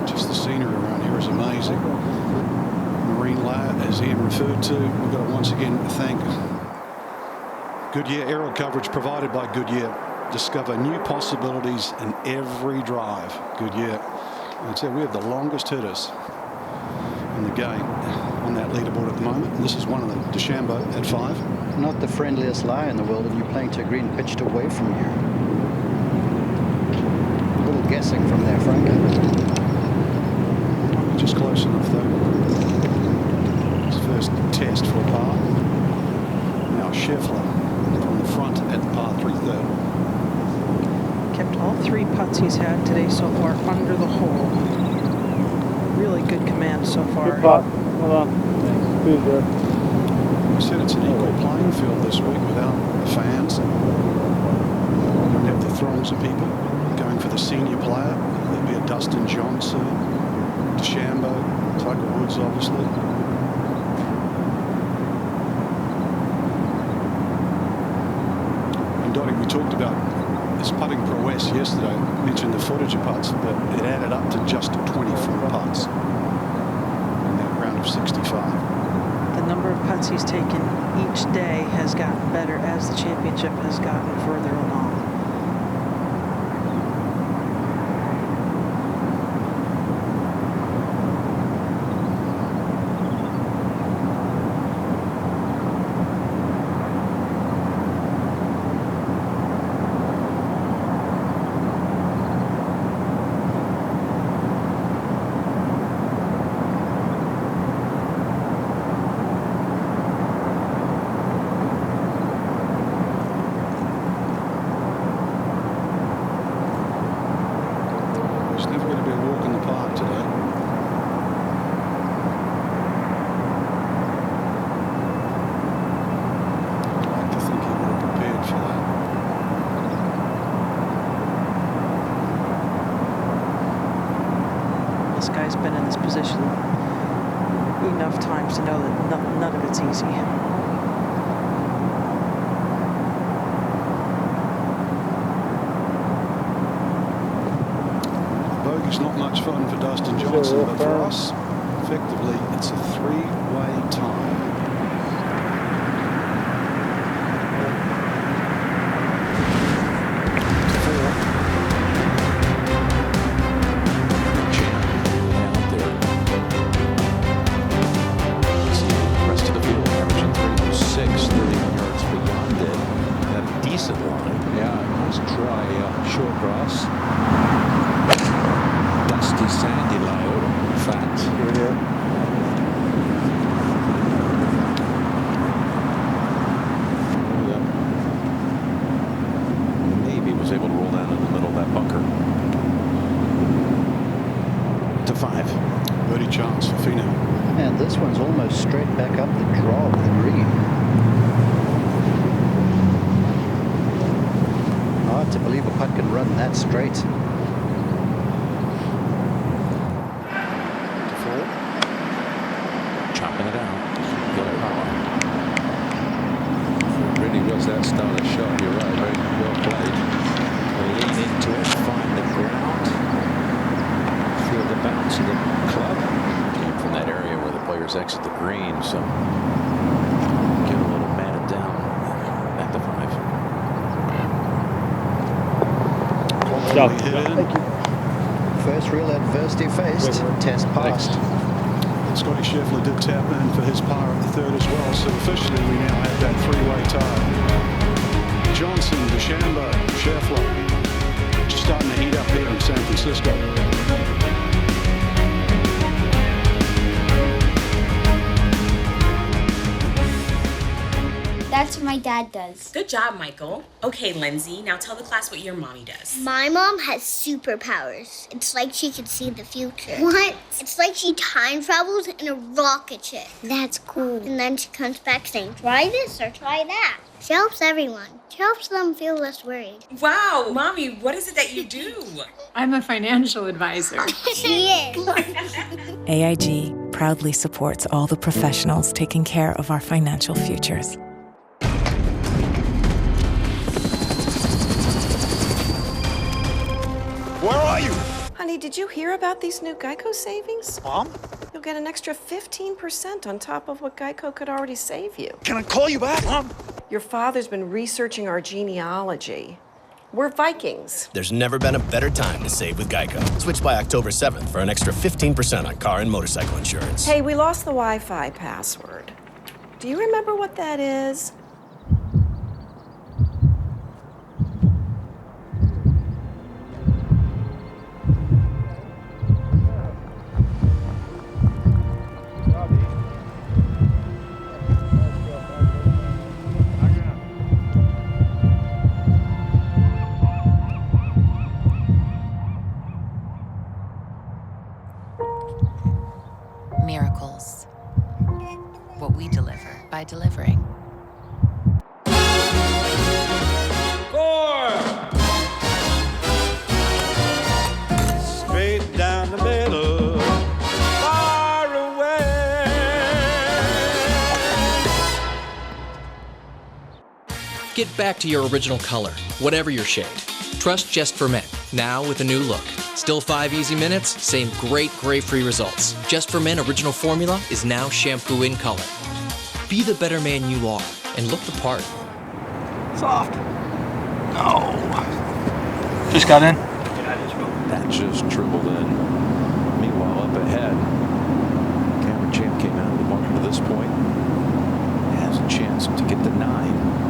Speaker 20: Just the scenery around here is amazing. Marine layer, as Ian referred to, we've got to once again thank Goodyear aerial coverage provided by Goodyear. Discover new possibilities in every drive. Goodyear. I'd say we have the longest hitters in the game on that leaderboard at the moment. And this is one of them, DeChambeau at 5.
Speaker 6: Not the friendliest lie in the world, and you're playing to a green pitched away from you. A little guessing from there, Frank.
Speaker 20: Just close enough, though. His first test for a par. Now Scheffler from the front at the par 3/3.
Speaker 18: Kept all 3 putts he's had today so far under the hole. Really good command so far.
Speaker 21: Good putt. Well done. Good there.
Speaker 20: We said it's an equal playing field this week without the fans. We don't have the throngs of people going for the senior player. There'll be a Dustin Johnson, DeChambeau, Tiger Woods, obviously. And Dottie, we talked about his putting prowess yesterday. I mentioned the footage of putts, but it added up to just 24 putts in that round of 65.
Speaker 18: The number of putts he's taken each day has gotten better as the championship has gotten further along. This guy's been in this position enough times to know that none of it's easy.
Speaker 20: Bogey's not much fun for Dustin Johnson, but for us, effectively, it's a three-way tie.
Speaker 6: Straight.
Speaker 8: Chopping it out. It really was that stylish shot. You're right. Very well played. Lean into it. Find the ground. Feel the bounce of the club. Came from that area where the players exit the green. So get a little matted down. Back to 5.
Speaker 6: Thank you. First real adversity faced. Test passed.
Speaker 20: Scotty Scheffler did tap in for his par at the third as well, so officially we now have that three-way tie. Johnson, DeChambeau, Scheffler, just starting to heat up here in San Francisco.
Speaker 12: That's what my dad does.
Speaker 13: Good job, Michael. Okay, Lindsay, now tell the class what your mommy does.
Speaker 12: My mom has superpowers. It's like she can see the future. What? It's like she time travels in a rocket ship. That's cool. And then she comes back saying, try this or try that. She helps everyone. She helps them feel less worried.
Speaker 13: Wow, Mommy, what is it that you do?
Speaker 16: I'm a financial advisor.
Speaker 12: She is.
Speaker 19: AIG proudly supports all the professionals taking care of our financial futures.
Speaker 25: Where are you?
Speaker 26: Honey, did you hear about these new Geico savings?
Speaker 25: Mom?
Speaker 26: You'll get an extra 15% on top of what Geico could already save you.
Speaker 25: Can I call you back, Mom?
Speaker 26: Your father's been researching our genealogy. We're Vikings.
Speaker 27: There's never been a better time to save with Geico. Switch by October 7th for an extra 15% on car and motorcycle insurance.
Speaker 26: Hey, we lost the Wi-Fi password. Do you remember what that is?
Speaker 28: Miracles. What we deliver by delivering.
Speaker 29: 4. Straight down the middle, far away.
Speaker 1: Get back to your original color, whatever your shade. Trust Just for Men, now with a new look. Still 5 easy minutes, same great gray-free results. Just for Men original formula is now shampoo in color. Be the better man you are and look the part.
Speaker 21: Soft. No. Just got in.
Speaker 8: That just dribbled in. Meanwhile, up ahead, Cameron Champ came out of the bunker to this point. Has a chance to get the 9.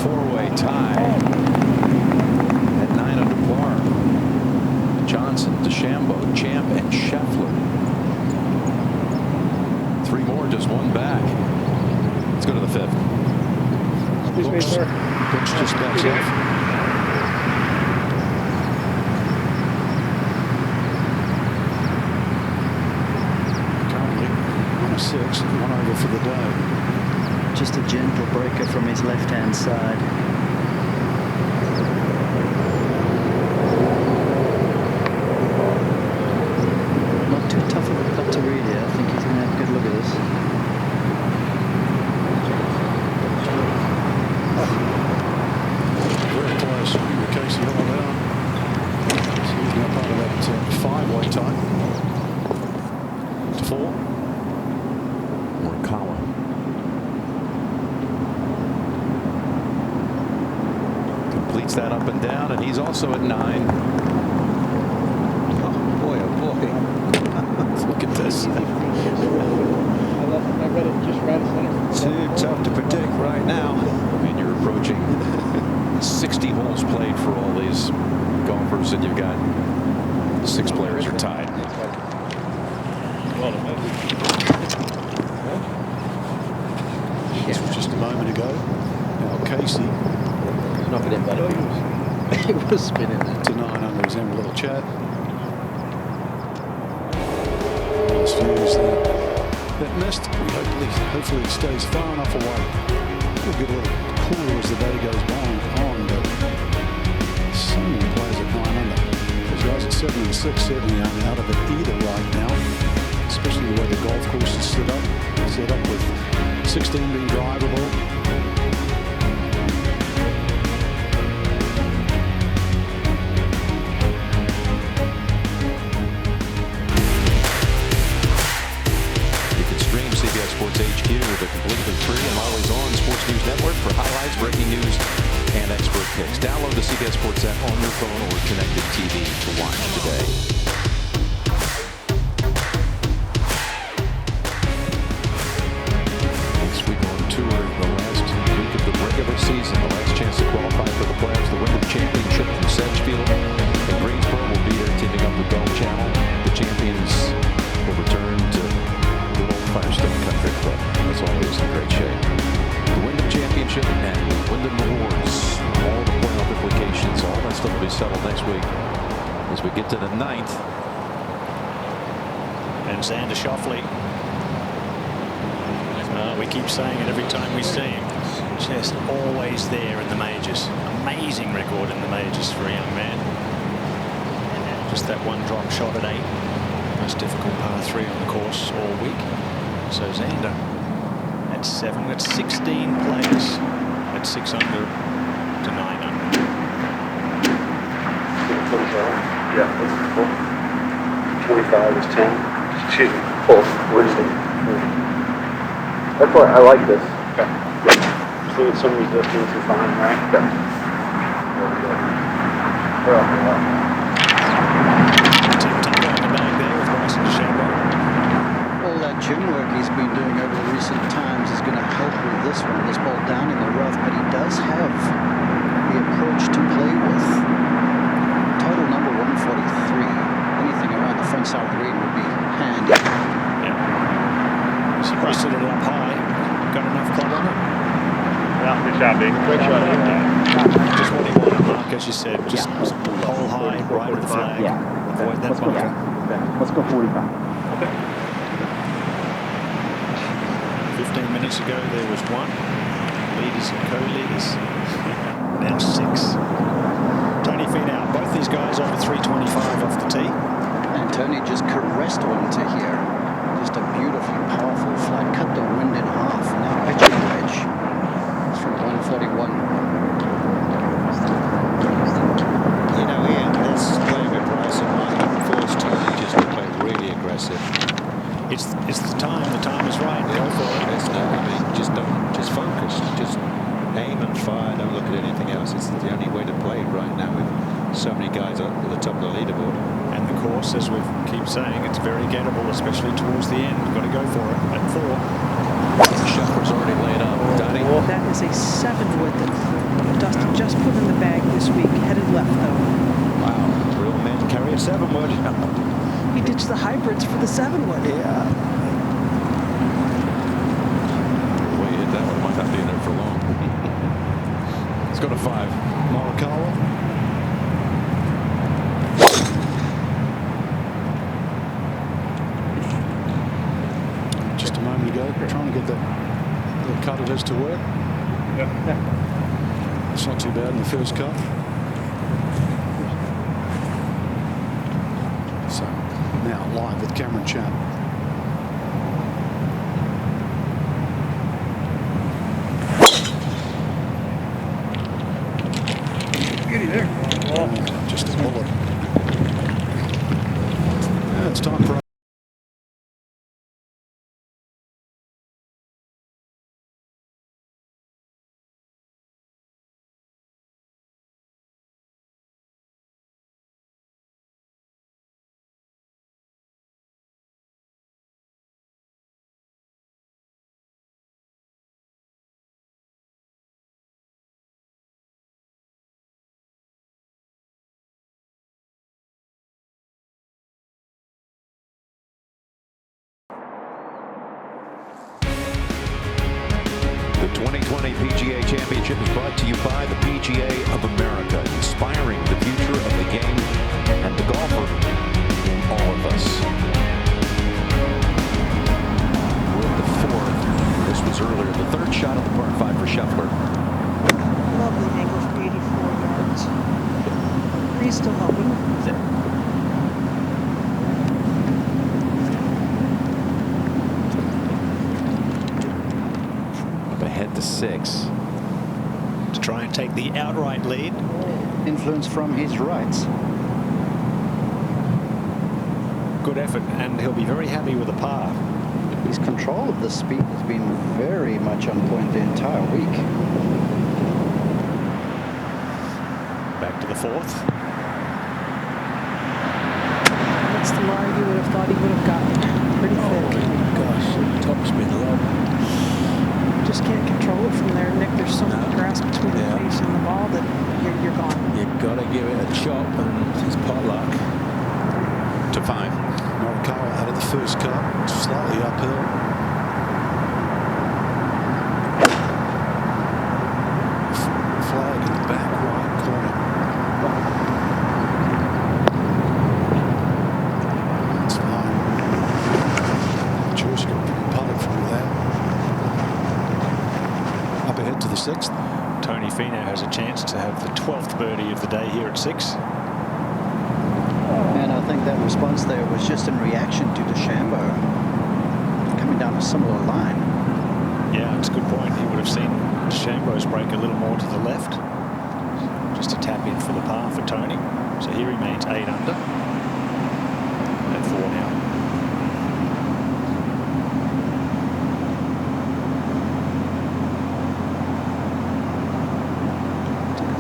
Speaker 8: Four-way tie at 9 under par. Johnson, DeChambeau, Champ, and Scheffler. 3 more, just 1 back. Let's go to the 5th.
Speaker 21: Oops.
Speaker 20: Pitch just backs off. Currently, 106, 1 over for the day.
Speaker 6: Just a gentle breaker from his left-hand side. Not too tough of a putt to read here. I think he's going to have a good look at this.
Speaker 20: Very close. Casey all down. So he's now part of that 5-way tie. To 4.
Speaker 8: Morikawa. Completes that up and down, and he's also at 9. Oh boy, oh boy. Look at this.
Speaker 21: I read it just right center.
Speaker 7: Too tough to predict right now.
Speaker 8: I mean, you're approaching 60 holes played for all these golfers, and you've got 6 players are tied.
Speaker 20: This was just a moment ago. Now Casey.
Speaker 21: Knock it in, buddy. It was spinning.
Speaker 20: To 9 under. He's having a little chat. Nice views there. That missed. Hopefully it stays far enough away. It'll get a little cooler as the day goes on, but so many players at 9 under. Those guys at 7 and 6 certainly aren't out of it either right now, especially the way the golf course is set up with 16 being drivable.
Speaker 8: Sports HQ with a completely free and always on Sports News Network for highlights, breaking news, and expert picks. Download the CBS Sports app on your phone or connected TV to watch today. Next week on tour, the last week of the regular season, the last chance to qualify for the playoffs, the Wyndham Championship from Sedgefield and Greensboro will be there teaming up with Golf Channel. The champions will return to Firestone Country Club. That's always in great shape. The Wyndham Championship and the Wyndham Awards, all the playoff implications, all that stuff will be settled next week as we get to the 9th.
Speaker 17: And Xander Schauffele. We keep saying it every time we see him. Just always there in the majors. Amazing record in the majors for a young man. Just that one drop shot at 8. Most difficult par 3 on the course all week. So Xander at 7. That's 16 players at 6 under to 9 under.
Speaker 21: Yeah, 25 is 10. Excuse me. Oh, Wednesday. That's why I like this. Okay. So some resistance is fine, right? Yeah.
Speaker 6: Gym work he's been doing over the recent times is going to help with this one. This ball down in the rough, but he does have the approach to play with. Total number 143. Anything around the front side of the green would be handy.
Speaker 17: Yeah. He's rested it up high. Got enough club on it?
Speaker 21: Yeah, good shot, big. Great shot.
Speaker 17: Just what he wanted, Mark, as you said. Just hole high, right with the flag.
Speaker 21: Yeah.
Speaker 17: Avoid that bunker.
Speaker 21: Let's go 45. Okay.
Speaker 17: 15 minutes ago there was 1. Leaders and co-leaders. Now 6. Tony Finau. Both these guys over 325 off the tee.
Speaker 6: Tony just caressed one to here. Just a beautifully powerful flight. Cut the wind in half. Now pitching wedge. It's from 141.
Speaker 7: You know, Ian, this play with Bryson might force Tony just to play really aggressive.
Speaker 17: It's the time. The time is right. Go for it.
Speaker 7: I mean, just focus. Just aim and fire. Don't look at anything else. It's the only way to play right now with so many guys at the top of the leaderboard.
Speaker 17: And the course, as we keep saying, it's very gettable, especially towards the end. You've got to go for it at 4.
Speaker 8: Scheffler's already laid up. Donnie.
Speaker 18: That is a 7-wood that Dustin just put in the bag this week. Headed left, though.
Speaker 7: Wow. Real men carry a 7-wood.
Speaker 18: He ditched the hybrids for the 7-wood.
Speaker 7: Yeah.
Speaker 8: The way he hit that one, might not be in there for long. Let's go to 5.
Speaker 20: Morikawa. Just a moment ago, trying to get that little cut it has to work. It's not too bad in the first cut. So now live with Cameron Champ. Beauty there. Oh, just a bullet. Yeah, it's time for
Speaker 8: The 2020 PGA Championship is brought to you by the PGA of America, inspiring the future of the game and the golfer in all of us. With the 4th, this was earlier, the 3rd shot of the par 5 for Scheffler.
Speaker 18: Lovely angle for 84 yards. Breeze still helping.
Speaker 8: Ahead to 6.
Speaker 17: To try and take the outright lead.
Speaker 6: Influence from his rights.
Speaker 17: Good effort, and he'll be very happy with a par.
Speaker 6: His control of the speed has been very much on point the entire week.
Speaker 17: Back to the 4th.
Speaker 18: That's the line you would have thought he would have gotten. Pretty thick.
Speaker 20: Oh, gosh, top speed low.
Speaker 18: Just can't control it from there, Nick. There's so much grass between the face and the ball that you're gone.
Speaker 7: You've got to give it a chop, and it's pot luck.
Speaker 8: To 5.
Speaker 20: Morikawa out of the first cut, slightly uphill. Flag in the back right corner. That's fine. George got putted from there. Up ahead to the 6th.
Speaker 17: Tony Finau has a chance to have the 12th birdie of the day here at 6.
Speaker 6: And I think that response there was just in reaction to DeChambeau coming down a similar line.
Speaker 17: Yeah, it's a good point. He would have seen DeChambeau's break a little more to the left. Just a tap in for the par for Tony. So he remains 8 under. At 4 now.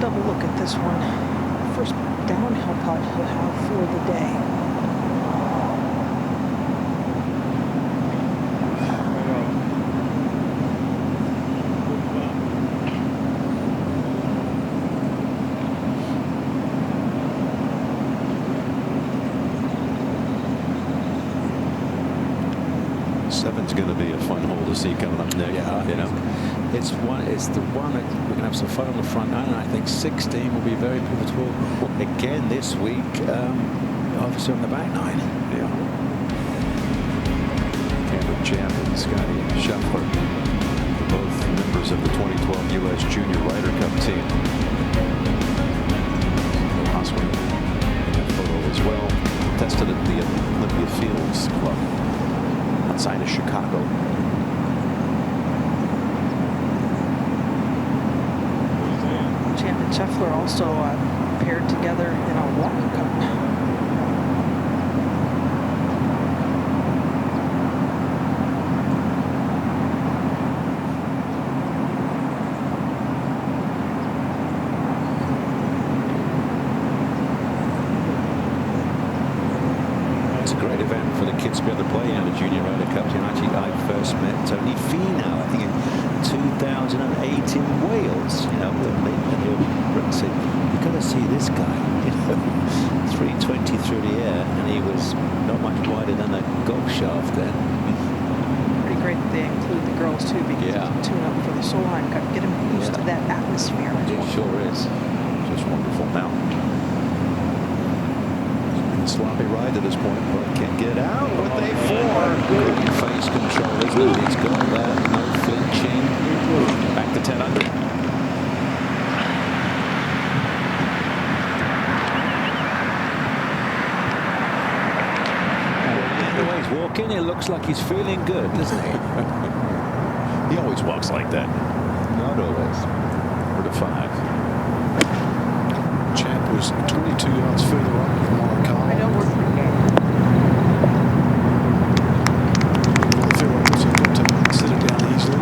Speaker 18: Double look at this one. First downhill putt he'll have for the day.
Speaker 8: Seven's going to be a fun hole to see coming up next.
Speaker 7: Yeah,
Speaker 8: you know,
Speaker 7: it's the one that we're going to have some fun on the front nine. And I think 16 will be very pivotal again this week. Obviously on the back nine.
Speaker 8: Yeah. Cameron Champ and Scotty Scheffler, both members of the 2012 U.S. Junior Ryder Cup team. Oswald in that photo as well. instead of the Olympia Fields Club outside of Chicago.
Speaker 18: Champ and Scheffler also paired together in a Walker Cup.
Speaker 7: It's a great event for the kids to be able to play in the Junior Ryder Cup. I first met Tony Finau, I think in 2008 in Wales. You know, and Britain said, "You've got to see this guy." You know, 320 through the air, and he was not much wider than a golf shaft then.
Speaker 18: Pretty great that they include the girls too, because
Speaker 7: Yeah.
Speaker 18: it's a tune-up for the Solheim Cup. Get them used to that atmosphere.
Speaker 7: It sure is.
Speaker 8: Just wonderful. Now, in a sloppy ride to this point, but can get out with a 4. Good face control, isn't it? He's got that. No flinching. Back to 10 under.
Speaker 7: The way he's walking, it looks like he's feeling good, doesn't he?
Speaker 8: He always walks like that.
Speaker 7: Not always.
Speaker 8: 4-5.
Speaker 20: Champ was 22 yards further up with Morikawa.
Speaker 18: I know we're pretty good.
Speaker 20: The fairway was able to sit it down easily.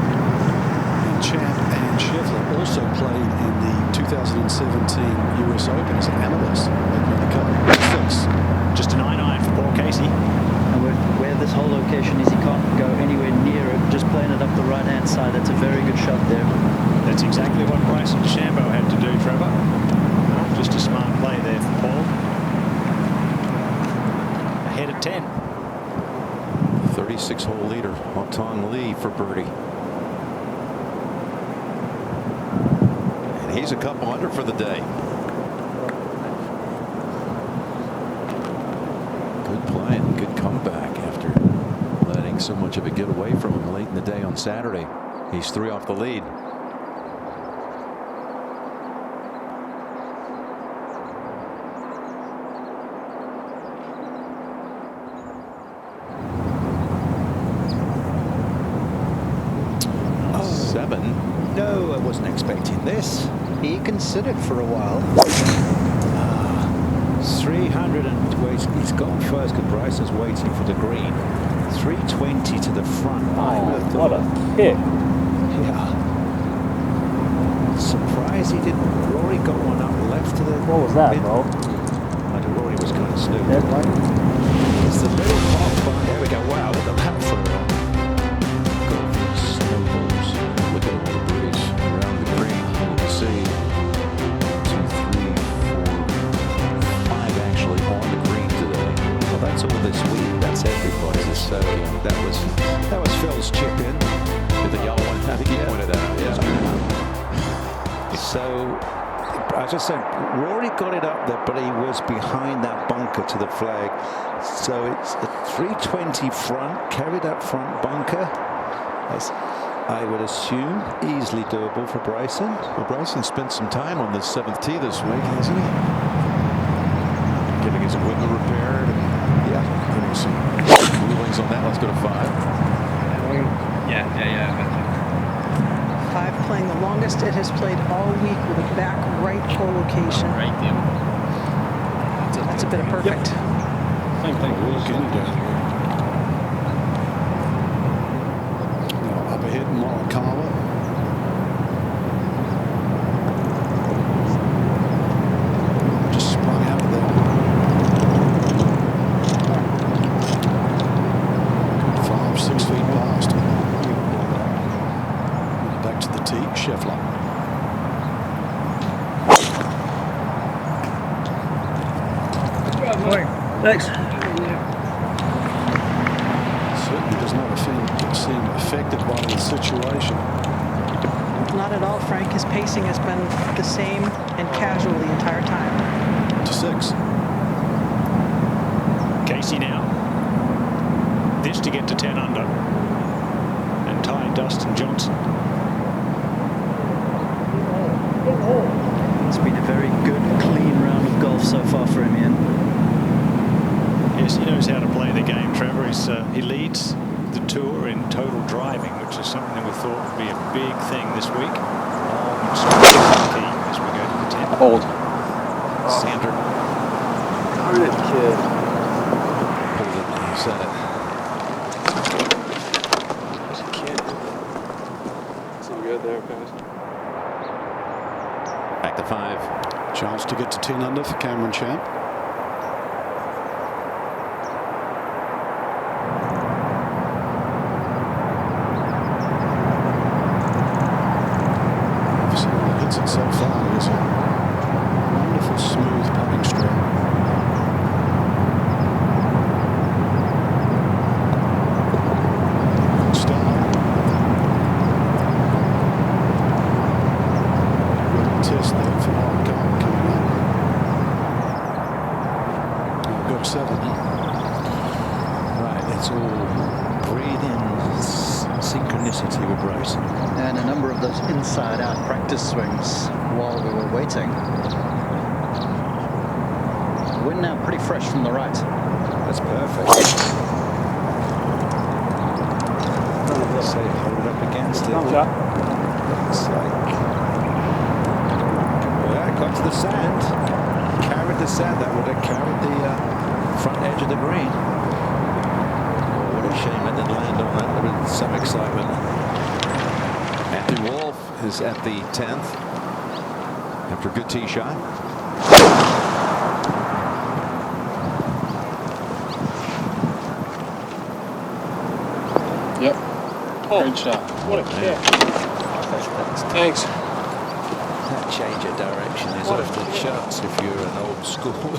Speaker 20: And Champ and Scheffler also played in the 2017 US Open as analysts at the Cup. 6.
Speaker 17: Just an 9-iron for Paul Casey.
Speaker 6: And where this whole location is, he can't go anywhere near it. Just playing it up the right-hand side. That's a very good shot there.
Speaker 17: That's exactly what Bryson DeChambeau had to do, Trevor. Just a smart play there for Paul. Ahead at 10.
Speaker 8: 36-hole leader, Haotong Li for birdie. And he's a couple under for the day. Good play and good comeback after letting so much of it get away from him late in the day on Saturday. He's 3 off the lead.
Speaker 7: No, I wasn't expecting this.
Speaker 6: He considered for a while.
Speaker 7: 300 and he's gone first because Bryson's waiting for the green. 320 to the front.
Speaker 15: What a hit.
Speaker 7: Yeah. Surprised he didn't. Rory got one up left to the.
Speaker 15: What was that, bro?
Speaker 7: I think Rory was kind of stupid. It's the little pop button. There we go. Wow, look at that for golfers, snowballs. Look at all the birdies around the green. You can see 2, 3, 4, 5 actually on the green today. Well, that's all this week. That's everybody's. So that was Phil's chip in with the yellow one. I think he pointed that out. Yeah. So, as I said, Rory got it up there, but he was behind that bunker to the flag. So it's a 320 front, carried that front bunker. As I would assume easily doable for Bryson.
Speaker 8: Well, Bryson spent some time on the 7th tee this week, hasn't he? Getting his equipment repaired. And, yeah, getting some rulings on that. Let's go to 5.
Speaker 14: Yeah.
Speaker 18: 5 playing the longest it has played all week with a back right hole location.
Speaker 14: Right there.
Speaker 18: That's a bit of perfect.
Speaker 20: Same thing. Walk in down here. Now up ahead, Morikawa. Just sprung out of there. Good 5, 6 feet past. Back to the tee, Scheffler.
Speaker 15: Thanks.
Speaker 20: Certainly does not seem affected by the situation.
Speaker 18: Not at all, Frank. His pacing has been the same and casual the entire time.
Speaker 20: To 6.
Speaker 17: Casey now. This to get to 10 under. And tie Dustin Johnson.
Speaker 6: It's been a very good, clean round of golf so far for him, Ian.
Speaker 17: Yes, he knows how to play the game, Trevor. He leads the tour in total driving, which is something that we thought would be a big thing this week. Key as we go to the 10th.
Speaker 15: Hold.
Speaker 17: Sander.
Speaker 15: Darn it, kid.
Speaker 8: Pulled it and set it.
Speaker 15: It's all good there, guys.
Speaker 8: Back to 5.
Speaker 20: Chance to get to 10 under for Cameron Champ. So far, it's a wonderful, smooth putting stroke. Good start. Little test there for Morikawa coming up. We've got 7, huh?
Speaker 7: Right, let's all breathe in synchronicity with Bryson.
Speaker 6: And a number of those inside-out practice swings while we were waiting. The wind now pretty fresh from the right.
Speaker 7: That's perfect. Say hold up against it. Looks like, yeah, got to the sand. Carried the sand. That would have carried the front edge of the green. Oh, what a shame it didn't land on that. There was some excitement.
Speaker 8: Anthony Wolf is at the 10th after a good tee shot.
Speaker 15: Yep. Oh, good shot. What a kick. Thanks.
Speaker 7: That change of direction is off the charts if you're an old school.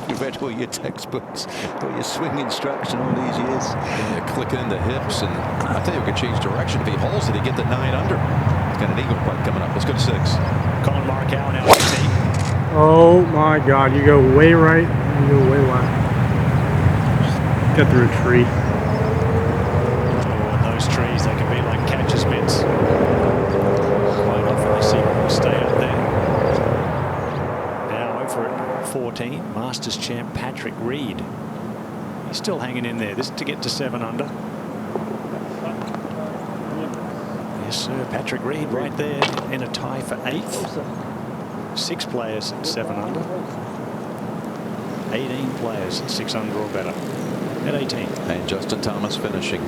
Speaker 7: You've read all your textbooks, all your swing instruction all these years.
Speaker 8: Yeah, clicking in the hips, and I tell you, we could change direction if he holds it. He get the 9 under. He's got an eagle putt coming up. Let's go to 6.
Speaker 17: Collin Morikawa now 18.
Speaker 15: Oh my God! You go way right, you go way left. Get through a tree.
Speaker 17: Oh, and those trees, they can be like catcher's mitts. Quite often they seem to stay up there. Now over at 14, Masters champ Patrick Reed. He's still hanging in there. This is to get to 7 under. Yes, sir. Patrick Reed right there in a tie for 8th. 6 players at 7 under. 18 players at 6 under or better at 18.
Speaker 8: And Justin Thomas finishing.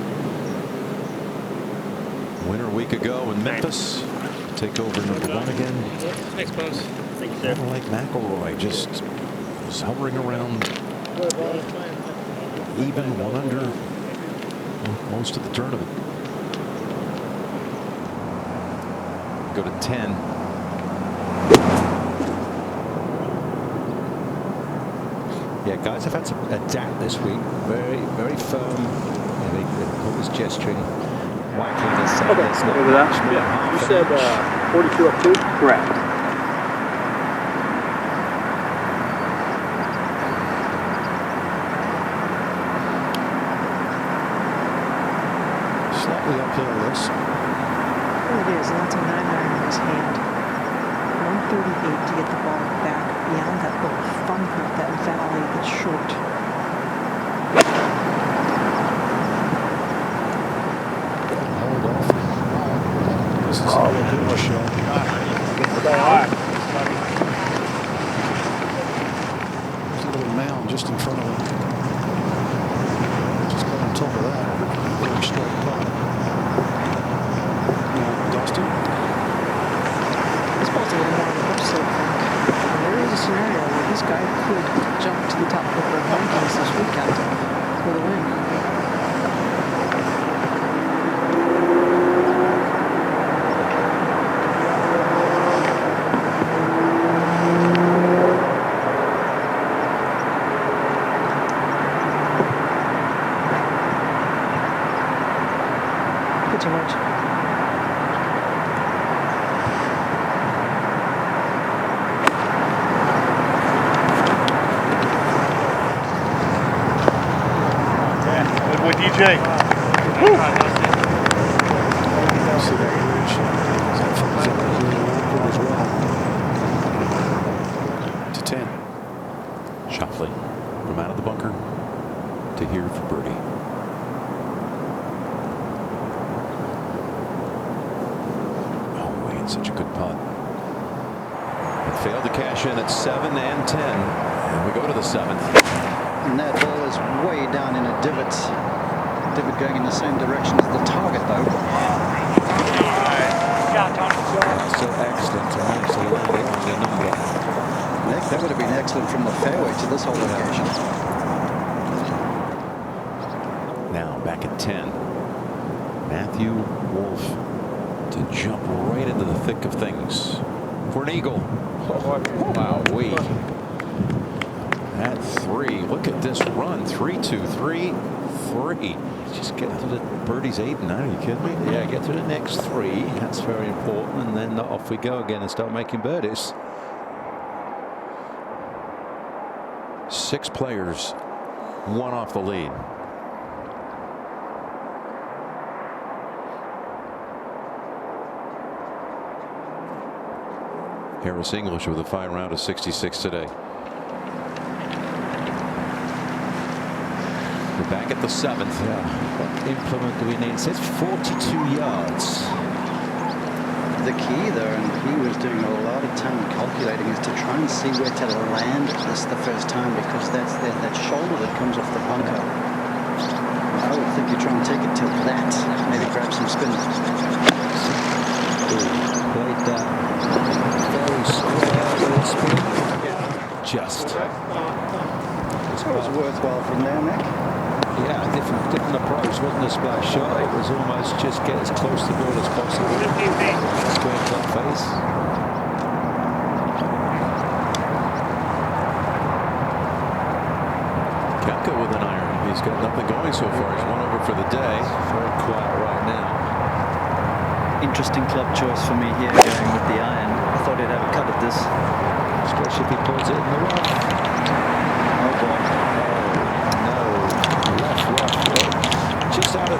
Speaker 8: Winner a week ago in Memphis. Take over number 1 again.
Speaker 15: Thanks, Bones. Thank you, sir.
Speaker 8: Kind of like McIlroy, just was hovering around even 1 under most of the tournament. Go to 10.
Speaker 7: Yeah, guys have had to adapt this week. Very, very firm. They're always gesturing. Whacking the sand.
Speaker 15: Okay, over that. Yeah. You said 42 up 2? Correct.
Speaker 20: Slightly uphill this.
Speaker 18: Well, it is, and that's a 9-iron in his hand. 138 to get the ball back beyond that little bunker, that valley that's short.
Speaker 20: Hold off. This is a real good shot. There's a little mound just in front of him. Just got on top of that. Very straight putt. Dustin?
Speaker 18: This ball's a little more of an upset thing. And there is a scenario where this guy could jump to the top of the rankings this weekend for the win. Too much.
Speaker 15: Good boy, DJ.
Speaker 20: See that bridge? That falls up as well. To 10.
Speaker 8: Schauffele from out of the bunker. to here for birdie. Oh, Wade, such a good putt. It failed to cash in at 7 and 10. And we go to the 7th.
Speaker 6: And that ball is way down in a divot. Divot going in the same direction as the target, though.
Speaker 7: So excellent to manage to land it on the number.
Speaker 6: Nick, that would have been excellent from the fairway to this whole location.
Speaker 8: Now back at 10. Matthew Wolff to jump right into the thick of things for an eagle. Wow-wee. At 3. Look at this run. 3-2, 3-3. Just get to the birdies 8 and 9. Are you kidding me?
Speaker 7: Yeah, get to the next 3. That's very important. And then off we go again and start making birdies.
Speaker 8: 6 players, 1 off the lead. Harris English with a fine round of 66 today. We're back at the 7th.
Speaker 7: Yeah. What implement do we need? It says 42 yards.
Speaker 6: The key there, and he was doing a lot of time calculating, is to try and see where to land this the first time, because that's that shoulder that comes off the bunker. I would think you try and take it to that, maybe grab some spin.
Speaker 7: Played that very square spin. Just.
Speaker 6: So it was worthwhile from there, Nick.
Speaker 7: Yeah, different approach. Wasn't a splash shot. It was almost just get as close to the ball as possible. Square club face.
Speaker 8: Koepka with an iron. He's got nothing going so far. He's 1 over for the day.
Speaker 7: Very quiet right now.
Speaker 6: Interesting club choice for me here, going with the iron. I thought he'd have a cut at this.
Speaker 7: Especially if he pulls it in the rough.
Speaker 6: Oh boy.
Speaker 7: Just out of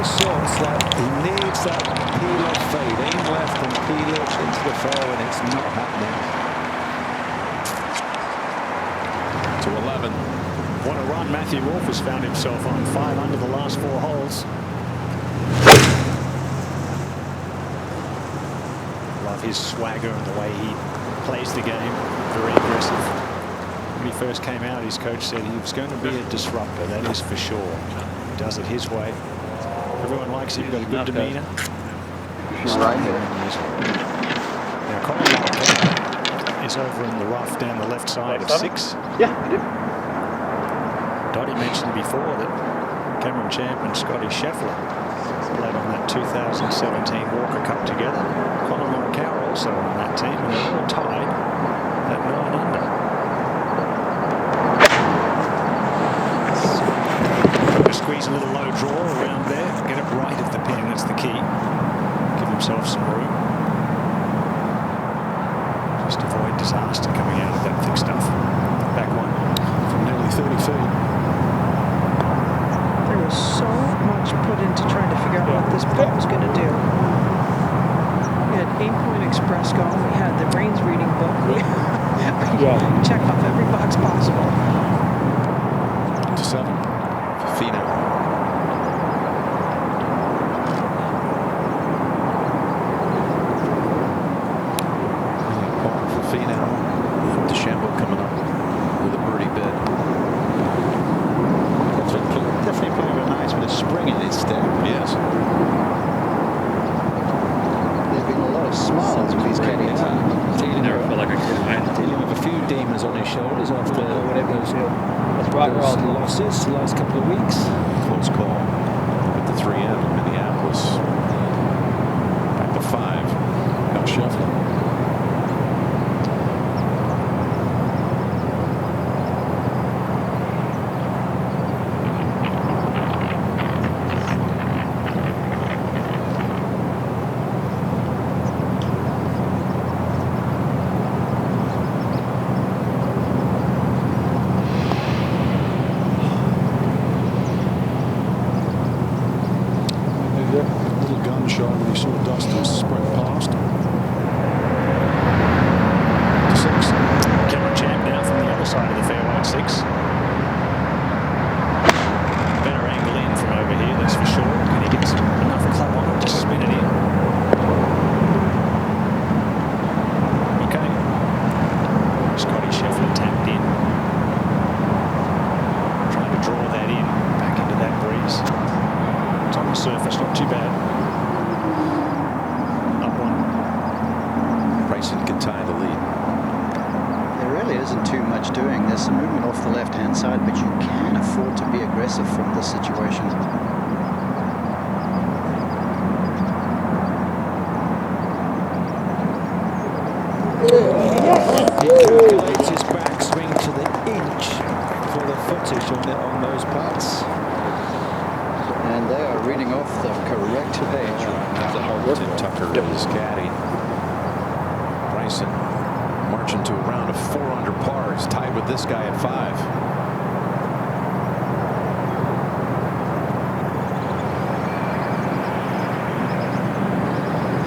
Speaker 7: sorts, that he needs that peel off fade. Aim left and peel it into the fairway, and it's not happening.
Speaker 17: To 11. What a run Matthew Wolff has found himself on. 5 under the last 4 holes. Love his swagger and the way he plays the game. Very aggressive. When he first came out, his coach said he was going to be a disruptor. That is for sure. He does it his way. Everyone likes him. Got a good demeanor.
Speaker 6: Right here.
Speaker 17: Now Collin Morikawa is over in the rough down the left side of 6.
Speaker 6: Yeah, I do.
Speaker 17: Dottie mentioned before that Cameron Champ and Scotty Scheffler played on that 2017 Walker Cup together. Collin Morikawa also on that team, and they're all tied at 9 under. Squeeze a little low draw around there. Get it right at the pin. That's the key. Give himself some room. Just avoid disaster coming out of that thick stuff. Back 1 from nearly 30 feet.
Speaker 18: There was so much put into trying to figure out what this putt was going to do. We had 8-point express going. We had the brains reading book. We checked off every box possible.
Speaker 8: To 7. Finau.
Speaker 7: For Finau.
Speaker 8: DeChambeau coming up with a birdie bid.
Speaker 7: Definitely playing real nice with a spring in his step.
Speaker 8: Yes.
Speaker 6: There's been a lot of smiles with these caddies.
Speaker 7: Dealing with a few demons on his shoulders after those losses the last couple of weeks.
Speaker 8: Close call with the 3M in Minneapolis. Back to 5. Now Scheffler.
Speaker 20: Shot when he saw Dustin sprint past.
Speaker 17: To 6. Cameron Champ now from the other side of the fairway at 6. on the surface, not too bad. Up one.
Speaker 8: Bryson can tie the lead.
Speaker 6: There really isn't too much doing. There's some movement off the left-hand side, but you can afford to be aggressive from this situation.
Speaker 3: He calculates his backswing to the inch for the footage on those putts.
Speaker 6: And they are reading off the correct page.
Speaker 8: Tim Tucker is caddy. Bryson marching to a round of 4 under par. He's tied with this guy at 5.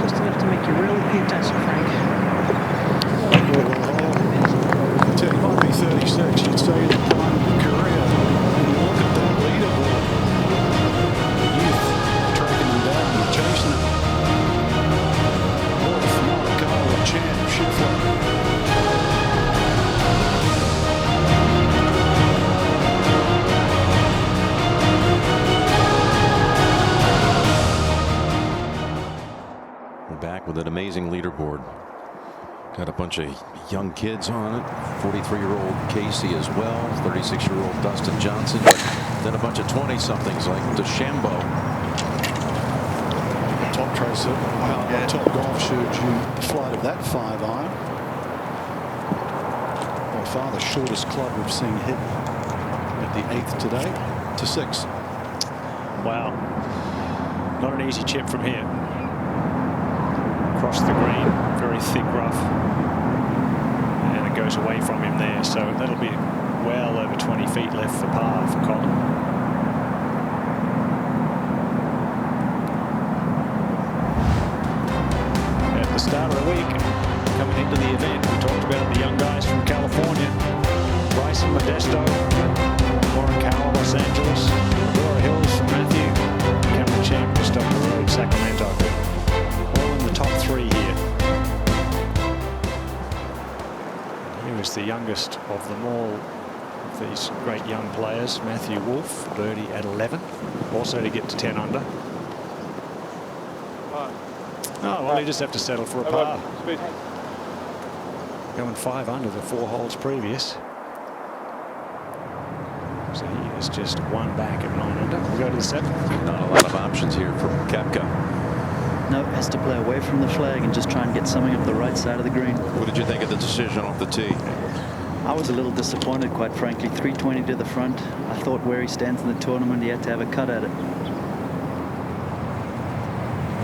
Speaker 18: Just enough to make you really pay attention, Frank.
Speaker 20: It might be 36. You'd say the prime of your career. And you look at that leaderboard. The youth tracking them down and chasing them. Wolf, Morikawa, Champ, Scheffler.
Speaker 8: We're back with an amazing leaderboard. Got a bunch of young kids on it. 43-year-old Casey as well. 36-year-old Dustin Johnson. But then a bunch of 20-somethings like DeChambeau.
Speaker 20: Top Tracer, how Top Golf should you flighted that 5-iron? By far the shortest club we've seen hit at the 8th today to 6.
Speaker 17: Wow. Not an easy chip from here. Across the green, very thick rough. And it goes away from him there. So that'll be well over 20 feet left for par for Collin. At the start of the week, coming into the event, we talked about the young guys from California. Bryson, Modesto, Morikawa, Los Angeles, Aurora Hills from Matthew, Cameron Champ, just up the road, Sacramento. All in the top 3 here. He was the youngest of them all, of these great young players. Matthew Wolff, birdie at 11, also to get to 10 under. Oh, well, you just have to settle for a par. Going 5 under the 4 holes previous. So he is just 1 back at 9 under. We'll go to the 7th.
Speaker 8: Not a lot of options here for Koepka.
Speaker 6: No, has to play away from the flag and just try and get something up the right side of the green.
Speaker 8: What did you think of the decision off the tee?
Speaker 6: I was a little disappointed, quite frankly. 320 to the front. I thought where he stands in the tournament, he had to have a cut at it.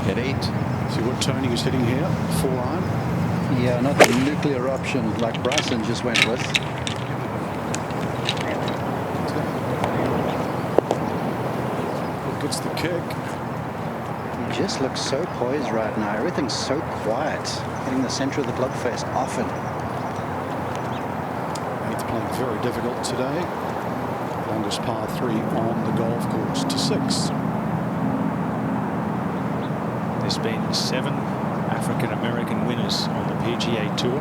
Speaker 8: At 8.
Speaker 20: See what Tony was hitting here? 4-iron.
Speaker 6: Yeah, not the nuclear option like Bryson just went with.
Speaker 20: Gets the kick.
Speaker 6: He just looks so poised right now. Everything's so quiet. Hitting the center of the club face often.
Speaker 20: 8th playing very difficult today. Longest par 3 on the golf course to 6.
Speaker 17: There's been 7 African-American winners on the PGA Tour.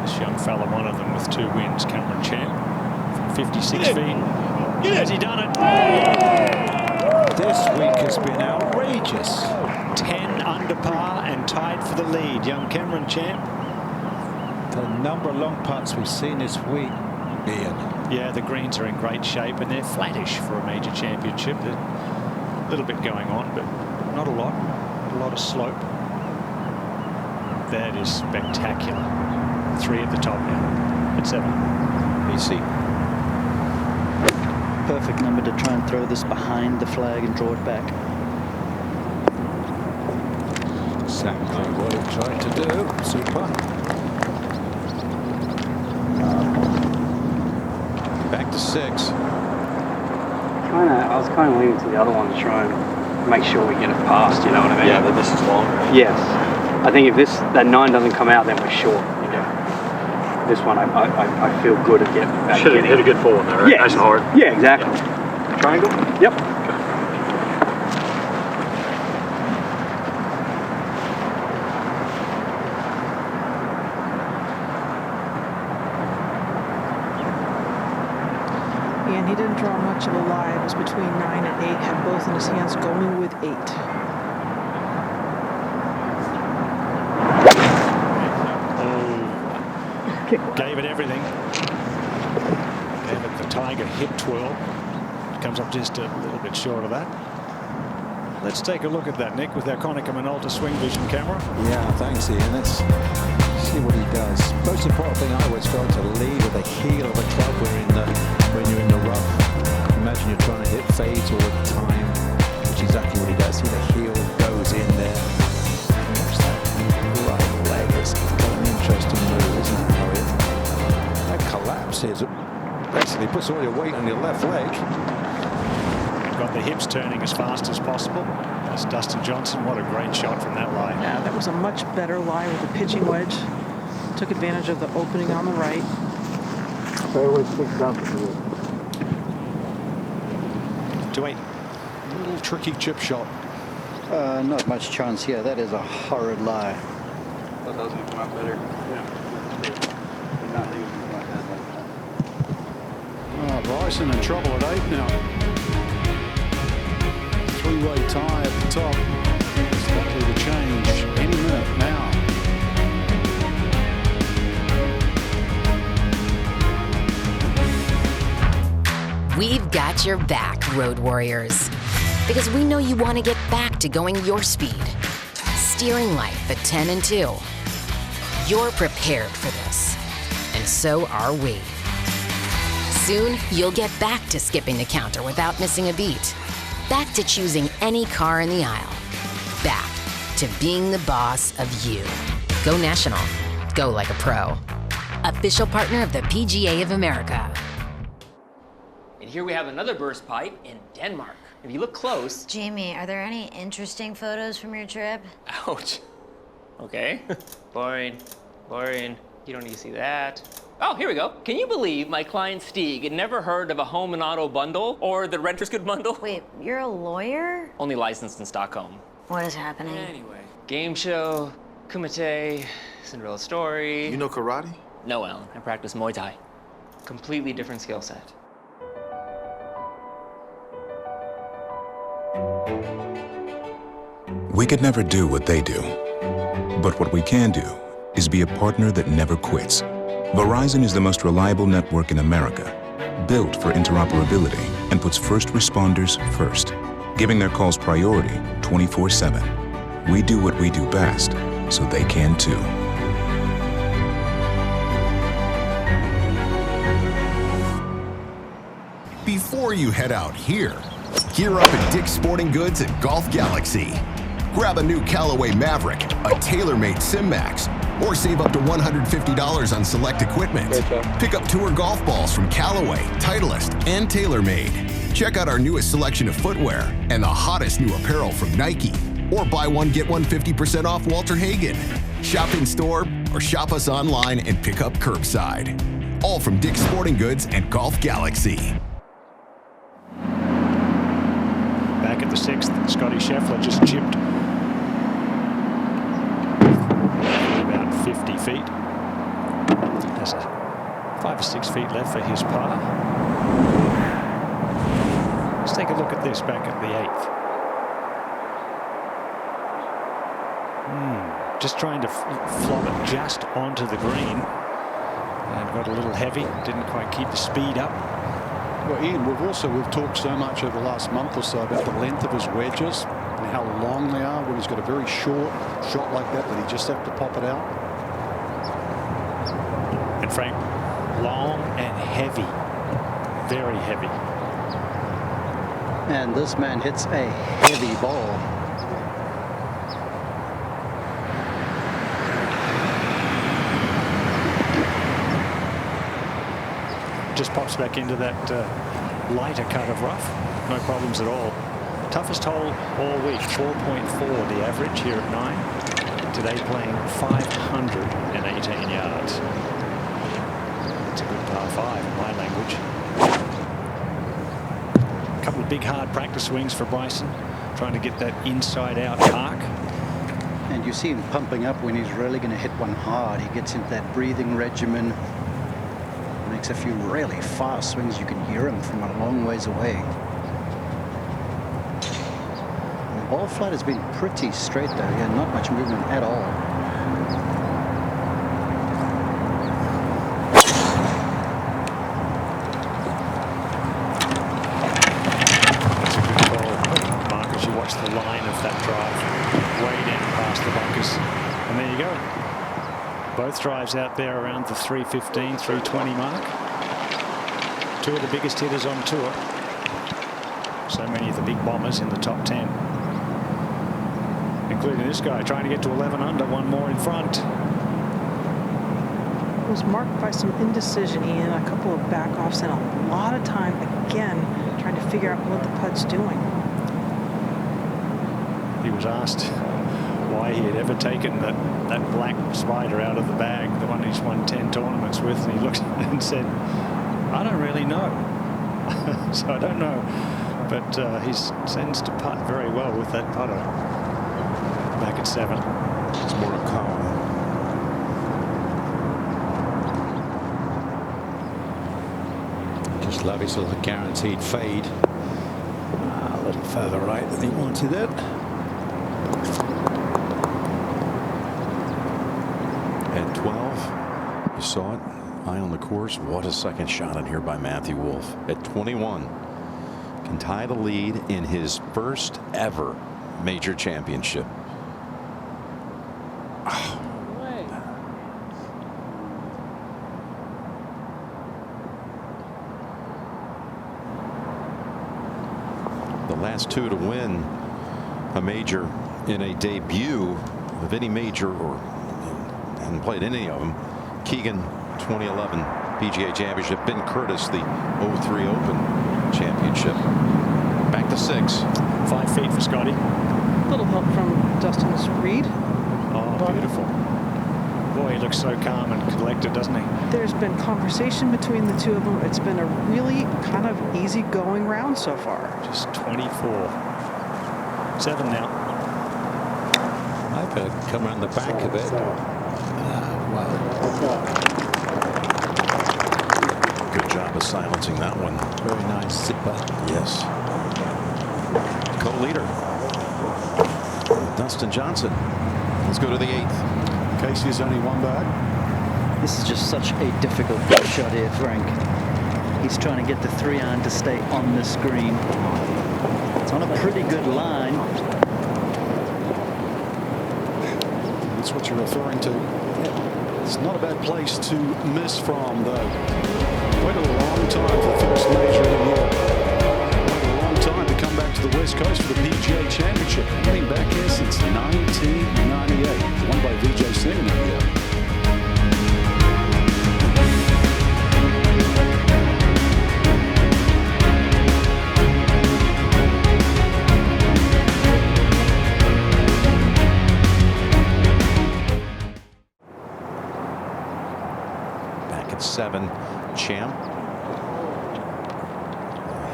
Speaker 17: This young fella, one of them with 2 wins, Cameron Champ, from 56 feet. Has he done it?
Speaker 3: This week has been outrageous.
Speaker 17: 10 under par and tied for the lead. Young Cameron Champ.
Speaker 3: The number of long putts we've seen this week, Ian.
Speaker 17: Yeah, the greens are in great shape and they're flattish for a major championship. There's a little bit going on, but not a lot. A lot of slope. That is spectacular. 3 at the top now. At 7.
Speaker 8: AC.
Speaker 6: Perfect number to try and throw this behind the flag and draw it back.
Speaker 3: Exactly what he tried to do. Super.
Speaker 8: Back to 6.
Speaker 14: I was kind of leaning to the other one to try and make sure we get it past, you know what I mean?
Speaker 4: Yeah, but this is longer.
Speaker 14: Yes. I think if that 9 doesn't come out, then we're short. You know. This one, I feel good at getting.
Speaker 4: Should have hit a good 4 in there, right?
Speaker 14: Yeah.
Speaker 4: Nice and hard.
Speaker 14: Yeah, exactly.
Speaker 4: Yeah. Triangle?
Speaker 14: Yep.
Speaker 18: Ian, And he didn't draw much of a lie. It was between 9 and 8. Had both in his hands, going with 8.
Speaker 17: Gave it everything. Gave it the Tiger hip twirl. Comes up just a little bit short of that. Let's take a look at that, Nick, with our Konica Minolta Swing Vision camera.
Speaker 7: Yeah, thanks, Ian. Let's see what he does. Most important thing I always felt to lead with the heel of the club when you're in the rough. Imagine you're trying to hit fades all the time, which is exactly what he does. See the heel goes in there. Watch that right leg. It's got an interesting move, isn't it, Elliot? That collapse is basically puts all your weight on your left leg.
Speaker 17: Got the hips turning as fast as possible. That's Dustin Johnson. What a great shot from that lie.
Speaker 18: Yeah, that was a much better lie with the pitching wedge. Took advantage of the opening on the right.
Speaker 21: Fairway sticks out for you.
Speaker 17: 2-8.
Speaker 20: A little tricky chip shot.
Speaker 6: Not much chance here. That is a horrid lie.
Speaker 21: That doesn't come out better. Yeah. Not leaving like that.
Speaker 20: Oh, Bryson in trouble at 8 now. Three-way tie at the top. It's likely to change any minute now.
Speaker 28: We've got your back, Road Warriors. Because we know you want to get back to going your speed. Steering life at 10 and 2. You're prepared for this. And so are we. Soon, you'll get back to skipping the counter without missing a beat. Back to choosing any car in the aisle. Back to being the boss of you. Go National. Go like a pro. Official partner of the PGA of America.
Speaker 2: And here we have another burst pipe in Denmark. If you look close...
Speaker 5: Jamie, are there any interesting photos from your trip?
Speaker 2: Ouch. Okay. Boring. Boring. You don't need to see that. Oh, here we go. Can you believe my client Stieg had never heard of a home and auto bundle or the renter's good bundle?
Speaker 5: Wait, you're a lawyer?
Speaker 2: Only licensed in Stockholm.
Speaker 5: What is happening?
Speaker 2: Anyway. Game show, Kumite, Cinderella story.
Speaker 9: You know karate?
Speaker 2: No, Alan. I practice Muay Thai. Completely different skill set.
Speaker 10: We could never do what they do. But what we can do is be a partner that never quits. Verizon is the most reliable network in America, built for interoperability and puts first responders first, giving their calls priority 24/7. We do what we do best, so they can too.
Speaker 11: Before you head out here, gear up at Dick's Sporting Goods at Golf Galaxy. Grab a new Callaway Maverick, a TaylorMade SimMax, or save up to $150 on select equipment. Pick up tour golf balls from Callaway, Titleist, and TaylorMade. Check out our newest selection of footwear and the hottest new apparel from Nike. Or buy one, get one 50% off Walter Hagen. Shop in store or shop us online and pick up curbside. All from Dick's Sporting Goods and Golf Galaxy.
Speaker 17: Back at the 6th, Scotty Scheffler just chipped about 50 feet. Has 5 or 6 feet left for his par. Let's take a look at this back at the 8th. Just trying to flop it just onto the green. And got a little heavy, didn't quite keep the speed up.
Speaker 20: Well, Ian, we've talked so much over the last month or so about the length of his wedges and how long they are when he's got a very short shot like that he just have to pop it out.
Speaker 17: And Frank, long and heavy, very heavy.
Speaker 6: And this man hits a heavy ball.
Speaker 17: Just pops back into that lighter cut of rough. No problems at all. Toughest hole all week, 4.4 the average here at 9. Today playing 518 yards. It's a good par 5 in my language. A couple of big hard practice swings for Bryson, trying to get that inside out arc.
Speaker 6: And you see him pumping up when he's really going to hit one hard. He gets into that breathing regimen. Makes takes a few really fast swings. You can hear him from a long ways away. The ball flight has been pretty straight though. Yeah, not much movement at all.
Speaker 17: The line of that drive way down past the bunkers, and there you go. Both drives out there around the 315, 320 mark. Two of the biggest hitters on tour. So many of the big bombers in the top 10, including this guy trying to get to 11 under, one more in front.
Speaker 18: It was marked by some indecision, Ian, a couple of back-offs, and a lot of time, again, trying to figure out what the putt's doing.
Speaker 17: He was asked why he had ever taken that black spider out of the bag, the one he's won 10 tournaments with, and he looked and said, I don't really know. So I don't know, but he tends to putt very well with that putter. Back at 7.
Speaker 7: It's Morikawa. Just love his little guaranteed fade. A little further right than he wanted it. At 12, you saw it, high on the course. What a second shot in here by Matthew Wolff. At 21, can tie the lead in his first ever major championship. Oh. The last two to win a major in a debut of any major, or hadn't played any of them. Keegan, 2011 PGA Championship. Ben Curtis, the 03 Open Championship. Back to 6.
Speaker 17: 5 feet for Scotty.
Speaker 18: A little help from Dustin's Reed.
Speaker 17: Oh, beautiful. Boy, he looks so calm and collected, doesn't he?
Speaker 18: There's been conversation between the two of them. It's been a really kind of easy-going round so far.
Speaker 17: Just 24. 7 now.
Speaker 7: I've got to come around the back of it. Wow. Good job of silencing that one. Very nice zipper. Yes. Co-leader. Dustin Johnson. Let's go to the 8th.
Speaker 20: Casey's only one back.
Speaker 6: This is just such a difficult shot here, Frank. He's trying to get the 3-iron to stay on this green. It's on a pretty good line.
Speaker 20: That's what you're referring to. It's not a bad place to miss from, though. Waited a long time for the first major of the year. Waited a long time to come back to the West Coast for the PGA Championship. Been back here since 1998. Won by VJ Singh that year.
Speaker 7: Back at 7, Champ.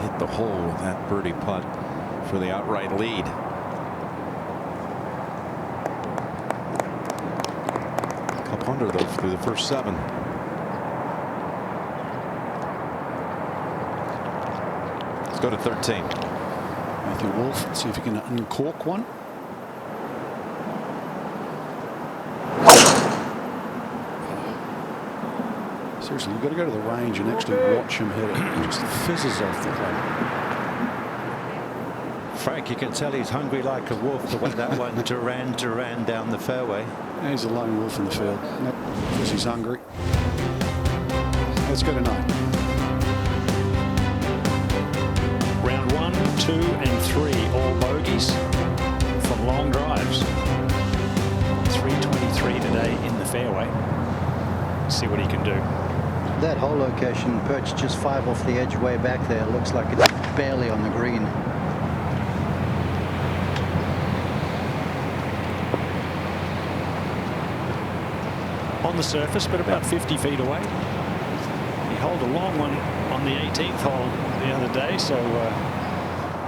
Speaker 7: Hit the hole with that birdie putt for the outright lead. Cup under though through the first 7. Let's go to 13.
Speaker 20: Matthew Wolff, see if he can uncork one. Seriously, you've got to go to the range and actually watch him hit it. It just fizzes off the club.
Speaker 7: Frank, you can tell he's hungry like a wolf to win that one. Duran down the fairway.
Speaker 20: Yeah, he's a lone wolf in the field. Because he's hungry. Let's go to 9.
Speaker 17: Round 1, 2, and 3, all bogeys from long drives. 323 today in the fairway. See what he can do.
Speaker 6: That hole location, perched just 5 off the edge way back there, looks like it's barely on the green.
Speaker 17: On the surface, but about 50 feet away. He holed a long one on the 18th hole the other day, so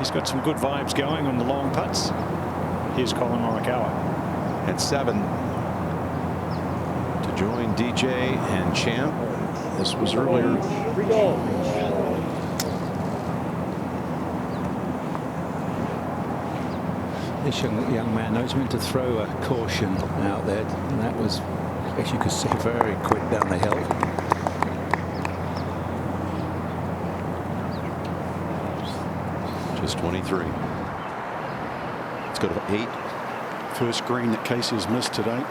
Speaker 17: he's got some good vibes going on the long putts. Here's Collin Morikawa.
Speaker 7: At 7 to join DJ and Champ
Speaker 20: This was earlier.
Speaker 7: This young man knows when to throw a caution out there, and that was, as you could see, very quick down the hill.
Speaker 20: Just 23. Let's go to 8. First green that Casey has missed today.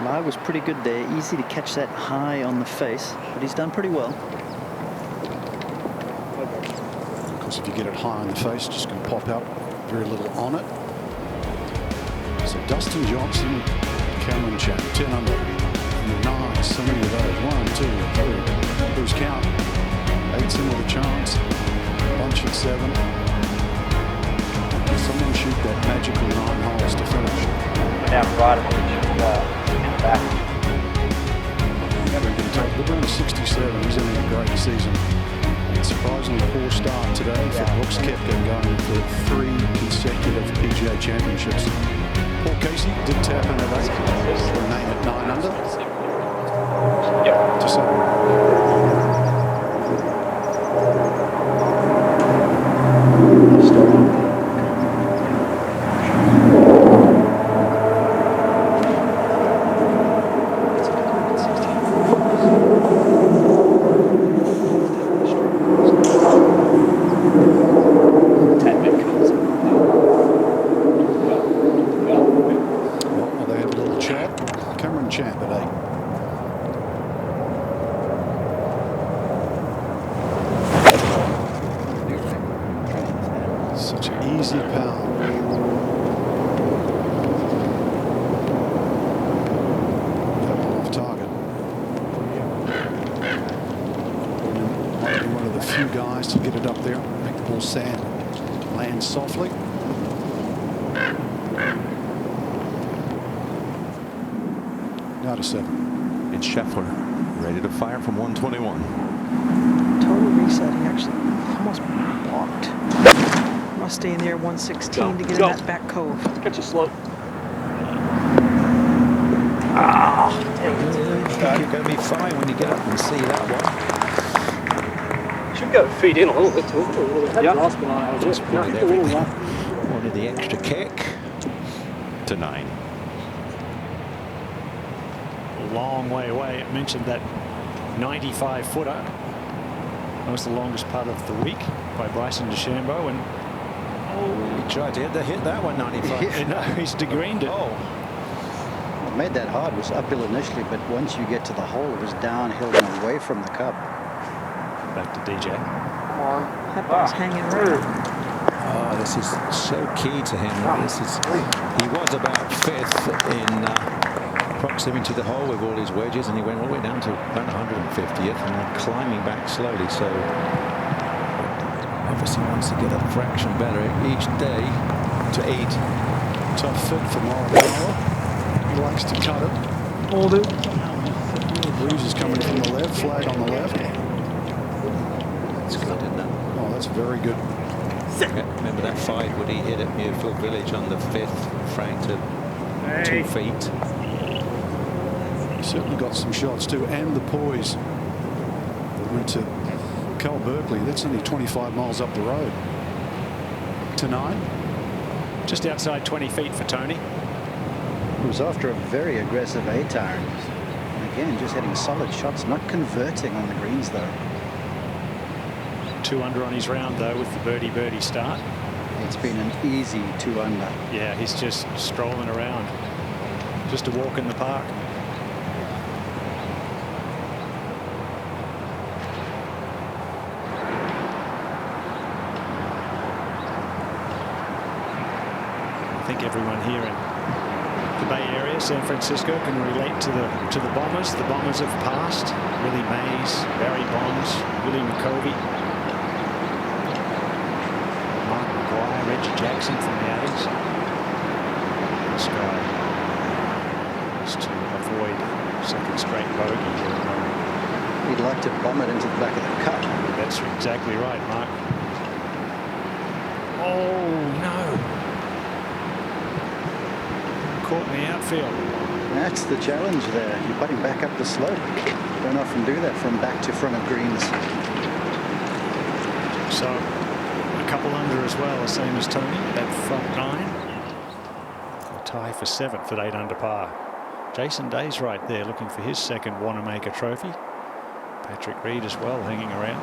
Speaker 6: Lie was pretty good there. Easy to catch that high on the face, but he's done pretty well.
Speaker 20: Of course, if you get it high on the face, just going to pop out. Very little on it. So Dustin Johnson, Cameron Champ, 10 under. Nice. So many of those. 1, 2, 3. Lose count. 8's in with a chance. Bunch at 7. Someone shoot that magical 9 holes to finish.
Speaker 14: Down right of back.
Speaker 20: LeBron 67. He's having a great season. And surprisingly poor start today for Brooks Koepka going for 3 consecutive PGA Championships. Paul Casey did tap in at 8. Remain at 9 under. Yep. To 7. Now to 7.
Speaker 8: And Scheffler ready to fire from 121.
Speaker 18: Total reset. He actually almost blocked. Must stay in there 116 to get in that back cove.
Speaker 14: Catch a slope.
Speaker 7: I think you're going to be fine when you get up and see that one.
Speaker 14: Should go feed in a little bit too.
Speaker 7: Yeah. Wanted the extra kick.
Speaker 8: To 9.
Speaker 17: Long way away. It mentioned that 95-footer. That was the longest putt of the week by Bryson DeChambeau, and
Speaker 7: he tried to hit that one 95.
Speaker 17: No, he's degreened it.
Speaker 6: What made that hard was uphill initially, but once you get to the hole, it was downhill and away from the cup.
Speaker 17: Back to DJ.
Speaker 18: Come on, that ball's hanging right.
Speaker 7: Oh, this is so key to him. He was about 5th in proximity to the hole with all his wedges, and he went all the way down to about 150th and then climbing back slowly. So obviously wants to get a fraction better each day.
Speaker 20: To 8. Tough fit for Morikawa. He likes to cut it.
Speaker 15: Hold it.
Speaker 20: Breeze is coming from the left. Flag on the left.
Speaker 7: That's good, isn't it?
Speaker 20: Oh, that's very good.
Speaker 7: Remember that 5 would he hit at Muirfield Village on the 5th, frank to 2 feet.
Speaker 20: Certainly got some shots too, and the poise. Went to Cal Berkeley. That's only 25 miles up the road. To 9.
Speaker 17: Just outside 20 feet for Tony.
Speaker 6: It was after a very aggressive 8-iron. Again, just hitting solid shots, not converting on the greens though.
Speaker 17: 2 under on his round though with the birdie start.
Speaker 6: It's been an easy 2 under.
Speaker 17: Yeah, he's just strolling around. Just a walk in the park. I think everyone here in the Bay Area, San Francisco, can relate to the Bombers. The Bombers have passed. Willie Mays, Barry Bonds, Willie McCovey, Mark McGuire, Reggie Jackson from the Addies. This guy is to avoid second straight bogey here at the moment.
Speaker 6: He'd like to bomb it into the back of the cup.
Speaker 17: That's exactly right, Mark. Oh no. Caught in the outfield.
Speaker 6: That's the challenge there. You're putting back up the slope. Don't often do that from back to front of greens.
Speaker 17: So a couple under as well, the same as Tony, that front 9. A tie for 7th at 8 under par. Jason Day's right there looking for his second Wanamaker trophy. Patrick Reed as well hanging around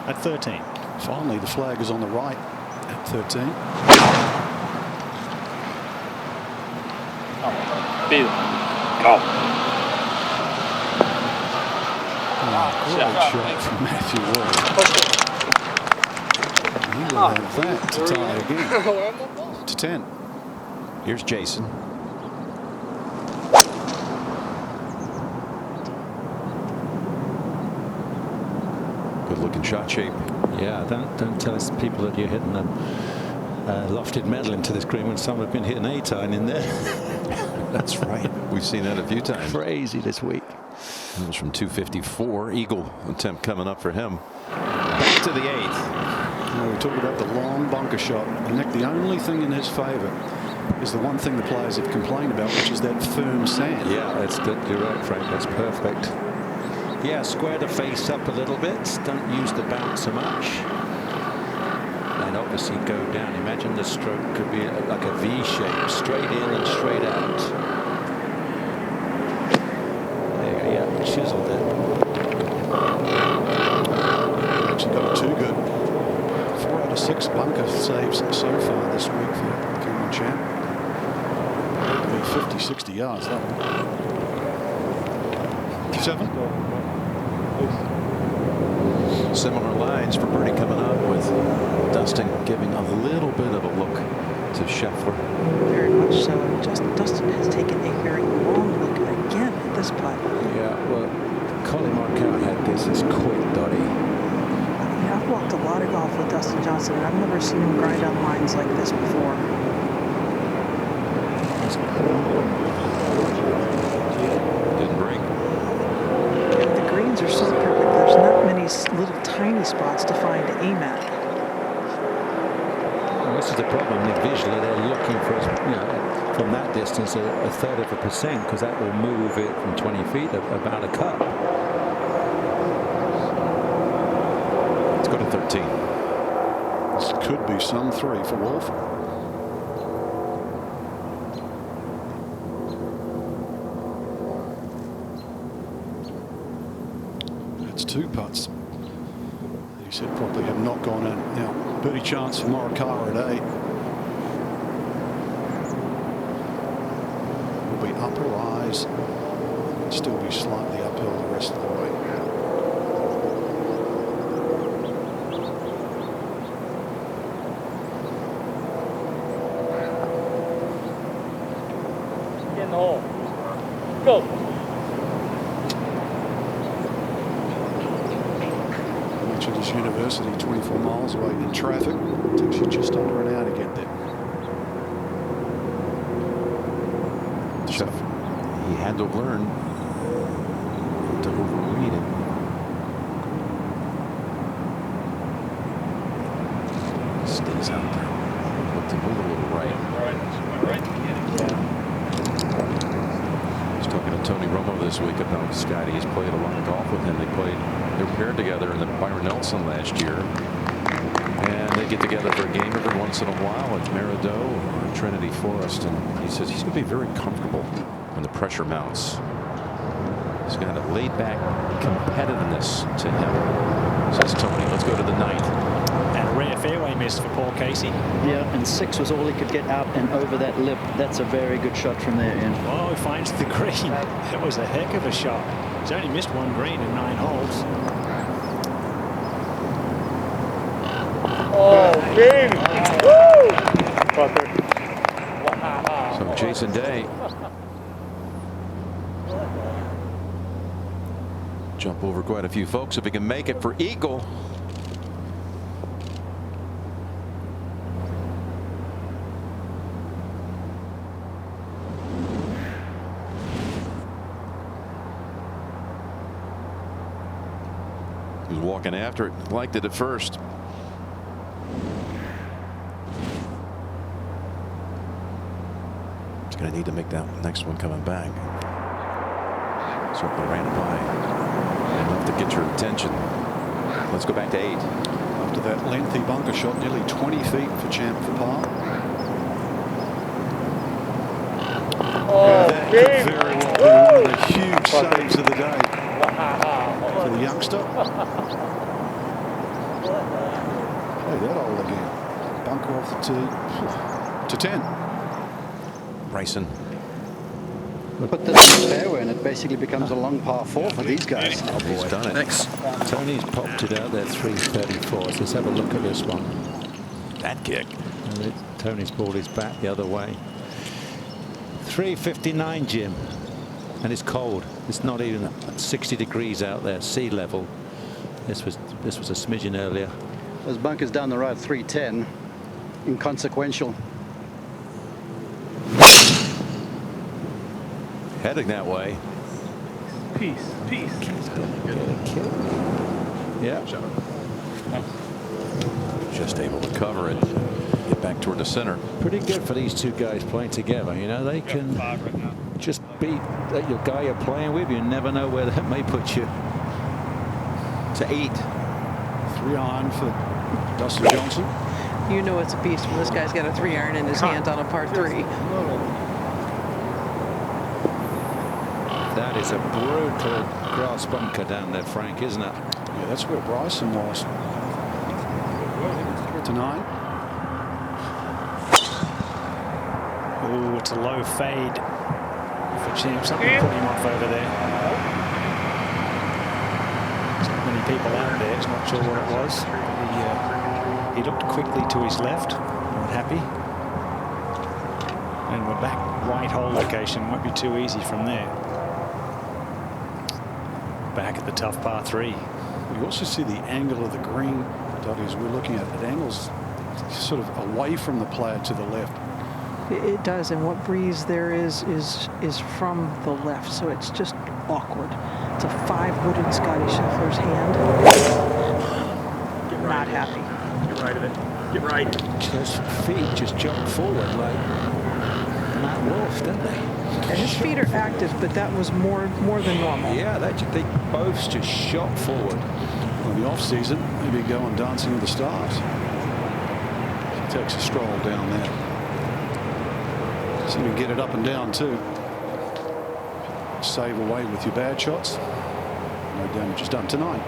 Speaker 17: at 13.
Speaker 20: Finally, the flag is on the right at 13.
Speaker 14: Great
Speaker 20: shot from Matthew Ward. He will have that to tie again. To 10.
Speaker 8: Here's Jason. Good looking shot shape.
Speaker 7: Yeah, don't tell us people that you're hitting a lofted metal into this green when some have been hitting 8-iron in there.
Speaker 8: That's right. We've seen that a few times.
Speaker 7: Crazy this week.
Speaker 8: It was from 254. Eagle attempt coming up for him. Back to the 8th.
Speaker 20: We talked about the long bunker shot. And Nick, the only thing in his favor is the one thing the players have complained about, which is that firm sand.
Speaker 7: Yeah, that's good. You're right, Frank. That's perfect. Yeah, square the face up a little bit. Don't use the bounce so much. And obviously go down. Imagine the stroke could be like a V shape, straight in and straight out. There you go. Yeah, chiseled it.
Speaker 20: Actually got 2 good. 4 out of 6 bunker saves so far this week for the Kenyan champ. 50, 60 yards that one. 7.
Speaker 8: Similar lines for birdie coming up with Dustin giving a little bit of a look to Scheffler.
Speaker 18: Very much so. Dustin has taken a very long look again at this putt.
Speaker 7: Yeah, well, Collin Morikawa had this as quick, Dottie.
Speaker 18: Yeah, I've walked a lot of golf with Dustin Johnson, and I've never seen him grind on lines like this before.
Speaker 8: Didn't break.
Speaker 18: The greens are so perfect. There's not many little tiny spots to find to aim at.
Speaker 7: Well, this is the problem. Visually, they're looking for, from that distance, a 1/3%, because that will move it from 20 feet about a cup.
Speaker 8: Let's go to 13.
Speaker 20: This could be some 3 for Wolf. That's 2 putts. He said probably have not gone in. Now, birdie chance for Morikawa at 8. Will be up or rise. Still be slightly uphill the rest of the way.
Speaker 14: In the hole. Go.
Speaker 20: This university 24 miles away in traffic. Takes you just under an hour to get there.
Speaker 8: Chef, he had to learn to overread it. Stays out there. But to move a little right. I was talking to Tony Romo this week about Scotty. He's played a lot of golf with him. They were paired together in the Byron Nelson last year. And they get together for a game every once in a while at Merideau or Trinity Forest. And he says he's going to be very comfortable when the pressure mounts. He's got a laid-back competitiveness to him, says Tony. Let's go to the 9th.
Speaker 17: And a rare fairway miss for Paul Casey.
Speaker 6: Yeah, and 6 was all he could get out and over that lip. That's a very good shot from there, Ian.
Speaker 17: Oh, he finds the green. That was a heck of a shot. He's only missed 1 green in 9 holes.
Speaker 14: Oh, game! Woo!
Speaker 8: So Jason Day. Jump over quite a few folks if he can make it for eagle. He was walking after it, liked it at first. He's going to need to make that next one coming back. Certainly ran it by enough to get your attention. Let's go back to 8.
Speaker 20: After that lengthy bunker shot, nearly 20 feet for Champ for par. That could very well be one of the huge saves of the day for the youngster. Hey, that hole again. Bunker off the tee to 10.
Speaker 8: Bryson.
Speaker 6: Put this in the fairway and it basically becomes a long par 4 for these guys.
Speaker 7: Oh boy.
Speaker 8: He's done it.
Speaker 7: Next. Tony's popped it out there, 334. So let's have a look at this one.
Speaker 8: That kick.
Speaker 7: Tony's ball is back the other way. 359, Jim. And it's cold. It's not even 60 degrees out there, sea level. This was a smidgen earlier.
Speaker 6: Those bunkers down the road, 310. Inconsequential.
Speaker 8: Heading that way.
Speaker 9: Peace.
Speaker 7: Yeah.
Speaker 8: Just able to cover it. Get back toward the center.
Speaker 7: Pretty good for these two guys playing together. You know, they can just beat your guy you're playing with. You never know where that may put you. To 8.
Speaker 20: 3 iron for Dustin Johnson.
Speaker 18: You know it's a beast when this guy's got a 3-iron in his hand on a par 3.
Speaker 7: That is a brutal grass bunker down there, Frank, isn't it?
Speaker 20: Yeah, that's where Bryson was. To 9.
Speaker 17: Oh, it's a low fade for Champ. Something put him off over there. There's not many people out there. He's not sure what it was. He looked quickly to his left. Not happy. And we're back right hole location. Won't be too easy from there. Back at the tough par 3.
Speaker 20: You also see the angle of the green, as we're looking at it. It angles sort of away from the player to the left.
Speaker 18: It does, and what breeze there is from the left, so it's just awkward. It's a 5-wooded Scotty Scheffler's hand. Not happy.
Speaker 9: Get right of it. Get right.
Speaker 7: His feet just jumped forward like Matt Wolf, didn't they?
Speaker 18: And his feet are active, but that was more than normal.
Speaker 7: Yeah, they both just shot forward.
Speaker 20: In the off-season, maybe go on Dancing with the Stars. He takes a stroll down there. So you can get it up and down too. Save away with your bad shots. No damage is done tonight.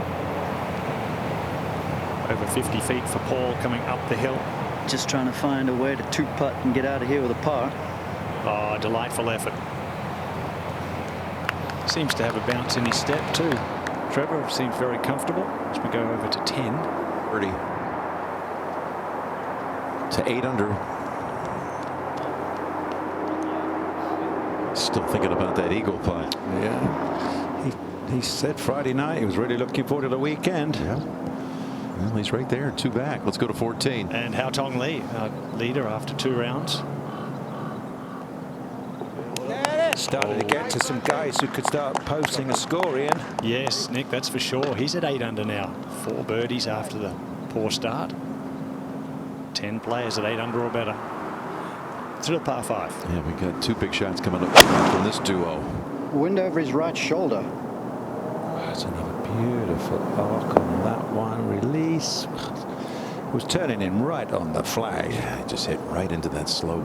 Speaker 17: Over 50 feet for Paul coming up the hill.
Speaker 6: Just trying to find a way to 2-putt and get out of here with a par.
Speaker 17: Oh, delightful effort. Seems to have a bounce in his step too. Trevor seems very comfortable as we go over to 10.
Speaker 8: 30 to 8 under. Still thinking about that eagle putt.
Speaker 7: Yeah. He said Friday night he was really looking forward to the weekend.
Speaker 8: Yeah. Well, he's right there, 2 back. Let's go to 14.
Speaker 17: And Hao Tong Lee, our leader after 2 rounds.
Speaker 7: Started to get to some guys who could start posting a score, Ian.
Speaker 17: Yes, Nick, that's for sure. He's at 8 under now. 4 birdies after the poor start. 10 players at 8 under or better. To the par 5.
Speaker 8: Yeah, we got 2 big shots coming up from this duo.
Speaker 6: Wind over his right shoulder.
Speaker 7: That's another beautiful arc on that one. Release. Was turning him right on the flag.
Speaker 8: Yeah, it just hit right into that slope.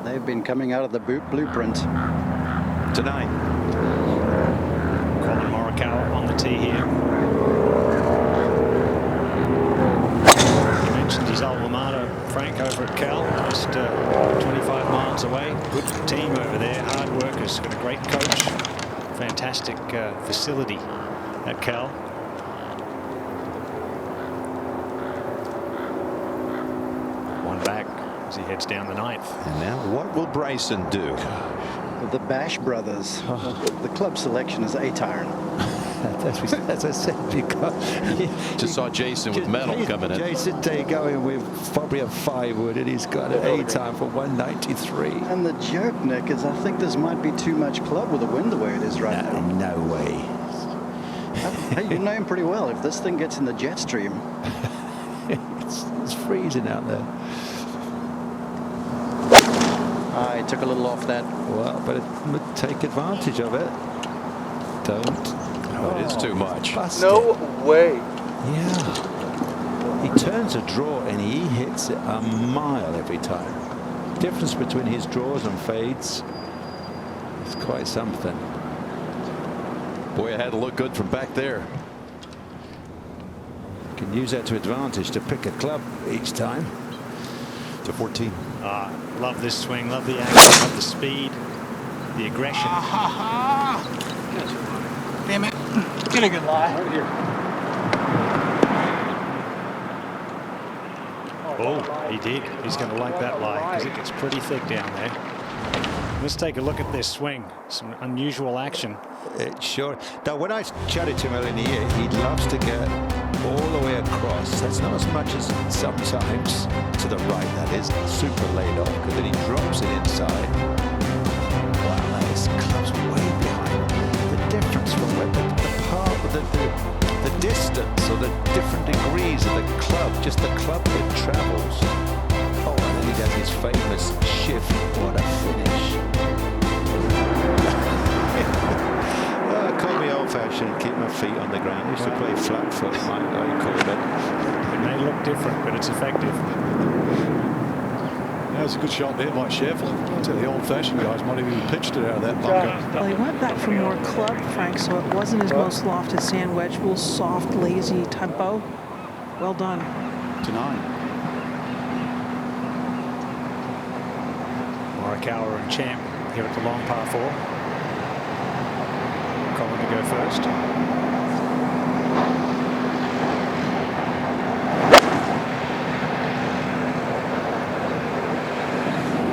Speaker 6: They've been coming out of the blueprint.
Speaker 8: Tonight.
Speaker 17: Collin Morikawa on the tee here. You mentioned his alma mater, Frank, over at Cal, just 25 miles away. Good team over there, hard workers, got a great coach, fantastic facility at Cal. One back as he heads down the 9th.
Speaker 8: And now what will Bryson do?
Speaker 6: The Bash brothers. The club selection is 8-iron.
Speaker 7: As I said,
Speaker 8: just saw Jason with metal coming in.
Speaker 7: Jason Day going with probably a 5-wood, and he's got an 8-iron for 193.
Speaker 6: And the joke, Nick, is I think this might be too much club with the wind the way it is right now.
Speaker 7: No way.
Speaker 6: Hey, you know him pretty well. If this thing gets in the jet stream.
Speaker 7: It's freezing out there.
Speaker 6: I took a little off that.
Speaker 7: Well, but it would take advantage of it. Don't.
Speaker 20: No, it is too much.
Speaker 21: No way.
Speaker 7: Yeah. He turns a draw and he hits it a mile every time. Difference between his draws and fades is quite something.
Speaker 20: Boy, it had to look good from back there.
Speaker 7: Can use that to advantage to pick a club each time.
Speaker 20: To 14.
Speaker 17: Love this swing, love the action, love the speed, the aggression.
Speaker 9: Damn it. Get a good lie. Right here.
Speaker 17: Oh, he did. He's going to like that lie because it gets pretty thick down there. Let's take a look at this swing. Some unusual action.
Speaker 7: It sure. Now, when I chatted to him earlier in the year, he loves to get all the way across. That's not as much as sometimes to the right. That is super laid off, because then he drops it inside. Wow, that is club's way behind. The difference from where the distance or the different degrees of the club, just the club head travels. Oh, and then he does his famous shift. What a finish. Call me old-fashioned, keep my feet on the ground. I used to play flat foot, I called it.
Speaker 17: It may look different, but it's effective.
Speaker 20: That was a good shot there by Sheffield. I'll tell you, the old-fashioned guys might have even pitched it out of that bunker.
Speaker 18: Well, he went back for more club, Frank, so it wasn't his most lofted sand wedge. Real soft, lazy tempo. Well done.
Speaker 20: To 9.
Speaker 17: Morikawa and Champ here at the long par 4. Collin to go first.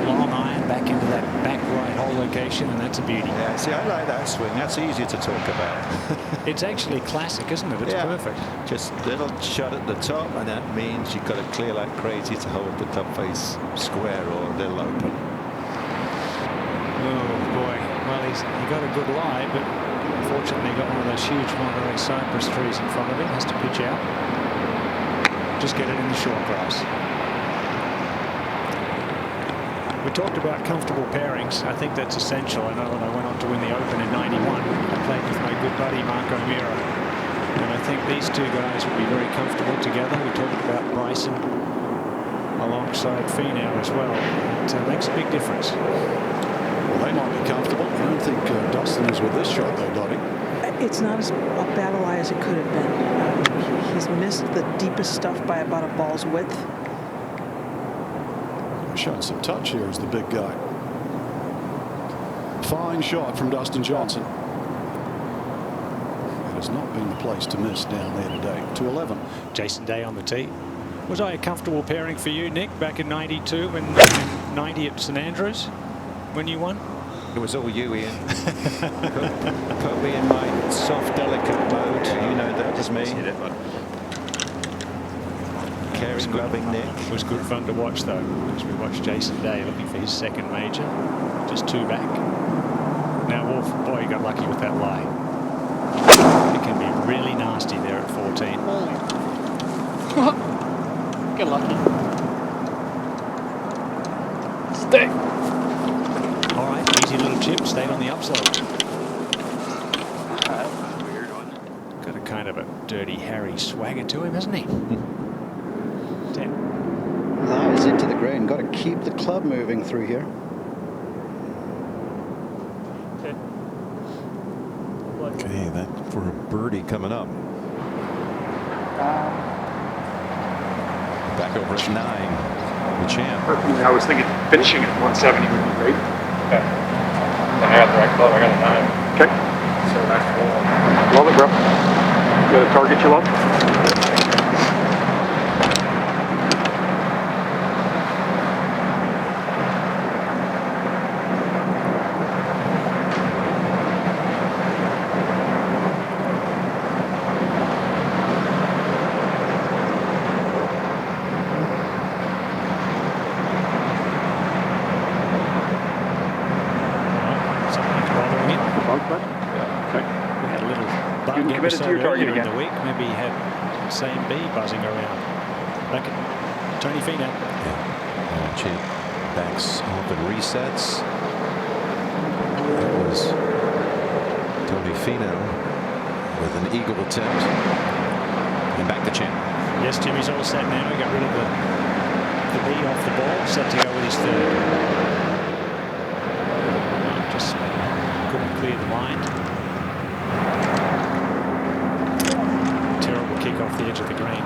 Speaker 17: Long iron back into that back right hole location, and that's a beauty.
Speaker 7: Yeah, see, I like that swing. That's easier to talk about.
Speaker 17: It's actually classic, isn't it? It's perfect.
Speaker 7: Just little shot at the top, and that means you've got to clear like crazy to hold the top face square or a little open.
Speaker 17: Oh boy. Well, he got a good lie, but unfortunately got one of those huge Monterey cypress trees in front of him. Has to pitch out. Just get it in the short grass. We talked about comfortable pairings. I think that's essential. I know when I went on to win the Open in '91, I played with my good buddy Marco Mira. And I think these two guys would be very comfortable together. We talked about Bryson alongside Finau as well. It makes a big difference.
Speaker 20: Well, they might be comfortable. I don't think Dustin is with this shot, though, Dottie.
Speaker 18: It's not as a bad a lie as it could have been. He's missed the deepest stuff by about a ball's width.
Speaker 20: Showing some touch here as the big guy. Fine shot from Dustin Johnson. It has not been the place to miss down there today. To 11.
Speaker 17: Jason Day on the tee. Was I a comfortable pairing for you, Nick, back in '92 and 90 at St Andrews when you won?
Speaker 7: It was all you, Ian. put me in my soft, delicate mode. You know that is me. Caring, loving Nick.
Speaker 17: It was good fun to watch, though, as we watched Jason Day looking for his second major. Just 2 back. Now, Wolf, boy, he got lucky with that lie. It can be really nasty there at 14.
Speaker 9: Get lucky. Stay.
Speaker 17: All right, easy little chip, stayed on the upslope.
Speaker 9: Weird one.
Speaker 17: Got a kind of a Dirty Harry swagger to him, hasn't he? 10.
Speaker 6: Lies into the green. Got to keep the club moving through here.
Speaker 20: Okay, that for a birdie coming up. Back over at 9. The Champ.
Speaker 21: I was thinking finishing at 170 would be great.
Speaker 9: Okay. I got the right club. I got a 9.
Speaker 21: Okay.
Speaker 9: So that's 4.
Speaker 21: Love it, bro. You got a target you love?
Speaker 17: Episode to your target again. In the week, maybe he had same B buzzing around. Back at Tony Finau.
Speaker 20: Yeah, cheap.
Speaker 8: Backs off and resets. That was Tony Finau with an eagle attempt. And back to Champ.
Speaker 17: Yes, Jimmy's all set now. He got rid of the beat off the ball. Set to go with his third. Just couldn't clear the line. Terrible kick off the edge of the green.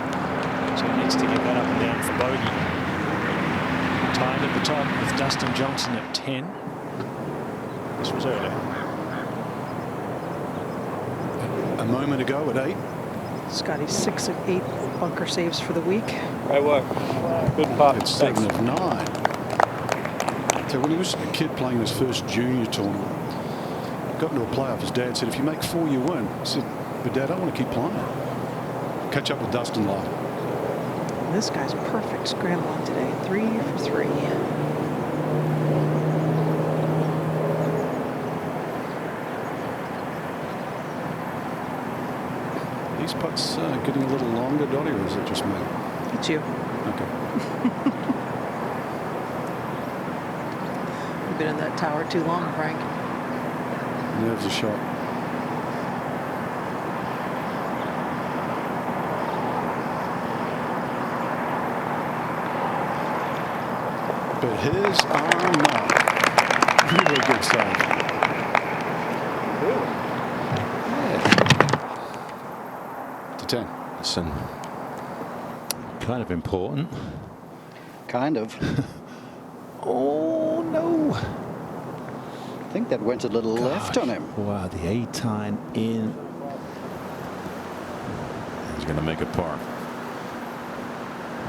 Speaker 17: So he needs to get that up and down for bogey. Tied at the top with Dustin Johnson at 10. This was early.
Speaker 20: A moment ago at 8.
Speaker 18: Scotty 6 of 8 bunker saves for the week.
Speaker 9: Right work. Good putt.
Speaker 20: It's 7 of 9. So when he was a kid playing his first junior tournament, got into a playoff, his dad said, if you make 4, you win. He said, but Dad, I want to keep playing. Catch up with Dustin live.
Speaker 18: This guy's perfect scrambling today. 3 for 3.
Speaker 20: These putts getting a little longer, Dottie, or is it just me?
Speaker 18: It's you.
Speaker 20: Okay.
Speaker 18: You've been in that tower too long, Frank.
Speaker 20: Nerves are shot. But his are not. Really good save. To 10.
Speaker 7: Listen, kind of important.
Speaker 6: Kind of.
Speaker 7: Oh, no.
Speaker 6: I think that went a little left on him.
Speaker 7: Wow, the 8-iron in.
Speaker 8: He's going to make a par.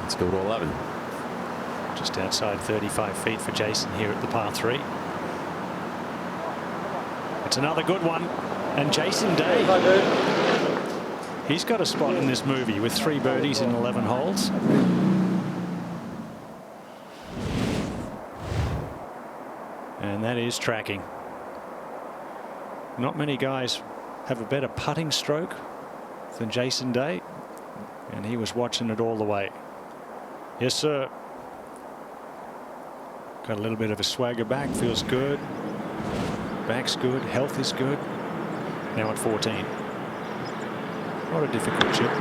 Speaker 8: Let's go to 11.
Speaker 17: Just outside 35 feet for Jason here at the par 3. It's another good one. And Jason Day, he's got a spot in this movie with 3 birdies in 11 holes. And that is tracking. Not many guys have a better putting stroke than Jason Day. And he was watching it all the way. Yes, sir. Got a little bit of a swagger back, feels good. Back's good, health is good. Now at 14. Not a difficult chip.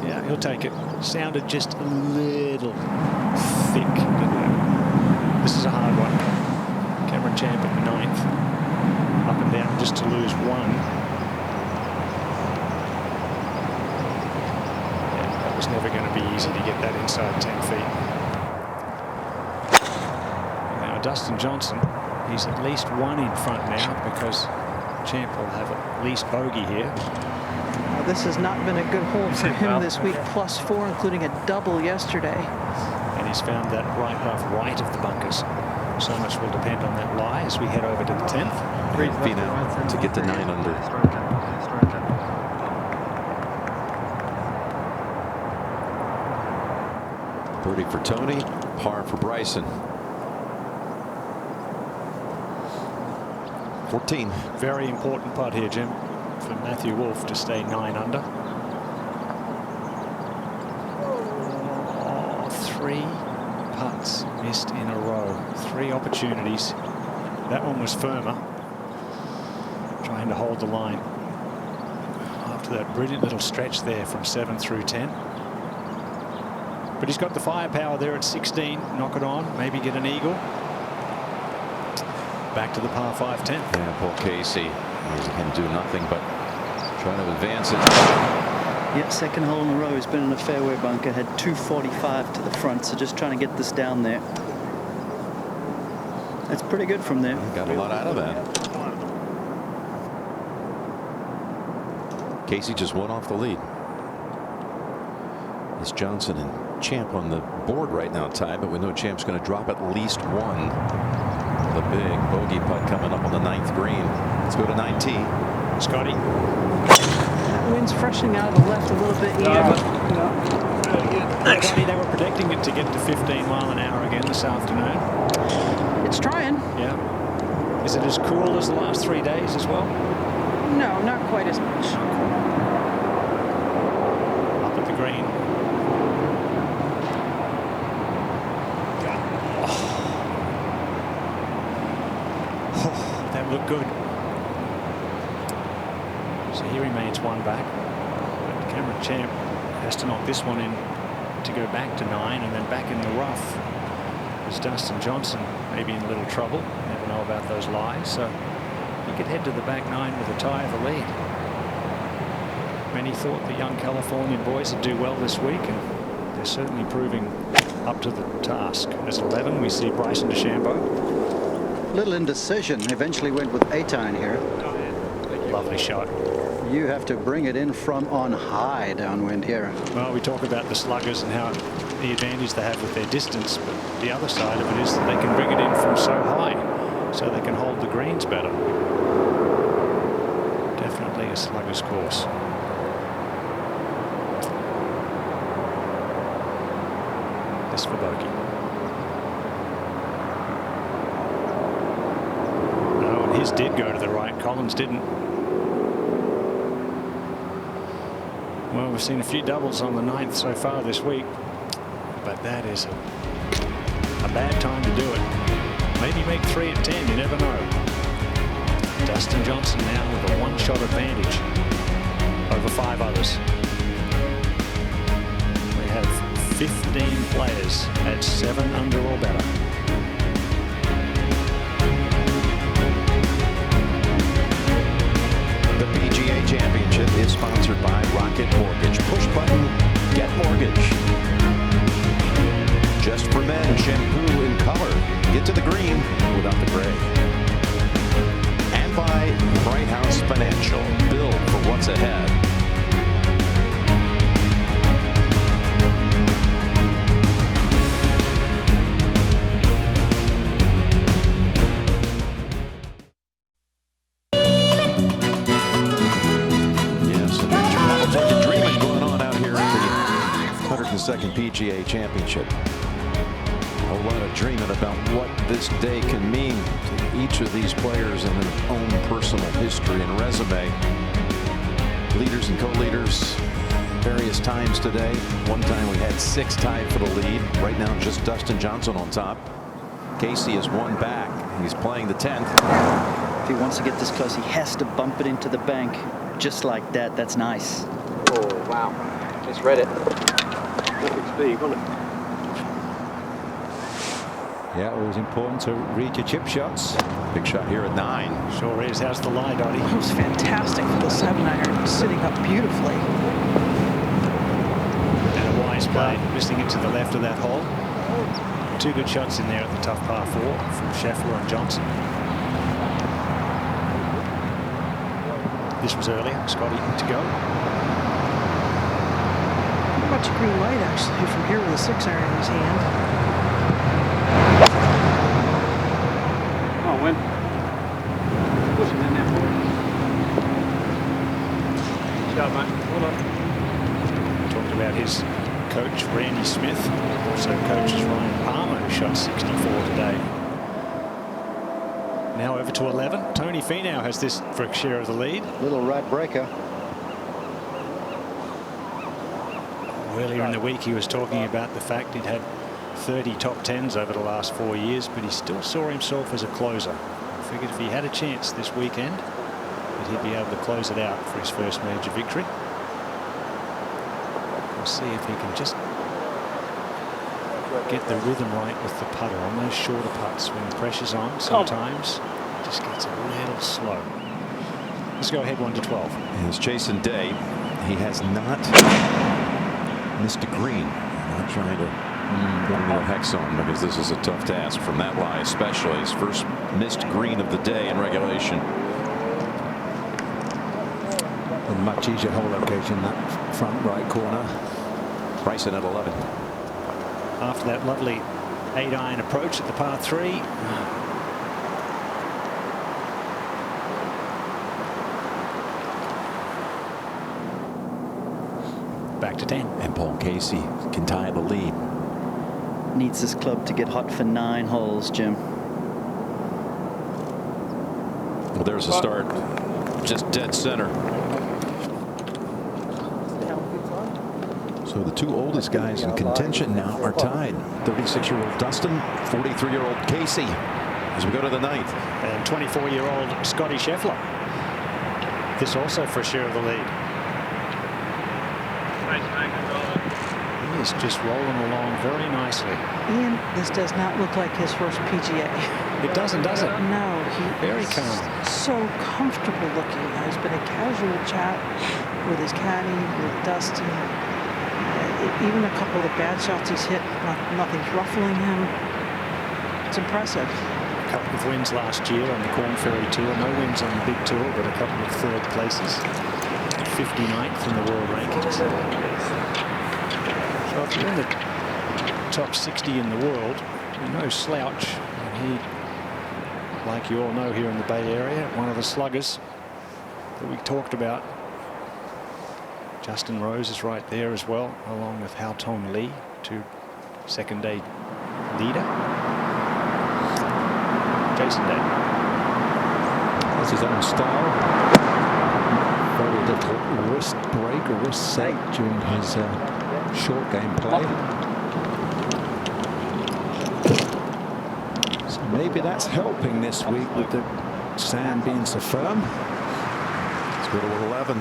Speaker 17: Yeah, he'll take it. Sounded just a little thick. This is a hard one. Cameron Champ at 9th. Up and down just to lose 1. It's never going to be easy to get that inside 10 feet. Now Dustin Johnson, he's at least 1 in front now because Champ will have at least bogey here.
Speaker 18: Well, this has not been a good hole for him this week. +4, including a double yesterday.
Speaker 17: And he's found that right half right of the bunkers. So much will depend on that lie as we head over to the 10th.
Speaker 8: Finau to get to 9 under. Birdie for Tony, par for Bryson. 14.
Speaker 17: Very important putt here, Jim, for Matthew Wolff to stay 9 under. Oh, 3 putts missed in a row. 3 opportunities. That one was firmer. Trying to hold the line. After that brilliant little stretch there from 7 through 10. But he's got the firepower there at 16. Knock it on. Maybe get an eagle. Back to the par 5 10th.
Speaker 8: Yeah, Paul Casey. He can do nothing but trying to advance it.
Speaker 6: Yep, second hole in a row. He's been in a fairway bunker. Had 245 to the front. So just trying to get this down there. That's pretty good from there.
Speaker 8: Got a lot out of that. Casey just 1 off the lead. It's Johnson and Champ on the board right now, Ty, but we know Champ's going to drop at least 1. The big bogey putt coming up on the 9th green. Let's go to 9T.
Speaker 17: Scotty.
Speaker 18: That wind's freshening out of the left a little bit here.
Speaker 17: Scotty, they were predicting it to get to 15 mile an hour again this afternoon.
Speaker 18: It's trying.
Speaker 17: Yeah. Is it as cool as the last 3 days as well?
Speaker 18: No, not quite as much.
Speaker 17: green. Oh, that looked good. So he remains one back. But Cameron Champ has to knock this one in to go back to 9, and then back in the rough is Dustin Johnson, maybe in a little trouble. Never know about those lies. So he could head to the back 9 with a tie of the lead. Many thought the young Californian boys would do well this week, and they're certainly proving up to the task. As 11, we see Bryson DeChambeau.
Speaker 6: Little indecision. Eventually went with 8-iron here.
Speaker 17: Lovely shot.
Speaker 6: You have to bring it in from on high downwind here.
Speaker 17: Well, we talk about the sluggers and how the advantage they have with their distance, but the other side of it is that they can bring it in from so high, so they can hold the greens better. Definitely a slugger's course. This for bogey. No, and his did go to the right. Collins didn't. Well, we've seen a few doubles on the 9th so far this week, but that is a bad time to do it. Maybe make 3 at 10, you never know. Dustin Johnson now with a 1-shot advantage over 5 others. We have 15 players at 7 under or better.
Speaker 8: The PGA Championship is sponsored by Rocket Mortgage. Push button, get mortgage. Just for Men, shampoo in color. Get to the green without the gray. And by Bright House Financial. Build for what's ahead. Second PGA Championship. A whole lot of dreaming about what this day can mean to each of these players in their own personal history and resume. Leaders and co-leaders various times today. One time we had 6 tied for the lead. Right now just Dustin Johnson on top. Casey is 1 back. He's playing the 10th.
Speaker 6: If he wants to get this close, he has to bump it into the bank just like that. That's nice.
Speaker 14: Oh, wow. Just read it. Speed, wasn't it?
Speaker 7: Yeah, always important to read your chip shots.
Speaker 8: Big shot here at 9.
Speaker 17: Sure is. How's the lie, Dottie?
Speaker 18: It was fantastic for the 7-iron, sitting up beautifully.
Speaker 17: And a wise play, missing it to the left of that hole. 2 good shots in there at the tough par 4 from Scheffler and Johnson. This was earlier. Scotty to go.
Speaker 18: Much green light actually from here with a 6-iron in his hand.
Speaker 14: Oh, when pushing in there for it. Shot, mate. Hold on.
Speaker 17: Talked about his coach Randy Smith, also coaches Ryan Palmer, who shot 64 today. Now over to 11. Tony Finau has this for a share of the lead.
Speaker 6: Little right breaker.
Speaker 17: Earlier in the week, he was talking about the fact he'd had 30 top 10s over the last 4 years, but he still saw himself as a closer. I figured if he had a chance this weekend, that he'd be able to close it out for his first major victory. We'll see if he can just get the rhythm right with the putter on those shorter putts. When the pressure's on, sometimes it just gets a little slow. Let's go ahead 1 to 12.
Speaker 8: Here's Jason Day. He has not missed a green. I'm not trying to put a hex on because this is a tough task from that lie, especially his first missed green of the day in regulation.
Speaker 3: A much easier hole location, that front right corner.
Speaker 8: Bryson at 11.
Speaker 17: After that lovely 8-iron approach at the par 3. Back to 10.
Speaker 8: And Paul Casey can tie the lead.
Speaker 6: Needs this club to get hot for 9 holes, Jim.
Speaker 8: Well, there's a start. Just dead center. So the two oldest guys in contention now are tied. 36-year-old Dustin, 43-year-old Casey, as we go to the 9th.
Speaker 17: And 24-year-old Scotty Scheffler. This also for a share of the lead. He is just rolling along very nicely.
Speaker 18: Ian, this does not look like his first PGA.
Speaker 17: It doesn't, does it?
Speaker 18: No,
Speaker 17: Very calm.
Speaker 18: So comfortable looking. There's been a casual chat with his caddy, with Dustin. Even a couple of the bad shots he's hit, nothing's ruffling him. It's impressive.
Speaker 17: A couple of wins last year on the Corn Ferry Tour. No wins on the Big Tour, but a couple of third places. 59th in the world rankings. So if you're in the top 60 in the world, you're no slouch. And he, like you all know here in the Bay Area, one of the sluggers that we talked about. Justin Rose is right there as well, along with Hao Tong Lee, two second-day leader. Jason Day.
Speaker 7: That's his own style. Very little wrist break or wrist set during his short game play. So maybe that's helping this week with the sand being so firm.
Speaker 8: Let's go to 11.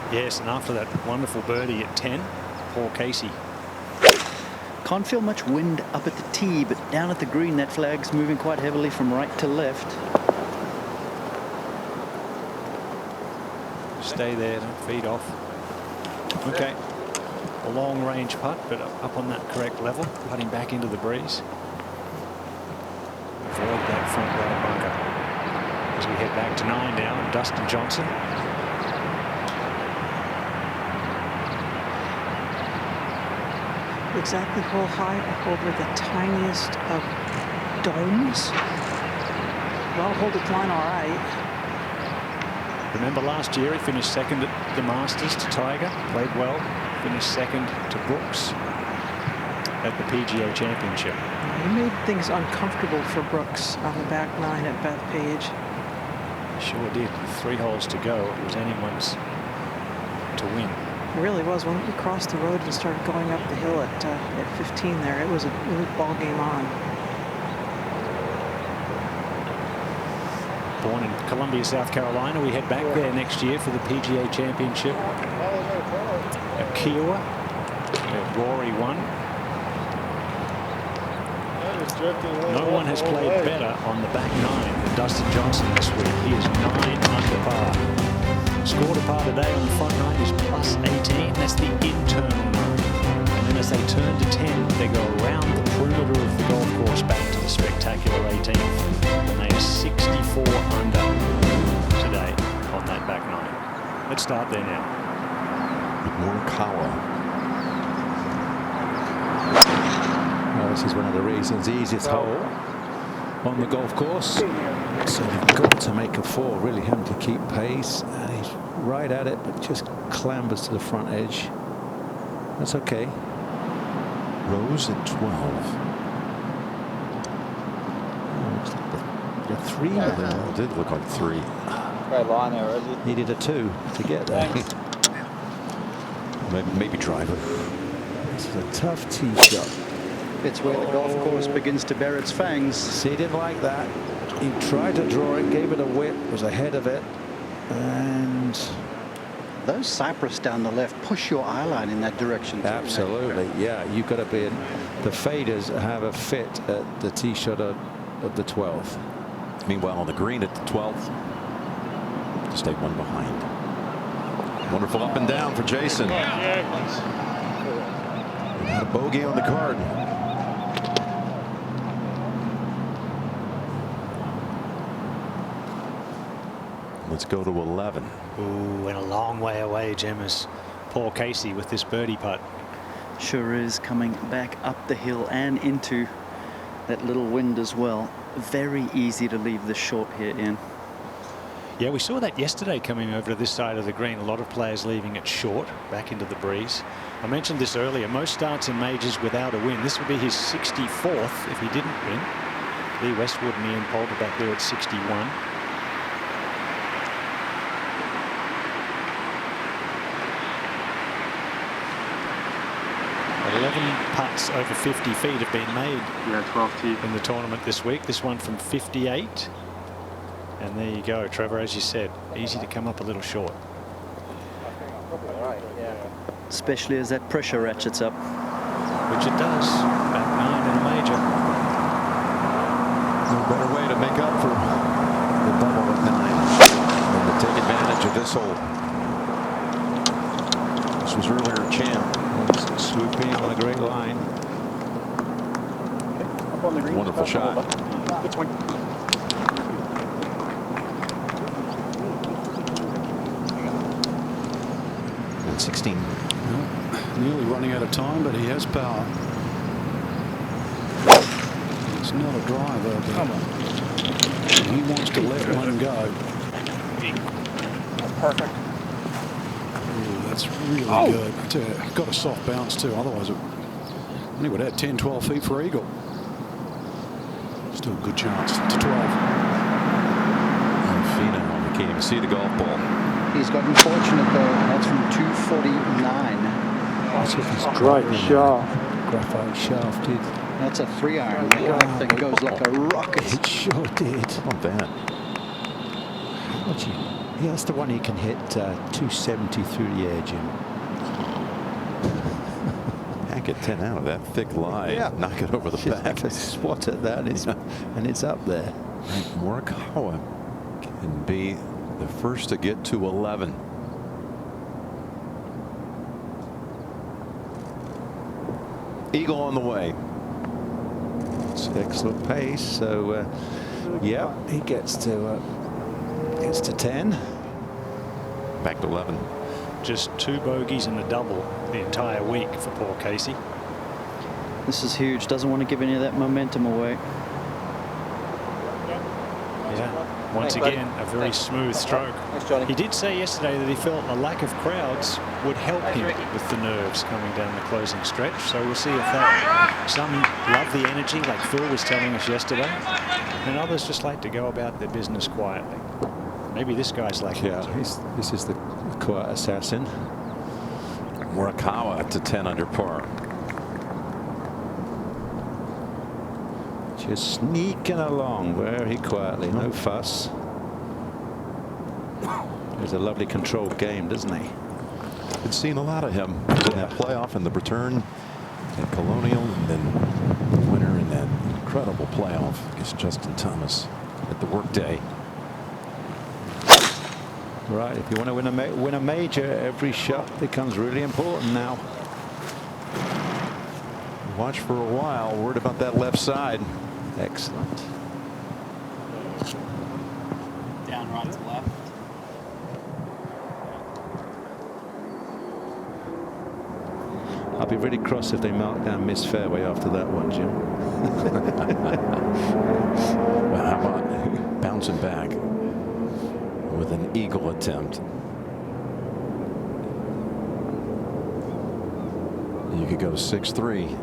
Speaker 17: Yes, and after that wonderful birdie at 10, Paul Casey.
Speaker 6: Can't feel much wind up at the tee, but down at the green, that flag's moving quite heavily from right to left.
Speaker 17: Stay there, don't feed off. Okay, a long range putt, but up on that correct level, putting back into the breeze. Avoid that front right bunker. As we head back to 9 now, and Dustin Johnson.
Speaker 18: Exactly hole high over the tiniest of domes. Well, hold its line all right.
Speaker 17: Remember last year he finished second at the Masters to Tiger, played well, finished second to Brooks at the PGA Championship.
Speaker 18: He made things uncomfortable for Brooks on the back 9 at Bethpage.
Speaker 17: Sure did. 3 holes to go. It was anyone's to win.
Speaker 18: It really was. When we crossed the road and started going up the hill at 15 there, it was ball game on.
Speaker 17: Born in Columbia, South Carolina, we head back there next year for the PGA Championship at Kiowa, where Rory won. No one has played better on the back 9 than Dustin Johnson this week. He is 9 under par. Scored a par today on the front 9 is plus 18. That's the internal number. And then as they turn to 10, they go around the perimeter of the golf course back to the spectacular 18th. And they are 64 under today on that back 9. Let's start there now.
Speaker 8: Morikawa.
Speaker 7: Well, this is one of the reasons, easiest hole on the golf course. So they've got to make a 4, really having to keep pace. And he's right at it, but just clambers to the front edge. That's okay.
Speaker 8: Rose at 12.
Speaker 7: Looks like the 3 of them.
Speaker 8: It did look like 3.
Speaker 3: Great line there, Reggie.
Speaker 7: Needed a 2 to get there.
Speaker 8: Maybe driver.
Speaker 7: This is a tough tee shot.
Speaker 6: It's where the golf course begins to bear its fangs.
Speaker 7: See, he didn't like that. He tried to draw it, gave it a whip, was ahead of it, and
Speaker 6: those cypress down the left push your eye line in that direction.
Speaker 7: Absolutely, yeah. You've got to be in. The faders have a fit at the tee shot of the 12th.
Speaker 8: Meanwhile, on the green at the 12th, to stay 1 behind. Wonderful up and down for Jason. Had a bogey on the card. Let's go to 11.
Speaker 17: Ooh, and a long way away, Jim, is Paul Casey with this birdie putt.
Speaker 6: Sure is, coming back up the hill and into that little wind as well. Very easy to leave this short here, Ian.
Speaker 17: Yeah, we saw that yesterday coming over to this side of the green. A lot of players leaving it short, back into the breeze. I mentioned this earlier. Most starts in majors without a win. This would be his 64th if he didn't win. Lee Westwood and Ian Poulter back there at 61. 11 putts over 50 feet have been made.
Speaker 14: Yeah, 12 tee
Speaker 17: in the tournament this week. This one from 58. And there you go, Trevor, as you said, easy to come up a little short.
Speaker 6: Especially as that pressure ratchets up.
Speaker 17: Which it does. Back 9 in a major.
Speaker 8: No better way to make up for the bubble at 9 than to take advantage of this hole. This was earlier Champ.
Speaker 7: Swooping on a great line.
Speaker 8: Wonderful shot.
Speaker 14: Good swing.
Speaker 8: And 16.
Speaker 20: Nearly running out of time, but he has power. It's not a driver, but he wants to let one go.
Speaker 18: Perfect.
Speaker 20: Ooh, that's really good. I tell you, got a soft bounce too. Otherwise, he would have 10, 12 feet for eagle. Still a good chance to 12.
Speaker 8: And Finau, we can't even see the golf ball.
Speaker 6: He's got unfortunate though. That's from 249.
Speaker 3: That's with his
Speaker 20: great shaft.
Speaker 3: Graphite shafted.
Speaker 6: That's a 3-iron. That thing goes like a rocket.
Speaker 3: It sure did.
Speaker 8: Not bad.
Speaker 3: Yeah, that's the one he can hit 270 through the air, Jim.
Speaker 8: Get 10 out of that thick lie.
Speaker 7: Yeah.
Speaker 8: Knock it over the
Speaker 7: Just
Speaker 8: back.
Speaker 7: like a swat at that, and it's up there.
Speaker 8: Morikawa can be the first to get to 11. Eagle on the way.
Speaker 7: It's excellent pace. So, yeah, he gets to 10.
Speaker 8: Back to 11.
Speaker 17: Just 2 bogeys and a double the entire week for poor Casey.
Speaker 6: This is huge. Doesn't want to give any of that momentum away.
Speaker 17: Yeah. Once again, a very smooth stroke. He did say yesterday that he felt a lack of crowds would help him with the nerves coming down the closing stretch. So we'll see if that. Some love the energy, like Phil was telling us yesterday, and others just like to go about their business quietly. Maybe this guy's like that.
Speaker 7: This is the quiet assassin.
Speaker 8: Morikawa to 10 under par.
Speaker 7: Just sneaking along very quietly, no fuss. There's a lovely controlled game, doesn't he?
Speaker 8: Been seeing a lot of him in that playoff and the return at Colonial, and then the winner in that incredible playoff against Justin Thomas at the workday.
Speaker 7: Right, if you want to win a major, every shot becomes really important now.
Speaker 8: Watch for a while. Worried about that left side.
Speaker 7: Excellent.
Speaker 2: Down right to left.
Speaker 7: I'll be really cross if they mark down miss fairway after that one, Jim.
Speaker 8: Well, how about bouncing back with an eagle attempt? You could go 6-3.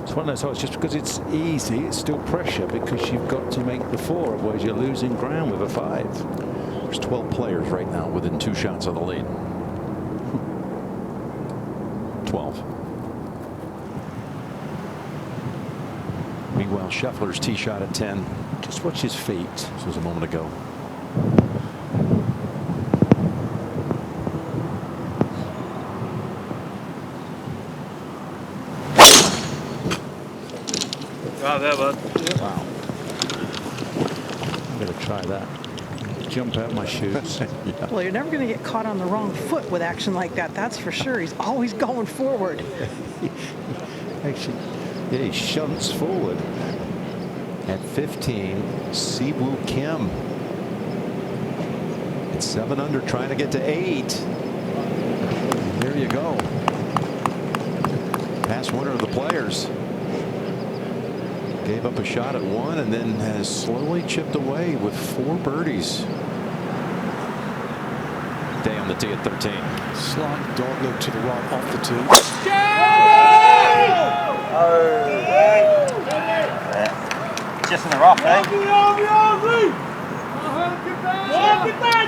Speaker 7: It's one of those holes, just because it's easy, it's still pressure because you've got to make the 4, otherwise you're losing ground with a 5.
Speaker 8: There's 12 players right now within 2 shots of the lead. 12. Meanwhile, Scheffler's tee shot at 10.
Speaker 7: Just watch his feet.
Speaker 8: This was a moment ago.
Speaker 7: Wow. I'm going to try that. Jump out my shoes.
Speaker 8: Yeah.
Speaker 18: Well, you're never going to get caught on the wrong foot with action like that. That's for sure. He's always going forward.
Speaker 7: Actually, yeah, he shunts forward.
Speaker 8: At 15, Siwoo Kim. It's 7 under, trying to get to 8. There you go. Past winner of the Players. Gave up a shot at 1 and then has slowly chipped away with 4 birdies. Day on the tee at 13.
Speaker 20: Slight dog leg to the right off the tee.
Speaker 9: Just in the rough, eh?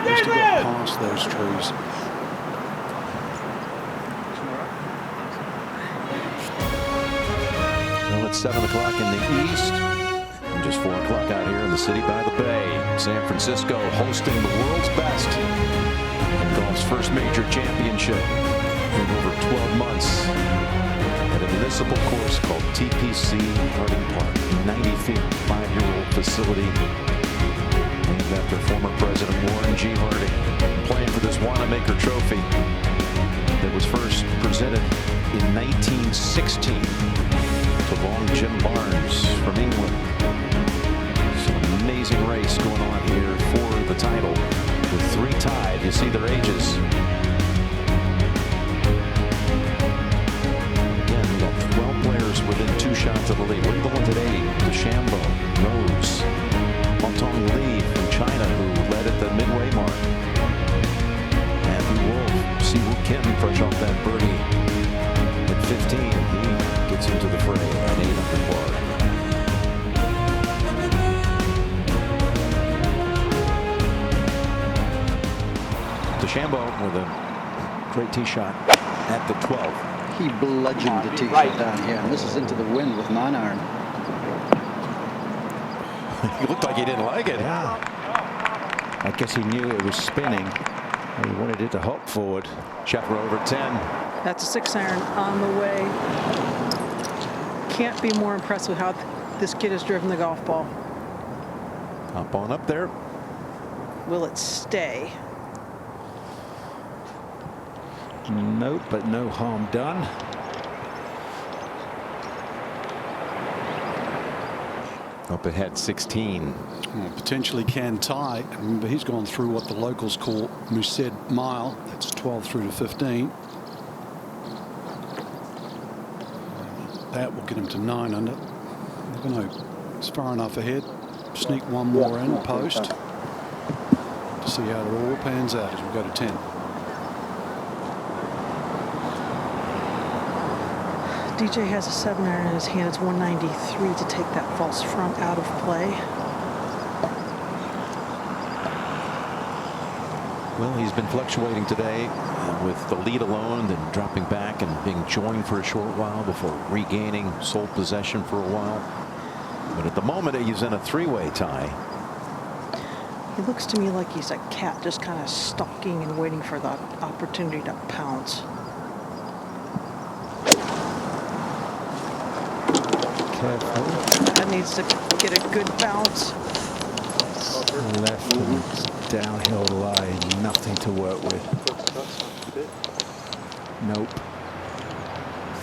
Speaker 20: Just to get past those trees.
Speaker 8: Well, it's 7 o'clock in the east. And just 4 o'clock out here in the city by the bay. San Francisco hosting the world's best in golf's first major championship in over 12 months at a municipal course called TPC Harding Park. 90 feet, 5-year-old facility named after former President Warren G. Harding, playing for this Wanamaker Trophy that was first presented in 1916 to long Jim Barnes from England. Some amazing race going on here for the title with 3 tied. You see their ages. Again, we got 12 players within 2 shots of the lead. We're going today to DeChambeau, Rose, Hongtong Lee from China, who led at the midway mark. Matthew Wolf, Siwoo Kim, fresh off that birdie at 15. He gets into the fray at 8 under par. DeChambeau with a great tee shot at the 12.
Speaker 6: He bludgeoned the tee shot down here, and this is into the wind with 9-iron.
Speaker 8: He looked like he didn't like it.
Speaker 7: Yeah. I guess he knew it was spinning. He wanted it to hop forward.
Speaker 8: Scheffler over 10.
Speaker 18: That's a 6-iron on the way. Can't be more impressed with how this kid has driven the golf ball.
Speaker 8: Hop on up there.
Speaker 18: Will it stay?
Speaker 7: Nope, but no harm done.
Speaker 8: Up ahead 16.
Speaker 20: Well, potentially can tie. Remember, he's gone through what the locals call Mused Mile. That's 12 through to 15. That will get him to 9 under. Never know. It's far enough ahead. Sneak one more in post to see how it all pans out as we go to 10.
Speaker 18: DJ has a 7-iron in his hand. It's 193 to take that false front out of play.
Speaker 8: Well, he's been fluctuating today with the lead alone, then dropping back and being joined for a short while before regaining sole possession for a while. But at the moment, he's in a 3-way tie.
Speaker 18: He looks to me like he's a cat, just kind of stalking and waiting for the opportunity to pounce. That needs to get a good bounce.
Speaker 7: Left and downhill lie, nothing to work with. Nope.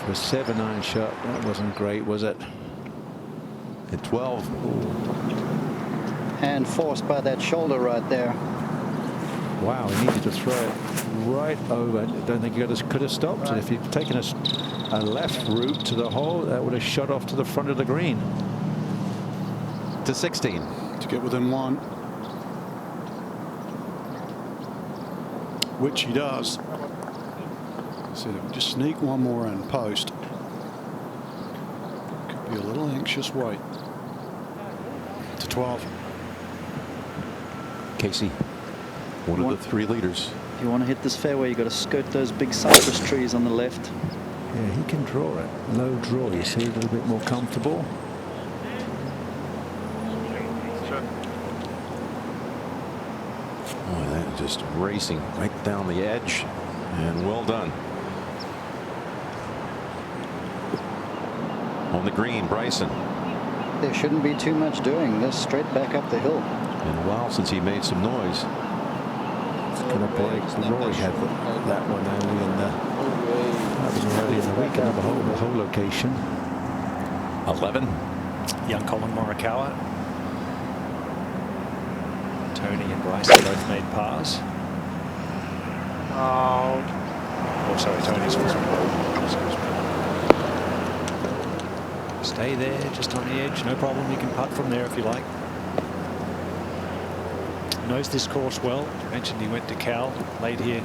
Speaker 7: For a 7-iron shot, that wasn't great, was it?
Speaker 8: At 12.
Speaker 6: Hand forced by that shoulder right there.
Speaker 7: Wow, he needed to throw it right over. I don't think he could have stopped it. If he'd taken a left route to the hole, that would have shot off to the front of the green.
Speaker 8: To 16.
Speaker 20: To get within 1. Which he does. So just sneak one more in post. Could be a little anxious wait. To 12.
Speaker 8: Casey, one of the 3 leaders.
Speaker 6: If you want to hit this fairway, you've got to skirt those big cypress trees on the left.
Speaker 7: Yeah, he can draw it. Low draw, you see, a little bit more comfortable.
Speaker 8: Oh, that just racing right down the edge, and well done. On the green, Bryson.
Speaker 6: There shouldn't be too much doing this, straight back up the hill.
Speaker 8: In a while since he made some noise.
Speaker 7: It's going to break. Rory had that one early in the week at the whole location.
Speaker 8: 11.
Speaker 17: Young Collin Morikawa. Tony and Bryson both made pars. Oh, sorry, Tony's was. Stay there, just on the edge, no problem. You can putt from there if you like. Knows this course well. Mentioned he went to Cal, played here a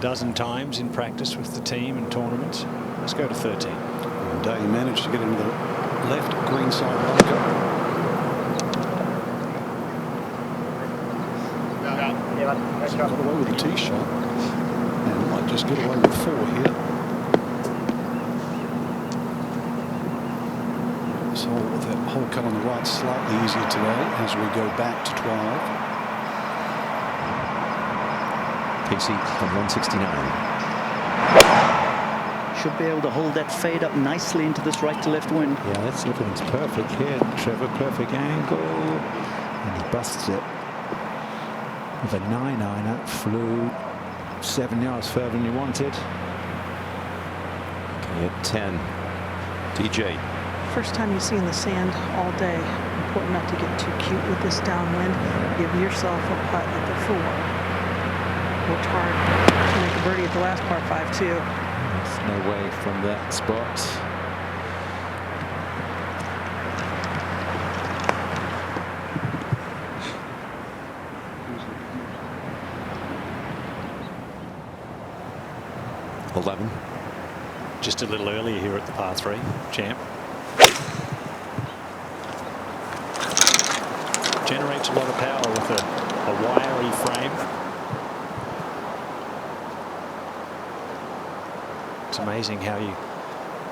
Speaker 17: dozen times in practice with the team and tournaments. Let's go to 13.
Speaker 20: today. He managed to get into the left green side bunker. He's got away with a tee shot and might just get away with 4 here. So with that hole cut on the right slightly easier today as we go back to 12.
Speaker 8: Casey on 169.
Speaker 6: Should be able to hold that fade up nicely into this right to left wind.
Speaker 7: Yeah, that's everything's perfect here. Trevor, perfect angle. And he busts it. With a 9-iron, that flew 7 yards further than you wanted.
Speaker 8: Okay, at 10. DJ.
Speaker 18: First time you've seen the sand all day. Important not to get too cute with this downwind. Give yourself a putt at the 4. Worked hard to make a birdie at the last par 5 too.
Speaker 7: There's no way from that spot.
Speaker 17: Just a little earlier here at the par 3, Champ. Generates a lot of power with a wiry frame. It's amazing how you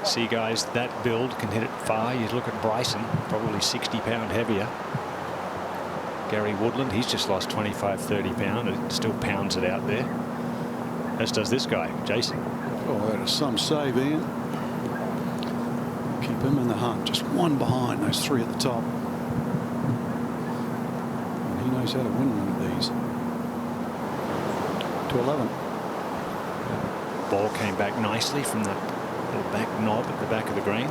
Speaker 17: see guys that build can hit it far. You look at Bryson, probably 60-pound heavier. Gary Woodland, he's just lost 25, 30 pound and still pounds it out there. As does this guy, Jason.
Speaker 20: Oh, that is some save, Ian. Keep him in the hunt. Just one behind those 3 at the top. And he knows how to win one of these. To 11.
Speaker 17: Ball came back nicely from that little back knob at the back of the green.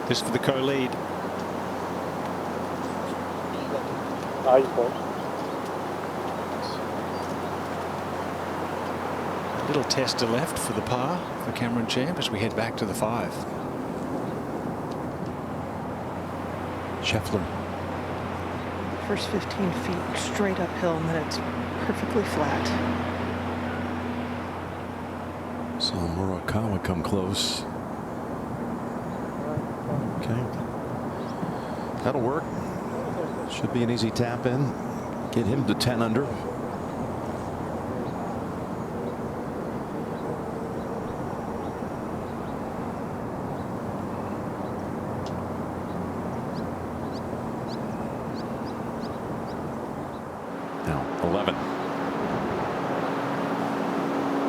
Speaker 17: This for the co-lead. Little tester left for the par for Cameron Champ as we head back to the 5.
Speaker 7: Scheffler.
Speaker 18: First 15 feet straight uphill and then it's perfectly flat.
Speaker 8: So Morikawa come close. Okay. That'll work. Should be an easy tap in. Get him to 10 under.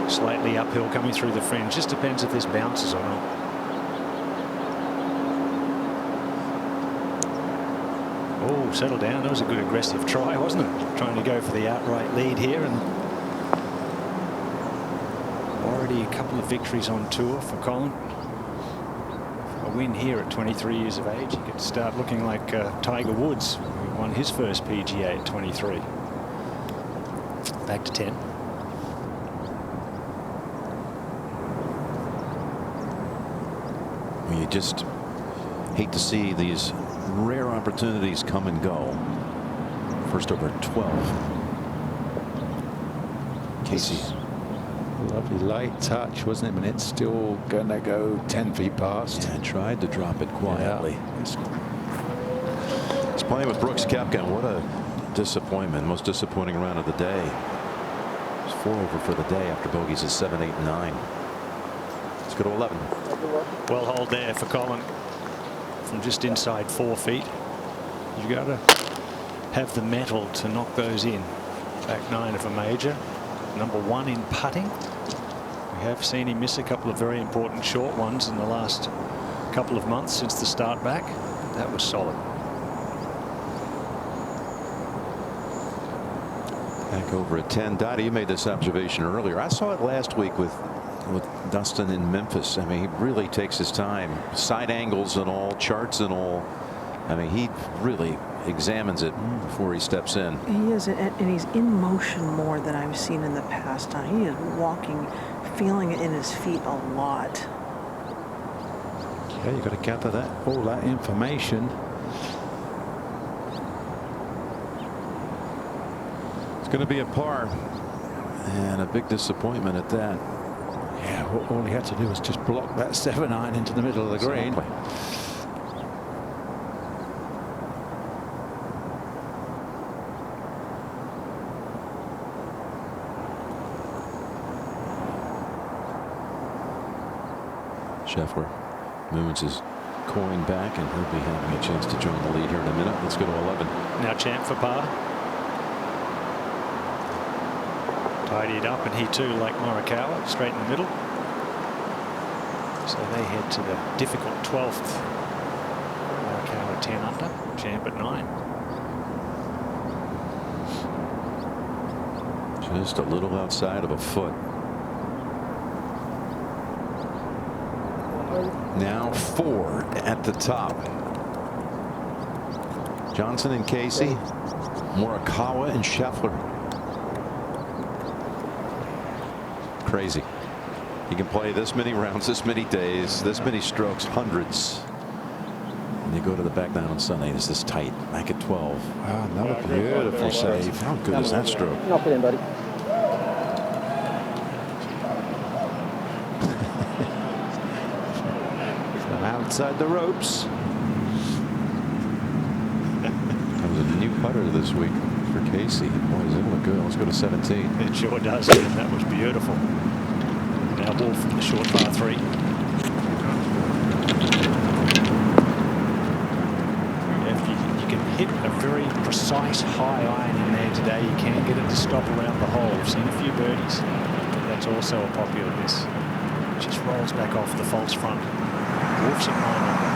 Speaker 17: Slightly uphill coming through the fringe. Just depends if this bounces or not. Oh, settle down. That was a good aggressive try, wasn't it? Trying to go for the outright lead here, and already a couple of victories on tour for Collin. A win here at 23 years of age. He could start looking like Tiger Woods, who won his first PGA at 23. Back to 10.
Speaker 8: You just hate to see these rare opportunities come and go. First over at 12. Casey.
Speaker 7: Lovely light touch, wasn't it? And it's still going to go 10 feet past.
Speaker 8: Yeah, tried to drop it quietly. Yeah. He's playing with Brooks Koepka. What a disappointment. Most disappointing round of the day. It's 4 over for the day after bogeys at 7, 8, and 9. Let's go to 11.
Speaker 17: Well hold there for Collin from just inside 4 feet. You've got to have the metal to knock those in. Back 9 of a major. Number 1 in putting. We have seen him miss a couple of very important short ones in the last couple of months since the start back. That was solid.
Speaker 8: Back over at 10. Dottie, you made this observation earlier. I saw it last week with Dustin in Memphis. I mean, he really takes his time, side angles and all, charts and all. I mean, he really examines it before he steps in.
Speaker 18: He is, and he's in motion more than I've seen in the past. He is walking, feeling it in his feet a lot.
Speaker 7: Yeah, you got to gather that all that information.
Speaker 8: It's going to be a par, and a big disappointment at that.
Speaker 7: Yeah, all he had to do was just block that 7-iron into the middle of the green.
Speaker 8: Scheffler moves his coin back, and he'll be having a chance to join the lead here in a minute. Let's go to 11.
Speaker 17: Now Champ for par. Tidied up, and he too, like Morikawa, straight in the middle. So they head to the difficult 12th. Morikawa 10 under, Champ at 9.
Speaker 8: Just a little outside of a foot. Now 4 at the top. Johnson and Casey, Morikawa and Scheffler. Crazy. He can play this many rounds, this many days, this many strokes, hundreds. And they go to the back nine on Sunday. It's this tight back at 12.
Speaker 7: Ah, another beautiful save.
Speaker 8: How good is that stroke?
Speaker 14: Not put in, buddy.
Speaker 7: Outside the ropes.
Speaker 8: That was a new putter this week for Casey. Boy, does it look good. Let's go to 17.
Speaker 17: It sure does, and that was beautiful. Now Wolf from the short par 3. If you can hit a very precise high iron in there today, you can get it to stop around the hole. We've seen a few birdies. That's also a popular miss. Just rolls back off the false front. Wolf's at 9 under.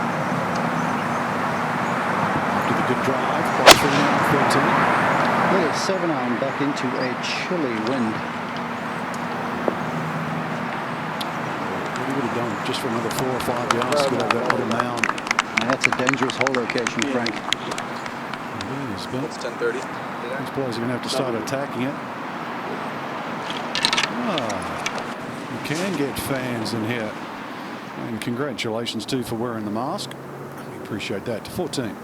Speaker 20: After the good drive, by 13.
Speaker 6: Little 7-iron back into a chilly wind.
Speaker 20: What he would have done just for another 4 or 5 yards to get over that little mound.
Speaker 6: That's a dangerous hole location, Frank.
Speaker 20: It's 10:30. These players are going to have to start attacking it. You can get fans in here. And congratulations too for wearing the mask. We appreciate that. To 14.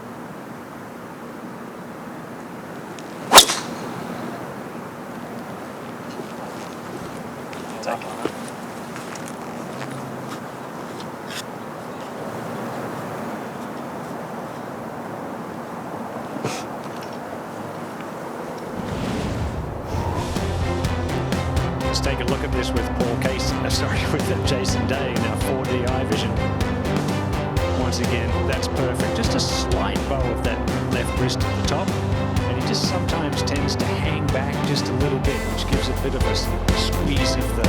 Speaker 17: Let's take a look at this with Paul Case. With Jason Day. Now 4D eye vision. Once again, that's perfect. Just a slight bow of that left wrist at the top, and he just sometimes tends to hang back just a little bit, which gives a bit of a squeeze of the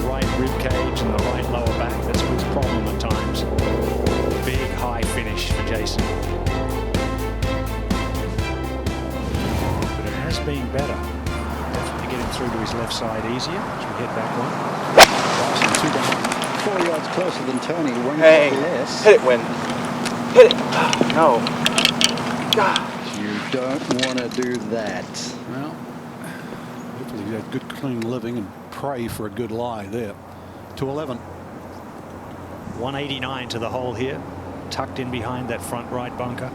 Speaker 17: right rib cage and the right lower back. That's his problem at times. Big high finish for Jason. But it has been better. Definitely getting through to his left side easier as we head back on.
Speaker 6: 4 yards closer than Tony. 1
Speaker 9: Hey,
Speaker 6: yard less.
Speaker 9: hit it, Win. Hit it. No.
Speaker 6: You don't want to do that.
Speaker 20: Well, hopefully he had good clean living and pray for a good lie there. To 11.
Speaker 17: 189 to the hole here, tucked in behind that front right bunker.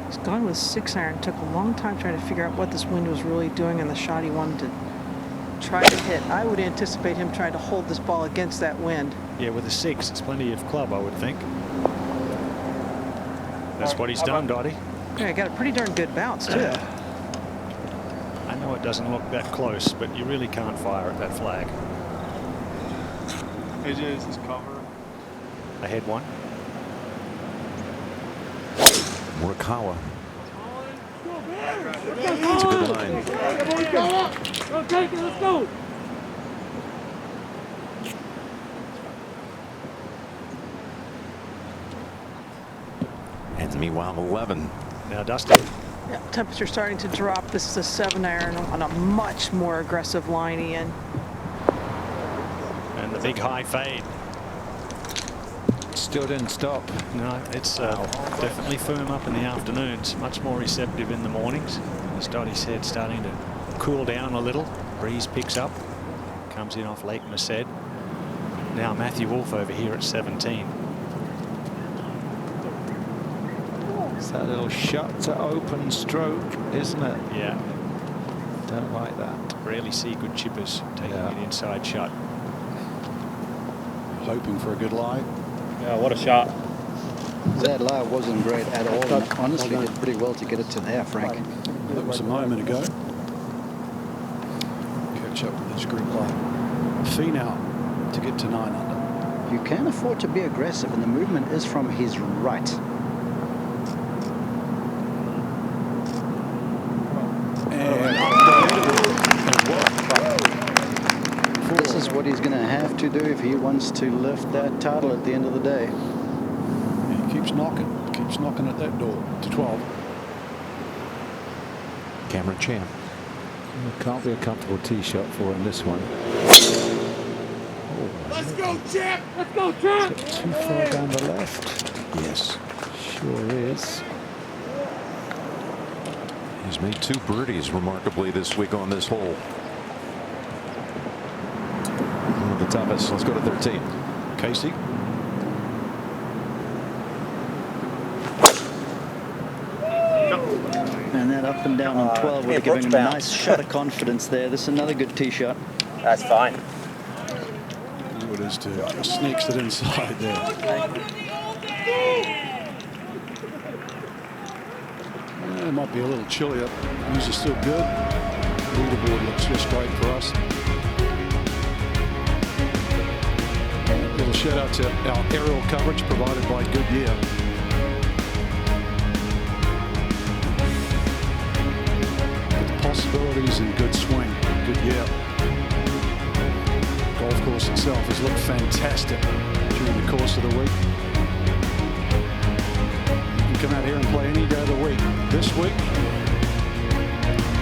Speaker 18: He's gone with 6-iron. Took a long time trying to figure out what this wind was really doing and the shot he wanted to try to hit. I would anticipate him trying to hold this ball against that wind.
Speaker 17: Yeah, with a 6, it's plenty of club, I would think. That's what he's done, Dottie.
Speaker 18: Yeah, got a pretty darn good bounce, too.
Speaker 17: I know it doesn't look that close, but you really can't fire at that flag.
Speaker 9: AJ, is this cover?
Speaker 17: Ahead one.
Speaker 8: Morikawa. It's a good line.
Speaker 9: Go take it, let's go.
Speaker 8: And meanwhile, 11.
Speaker 17: Now Dustin.
Speaker 18: Yeah, temperature starting to drop. This is a 7-iron on a much more aggressive line, Ian.
Speaker 17: And the big high fade.
Speaker 7: Still didn't stop.
Speaker 17: No, it's definitely firm up in the afternoons. Much more receptive in the mornings. As Dottie said, starting to cool down a little. Breeze picks up. Comes in off Lake Merced. Now Matthew Wolff over here at 17.
Speaker 7: It's that little shut to open stroke, isn't it?
Speaker 17: Yeah.
Speaker 7: Don't like that.
Speaker 17: rarely see good chippers taking an inside shot.
Speaker 20: Hoping for a good lie.
Speaker 9: Yeah, what a shot.
Speaker 6: That lie wasn't great at all. And honestly, did pretty well to get it to there, Frank.
Speaker 20: That was a moment ago. Catch up with this group by Finau to get to 9 under.
Speaker 6: You can afford to be aggressive, and the movement is from his right. This is what he's going to have to do if he wants to lift that title at the end of the day.
Speaker 20: He keeps knocking at that door to 12.
Speaker 8: Cameron Champ.
Speaker 7: It can't be a comfortable tee shot for him, this one.
Speaker 29: Let's go, Champ! Let's go, Champ!
Speaker 7: Too far down the left.
Speaker 8: Yes.
Speaker 7: Sure is.
Speaker 8: He's made 2 birdies remarkably this week on this hole. One of the toughest. Let's go to 13.
Speaker 20: Casey.
Speaker 6: And that up and down on 12 would have given him a nice shot of confidence there. This is another good tee shot.
Speaker 14: That's fine.
Speaker 20: It is to sneaks it inside there. It might be a little chilly up. Views are still good. Leaderboard looks just great for us. Little shout out to our aerial coverage provided by Goodyear. Possibilities and good swing. Good year. Golf course itself has looked fantastic during the course of the week. You can come out here and play any day of the week. This week,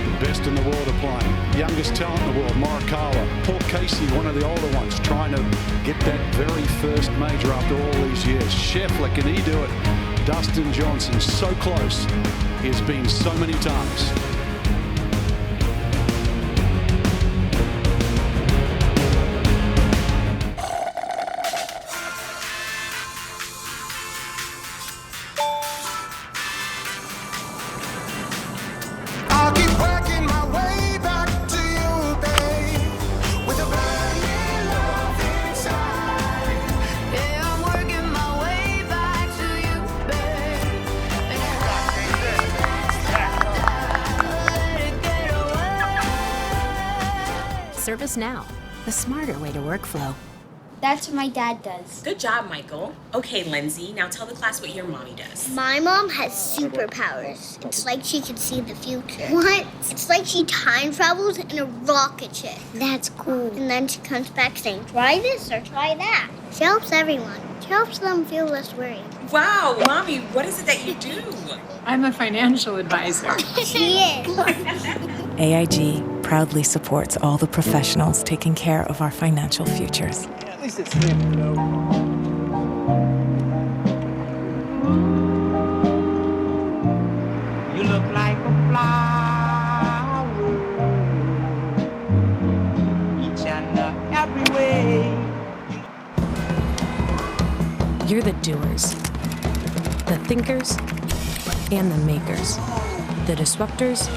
Speaker 20: the best in the world are playing. Youngest talent in the world, Morikawa. Paul Casey, one of the older ones, trying to get that very first major after all these years. Scheffler, can he do it? Dustin Johnson, so close. He has been so many times.
Speaker 12: ServiceNow, the smarter way to workflow.
Speaker 13: That's what my dad does.
Speaker 16: Good job, Michael. Okay, Lindsay, now tell the class what your mommy does.
Speaker 13: My mom has superpowers. It's like she can see the future. What? It's like she time travels in a rocket ship. That's cool. And then she comes back saying, try this or try that. She helps everyone. She helps them feel less worried.
Speaker 16: Wow, Mommy, what is it that you do?
Speaker 13: I'm a financial advisor. She is.
Speaker 19: AIG proudly supports all the professionals taking care of our financial futures.
Speaker 13: At least it's him, you know.
Speaker 29: You look like a flower, each and every way.
Speaker 19: You're the doers, the thinkers, and the makers, the disruptors,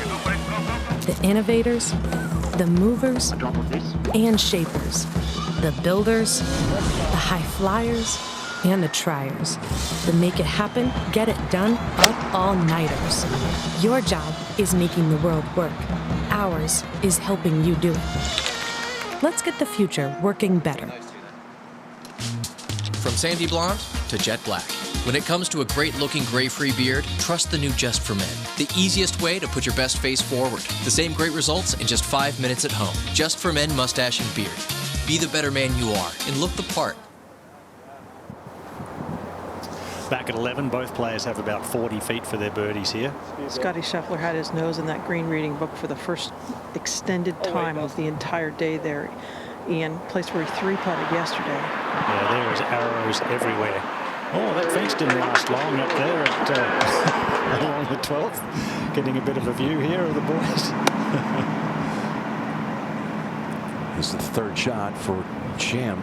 Speaker 19: the innovators, the movers, and shapers, the builders, the high flyers, and the triers, the make it happen, get it done, up all-nighters. Your job is making the world work. Ours is helping you do it. Let's get the future working better.
Speaker 1: From sandy blonde to jet black. When it comes to a great-looking gray-free beard, trust the new Just for Men. The easiest way to put your best face forward. The same great results in just 5 minutes at home. Just for Men mustache and beard. Be the better man you are and look the part.
Speaker 17: Back at 11, both players have about 40 feet for their birdies here.
Speaker 18: Scotty Scheffler had his nose in that green reading book for the first extended time of the entire day there. Ian, place where he three-putted yesterday.
Speaker 17: Yeah, there was arrows everywhere. Oh, that fence didn't last long up there at along the 12th. Getting a bit of a view here of the boys.
Speaker 8: This is the third shot for Champ.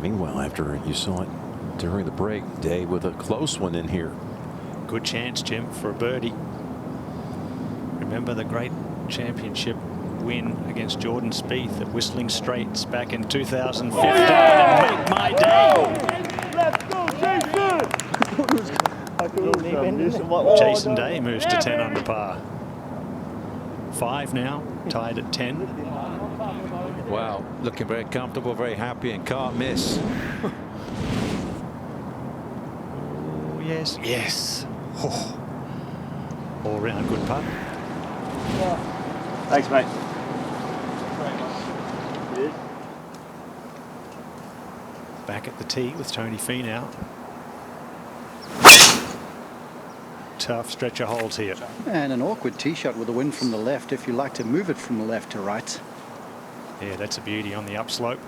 Speaker 8: Meanwhile, after you saw it during the break, Day with a close one in here.
Speaker 17: Good chance, Jim, for a birdie. Remember the great championship win against Jordan Spieth at Whistling Straits back in 2015 and make my day.
Speaker 29: Let's go, Jason!
Speaker 17: Jason Day moves to 10 under par. 5 now, tied at 10.
Speaker 7: Wow, looking very comfortable, very happy, and can't miss.
Speaker 17: Oh, yes, yes. Oh. All round good putt.
Speaker 14: Thanks, mate.
Speaker 17: Back at the tee with Tony Finau. Tough stretch of holes here.
Speaker 6: And an awkward tee shot with a wind from the left if you like to move it from the left to right.
Speaker 17: Yeah, that's a beauty on the upslope.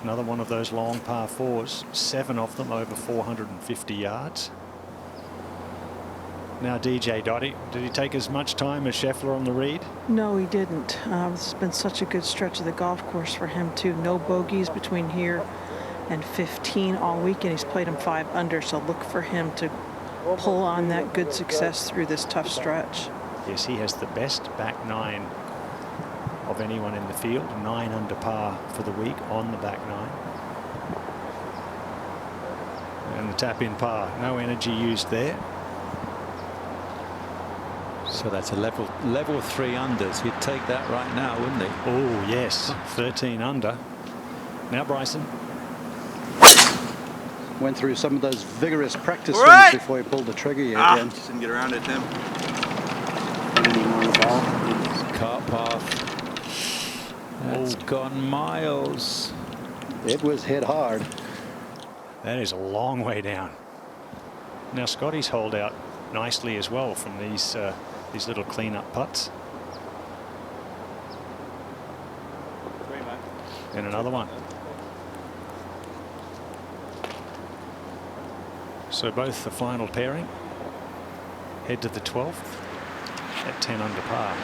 Speaker 17: Another one of those long par 4s, 7 of them over 450 yards. Now DJ Dottie, did he take as much time as Scheffler on the reed?
Speaker 18: No, he didn't. It's been such a good stretch of the golf course for him too. No bogeys between here and 15 all week, and he's played him 5 under. So look for him to pull on that good success through this tough stretch.
Speaker 17: Yes, he has the best back 9 of anyone in the field. 9 under par for the week on the back 9. And the tap in par, no energy used there.
Speaker 7: So that's a level 3 unders. He'd take that right now, wouldn't he?
Speaker 17: Oh yes, 13 under. Now Bryson.
Speaker 6: Went through some of those vigorous practice swings before he pulled the trigger yet.
Speaker 4: Just didn't get around it, Tim.
Speaker 7: Cart path. That's gone miles.
Speaker 6: It was hit hard.
Speaker 17: That is a long way down. Now Scotty's holed out nicely as well from these little clean-up putts. And another one. So both the final pairing head to the 12th at 10 under par.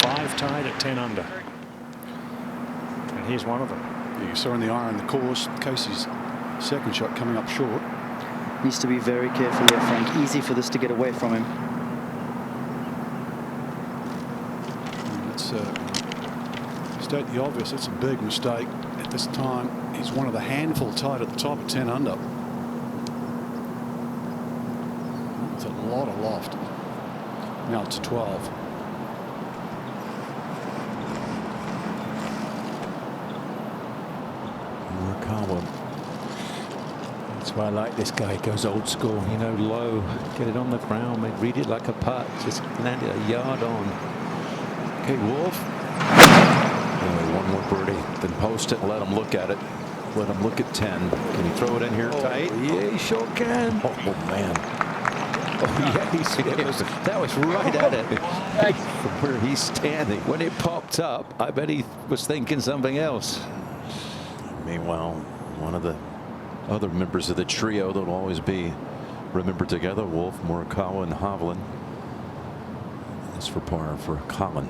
Speaker 17: 5 tied at 10 under. And here's one of them.
Speaker 20: Yeah, you saw in the iron the course, Casey's second shot coming up short.
Speaker 6: Needs to be very careful here, Frank. Easy for this to get away from him.
Speaker 20: Let's state the obvious. It's a big mistake at this time. He's one of the handful tied at the top at 10 under. With a lot of loft. Now it's 12.
Speaker 7: Morikawa. That's why I like this guy. He goes old school, you know, low, get it on the ground, mate, read it like a putt, just land it a yard on. Okay, Wolf.
Speaker 8: One more birdie, then post it and let him look at it. Let him look at 10. Can you throw it in here tight?
Speaker 7: Yeah, he sure can.
Speaker 8: Oh man.
Speaker 7: Oh, yeah, that was right at it. From where he's standing. When it popped up, I bet he was thinking something else.
Speaker 8: Meanwhile, one of the other members of the trio that will always be remembered together, Wolf, Morikawa, and Hovland. That's for par for Collin.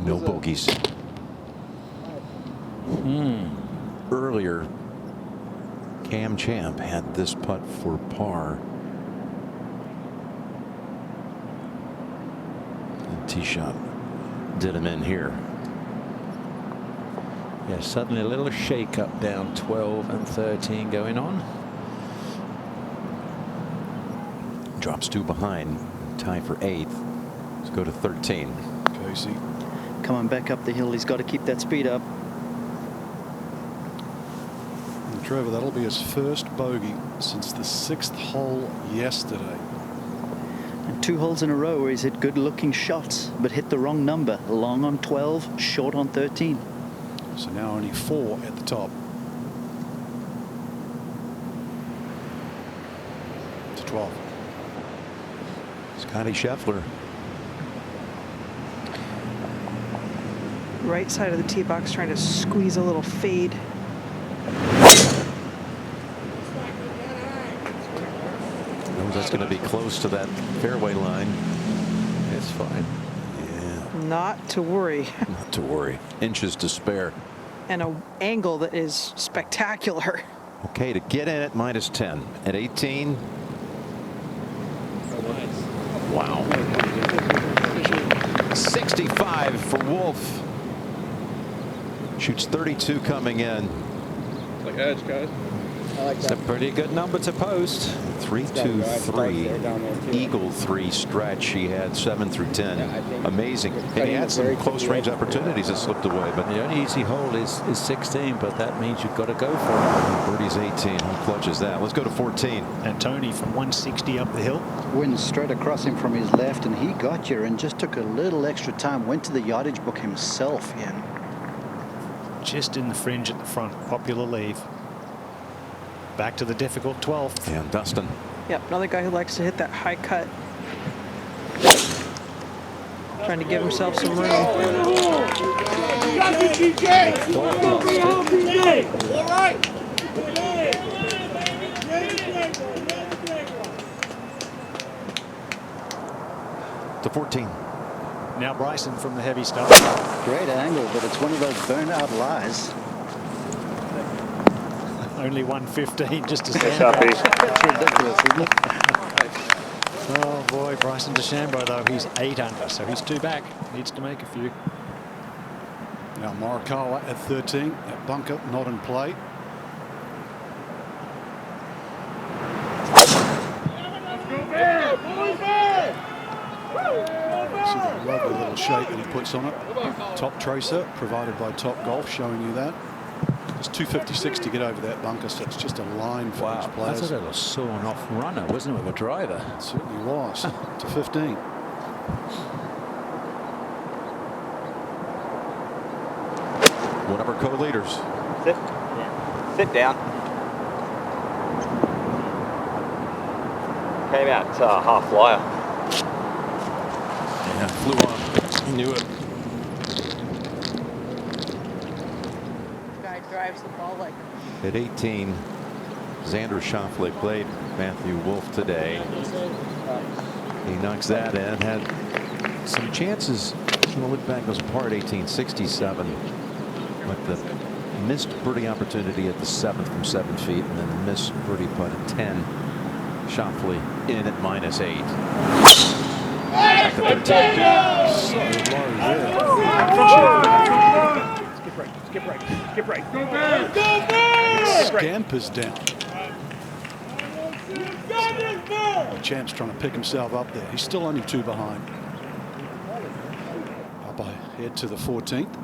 Speaker 8: No bogeys. Earlier, Cam Champ had this putt for par. And tee shot did him in here.
Speaker 7: Yeah, suddenly a little shake up down 12 and 13 going on.
Speaker 8: Drops 2 behind, tie for 8th. Let's go to 13.
Speaker 20: Casey.
Speaker 6: Coming back up the hill, he's got to keep that speed up.
Speaker 20: And Trevor, that'll be his first bogey since the 6th hole yesterday.
Speaker 6: And 2 holes in a row where he's hit good-looking shots, but hit the wrong number. Long on 12, short on 13.
Speaker 20: So now only 4 at the top. To 12.
Speaker 8: Scotty Scheffler.
Speaker 18: Right side of the tee box, trying to squeeze a little fade.
Speaker 8: Knows that's going to be close to that fairway line.
Speaker 7: It's
Speaker 8: fine.
Speaker 18: Not to worry.
Speaker 8: Not to worry. Inches to spare.
Speaker 18: And an angle that is spectacular.
Speaker 8: Okay, to get in at -10 at 18. Wow. 65 for Wolf. Shoots 32 coming in.
Speaker 9: Like edge, guys.
Speaker 8: It's a pretty good number to post. 3-2-3 eagle 3 stretch. He had 7 through 10. Amazing. And he had some close range opportunities that slipped away. But
Speaker 7: the only easy hole is 16, but that means you've got to go for it.
Speaker 8: Birdie's 18. How clutch is that? Let's go to 14.
Speaker 17: And Tony from 160 up the hill.
Speaker 6: Wind straight across him from his left, and he got here and just took a little extra time. Went to the yardage book himself, Ian.
Speaker 17: Just in the fringe at the front. Popular leave. Back to the difficult 12th.
Speaker 8: And Dustin.
Speaker 18: Yep, another guy who likes to hit that high cut. Trying to give himself some room.
Speaker 8: To 14.
Speaker 17: Now Bryson from the heavy start.
Speaker 6: Great angle, but it's one of those burnout lies.
Speaker 17: Only 115 just to stand.
Speaker 6: That's ridiculous, isn't it?
Speaker 17: Oh boy, Bryson DeChambeau though, he's 8 under, so he's 2 back. Needs to make a few.
Speaker 20: Now Morikawa at 13. That bunker not in play. See that lovely little shape that he puts on it. Top tracer provided by Top Golf, showing you that. It's 256 to get over that bunker, so it's just a line for each player.
Speaker 7: That's a little sawn off runner, wasn't it, with a driver?
Speaker 20: It certainly was. To 15.
Speaker 8: One of our co-leaders.
Speaker 4: Sit. Yeah. Sit down. Came out half flyer.
Speaker 8: Yeah, flew on. Knew it.
Speaker 18: Drives the ball like
Speaker 8: At 18, Xander Schauffele played Matthew Wolf today. He knocks that in. Had some chances. I'm going to look back. It was a par at 1867. But the missed birdie opportunity at the 7th from 7 feet, and then the missed birdie putt at 10. Schauffele in at -8. Back to 13.
Speaker 20: So low there.
Speaker 9: Skip right.
Speaker 20: Scampers down. The champ's trying to pick himself up there. He's still only 2 behind. Up ahead to the 14th.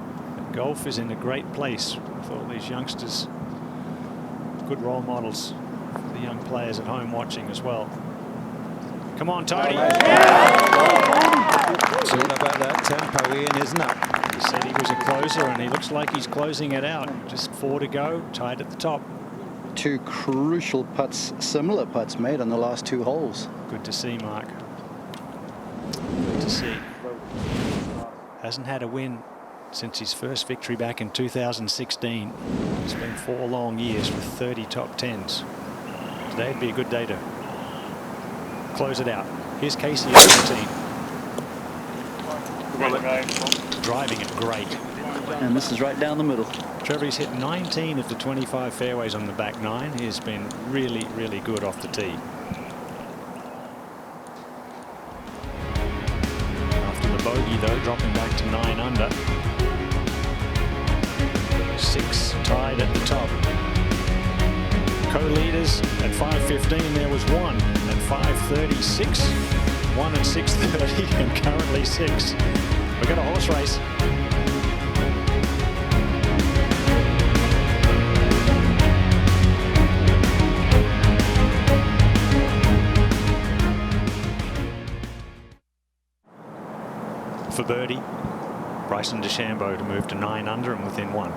Speaker 17: Golf is in a great place with all these youngsters. Good role models for the young players at home watching as well. Come on, Tony.
Speaker 7: It's all about that tempo, Ian, isn't it?
Speaker 17: He said he was a closer, and he looks like he's closing it out. Just 4 to go, tied at the top.
Speaker 6: 2 crucial putts, similar putts made on the last 2 holes.
Speaker 17: Good to see, Mark. Good to see. Hasn't had a win since his first victory back in 2016. It's been 4 long years with 30 top 10s. Today'd be a good day to close it out. Here's Casey at 13. Driving it great.
Speaker 6: And this is right down the middle.
Speaker 17: Trevor's hit 19 of the 25 fairways on the back 9. He has been really, really good off the tee. After the bogey, though, dropping back to 9 under. 6 tied at the top. Co-leaders at 5:15, there was 1 at 5:36, 1 at 6:30, and currently 6. We've got a horse race. For birdie, Bryson DeChambeau to move to 9 under and within 1.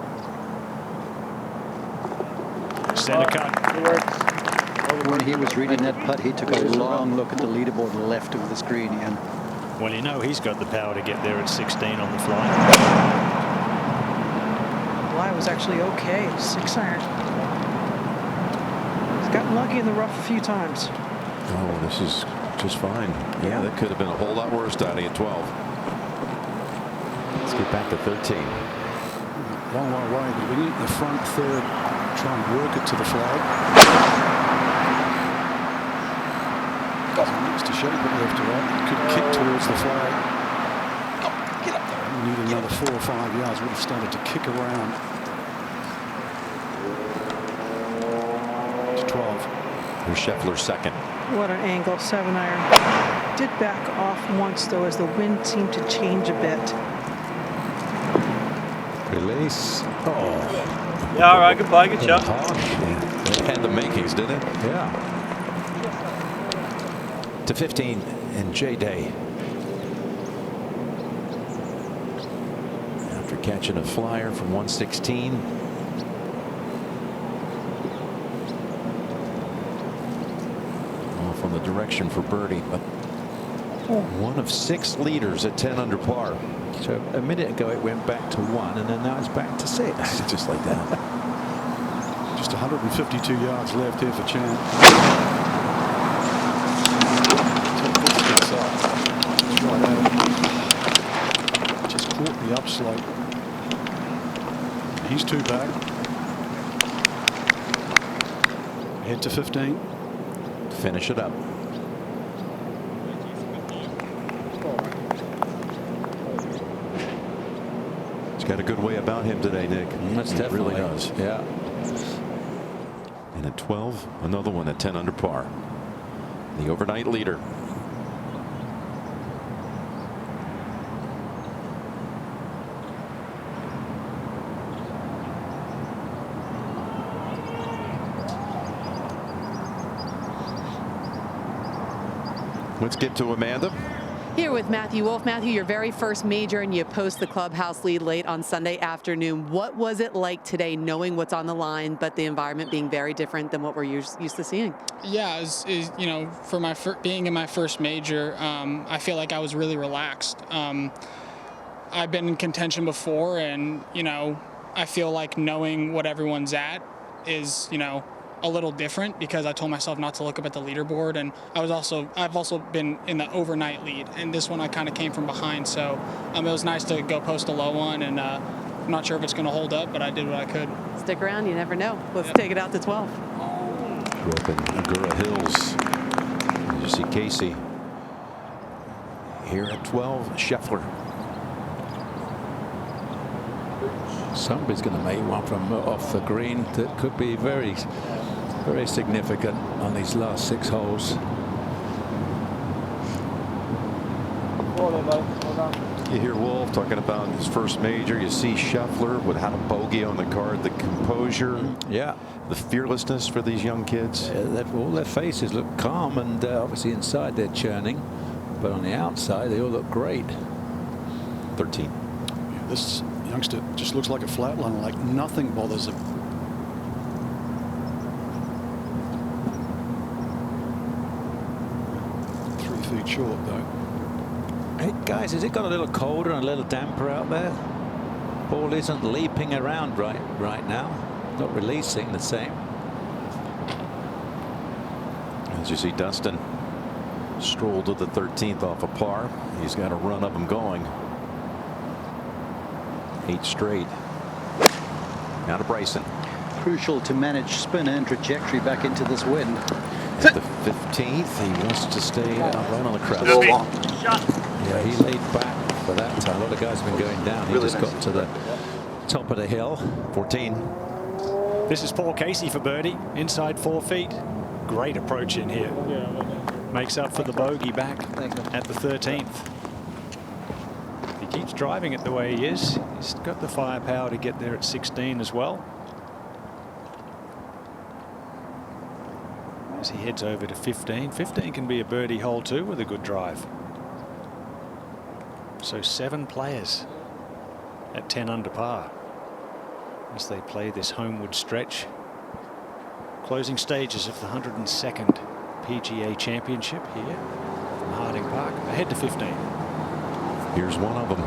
Speaker 17: Center cut.
Speaker 6: When he was reading that putt, he took a long look at the leaderboard left of the screen, Ian.
Speaker 17: Well, you know he's got the power to get there at 16 on the fly.
Speaker 18: the lie was actually okay. 6 iron. He's gotten lucky in the rough a few times.
Speaker 8: Oh, this is Just fine. Yeah, that could have been a whole lot worse starting at 12. Let's get back to 13.
Speaker 20: Long way, but we need the front third, try and work it to the flag. Needs to shape it left to right. Could kick towards the flag. Get up there. We need another 4 or 5 yards. Would have started to kick around. It's 12.
Speaker 8: Here's Scheffler's second.
Speaker 18: What an angle, 7-iron. Did back off once, though, as the wind seemed to change a bit.
Speaker 7: Release. Oh.
Speaker 29: Yeah, all right, good play, good shot.
Speaker 8: It had the makings, didn't it?
Speaker 7: Yeah.
Speaker 8: To 15 and J Day. After catching a flyer from 116. Off on the direction for birdie, but one of 6 leaders at 10 under par.
Speaker 7: So a minute ago it went back to 1, and then now it's back to 6.
Speaker 8: Just like that.
Speaker 20: Just 152 yards left here for Chan. Just caught the upslope. He's 2 back. Head to 15.
Speaker 8: Finish it up. Got a good way about him today, Nick.
Speaker 7: That's definitely
Speaker 8: really does.
Speaker 7: Yeah.
Speaker 8: And at 12, another one at 10 under par. The overnight leader. Let's get to Amanda.
Speaker 5: Here with Matthew Wolff. Matthew, your very first major, and you post the clubhouse lead late on Sunday afternoon. What was it like today, knowing what's on the line, but the environment being very different than what we're used to seeing?
Speaker 10: Yeah, you know, for my being in my first major, I feel like I was really relaxed. I've been in contention before, and you know, I feel like knowing what everyone's at is, you know, a little different because I told myself not to look up at the leaderboard, and I've also been in the overnight lead, and this one I kind of came from behind, so it was nice to go post a low one, and I'm not sure if it's going to hold up, but I did what I could.
Speaker 5: Stick around, you never know. Let's take it out to 12.
Speaker 8: Grew up in Agoura Hills. You see Casey here at 12. Scheffler.
Speaker 7: Somebody's going to make one from off the green that could be very, very significant on these last 6 holes.
Speaker 8: You hear Wolff talking about his first major. You see Scheffler with had a bogey on the card. The composure,
Speaker 7: yeah,
Speaker 8: the fearlessness for these young kids.
Speaker 7: All their faces look calm, and obviously inside they're churning, but on the outside they all look great.
Speaker 8: 13.
Speaker 20: Yeah, this youngster just looks like a flatliner, like nothing bothers him. Feet short though.
Speaker 7: Hey guys, has it got a little colder and a little damper out there? Ball isn't leaping around right now, not releasing the same.
Speaker 8: As you see, Dustin strolled to the 13th off a par. He's got a run up and going. 8 straight. Now to Bryson.
Speaker 6: Crucial to manage spin and trajectory back into this wind.
Speaker 8: At the 15th, he wants to stay right on the crest.
Speaker 7: Yeah, he laid back for that time. A lot of guys have been going down. He just got to the top of the hill.
Speaker 8: 14.
Speaker 17: This is Paul Casey for birdie. Inside 4 feet. Great approach in here. Makes up for the bogey back at the 13th. If he keeps driving it the way he is, he's got the firepower to get there at 16 as well. As he heads over to 15. 15 can be a birdie hole too with a good drive. So 7 players at 10 under par as they play this homeward stretch. Closing stages of the 102nd PGA Championship here from Harding Park. Ahead to 15.
Speaker 8: Here's one of them.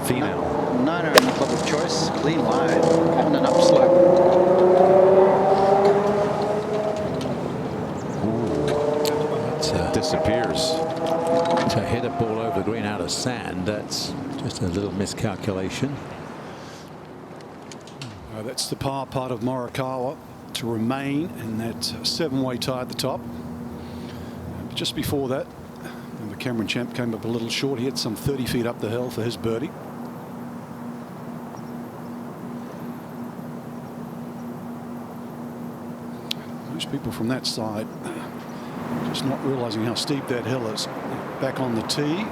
Speaker 8: Female.
Speaker 6: 9 in the club of choice. Clean wide on an upslope.
Speaker 8: disappears.
Speaker 7: To hit a ball over the green out of sand, that's just a little miscalculation.
Speaker 20: That's the par part of Morikawa to remain in that 7-way tie at the top. But just before that, the Cameron Champ came up a little short. He had some 30 feet up the hill for his birdie. Most people from that side just not realizing how steep that hill is. Back on the tee,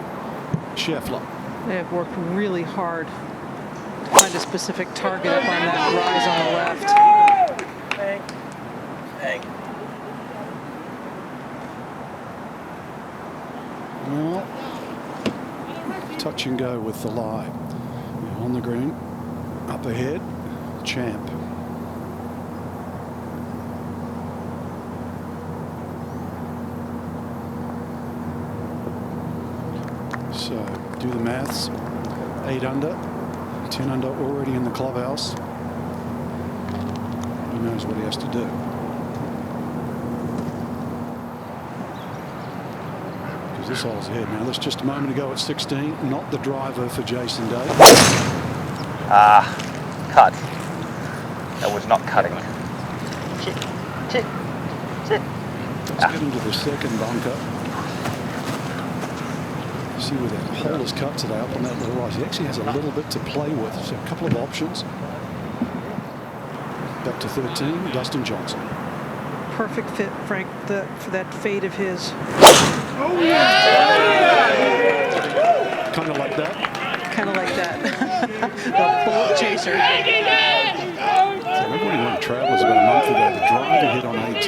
Speaker 20: Scheffler.
Speaker 18: They have worked really hard to find a specific target up on that rise on the left.
Speaker 20: Well, touch and go with the lie. On the green, up ahead, Champ. So do the maths. 8 under, 10 under already in the clubhouse. He knows what he has to do. Because this hole's ahead now. That's just a moment ago at 16. Not the driver for Jason Day.
Speaker 4: Cut. That was not cutting.
Speaker 20: Let's get into the second bunker. See where that hole is cut today up on that little rise. He actually has a little bit to play with. So a couple of options. Back to 13, Dustin Johnson.
Speaker 18: Perfect fit, Frank, for that fade of his.
Speaker 20: Oh, yeah! Kind of like that.
Speaker 18: Kind of like that. The bullet chaser.
Speaker 20: I remember when he won Travelers about a month ago. The driver hit on 18.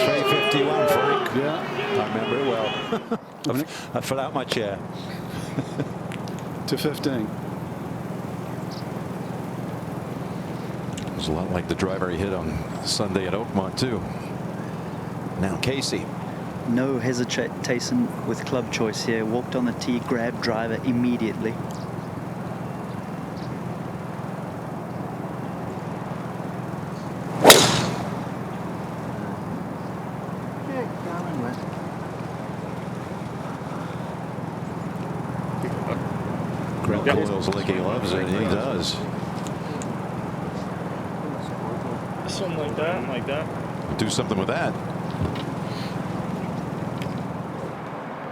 Speaker 7: 351, Frank.
Speaker 20: Yeah.
Speaker 7: I remember it well. I fell out my chair.
Speaker 20: To 15.
Speaker 8: It was a lot like the driver he hit on Sunday at Oakmont, too. Now Casey.
Speaker 6: No hesitation with club choice here. Walked on the tee, grabbed driver immediately.
Speaker 8: Grant coils like he loves it, and he does.
Speaker 29: Something like that. Like that.
Speaker 8: Do something with that.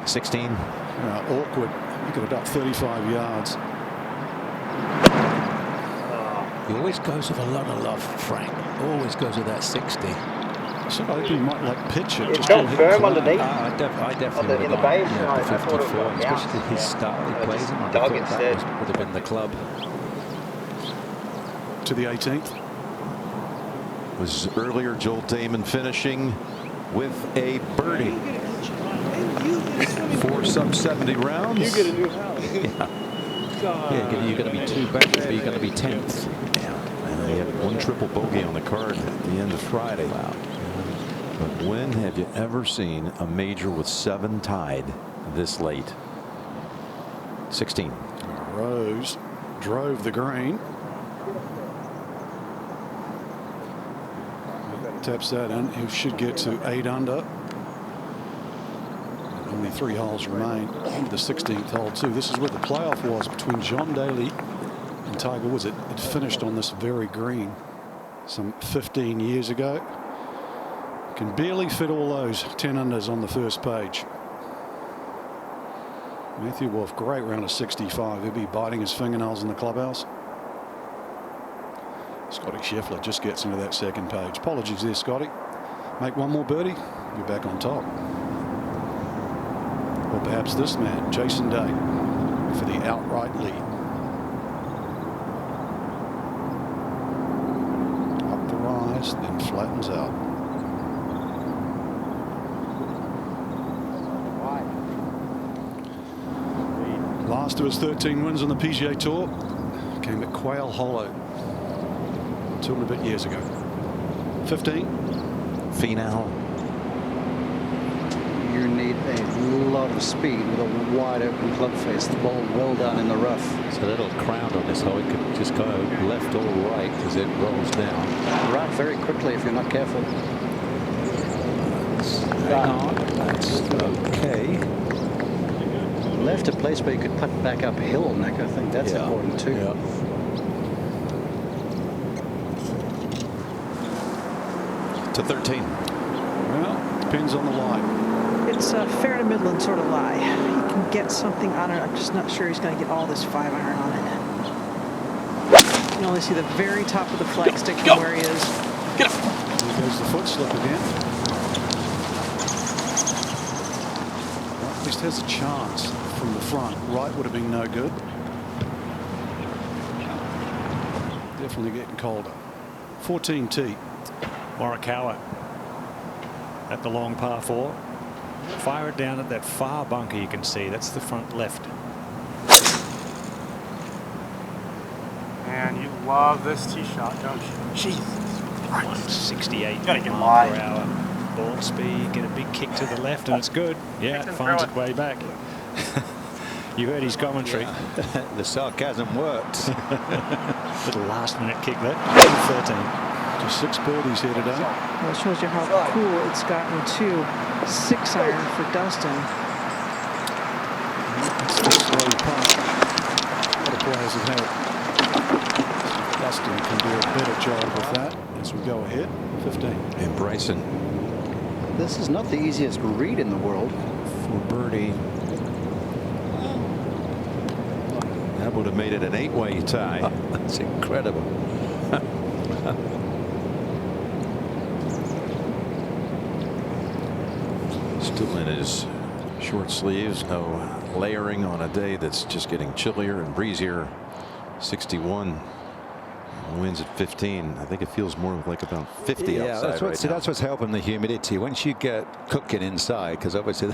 Speaker 8: 16.
Speaker 20: Awkward. Look at about 35 yards.
Speaker 7: He always goes with a lot of love, Frank. Always goes with that 60.
Speaker 20: So I think he might like pitch it.
Speaker 4: It's got firm underneath.
Speaker 7: I definitely
Speaker 4: in the base.
Speaker 7: yeah, the
Speaker 4: I thought it
Speaker 7: 54,
Speaker 4: would go
Speaker 7: especially his style he plays him. I
Speaker 4: dug
Speaker 7: thought
Speaker 4: instead.
Speaker 7: that would have been the club.
Speaker 20: To the 18th.
Speaker 8: Was earlier Joel Damon finishing with a birdie. 4 sub-70 rounds.
Speaker 29: You get a new house.
Speaker 7: Yeah, you're going to be 2 back, but you're going to be 10th.
Speaker 8: And he had 1 triple bogey on the card at the end of Friday.
Speaker 7: Wow.
Speaker 8: But when have you ever seen a major with 7 tied this late? 16.
Speaker 20: Rose drove the green. Taps that in. He should get to 8 under. Only 3 holes remain. Into the 16th hole too. This is where the playoff was between John Daly and Tiger Woods. It finished on this very green some 15 years ago. Can barely fit all those 10 unders on the first page. Matthew Wolff, great round of 65. He'll be biting his fingernails in the clubhouse. Scotty Scheffler just gets into that second page. Apologies there, Scotty. Make 1 more birdie, you're back on top. Or perhaps this man, Jason Day, for the outright lead. Up the rise, then flattens out. Last of his 13 wins on the PGA Tour came at Quail Hollow 2 and a bit years ago. 15.
Speaker 8: Finale.
Speaker 6: You need a lot of speed with a wide open club face. The ball well down in the rough.
Speaker 7: It's a little crown on this hole. It could just go left or right as it rolls down.
Speaker 6: Right, very quickly if you're not careful.
Speaker 7: Hang on. That's okay.
Speaker 6: Left a place where you could put back uphill, Nick. I think that's important too.
Speaker 7: Yeah.
Speaker 8: To 13.
Speaker 20: Well, depends on the lie.
Speaker 18: It's a fair to midland sort of lie. He can get something on it. I'm just not sure he's going to get all this 5-iron on it. You can only see the very top of the flagstick from where he is.
Speaker 20: Get up. There goes the foot slip again. Well, at least has a chance from the front. Right would have been no good. Definitely getting colder. 14 tee.
Speaker 17: Morikawa at the long par 4. Fire it down at that far bunker you can see. That's the front left.
Speaker 29: Man, you love this tee shot, don't you? Jesus Christ.
Speaker 17: 168
Speaker 29: Gotta get
Speaker 17: mile per hour. Ball speed, get a big kick to the left, and it's good. Yeah, it finds its way back. You heard his commentary.
Speaker 7: Yeah. The sarcasm worked.
Speaker 17: Little last-minute kick there. 13.
Speaker 20: Just 6 birdies here today.
Speaker 18: Well, it shows you how cool it's gotten to 6-iron for Dustin.
Speaker 20: It's just slow putt. A lot of players have had it. Dustin can do a better job with that as we go ahead. 15.
Speaker 8: And Bryson.
Speaker 6: This is not the easiest read in the world.
Speaker 8: For birdie. That would have made it an 8-way tie.
Speaker 7: That's incredible.
Speaker 8: Still in his short sleeves, no layering on a day that's just getting chillier and breezier. 61. Winds at 15. I think it feels more like about 50 outside
Speaker 7: that's what's helping the humidity. Once you get cooking inside, because obviously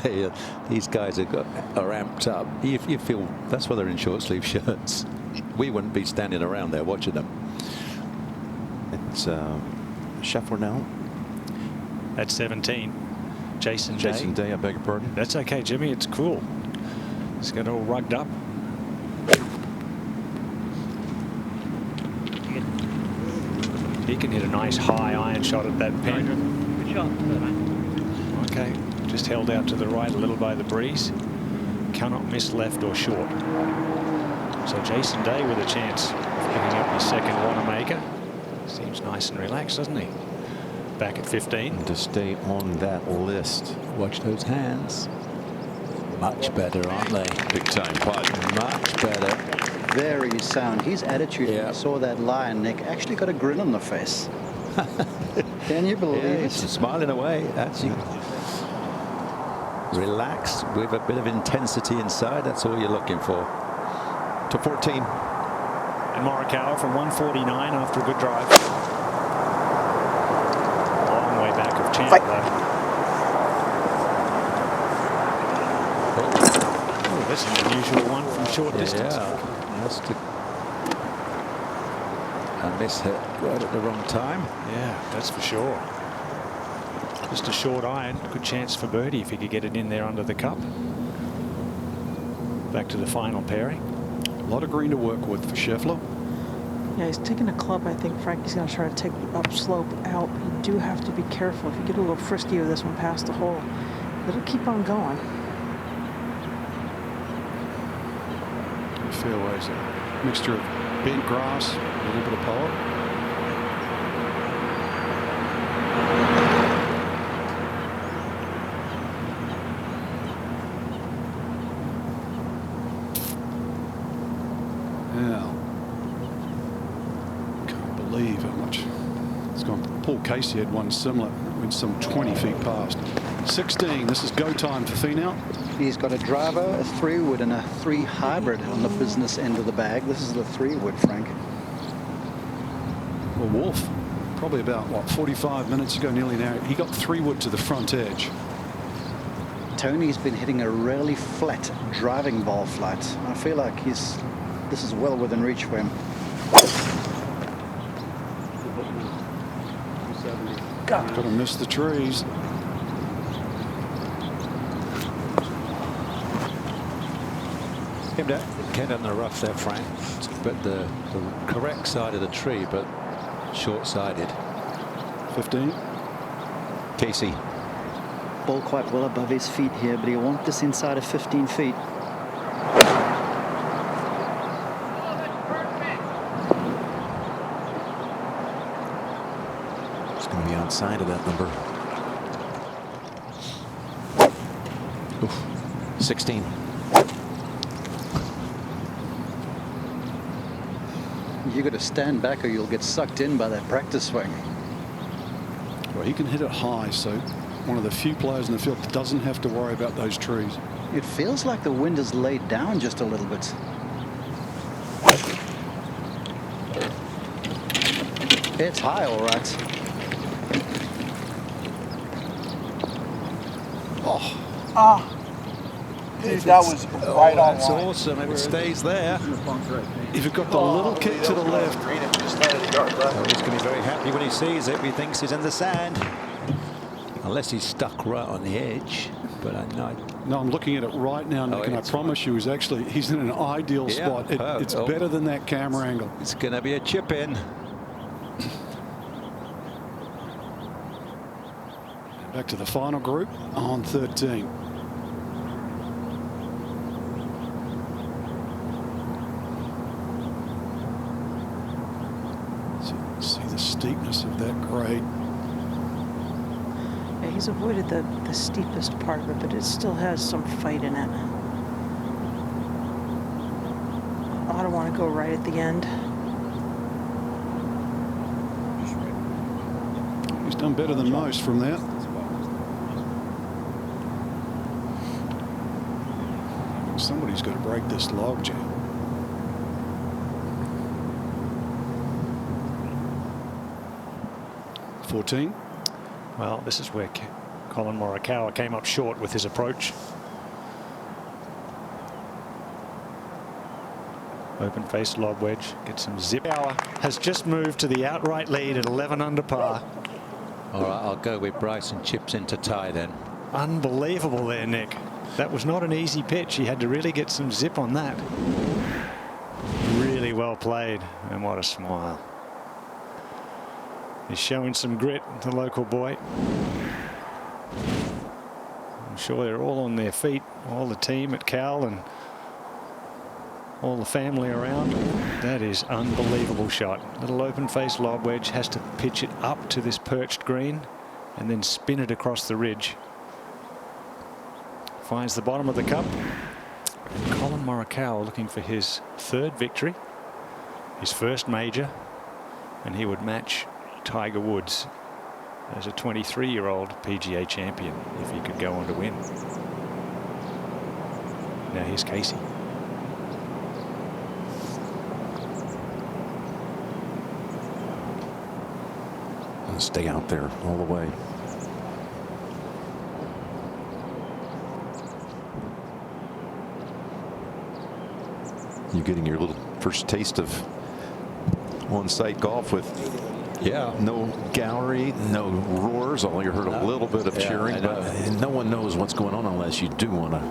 Speaker 7: these guys are amped up. You feel that's why they're in short sleeve shirts. We wouldn't be standing around there watching them.
Speaker 8: It's Scheffler now
Speaker 17: at 17. Jason
Speaker 8: Day, I beg your pardon.
Speaker 17: That's okay, Jimmy. It's cool. He's got all rugged up. He can hit a nice high iron shot at that pin.
Speaker 2: Good shot.
Speaker 17: Okay, just held out to the right a little by the breeze. Cannot miss left or short. So Jason Day with a chance of picking up his second Wanamaker. Seems nice and relaxed, doesn't he? Back at 15.
Speaker 8: To stay on that list.
Speaker 7: Watch those hands. Much better, aren't they?
Speaker 8: Big time putt.
Speaker 7: Much better.
Speaker 6: Very sound. His attitude, when I saw that line, Nick, actually got a grin on the face. Can you believe it?
Speaker 7: He's smiling away, actually. Relaxed with a bit of intensity inside. That's all you're looking for.
Speaker 8: To 14.
Speaker 17: And Morikawa from 149 after a good drive. Long way back of Chandler. Oh, that's an unusual one from short distance.
Speaker 7: Yeah. That's a miss hit right at the wrong time.
Speaker 17: Yeah, that's for sure. Just a short iron. Good chance for birdie if he could get it in there under the cup. Back to the final pairing.
Speaker 20: A lot of green to work with for Scheffler.
Speaker 18: Yeah, he's taking a club. I think Frankie's going to try to take the upslope out. You do have to be careful. If you get a little frisky with this one past the hole, it'll keep on going.
Speaker 20: The fairway's a mixture of bent grass, a little bit of power. Paul Casey had one similar, went some 20 feet past. 16, this is go time for Finau.
Speaker 6: He's got a driver, a 3-wood, and a 3 hybrid on the business end of the bag. This is the 3-wood, Frank.
Speaker 20: Well, Wolf, probably about, what, 45 minutes ago, nearly an hour, he got 3-wood to the front edge.
Speaker 6: Tony's been hitting a really flat driving ball flight. I feel like this is well within reach for him.
Speaker 20: Got to miss the trees.
Speaker 7: Came down the rough there, Frank, but the correct side of the tree, but short-sided.
Speaker 20: 15.
Speaker 7: Casey.
Speaker 6: ball quite well above his feet here, but he'll want this inside of 15 feet.
Speaker 8: It's going to be outside of that number. Oof. 16.
Speaker 6: You got to stand back or you'll get sucked in by that practice swing.
Speaker 20: Well, he can hit it high, so one of the few players in the field that doesn't have to worry about those trees.
Speaker 6: It feels like the wind is laid down just a little bit. It's high, all right.
Speaker 20: Oh.
Speaker 21: Dude, that was right on
Speaker 7: That's
Speaker 21: line.
Speaker 7: awesome if it stays there.
Speaker 20: If it got the little kick to the left.
Speaker 7: Oh, he's going to be very happy when he sees it. He thinks he's in the sand. Unless he's stuck right on the edge. But I know.
Speaker 20: No, I'm looking at it right now, Nick, and I promise you, he's in an ideal spot. It's better than that camera angle.
Speaker 7: It's going to be a chip in.
Speaker 20: Back to the final group on 13. See the steepness of that grade.
Speaker 18: Yeah, he's avoided the steepest part of it, but it still has some fight in it. I don't want to go right at the end.
Speaker 20: He's done better than most from that. Somebody's got to break this log jam.
Speaker 17: Well, this is where Collin Morikawa came up short with his approach. Open face lob wedge, get some zip. Has just moved to the outright lead at 11 under par.
Speaker 7: All right, I'll go with Bryson chips into tie then.
Speaker 17: Unbelievable there, Nick. That was not an easy pitch. He had to really get some zip on that. Really well played, and what a smile. He's showing some grit, the local boy. I'm sure they're all on their feet, all the team at Cal and all the family around. That is unbelievable shot. Little open face lob wedge, has to pitch it up to this perched green and then spin it across the ridge. Finds the bottom of the cup. And Collin Morikawa looking for his third victory, his first major, and he would match Tiger Woods as a 23-year-old PGA champion if he could go on to win. Now here's Casey.
Speaker 8: And stay out there all the way. You're getting your little first taste of on-site golf with no gallery, no roars. All you heard a little bit of cheering, but no one knows what's going on unless you do want to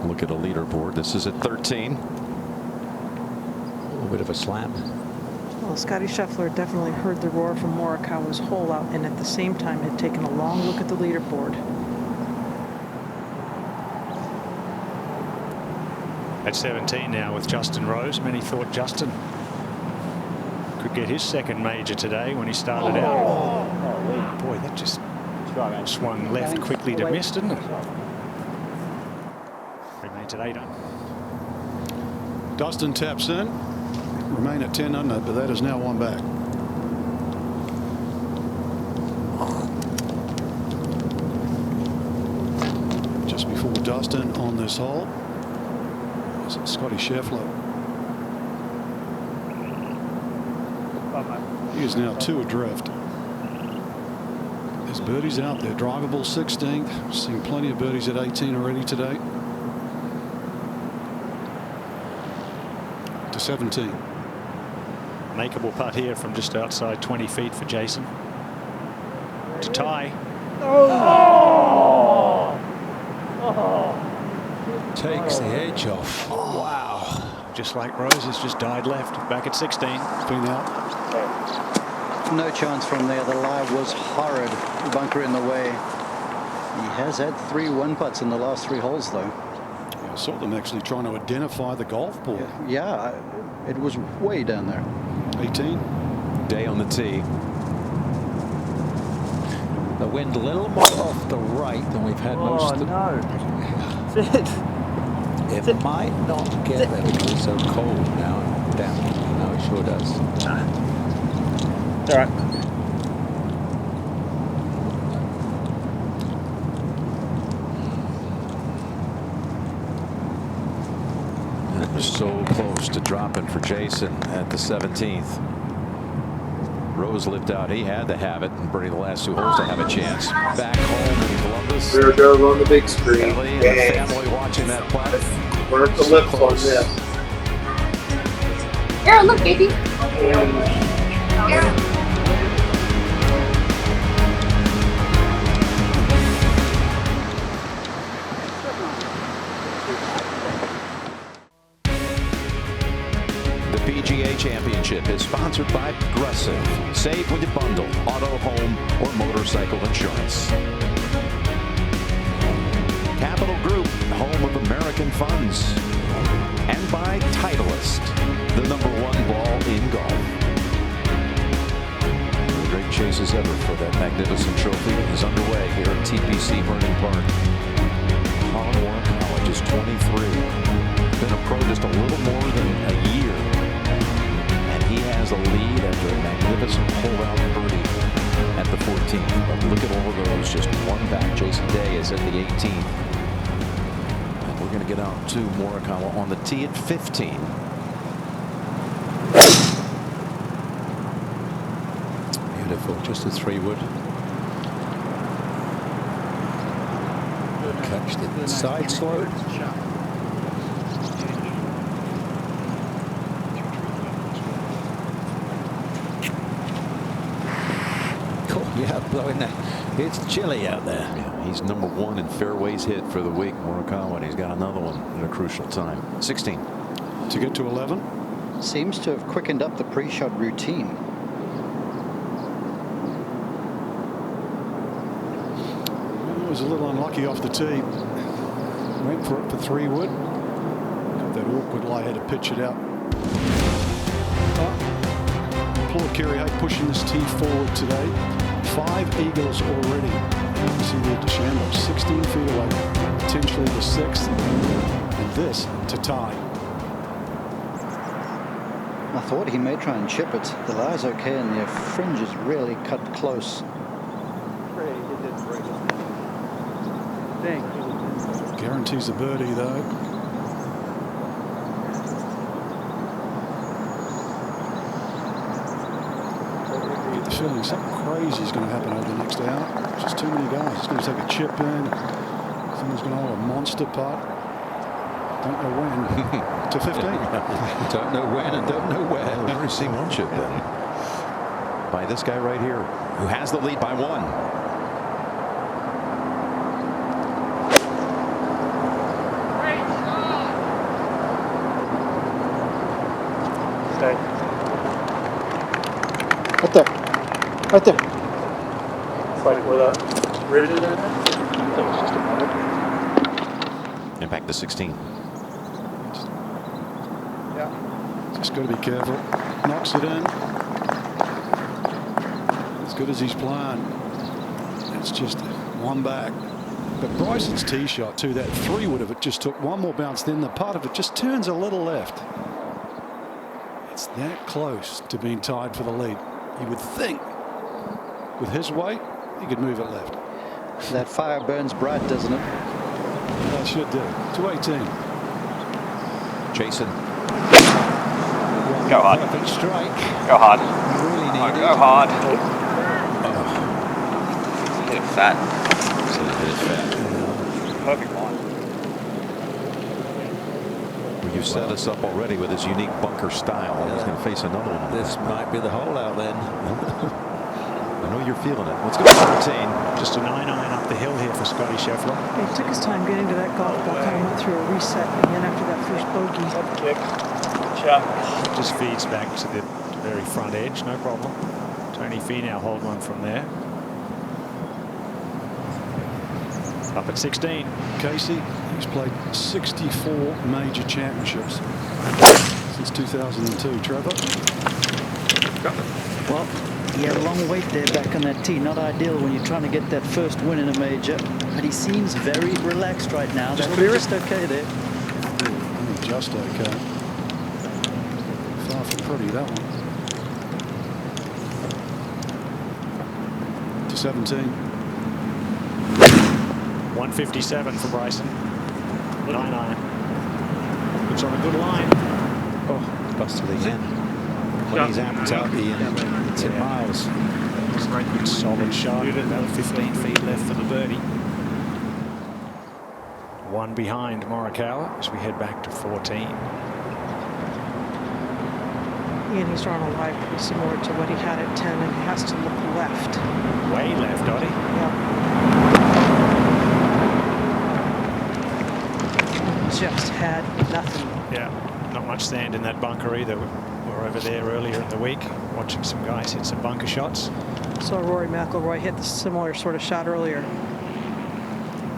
Speaker 8: look at a leaderboard. This is at 13.
Speaker 7: A little bit of a slam.
Speaker 18: Well, Scotty Scheffler definitely heard the roar from Morikawa's hole out, and at the same time had taken a long look at the leaderboard.
Speaker 17: At 17 now with Justin Rose. Many thought Justin could get his second major today when he started out. Boy, that just swung left quickly to miss, didn't it? Remains at 8 under.
Speaker 20: Dustin taps in. Remain at 10 under, but that is now one back. Just before Dustin on this hole is Scotty Scheffler. He is now 2 adrift. There's birdies out there. Drivable 16th. Seen plenty of birdies at 18 already today. To 17.
Speaker 17: Makeable putt here from just outside 20 feet for Jason. To tie.
Speaker 7: Takes the edge off.
Speaker 17: Wow. Just like Rose has just died left. Back at 16.
Speaker 20: Been out.
Speaker 6: No chance from there. The lie was horrid. Bunker in the way. He has had 3 1-putts in the last 3 holes, though.
Speaker 20: Yeah, I saw them actually trying to identify the golf ball.
Speaker 6: Yeah, it was way down there.
Speaker 20: 18.
Speaker 8: Day on the tee.
Speaker 3: The wind a little more off the right than we've had most of the... It might not get there because it's so cold now and damp. No, it sure does.
Speaker 14: It's all right.
Speaker 8: It was so close to dropping for Jason at the 17th. Rose lived out. He had to have it and birdie the last 2 holes to have a chance. Back home in Columbus.
Speaker 21: There goes on the big screen.
Speaker 8: Ellie and the family watching that putt.
Speaker 21: Burnt the lips on this.
Speaker 11: Aaron, look, baby. Aaron.
Speaker 8: The PGA Championship is sponsored by Progressive. Save when you bundle auto, home, or motorcycle insurance. Capital Group, home of American funds. And by Titleist, the #1 ball in golf. The great chase as ever for that magnificent trophy is underway here at TPC Harding Park. Collin Morikawa, just 23. Been a pro just a little more than a year. And he has a lead after a magnificent hole-out birdie at the 14th. But look at all of those, just one back. Jason Day is at the 18th. And we're going to get out to Morikawa on the tee at 15.
Speaker 3: Beautiful, just a 3-wood. Catch the side slope. Yeah, blowing that. It's chilly out there.
Speaker 8: Yeah, he's #1 in fairways hit for the week, Morikawa, and he's got another one at a crucial time. 16.
Speaker 20: To get to 11.
Speaker 6: Seems to have quickened up the pre-shot routine.
Speaker 20: He was a little unlucky off the tee. Went for it for 3-wood. Got that awkward lie-headed pitch it out. Applaud Kerry Hay pushing this tee forward today. 5 eagles already. You can see there DeChambeau 16 feet away, potentially the 6th, and this to tie.
Speaker 6: I thought he may try and chip it. The lie's okay, and the fringe is really cut close.
Speaker 20: Guarantees a birdie though. Feeling something crazy is going to happen over the next hour. Just too many guys. It's going to take a chip in. Someone's going to hold a monster putt. Don't know when. To 15.
Speaker 3: Don't know when and don't know where.
Speaker 8: I've never seen one chip in. By this guy right here, who has the lead by 1.
Speaker 21: Stay.
Speaker 18: Right there. Right there.
Speaker 21: It's like where that rivet is in there? That was just a moment.
Speaker 8: And back to 16.
Speaker 21: Yeah.
Speaker 20: Just got to be careful. Knocks it in. As good as he's playing. It's just one back. But Bryson's tee shot too, that 3-wood of it just took one more bounce, then the part of it just turns a little left. It's that close to being tied for the lead. You would think with his weight, he could move it left.
Speaker 6: That fire burns bright, doesn't it?
Speaker 20: That should do. 218.
Speaker 8: Jason.
Speaker 4: Go hard.
Speaker 3: Perfect strike.
Speaker 4: Go hard.
Speaker 3: You really need
Speaker 4: Go hard. Hit it fat.
Speaker 8: Hit it fat.
Speaker 4: Perfect line.
Speaker 8: You've set us up already with his unique bunker style. He's going to face another one.
Speaker 3: This might be the hole out then.
Speaker 8: I know you're feeling it. Let's go to 14.
Speaker 17: Just a 9-iron up the hill here for Scotty Scheffler.
Speaker 18: He took his time getting to that golf ball, kind of went through a reset again after that first bogey.
Speaker 21: Kick. Shot.
Speaker 17: Just feeds back to the very front edge, no problem. Tony Finau hold one from there. Up at 16.
Speaker 20: Casey, he's played 64 major championships since 2002. Trevor?
Speaker 6: Well, he had a long wait there back on that tee. Not ideal when you're trying to get that first win in a major. But he seems very relaxed right now. That'll be just okay there.
Speaker 20: Just okay. Far from pretty, that one. To 17.
Speaker 17: 157 for Bryson. 9-iron. Looks on a good line.
Speaker 7: Oh, busted again. When he's amped up, it's in miles.
Speaker 17: It's a great big solid shot. Another 15 feet left for the birdie. One behind Morikawa as we head back to 14.
Speaker 18: And he's drawn a lie pretty similar to what he had at 10, and he has to look left.
Speaker 17: Way left, Dottie.
Speaker 18: Yeah. Just had nothing.
Speaker 17: Yeah, not much sand in that bunker either. We were over there earlier in the week watching some guys hit some bunker shots.
Speaker 18: So Rory McIlroy hit the similar sort of shot earlier.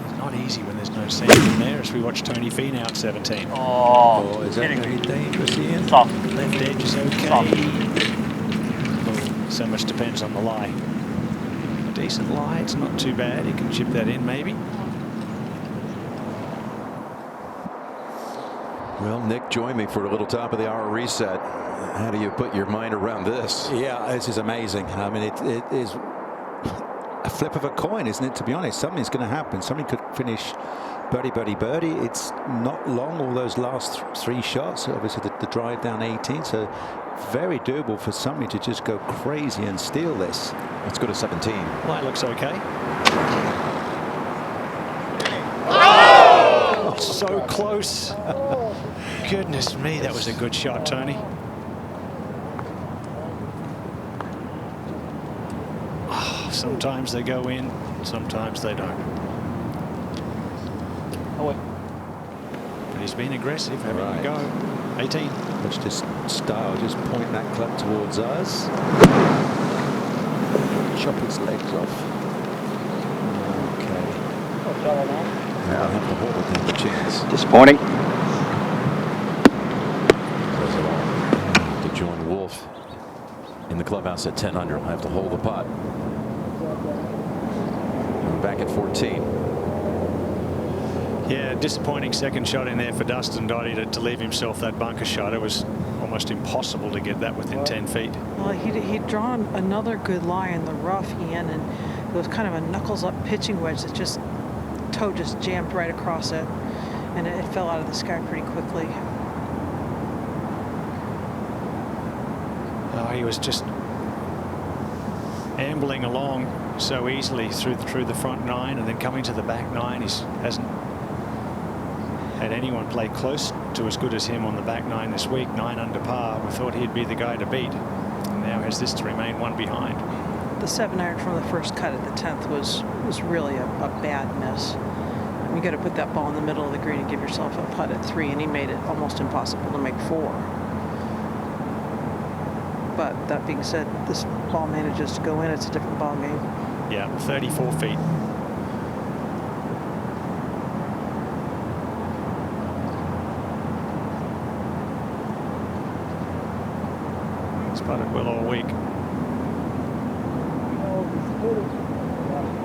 Speaker 17: It's not easy when there's no sand in there as we watch Tony Finau at 17.
Speaker 7: Oh, is that very dangerous, Ian?
Speaker 17: Left edge is okay. So much depends on the lie. A decent lie, it's not too bad. You can chip that in maybe.
Speaker 8: Well, Nick, join me for a little top of the hour reset. How do you put your mind around this?
Speaker 7: Yeah, this is amazing. I mean, it is a flip of a coin, isn't it? To be honest, something's going to happen. Somebody could finish birdie, birdie, birdie. It's not long, all those last three shots. Obviously, the drive down 18. So very doable for somebody to just go crazy and steal this.
Speaker 8: Let's go to 17.
Speaker 17: Line looks okay.
Speaker 8: Oh!
Speaker 17: So close. Goodness me, that was a good shot, Tony. Oh, sometimes they go in, sometimes they don't.
Speaker 7: Oh,
Speaker 17: but he's been aggressive, having a go. 18.
Speaker 7: Let's just style, just point that club towards us. Chop its legs off. Okay.
Speaker 8: Yeah, I'll have to hold it in the chance.
Speaker 14: Disappointing.
Speaker 8: To join Wolf in the clubhouse at 10 under. I'll have to hold the putt. We're back at 14.
Speaker 17: Yeah, disappointing second shot in there for Dustin Dottie to leave himself that bunker shot. It was almost impossible to get that within 10 feet.
Speaker 18: Well, he'd drawn another good lie in the rough, Ian, and it was kind of a knuckles-up pitching wedge that just toe just jammed right across it, and it fell out of the sky pretty quickly.
Speaker 17: Oh, he was just ambling along so easily through the front nine, and then coming to the back nine. He hasn't had anyone play close to as good as him on the back nine this week. 9 under par. We thought he'd be the guy to beat, and now has this to remain one behind.
Speaker 18: The 7-iron from the first cut at the 10th was really a bad miss. You got to put that ball in the middle of the green and give yourself a putt at 3, and he made it almost impossible to make 4. But that being said, this ball manages to go in. It's a different ball game.
Speaker 17: Yeah, 34 feet. Spotted well all week.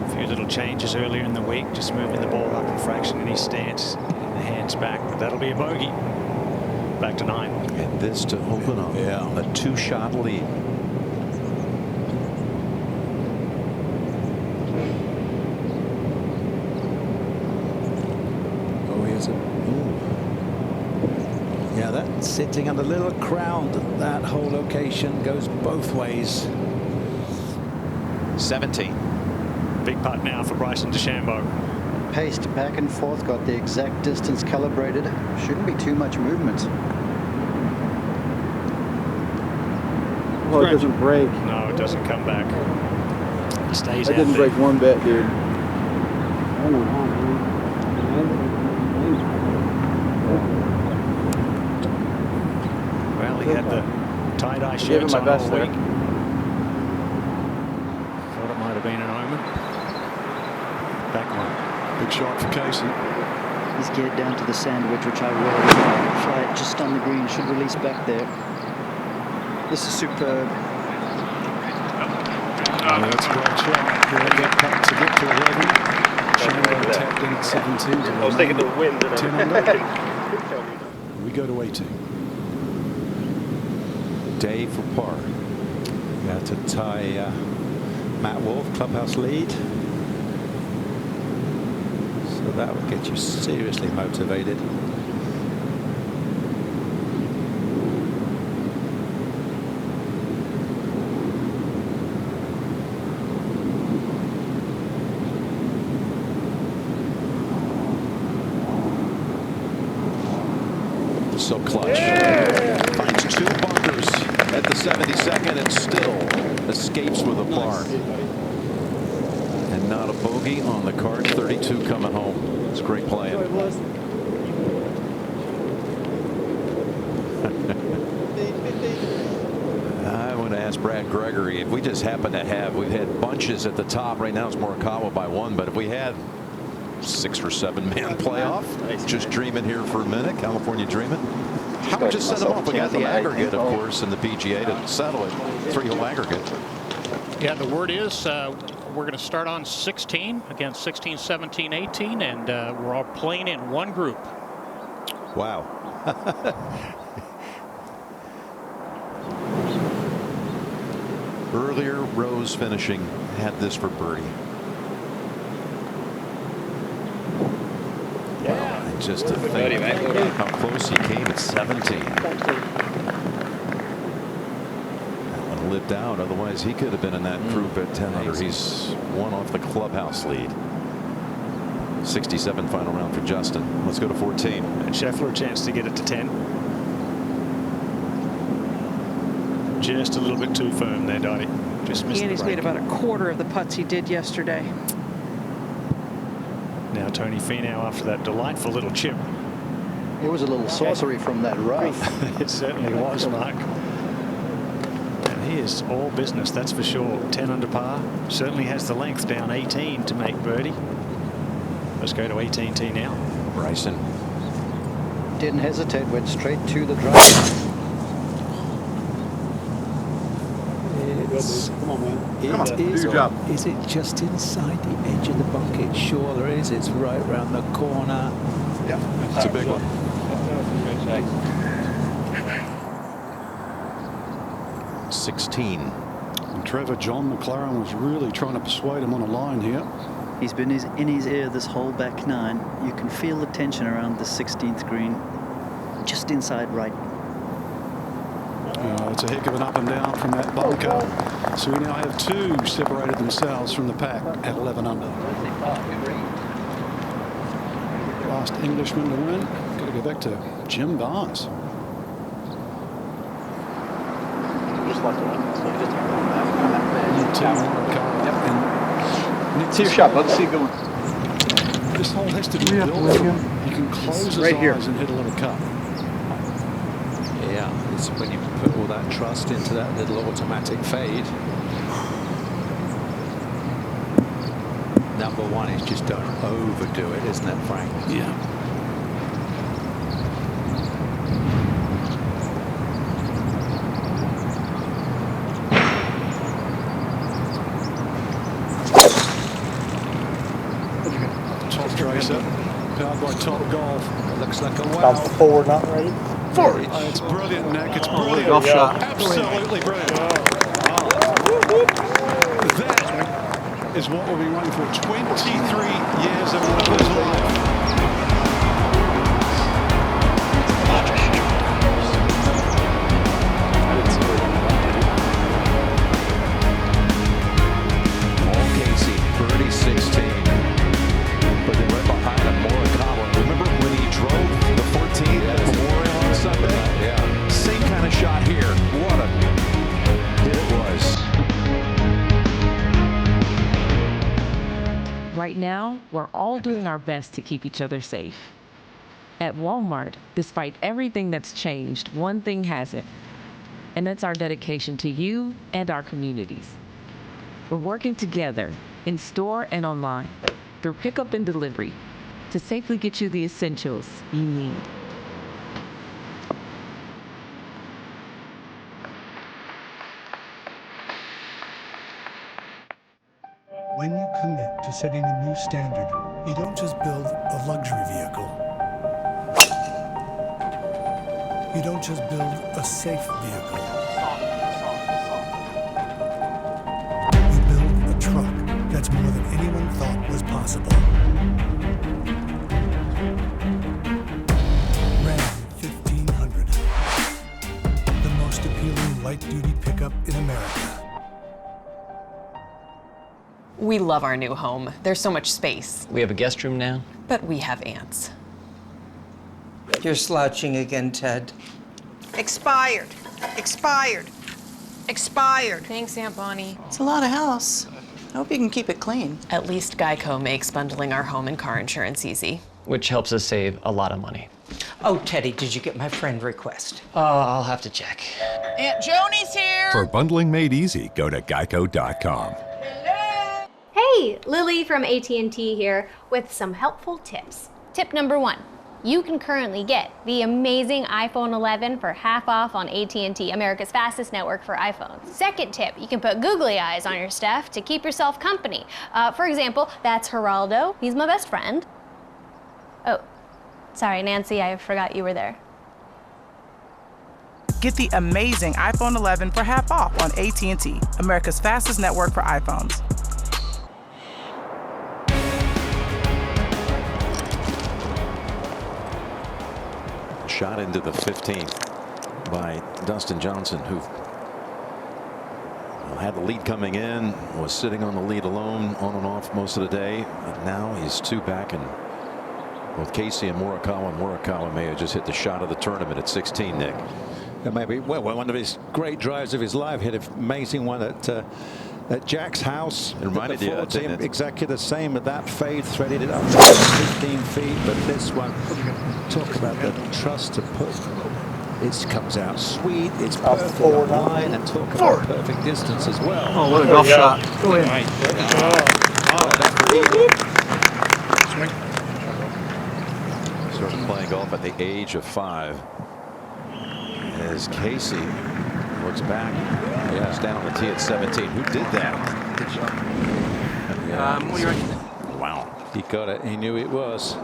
Speaker 17: A few little changes earlier in the week, just moving the ball up a fraction in his stance, getting the hands back, but that'll be a bogey. Back to 9.
Speaker 8: And this to open up a 2-shot lead.
Speaker 7: Oh, here's a. Ooh. Yeah, that sitting on the little crown, that whole location goes both ways.
Speaker 8: 17.
Speaker 17: Big putt now for Bryson DeChambeau.
Speaker 6: Paced back and forth, got the exact distance calibrated. Shouldn't be too much movement.
Speaker 21: Well, it doesn't break.
Speaker 17: No, it doesn't come back. It stays out.
Speaker 21: It didn't break one bit, dude.
Speaker 17: Well, he had the tie-dye shirts on all week. Thought it might have been an omen. Back one.
Speaker 20: Big shot for Casey.
Speaker 6: He's geared down to the sandwich, which I will fly it just on the green. Should release back there. This is superb.
Speaker 20: That's a great shot. That putt to get to 11. Chandler tapped in at 17.
Speaker 21: I was thinking the wind.
Speaker 20: 10 under. We go to 18.
Speaker 7: Day for par. Got to tie Matt Wolf, clubhouse lead. So that would get you seriously motivated. So clutch. Finds 2 bunkers at the 72nd and still escapes with a par. And not a bogey on the card. 32 coming home. It's great playing. I want to ask Brad Gregory if we just happen to have, we've had bunches at the top. Right now it's Morikawa by 1, but if we had 6 or 7 man playoff, just dreaming here for a minute, California dreaming. How would you set them up? We got the aggregate, of course, in the PGA to settle it. 3-hole aggregate.
Speaker 12: Yeah, the word is we're going to start on 16 against 16, 17, 18, and we're all playing in one group.
Speaker 7: Wow. Earlier, Rose finishing had this for birdie. Yeah. And just to think how close he came at 17. Lived out, otherwise he could have been in that group at 10 under. He's 1 off the clubhouse lead. 67 final round for Justin. Let's go to 14.
Speaker 17: And Scheffler a chance to get it to 10. Just a little bit too firm there, Dottie. Just missed
Speaker 18: And
Speaker 17: the
Speaker 18: he's
Speaker 17: break.
Speaker 18: made about a quarter of the putts he did yesterday.
Speaker 17: Now Tony Finau after that delightful little chip.
Speaker 6: It was a little sorcery from that rough.
Speaker 17: It certainly was, Mark. He is all business, that's for sure. 10 under par. Certainly has the length down 18 to make birdie. Let's go to 18 tee now.
Speaker 7: Bryson.
Speaker 6: Didn't hesitate, went straight to the drive.
Speaker 20: Come on, man.
Speaker 3: Come on, do your job. Is it just inside the edge of the bucket? Sure there is. It's right around the corner.
Speaker 20: Yeah.
Speaker 7: It's a big one. 16.
Speaker 20: And Trevor John McLaren was really trying to persuade him on a line here.
Speaker 6: He's been in his ear this whole back 9. You can feel the tension around the 16th green. Just inside right.
Speaker 20: It's a heck of an up and down from that bunker. So we now have 2 separated themselves from the pack at 11 under. Last Englishman to win. Got to go back to Jim Barnes.
Speaker 21: See your shot, bud. See it going.
Speaker 20: This hole has to be built from. You can close his eyes and hit a little cut.
Speaker 3: Yeah, it's when you put all that trust into that little automatic fade. Number 1 is just don't overdo it, isn't it, Frank?
Speaker 20: Yeah. Powered by Top Golf.
Speaker 3: It looks like a wow.
Speaker 29: Bounce forward, not ready.
Speaker 20: Forward. It's brilliant, Nick. It's brilliant.
Speaker 29: Golf shot.
Speaker 20: Absolutely brilliant. That is what we'll be waiting for. 23 years of his life.
Speaker 7: Paul Casey, birdie 16. But then right behind him, Morikawa. Remember when he drove the 14th at Memorial on Sunday? Yeah. Same kind of shot here. What a hit it was.
Speaker 15: Right now, we're all doing our best to keep each other safe. At Walmart, despite everything that's changed, one thing hasn't, and that's our dedication to you and our communities. We're working together, in store and online, through pickup and delivery to safely get you the essentials you need.
Speaker 13: When you commit to setting a new standard, you don't just build a luxury vehicle. You don't just build a safe vehicle. You build a truck that's more than anyone thought was possible. Ram 1500. The most appealing light-duty pickup in America.
Speaker 16: We love our new home. There's so much space.
Speaker 2: We have a guest room now.
Speaker 16: But we have ants.
Speaker 22: You're slouching again, Ted.
Speaker 18: Expired. Expired. Expired.
Speaker 16: Thanks, Aunt Bonnie.
Speaker 18: It's a lot of house. I hope you can keep it clean.
Speaker 16: At least Geico makes bundling our home and car insurance easy.
Speaker 2: Which helps us save a lot of money.
Speaker 22: Oh, Teddy, did you get my friend request?
Speaker 2: I'll have to check.
Speaker 18: Aunt Joni's here.
Speaker 23: For bundling made easy, go to geico.com.
Speaker 11: Hey, Lily from AT&T here with some helpful tips. Tip number 1. You can currently get the amazing iPhone 11 for half off on AT&T, America's fastest network for iPhones. Second tip, you can put googly eyes on your stuff to keep yourself company. For example, that's Geraldo. He's my best friend. Oh, sorry, Nancy, I forgot you were there.
Speaker 24: Get the amazing iPhone 11 for half off on AT&T, America's fastest network for iPhones.
Speaker 8: Shot into the 15th by Dustin Johnson, who had the lead coming in, was sitting on the lead alone on and off most of the day. But now he's 2 back, and both Casey and Morikawa may have just hit the shot of the tournament at 16, Nick.
Speaker 7: And maybe, well, one of his great drives of his life. Hit an amazing one at Jack's house.
Speaker 8: It reminded you of that,
Speaker 7: exactly the same with that fade, threaded it up to 15 feet. But this one, talk about the trust to put. It comes out sweet. It's perfect on line, and talk about perfect distance as well.
Speaker 12: Oh, what a golf shot!
Speaker 7: Go in.
Speaker 8: Started playing golf at the age of 5. As Casey looks back, he's down on the tee at 17. Who did that?
Speaker 12: What do you reckon?
Speaker 8: Wow.
Speaker 7: He got it. He knew it was.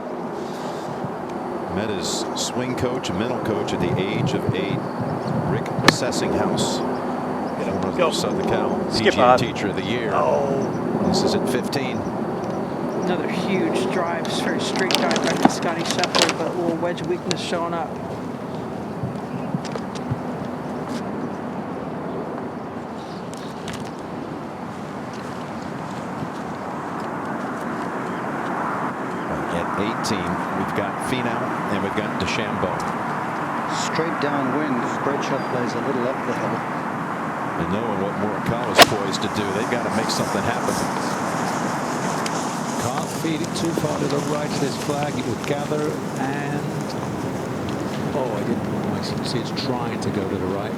Speaker 8: Met his swing coach and mental coach at the age of 8, Rick Sessinghouse, former Southern Cal PGA Teacher of the Year. This is at 15.
Speaker 18: Another huge drive, just very straight drive back to Scotty Scheffler, but a little wedge weakness showing up.
Speaker 8: At 18, we've got Finau and we've got DeChambeau.
Speaker 6: Straight downwind, Bradshaw plays a little up the hill.
Speaker 8: And knowing what Morikawa's poised to do, they've got to make something happen.
Speaker 7: Can't feed it too far to the right of this flag. It would gather and I didn't. I see it's trying to go to the right.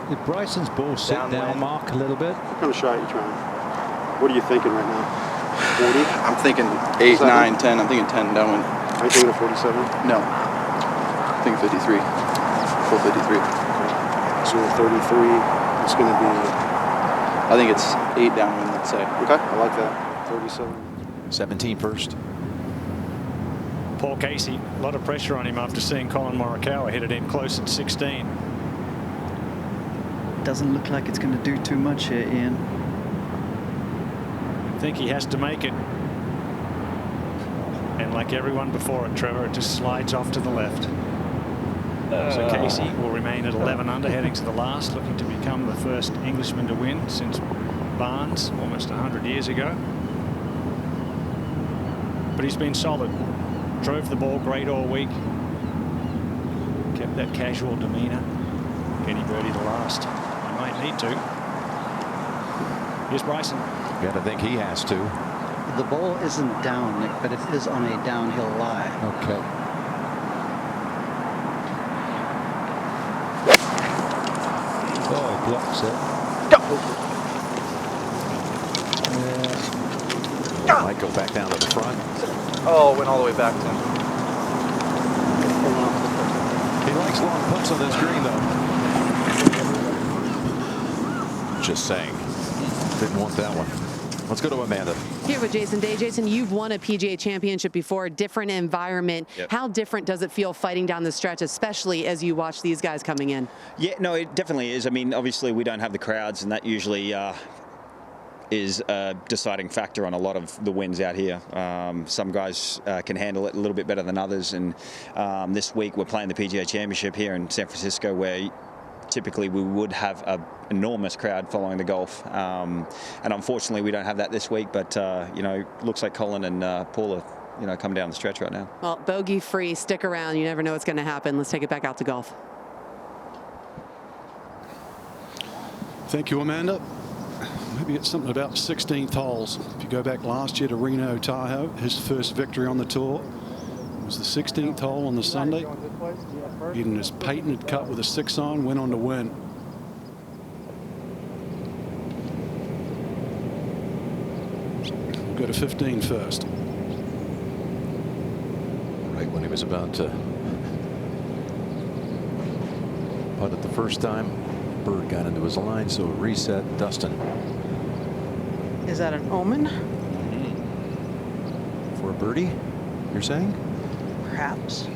Speaker 7: Did Bryson's ball sit down, Mark, a little bit?
Speaker 21: What kind of shot are you trying? What are you thinking right now? 40?
Speaker 25: I'm thinking 8, 9, 10. I'm thinking 10 downwind.
Speaker 21: Are you thinking of 47?
Speaker 25: No. I think 53. Full 53.
Speaker 21: So 33, it's going to be...
Speaker 25: I think it's 8 downwind, let's say.
Speaker 21: Okay, I like that. 37.
Speaker 8: 17 first.
Speaker 12: Paul Casey, a lot of pressure on him after seeing Collin Morikawa hit it in close at 16.
Speaker 6: Doesn't look like it's going to do too much here, Ian.
Speaker 12: I think he has to make it. And like everyone before it, Trevor, it just slides off to the left. So Casey will remain at 11 under, heading to the last, looking to become the first Englishman to win since Barnes almost 100 years ago. But he's been solid. Drove the ball great all week. Kept that casual demeanor. Getting birdie to last. He might need to. Here's Bryson.
Speaker 8: Got to think he has to.
Speaker 6: The ball isn't down, Nick, but it is on a downhill lie.
Speaker 7: Okay. blocks it.
Speaker 8: Might go back down to the front.
Speaker 25: Oh, went all the way back to him.
Speaker 8: He likes long putts on this green, though. Just saying. Didn't want that one. Let's go to Amanda.
Speaker 1: Here with Jason Day. Jason, you've won a PGA Championship before, different environment.
Speaker 4: Yep.
Speaker 1: How different does it feel fighting down the stretch, especially as you watch these guys coming in?
Speaker 4: Yeah, no, it definitely is. I mean, obviously we don't have the crowds, and that usually is a deciding factor on a lot of the wins out here. Some guys can handle it a little bit better than others, and this week we're playing the PGA Championship here in San Francisco, where typically we would have an enormous crowd following the golf, and unfortunately we don't have that this week. But you know, looks like Collin and Paul are, you know, coming down the stretch right now.
Speaker 1: Well, bogey free, stick around. You never know what's going to happen. Let's take it back out to golf.
Speaker 20: Thank you, Amanda. Maybe it's something about 16th holes. If you go back last year to Reno Tahoe, his first victory on the tour was the 16th hole on the Sunday. Getting his patented cut with a 6-iron, went on to win. We'll go to 15 first.
Speaker 8: Right when he was about to putt it the first time, bird got into his line, so reset. Dustin.
Speaker 18: Is that an omen?
Speaker 8: For a birdie, you're saying?
Speaker 18: Perhaps.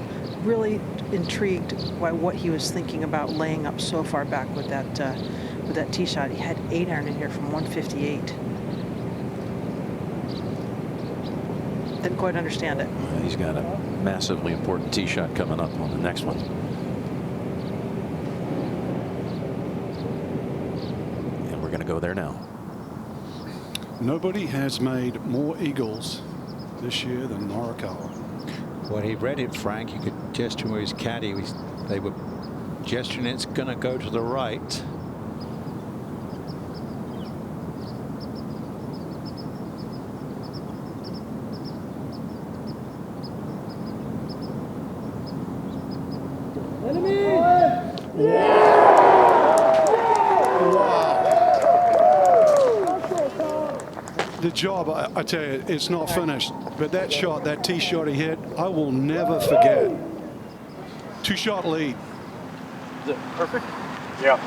Speaker 18: Really intrigued by what he was thinking about laying up so far back with that tee shot. He had 8-iron in here from 158. Didn't quite understand it.
Speaker 8: He's got a massively important tee shot coming up on the next one. And we're going to go there now.
Speaker 20: Nobody has made more eagles this year than Morikawa.
Speaker 7: Well, he read it, Frank. You could gesture with his caddy. They were gesturing it's going to go to the right.
Speaker 20: The job, I tell you, it's not finished. But that shot, that tee shot he hit, I will never forget. 2-shot lead.
Speaker 21: Is it perfect? Yeah.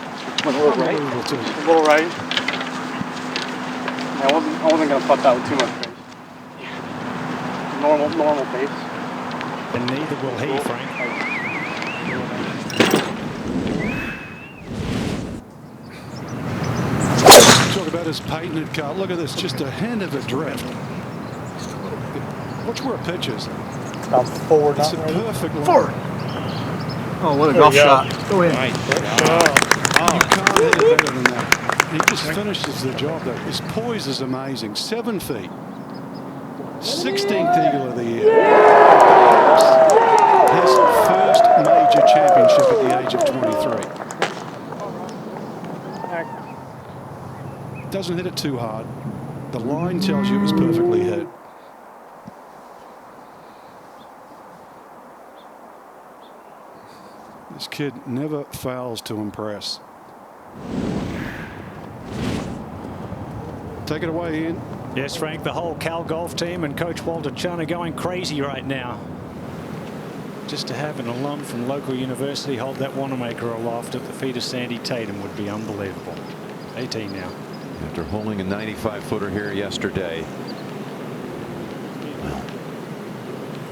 Speaker 21: A little right. A little right. I wasn't gonna putt that with too much pace. Normal pace.
Speaker 12: And neither will he, Frank.
Speaker 20: Talk about his patented cut. Look at this, just a hint of a drift. Watch where it pitches.
Speaker 21: About forward.
Speaker 20: It's a perfect line.
Speaker 21: Forward. Oh, what a golf shot. Go in.
Speaker 20: Right. You can't hit it better than that. He just finishes the job there. His poise is amazing. 7 feet. 16th eagle of the year. His first major championship at the age of 23. Doesn't hit it too hard. The line tells you it was perfectly hit. This kid never fails to impress. Take it away, Ian.
Speaker 12: Yes, Frank, the whole Cal Golf team and Coach Walter Chun are going crazy right now. Just to have an alum from local university hold that Wanamaker aloft at the feet of Sandy Tatum would be unbelievable. 18 now.
Speaker 8: After holding a 95-footer here yesterday. Well,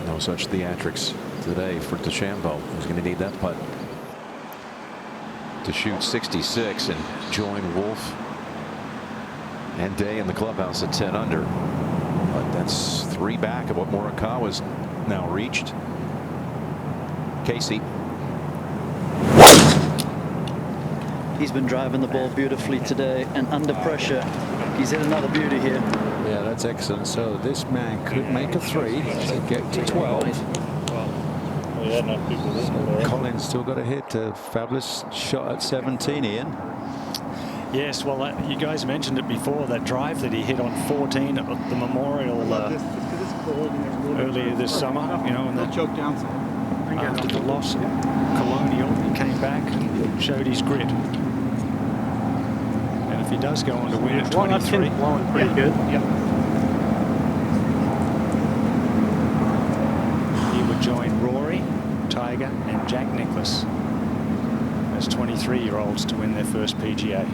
Speaker 8: no such theatrics today for DeChambeau, who's going to need that putt to shoot 66 and join Wolf and Day in the clubhouse at 10 under. But that's 3 back of what Morikawa's now reached. Casey.
Speaker 6: He's been driving the ball beautifully today, and under pressure, he's hit another beauty here.
Speaker 7: Yeah, that's excellent. So this man could make a 3 to get to 12. So Colin's still got to hit a fabulous shot at 17, Ian.
Speaker 12: Yes, well, you guys mentioned it before, that drive that he hit on 14 at the Memorial earlier this summer, you know, and the
Speaker 21: choke down.
Speaker 12: After the loss at Colonial, he came back and showed his grit. he does go on to win at
Speaker 29: Well, that
Speaker 12: 23.
Speaker 29: pin's blowing pretty good.
Speaker 12: Yep. He would join Rory, Tiger, and Jack Nicklaus as 23-year-olds to win their first PGA.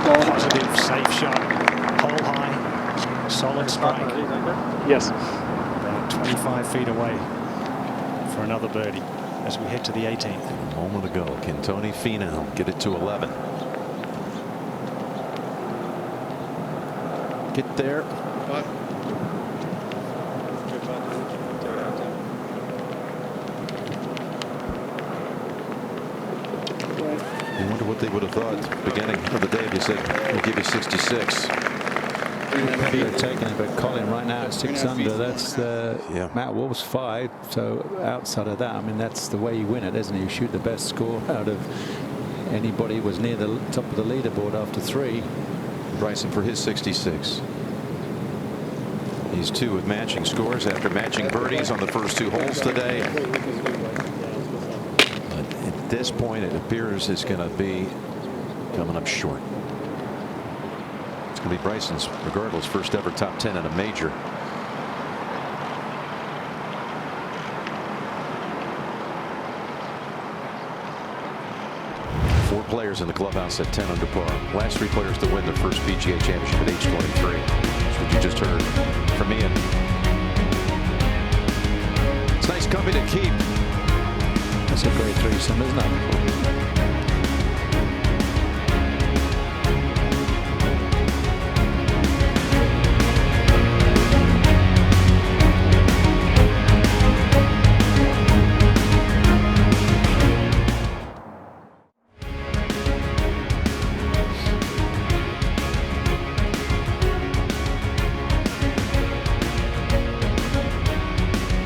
Speaker 12: Positive, safe shot, hole high, solid strike.
Speaker 29: Yes.
Speaker 12: About 25 feet away for another birdie as we head to the 18th.
Speaker 8: A moment ago, can Tony Finau get it to 11? Get there. I wonder what they would have thought at the beginning of the day if you said, we'll give you 66.
Speaker 3: Maybe they're taking it, but Collin right now at 6 under. That's Matt Wolf's 5. So outside of that, I mean, that's the way you win it, isn't it? You shoot the best score out of anybody who was near the top of the leaderboard after 3.
Speaker 8: Bryson for his 66. He's 2 with matching scores after matching birdies on the first 2 holes today. But at this point, it appears it's going to be coming up short. It's going to be Bryson's, regardless, first ever top 10 in a major. Four players in the clubhouse at 10 under par. Last 3 players to win their first PGA Championship at age 23. That's what you just heard from Ian. It's nice company to keep.
Speaker 3: That's a great threesome, isn't it?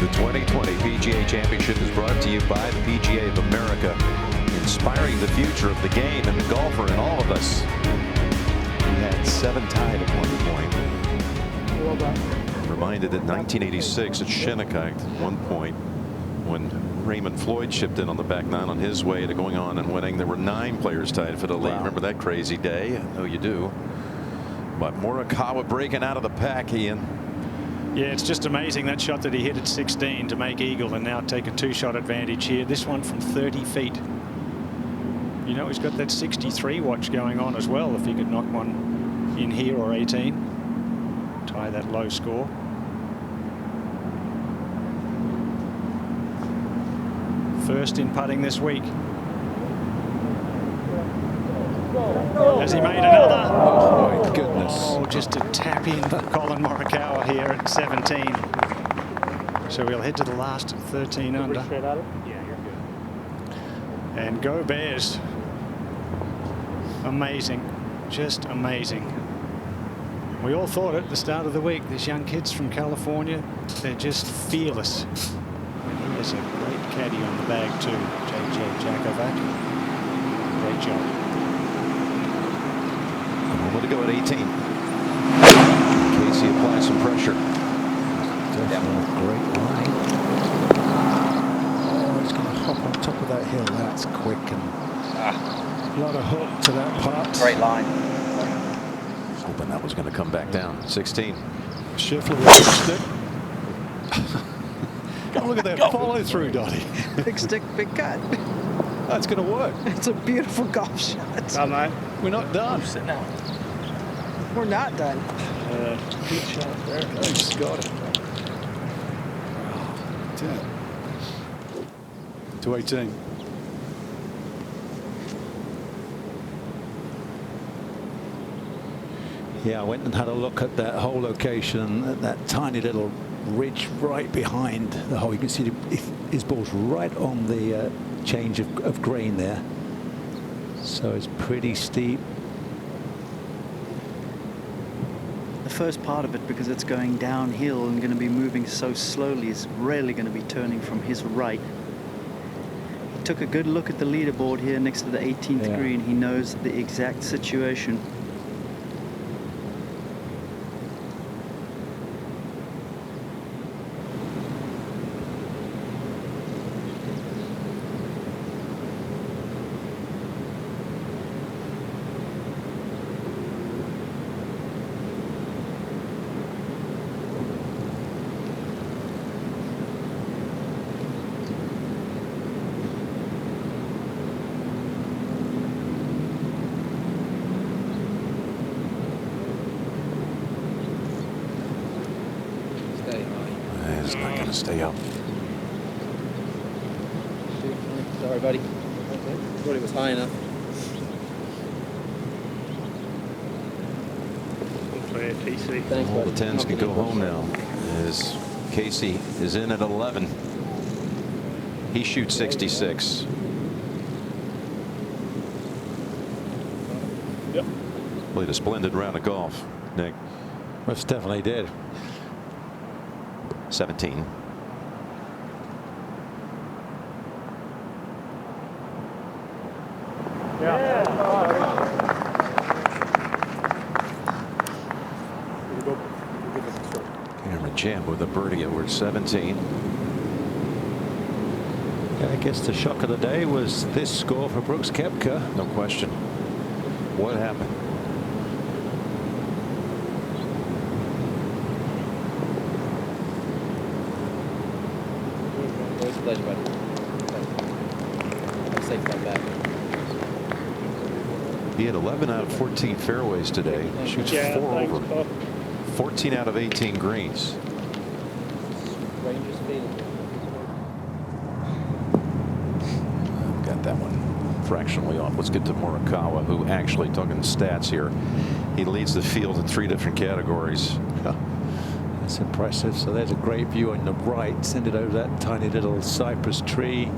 Speaker 8: The 2020 PGA Championship is brought to you by the PGA of America, inspiring the future of the game and the golfer in all of us. We had 7 tied at one point.
Speaker 29: Well done.
Speaker 8: Reminded that 1986 at Shinnecock, at one point, when Raymond Floyd chipped in on the back 9 on his way to going on and winning, there were 9 players tied for the lead. Remember that crazy day? I know you do. But Morikawa breaking out of the pack, Ian.
Speaker 12: Yeah, it's just amazing that shot that he hit at 16 to make eagle and now take a 2-shot advantage here. This one from 30 feet. You know, he's got that 63 watch going on as well. If he could knock one in here or 18, tie that low score. First in putting this week. Has he made another?
Speaker 3: Oh my goodness.
Speaker 12: Oh, just a tap in for Collin Morikawa here at 17. So we'll head to the last 13 under. And go Bears. Amazing. Just amazing. We all thought at the start of the week, these young kids from California, they're just fearless. And there's a great caddy on the bag too, JJ Jakovac. Great job.
Speaker 8: To go at 18. Casey applies some pressure.
Speaker 3: Great line. Oh, he's going to hop on top of that hill. That's quick and a lot of hook to that part.
Speaker 22: Great line.
Speaker 8: Hoping that was going to come back down. 16.
Speaker 20: Scheffler with the stick. Oh, look at that follow through, Dottie.
Speaker 18: Big stick, big cut.
Speaker 20: That's going to work.
Speaker 18: It's a beautiful golf shot.
Speaker 20: We're not done.
Speaker 18: Sit down. We're not done.
Speaker 20: Good shot there. Oh, he's got it. 10 to 18.
Speaker 3: Yeah, I went and had a look at that whole location, at that tiny little ridge right behind the hole. You can see his ball's right on the change of grain there. So it's pretty steep.
Speaker 6: The first part of it, because it's going downhill and going to be moving so slowly, is really going to be turning from his right. He took a good look at the leaderboard here next to the 18th green. He knows the exact situation.
Speaker 8: to stay up.
Speaker 5: Sorry, buddy. Thought it was high enough.
Speaker 12: Clear, TC.
Speaker 5: Thanks,
Speaker 8: All
Speaker 5: buddy.
Speaker 8: the 10s can go home now as Casey is in at 11. He shoots 66.
Speaker 12: Yep.
Speaker 8: Played a splendid round of golf, Nick.
Speaker 3: Most definitely did.
Speaker 8: 17. Cameron Champ with a birdie over 17.
Speaker 3: I guess the shock of the day was this score for Brooks Koepka.
Speaker 8: No question. What happened?
Speaker 5: Always a pleasure, buddy. Have a safe flight back.
Speaker 8: He had 11 out of 14 fairways today. Shoots 4 over. 14 out of 18 greens.
Speaker 5: Rangers field.
Speaker 8: Got that one fractionally off. Let's get to Morikawa, who actually, talking stats here, he leads the field in 3 different categories.
Speaker 3: That's impressive. So there's a great view on the right. Send it over that tiny little cypress tree.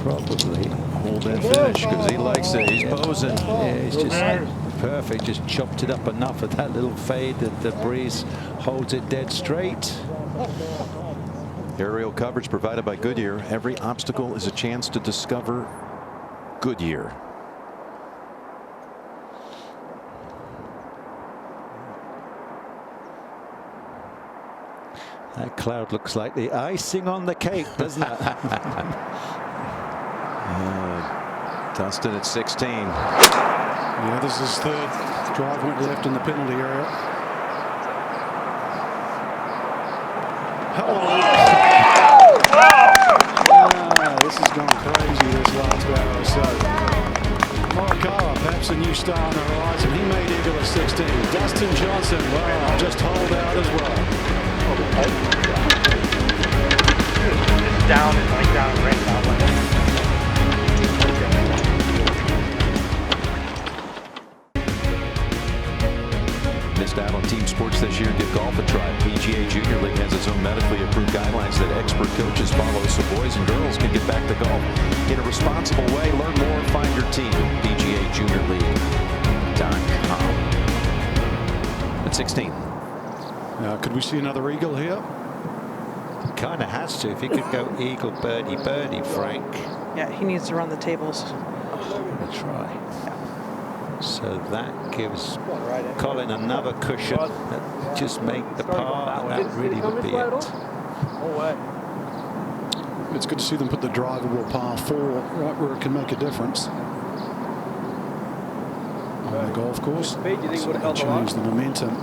Speaker 3: Probably
Speaker 8: hold that finish because he likes it. He's posing.
Speaker 3: Yeah, he's just perfect. Just chopped it up enough of that little fade that the breeze holds it dead straight.
Speaker 8: Aerial coverage provided by Goodyear. Every obstacle is a chance to discover Goodyear.
Speaker 3: That cloud looks like the icing on the cake, doesn't it?
Speaker 8: Dustin at 16.
Speaker 20: Yeah, this is third. Drive went left in the penalty area. This has gone crazy this last hour or so. Morikawa, perhaps a new star on the horizon. He made eagle at 16. Dustin Johnson, wow, just hold out as well.
Speaker 29: Down and like down and right down.
Speaker 8: Missed out on team sports this year? Give golf a try. PGA Junior League has its own medically approved guidelines that expert coaches follow so boys and girls can get back to golf in a responsible way. Learn more, find your team at PGAJuniorLeague.com. At 16.
Speaker 20: Now, could we see another eagle here?
Speaker 3: Kind of has to. If he could go eagle, birdie, birdie, Frank.
Speaker 18: Yeah, he needs to run the tables.
Speaker 3: Let's try. So that gives Collin another cushion. That just make the par. That really would be it.
Speaker 20: It's good to see them put the drivable par 4 right where it can make a difference. On the golf course. Change the momentum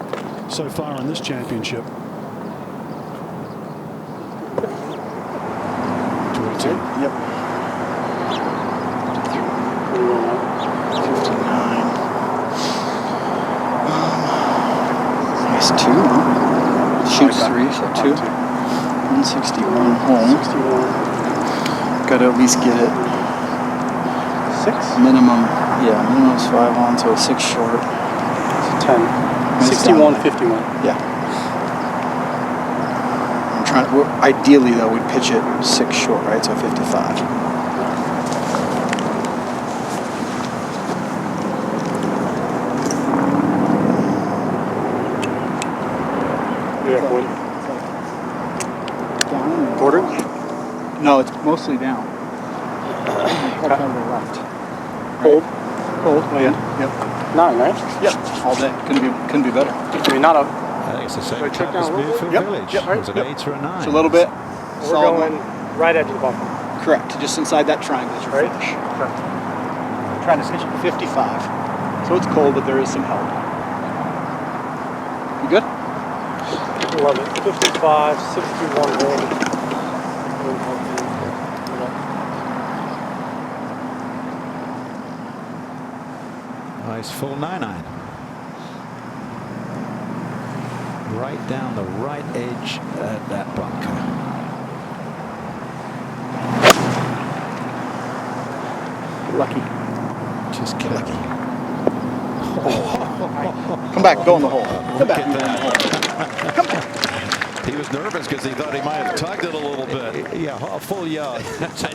Speaker 20: so far in this championship. 22.
Speaker 5: Yep. 2. Shoots 3, so 2. 161 home. 61. Got to at least get it. 6? Minimum, yeah, minimum is 5 on, so 6 short. So 10. 61, 51. Yeah. I'm trying to, ideally, though, we'd pitch it 6 short, right? So 55. Quarter? No, it's mostly down. Cut on the left. Cold? Cold, oh yeah. Yep. 9, right? Yep. All day. Couldn't be better.
Speaker 3: I think it's the same type as Beaufort Village.
Speaker 5: Yep.
Speaker 3: It was an 8 or a 9.
Speaker 5: It's a little bit.
Speaker 29: We're going right edge of the bumper.
Speaker 5: Correct. Just inside that triangle is your finish.
Speaker 29: Correct.
Speaker 5: I'm trying to finish at 55. So it's cold, but there is some help. You good?
Speaker 29: Love it. 55, 61 home.
Speaker 3: Nice full 9-9. right down the right edge at that bunker.
Speaker 5: Lucky.
Speaker 3: Just get lucky.
Speaker 5: Come back, go in the hole. Come back.
Speaker 7: Come back. He was nervous because he thought he might have tugged it a little bit.
Speaker 3: Yeah, a full yard.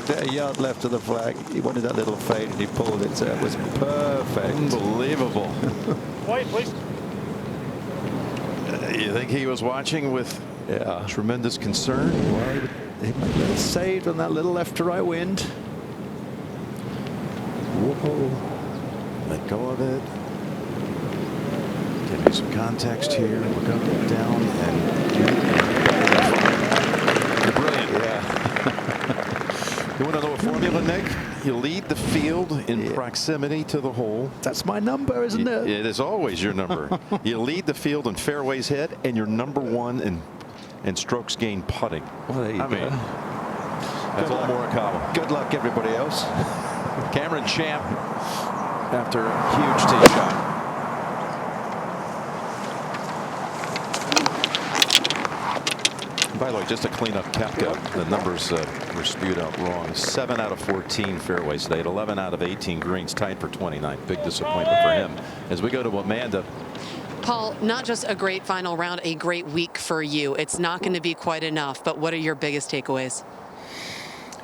Speaker 3: A yard left of the flag. He wanted that little fade and he pulled it. So it was perfect.
Speaker 7: Unbelievable.
Speaker 29: Wait, please.
Speaker 7: You think he was watching with tremendous concern?
Speaker 3: Well, he might get saved on that little left to right wind. Whoa.
Speaker 7: Let go of it. Give me some context here. Look up and down. And you're brilliant.
Speaker 3: Yeah.
Speaker 7: You want to know a formula, Nick? You lead the field in proximity to the hole.
Speaker 3: That's my number, isn't it?
Speaker 7: It is always your number. You lead the field in fairways hit, and you're number 1 in strokes gained putting.
Speaker 3: Well, there you go.
Speaker 7: Mean, that's all Morikawa.
Speaker 3: Good luck, everybody else.
Speaker 7: Cameron Champ after a huge tee shot. By the way, just to clean up Koepka, the numbers were spewed out wrong. 7 out of 14 fairways today, 11 out of 18 greens, tied for 29. Big disappointment for him. As we go to Amanda.
Speaker 1: Paul, not just a great final round, a great week for you. It's not going to be quite enough, but what are your biggest takeaways?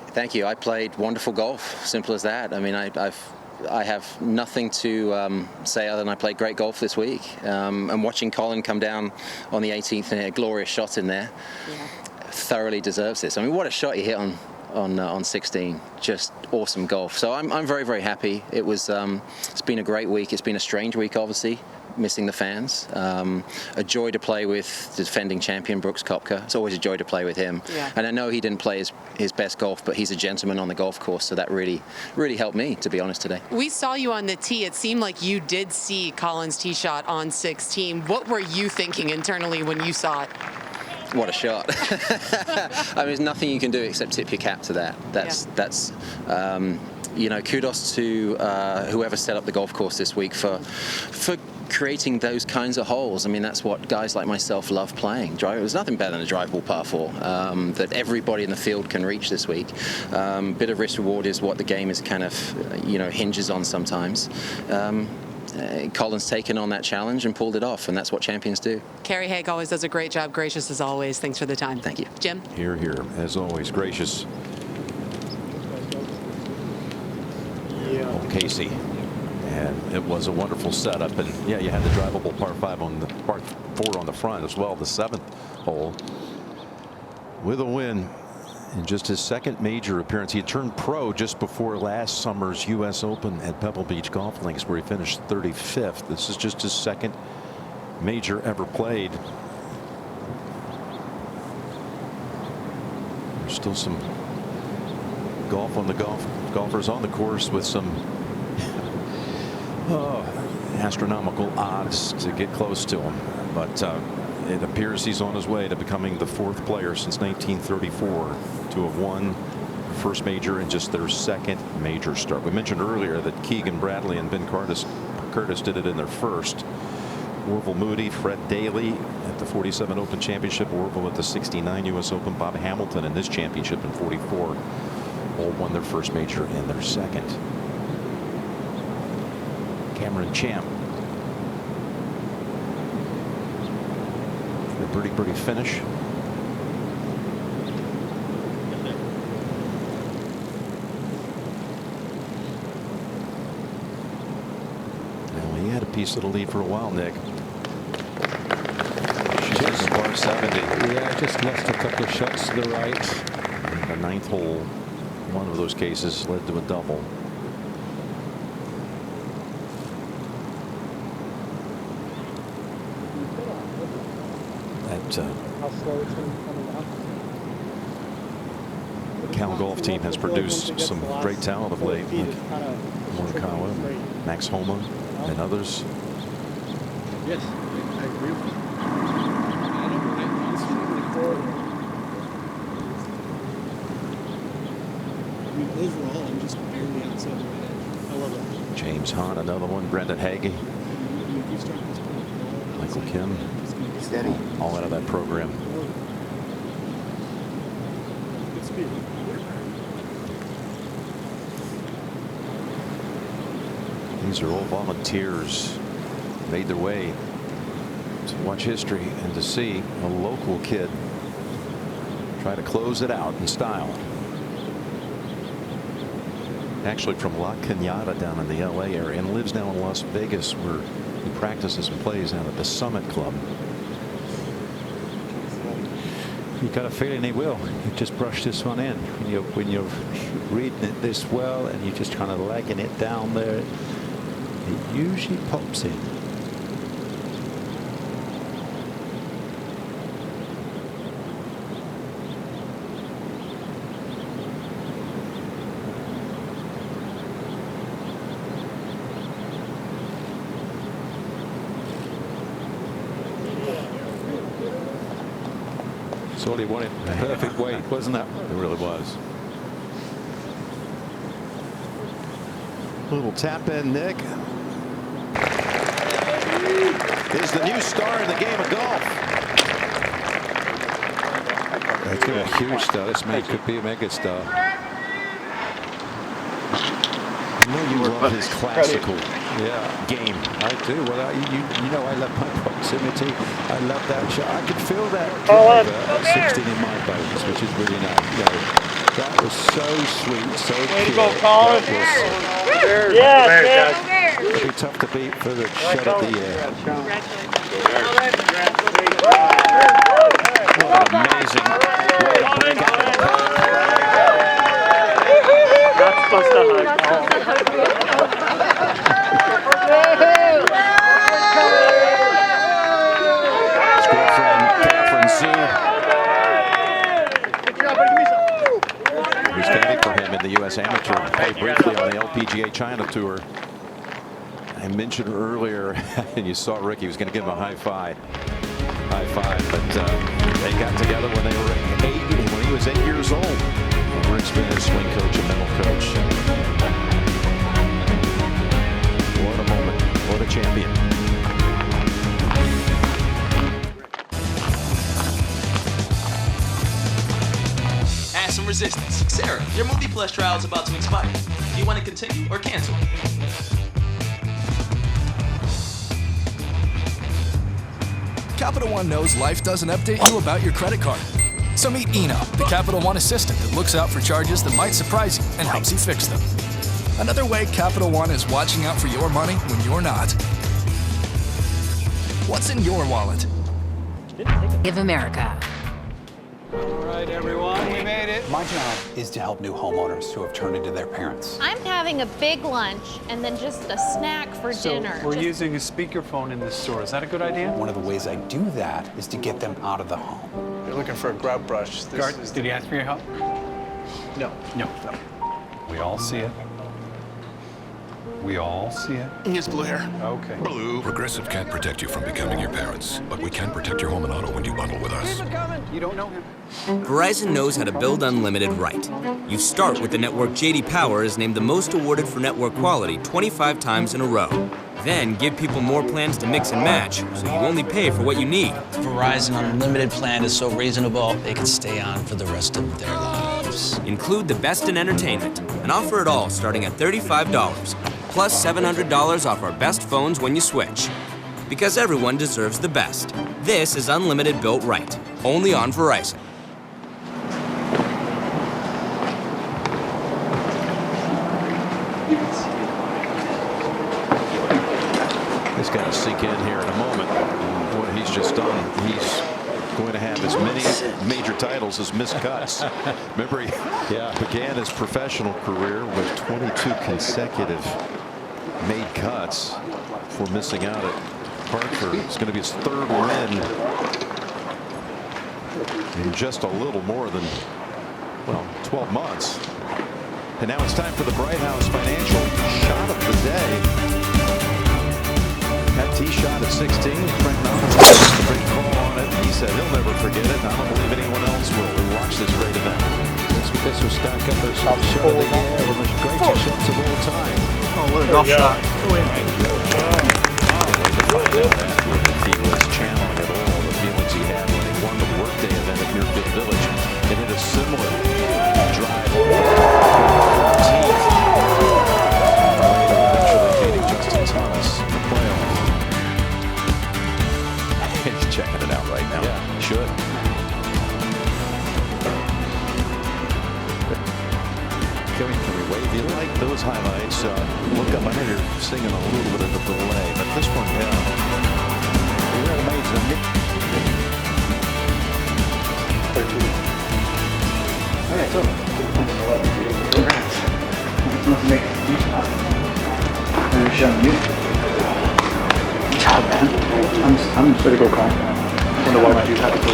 Speaker 9: Thank you. I played wonderful golf. Simple as that. I mean, I have nothing to say other than I played great golf this week. And watching Collin come down on the 18th and hit a glorious shot in there, thoroughly deserves this. I mean, what a shot he hit on 16. Just awesome golf. So I'm very, very happy. It was it's been a great week. It's been a strange week, obviously, missing the fans. A joy to play with the defending champion Brooks Koepka. It's always a joy to play with him.
Speaker 1: Yeah.
Speaker 9: And I know he didn't play his best golf, but he's a gentleman on the golf course, so that really helped me, to be honest, today.
Speaker 1: We saw you on the tee. It seemed like you did see Collin's tee shot on 16. What were you thinking internally when you saw it?
Speaker 9: What a shot. I mean, there's nothing you can do except tip your cap to that. That's you know, kudos to whoever set up the golf course this week for creating those kinds of holes. I mean, that's what guys like myself love playing. There's nothing better than a drive ball par 4 that everybody in the field can reach this week. Bit of risk reward is what the game is kind of, you know, hinges on sometimes. Collin's taken on that challenge and pulled it off, and that's what champions do.
Speaker 1: Kerry Haig always does a great job. Gracious as always. Thanks for the time.
Speaker 9: Thank you.
Speaker 1: Jim?
Speaker 7: Here, as always, gracious. Casey. And it was a wonderful setup. And yeah, you had the drivable par 5 on the par 4 on the front as well, the 7th hole. With a win in just his 2nd major appearance. He had turned pro just before last summer's U.S. Open at Pebble Beach Golf Links, where he finished 35th. This is just his 2nd major ever played. There's still some golf on the golfers on the course with some astronomical odds to get close to him, but it appears he's on his way to becoming the 4th player since 1934 to have won the first major in just their 2nd major start. We mentioned earlier that Keegan Bradley and Ben Curtis did it in their first. Orville Moody, Fred Daly at the 47 Open Championship, Orville at the 69 U.S. Open, Bob Hamilton in this championship in 44, all won their first major in their 2nd. Cameron Champ. A birdie finish. Well, he had a piece of the lead for a while, Nick. Just par 70.
Speaker 3: Yeah, just lost a couple of shots to the right.
Speaker 7: The 9th hole, one of those cases led to a double. Cal golf team has produced some great talent of late, like Morikawa, Max Homa, and others.
Speaker 10: Yes, I agree with you. I mean, overall, I'm just barely outside the red edge. I love it.
Speaker 7: James Hunt, another one. Brendan Hagee. Michael Kim.
Speaker 10: Steady.
Speaker 8: All out of that program.
Speaker 10: Good speed.
Speaker 8: These are all volunteers. Made their way to watch history and to see a local kid try to close it out in style. Actually from La Cañada down in the LA area and lives now in Las Vegas, where he practices and plays out at the Summit Club.
Speaker 3: You got a feeling he will. He just brushed this one in. When you're reading it this well and you're just kind of lagging it down there, it usually pops in. That's all he wanted. Perfect weight, wasn't that?
Speaker 8: It really was. Little tap in, Nick. Is the new star in the game of golf.
Speaker 3: That's a huge star. This man could be a mega star.
Speaker 8: I know you love his classical
Speaker 3: game. I do. Well, you know, I love my proximity. I love that shot. I could feel that driver at 16 in my bones, which is really nice. You know, that was so sweet, so cute.
Speaker 21: Go, Collin.
Speaker 3: It'd be tough to beat for the shot at the air.
Speaker 8: What an amazing way to break out the park.
Speaker 21: Not supposed to hug.
Speaker 8: His girlfriend, Catherine Sue, who's standing for him in the U.S. Amateur, played briefly on the LPGA China Tour. I mentioned earlier, and you saw Ricky was going to give him a high five, but they got together when they were 8, when he was 8 years old. Rick's been his swing coach and mental coach. What a moment. What a champion.
Speaker 13: Add some resistance. Sarah, your Movie Plus trial is about to expire. Do you want to continue or cancel?
Speaker 14: Capital One knows life doesn't update you about your credit card. So meet Eno, the Capital One assistant that looks out for charges that might surprise you and helps you fix them. Another way Capital One is watching out for your money when you're not. What's in your wallet?
Speaker 15: Give America.
Speaker 16: All right, everyone, we made it.
Speaker 17: My job is to help new homeowners who have turned into their parents.
Speaker 11: I'm having a big lunch and then just a snack for dinner.
Speaker 16: We're using a speakerphone in this store. Is that a good idea?
Speaker 17: One of the ways I do that is to get them out of the home.
Speaker 16: You're looking for a grub brush.
Speaker 17: Guard, did he ask for your help?
Speaker 16: No.
Speaker 17: No. We all see it. We all see it.
Speaker 16: He has blue hair.
Speaker 17: Okay.
Speaker 23: Blue. Progressive can't protect you from becoming your parents, but we can protect your home and auto when you bundle with us.
Speaker 17: You don't know him.
Speaker 19: Verizon knows how to build unlimited right. You start with the network J.D. Power is named the most awarded for network quality 25 times in a row. Then give people more plans to mix and match, so you only pay for what you need.
Speaker 26: Verizon Unlimited plan is so reasonable, they can stay on for the rest of their lives.
Speaker 19: Include the best in entertainment and offer it all starting at $35, plus $700 off our best phones when you switch. Because everyone deserves the best. This is Unlimited built right, only on Verizon.
Speaker 8: It's got to sink in here in a moment. What he's just done, he's going to have as many major titles as missed cuts. Remember, he began his professional career with 22 consecutive made cuts for missing out at Hartford. It's going to be his 3rd win in just a little more than, well, 12 months. And now it's time for the Bright House Financial Shot of the Day. That tee shot at 16. Frank Knowles makes the big call on it. He said he'll never forget it. I don't believe anyone else will. We'll watch this great event.
Speaker 3: This will stack up as shot of the year, one of the greatest shots of all time.
Speaker 16: Oh, what a golf shot.
Speaker 8: He was channeling it all the he had when he won the workday event at Muirfield Village. And hit a similar drive on the 14th. Later, eventually beating Justin Thomas in the playoff. He's checking it out right now. Yeah, should. Can we wave? You like those highlights? Look up. I know you're singing a little bit of a delay, but this one, yeah. You're amazing.
Speaker 5: All right, so. Congrats. You. Good job, man. I'm pretty good confident. I wonder why you have to go.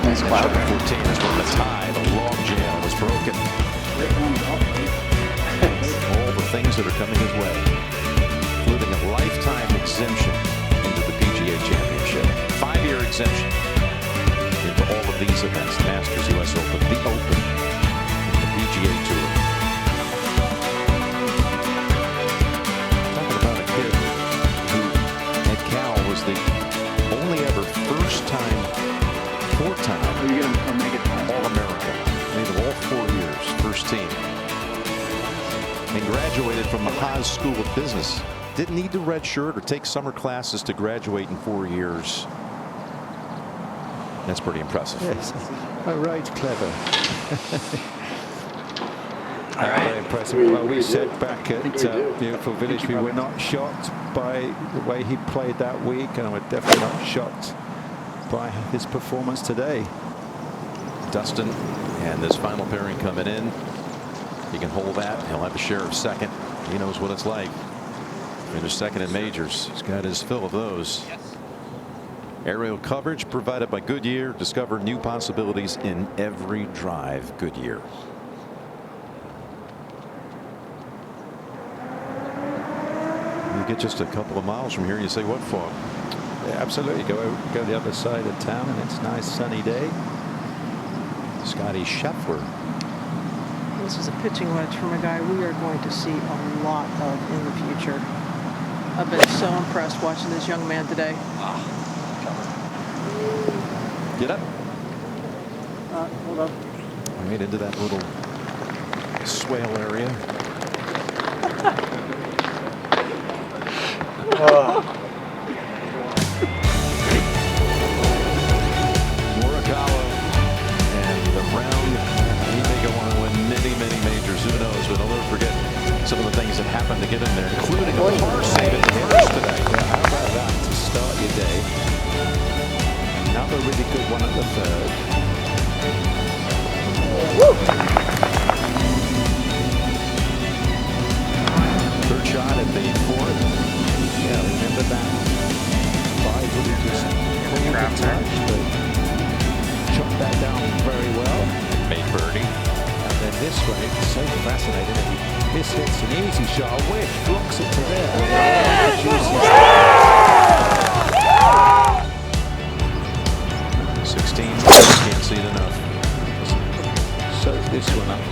Speaker 5: Nice clap.
Speaker 8: 14 is when the tie, the log jam was broken. All the things that are coming his way, including a lifetime exemption into the PGA Championship, 5-year exemption into all of these events: Masters, U.S. Open, the Open, the PGA Tour. Talking about a kid who at Cal was the only ever first-time, four-time All-American. Made it all 4 years, first team. And graduated from the Haas School of Business. Didn't need to redshirt or take summer classes to graduate in 4 years. That's pretty impressive.
Speaker 3: Yes. Oh, right, clever. Very impressive. Well, we said back at Beautiful Village we were not shocked by the way he played that week, and we're definitely not shocked by his performance today.
Speaker 8: Dustin and this final pairing coming in. He can hold that. He'll have a share of second. He knows what it's like. Finished second in majors. He's got his fill of those. Aerial coverage provided by Goodyear. Discover new possibilities in every drive. Goodyear. You get just a couple of miles from here, you say, what for?
Speaker 3: Yeah, absolutely. Go the other side of town, and it's a nice sunny day.
Speaker 8: Scotty Scheffler.
Speaker 18: This is a pitching wedge from a guy we are going to see a lot of in the future. I've been so impressed watching this young man today.
Speaker 8: Get up.
Speaker 5: Hold up.
Speaker 8: Right into that little swale area. Morikawa and the round. He may go on to win many, many majors. Who knows? But I'll never forget some of the things that happened to get him there, including a par save at the first today.
Speaker 3: Yeah, how about that to start your day? Another really good one at the third.
Speaker 8: Third shot at the fourth.
Speaker 3: Yeah, remember that. 5 would have just cleaned the touch, but chopped that down very well.
Speaker 8: Made birdie.
Speaker 3: And then this way, it's so fascinating that he mishits an easy shot, which blocks it to there.
Speaker 8: 16. Can't see it enough.
Speaker 3: So this one up.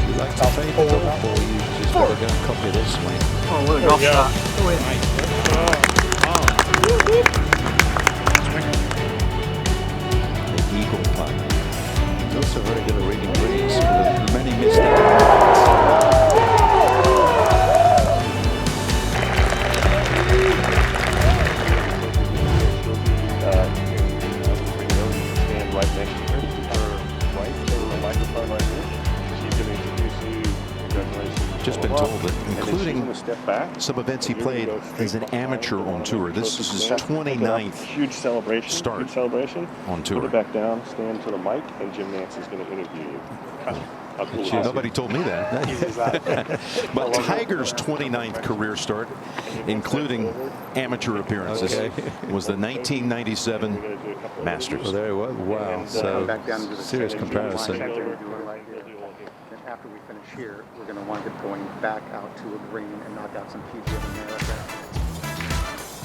Speaker 3: You like to fade the golf, or you just gotta go and copy this swing?
Speaker 5: Oh, what a golf shot.
Speaker 3: The eagle putt. He's also very good at reading greens. Many missed out.
Speaker 8: Just been told that, including some events he played as an amateur on tour. This is his 29th
Speaker 21: huge celebration
Speaker 8: start on tour.
Speaker 21: Put it back down, stand to the mic, and Jim Nance is going to interview you.
Speaker 8: Nobody told me that. But Tiger's 29th career start, including amateur appearances, was the 1997 Masters.
Speaker 3: Well, there it was. Wow. So serious comparison.
Speaker 5: After we finish here, we're going to wind up going back out to a green and knock out some PGA America.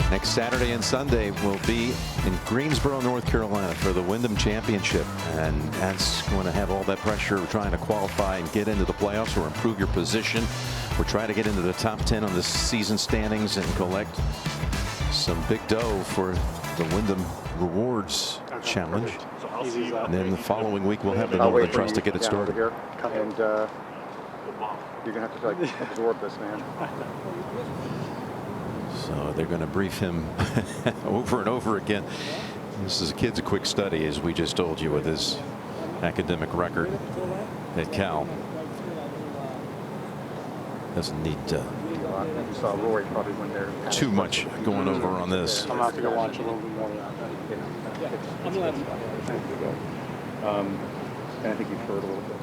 Speaker 8: Next Saturday and Sunday will be in Greensboro, North Carolina for the Wyndham Championship. And that's going to have all that pressure of trying to qualify and get into the playoffs or improve your position. We're trying to get into the top 10 on the season standings and collect
Speaker 2: Some big dough for the Wyndham Rewards Challenge. And then the following week we'll have the Northern Trust to get it started.
Speaker 4: Here. And you're gonna have to like absorb this, man.
Speaker 2: So they're going to brief him over and over again. This is a kid's a quick study, as we just told you, with his academic record at Cal. Doesn't need
Speaker 4: You saw Rory probably when they're
Speaker 2: too much going over on this.
Speaker 4: I'm gonna have to go watch a little bit more of that. I'm glad. And I think you've heard a little bit.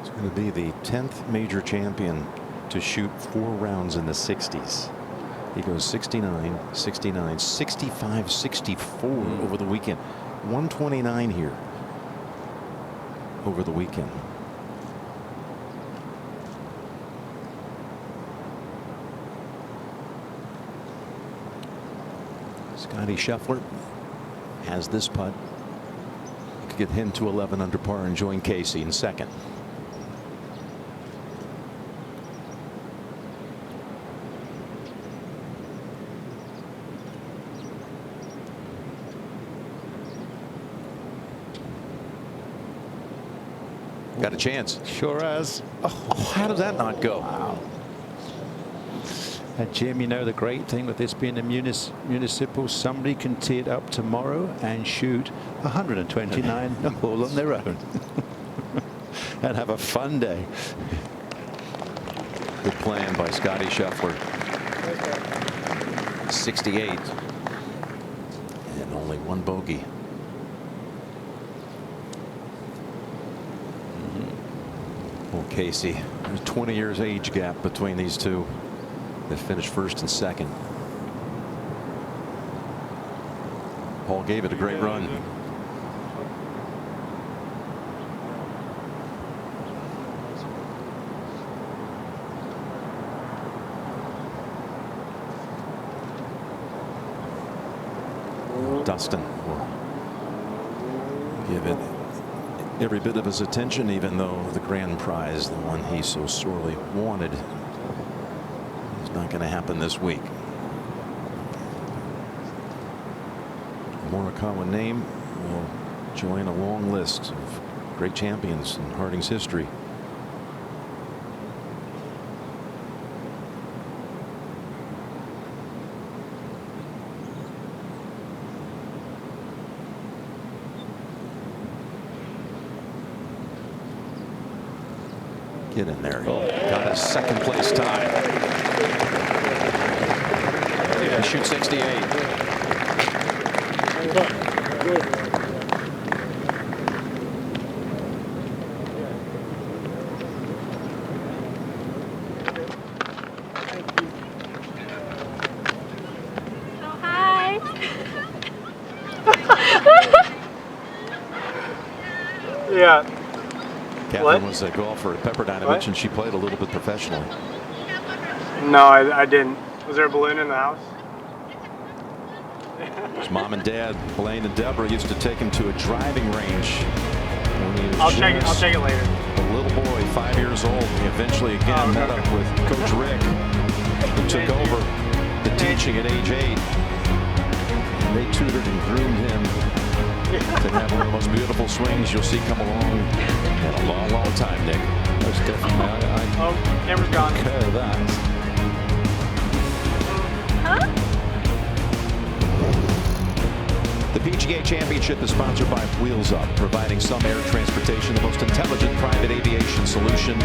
Speaker 2: It's going to be the 10th major champion to shoot 4 rounds in the 60s. He goes 69, 69, 65, 64 over the weekend. 129 here over the weekend. Scotty Scheffler has this putt. He could get him to 11 under par and join Casey in second. Got a chance.
Speaker 3: Sure has.
Speaker 2: Oh, how did that not go?
Speaker 3: Wow. Jim, you know the great thing with this being a municipal, somebody can tee it up tomorrow and shoot 129 all on their own and have a fun day.
Speaker 2: Good plan by Scotty Scheffler. 68 and only 1 bogey. Well, Casey, there's 20 years age gap between these two. They finished first and second. Paul gave it a great run. Dustin will give it every bit of his attention, even though the grand prize, the one he so sorely wanted, is not going to happen this week. Morikawa name will join a long list of great champions in Harding's history. Get in there. Got a second place tie. He shoots 68.
Speaker 11: Hi.
Speaker 4: Yeah.
Speaker 2: Catherine was a golfer at Pepperdine. I mentioned she played a little bit professionally.
Speaker 4: No, I didn't. Was there a balloon in the house?
Speaker 2: His mom and dad, Blaine and Deborah, used to take him to a driving range when he was
Speaker 4: I'll check it later.
Speaker 2: A little boy, 5 years old. He eventually again met up with Coach Rick, who took over the teaching at age 8. And they tutored and groomed him to have one of the most beautiful swings you'll see come along in a long, long time, Nick. Most definitely.
Speaker 4: Camera's gone.
Speaker 2: Okay, that.
Speaker 11: Huh?
Speaker 2: The PGA Championship is sponsored by Wheels Up, providing some air transportation, the most intelligent private aviation solution.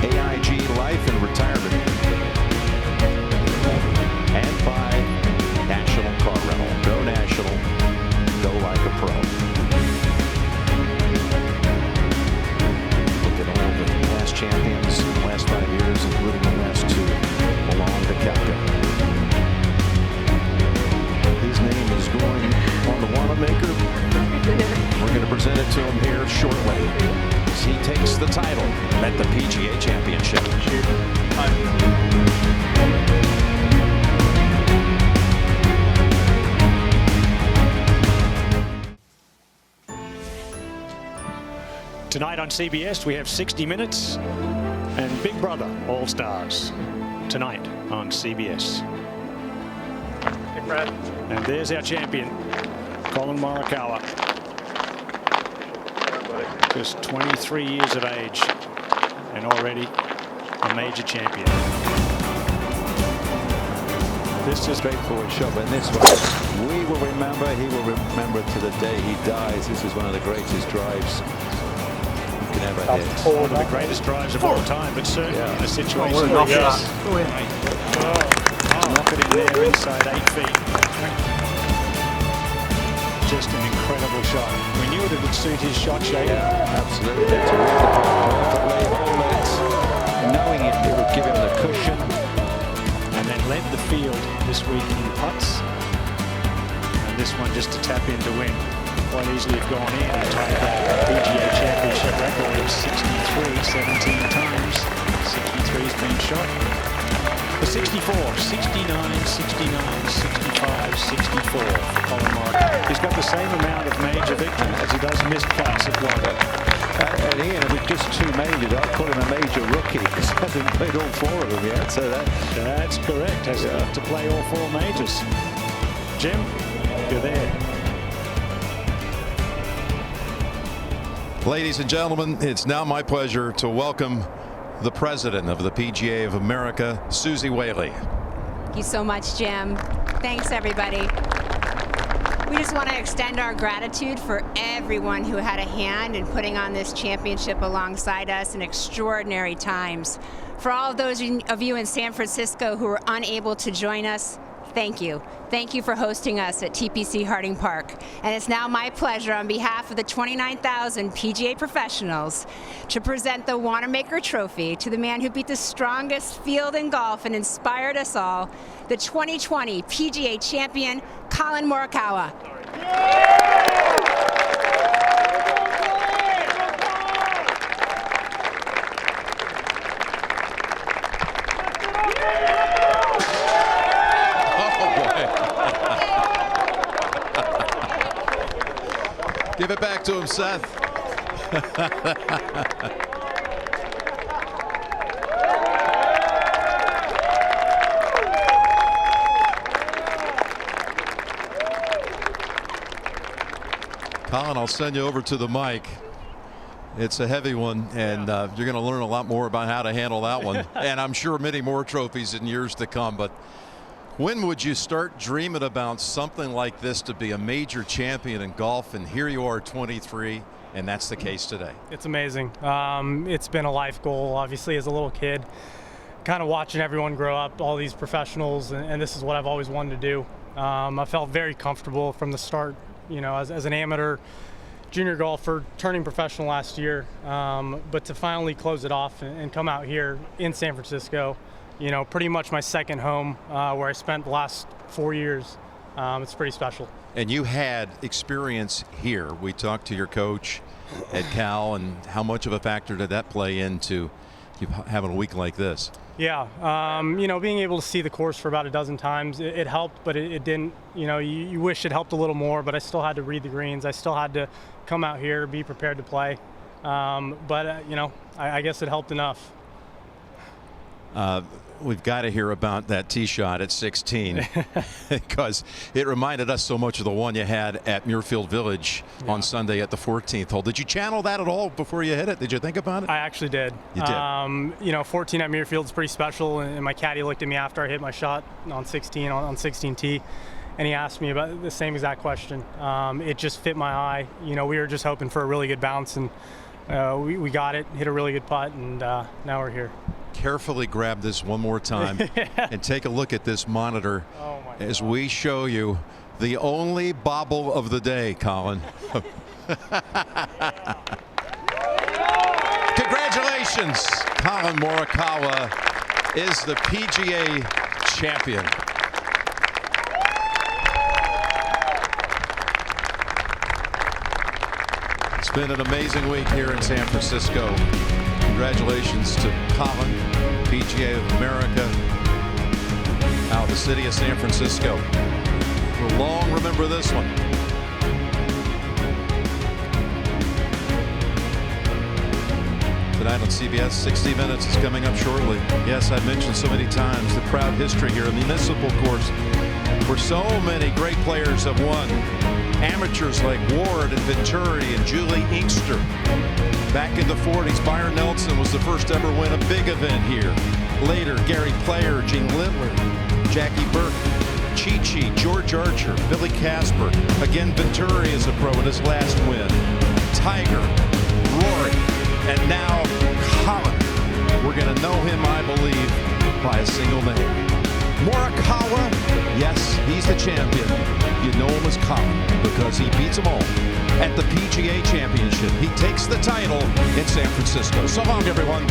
Speaker 2: AIG Life and Retirement. And by National Car Rental. Go National. Go like a pro. Look at all the past champions in the last 5 years, including the last 2. Malone to Koepka. His name is going on the Wanamaker. We're going to present it to him here shortly as he takes the title at the PGA Championship.
Speaker 6: Tonight on CBS, we have 60 Minutes and Big Brother All-Stars. Tonight on CBS.
Speaker 16: Hey, Brad.
Speaker 6: And there's our champion, Collin Morikawa. Just 23 years of age and already a major champion.
Speaker 3: This is a straightforward shot, but this one, we will remember, he will remember to the day he dies. This is one of the greatest drives you can ever hit.
Speaker 6: One of the greatest drives of all time, but certainly in a situation
Speaker 16: like
Speaker 6: this.
Speaker 16: Oh,
Speaker 6: Knock it in there inside 8 feet. Just an incredible shot. We knew it would suit his shot shape.
Speaker 3: Yeah, absolutely. To read the putt perfectly, hold it, knowing it would give him the cushion.
Speaker 6: And then led the field this week in putts. And this one just to tap in to win. Quite easily have gone in and tied that PGA Championship record of 63, 17 times. 63's been shot. The 64, 69, 69, 65, 64 for Collin Morikawa. He's got the same amount of major victories as he does missed cuts at one.
Speaker 3: And Ian, with just 2 majors, I'd call him a major rookie because he hasn't played all 4 of them yet. So
Speaker 6: that's correct. Has to play all 4 majors. Jim, you're there.
Speaker 2: Ladies and gentlemen, it's now my pleasure to welcome the president of the PGA of America, Susie Whaley.
Speaker 12: Thank you so much, Jim. Thanks, everybody. We just want to extend our gratitude for everyone who had a hand in putting on this championship alongside us in extraordinary times. For all of those of you in San Francisco who were unable to join us, thank you. Thank you for hosting us at TPC Harding Park. And it's now my pleasure on behalf of the 29,000 PGA professionals to present the Wanamaker Trophy to the man who beat the strongest field in golf and inspired us all, the 2020 PGA champion, Collin Morikawa.
Speaker 2: Give it back to him, Seth. Collin, I'll send you over to the mic. It's a heavy one, and you're going to learn a lot more about how to handle that one. And I'm sure many more trophies in years to come. But when would you start dreaming about something like this to be a major champion in golf? And here you are, 23, and that's the case today.
Speaker 20: It's amazing. It's been a life goal, obviously, as a little kid. Kind of watching everyone grow up, all these professionals, and this is what I've always wanted to do. I felt very comfortable from the start, you know, as an amateur junior golfer, turning professional last year. But to finally close it off and come out here in San Francisco, you know, pretty much my second home, where I spent the last 4 years. It's pretty special.
Speaker 2: And you had experience here. We talked to your coach at Cal, and how much of a factor did that play into you having a week like this?
Speaker 20: Yeah, you know, being able to see the course for about a dozen times, it helped, but it didn't, you know, you wish it helped a little more, but I still had to read the greens. I still had to come out here, be prepared to play. But, you know, I guess it helped enough.
Speaker 2: We've got to hear about that tee shot at 16 because it reminded us so much of the one you had at Muirfield Village on Sunday at the 14th hole. Did you channel that at all before you hit it? Did you think about it?
Speaker 20: I actually did.
Speaker 2: You did.
Speaker 20: You know, 14 at Muirfield is pretty special, and my caddy looked at me after I hit my shot on 16 on 16T, and he asked me about the same exact question. It just fit my eye. You know, we were just hoping for a really good bounce, and we got it, hit a really good putt, and now we're here.
Speaker 2: Carefully grab this one more time and take a look at this monitor as we show you the only bobble of the day, Collin. Congratulations, Collin Morikawa is the PGA champion. It's been an amazing week here in San Francisco. Congratulations to Collin, PGA of America, out of the city of San Francisco. We'll long remember this one. tonight on CBS. 60 Minutes is coming up shortly. Yes, I've mentioned so many times the proud history here. The municipal course, where so many great players have won. Amateurs like Ward and Venturi and Julie Inkster. Back in the 40s, Byron Nelson was the first to ever win a big event here. Later, Gary Player, Gene Littler, Jackie Burke, Chi-Chi, George Archer, Billy Casper. Again, Venturi is a pro in his last win. Tiger, Rory, and now Collin. We're going to know him, I believe, by a single name. Morikawa, yes, he's the champion. You know him as Collin because he beats them all at the PGA Championship. He takes the title in San Francisco. So long, everyone.